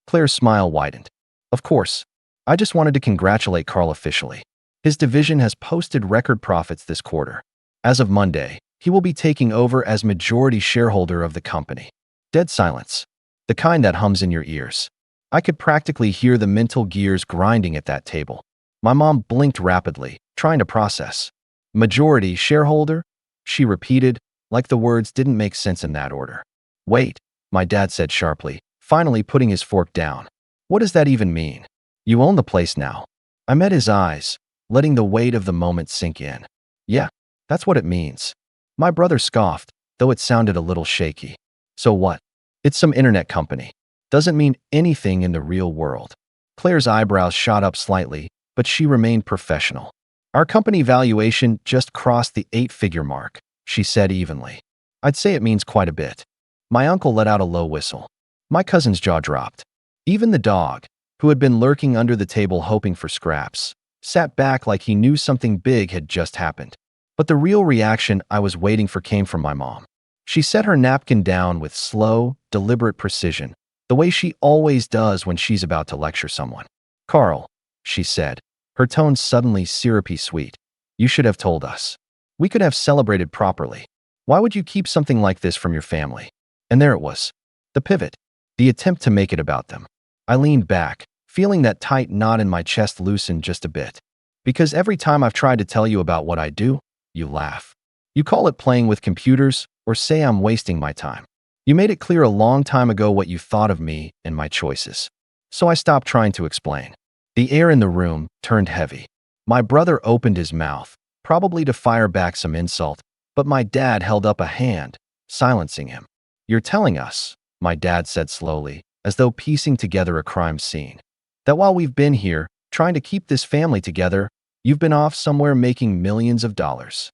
Claire's smile widened. "Of course. I just wanted to congratulate Carl officially. His division has posted record profits this quarter. As of Monday, he will be taking over as majority shareholder of the company." Dead silence. The kind that hums in your ears. I could practically hear the mental gears grinding at that table. My mom blinked rapidly, trying to process. "Majority shareholder?" she repeated, like the words didn't make sense in that order. "Wait," my dad said sharply, finally putting his fork down. "What does that even mean? You own the place now." I met his eyes, letting the weight of the moment sink in. "Yeah, that's what it means." My brother scoffed, though it sounded a little shaky. "So what? It's some internet company. Doesn't mean anything in the real world." Claire's eyebrows shot up slightly, but she remained professional. "Our company valuation just crossed the 8-figure mark," she said evenly. "I'd say it means quite a bit." My uncle let out a low whistle. My cousin's jaw dropped. Even the dog, who had been lurking under the table hoping for scraps, sat back like he knew something big had just happened. But the real reaction I was waiting for came from my mom. She set her napkin down with slow, deliberate precision, the way she always does when she's about to lecture someone. "Carl," she said, her tone suddenly syrupy sweet, "you should have told us. We could have celebrated properly. Why would you keep something like this from your family?" And there it was. The pivot. The attempt to make it about them. I leaned back, feeling that tight knot in my chest loosen just a bit. "Because every time I've tried to tell you about what I do, you laugh. You call it playing with computers or say I'm wasting my time. You made it clear a long time ago what you thought of me and my choices." So I stopped trying to explain. The air in the room turned heavy. My brother opened his mouth, probably to fire back some insult, but my dad held up a hand, silencing him. "You're telling us," my dad said slowly, as though piecing together a crime scene, "that while we've been here, trying to keep this family together, you've been off somewhere making millions of dollars."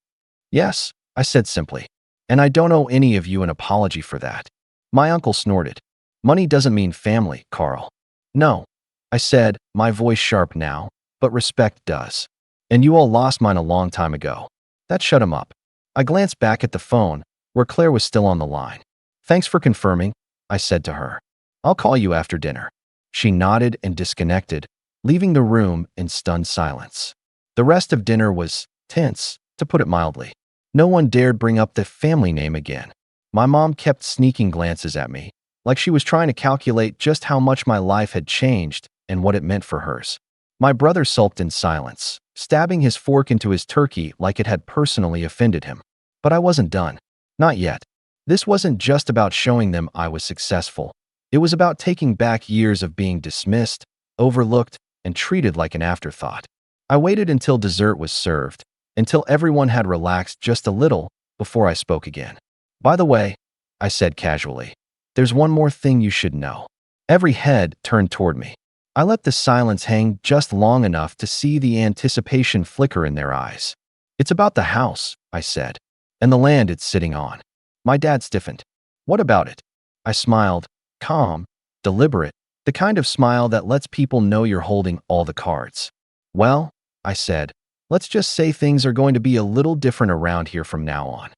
"Yes," I said simply, "and I don't owe any of you an apology for that." My uncle snorted. "Money doesn't mean family, Carl." "No," I said, my voice sharp now, "but respect does. And you all lost mine a long time ago." That shut him up. I glanced back at the phone, where Claire was still on the line. "Thanks for confirming," I said to her. "I'll call you after dinner." She nodded and disconnected, leaving the room in stunned silence. The rest of dinner was tense, to put it mildly. No one dared bring up the family name again. My mom kept sneaking glances at me, like she was trying to calculate just how much my life had changed and what it meant for hers. My brother sulked in silence, stabbing his fork into his turkey like it had personally offended him. But I wasn't done. Not yet. This wasn't just about showing them I was successful. It was about taking back years of being dismissed, overlooked, and treated like an afterthought. I waited until dessert was served, until everyone had relaxed just a little before I spoke again. "By the way," I said casually, "there's one more thing you should know." Every head turned toward me. I let the silence hang just long enough to see the anticipation flicker in their eyes. It's about the house, I said, and the land it's sitting on. My dad stiffened. What about it? I smiled, calm, deliberate, the kind of smile that lets people know you're holding all the cards. Well, I said, let's just say things are going to be a little different around here from now on.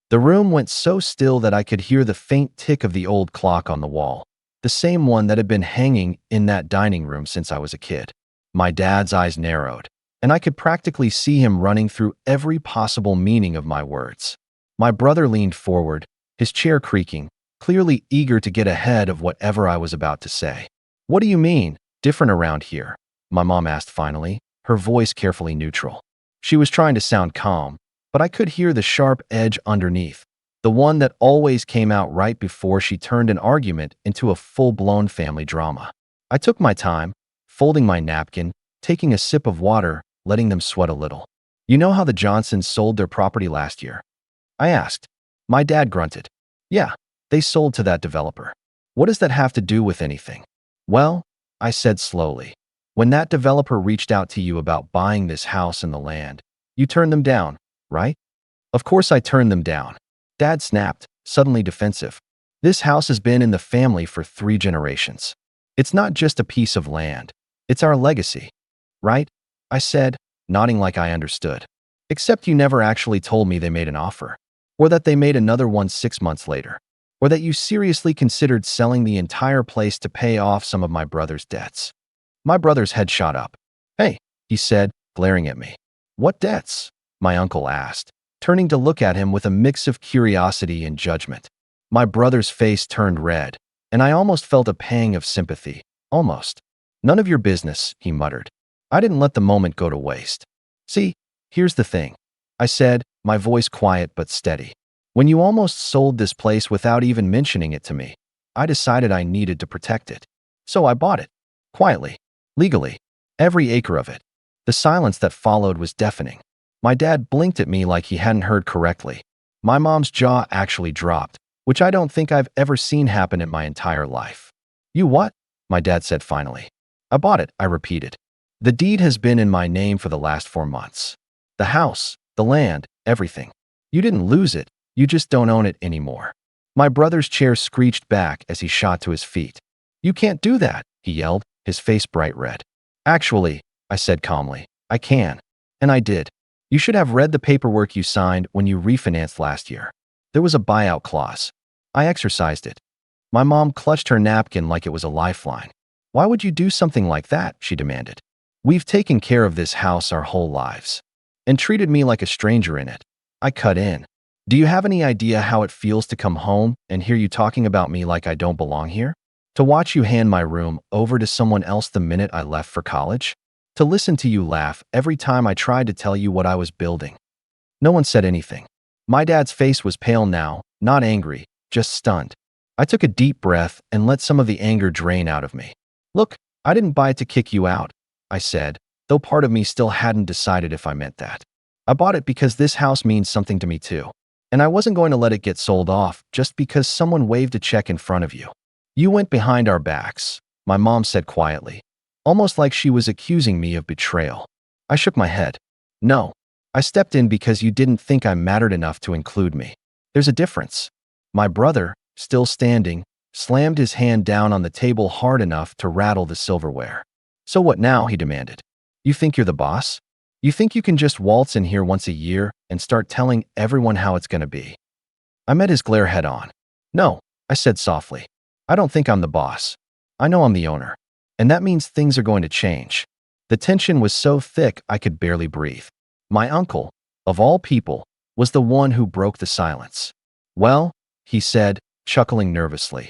The room went so still that I could hear the faint tick of the old clock on the wall, the same one that had been hanging in that dining room since I was a kid. My dad's eyes narrowed, and I could practically see him running through every possible meaning of my words. My brother leaned forward, his chair creaking, clearly eager to get ahead of whatever I was about to say. What do you mean, different around here? My mom asked finally, her voice carefully neutral. She was trying to sound calm, but I could hear the sharp edge underneath, the one that always came out right before she turned an argument into a full-blown family drama. I took my time, folding my napkin, taking a sip of water, letting them sweat a little. You know how the Johnsons sold their property last year? I asked. My dad grunted. Yeah, they sold to that developer. What does that have to do with anything? Well, I said slowly, when that developer reached out to you about buying this house and the land, you turned them down, right? Of course I turned them down. Dad snapped, suddenly defensive. This house has been in the family for 3 generations. It's not just a piece of land. It's our legacy. Right? I said, nodding like I understood. Except you never actually told me they made an offer. Or that they made another one 6 months later. Or that you seriously considered selling the entire place to pay off some of my brother's debts. My brother's head shot up. Hey, he said, glaring at me. What debts? My uncle asked, turning to look at him with a mix of curiosity and judgment. My brother's face turned red, and I almost felt a pang of sympathy. Almost. None of your business, he muttered. I didn't let the moment go to waste. See, here's the thing, I said, my voice quiet but steady. When you almost sold this place without even mentioning it to me, I decided I needed to protect it. So I bought it. Quietly. Legally. Every acre of it. The silence that followed was deafening. My dad blinked at me like he hadn't heard correctly. My mom's jaw actually dropped, which I don't think I've ever seen happen in my entire life. You what? My dad said finally. I bought it, I repeated. The deed has been in my name for the last 4 months. The house, the land, everything. You didn't lose it, you just don't own it anymore. My brother's chair screeched back as he shot to his feet. You can't do that, he yelled, his face bright red. Actually, I said calmly, I can. And I did. You should have read the paperwork you signed when you refinanced last year. There was a buyout clause. I exercised it. My mom clutched her napkin like it was a lifeline. Why would you do something like that? She demanded. We've taken care of this house our whole lives. And treated me like a stranger in it. I cut in. Do you have any idea how it feels to come home and hear you talking about me like I don't belong here? To watch you hand my room over to someone else the minute I left for college? To listen to you laugh every time I tried to tell you what I was building? No one said anything. My dad's face was pale now, not angry, just stunned. I took a deep breath and let some of the anger drain out of me. Look, I didn't buy it to kick you out, I said, though part of me still hadn't decided if I meant that. I bought it because this house means something to me too. And I wasn't going to let it get sold off just because someone waved a check in front of you. You went behind our backs, my mom said quietly, almost like she was accusing me of betrayal. I shook my head. No, I stepped in because you didn't think I mattered enough to include me. There's a difference. My brother, still standing, slammed his hand down on the table hard enough to rattle the silverware. So what now? He demanded. You think you're the boss? You think you can just waltz in here once a year and start telling everyone how it's going to be? I met his glare head on. No, I said softly. I don't think I'm the boss. I know I'm the owner. And that means things are going to change. The tension was so thick I could barely breathe. My uncle, of all people, was the one who broke the silence. Well, he said, chuckling nervously.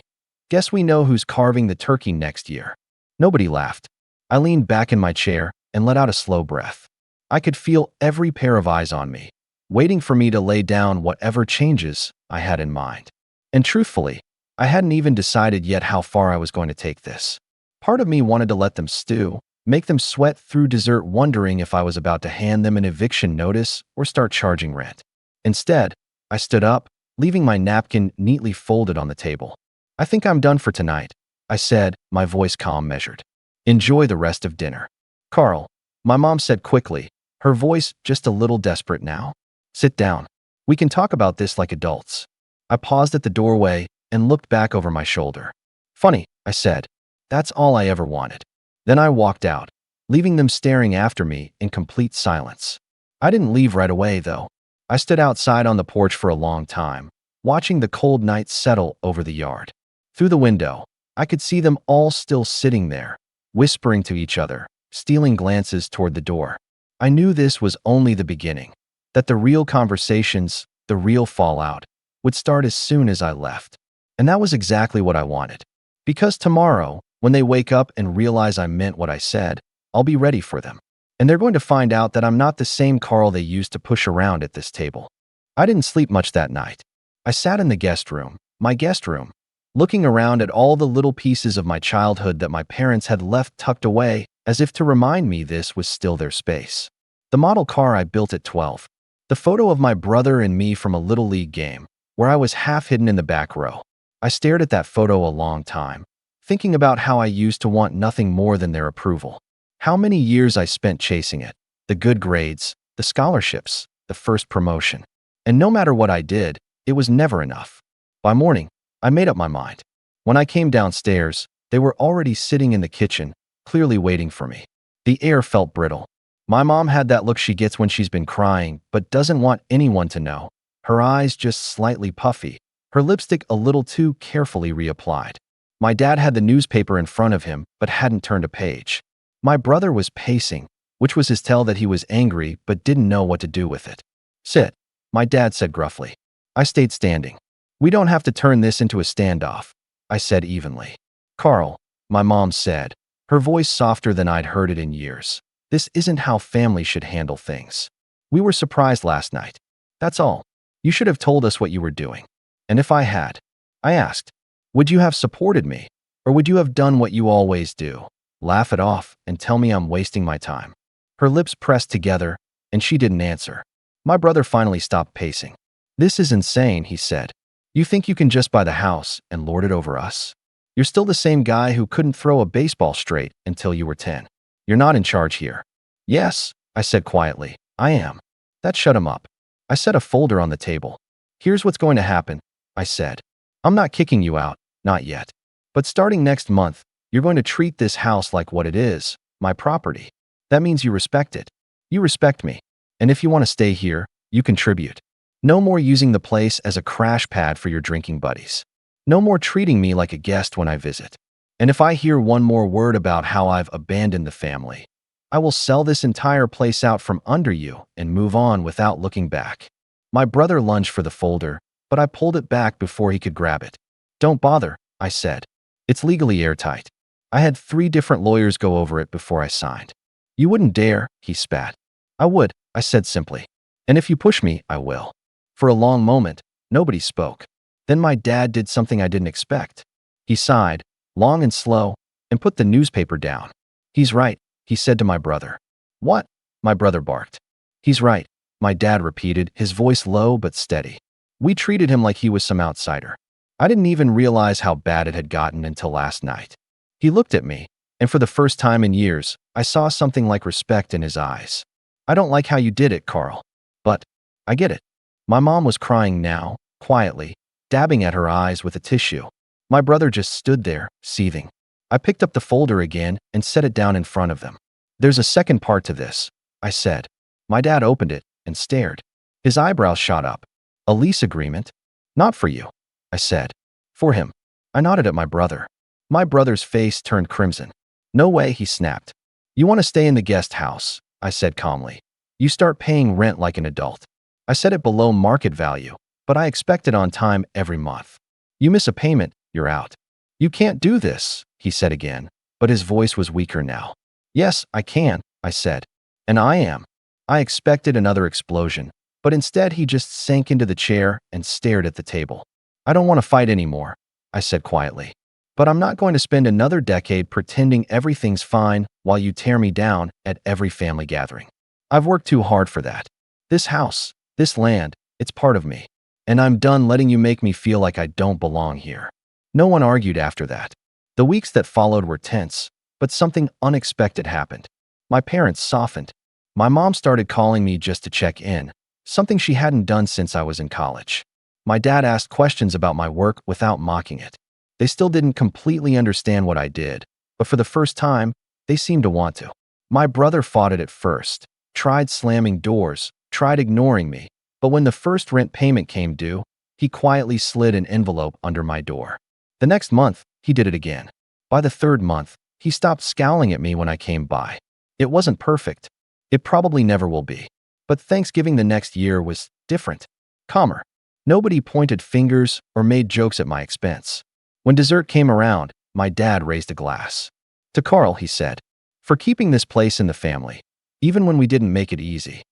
Guess we know who's carving the turkey next year. Nobody laughed. I leaned back in my chair and let out a slow breath. I could feel every pair of eyes on me, waiting for me to lay down whatever changes I had in mind. And truthfully, I hadn't even decided yet how far I was going to take this. Part of me wanted to let them stew, make them sweat through dessert wondering if I was about to hand them an eviction notice or start charging rent. Instead, I stood up, leaving my napkin neatly folded on the table. I think I'm done for tonight, I said, my voice calm measured. Enjoy the rest of dinner. Carl, my mom said quickly, her voice just a little desperate now. Sit down. We can talk about this like adults. I paused at the doorway and looked back over my shoulder. Funny, I said. That's all I ever wanted. Then I walked out, leaving them staring after me in complete silence. I didn't leave right away, though. I stood outside on the porch for a long time, watching the cold night settle over the yard. Through the window, I could see them all still sitting there, whispering to each other, stealing glances toward the door. I knew this was only the beginning, that the real conversations, the real fallout, would start as soon as I left. And that was exactly what I wanted. Because tomorrow, when they wake up and realize I meant what I said, I'll be ready for them. And they're going to find out that I'm not the same Carl they used to push around at this table. I didn't sleep much that night. I sat in the guest room, my guest room, looking around at all the little pieces of my childhood that my parents had left tucked away, as if to remind me this was still their space. The model car I built at 12. The photo of my brother and me from a Little League game, where I was half hidden in the back row. I stared at that photo a long time, thinking about how I used to want nothing more than their approval. How many years I spent chasing it, the good grades, the scholarships, the first promotion. And no matter what I did, it was never enough. By morning, I made up my mind. When I came downstairs, they were already sitting in the kitchen, clearly waiting for me. The air felt brittle. My mom had that look she gets when she's been crying, but doesn't want anyone to know. Her eyes just slightly puffy, her lipstick a little too carefully reapplied. My dad had the newspaper in front of him, but hadn't turned a page. My brother was pacing, which was his tell that he was angry but didn't know what to do with it. Sit, my dad said gruffly. I stayed standing. We don't have to turn this into a standoff, I said evenly. Carl, my mom said, her voice softer than I'd heard it in years. This isn't how family should handle things. We were surprised last night. That's all. You should have told us what you were doing. And if I had, I asked, would you have supported me? Or would you have done what you always do? Laugh it off and tell me I'm wasting my time. Her lips pressed together, and she didn't answer. My brother finally stopped pacing. This is insane, he said. You think you can just buy the house and lord it over us? You're still the same guy who couldn't throw a baseball straight until you were 10. You're not in charge here. Yes, I said quietly, I am. That shut him up. I set a folder on the table. Here's what's going to happen, I said. I'm not kicking you out, not yet. But starting next month, you're going to treat this house like what it is, my property. That means you respect it. You respect me. And if you want to stay here, you contribute. No more using the place as a crash pad for your drinking buddies. No more treating me like a guest when I visit. And if I hear one more word about how I've abandoned the family, I will sell this entire place out from under you and move on without looking back. My brother lunged for the folder, but I pulled it back before he could grab it. Don't bother, I said. It's legally airtight. I had 3 different lawyers go over it before I signed. You wouldn't dare, he spat. I would, I said simply. And if you push me, I will. For a long moment, nobody spoke. Then my dad did something I didn't expect. He sighed, long and slow, and put the newspaper down. He's right, he said to my brother. What? My brother barked. He's right, my dad repeated, his voice low but steady. We treated him like he was some outsider. I didn't even realize how bad it had gotten until last night. He looked at me, and for the first time in years, I saw something like respect in his eyes. I don't like how you did it, Carl. But I get it. My mom was crying now, quietly, dabbing at her eyes with a tissue. My brother just stood there, seething. I picked up the folder again and set it down in front of them. There's a second part to this, I said. My dad opened it and stared. His eyebrows shot up. A lease agreement? Not for you, I said. For him. I nodded at my brother. My brother's face turned crimson. No way, he snapped. You want to stay in the guest house, I said calmly. You start paying rent like an adult. I set it below market value, but I expect it on time every month. You miss a payment, you're out. You can't do this, he said again, but his voice was weaker now. Yes, I can, I said. And I am. I expected another explosion, but instead he just sank into the chair and stared at the table. I don't want to fight anymore, I said quietly. But I'm not going to spend another decade pretending everything's fine while you tear me down at every family gathering. I've worked too hard for that. This house, this land, it's part of me. And I'm done letting you make me feel like I don't belong here. No one argued after that. The weeks that followed were tense, but something unexpected happened. My parents softened. My mom started calling me just to check in, something she hadn't done since I was in college. My dad asked questions about my work without mocking it. They still didn't completely understand what I did, but for the first time, they seemed to want to. My brother fought it at first, tried slamming doors, tried ignoring me, but when the first rent payment came due, he quietly slid an envelope under my door. The next month, he did it again. By the third month, he stopped scowling at me when I came by. It wasn't perfect. It probably never will be. But Thanksgiving the next year was different, calmer. Nobody pointed fingers or made jokes at my expense. When dessert came around, my dad raised a glass. To Carl, he said, for keeping this place in the family, even when we didn't make it easy.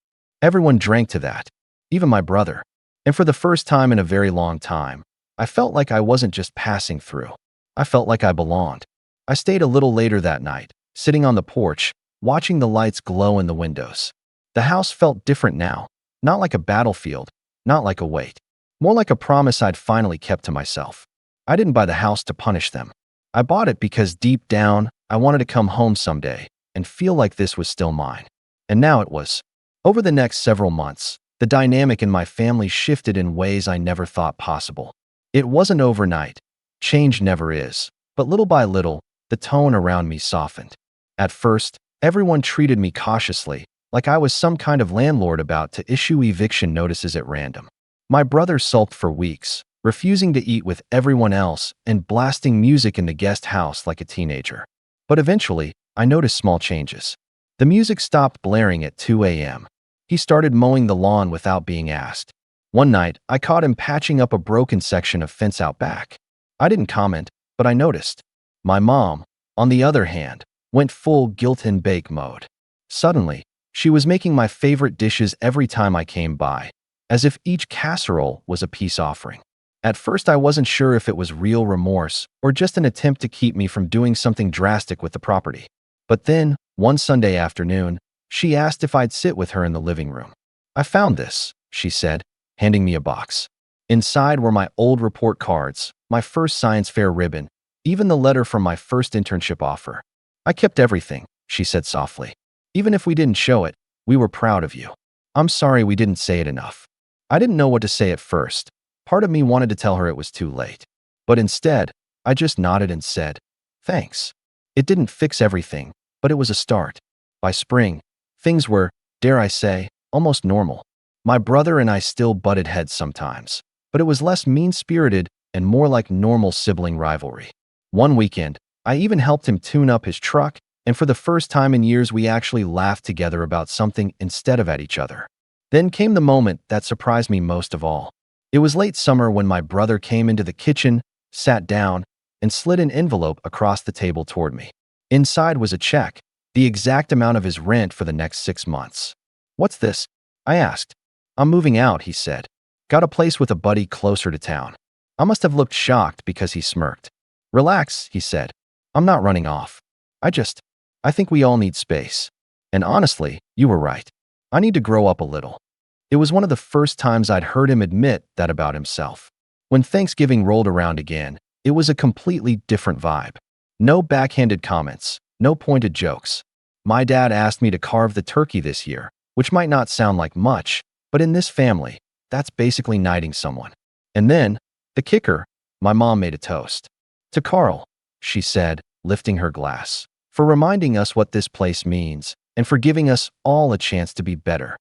Everyone drank to that, even my brother. And for the first time in a very long time, I felt like I wasn't just passing through. I felt like I belonged. I stayed a little later that night, sitting on the porch, watching the lights glow in the windows. The house felt different now, not like a battlefield, not like a weight, more like a promise I'd finally kept to myself. I didn't buy the house to punish them. I bought it because deep down, I wanted to come home someday and feel like this was still mine. And now it was. Over the next several months, the dynamic in my family shifted in ways I never thought possible. It wasn't overnight. Change never is. But little by little, the tone around me softened. At first, everyone treated me cautiously, like I was some kind of landlord about to issue eviction notices at random. My brother sulked for weeks, refusing to eat with everyone else and blasting music in the guest house like a teenager. But eventually, I noticed small changes. The music stopped blaring at 2 a.m. He started mowing the lawn without being asked. One night, I caught him patching up a broken section of fence out back. I didn't comment, but I noticed. My mom, on the other hand, went full guilt and bake mode. Suddenly, she was making my favorite dishes every time I came by, as if each casserole was a peace offering. At first, I wasn't sure if it was real remorse or just an attempt to keep me from doing something drastic with the property. But then, one Sunday afternoon, she asked if I'd sit with her in the living room. I found this, she said, handing me a box. Inside were my old report cards, my first science fair ribbon, even the letter from my first internship offer. I kept everything, she said softly. Even if we didn't show it, we were proud of you. I'm sorry we didn't say it enough. I didn't know what to say at first. Part of me wanted to tell her it was too late. But instead, I just nodded and said, thanks. It didn't fix everything, but it was a start. By spring, things were, dare I say, almost normal. My brother and I still butted heads sometimes, but it was less mean-spirited and more like normal sibling rivalry. One weekend, I even helped him tune up his truck, and for the first time in years we actually laughed together about something instead of at each other. Then came the moment that surprised me most of all. It was late summer when my brother came into the kitchen, sat down, and slid an envelope across the table toward me. Inside was a check, the exact amount of his rent for the next 6 months. What's this? I asked. I'm moving out, he said. Got a place with a buddy closer to town. I must have looked shocked because he smirked. Relax, he said. I'm not running off. I think we all need space. And honestly, you were right. I need to grow up a little. It was one of the first times I'd heard him admit that about himself. When Thanksgiving rolled around again, it was a completely different vibe. No backhanded comments, no pointed jokes. My dad asked me to carve the turkey this year, which might not sound like much, but in this family, that's basically knighting someone. And then, the kicker, my mom made a toast. To Carl, she said, lifting her glass, for reminding us what this place means and for giving us all a chance to be better.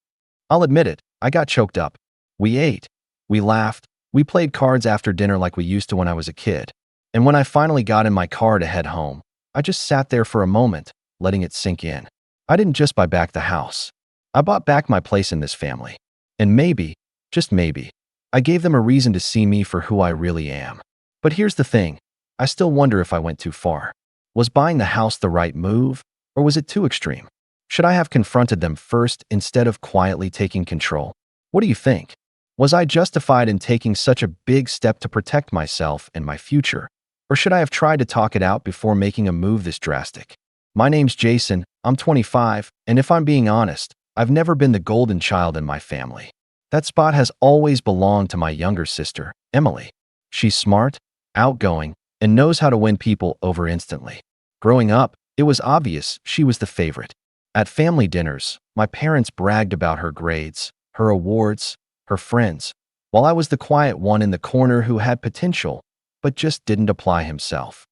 I'll admit it, I got choked up. We ate, we laughed, we played cards after dinner like we used to when I was a kid. And when I finally got in my car to head home, I just sat there for a moment, letting it sink in. I didn't just buy back the house. I bought back my place in this family. And maybe, just maybe, I gave them a reason to see me for who I really am. But here's the thing, I still wonder if I went too far. Was buying the house the right move, or was it too extreme? Should I have confronted them first instead of quietly taking control? What do you think? Was I justified in taking such a big step to protect myself and my future? Or should I have tried to talk it out before making a move this drastic? My name's Jason, I'm 25, and if I'm being honest, I've never been the golden child in my family. That spot has always belonged to my younger sister, Emily. She's smart, outgoing, and knows how to win people over instantly. Growing up, it was obvious she was the favorite. At family dinners, my parents bragged about her grades, her awards, her friends, while I was the quiet one in the corner who had potential, but just didn't apply himself.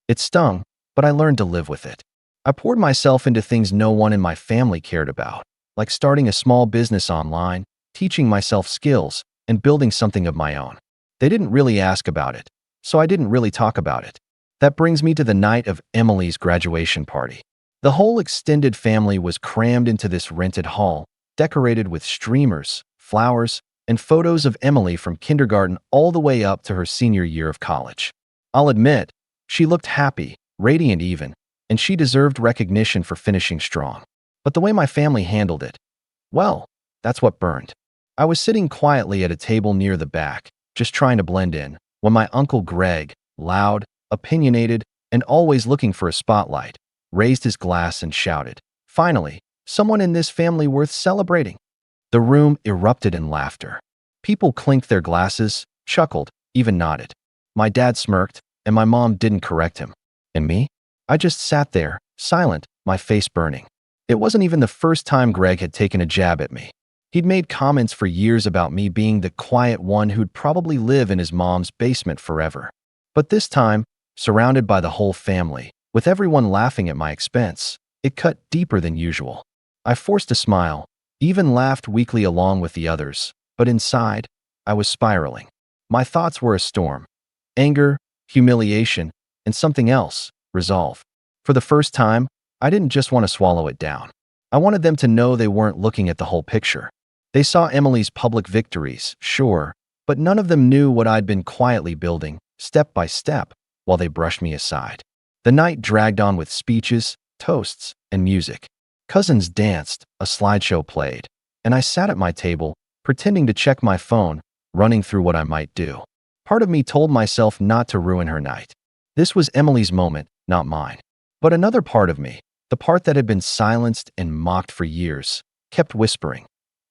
It stung, but I learned to live with it. I poured myself into things no one in my family cared about, like starting a small business online, teaching myself skills, and building something of my own. They didn't really ask about it, so I didn't really talk about it. That brings me to the night of Emily's graduation party. The whole extended family was crammed into this rented hall, decorated with streamers, flowers, and photos of Emily from kindergarten all the way up to her senior year of college. I'll admit, she looked happy, radiant even, and she deserved recognition for finishing strong. But the way my family handled it, well, that's what burned. I was sitting quietly at a table near the back, just trying to blend in, when my Uncle Greg, loud, opinionated, and always looking for a spotlight, raised his glass and shouted, "Finally, someone in this family worth celebrating." The room erupted in laughter. People clinked their glasses, chuckled, even nodded. My dad smirked, and my mom didn't correct him. And me? I just sat there, silent, my face burning. It wasn't even the first time Greg had taken a jab at me. He'd made comments for years about me being the quiet one who'd probably live in his mom's basement forever. But this time, surrounded by the whole family, with everyone laughing at my expense, it cut deeper than usual. I forced a smile, even laughed weakly along with the others, but inside, I was spiraling. My thoughts were a storm. Anger, humiliation, and something else, resolve. For the first time, I didn't just want to swallow it down. I wanted them to know they weren't looking at the whole picture. They saw Emily's public victories, sure, but none of them knew what I'd been quietly building, step by step, while they brushed me aside. The night dragged on with speeches, toasts, and music. Cousins danced, a slideshow played, and I sat at my table, pretending to check my phone, running through what I might do. Part of me told myself not to ruin her night. This was Emily's moment, not mine. But another part of me, the part that had been silenced and mocked for years, kept whispering,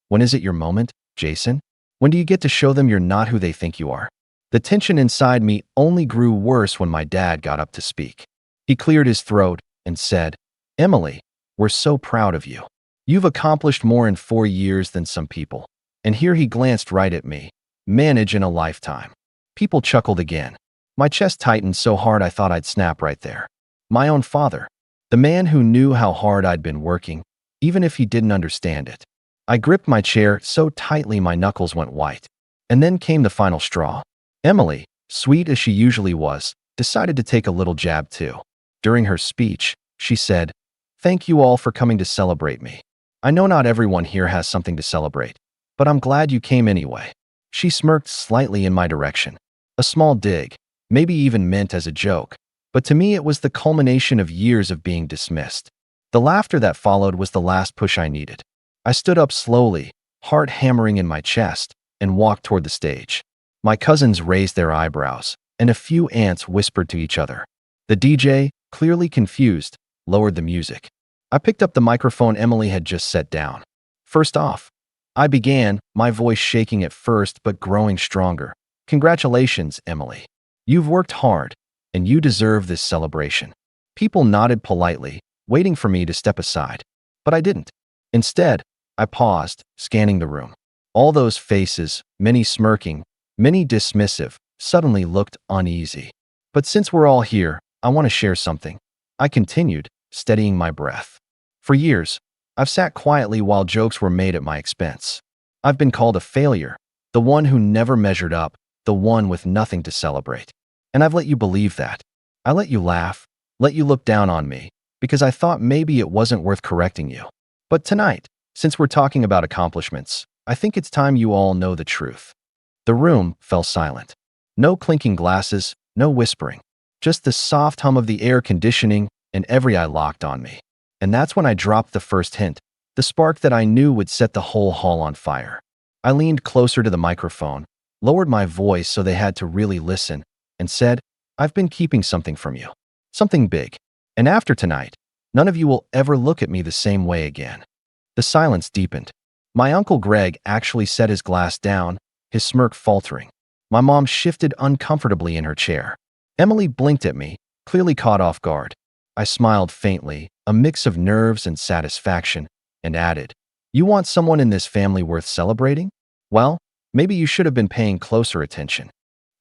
"When is it your moment, Jason? When do you get to show them you're not who they think you are?" The tension inside me only grew worse when my dad got up to speak. He cleared his throat and said, "Emily, we're so proud of you. You've accomplished more in 4 years than some people." And here he glanced right at me. Manage in a lifetime. People chuckled again. My chest tightened so hard I thought I'd snap right there. My own father, the man who knew how hard I'd been working, even if he didn't understand it. I gripped my chair so tightly my knuckles went white. And then came the final straw. Emily, sweet as she usually was, decided to take a little jab too. During her speech, she said, "Thank you all for coming to celebrate me. I know not everyone here has something to celebrate, but I'm glad you came anyway." She smirked slightly in my direction. A small dig, maybe even meant as a joke, but to me it was the culmination of years of being dismissed. The laughter that followed was the last push I needed. I stood up slowly, heart hammering in my chest, and walked toward the stage. My cousins raised their eyebrows, and a few aunts whispered to each other. The DJ, clearly confused, lowered the music. I picked up the microphone Emily had just set down. First off, I began, my voice shaking at first but growing stronger. "Congratulations, Emily. You've worked hard, and you deserve this celebration." People nodded politely, waiting for me to step aside. But I didn't. Instead, I paused, scanning the room. All those faces, many smirking, many dismissive, suddenly looked uneasy. "But since we're all here, I want to share something," I continued, steadying my breath. For years, I've sat quietly while jokes were made at my expense. I've been called a failure, the one who never measured up, the one with nothing to celebrate. And I've let you believe that. I let you laugh, let you look down on me, because I thought maybe it wasn't worth correcting you. But tonight, since we're talking about accomplishments, I think it's time you all know the truth. The room fell silent. No clinking glasses, no whispering. Just the soft hum of the air conditioning and every eye locked on me. And that's when I dropped the first hint, the spark that I knew would set the whole hall on fire. I leaned closer to the microphone, lowered my voice so they had to really listen, and said, "I've been keeping something from you. Something big. And after tonight, none of you will ever look at me the same way again." The silence deepened. My Uncle Greg actually set his glass down, his smirk faltering. My mom shifted uncomfortably in her chair. Emily blinked at me, clearly caught off guard. I smiled faintly, a mix of nerves and satisfaction, and added, "You want someone in this family worth celebrating? Well, maybe you should have been paying closer attention."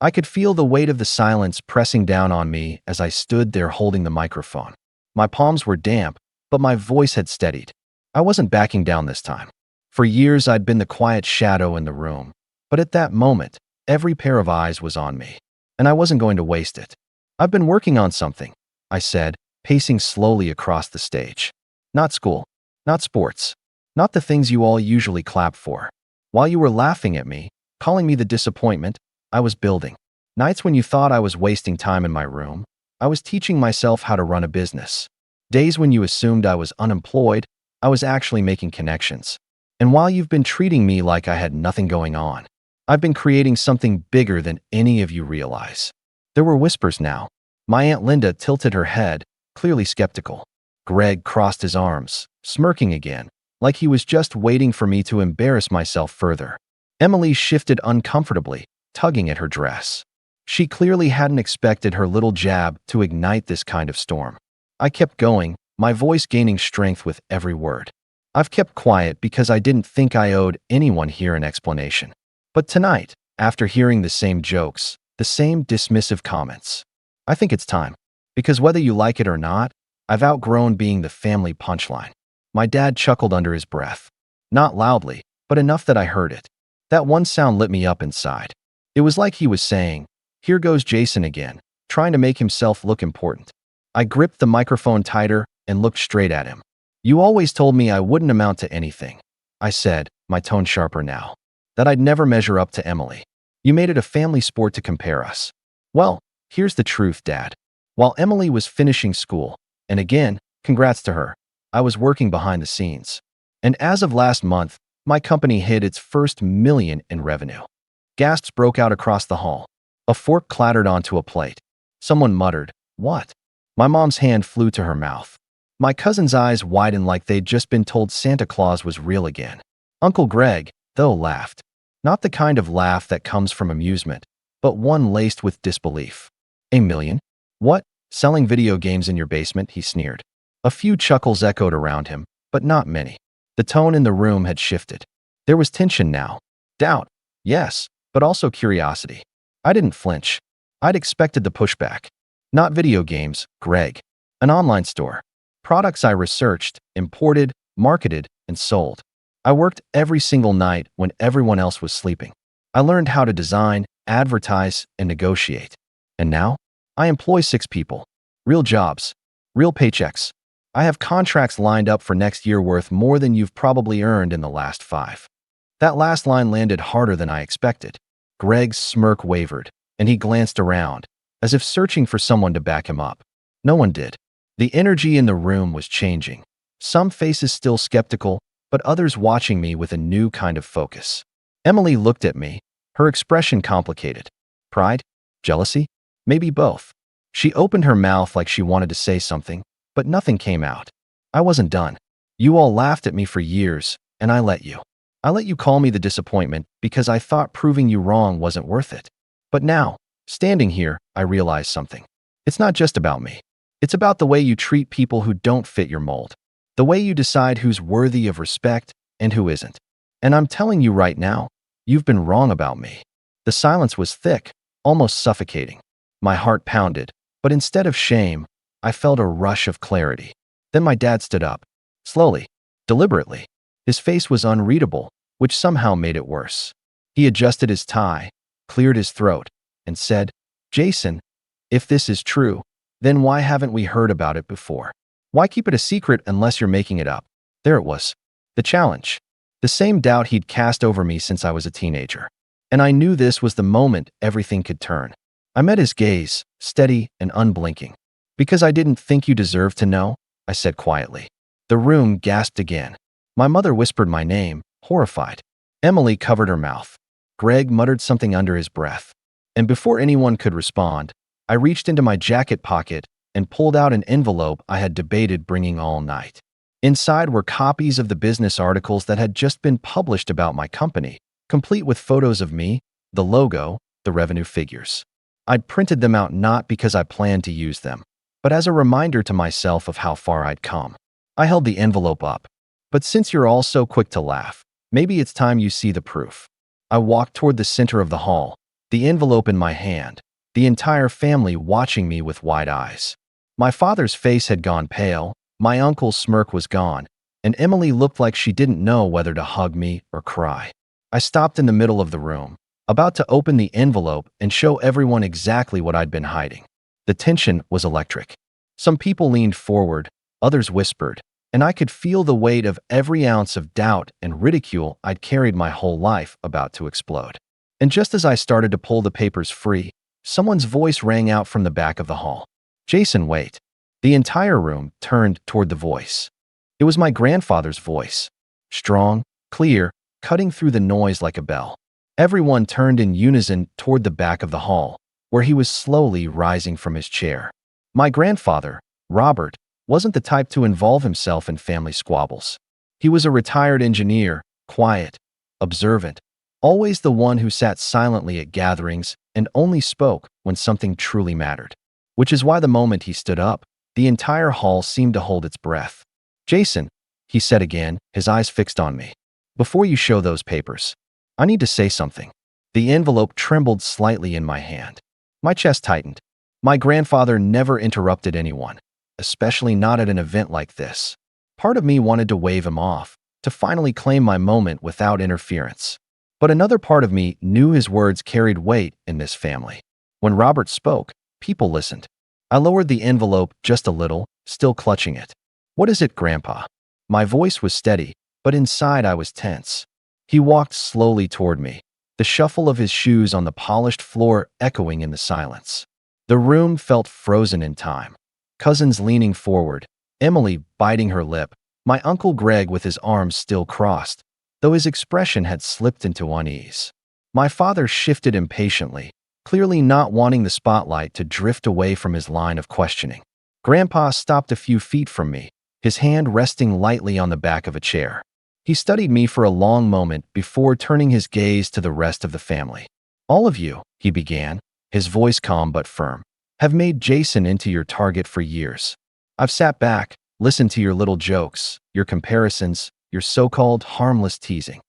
I could feel the weight of the silence pressing down on me as I stood there holding the microphone. My palms were damp, but my voice had steadied. I wasn't backing down this time. For years, I'd been the quiet shadow in the room, but at that moment, every pair of eyes was on me, and I wasn't going to waste it. "I've been working on something," I said, pacing slowly across the stage. "Not school, not sports, not the things you all usually clap for. While you were laughing at me, calling me the disappointment, I was building. Nights when you thought I was wasting time in my room, I was teaching myself how to run a business. Days when you assumed I was unemployed, I was actually making connections. And while you've been treating me like I had nothing going on, I've been creating something bigger than any of you realize." There were whispers now. My Aunt Linda tilted her head, clearly skeptical. Greg crossed his arms, smirking again, like he was just waiting for me to embarrass myself further. Emily shifted uncomfortably, tugging at her dress. She clearly hadn't expected her little jab to ignite this kind of storm. I kept going, my voice gaining strength with every word. "I've kept quiet because I didn't think I owed anyone here an explanation. But tonight, after hearing the same jokes, the same dismissive comments, I think it's time. Because whether you like it or not, I've outgrown being the family punchline." My dad chuckled under his breath. Not loudly, but enough that I heard it. That one sound lit me up inside. It was like he was saying, "Here goes Jason again, trying to make himself look important." I gripped the microphone tighter and looked straight at him. "You always told me I wouldn't amount to anything," I said, my tone sharper now. "That I'd never measure up to Emily. You made it a family sport to compare us. Well, here's the truth, Dad. While Emily was finishing school, and again, congrats to her, I was working behind the scenes. And as of last month, my company hit its first million in revenue." Gasps broke out across the hall. A fork clattered onto a plate. Someone muttered, "What?" My mom's hand flew to her mouth. My cousin's eyes widened like they'd just been told Santa Claus was real again. Uncle Greg, though, laughed. Not the kind of laugh that comes from amusement, but one laced with disbelief. "A million? What? Selling video games in your basement?" he sneered. A few chuckles echoed around him, but not many. The tone in the room had shifted. There was tension now. Doubt, yes, but also curiosity. I didn't flinch. I'd expected the pushback. "Not video games, Greg. An online store. Products I researched, imported, marketed, and sold. I worked every single night when everyone else was sleeping. I learned how to design, advertise, and negotiate. And now, I employ 6 people. Real jobs. Real paychecks. I have contracts lined up for next year worth more than you've probably earned in the last 5. That last line landed harder than I expected. Greg's smirk wavered, and he glanced around, as if searching for someone to back him up. No one did. The energy in the room was changing. Some faces still skeptical, but others watching me with a new kind of focus. Emily looked at me, her expression complicated. Pride? Jealousy? Maybe both. She opened her mouth like she wanted to say something, but nothing came out. I wasn't done. "You all laughed at me for years, and I let you. I let you call me the disappointment because I thought proving you wrong wasn't worth it. But now, standing here, I realize something. It's not just about me. It's about the way you treat people who don't fit your mold. The way you decide who's worthy of respect and who isn't. And I'm telling you right now, you've been wrong about me." The silence was thick, almost suffocating. My heart pounded, but instead of shame, I felt a rush of clarity. Then my dad stood up. Slowly, deliberately. His face was unreadable, which somehow made it worse. He adjusted his tie, cleared his throat, and said, "Jason, if this is true, then why haven't we heard about it before? Why keep it a secret unless you're making it up?" There it was. The challenge. The same doubt he'd cast over me since I was a teenager. And I knew this was the moment everything could turn. I met his gaze, steady and unblinking. "Because I didn't think you deserved to know," I said quietly. The room gasped again. My mother whispered my name, horrified. Emily covered her mouth. Greg muttered something under his breath. And before anyone could respond, I reached into my jacket pocket and pulled out an envelope I had debated bringing all night. Inside were copies of the business articles that had just been published about my company, complete with photos of me, the logo, the revenue figures. I'd printed them out not because I planned to use them, but as a reminder to myself of how far I'd come. I held the envelope up. But since you're all so quick to laugh, maybe it's time you see the proof. I walked toward the center of the hall, the envelope in my hand, the entire family watching me with wide eyes. My father's face had gone pale, my uncle's smirk was gone, and Emily looked like she didn't know whether to hug me or cry. I stopped in the middle of the room, about to open the envelope and show everyone exactly what I'd been hiding. The tension was electric. Some people leaned forward, others whispered, and I could feel the weight of every ounce of doubt and ridicule I'd carried my whole life about to explode. And just as I started to pull the papers free, someone's voice rang out from the back of the hall. "Jason, wait." The entire room turned toward the voice. It was my grandfather's voice. Strong, clear, cutting through the noise like a bell. Everyone turned in unison toward the back of the hall, where he was slowly rising from his chair. My grandfather, Robert, wasn't the type to involve himself in family squabbles. He was a retired engineer, quiet, observant, always the one who sat silently at gatherings and only spoke when something truly mattered. Which is why the moment he stood up, the entire hall seemed to hold its breath. "Jason," he said again, his eyes fixed on me. "Before you show those papers, I need to say something." The envelope trembled slightly in my hand. My chest tightened. My grandfather never interrupted anyone, especially not at an event like this. Part of me wanted to wave him off, to finally claim my moment without interference. But another part of me knew his words carried weight in this family. When Robert spoke, people listened. I lowered the envelope just a little, still clutching it. "What is it, Grandpa?" My voice was steady, but inside I was tense. He walked slowly toward me, the shuffle of his shoes on the polished floor echoing in the silence. The room felt frozen in time. Cousins leaning forward, Emily biting her lip, my Uncle Greg with his arms still crossed, though his expression had slipped into unease. My father shifted impatiently, clearly not wanting the spotlight to drift away from his line of questioning. Grandpa stopped a few feet from me, his hand resting lightly on the back of a chair. He studied me for a long moment before turning his gaze to the rest of the family. "All of you," he began, his voice calm but firm, "have made Jason into your target for years. I've sat back, listened to your little jokes, your comparisons, your so-called harmless teasing.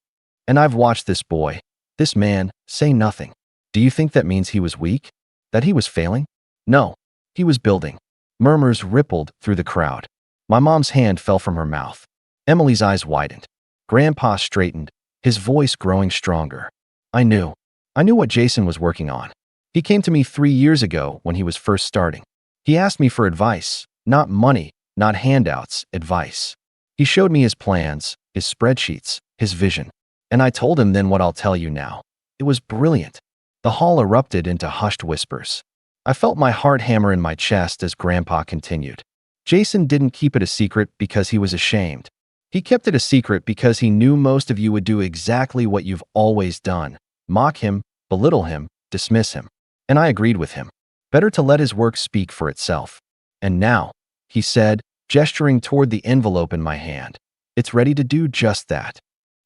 And I've watched this boy, this man, say nothing. Do you think that means he was weak? That he was failing? No, he was building." Murmurs rippled through the crowd. My mom's hand fell from her mouth. Emily's eyes widened. Grandpa straightened, his voice growing stronger. I knew what Jason was working on. He came to me 3 years ago when he was first starting. He asked me for advice, not money, not handouts, advice. He showed me his plans, his spreadsheets, his vision. And I told him then what I'll tell you now. It was brilliant. The hall erupted into hushed whispers. I felt my heart hammer in my chest as Grandpa continued. Jason didn't keep it a secret because he was ashamed. He kept it a secret because he knew most of you would do exactly what you've always done. Mock him, belittle him, dismiss him. And I agreed with him. Better to let his work speak for itself. And now, he said, gesturing toward the envelope in my hand, it's ready to do just that.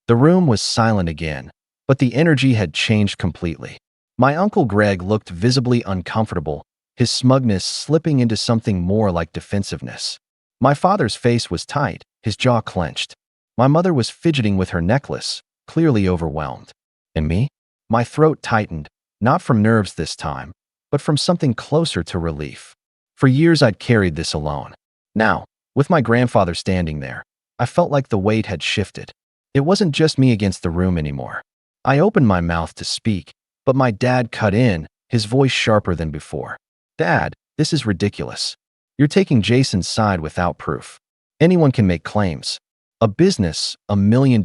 The room was silent again, but the energy had changed completely. My Uncle Greg looked visibly uncomfortable, his smugness slipping into something more like defensiveness. My father's face was tight, his jaw clenched. My mother was fidgeting with her necklace, clearly overwhelmed. And me? My throat tightened, not from nerves this time, but from something closer to relief. For years I'd carried this alone. Now, with my grandfather standing there, I felt like the weight had shifted. It wasn't just me against the room anymore. I opened my mouth to speak, but my dad cut in, his voice sharper than before. "Dad, this is ridiculous. You're taking Jason's side without proof. Anyone can make claims. A business, $1 million.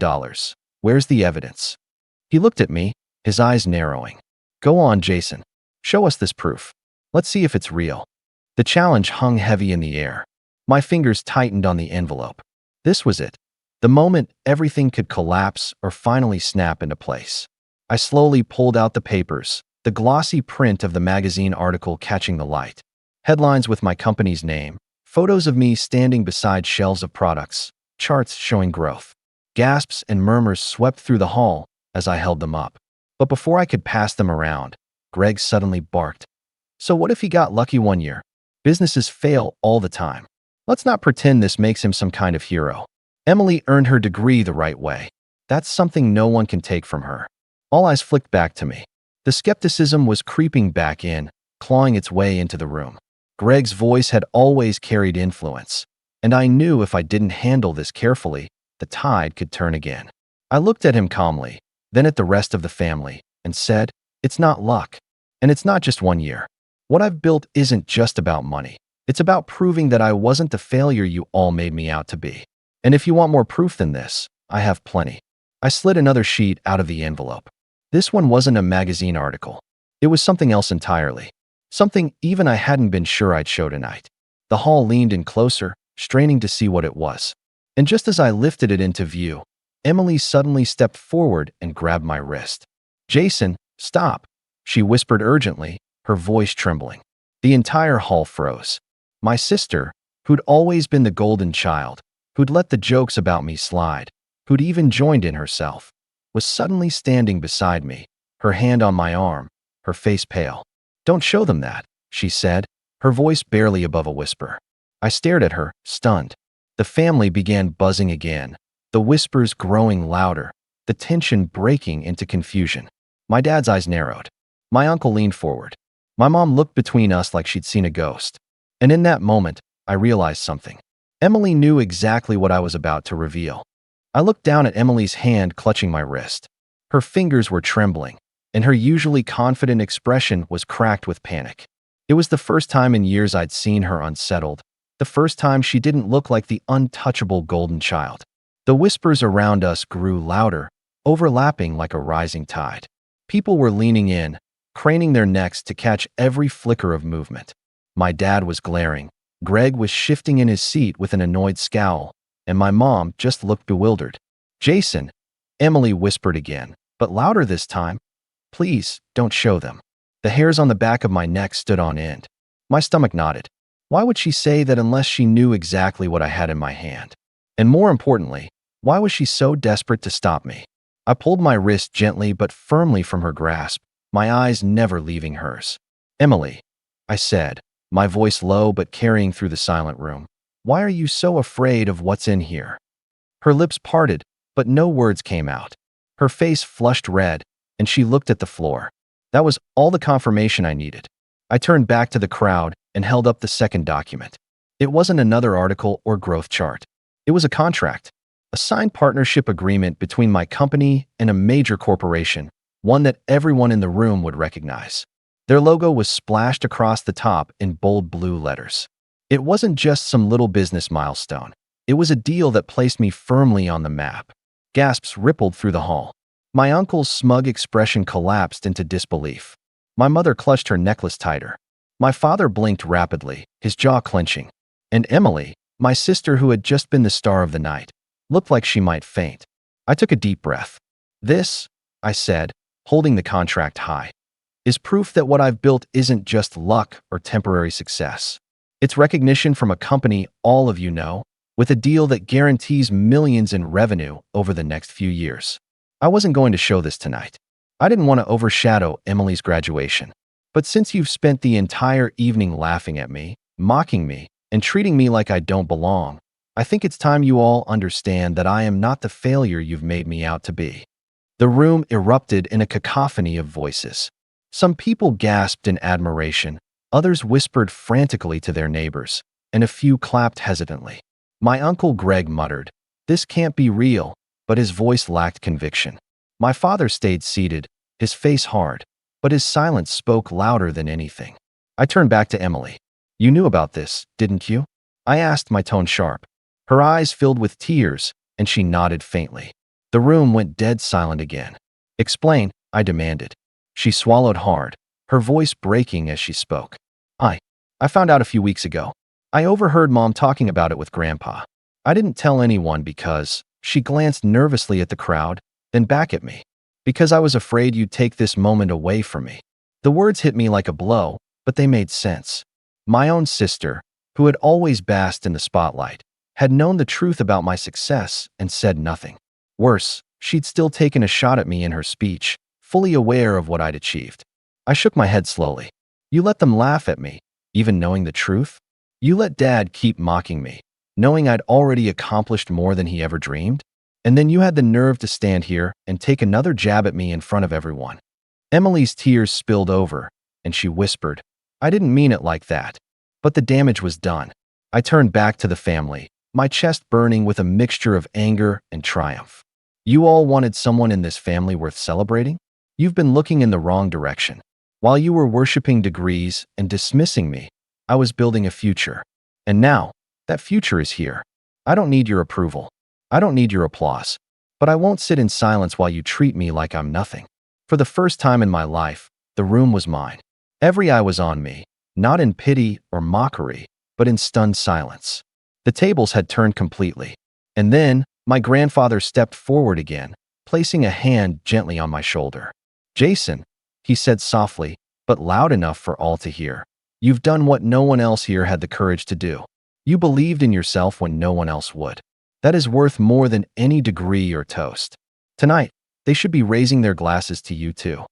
Where's the evidence?" He looked at me, his eyes narrowing. "Go on, Jason. Show us this proof. Let's see if it's real." The challenge hung heavy in the air. My fingers tightened on the envelope. This was it. The moment everything could collapse or finally snap into place. I slowly pulled out the papers, the glossy print of the magazine article catching the light. Headlines with my company's name, photos of me standing beside shelves of products, charts showing growth. Gasps and murmurs swept through the hall as I held them up. But before I could pass them around, Greg suddenly barked. "So what if he got lucky one year? Businesses fail all the time. Let's not pretend this makes him some kind of hero. Emily earned her degree the right way. That's something no one can take from her. All eyes flicked back to me. The skepticism was creeping back in, clawing its way into the room. Greg's voice had always carried influence, and I knew if I didn't handle this carefully, the tide could turn again. I looked at him calmly, then at the rest of the family, and said, "It's not luck. And it's not just 1 year. What I've built isn't just about money. It's about proving that I wasn't the failure you all made me out to be. And if you want more proof than this, I have plenty." I slid another sheet out of the envelope. This one wasn't a magazine article. It was something else entirely. Something even I hadn't been sure I'd show tonight. The hall leaned in closer, straining to see what it was. And just as I lifted it into view, Emily suddenly stepped forward and grabbed my wrist. "Jason, stop," she whispered urgently, her voice trembling. The entire hall froze. My sister, who'd always been the golden child, who'd let the jokes about me slide, who'd even joined in herself, was suddenly standing beside me, her hand on my arm, her face pale. "Don't show them that," she said, her voice barely above a whisper. I stared at her, stunned. The family began buzzing again, the whispers growing louder, the tension breaking into confusion. My dad's eyes narrowed. My uncle leaned forward. My mom looked between us like she'd seen a ghost. And in that moment, I realized something. Emily knew exactly what I was about to reveal. I looked down at Emily's hand clutching my wrist. Her fingers were trembling, and her usually confident expression was cracked with panic. It was the first time in years I'd seen her unsettled, the first time she didn't look like the untouchable golden child. The whispers around us grew louder, overlapping like a rising tide. People were leaning in, craning their necks to catch every flicker of movement. My dad was glaring. Greg was shifting in his seat with an annoyed scowl, and my mom just looked bewildered. "Jason," Emily whispered again, but louder this time. "Please, don't show them." The hairs on the back of my neck stood on end. My stomach knotted. Why would she say that unless she knew exactly what I had in my hand? And more importantly, why was she so desperate to stop me? I pulled my wrist gently but firmly from her grasp, my eyes never leaving hers. "Emily," I said, my voice low but carrying through the silent room, "why are you so afraid of what's in here?" Her lips parted, but no words came out. Her face flushed red, and she looked at the floor. That was all the confirmation I needed. I turned back to the crowd and held up the second document. It wasn't another article or growth chart. It was a contract, a signed partnership agreement between my company and a major corporation, one that everyone in the room would recognize. Their logo was splashed across the top in bold blue letters. It wasn't just some little business milestone. It was a deal that placed me firmly on the map. Gasps rippled through the hall. My uncle's smug expression collapsed into disbelief. My mother clutched her necklace tighter. My father blinked rapidly, his jaw clenching. And Emily, my sister who had just been the star of the night, looked like she might faint. I took a deep breath. "This," I said, holding the contract high, "is proof that what I've built isn't just luck or temporary success. It's recognition from a company all of you know, with a deal that guarantees millions in revenue over the next few years." I wasn't going to show this tonight. I didn't want to overshadow Emily's graduation. But since you've spent the entire evening laughing at me, mocking me, and treating me like I don't belong, I think it's time you all understand that I am not the failure you've made me out to be. The room erupted in a cacophony of voices. Some people gasped in admiration, others whispered frantically to their neighbors, and a few clapped hesitantly. My uncle Greg muttered, "This can't be real," but his voice lacked conviction. My father stayed seated, his face hard, but his silence spoke louder than anything. I turned back to Emily. "You knew about this, didn't you?" I asked, my tone sharp. Her eyes filled with tears, and she nodded faintly. The room went dead silent again. "Explain," I demanded. She swallowed hard, her voice breaking as she spoke. I found out a few weeks ago. I overheard Mom talking about it with Grandpa. I didn't tell anyone because," she glanced nervously at the crowd, then back at me, "because I was afraid you'd take this moment away from me." The words hit me like a blow, but they made sense. My own sister, who had always basked in the spotlight, had known the truth about my success and said nothing. Worse, she'd still taken a shot at me in her speech, fully aware of what I'd achieved. I shook my head slowly. "You let them laugh at me, even knowing the truth? You let Dad keep mocking me, knowing I'd already accomplished more than he ever dreamed? And then you had the nerve to stand here and take another jab at me in front of everyone." Emily's tears spilled over, and she whispered, "I didn't mean it like that." But the damage was done. I turned back to the family, my chest burning with a mixture of anger and triumph. "You all wanted someone in this family worth celebrating? You've been looking in the wrong direction. While you were worshiping degrees and dismissing me, I was building a future. And now, that future is here. I don't need your approval. I don't need your applause. But I won't sit in silence while you treat me like I'm nothing." For the first time in my life, the room was mine. Every eye was on me, not in pity or mockery, but in stunned silence. The tables had turned completely. And then, my grandfather stepped forward again, placing a hand gently on my shoulder. "Jason," he said softly, but loud enough for all to hear, "you've done what no one else here had the courage to do. You believed in yourself when no one else would. That is worth more than any degree or toast. Tonight, they should be raising their glasses to you too."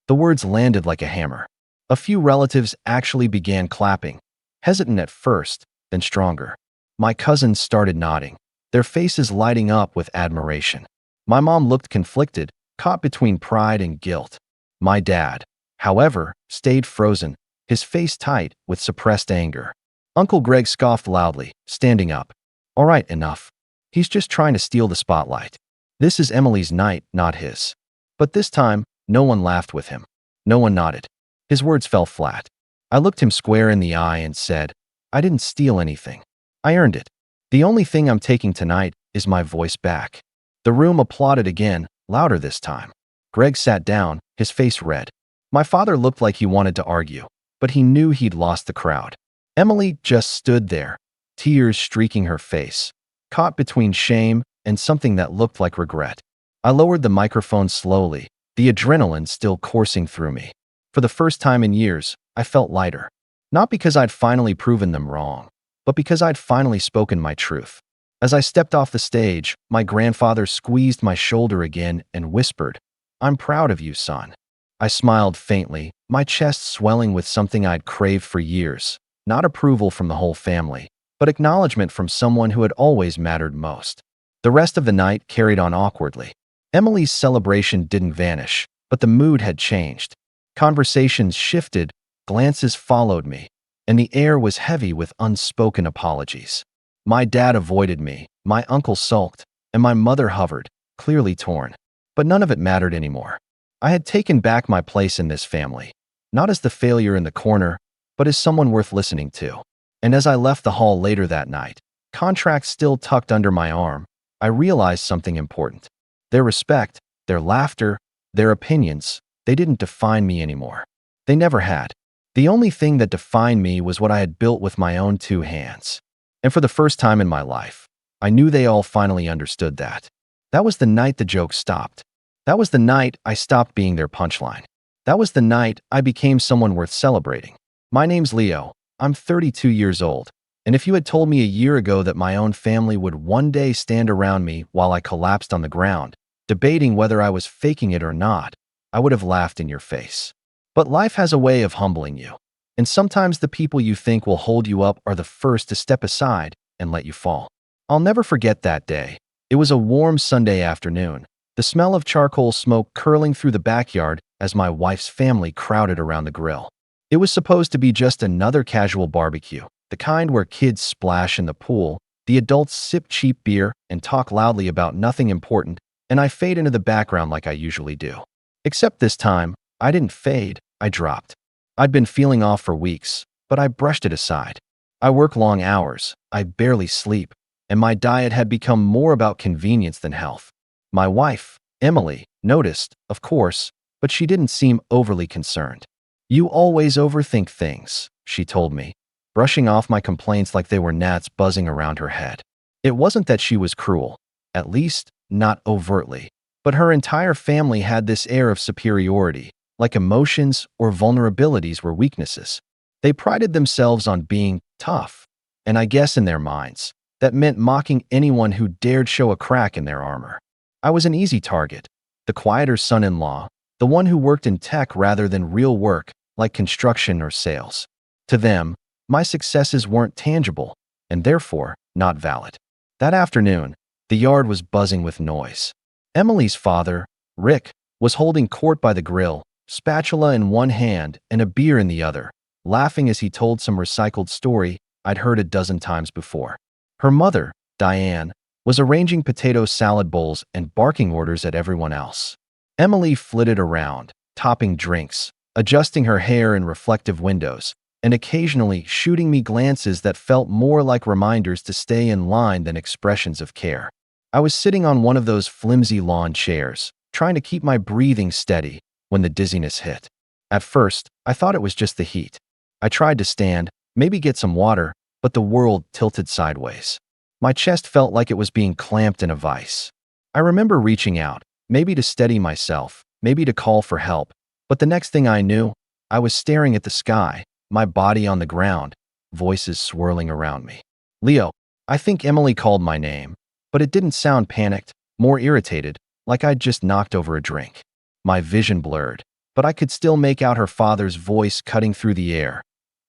The words landed like a hammer. A few relatives actually began clapping, hesitant at first, then stronger. My cousins started nodding, their faces lighting up with admiration. My mom looked conflicted, caught between pride and guilt. My dad, however, stayed frozen, his face tight with suppressed anger. Uncle Greg scoffed loudly, standing up. "All right, enough. He's just trying to steal the spotlight. This is Emily's night, not his." But this time, no one laughed with him. No one nodded. His words fell flat. I looked him square in the eye and said, "I didn't steal anything. I earned it. The only thing I'm taking tonight is my voice back." The room applauded again, louder this time. Greg sat down, his face red. My father looked like he wanted to argue, but he knew he'd lost the crowd. Emily just stood there, tears streaking her face, caught between shame and something that looked like regret. I lowered the microphone slowly, the adrenaline still coursing through me. For the first time in years, I felt lighter. Not because I'd finally proven them wrong, but because I'd finally spoken my truth. As I stepped off the stage, my grandfather squeezed my shoulder again and whispered, "I'm proud of you, son." I smiled faintly, my chest swelling with something I'd craved for years. Not approval from the whole family, but acknowledgement from someone who had always mattered most. The rest of the night carried on awkwardly. Emily's celebration didn't vanish, but the mood had changed. Conversations shifted, glances followed me, and the air was heavy with unspoken apologies. My dad avoided me, my uncle sulked, and my mother hovered, clearly torn. But none of it mattered anymore. I had taken back my place in this family, not as the failure in the corner, but as someone worth listening to. And as I left the hall later that night, contract still tucked under my arm, I realized something important. Their respect, their laughter, their opinions, they didn't define me anymore. They never had. The only thing that defined me was what I had built with my own two hands. And for the first time in my life, I knew they all finally understood that. That was the night the joke stopped. That was the night I stopped being their punchline. That was the night I became someone worth celebrating. My name's Leo. I'm 32 years old. And if you had told me a year ago that my own family would one day stand around me while I collapsed on the ground, debating whether I was faking it or not, I would have laughed in your face. But life has a way of humbling you. And sometimes the people you think will hold you up are the first to step aside and let you fall. I'll never forget that day. It was a warm Sunday afternoon, the smell of charcoal smoke curling through the backyard as my wife's family crowded around the grill. It was supposed to be just another casual barbecue, the kind where kids splash in the pool, the adults sip cheap beer and talk loudly about nothing important, and I fade into the background like I usually do. Except this time, I didn't fade, I dropped. I'd been feeling off for weeks, but I brushed it aside. I work long hours, I barely sleep, and my diet had become more about convenience than health. My wife, Emily, noticed, of course, but she didn't seem overly concerned. "You always overthink things," she told me, brushing off my complaints like they were gnats buzzing around her head. It wasn't that she was cruel, at least, not overtly, but her entire family had this air of superiority, like emotions or vulnerabilities were weaknesses. They prided themselves on being tough, and I guess in their minds, that meant mocking anyone who dared show a crack in their armor. I was an easy target, the quieter son-in-law, the one who worked in tech rather than real work, like construction or sales. To them, My successes weren't tangible, and therefore not valid. That afternoon, the yard was buzzing with noise. Emily's father, Rick, was holding court by the grill, spatula in one hand and a beer in the other, laughing as he told some recycled story I'd heard a dozen times before. Her mother, Diane, was arranging potato salad bowls and barking orders at everyone else. Emily flitted around, topping drinks, adjusting her hair in reflective windows, and occasionally shooting me glances that felt more like reminders to stay in line than expressions of care. I was sitting on one of those flimsy lawn chairs, trying to keep my breathing steady when the dizziness hit. At first, I thought it was just the heat. I tried to stand, maybe get some water, but the world tilted sideways. My chest felt like it was being clamped in a vice. I remember reaching out, maybe to steady myself, maybe to call for help, but the next thing I knew, I was staring at the sky, my body on the ground, voices swirling around me. Leo, I think Emily called my name, but it didn't sound panicked, more irritated, like I'd just knocked over a drink. My vision blurred, but I could still make out her father's voice cutting through the air.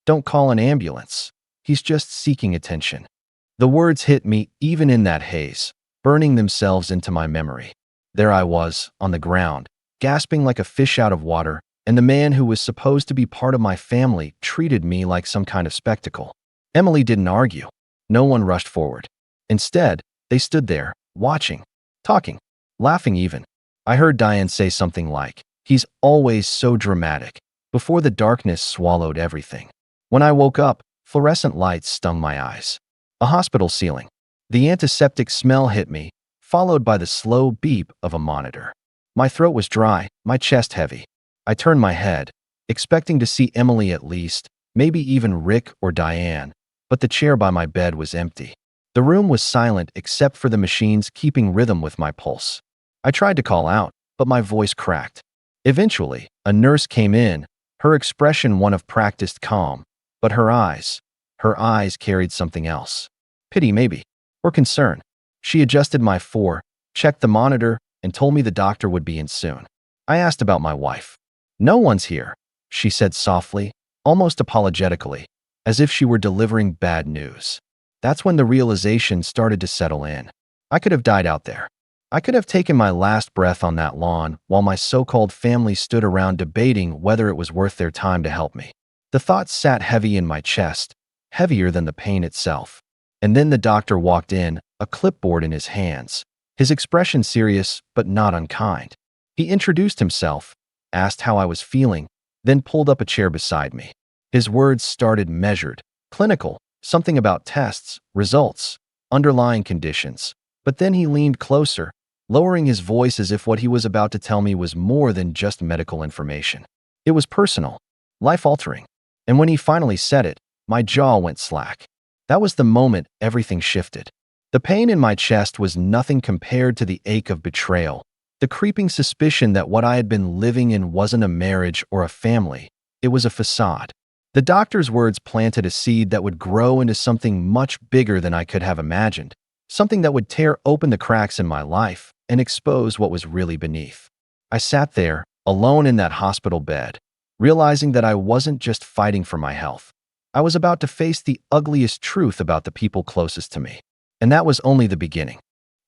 Don't call an ambulance. He's just seeking attention. The words hit me even in that haze, burning themselves into my memory. There I was, on the ground, gasping like a fish out of water, and the man who was supposed to be part of my family treated me like some kind of spectacle. Emily didn't argue. No one rushed forward. Instead, they stood there, watching, talking, laughing even. I heard Diane say something like, "He's always so dramatic," before the darkness swallowed everything. When I woke up, fluorescent lights stung my eyes. A hospital ceiling. The antiseptic smell hit me, followed by the slow beep of a monitor. My throat was dry, my chest heavy. I turned my head, expecting to see Emily at least, maybe even Rick or Diane, but the chair by my bed was empty. The room was silent except for the machines keeping rhythm with my pulse. I tried to call out, but my voice cracked. Eventually, a nurse came in, her expression one of practiced calm, but her eyes carried something else. Pity maybe, or concern. She adjusted my checked the monitor, and told me the doctor would be in soon. I asked about my wife. "No one's here," she said softly, almost apologetically, as if she were delivering bad news. That's when the realization started to settle in. I could have died out there. I could have taken my last breath on that lawn while my so-called family stood around debating whether it was worth their time to help me. The thought sat heavy in my chest, heavier than the pain itself. And then the doctor walked in, a clipboard in his hands, his expression serious but not unkind. He introduced himself, asked how I was feeling, then pulled up a chair beside me. His words started measured, clinical, something about tests, results, underlying conditions. But then he leaned closer, lowering his voice as if what he was about to tell me was more than just medical information. It was personal, life-altering. And when he finally said it, my jaw went slack. That was the moment everything shifted. The pain in my chest was nothing compared to the ache of betrayal, the creeping suspicion that what I had been living in wasn't a marriage or a family, it was a facade. The doctor's words planted a seed that would grow into something much bigger than I could have imagined, something that would tear open the cracks in my life and expose what was really beneath. I sat there, alone in that hospital bed, realizing that I wasn't just fighting for my health. I was about to face the ugliest truth about the people closest to me. And that was only the beginning.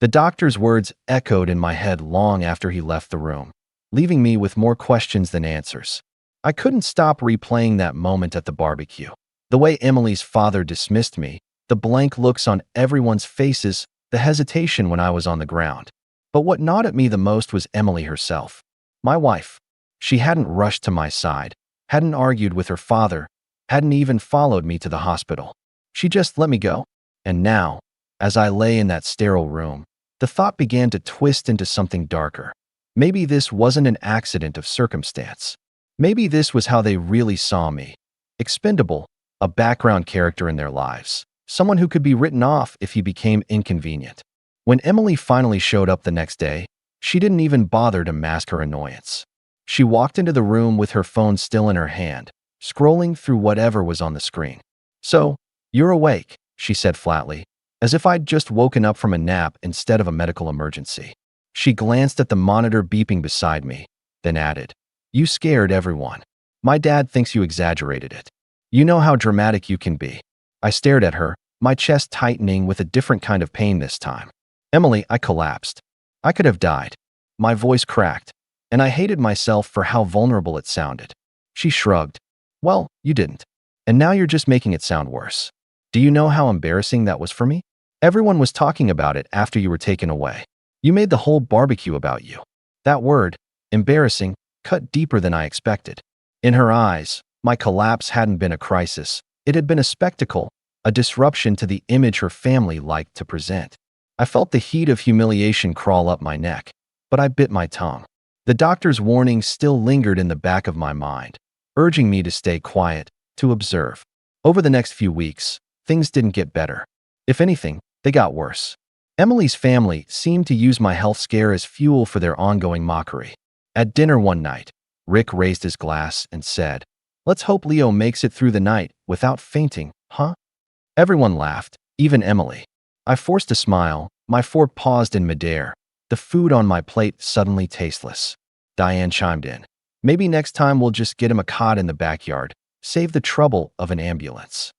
The doctor's words echoed in my head long after he left the room, leaving me with more questions than answers. I couldn't stop replaying that moment at the barbecue. The way Emily's father dismissed me, the blank looks on everyone's faces, the hesitation when I was on the ground. But what gnawed at me the most was Emily herself. My wife. She hadn't rushed to my side, hadn't argued with her father, hadn't even followed me to the hospital. She just let me go. And now, as I lay in that sterile room, the thought began to twist into something darker. Maybe this wasn't an accident of circumstance. Maybe this was how they really saw me. Expendable, a background character in their lives. Someone who could be written off if he became inconvenient. When Emily finally showed up the next day, she didn't even bother to mask her annoyance. She walked into the room with her phone still in her hand, scrolling through whatever was on the screen. "So, you're awake," she said flatly, as if I'd just woken up from a nap instead of a medical emergency. She glanced at the monitor beeping beside me, then added, "You scared everyone. My dad thinks you exaggerated it. You know how dramatic you can be. I stared at her, my chest tightening with a different kind of pain this time. Emily, I collapsed. I could have died. My voice cracked, and I hated myself for how vulnerable it sounded. She shrugged. Well, you didn't. And now you're just making it sound worse. Do you know how embarrassing that was for me? Everyone was talking about it after you were taken away. You made the whole barbecue about you. That word, embarrassing, cut deeper than I expected. In her eyes, my collapse hadn't been a crisis. It had been a spectacle, a disruption to the image her family liked to present. I felt the heat of humiliation crawl up my neck, but I bit my tongue. The doctor's warning still lingered in the back of my mind, urging me to stay quiet, to observe. Over the next few weeks, things didn't get better. If anything, they got worse. Emily's family seemed to use my health scare as fuel for their ongoing mockery. At dinner one night, Rick raised his glass and said, "Let's hope Leo makes it through the night without fainting, huh?" Everyone laughed, even Emily. I forced a smile, my fork paused in midair, the food on my plate suddenly tasteless. Diane chimed in. "Maybe next time we'll just get him a cot in the backyard, save the trouble of an ambulance."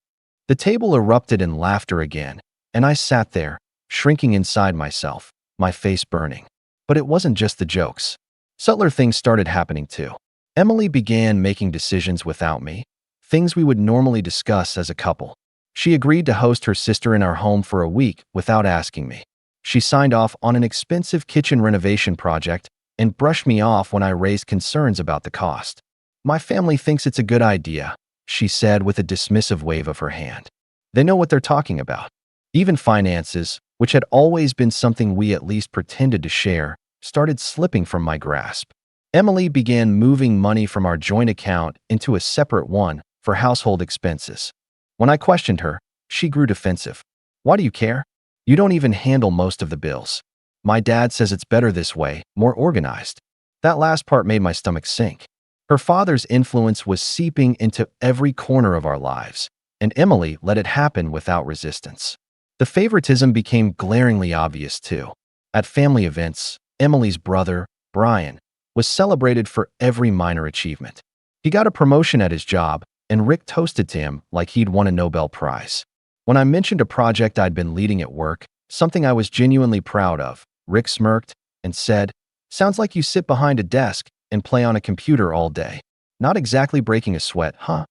The table erupted in laughter again, and I sat there, shrinking inside myself, my face burning. But it wasn't just the jokes. Subtler things started happening too. Emily began making decisions without me, things we would normally discuss as a couple. She agreed to host her sister in our home for a week without asking me. She signed off on an expensive kitchen renovation project and brushed me off when I raised concerns about the cost. "My family thinks it's a good idea," she said with a dismissive wave of her hand. "They know what they're talking about." Even finances, which had always been something we at least pretended to share, started slipping from my grasp. Emily began moving money from our joint account into a separate one for household expenses. When I questioned her, she grew defensive. "Why do you care? You don't even handle most of the bills. My dad says it's better this way, more organized." That last part made my stomach sink. Her father's influence was seeping into every corner of our lives, and Emily let it happen without resistance. The favoritism became glaringly obvious too. At family events, Emily's brother, Brian, was celebrated for every minor achievement. He got a promotion at his job, and Rick toasted to him like he'd won a Nobel Prize. When I mentioned a project I'd been leading at work, something I was genuinely proud of, Rick smirked and said, "Sounds like you sit behind a desk and play on a computer all day. Not exactly breaking a sweat, huh?"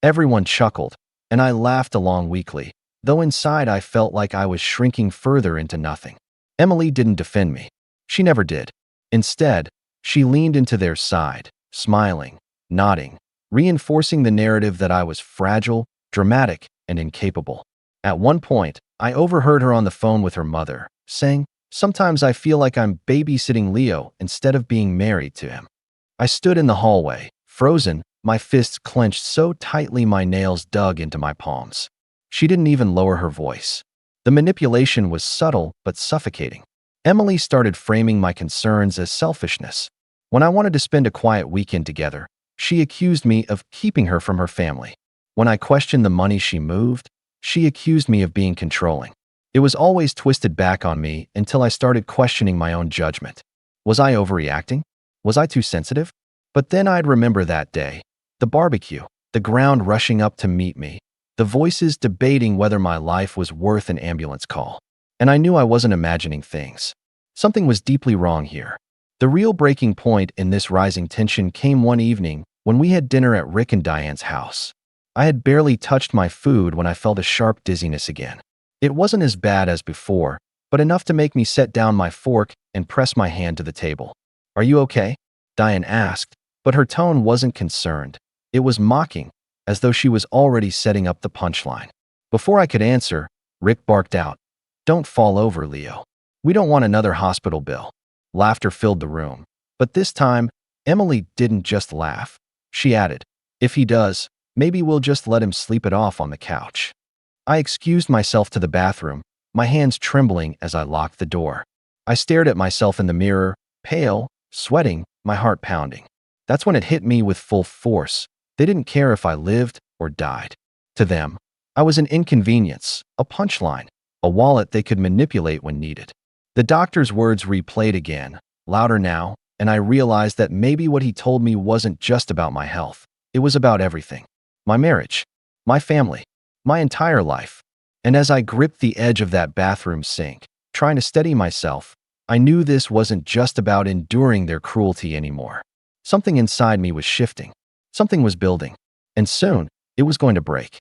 Everyone chuckled, and I laughed along weakly, though inside I felt like I was shrinking further into nothing. Emily didn't defend me. She never did. Instead, she leaned into their side, smiling, nodding, reinforcing the narrative that I was fragile, dramatic, and incapable. At one point, I overheard her on the phone with her mother, saying, "Sometimes I feel like I'm babysitting Leo instead of being married to him." I stood in the hallway, frozen, my fists clenched so tightly my nails dug into my palms. She didn't even lower her voice. The manipulation was subtle but suffocating. Emily started framing my concerns as selfishness. When I wanted to spend a quiet weekend together, she accused me of keeping her from her family. When I questioned the money she moved, she accused me of being controlling. It was always twisted back on me until I started questioning my own judgment. Was I overreacting? Was I too sensitive? But then I'd remember that day. The barbecue, the ground rushing up to meet me, the voices debating whether my life was worth an ambulance call. And I knew I wasn't imagining things. Something was deeply wrong here. The real breaking point in this rising tension came one evening when we had dinner at Rick and Diane's house. I had barely touched my food when I felt a sharp dizziness again. It wasn't as bad as before, but enough to make me set down my fork and press my hand to the table. "Are you okay?" Diane asked, but her tone wasn't concerned. It was mocking, as though she was already setting up the punchline. Before I could answer, Rick barked out, "Don't fall over, Leo. We don't want another hospital bill." Laughter filled the room, but this time, Emily didn't just laugh. She added, "If he does, maybe we'll just let him sleep it off on the couch." I excused myself to the bathroom, my hands trembling as I locked the door. I stared at myself in the mirror, pale, sweating, my heart pounding. That's when it hit me with full force. They didn't care if I lived or died. To them, I was an inconvenience, a punchline, a wallet they could manipulate when needed. The doctor's words replayed again, louder now, and I realized that maybe what he told me wasn't just about my health. It was about everything. My marriage, My family. My entire life. And as I gripped the edge of that bathroom sink, trying to steady myself, I knew this wasn't just about enduring their cruelty anymore. Something inside me was shifting. Something was building. And soon, it was going to break.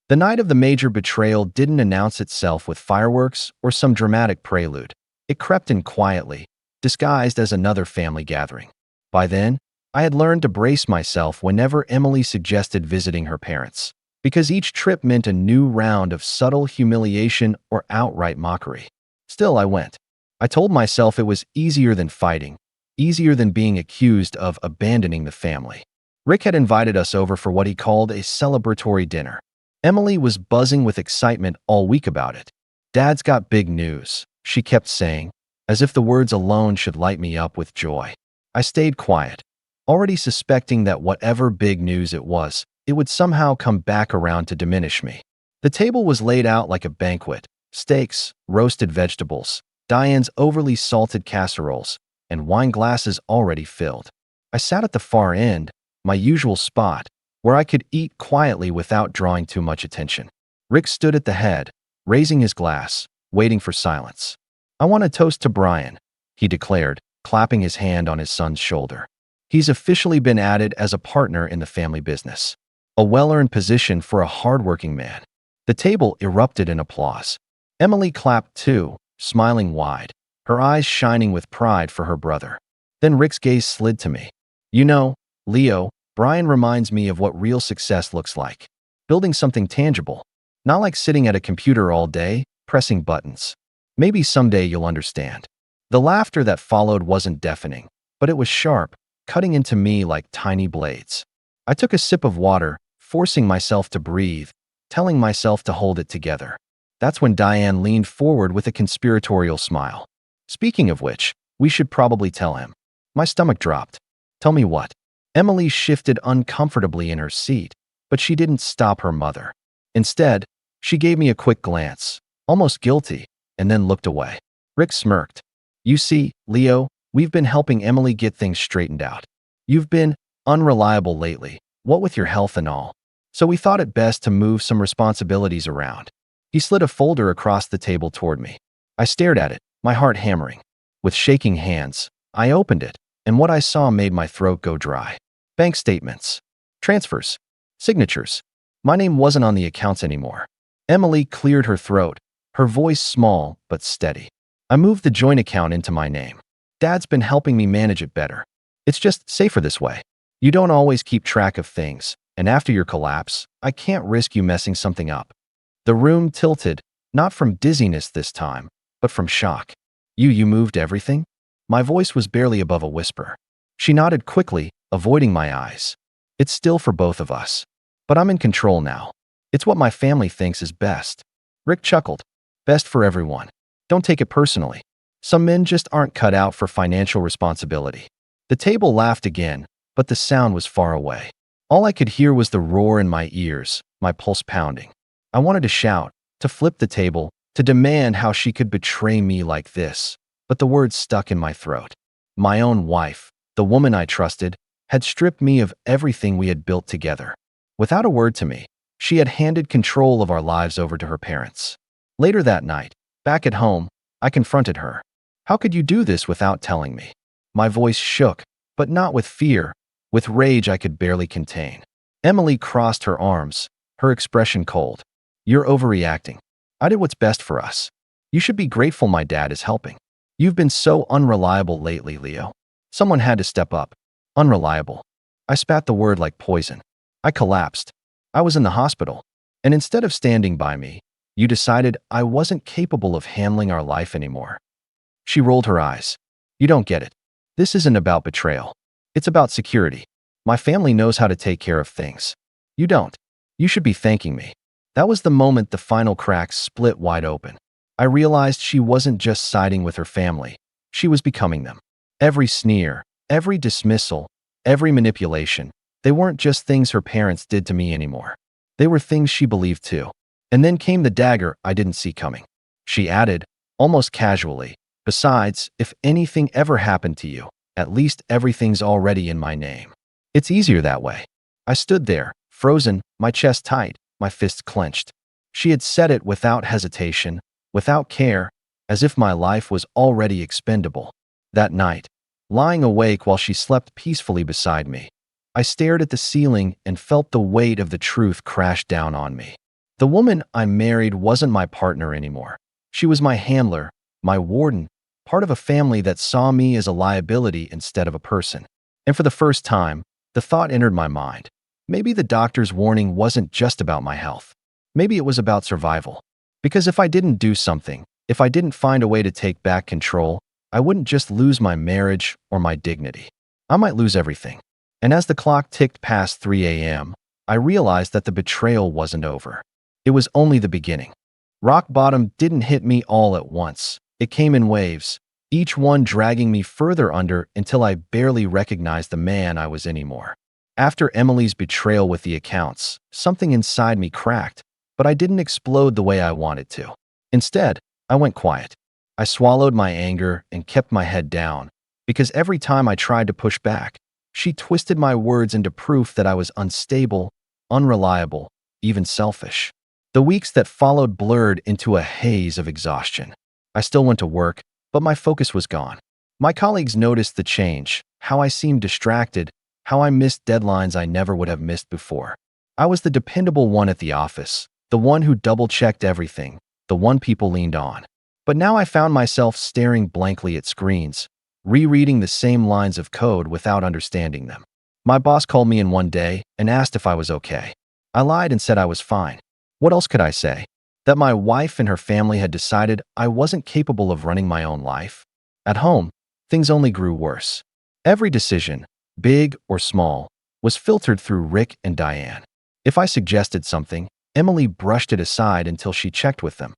The night of the major betrayal didn't announce itself with fireworks or some dramatic prelude. It crept in quietly, disguised as another family gathering. By then, I had learned to brace myself whenever Emily suggested visiting her parents, because each trip meant a new round of subtle humiliation or outright mockery. Still, I went. I told myself it was easier than fighting, easier than being accused of abandoning the family. Rick had invited us over for what he called a celebratory dinner. Emily was buzzing with excitement all week about it. "Dad's got big news," she kept saying, as if the words alone should light me up with joy. I stayed quiet, already suspecting that whatever big news it would somehow come back around to diminish me. The table was laid out like a banquet: steaks, roasted vegetables, Diane's overly salted casseroles, and wine glasses already filled. I sat at the far end, my usual spot, where I could eat quietly without drawing too much attention. Rick stood at the head, raising his glass, waiting for silence. "I want to toast to Brian," he declared, clapping his hand on his son's shoulder. "He's officially been added as a partner in the family business. A well-earned position for a hardworking man." The table erupted in applause. Emily clapped too, smiling wide, her eyes shining with pride for her brother. Then Rick's gaze slid to me. "You know, Leo, Brian reminds me of what real success looks like. Building something tangible. Not like sitting at a computer all day, pressing buttons. Maybe someday you'll understand." The laughter that followed wasn't deafening, but it was sharp, cutting into me like tiny blades. I took a sip of water, forcing myself to breathe, telling myself to hold it together. That's when Diane leaned forward with a conspiratorial smile. "Speaking of which, we should probably tell him." My stomach dropped. "Tell me what?" Emily shifted uncomfortably in her seat, but she didn't stop her mother. Instead, she gave me a quick glance, almost guilty, and then looked away. Rick smirked. "You see, Leo, we've been helping Emily get things straightened out. You've been unreliable lately, what with your health and all. So we thought it best to move some responsibilities around." He slid a folder across the table toward me. I stared at it, my heart hammering. With shaking hands, I opened it, and what I saw made my throat go dry. Bank statements, transfers, signatures. My name wasn't on the accounts anymore. Emily cleared her throat, her voice small but steady. "I moved the joint account into my name. Dad's been helping me manage it better. It's just safer this way. You don't always keep track of things, and after your collapse, I can't risk you messing something up." The room tilted, not from dizziness this time, but from shock. You moved everything?" My voice was barely above a whisper. She nodded quickly, avoiding my eyes. "It's still for both of us. But I'm in control now. It's what my family thinks is best." Rick chuckled. "Best for everyone. Don't take it personally. Some men just aren't cut out for financial responsibility." The table laughed again, but the sound was far away. All I could hear was the roar in my ears, my pulse pounding. I wanted to shout, to flip the table, to demand how she could betray me like this, but the words stuck in my throat. My own wife, the woman I trusted, had stripped me of everything we had built together. Without a word to me, she had handed control of our lives over to her parents. Later that night, back at home, I confronted her. "How could you do this without telling me?" My voice shook, but not with fear, with rage I could barely contain. Emily crossed her arms, her expression cold. "You're overreacting. I did what's best for us. You should be grateful my dad is helping. You've been so unreliable lately, Leo. Someone had to step up." Unreliable. I spat the word like poison. I collapsed. I was in the hospital. And instead of standing by me, you decided I wasn't capable of handling our life anymore. She rolled her eyes. "You don't get it. This isn't about betrayal. It's about security. My family knows how to take care of things. You don't. You should be thanking me." That was the moment the final cracks split wide open. I realized she wasn't just siding with her family. She was becoming them. Every sneer, every dismissal, every manipulation, they weren't just things her parents did to me anymore. They were things she believed too. And then came the dagger I didn't see coming. She added, almost casually, "Besides, if anything ever happened to you, at least everything's already in my name. It's easier that way." I stood there, frozen, my chest tight, my fists clenched. She had said it without hesitation, without care, as if my life was already expendable. That night, lying awake while she slept peacefully beside me, I stared at the ceiling and felt the weight of the truth crash down on me. The woman I married wasn't my partner anymore. She was my handler, my warden, part of a family that saw me as a liability instead of a person. And for the first time, the thought entered my mind. Maybe the doctor's warning wasn't just about my health. Maybe it was about survival. Because if I didn't do something, if I didn't find a way to take back control, I wouldn't just lose my marriage or my dignity. I might lose everything. And as the clock ticked past 3 a.m., I realized that the betrayal wasn't over. It was only the beginning. Rock bottom didn't hit me all at once. It came in waves, each one dragging me further under until I barely recognized the man I was anymore. After Emily's betrayal with the accounts, something inside me cracked, but I didn't explode the way I wanted to. Instead, I went quiet. I swallowed my anger and kept my head down, because every time I tried to push back, she twisted my words into proof that I was unstable, unreliable, even selfish. The weeks that followed blurred into a haze of exhaustion. I still went to work, but my focus was gone. My colleagues noticed the change, how I seemed distracted, how I missed deadlines I never would have missed before. I was the dependable one at the office, the one who double-checked everything, the one people leaned on. But now I found myself staring blankly at screens, rereading the same lines of code without understanding them. My boss called me in one day and asked if I was okay. I lied and said I was fine. What else could I say? That my wife and her family had decided I wasn't capable of running my own life? At home, things only grew worse. Every decision, big or small, was filtered through Rick and Diane. If I suggested something, Emily brushed it aside until she checked with them.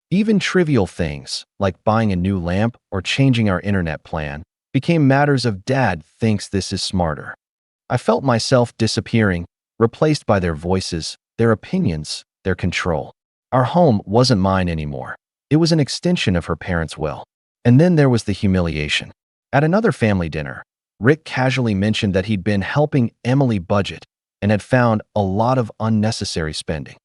Even trivial things, like buying a new lamp or changing our internet plan, became matters of "Dad thinks this is smarter." I felt myself disappearing, replaced by their voices, their opinions, their control. Our home wasn't mine anymore. It was an extension of her parents' will. And then there was the humiliation. At another family dinner, Rick casually mentioned that he'd been helping Emily budget and had found a lot of unnecessary spending.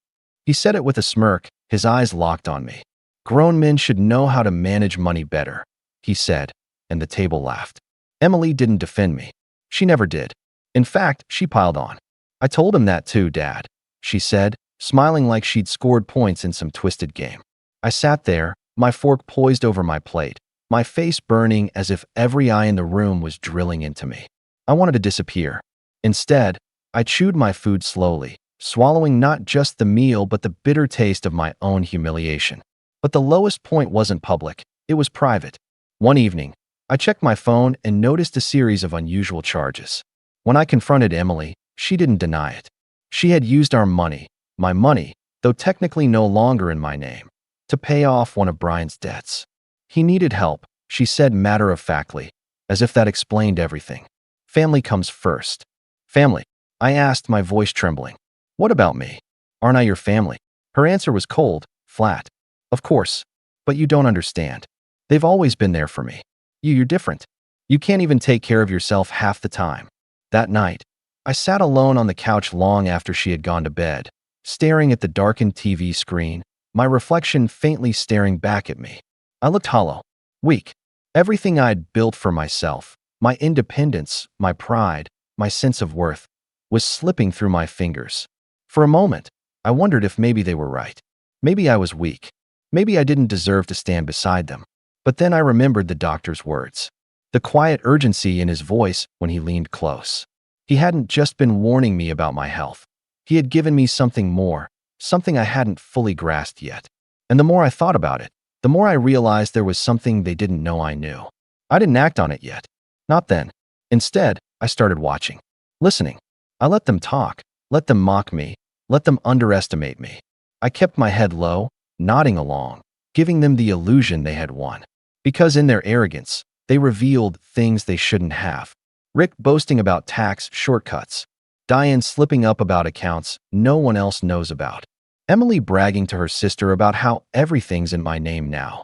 He said it with a smirk, his eyes locked on me. "Grown men should know how to manage money better," he said, and the table laughed. Emily didn't defend me. She never did. In fact, she piled on. "I told him that too, Dad," she said, smiling like she'd scored points in some twisted game. I sat there, my fork poised over my plate, my face burning as if every eye in the room was drilling into me. I wanted to disappear. Instead, I chewed my food slowly, swallowing not just the meal but the bitter taste of my own humiliation. But the lowest point wasn't public, it was private. One evening, I checked my phone and noticed a series of unusual charges. When I confronted Emily, she didn't deny it. She had used our money, my money, though technically no longer in my name, to pay off one of Brian's debts. He needed help, she said matter-of-factly, as if that explained everything. "Family comes first." "Family?" I asked, my voice trembling. "What about me? Aren't I your family?" Her answer was cold, flat. "Of course, but you don't understand. They've always been there for me. You're different. You can't even take care of yourself half the time." That night, I sat alone on the couch long after she had gone to bed, staring at the darkened TV screen, my reflection faintly staring back at me. I looked hollow, weak. Everything I'd built for myself, my independence, my pride, my sense of worth, was slipping through my fingers. For a moment, I wondered if maybe they were right. Maybe I was weak. Maybe I didn't deserve to stand beside them. But then I remembered the doctor's words, the quiet urgency in his voice when he leaned close. He hadn't just been warning me about my health. He had given me something more, something I hadn't fully grasped yet. And the more I thought about it, the more I realized there was something they didn't know I knew. I didn't act on it yet. Not then. Instead, I started watching, listening. I let them talk, let them mock me, let them underestimate me. I kept my head low, nodding along, giving them the illusion they had won. Because in their arrogance, they revealed things they shouldn't have. Rick boasting about tax shortcuts. Diane slipping up about accounts no one else knows about. Emily bragging to her sister about how everything's in my name now.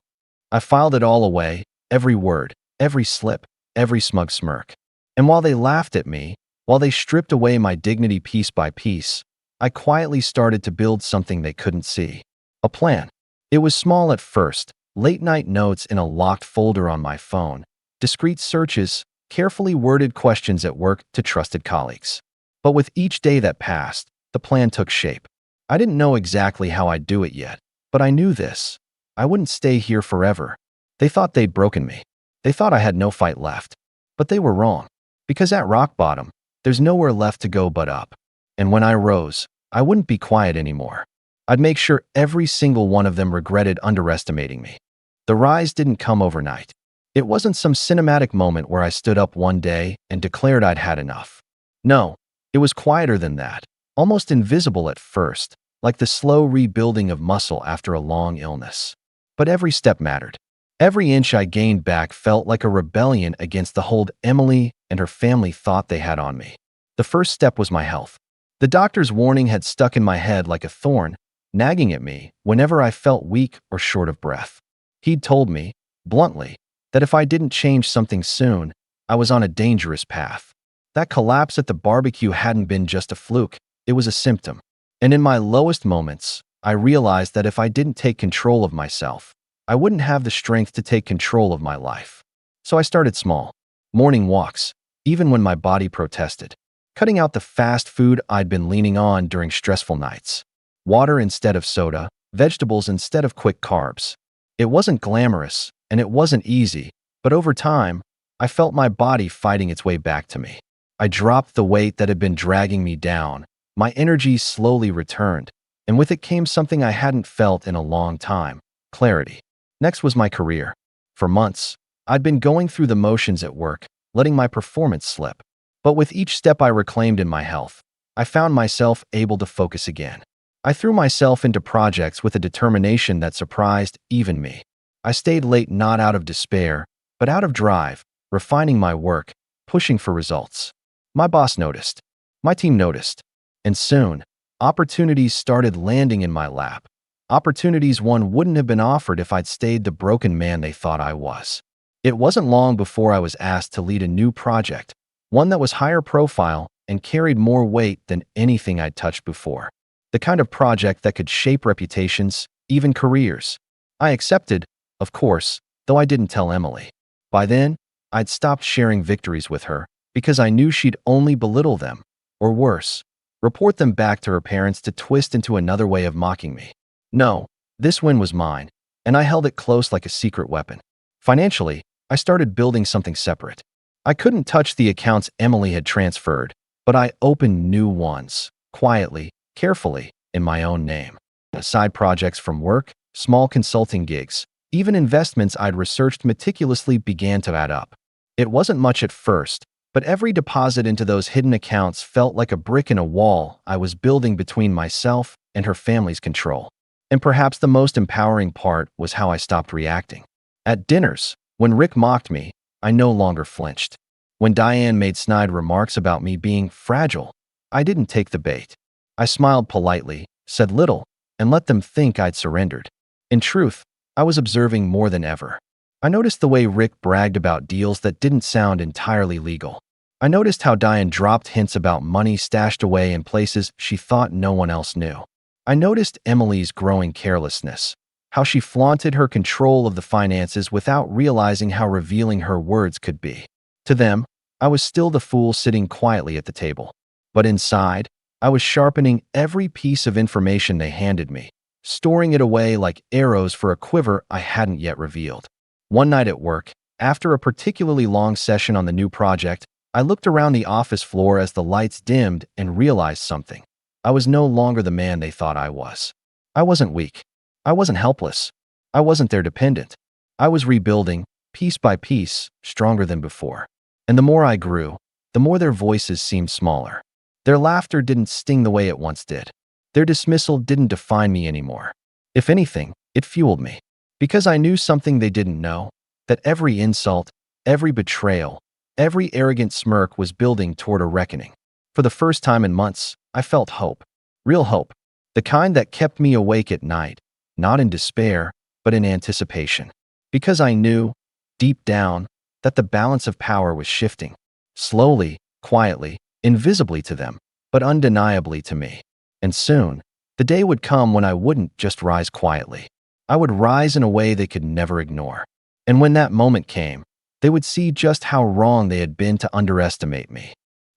I filed it all away, every word, every slip, every smug smirk. And while they laughed at me, while they stripped away my dignity piece by piece, I quietly started to build something they couldn't see. A plan. It was small at first, late-night notes in a locked folder on my phone, discreet searches, carefully worded questions at work to trusted colleagues. But with each day that passed, the plan took shape. I didn't know exactly how I'd do it yet, but I knew this. I wouldn't stay here forever. They thought they'd broken me. They thought I had no fight left. But they were wrong. Because at rock bottom, there's nowhere left to go but up. And when I rose, I wouldn't be quiet anymore. I'd make sure every single one of them regretted underestimating me. The rise didn't come overnight. It wasn't some cinematic moment where I stood up one day and declared I'd had enough. No, it was quieter than that, almost invisible at first, like the slow rebuilding of muscle after a long illness. But every step mattered. Every inch I gained back felt like a rebellion against the hold Emily and her family thought they had on me. The first step was my health. The doctor's warning had stuck in my head like a thorn, nagging at me whenever I felt weak or short of breath. He'd told me, bluntly, that if I didn't change something soon, I was on a dangerous path. That collapse at the barbecue hadn't been just a fluke, it was a symptom. And in my lowest moments, I realized that if I didn't take control of myself, I wouldn't have the strength to take control of my life. So I started small. Morning walks, even when my body protested. Cutting out the fast food I'd been leaning on during stressful nights. Water instead of soda, vegetables instead of quick carbs. It wasn't glamorous, and it wasn't easy, but over time, I felt my body fighting its way back to me. I dropped the weight that had been dragging me down. My energy slowly returned, and with it came something I hadn't felt in a long time: clarity. Next was my career. For months, I'd been going through the motions at work, letting my performance slip. But with each step I reclaimed in my health, I found myself able to focus again. I threw myself into projects with a determination that surprised even me. I stayed late not out of despair, but out of drive, refining my work, pushing for results. My boss noticed. My team noticed. And soon, opportunities started landing in my lap. Opportunities one wouldn't have been offered if I'd stayed the broken man they thought I was. It wasn't long before I was asked to lead a new project, one that was higher profile and carried more weight than anything I'd touched before. The kind of project that could shape reputations, even careers. I accepted, of course, though I didn't tell Emily. By then, I'd stopped sharing victories with her because I knew she'd only belittle them, or worse, report them back to her parents to twist into another way of mocking me. No, this win was mine, and I held it close like a secret weapon. Financially, I started building something separate. I couldn't touch the accounts Emily had transferred, but I opened new ones, quietly, carefully, in my own name. Side projects from work, small consulting gigs, even investments I'd researched meticulously began to add up. It wasn't much at first, but every deposit into those hidden accounts felt like a brick in a wall I was building between myself and her family's control. And perhaps the most empowering part was how I stopped reacting. At dinners, when Rick mocked me, I no longer flinched. When Diane made snide remarks about me being fragile, I didn't take the bait. I smiled politely, said little, and let them think I'd surrendered. In truth, I was observing more than ever. I noticed the way Rick bragged about deals that didn't sound entirely legal. I noticed how Diane dropped hints about money stashed away in places she thought no one else knew. I noticed Emily's growing carelessness, how she flaunted her control of the finances without realizing how revealing her words could be. To them, I was still the fool sitting quietly at the table. But inside, I was sharpening every piece of information they handed me, storing it away like arrows for a quiver I hadn't yet revealed. One night at work, after a particularly long session on the new project, I looked around the office floor as the lights dimmed and realized something. I was no longer the man they thought I was. I wasn't weak. I wasn't helpless. I wasn't their dependent. I was rebuilding, piece by piece, stronger than before. And the more I grew, the more their voices seemed smaller. Their laughter didn't sting the way it once did. Their dismissal didn't define me anymore. If anything, it fueled me. Because I knew something they didn't know, that every insult, every betrayal, every arrogant smirk was building toward a reckoning. For the first time in months, I felt hope. Real hope. The kind that kept me awake at night, not in despair, but in anticipation. Because I knew, deep down, that the balance of power was shifting. Slowly, quietly, invisibly to them, but undeniably to me. And soon, the day would come when I wouldn't just rise quietly. I would rise in a way they could never ignore. And when that moment came, they would see just how wrong they had been to underestimate me.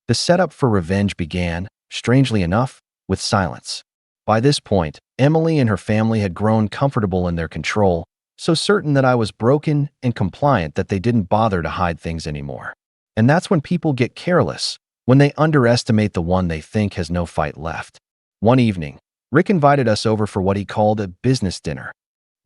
The setup for revenge began, strangely enough, with silence. By this point, Emily and her family had grown comfortable in their control, so certain that I was broken and compliant that they didn't bother to hide things anymore. And that's when people get careless, when they underestimate the one they think has no fight left. One evening, Rick invited us over for what he called a business dinner.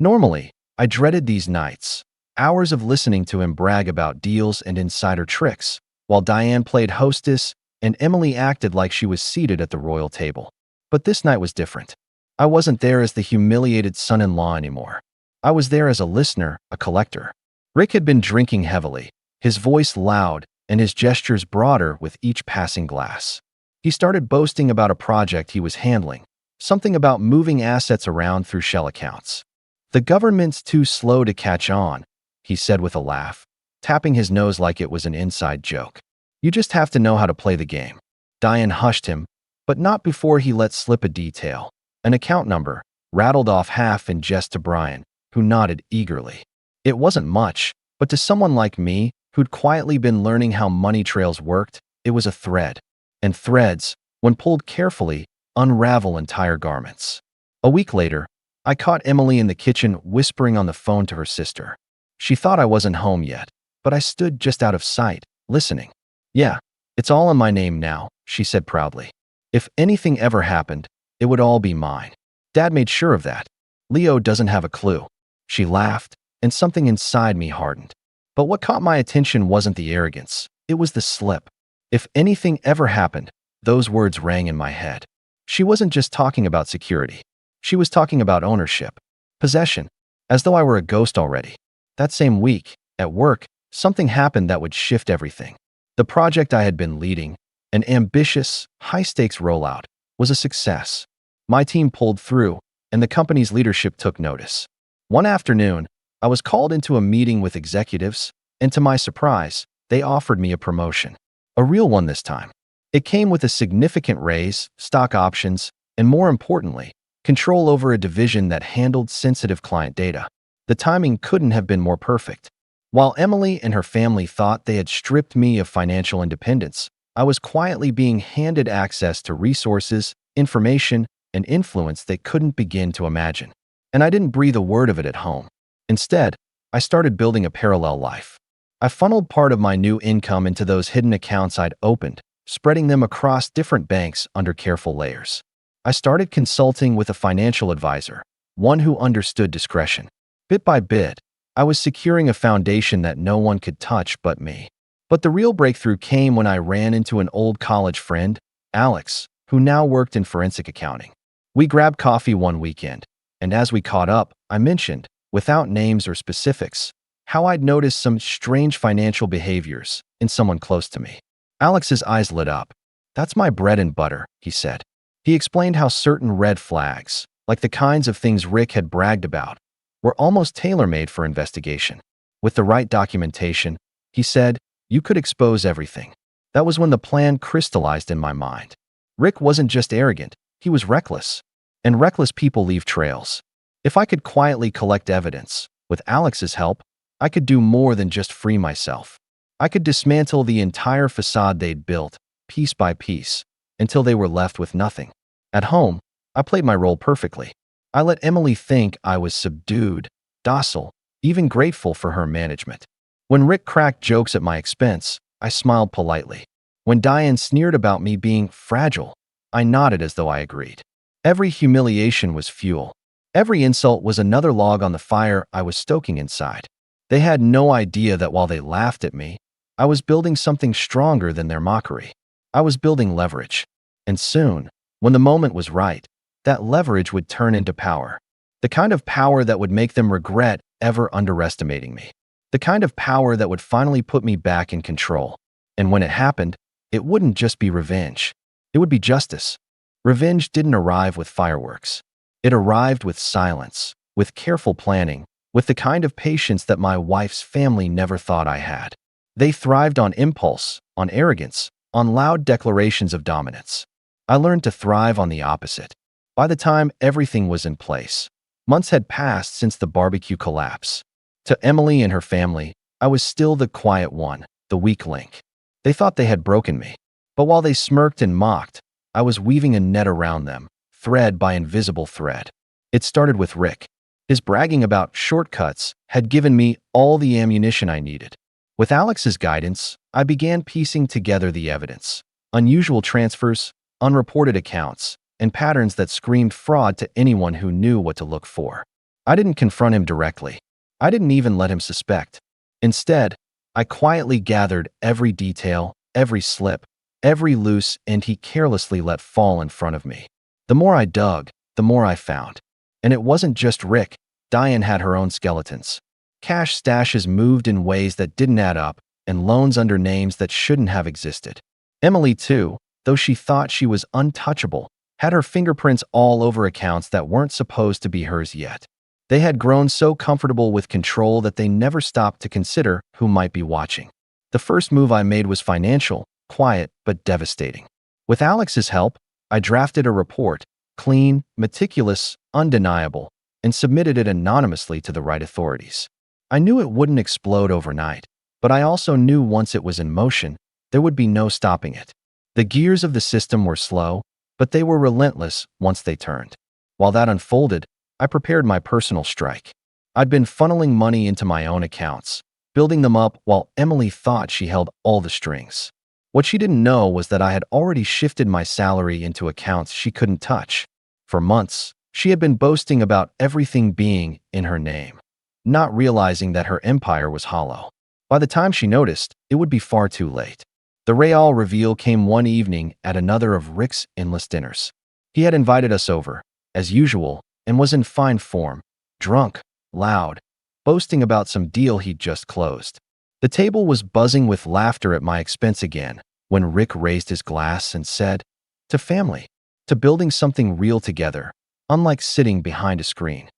Normally, I dreaded these nights, hours of listening to him brag about deals and insider tricks, while Diane played hostess and Emily acted like she was seated at the royal table. But this night was different. I wasn't there as the humiliated son-in-law anymore. I was there as a listener, a collector. Rick had been drinking heavily, his voice loud and his gestures broader with each passing glass. He started boasting about a project he was handling, something about moving assets around through shell accounts. "The government's too slow to catch on," he said with a laugh, tapping his nose like it was an inside joke. "You just have to know how to play the game." Diane hushed him, but not before he let slip a detail. An account number, rattled off half in jest to Brian, who nodded eagerly. It wasn't much, but to someone like me, who'd quietly been learning how money trails worked, it was a thread. And threads, when pulled carefully, unravel entire garments. A week later, I caught Emily in the kitchen whispering on the phone to her sister. She thought I wasn't home yet, but I stood just out of sight, listening. "Yeah, it's all in my name now," she said proudly. "If anything ever happened, it would all be mine. Dad made sure of that. Leo doesn't have a clue." She laughed, and something inside me hardened. But what caught my attention wasn't the arrogance, it was the slip. If anything ever happened, those words rang in my head. She wasn't just talking about security. She was talking about ownership, possession, as though I were a ghost already. That same week, at work, something happened that would shift everything. The project I had been leading, an ambitious, high-stakes rollout, was a success. My team pulled through, and the company's leadership took notice. One afternoon, I was called into a meeting with executives, and to my surprise, they offered me a promotion. A real one this time. It came with a significant raise, stock options, and more importantly, control over a division that handled sensitive client data. The timing couldn't have been more perfect. While Emily and her family thought they had stripped me of financial independence, I was quietly being handed access to resources, information, and influence they couldn't begin to imagine. And I didn't breathe a word of it at home. Instead, I started building a parallel life. I funneled part of my new income into those hidden accounts I'd opened, spreading them across different banks under careful layers. I started consulting with a financial advisor, one who understood discretion. Bit by bit, I was securing a foundation that no one could touch but me. But the real breakthrough came when I ran into an old college friend, Alex, who now worked in forensic accounting. We grabbed coffee one weekend, and as we caught up, I mentioned, without names or specifics, how I'd noticed some strange financial behaviors in someone close to me. Alex's eyes lit up. "That's my bread and butter," he said. He explained how certain red flags, like the kinds of things Rick had bragged about, were almost tailor-made for investigation. With the right documentation, he said, you could expose everything. That was when the plan crystallized in my mind. Rick wasn't just arrogant, he was reckless. And reckless people leave trails. If I could quietly collect evidence, with Alex's help, I could do more than just free myself. I could dismantle the entire facade they'd built, piece by piece, until they were left with nothing. At home, I played my role perfectly. I let Emily think I was subdued, docile, even grateful for her management. When Rick cracked jokes at my expense, I smiled politely. When Diane sneered about me being fragile, I nodded as though I agreed. Every humiliation was fuel. Every insult was another log on the fire I was stoking inside. They had no idea that while they laughed at me, I was building something stronger than their mockery. I was building leverage. And soon, when the moment was right, that leverage would turn into power. The kind of power that would make them regret ever underestimating me. The kind of power that would finally put me back in control. And when it happened, it wouldn't just be revenge. It would be justice. Revenge didn't arrive with fireworks. It arrived with silence, with careful planning, with the kind of patience that my wife's family never thought I had. They thrived on impulse, on arrogance, on loud declarations of dominance. I learned to thrive on the opposite. By the time everything was in place, months had passed since the barbecue collapse. To Emily and her family, I was still the quiet one, the weak link. They thought they had broken me. But while they smirked and mocked, I was weaving a net around them, thread by invisible thread. It started with Rick. His bragging about shortcuts had given me all the ammunition I needed. With Alex's guidance, I began piecing together the evidence. Unusual transfers, unreported accounts, and patterns that screamed fraud to anyone who knew what to look for. I didn't confront him directly. I didn't even let him suspect. Instead, I quietly gathered every detail, every slip, every loose end he carelessly let fall in front of me. The more I dug, the more I found. And it wasn't just Rick. Diane had her own skeletons. Cash stashes moved in ways that didn't add up, and loans under names that shouldn't have existed. Emily, too, though she thought she was untouchable, had her fingerprints all over accounts that weren't supposed to be hers yet. They had grown so comfortable with control that they never stopped to consider who might be watching. The first move I made was financial, quiet, but devastating. With Alex's help, I drafted a report, clean, meticulous, undeniable, and submitted it anonymously to the right authorities. I knew it wouldn't explode overnight, but I also knew once it was in motion, there would be no stopping it. The gears of the system were slow, but they were relentless once they turned. While that unfolded, I prepared my personal strike. I'd been funneling money into my own accounts, building them up while Emily thought she held all the strings. What she didn't know was that I had already shifted my salary into accounts she couldn't touch. For months, she had been boasting about everything being in her name, not realizing that her empire was hollow. By the time she noticed, it would be far too late. The real reveal came one evening at another of Rick's endless dinners. He had invited us over, as usual, and was in fine form, drunk, loud, boasting about some deal he'd just closed. The table was buzzing with laughter at my expense again when Rick raised his glass and said, "To family, to building something real together, unlike sitting behind a screen."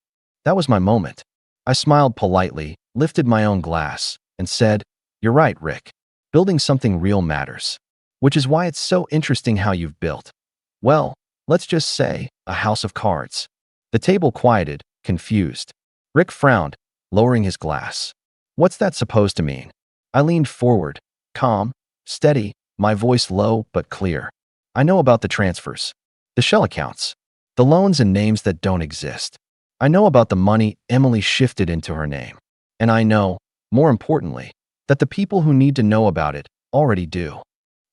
That was my moment. I smiled politely, lifted my own glass, and said, "You're right, Rick. Building something real matters. Which is why it's so interesting how you've built, well, let's just say, a house of cards." The table quieted, confused. Rick frowned, lowering his glass. "What's that supposed to mean?" I leaned forward, calm, steady, my voice low but clear. "I know about the transfers, the shell accounts, the loans and names that don't exist. I know about the money Emily shifted into her name. And I know, more importantly, that the people who need to know about it already do."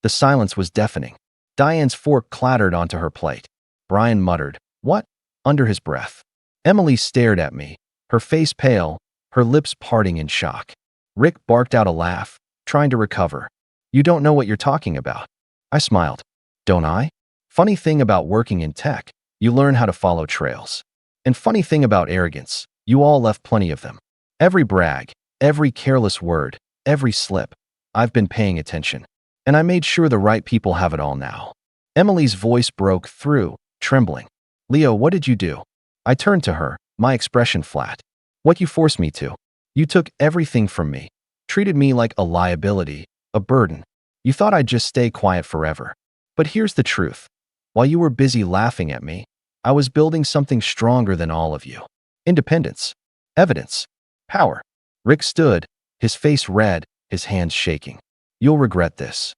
The silence was deafening. Diane's fork clattered onto her plate. Brian muttered, "What?" under his breath. Emily stared at me, her face pale, her lips parting in shock. Rick barked out a laugh, trying to recover. "You don't know what you're talking about." I smiled. "Don't I? Funny thing about working in tech, you learn how to follow trails. And funny thing about arrogance, you all left plenty of them. Every brag, every careless word, every slip. I've been paying attention. And I made sure the right people have it all now." Emily's voice broke through, trembling. "Leo, what did you do?" I turned to her, my expression flat. "What you forced me to. You took everything from me, treated me like a liability, a burden. You thought I'd just stay quiet forever. But here's the truth. While you were busy laughing at me, I was building something stronger than all of you. Independence. Evidence. Power." Rick stood, his face red, his hands shaking. "You'll regret this."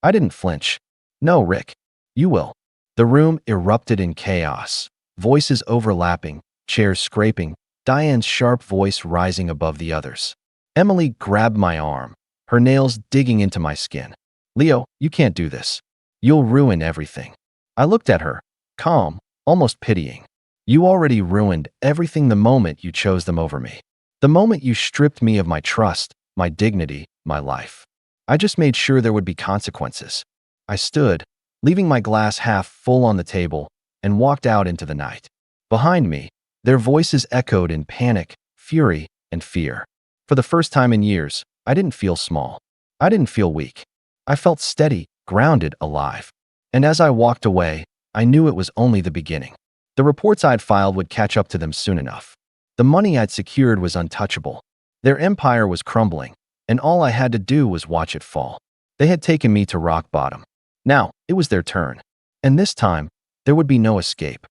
I didn't flinch. "No, Rick. You will." The room erupted in chaos, voices overlapping, chairs scraping, Diane's sharp voice rising above the others. Emily grabbed my arm, her nails digging into my skin. "Leo, you can't do this. You'll ruin everything." I looked at her, calm, almost pitying. "You already ruined everything the moment you chose them over me. The moment you stripped me of my trust, my dignity, my life. I just made sure there would be consequences." I stood, leaving my glass half full on the table, and walked out into the night. Behind me, their voices echoed in panic, fury, and fear. For the first time in years, I didn't feel small. I didn't feel weak. I felt steady, grounded, alive. And as I walked away, I knew it was only the beginning. The reports I'd filed would catch up to them soon enough. The money I'd secured was untouchable. Their empire was crumbling, and all I had to do was watch it fall. They had taken me to rock bottom. Now, it was their turn. And this time, there would be no escape.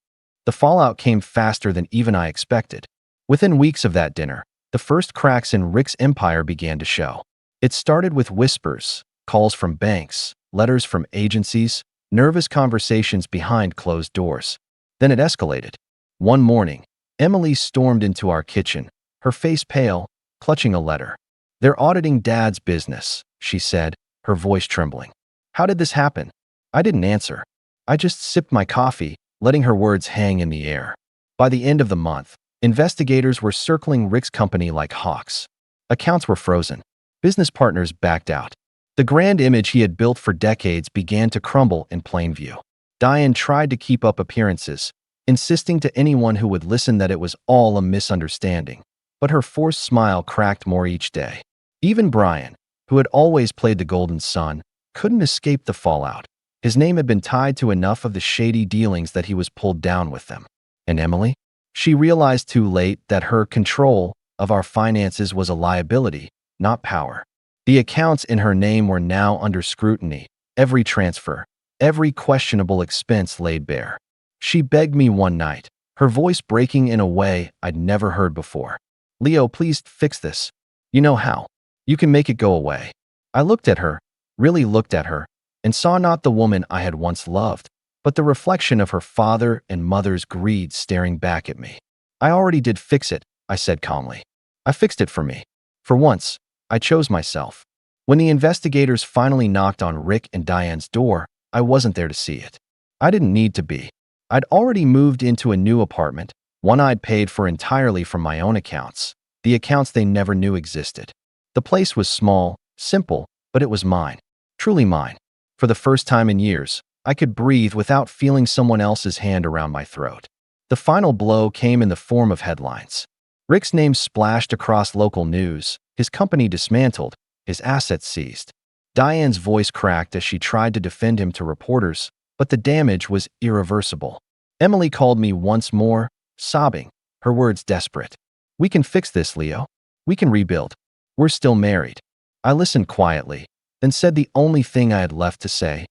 The fallout came faster than even I expected. Within weeks of that dinner, the first cracks in Rick's empire began to show. It started with whispers, calls from banks, letters from agencies, nervous conversations behind closed doors. Then it escalated. One morning, Emily stormed into our kitchen, her face pale, clutching a letter. "They're auditing Dad's business," she said, her voice trembling. "How did this happen?" I didn't answer. I just sipped my coffee, letting her words hang in the air. By the end of the month, investigators were circling Rick's company like hawks. Accounts were frozen. Business partners backed out. The grand image he had built for decades began to crumble in plain view. Diane tried to keep up appearances, insisting to anyone who would listen that it was all a misunderstanding. But her forced smile cracked more each day. Even Brian, who had always played the golden son, couldn't escape the fallout. His name had been tied to enough of the shady dealings that he was pulled down with them. And Emily? She realized too late that her control of our finances was a liability, not power. The accounts in her name were now under scrutiny, every transfer, every questionable expense laid bare. She begged me one night, her voice breaking in a way I'd never heard before. "Leo, please fix this. You know how. You can make it go away." I looked at her, really looked at her, and saw not the woman I had once loved, but the reflection of her father and mother's greed staring back at me. "I already did fix it," I said calmly. "I fixed it for me. For once, I chose myself." When the investigators finally knocked on Rick and Diane's door, I wasn't there to see it. I didn't need to be. I'd already moved into a new apartment, one I'd paid for entirely from my own accounts, the accounts they never knew existed. The place was small, simple, but it was mine. Truly mine. For the first time in years, I could breathe without feeling someone else's hand around my throat. The final blow came in the form of headlines. Rick's name splashed across local news, his company dismantled, his assets seized. Diane's voice cracked as she tried to defend him to reporters, but the damage was irreversible. Emily called me once more, sobbing, her words desperate. "We can fix this, Leo. We can rebuild. We're still married." I listened quietly, then said the only thing I had left to say.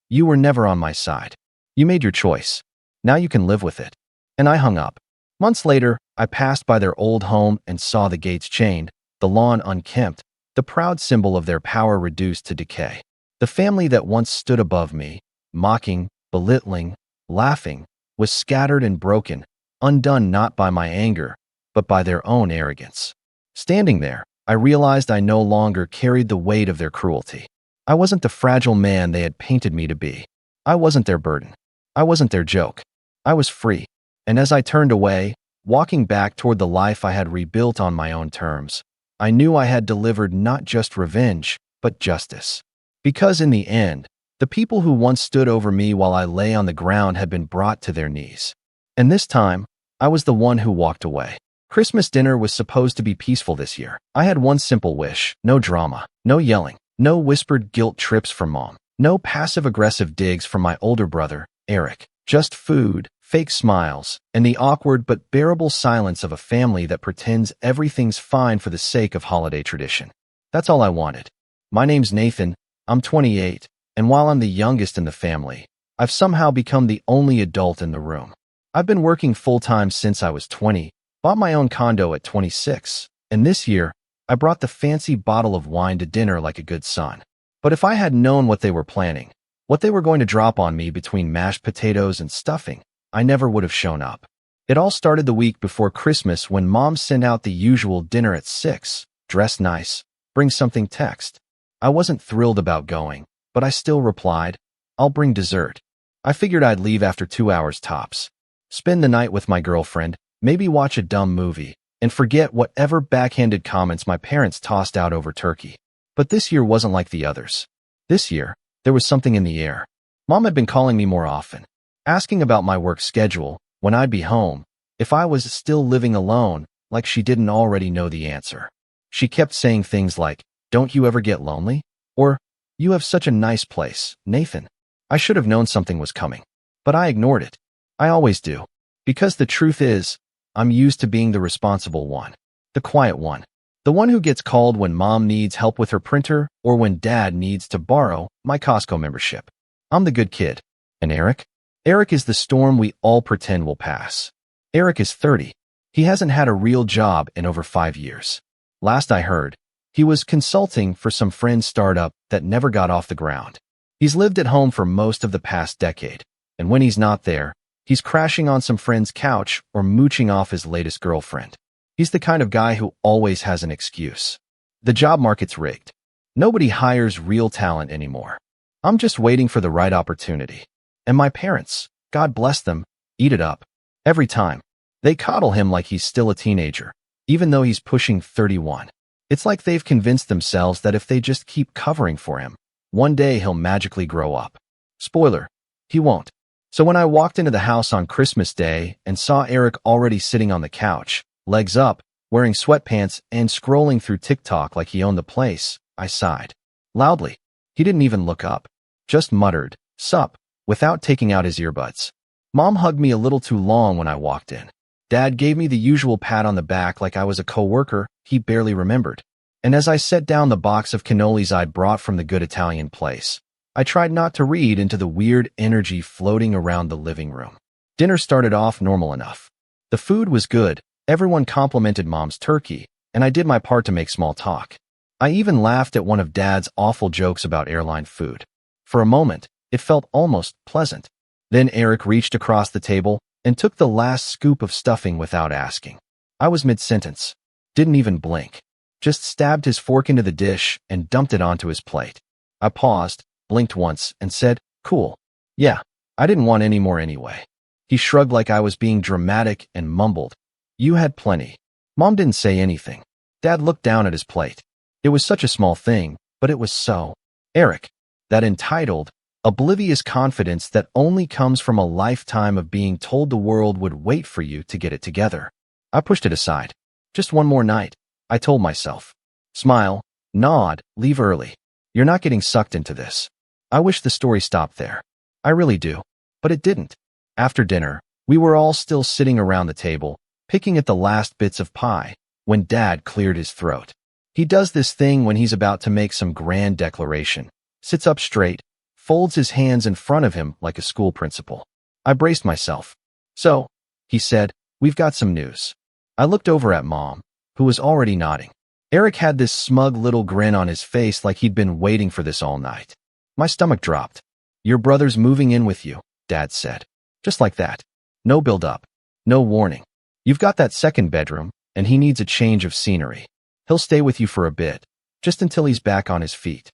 "You were never on my side. You made your choice. Now you can live with it." And I hung up. Months later, I passed by their old home and saw the gates chained, the lawn unkempt, the proud symbol of their power reduced to decay. The family that once stood above me, mocking, belittling, laughing, was scattered and broken, undone not by my anger, but by their own arrogance. Standing there, I realized I no longer carried the weight of their cruelty. I wasn't the fragile man they had painted me to be. I wasn't their burden. I wasn't their joke. I was free. And as I turned away, walking back toward the life I had rebuilt on my own terms, I knew I had delivered not just revenge, but justice. Because in the end, the people who once stood over me while I lay on the ground had been brought to their knees. And this time, I was the one who walked away. Christmas dinner was supposed to be peaceful this year. I had one simple wish: no drama, no yelling, no whispered guilt trips from Mom, no passive-aggressive digs from my older brother, Eric. Just food, fake smiles, and the awkward but bearable silence of a family that pretends everything's fine for the sake of holiday tradition. That's all I wanted. My name's Nathan, I'm 28, and while I'm the youngest in the family, I've somehow become the only adult in the room. I've been working full-time since I was 20, bought my own condo at 26, and this year, I brought the fancy bottle of wine to dinner like a good son. But if I had known what they were planning, what they were going to drop on me between mashed potatoes and stuffing, I never would have shown up. It all started the week before Christmas when Mom sent out the usual dinner at 6, dress nice, bring something text. I wasn't thrilled about going, but I still replied, "I'll bring dessert." I figured I'd leave after 2 hours tops. Spend the night with my girlfriend, maybe watch a dumb movie, and forget whatever backhanded comments my parents tossed out over turkey. But this year wasn't like the others. This year, there was something in the air. Mom had been calling me more often, asking about my work schedule, when I'd be home, if I was still living alone, like she didn't already know the answer. She kept saying things like, "Don't you ever get lonely?" Or, "You have such a nice place, Nathan." I should have known something was coming, but I ignored it. I always do. Because the truth is, I'm used to being the responsible one, the quiet one, the one who gets called when Mom needs help with her printer or when Dad needs to borrow my Costco membership. I'm the good kid. And Eric? Eric is the storm we all pretend will pass. Eric is 30. He hasn't had a real job in over 5 years. Last I heard, he was consulting for some friend's startup that never got off the ground. He's lived at home for most of the past decade, and when he's not there, he's crashing on some friend's couch or mooching off his latest girlfriend. He's the kind of guy who always has an excuse. The job market's rigged. Nobody hires real talent anymore. I'm just waiting for the right opportunity. And my parents, God bless them, eat it up. Every time. They coddle him like he's still a teenager, even though he's pushing 31. It's like they've convinced themselves that if they just keep covering for him, one day he'll magically grow up. Spoiler, he won't. So when I walked into the house on Christmas Day and saw Eric already sitting on the couch, legs up, wearing sweatpants and scrolling through TikTok like he owned the place, I sighed. Loudly. He didn't even look up. Just muttered, "Sup," without taking out his earbuds. Mom hugged me a little too long when I walked in. Dad gave me the usual pat on the back like I was a coworker he barely remembered. And as I set down the box of cannolis I'd brought from the good Italian place, I tried not to read into the weird energy floating around the living room. Dinner started off normal enough. The food was good, everyone complimented Mom's turkey, and I did my part to make small talk. I even laughed at one of Dad's awful jokes about airline food. For a moment, it felt almost pleasant. Then Eric reached across the table and took the last scoop of stuffing without asking. I was mid-sentence. Didn't even blink. Just stabbed his fork into the dish and dumped it onto his plate. I paused, blinked once, and said, "Cool. Yeah, I didn't want any more anyway." He shrugged like I was being dramatic and mumbled, "You had plenty." Mom didn't say anything. Dad looked down at his plate. It was such a small thing, but it was so Eric. That entitled, oblivious confidence that only comes from a lifetime of being told the world would wait for you to get it together. I pushed it aside. Just one more night, I told myself. Smile, nod, leave early. You're not getting sucked into this. I wish the story stopped there. I really do. But it didn't. After dinner, we were all still sitting around the table, picking at the last bits of pie, when Dad cleared his throat. He does this thing when he's about to make some grand declaration. Sits up straight, folds his hands in front of him like a school principal. I braced myself. "So," he said, "we've got some news." I looked over at Mom, who was already nodding. Eric had this smug little grin on his face like he'd been waiting for this all night. My stomach dropped. "Your brother's moving in with you," Dad said. Just like that. No build-up. No warning. "You've got that second bedroom, and he needs a change of scenery. He'll stay with you for a bit, just until he's back on his feet."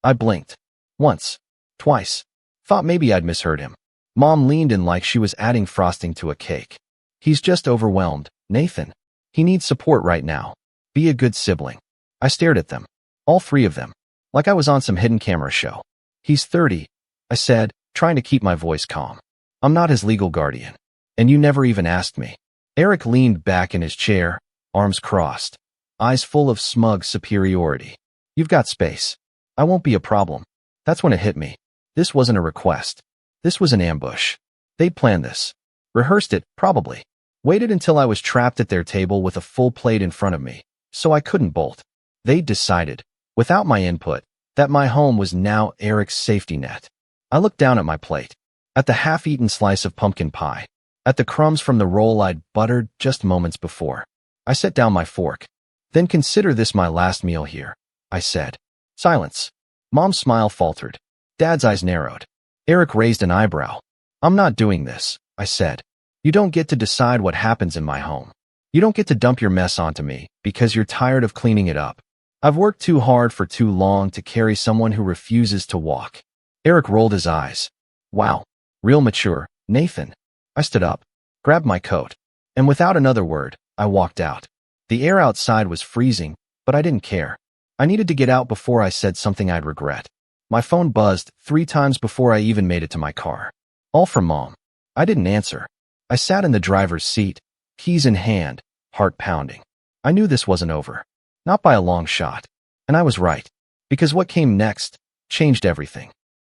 I blinked. Once. Twice. Thought maybe I'd misheard him. Mom leaned in like she was adding frosting to a cake. "He's just overwhelmed, Nathan. He needs support right now. Be a good sibling." I stared at them. All three of them. Like I was on some hidden camera show. "He's 30, I said, trying to keep my voice calm. "I'm not his legal guardian. And you never even asked me." Eric leaned back in his chair, arms crossed, eyes full of smug superiority. "You've got space. I won't be a problem." That's when it hit me. This wasn't a request. This was an ambush. They'd planned this. Rehearsed it, probably. Waited until I was trapped at their table with a full plate in front of me, so I couldn't bolt. They'd decided, without my input, that my home was now Eric's safety net. I looked down at my plate. At the half-eaten slice of pumpkin pie. At the crumbs from the roll I'd buttered just moments before. I set down my fork. "Then consider this my last meal here," I said. Silence. Mom's smile faltered. Dad's eyes narrowed. Eric raised an eyebrow. "I'm not doing this," I said. "You don't get to decide what happens in my home. You don't get to dump your mess onto me because you're tired of cleaning it up. I've worked too hard for too long to carry someone who refuses to walk." Eric rolled his eyes. "Wow. Real mature, Nathan." I stood up, grabbed my coat, and without another word, I walked out. The air outside was freezing, but I didn't care. I needed to get out before I said something I'd regret. My phone buzzed 3 times before I even made it to my car. All from Mom. I didn't answer. I sat in the driver's seat, keys in hand, heart pounding. I knew this wasn't over. Not by a long shot. And I was right. Because what came next changed everything.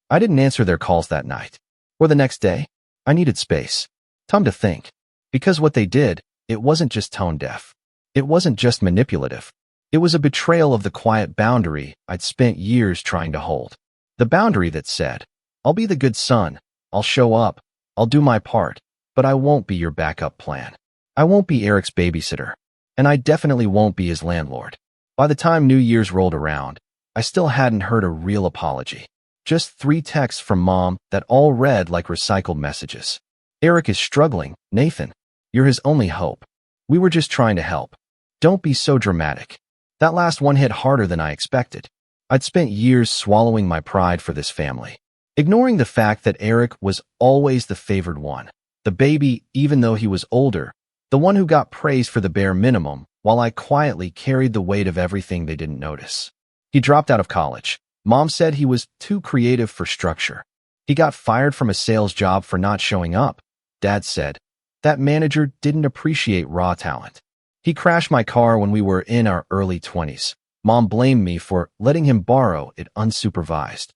I didn't answer their calls that night. Or the next day. I needed space. Time to think. Because what they did, it wasn't just tone deaf. It wasn't just manipulative. It was a betrayal of the quiet boundary I'd spent years trying to hold. The boundary that said, "I'll be the good son, I'll show up. I'll do my part. But I won't be your backup plan. I won't be Eric's babysitter. And I definitely won't be his landlord. By the time New Year's rolled around, I still hadn't heard a real apology. Just 3 texts from Mom that all read like recycled messages. Eric is struggling, Nathan. You're his only hope. We were just trying to help. Don't be so dramatic. That last one hit harder than I expected. I'd spent years swallowing my pride for this family, ignoring the fact that Eric was always the favored one. The baby, even though he was older, the one who got praised for the bare minimum, while I quietly carried the weight of everything they didn't notice. He dropped out of college. Mom said he was too creative for structure. He got fired from a sales job for not showing up. Dad said that manager didn't appreciate raw talent. He crashed my car when we were in our early 20s. Mom blamed me for letting him borrow it unsupervised.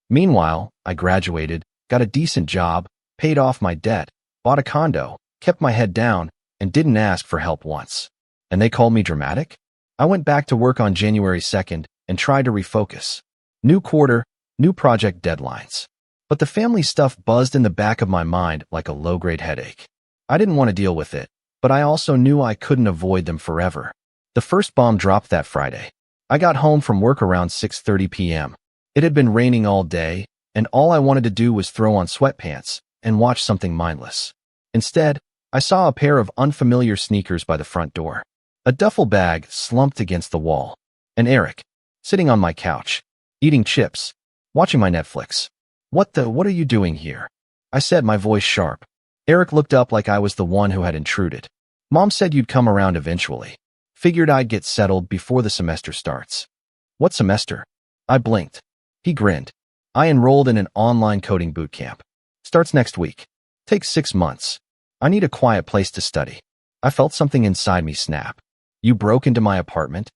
Meanwhile, I graduated, got a decent job, paid off my debt, bought a condo, kept my head down, and didn't ask for help once. And they called me dramatic? I went back to work on January 2nd and tried to refocus. New quarter, new project deadlines. But the family stuff buzzed in the back of my mind like a low-grade headache. I didn't want to deal with it, but I also knew I couldn't avoid them forever. The first bomb dropped that Friday. I got home from work around 6:30 p.m. It had been raining all day, and all I wanted to do was throw on sweatpants and watch something mindless. Instead, I saw a pair of unfamiliar sneakers by the front door, a duffel bag slumped against the wall, and Eric, sitting on my couch, eating chips, watching my Netflix. What are you doing here? I said, my voice sharp. Eric looked up like I was the one who had intruded. Mom said you'd come around eventually. Figured I'd get settled before the semester starts. What semester? I blinked. He grinned. I enrolled in an online coding boot camp. Starts next week. Takes 6 months. I need a quiet place to study. I felt something inside me snap. You broke into my apartment?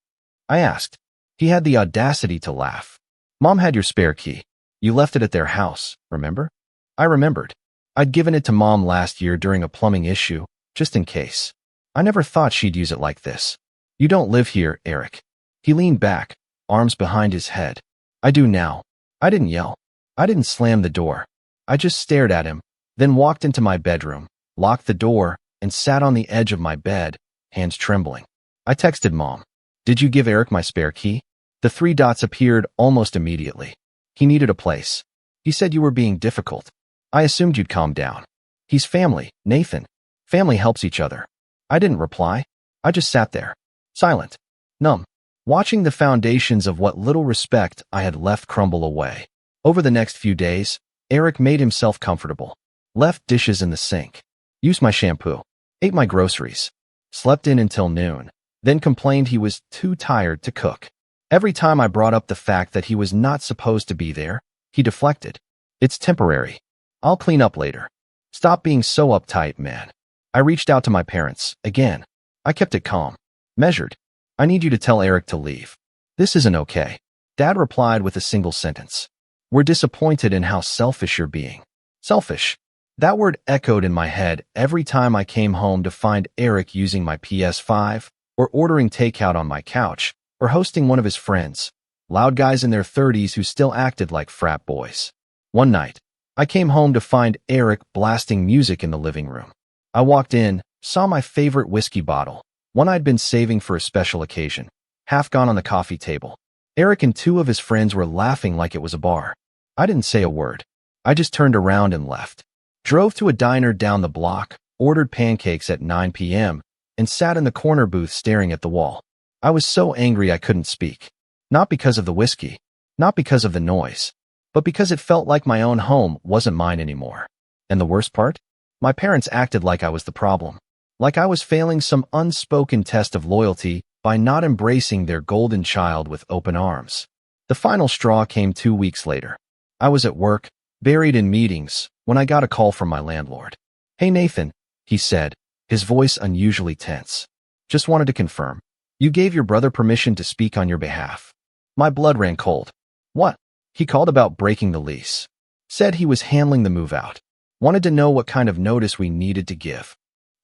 I asked. He had the audacity to laugh. Mom had your spare key. You left it at their house, remember? I remembered. I'd given it to Mom last year during a plumbing issue, just in case. I never thought she'd use it like this. You don't live here, Eric. He leaned back, arms behind his head. I do now. I didn't yell. I didn't slam the door. I just stared at him, then walked into my bedroom, locked the door, and sat on the edge of my bed, hands trembling. I texted Mom. Did you give Eric my spare key? The 3 dots appeared almost immediately. He needed a place. He said you were being difficult. I assumed you'd calm down. He's family, Nathan. Family helps each other. I didn't reply. I just sat there, silent, numb, watching the foundations of what little respect I had left crumble away. Over the next few days, Eric made himself comfortable, left dishes in the sink, used my shampoo, ate my groceries, slept in until noon, then complained he was too tired to cook. Every time I brought up the fact that he was not supposed to be there, he deflected. It's temporary. I'll clean up later. Stop being so uptight, man. I reached out to my parents, again. I kept it calm, measured. I need you to tell Eric to leave. This isn't okay. Dad replied with a single sentence. We're disappointed in how selfish you're being. Selfish. That word echoed in my head every time I came home to find Eric using my PS5, or ordering takeout on my couch, or hosting one of his friends, loud guys in their 30s who still acted like frat boys. One night, I came home to find Eric blasting music in the living room. I walked in, saw my favorite whiskey bottle, one I'd been saving for a special occasion, half gone on the coffee table. Eric and 2 of his friends were laughing like it was a bar. I didn't say a word. I just turned around and left. Drove to a diner down the block, ordered pancakes at 9 p.m., and sat in the corner booth staring at the wall. I was so angry I couldn't speak. Not because of the whiskey, not because of the noise, but because it felt like my own home wasn't mine anymore. And the worst part? My parents acted like I was the problem, like I was failing some unspoken test of loyalty by not embracing their golden child with open arms. The final straw came 2 weeks later. I was at work, buried in meetings, when I got a call from my landlord. Hey Nathan, he said, his voice unusually tense. Just wanted to confirm. You gave your brother permission to speak on your behalf. My blood ran cold. What? He called about breaking the lease. Said he was handling the move out. Wanted to know what kind of notice we needed to give.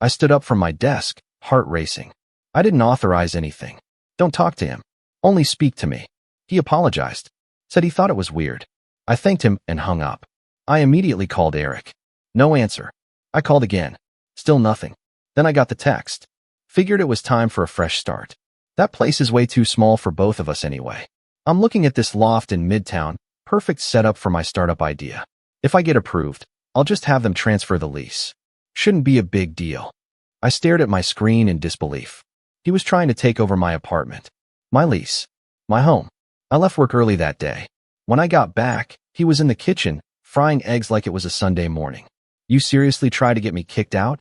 I stood up from my desk, heart racing. I didn't authorize anything. Don't talk to him. Only speak to me. He apologized. Said he thought it was weird. I thanked him and hung up. I immediately called Eric. No answer. I called again. Still nothing. Then I got the text. Figured it was time for a fresh start. That place is way too small for both of us anyway. I'm looking at this loft in Midtown, perfect setup for my startup idea. If I get approved, I'll just have them transfer the lease. Shouldn't be a big deal. I stared at my screen in disbelief. He was trying to take over my apartment. My lease. My home. I left work early that day. When I got back, he was in the kitchen, frying eggs like it was a Sunday morning. You seriously tried to get me kicked out?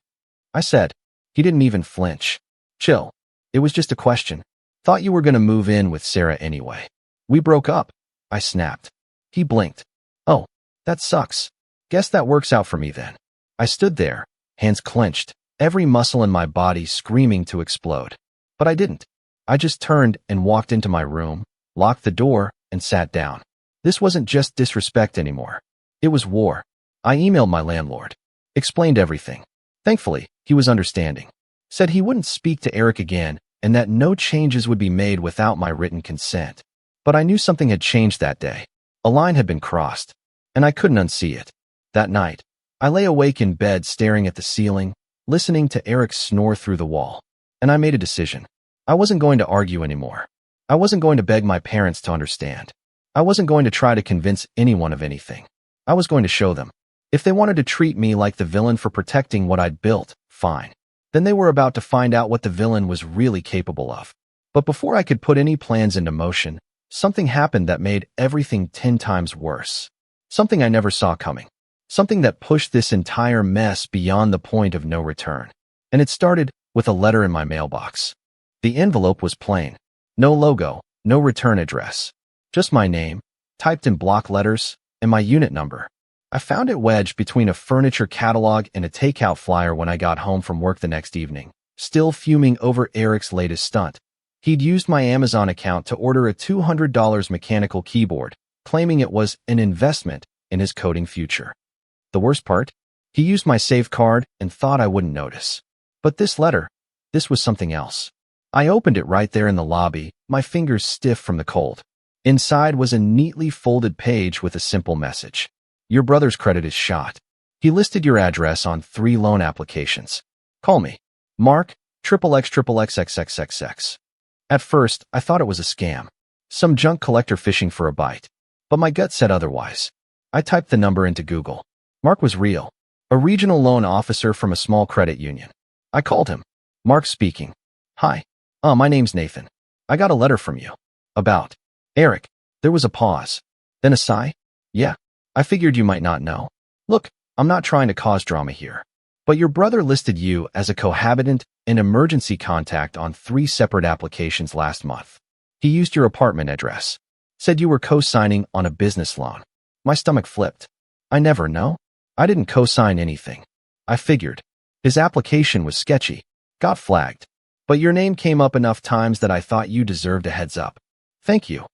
I said. He didn't even flinch. Chill. It was just a question. Thought you were going to move in with Sarah anyway. We broke up. I snapped. He blinked. Oh, that sucks. Guess that works out for me then. I stood there, hands clenched, every muscle in my body screaming to explode. But I didn't. I just turned and walked into my room, locked the door, and sat down. This wasn't just disrespect anymore. It was war. I emailed my landlord. Explained everything. Thankfully, he was understanding. Said he wouldn't speak to Eric again and that no changes would be made without my written consent. But I knew something had changed that day. A line had been crossed, and I couldn't unsee it. That night, I lay awake in bed staring at the ceiling, listening to Eric snore through the wall. And I made a decision. I wasn't going to argue anymore. I wasn't going to beg my parents to understand. I wasn't going to try to convince anyone of anything. I was going to show them. If they wanted to treat me like the villain for protecting what I'd built, fine. Then they were about to find out what the villain was really capable of. But before I could put any plans into motion, something happened that made everything 10 times worse. Something I never saw coming. Something that pushed this entire mess beyond the point of no return. And it started with a letter in my mailbox. The envelope was plain. No logo, no return address. Just my name, typed in block letters, and my unit number. I found it wedged between a furniture catalog and a takeout flyer when I got home from work the next evening, still fuming over Eric's latest stunt. He'd used my Amazon account to order a $200 mechanical keyboard, claiming it was an investment in his coding future. The worst part? He used my save card and thought I wouldn't notice. But this letter, this was something else. I opened it right there in the lobby, my fingers stiff from the cold. Inside was a neatly folded page with a simple message. Your brother's credit is shot. He listed your address on 3 loan applications. Call me. Mark, XXXXXXXX. At first, I thought it was a scam. Some junk collector fishing for a bite. But my gut said otherwise. I typed the number into Google. Mark was real. A regional loan officer from a small credit union. I called him. Mark speaking. Hi. My name's Nathan. I got a letter from you. About Eric. There was a pause. Then a sigh. Yeah. I figured you might not know. Look, I'm not trying to cause drama here. But your brother listed you as a cohabitant and emergency contact on 3 separate applications last month. He used your apartment address. Said you were co-signing on a business loan. My stomach flipped. I never know. I didn't co-sign anything. I figured. His application was sketchy. Got flagged. But your name came up enough times that I thought you deserved a heads up. Thank you.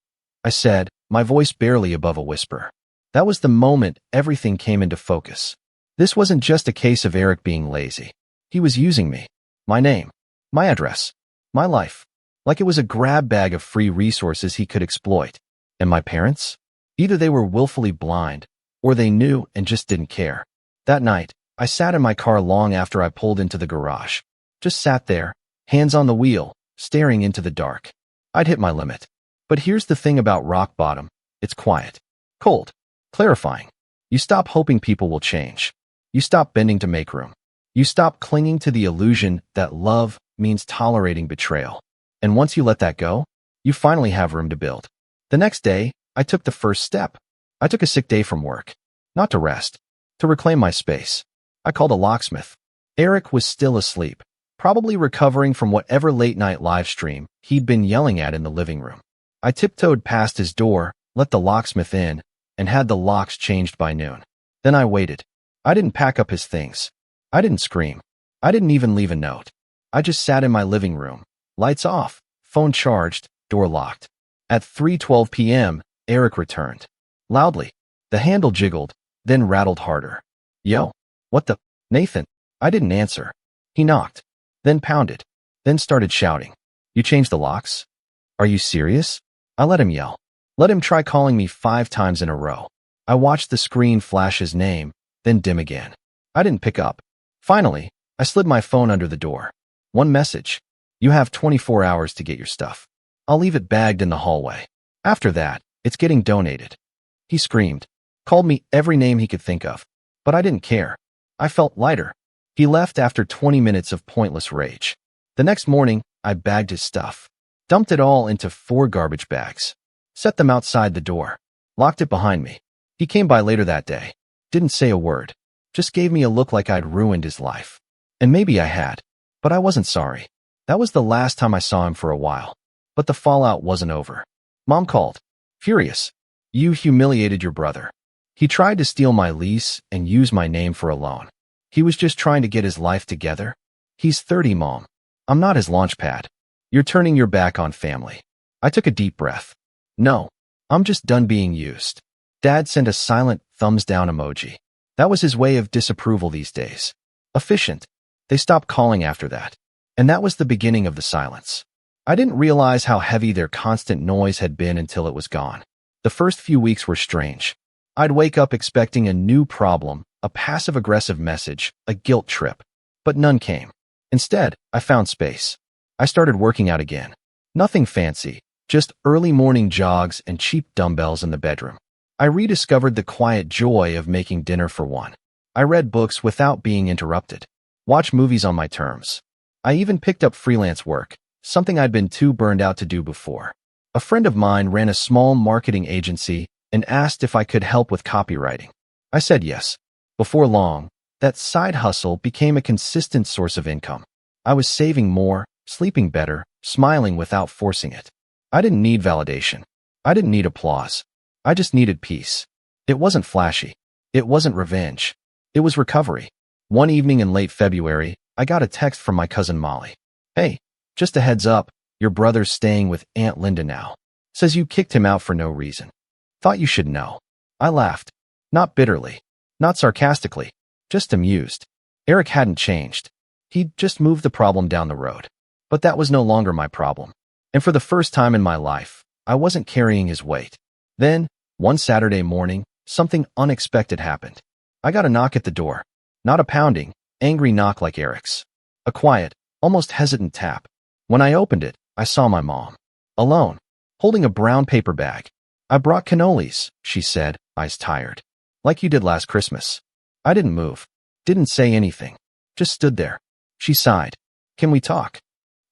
I said, my voice barely above a whisper. That was the moment everything came into focus. This wasn't just a case of Eric being lazy. He was using me. My name. My address. My life. Like it was a grab bag of free resources he could exploit. And my parents? Either they were willfully blind, or they knew and just didn't care. That night, I sat in my car long after I pulled into the garage. Just sat there, hands on the wheel, staring into the dark. I'd hit my limit. But here's the thing about rock bottom. It's quiet. Cold. Clarifying. You stop hoping people will change. You stop bending to make room. You stop clinging to the illusion that love means tolerating betrayal. And once you let that go, you finally have room to build. The next day, I took the first step. I took a sick day from work. Not to rest. To reclaim my space. I called a locksmith. Eric was still asleep, probably recovering from whatever late-night live stream he'd been yelling at in the living room. I tiptoed past his door, let the locksmith in, and had the locks changed by noon. Then I waited. I didn't pack up his things. I didn't scream. I didn't even leave a note. I just sat in my living room. Lights off, phone charged, door locked. At 3:12 p.m., Eric returned. Loudly. The handle jiggled, then rattled harder. Yo. What the? Nathan. I didn't answer. He knocked. Then pounded. Then started shouting. You changed the locks? Are you serious? I let him yell. Let him try calling me 5 times in a row. I watched the screen flash his name, then dim again. I didn't pick up. Finally, I slid my phone under the door. One message. You have 24 hours to get your stuff. I'll leave it bagged in the hallway. After that, it's getting donated. He screamed, called me every name he could think of. But I didn't care. I felt lighter. He left after 20 minutes of pointless rage. The next morning, I bagged his stuff, dumped it all into 4 garbage bags, set them outside the door, locked it behind me. He came by later that day, didn't say a word, just gave me a look like I'd ruined his life. And maybe I had, but I wasn't sorry. That was the last time I saw him for a while. But the fallout wasn't over. Mom called, furious. You humiliated your brother. He tried to steal my lease and use my name for a loan. He was just trying to get his life together. He's 30, Mom. I'm not his launchpad. You're turning your back on family. I took a deep breath. No, I'm just done being used. Dad sent a silent thumbs down emoji. That was his way of disapproval these days. Efficient. They stopped calling after that. And that was the beginning of the silence. I didn't realize how heavy their constant noise had been until it was gone. The first few weeks were strange. I'd wake up expecting a new problem, a passive-aggressive message, a guilt trip. But none came. Instead, I found space. I started working out again. Nothing fancy, just early morning jogs and cheap dumbbells in the bedroom. I rediscovered the quiet joy of making dinner for one. I read books without being interrupted. Watched movies on my terms. I even picked up freelance work, something I'd been too burned out to do before. A friend of mine ran a small marketing agency and asked if I could help with copywriting. I said yes. Before long, that side hustle became a consistent source of income. I was saving more, sleeping better, smiling without forcing it. I didn't need validation. I didn't need applause. I just needed peace. It wasn't flashy. It wasn't revenge. It was recovery. One evening in late February, I got a text from my cousin Molly. Hey, just a heads up, your brother's staying with Aunt Linda now. Says you kicked him out for no reason. Thought you should know. I laughed. Not bitterly. Not sarcastically. Just amused. Eric hadn't changed. He'd just moved the problem down the road. But that was no longer my problem. And for the first time in my life, I wasn't carrying his weight. Then, one Saturday morning, something unexpected happened. I got a knock at the door. Not a pounding, angry knock like Eric's. A quiet, almost hesitant tap. When I opened it, I saw my mom. Alone, holding a brown paper bag. I brought cannolis, she said, eyes tired. Like you did last Christmas. I didn't move. Didn't say anything. Just stood there. She sighed. Can we talk?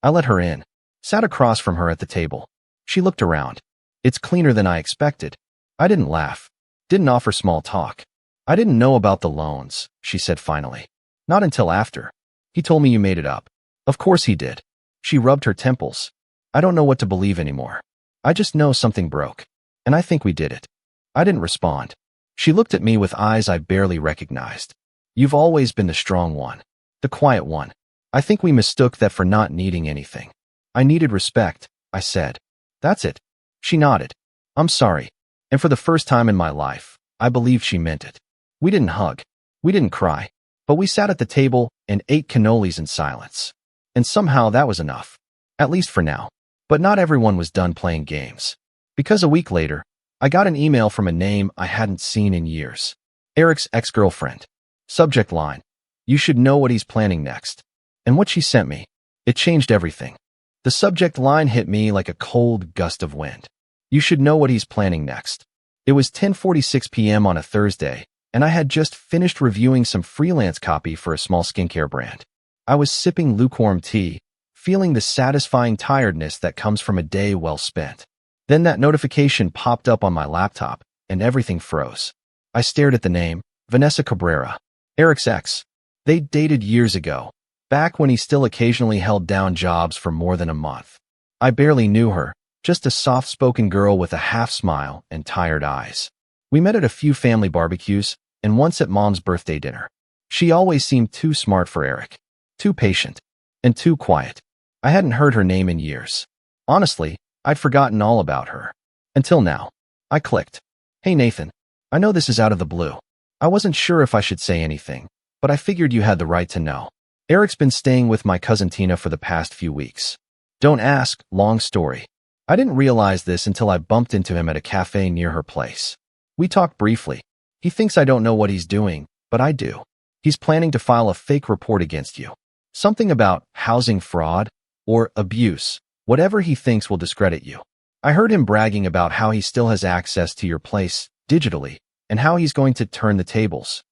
I let her in. Sat across from her at the table. She looked around. It's cleaner than I expected. I didn't laugh. Didn't offer small talk. I didn't know about the loans, she said finally. Not until after. He told me you made it up. Of course he did. She rubbed her temples. I don't know what to believe anymore. I just know something broke. And I think we did it. I didn't respond. She looked at me with eyes I barely recognized. You've always been the strong one. The quiet one. I think we mistook that for not needing anything. I needed respect, I said. That's it. She nodded. I'm sorry. And for the first time in my life, I believed she meant it. We didn't hug. We didn't cry. But we sat at the table and ate cannolis in silence. And somehow that was enough. At least for now. But not everyone was done playing games. Because a week later, I got an email from a name I hadn't seen in years. Eric's ex-girlfriend. Subject line. You should know what he's planning next. And what she sent me. It changed everything. The subject line hit me like a cold gust of wind. You should know what he's planning next. It was 10:46 p.m. on a Thursday, and I had just finished reviewing some freelance copy for a small skincare brand. I was sipping lukewarm tea, feeling the satisfying tiredness that comes from a day well spent. Then that notification popped up on my laptop, and everything froze. I stared at the name, Vanessa Cabrera, Eric's ex. They'd dated years ago, back when he still occasionally held down jobs for more than a month. I barely knew her, just a soft-spoken girl with a half-smile and tired eyes. We met at a few family barbecues, and once at Mom's birthday dinner. She always seemed too smart for Eric, too patient, and too quiet. I hadn't heard her name in years. Honestly, I'd forgotten all about her. Until now. I clicked. Hey Nathan, I know this is out of the blue. I wasn't sure if I should say anything, but I figured you had the right to know. Eric's been staying with my cousin Tina for the past few weeks. Don't ask, long story. I didn't realize this until I bumped into him at a cafe near her place. We talked briefly, He thinks I don't know what he's doing, but I do. He's planning to file a fake report against you. Something about housing fraud or abuse, whatever he thinks will discredit you. I heard him bragging about how he still has access to your place digitally and how he's going to turn the tables.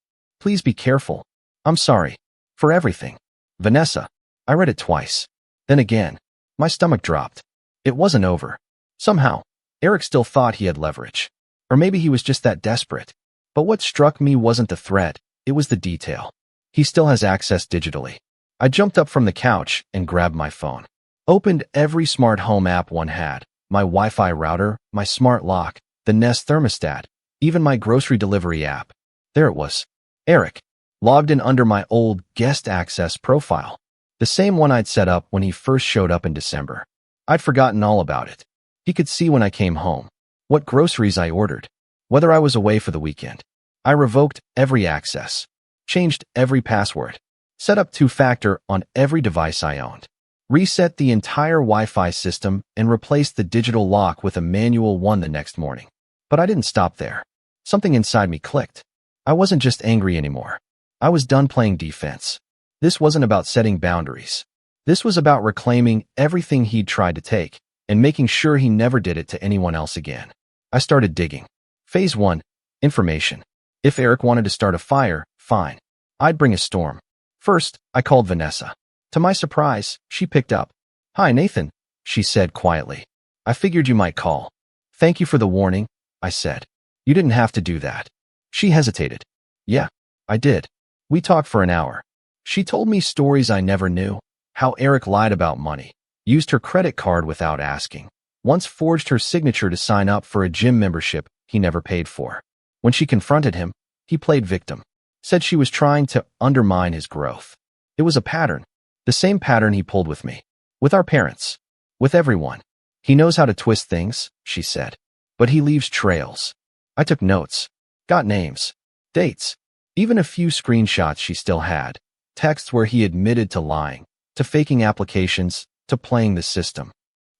Please be careful. I'm sorry. For everything. Vanessa. I read it twice. Then again. My stomach dropped. It wasn't over. Somehow, Eric still thought he had leverage. Or maybe he was just that desperate. But what struck me wasn't the threat, it was the detail. He still has access digitally. I jumped up from the couch and grabbed my phone. Opened every smart home app one had. My Wi-Fi router, my smart lock, the Nest thermostat, even my grocery delivery app. There it was. Eric. Logged in under my old guest access profile. The same one I'd set up when he first showed up in December. I'd forgotten all about it. He could see when I came home, what groceries I ordered, whether I was away for the weekend. I revoked every access, changed every password, set up two-factor on every device I owned, reset the entire Wi-Fi system, and replaced the digital lock with a manual one the next morning. But I didn't stop there. Something inside me clicked. I wasn't just angry anymore. I was done playing defense. This wasn't about setting boundaries. This was about reclaiming everything he'd tried to take and making sure he never did it to anyone else again. I started digging. Phase 1. Information. If Eric wanted to start a fire, fine. I'd bring a storm. First, I called Vanessa. To my surprise, she picked up. "Hi, Nathan," she said quietly. "I figured you might call." "Thank you for the warning," I said. "You didn't have to do that." She hesitated. "Yeah, I did." We talked for an hour. She told me stories I never knew, how Eric lied about money, used her credit card without asking, once forged her signature to sign up for a gym membership he never paid for. When she confronted him, he played victim, said she was trying to undermine his growth. It was a pattern, the same pattern he pulled with me, with our parents, with everyone. "He knows how to twist things," she said, "but he leaves trails." I took notes, got names, dates, even a few screenshots she still had, texts where he admitted to lying, to faking applications, to playing the system.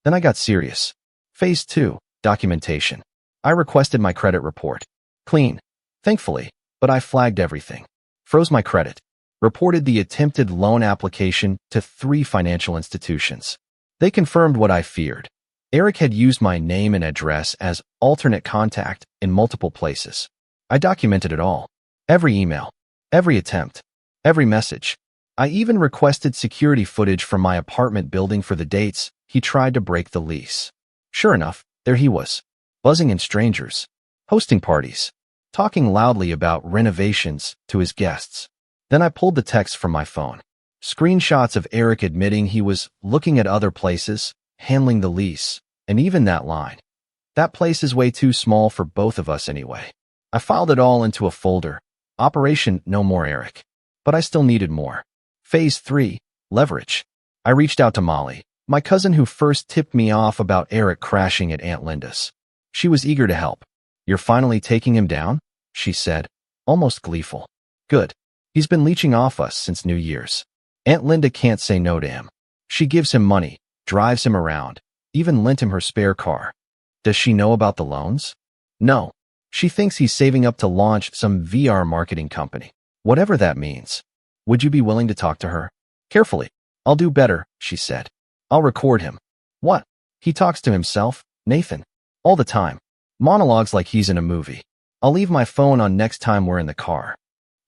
Then I got serious. Phase 2, documentation. I requested my credit report. Clean, thankfully, but I flagged everything. Froze my credit. Reported the attempted loan application to 3 financial institutions. They confirmed what I feared. Eric had used my name and address as alternate contact in multiple places. I documented it all. Every email, every attempt, every message. I even requested security footage from my apartment building for the dates he tried to break the lease. Sure enough, there he was, buzzing in strangers, hosting parties, talking loudly about renovations to his guests. Then I pulled the text from my phone. Screenshots of Eric admitting he was looking at other places, handling the lease, and even that line. "That place is way too small for both of us anyway." I filed it all into a folder. Operation No More Eric. But I still needed more. Phase 3, leverage. I reached out to Molly, my cousin who first tipped me off about Eric crashing at Aunt Linda's. She was eager to help. "You're finally taking him down?" she said, almost gleeful. "Good. He's been leeching off us since New Year's. Aunt Linda can't say no to him. She gives him money, drives him around, even lent him her spare car. Does she know about the loans? No. She thinks he's saving up to launch some VR marketing company, whatever that means. Would you be willing to talk to her? Carefully. I'll do better, she said. I'll record him. What? He talks to himself, Nathan, all the time. Monologues like he's in a movie. I'll leave my phone on next time we're in the car.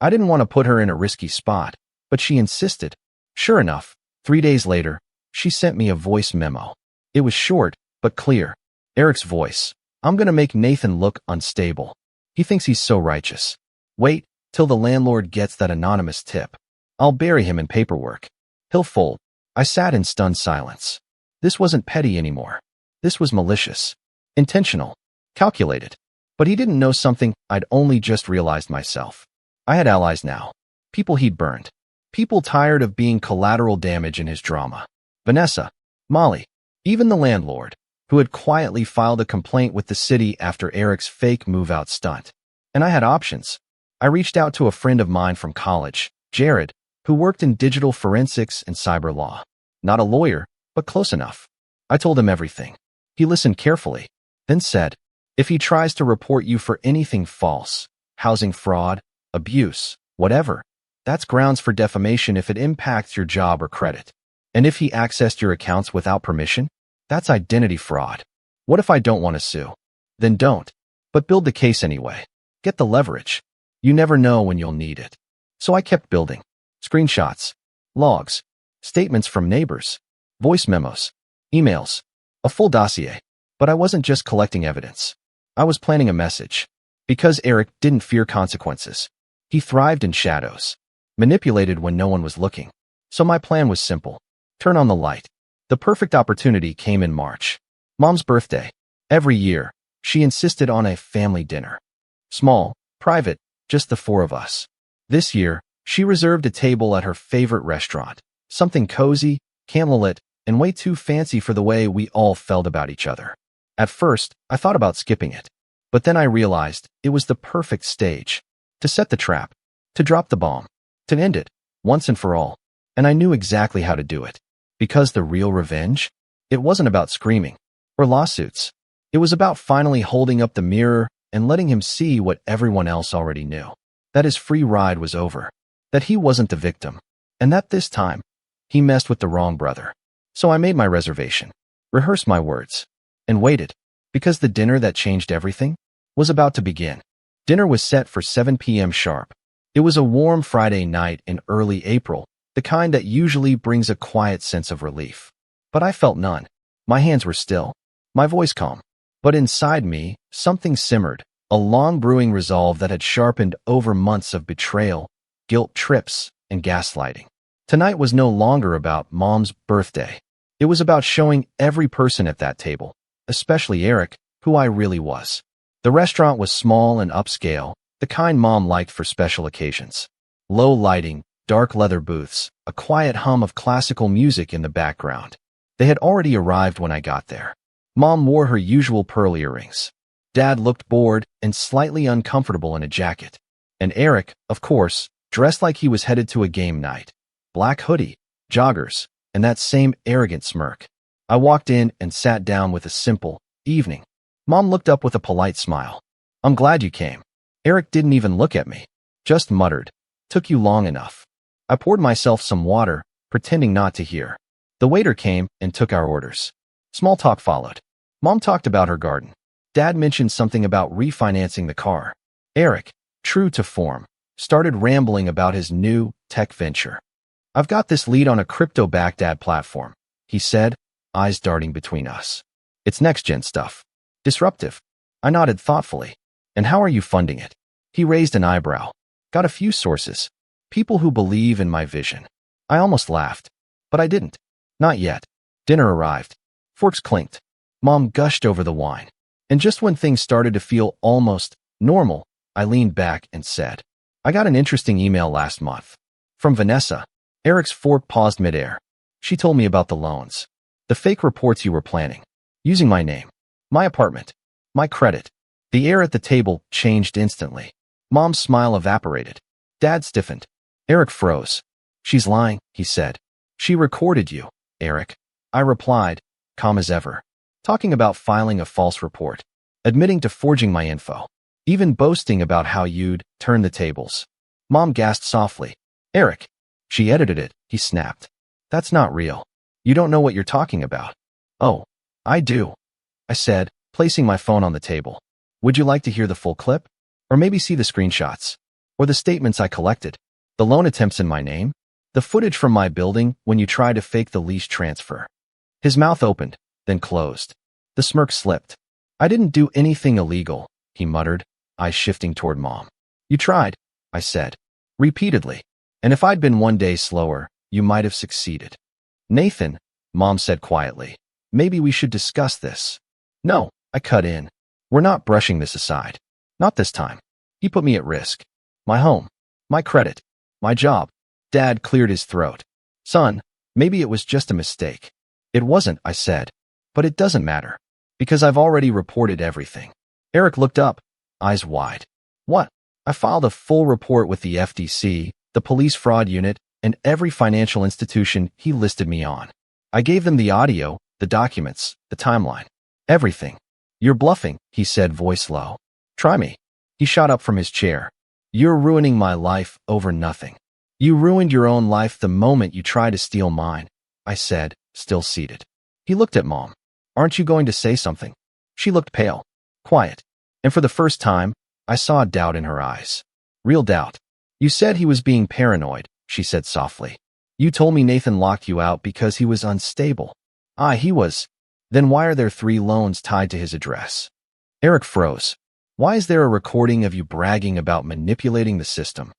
I didn't want to put her in a risky spot, but she insisted. Sure enough, 3 days later, she sent me a voice memo. It was short, but clear. Eric's voice. "I'm gonna make Nathan look unstable. He thinks he's so righteous. Wait till the landlord gets that anonymous tip. I'll bury him in paperwork. He'll fold." I sat in stunned silence. This wasn't petty anymore. This was malicious. Intentional. Calculated. But he didn't know something I'd only just realized myself. I had allies now. People he'd burned. People tired of being collateral damage in his drama. Vanessa, Molly, even the landlord, who had quietly filed a complaint with the city after Eric's fake move-out stunt. And I had options. I reached out to a friend of mine from college, Jared, who worked in digital forensics and cyber law. Not a lawyer, but close enough. I told him everything. He listened carefully, then said, "If he tries to report you for anything false, housing fraud, abuse, whatever. That's grounds for defamation if it impacts your job or credit. And if he accessed your accounts without permission, that's identity fraud. What if I don't want to sue? Then don't. But build the case anyway. Get the leverage. You never know when you'll need it. So I kept building. Screenshots, logs, statements from neighbors, voice memos, emails, a full dossier. But I wasn't just collecting evidence. I was planning a message. Because Eric didn't fear consequences. He thrived in shadows, manipulated when no one was looking. So my plan was simple. Turn on the light. The perfect opportunity came in March. Mom's birthday. Every year, she insisted on a family dinner. Small, private, just the four of us. This year, she reserved a table at her favorite restaurant. Something cozy, candlelit, and way too fancy for the way we all felt about each other. At first, I thought about skipping it. But then I realized it was the perfect stage. To set the trap. To drop the bomb. To end it, once and for all. And I knew exactly how to do it. Because the real revenge? It wasn't about screaming. Or lawsuits. It was about finally holding up the mirror and letting him see what everyone else already knew. That his free ride was over. That he wasn't the victim. And that this time, he messed with the wrong brother. So I made my reservation. Rehearsed my words. And waited. Because the dinner that changed everything was about to begin. Dinner was set for 7 p.m. sharp. It was a warm Friday night in early April, the kind that usually brings a quiet sense of relief. But I felt none. My hands were still. My voice calm. But inside me, something simmered, a long brewing resolve that had sharpened over months of betrayal, guilt trips, and gaslighting. Tonight was no longer about Mom's birthday. It was about showing every person at that table, especially Eric, who I really was. The restaurant was small and upscale, the kind Mom liked for special occasions. Low lighting, dark leather booths, a quiet hum of classical music in the background. They had already arrived when I got there. Mom wore her usual pearl earrings. Dad looked bored and slightly uncomfortable in a jacket. And Eric, of course, dressed like he was headed to a game night. Black hoodie, joggers, and that same arrogant smirk. I walked in and sat down with a simple, evening. Mom looked up with a polite smile. I'm glad you came. Eric didn't even look at me. Just muttered. Took you long enough. I poured myself some water, pretending not to hear. The waiter came and took our orders. Small talk followed. Mom talked about her garden. Dad mentioned something about refinancing the car. Eric, true to form, started rambling about his new tech venture. I've got this lead on a crypto-backed ad platform, he said, eyes darting between us. It's next-gen stuff. Disruptive. I nodded thoughtfully. And how are you funding it? He raised an eyebrow. Got a few sources. People who believe in my vision. I almost laughed. But I didn't. Not yet. Dinner arrived. Forks clinked. Mom gushed over the wine. And just when things started to feel almost normal, I leaned back and said, I got an interesting email last month. From Vanessa. Eric's fork paused midair. She told me about the loans. The fake reports you were planning. Using my name. My apartment. My credit. The air at the table changed instantly. Mom's smile evaporated. Dad stiffened. Eric froze. She's lying, he said. She recorded you, Eric. I replied, calm as ever. Talking about filing a false report. Admitting to forging my info. Even boasting about how you'd turn the tables. Mom gasped softly. Eric. She edited it, he snapped. That's not real. You don't know what you're talking about. Oh, I do, I said, placing my phone on the table. Would you like to hear the full clip? Or maybe see the screenshots? Or the statements I collected? The loan attempts in my name? The footage from my building when you tried to fake the lease transfer? His mouth opened, then closed. The smirk slipped. I didn't do anything illegal, he muttered, eyes shifting toward Mom. You tried, I said. Repeatedly. And if I'd been one day slower, you might have succeeded. Nathan, Mom said quietly, maybe we should discuss this. No, I cut in. We're not brushing this aside. Not this time. He put me at risk. My home. My credit. My job. Dad cleared his throat. Son, maybe it was just a mistake. It wasn't, I said. But it doesn't matter. Because I've already reported everything. Eric looked up, eyes wide. What? I filed a full report with the FTC, the police fraud unit, and every financial institution he listed me on. I gave them the audio, the documents, the timeline. Everything. You're bluffing, he said, voice low. Try me. He shot up from his chair. You're ruining my life over nothing. You ruined your own life the moment you tried to steal mine, I said, still seated. He looked at Mom. Aren't you going to say something? She looked pale, quiet, and for the first time, I saw doubt in her eyes. Real doubt. You said he was being paranoid, she said softly. You told me Nathan locked you out because he was unstable. He was. Then why are there 3 loans tied to his address? Eric froze. Why is there a recording of you bragging about manipulating the system?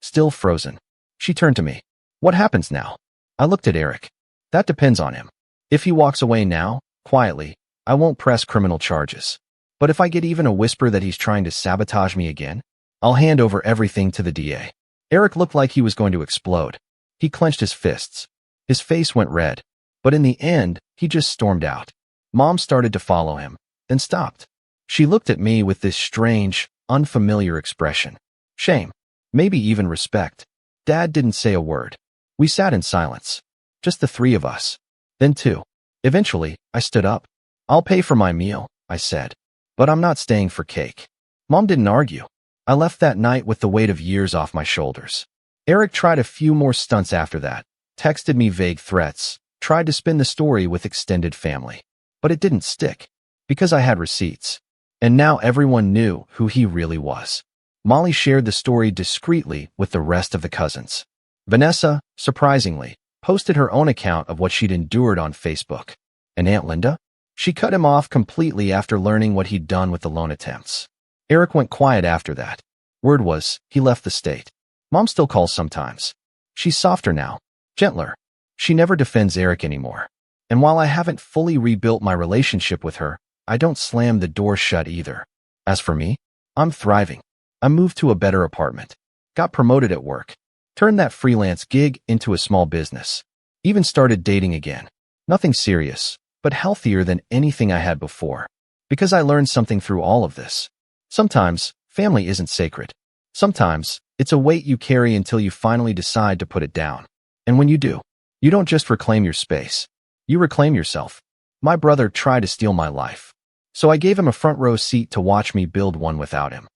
Still frozen. She turned to me. What happens now? I looked at Eric. That depends on him. If he walks away now, quietly, I won't press criminal charges. But if I get even a whisper that he's trying to sabotage me again, I'll hand over everything to the DA. Eric looked like he was going to explode. He clenched his fists. His face went red. But in the end, he just stormed out. Mom started to follow him, then stopped. She looked at me with this strange, unfamiliar expression. Shame. Maybe even respect. Dad didn't say a word. We sat in silence. Just the 3 of us. Then 2. Eventually, I stood up. I'll pay for my meal, I said. But I'm not staying for cake. Mom didn't argue. I left that night with the weight of years off my shoulders. Eric tried a few more stunts after that, texted me vague threats, tried to spin the story with extended family. But it didn't stick, because I had receipts. And now everyone knew who he really was. Molly shared the story discreetly with the rest of the cousins. Vanessa, surprisingly, posted her own account of what she'd endured on Facebook. And Aunt Linda? She cut him off completely after learning what he'd done with the loan attempts. Eric went quiet after that. Word was, he left the state. Mom still calls sometimes. She's softer now, gentler. She never defends Eric anymore. And while I haven't fully rebuilt my relationship with her, I don't slam the door shut either. As for me, I'm thriving. I moved to a better apartment. Got promoted at work. Turned that freelance gig into a small business. Even started dating again. Nothing serious, but healthier than anything I had before. Because I learned something through all of this. Sometimes, family isn't sacred. Sometimes, it's a weight you carry until you finally decide to put it down. And when you do, you don't just reclaim your space. You reclaim yourself. My brother tried to steal my life. So I gave him a front row seat to watch me build one without him.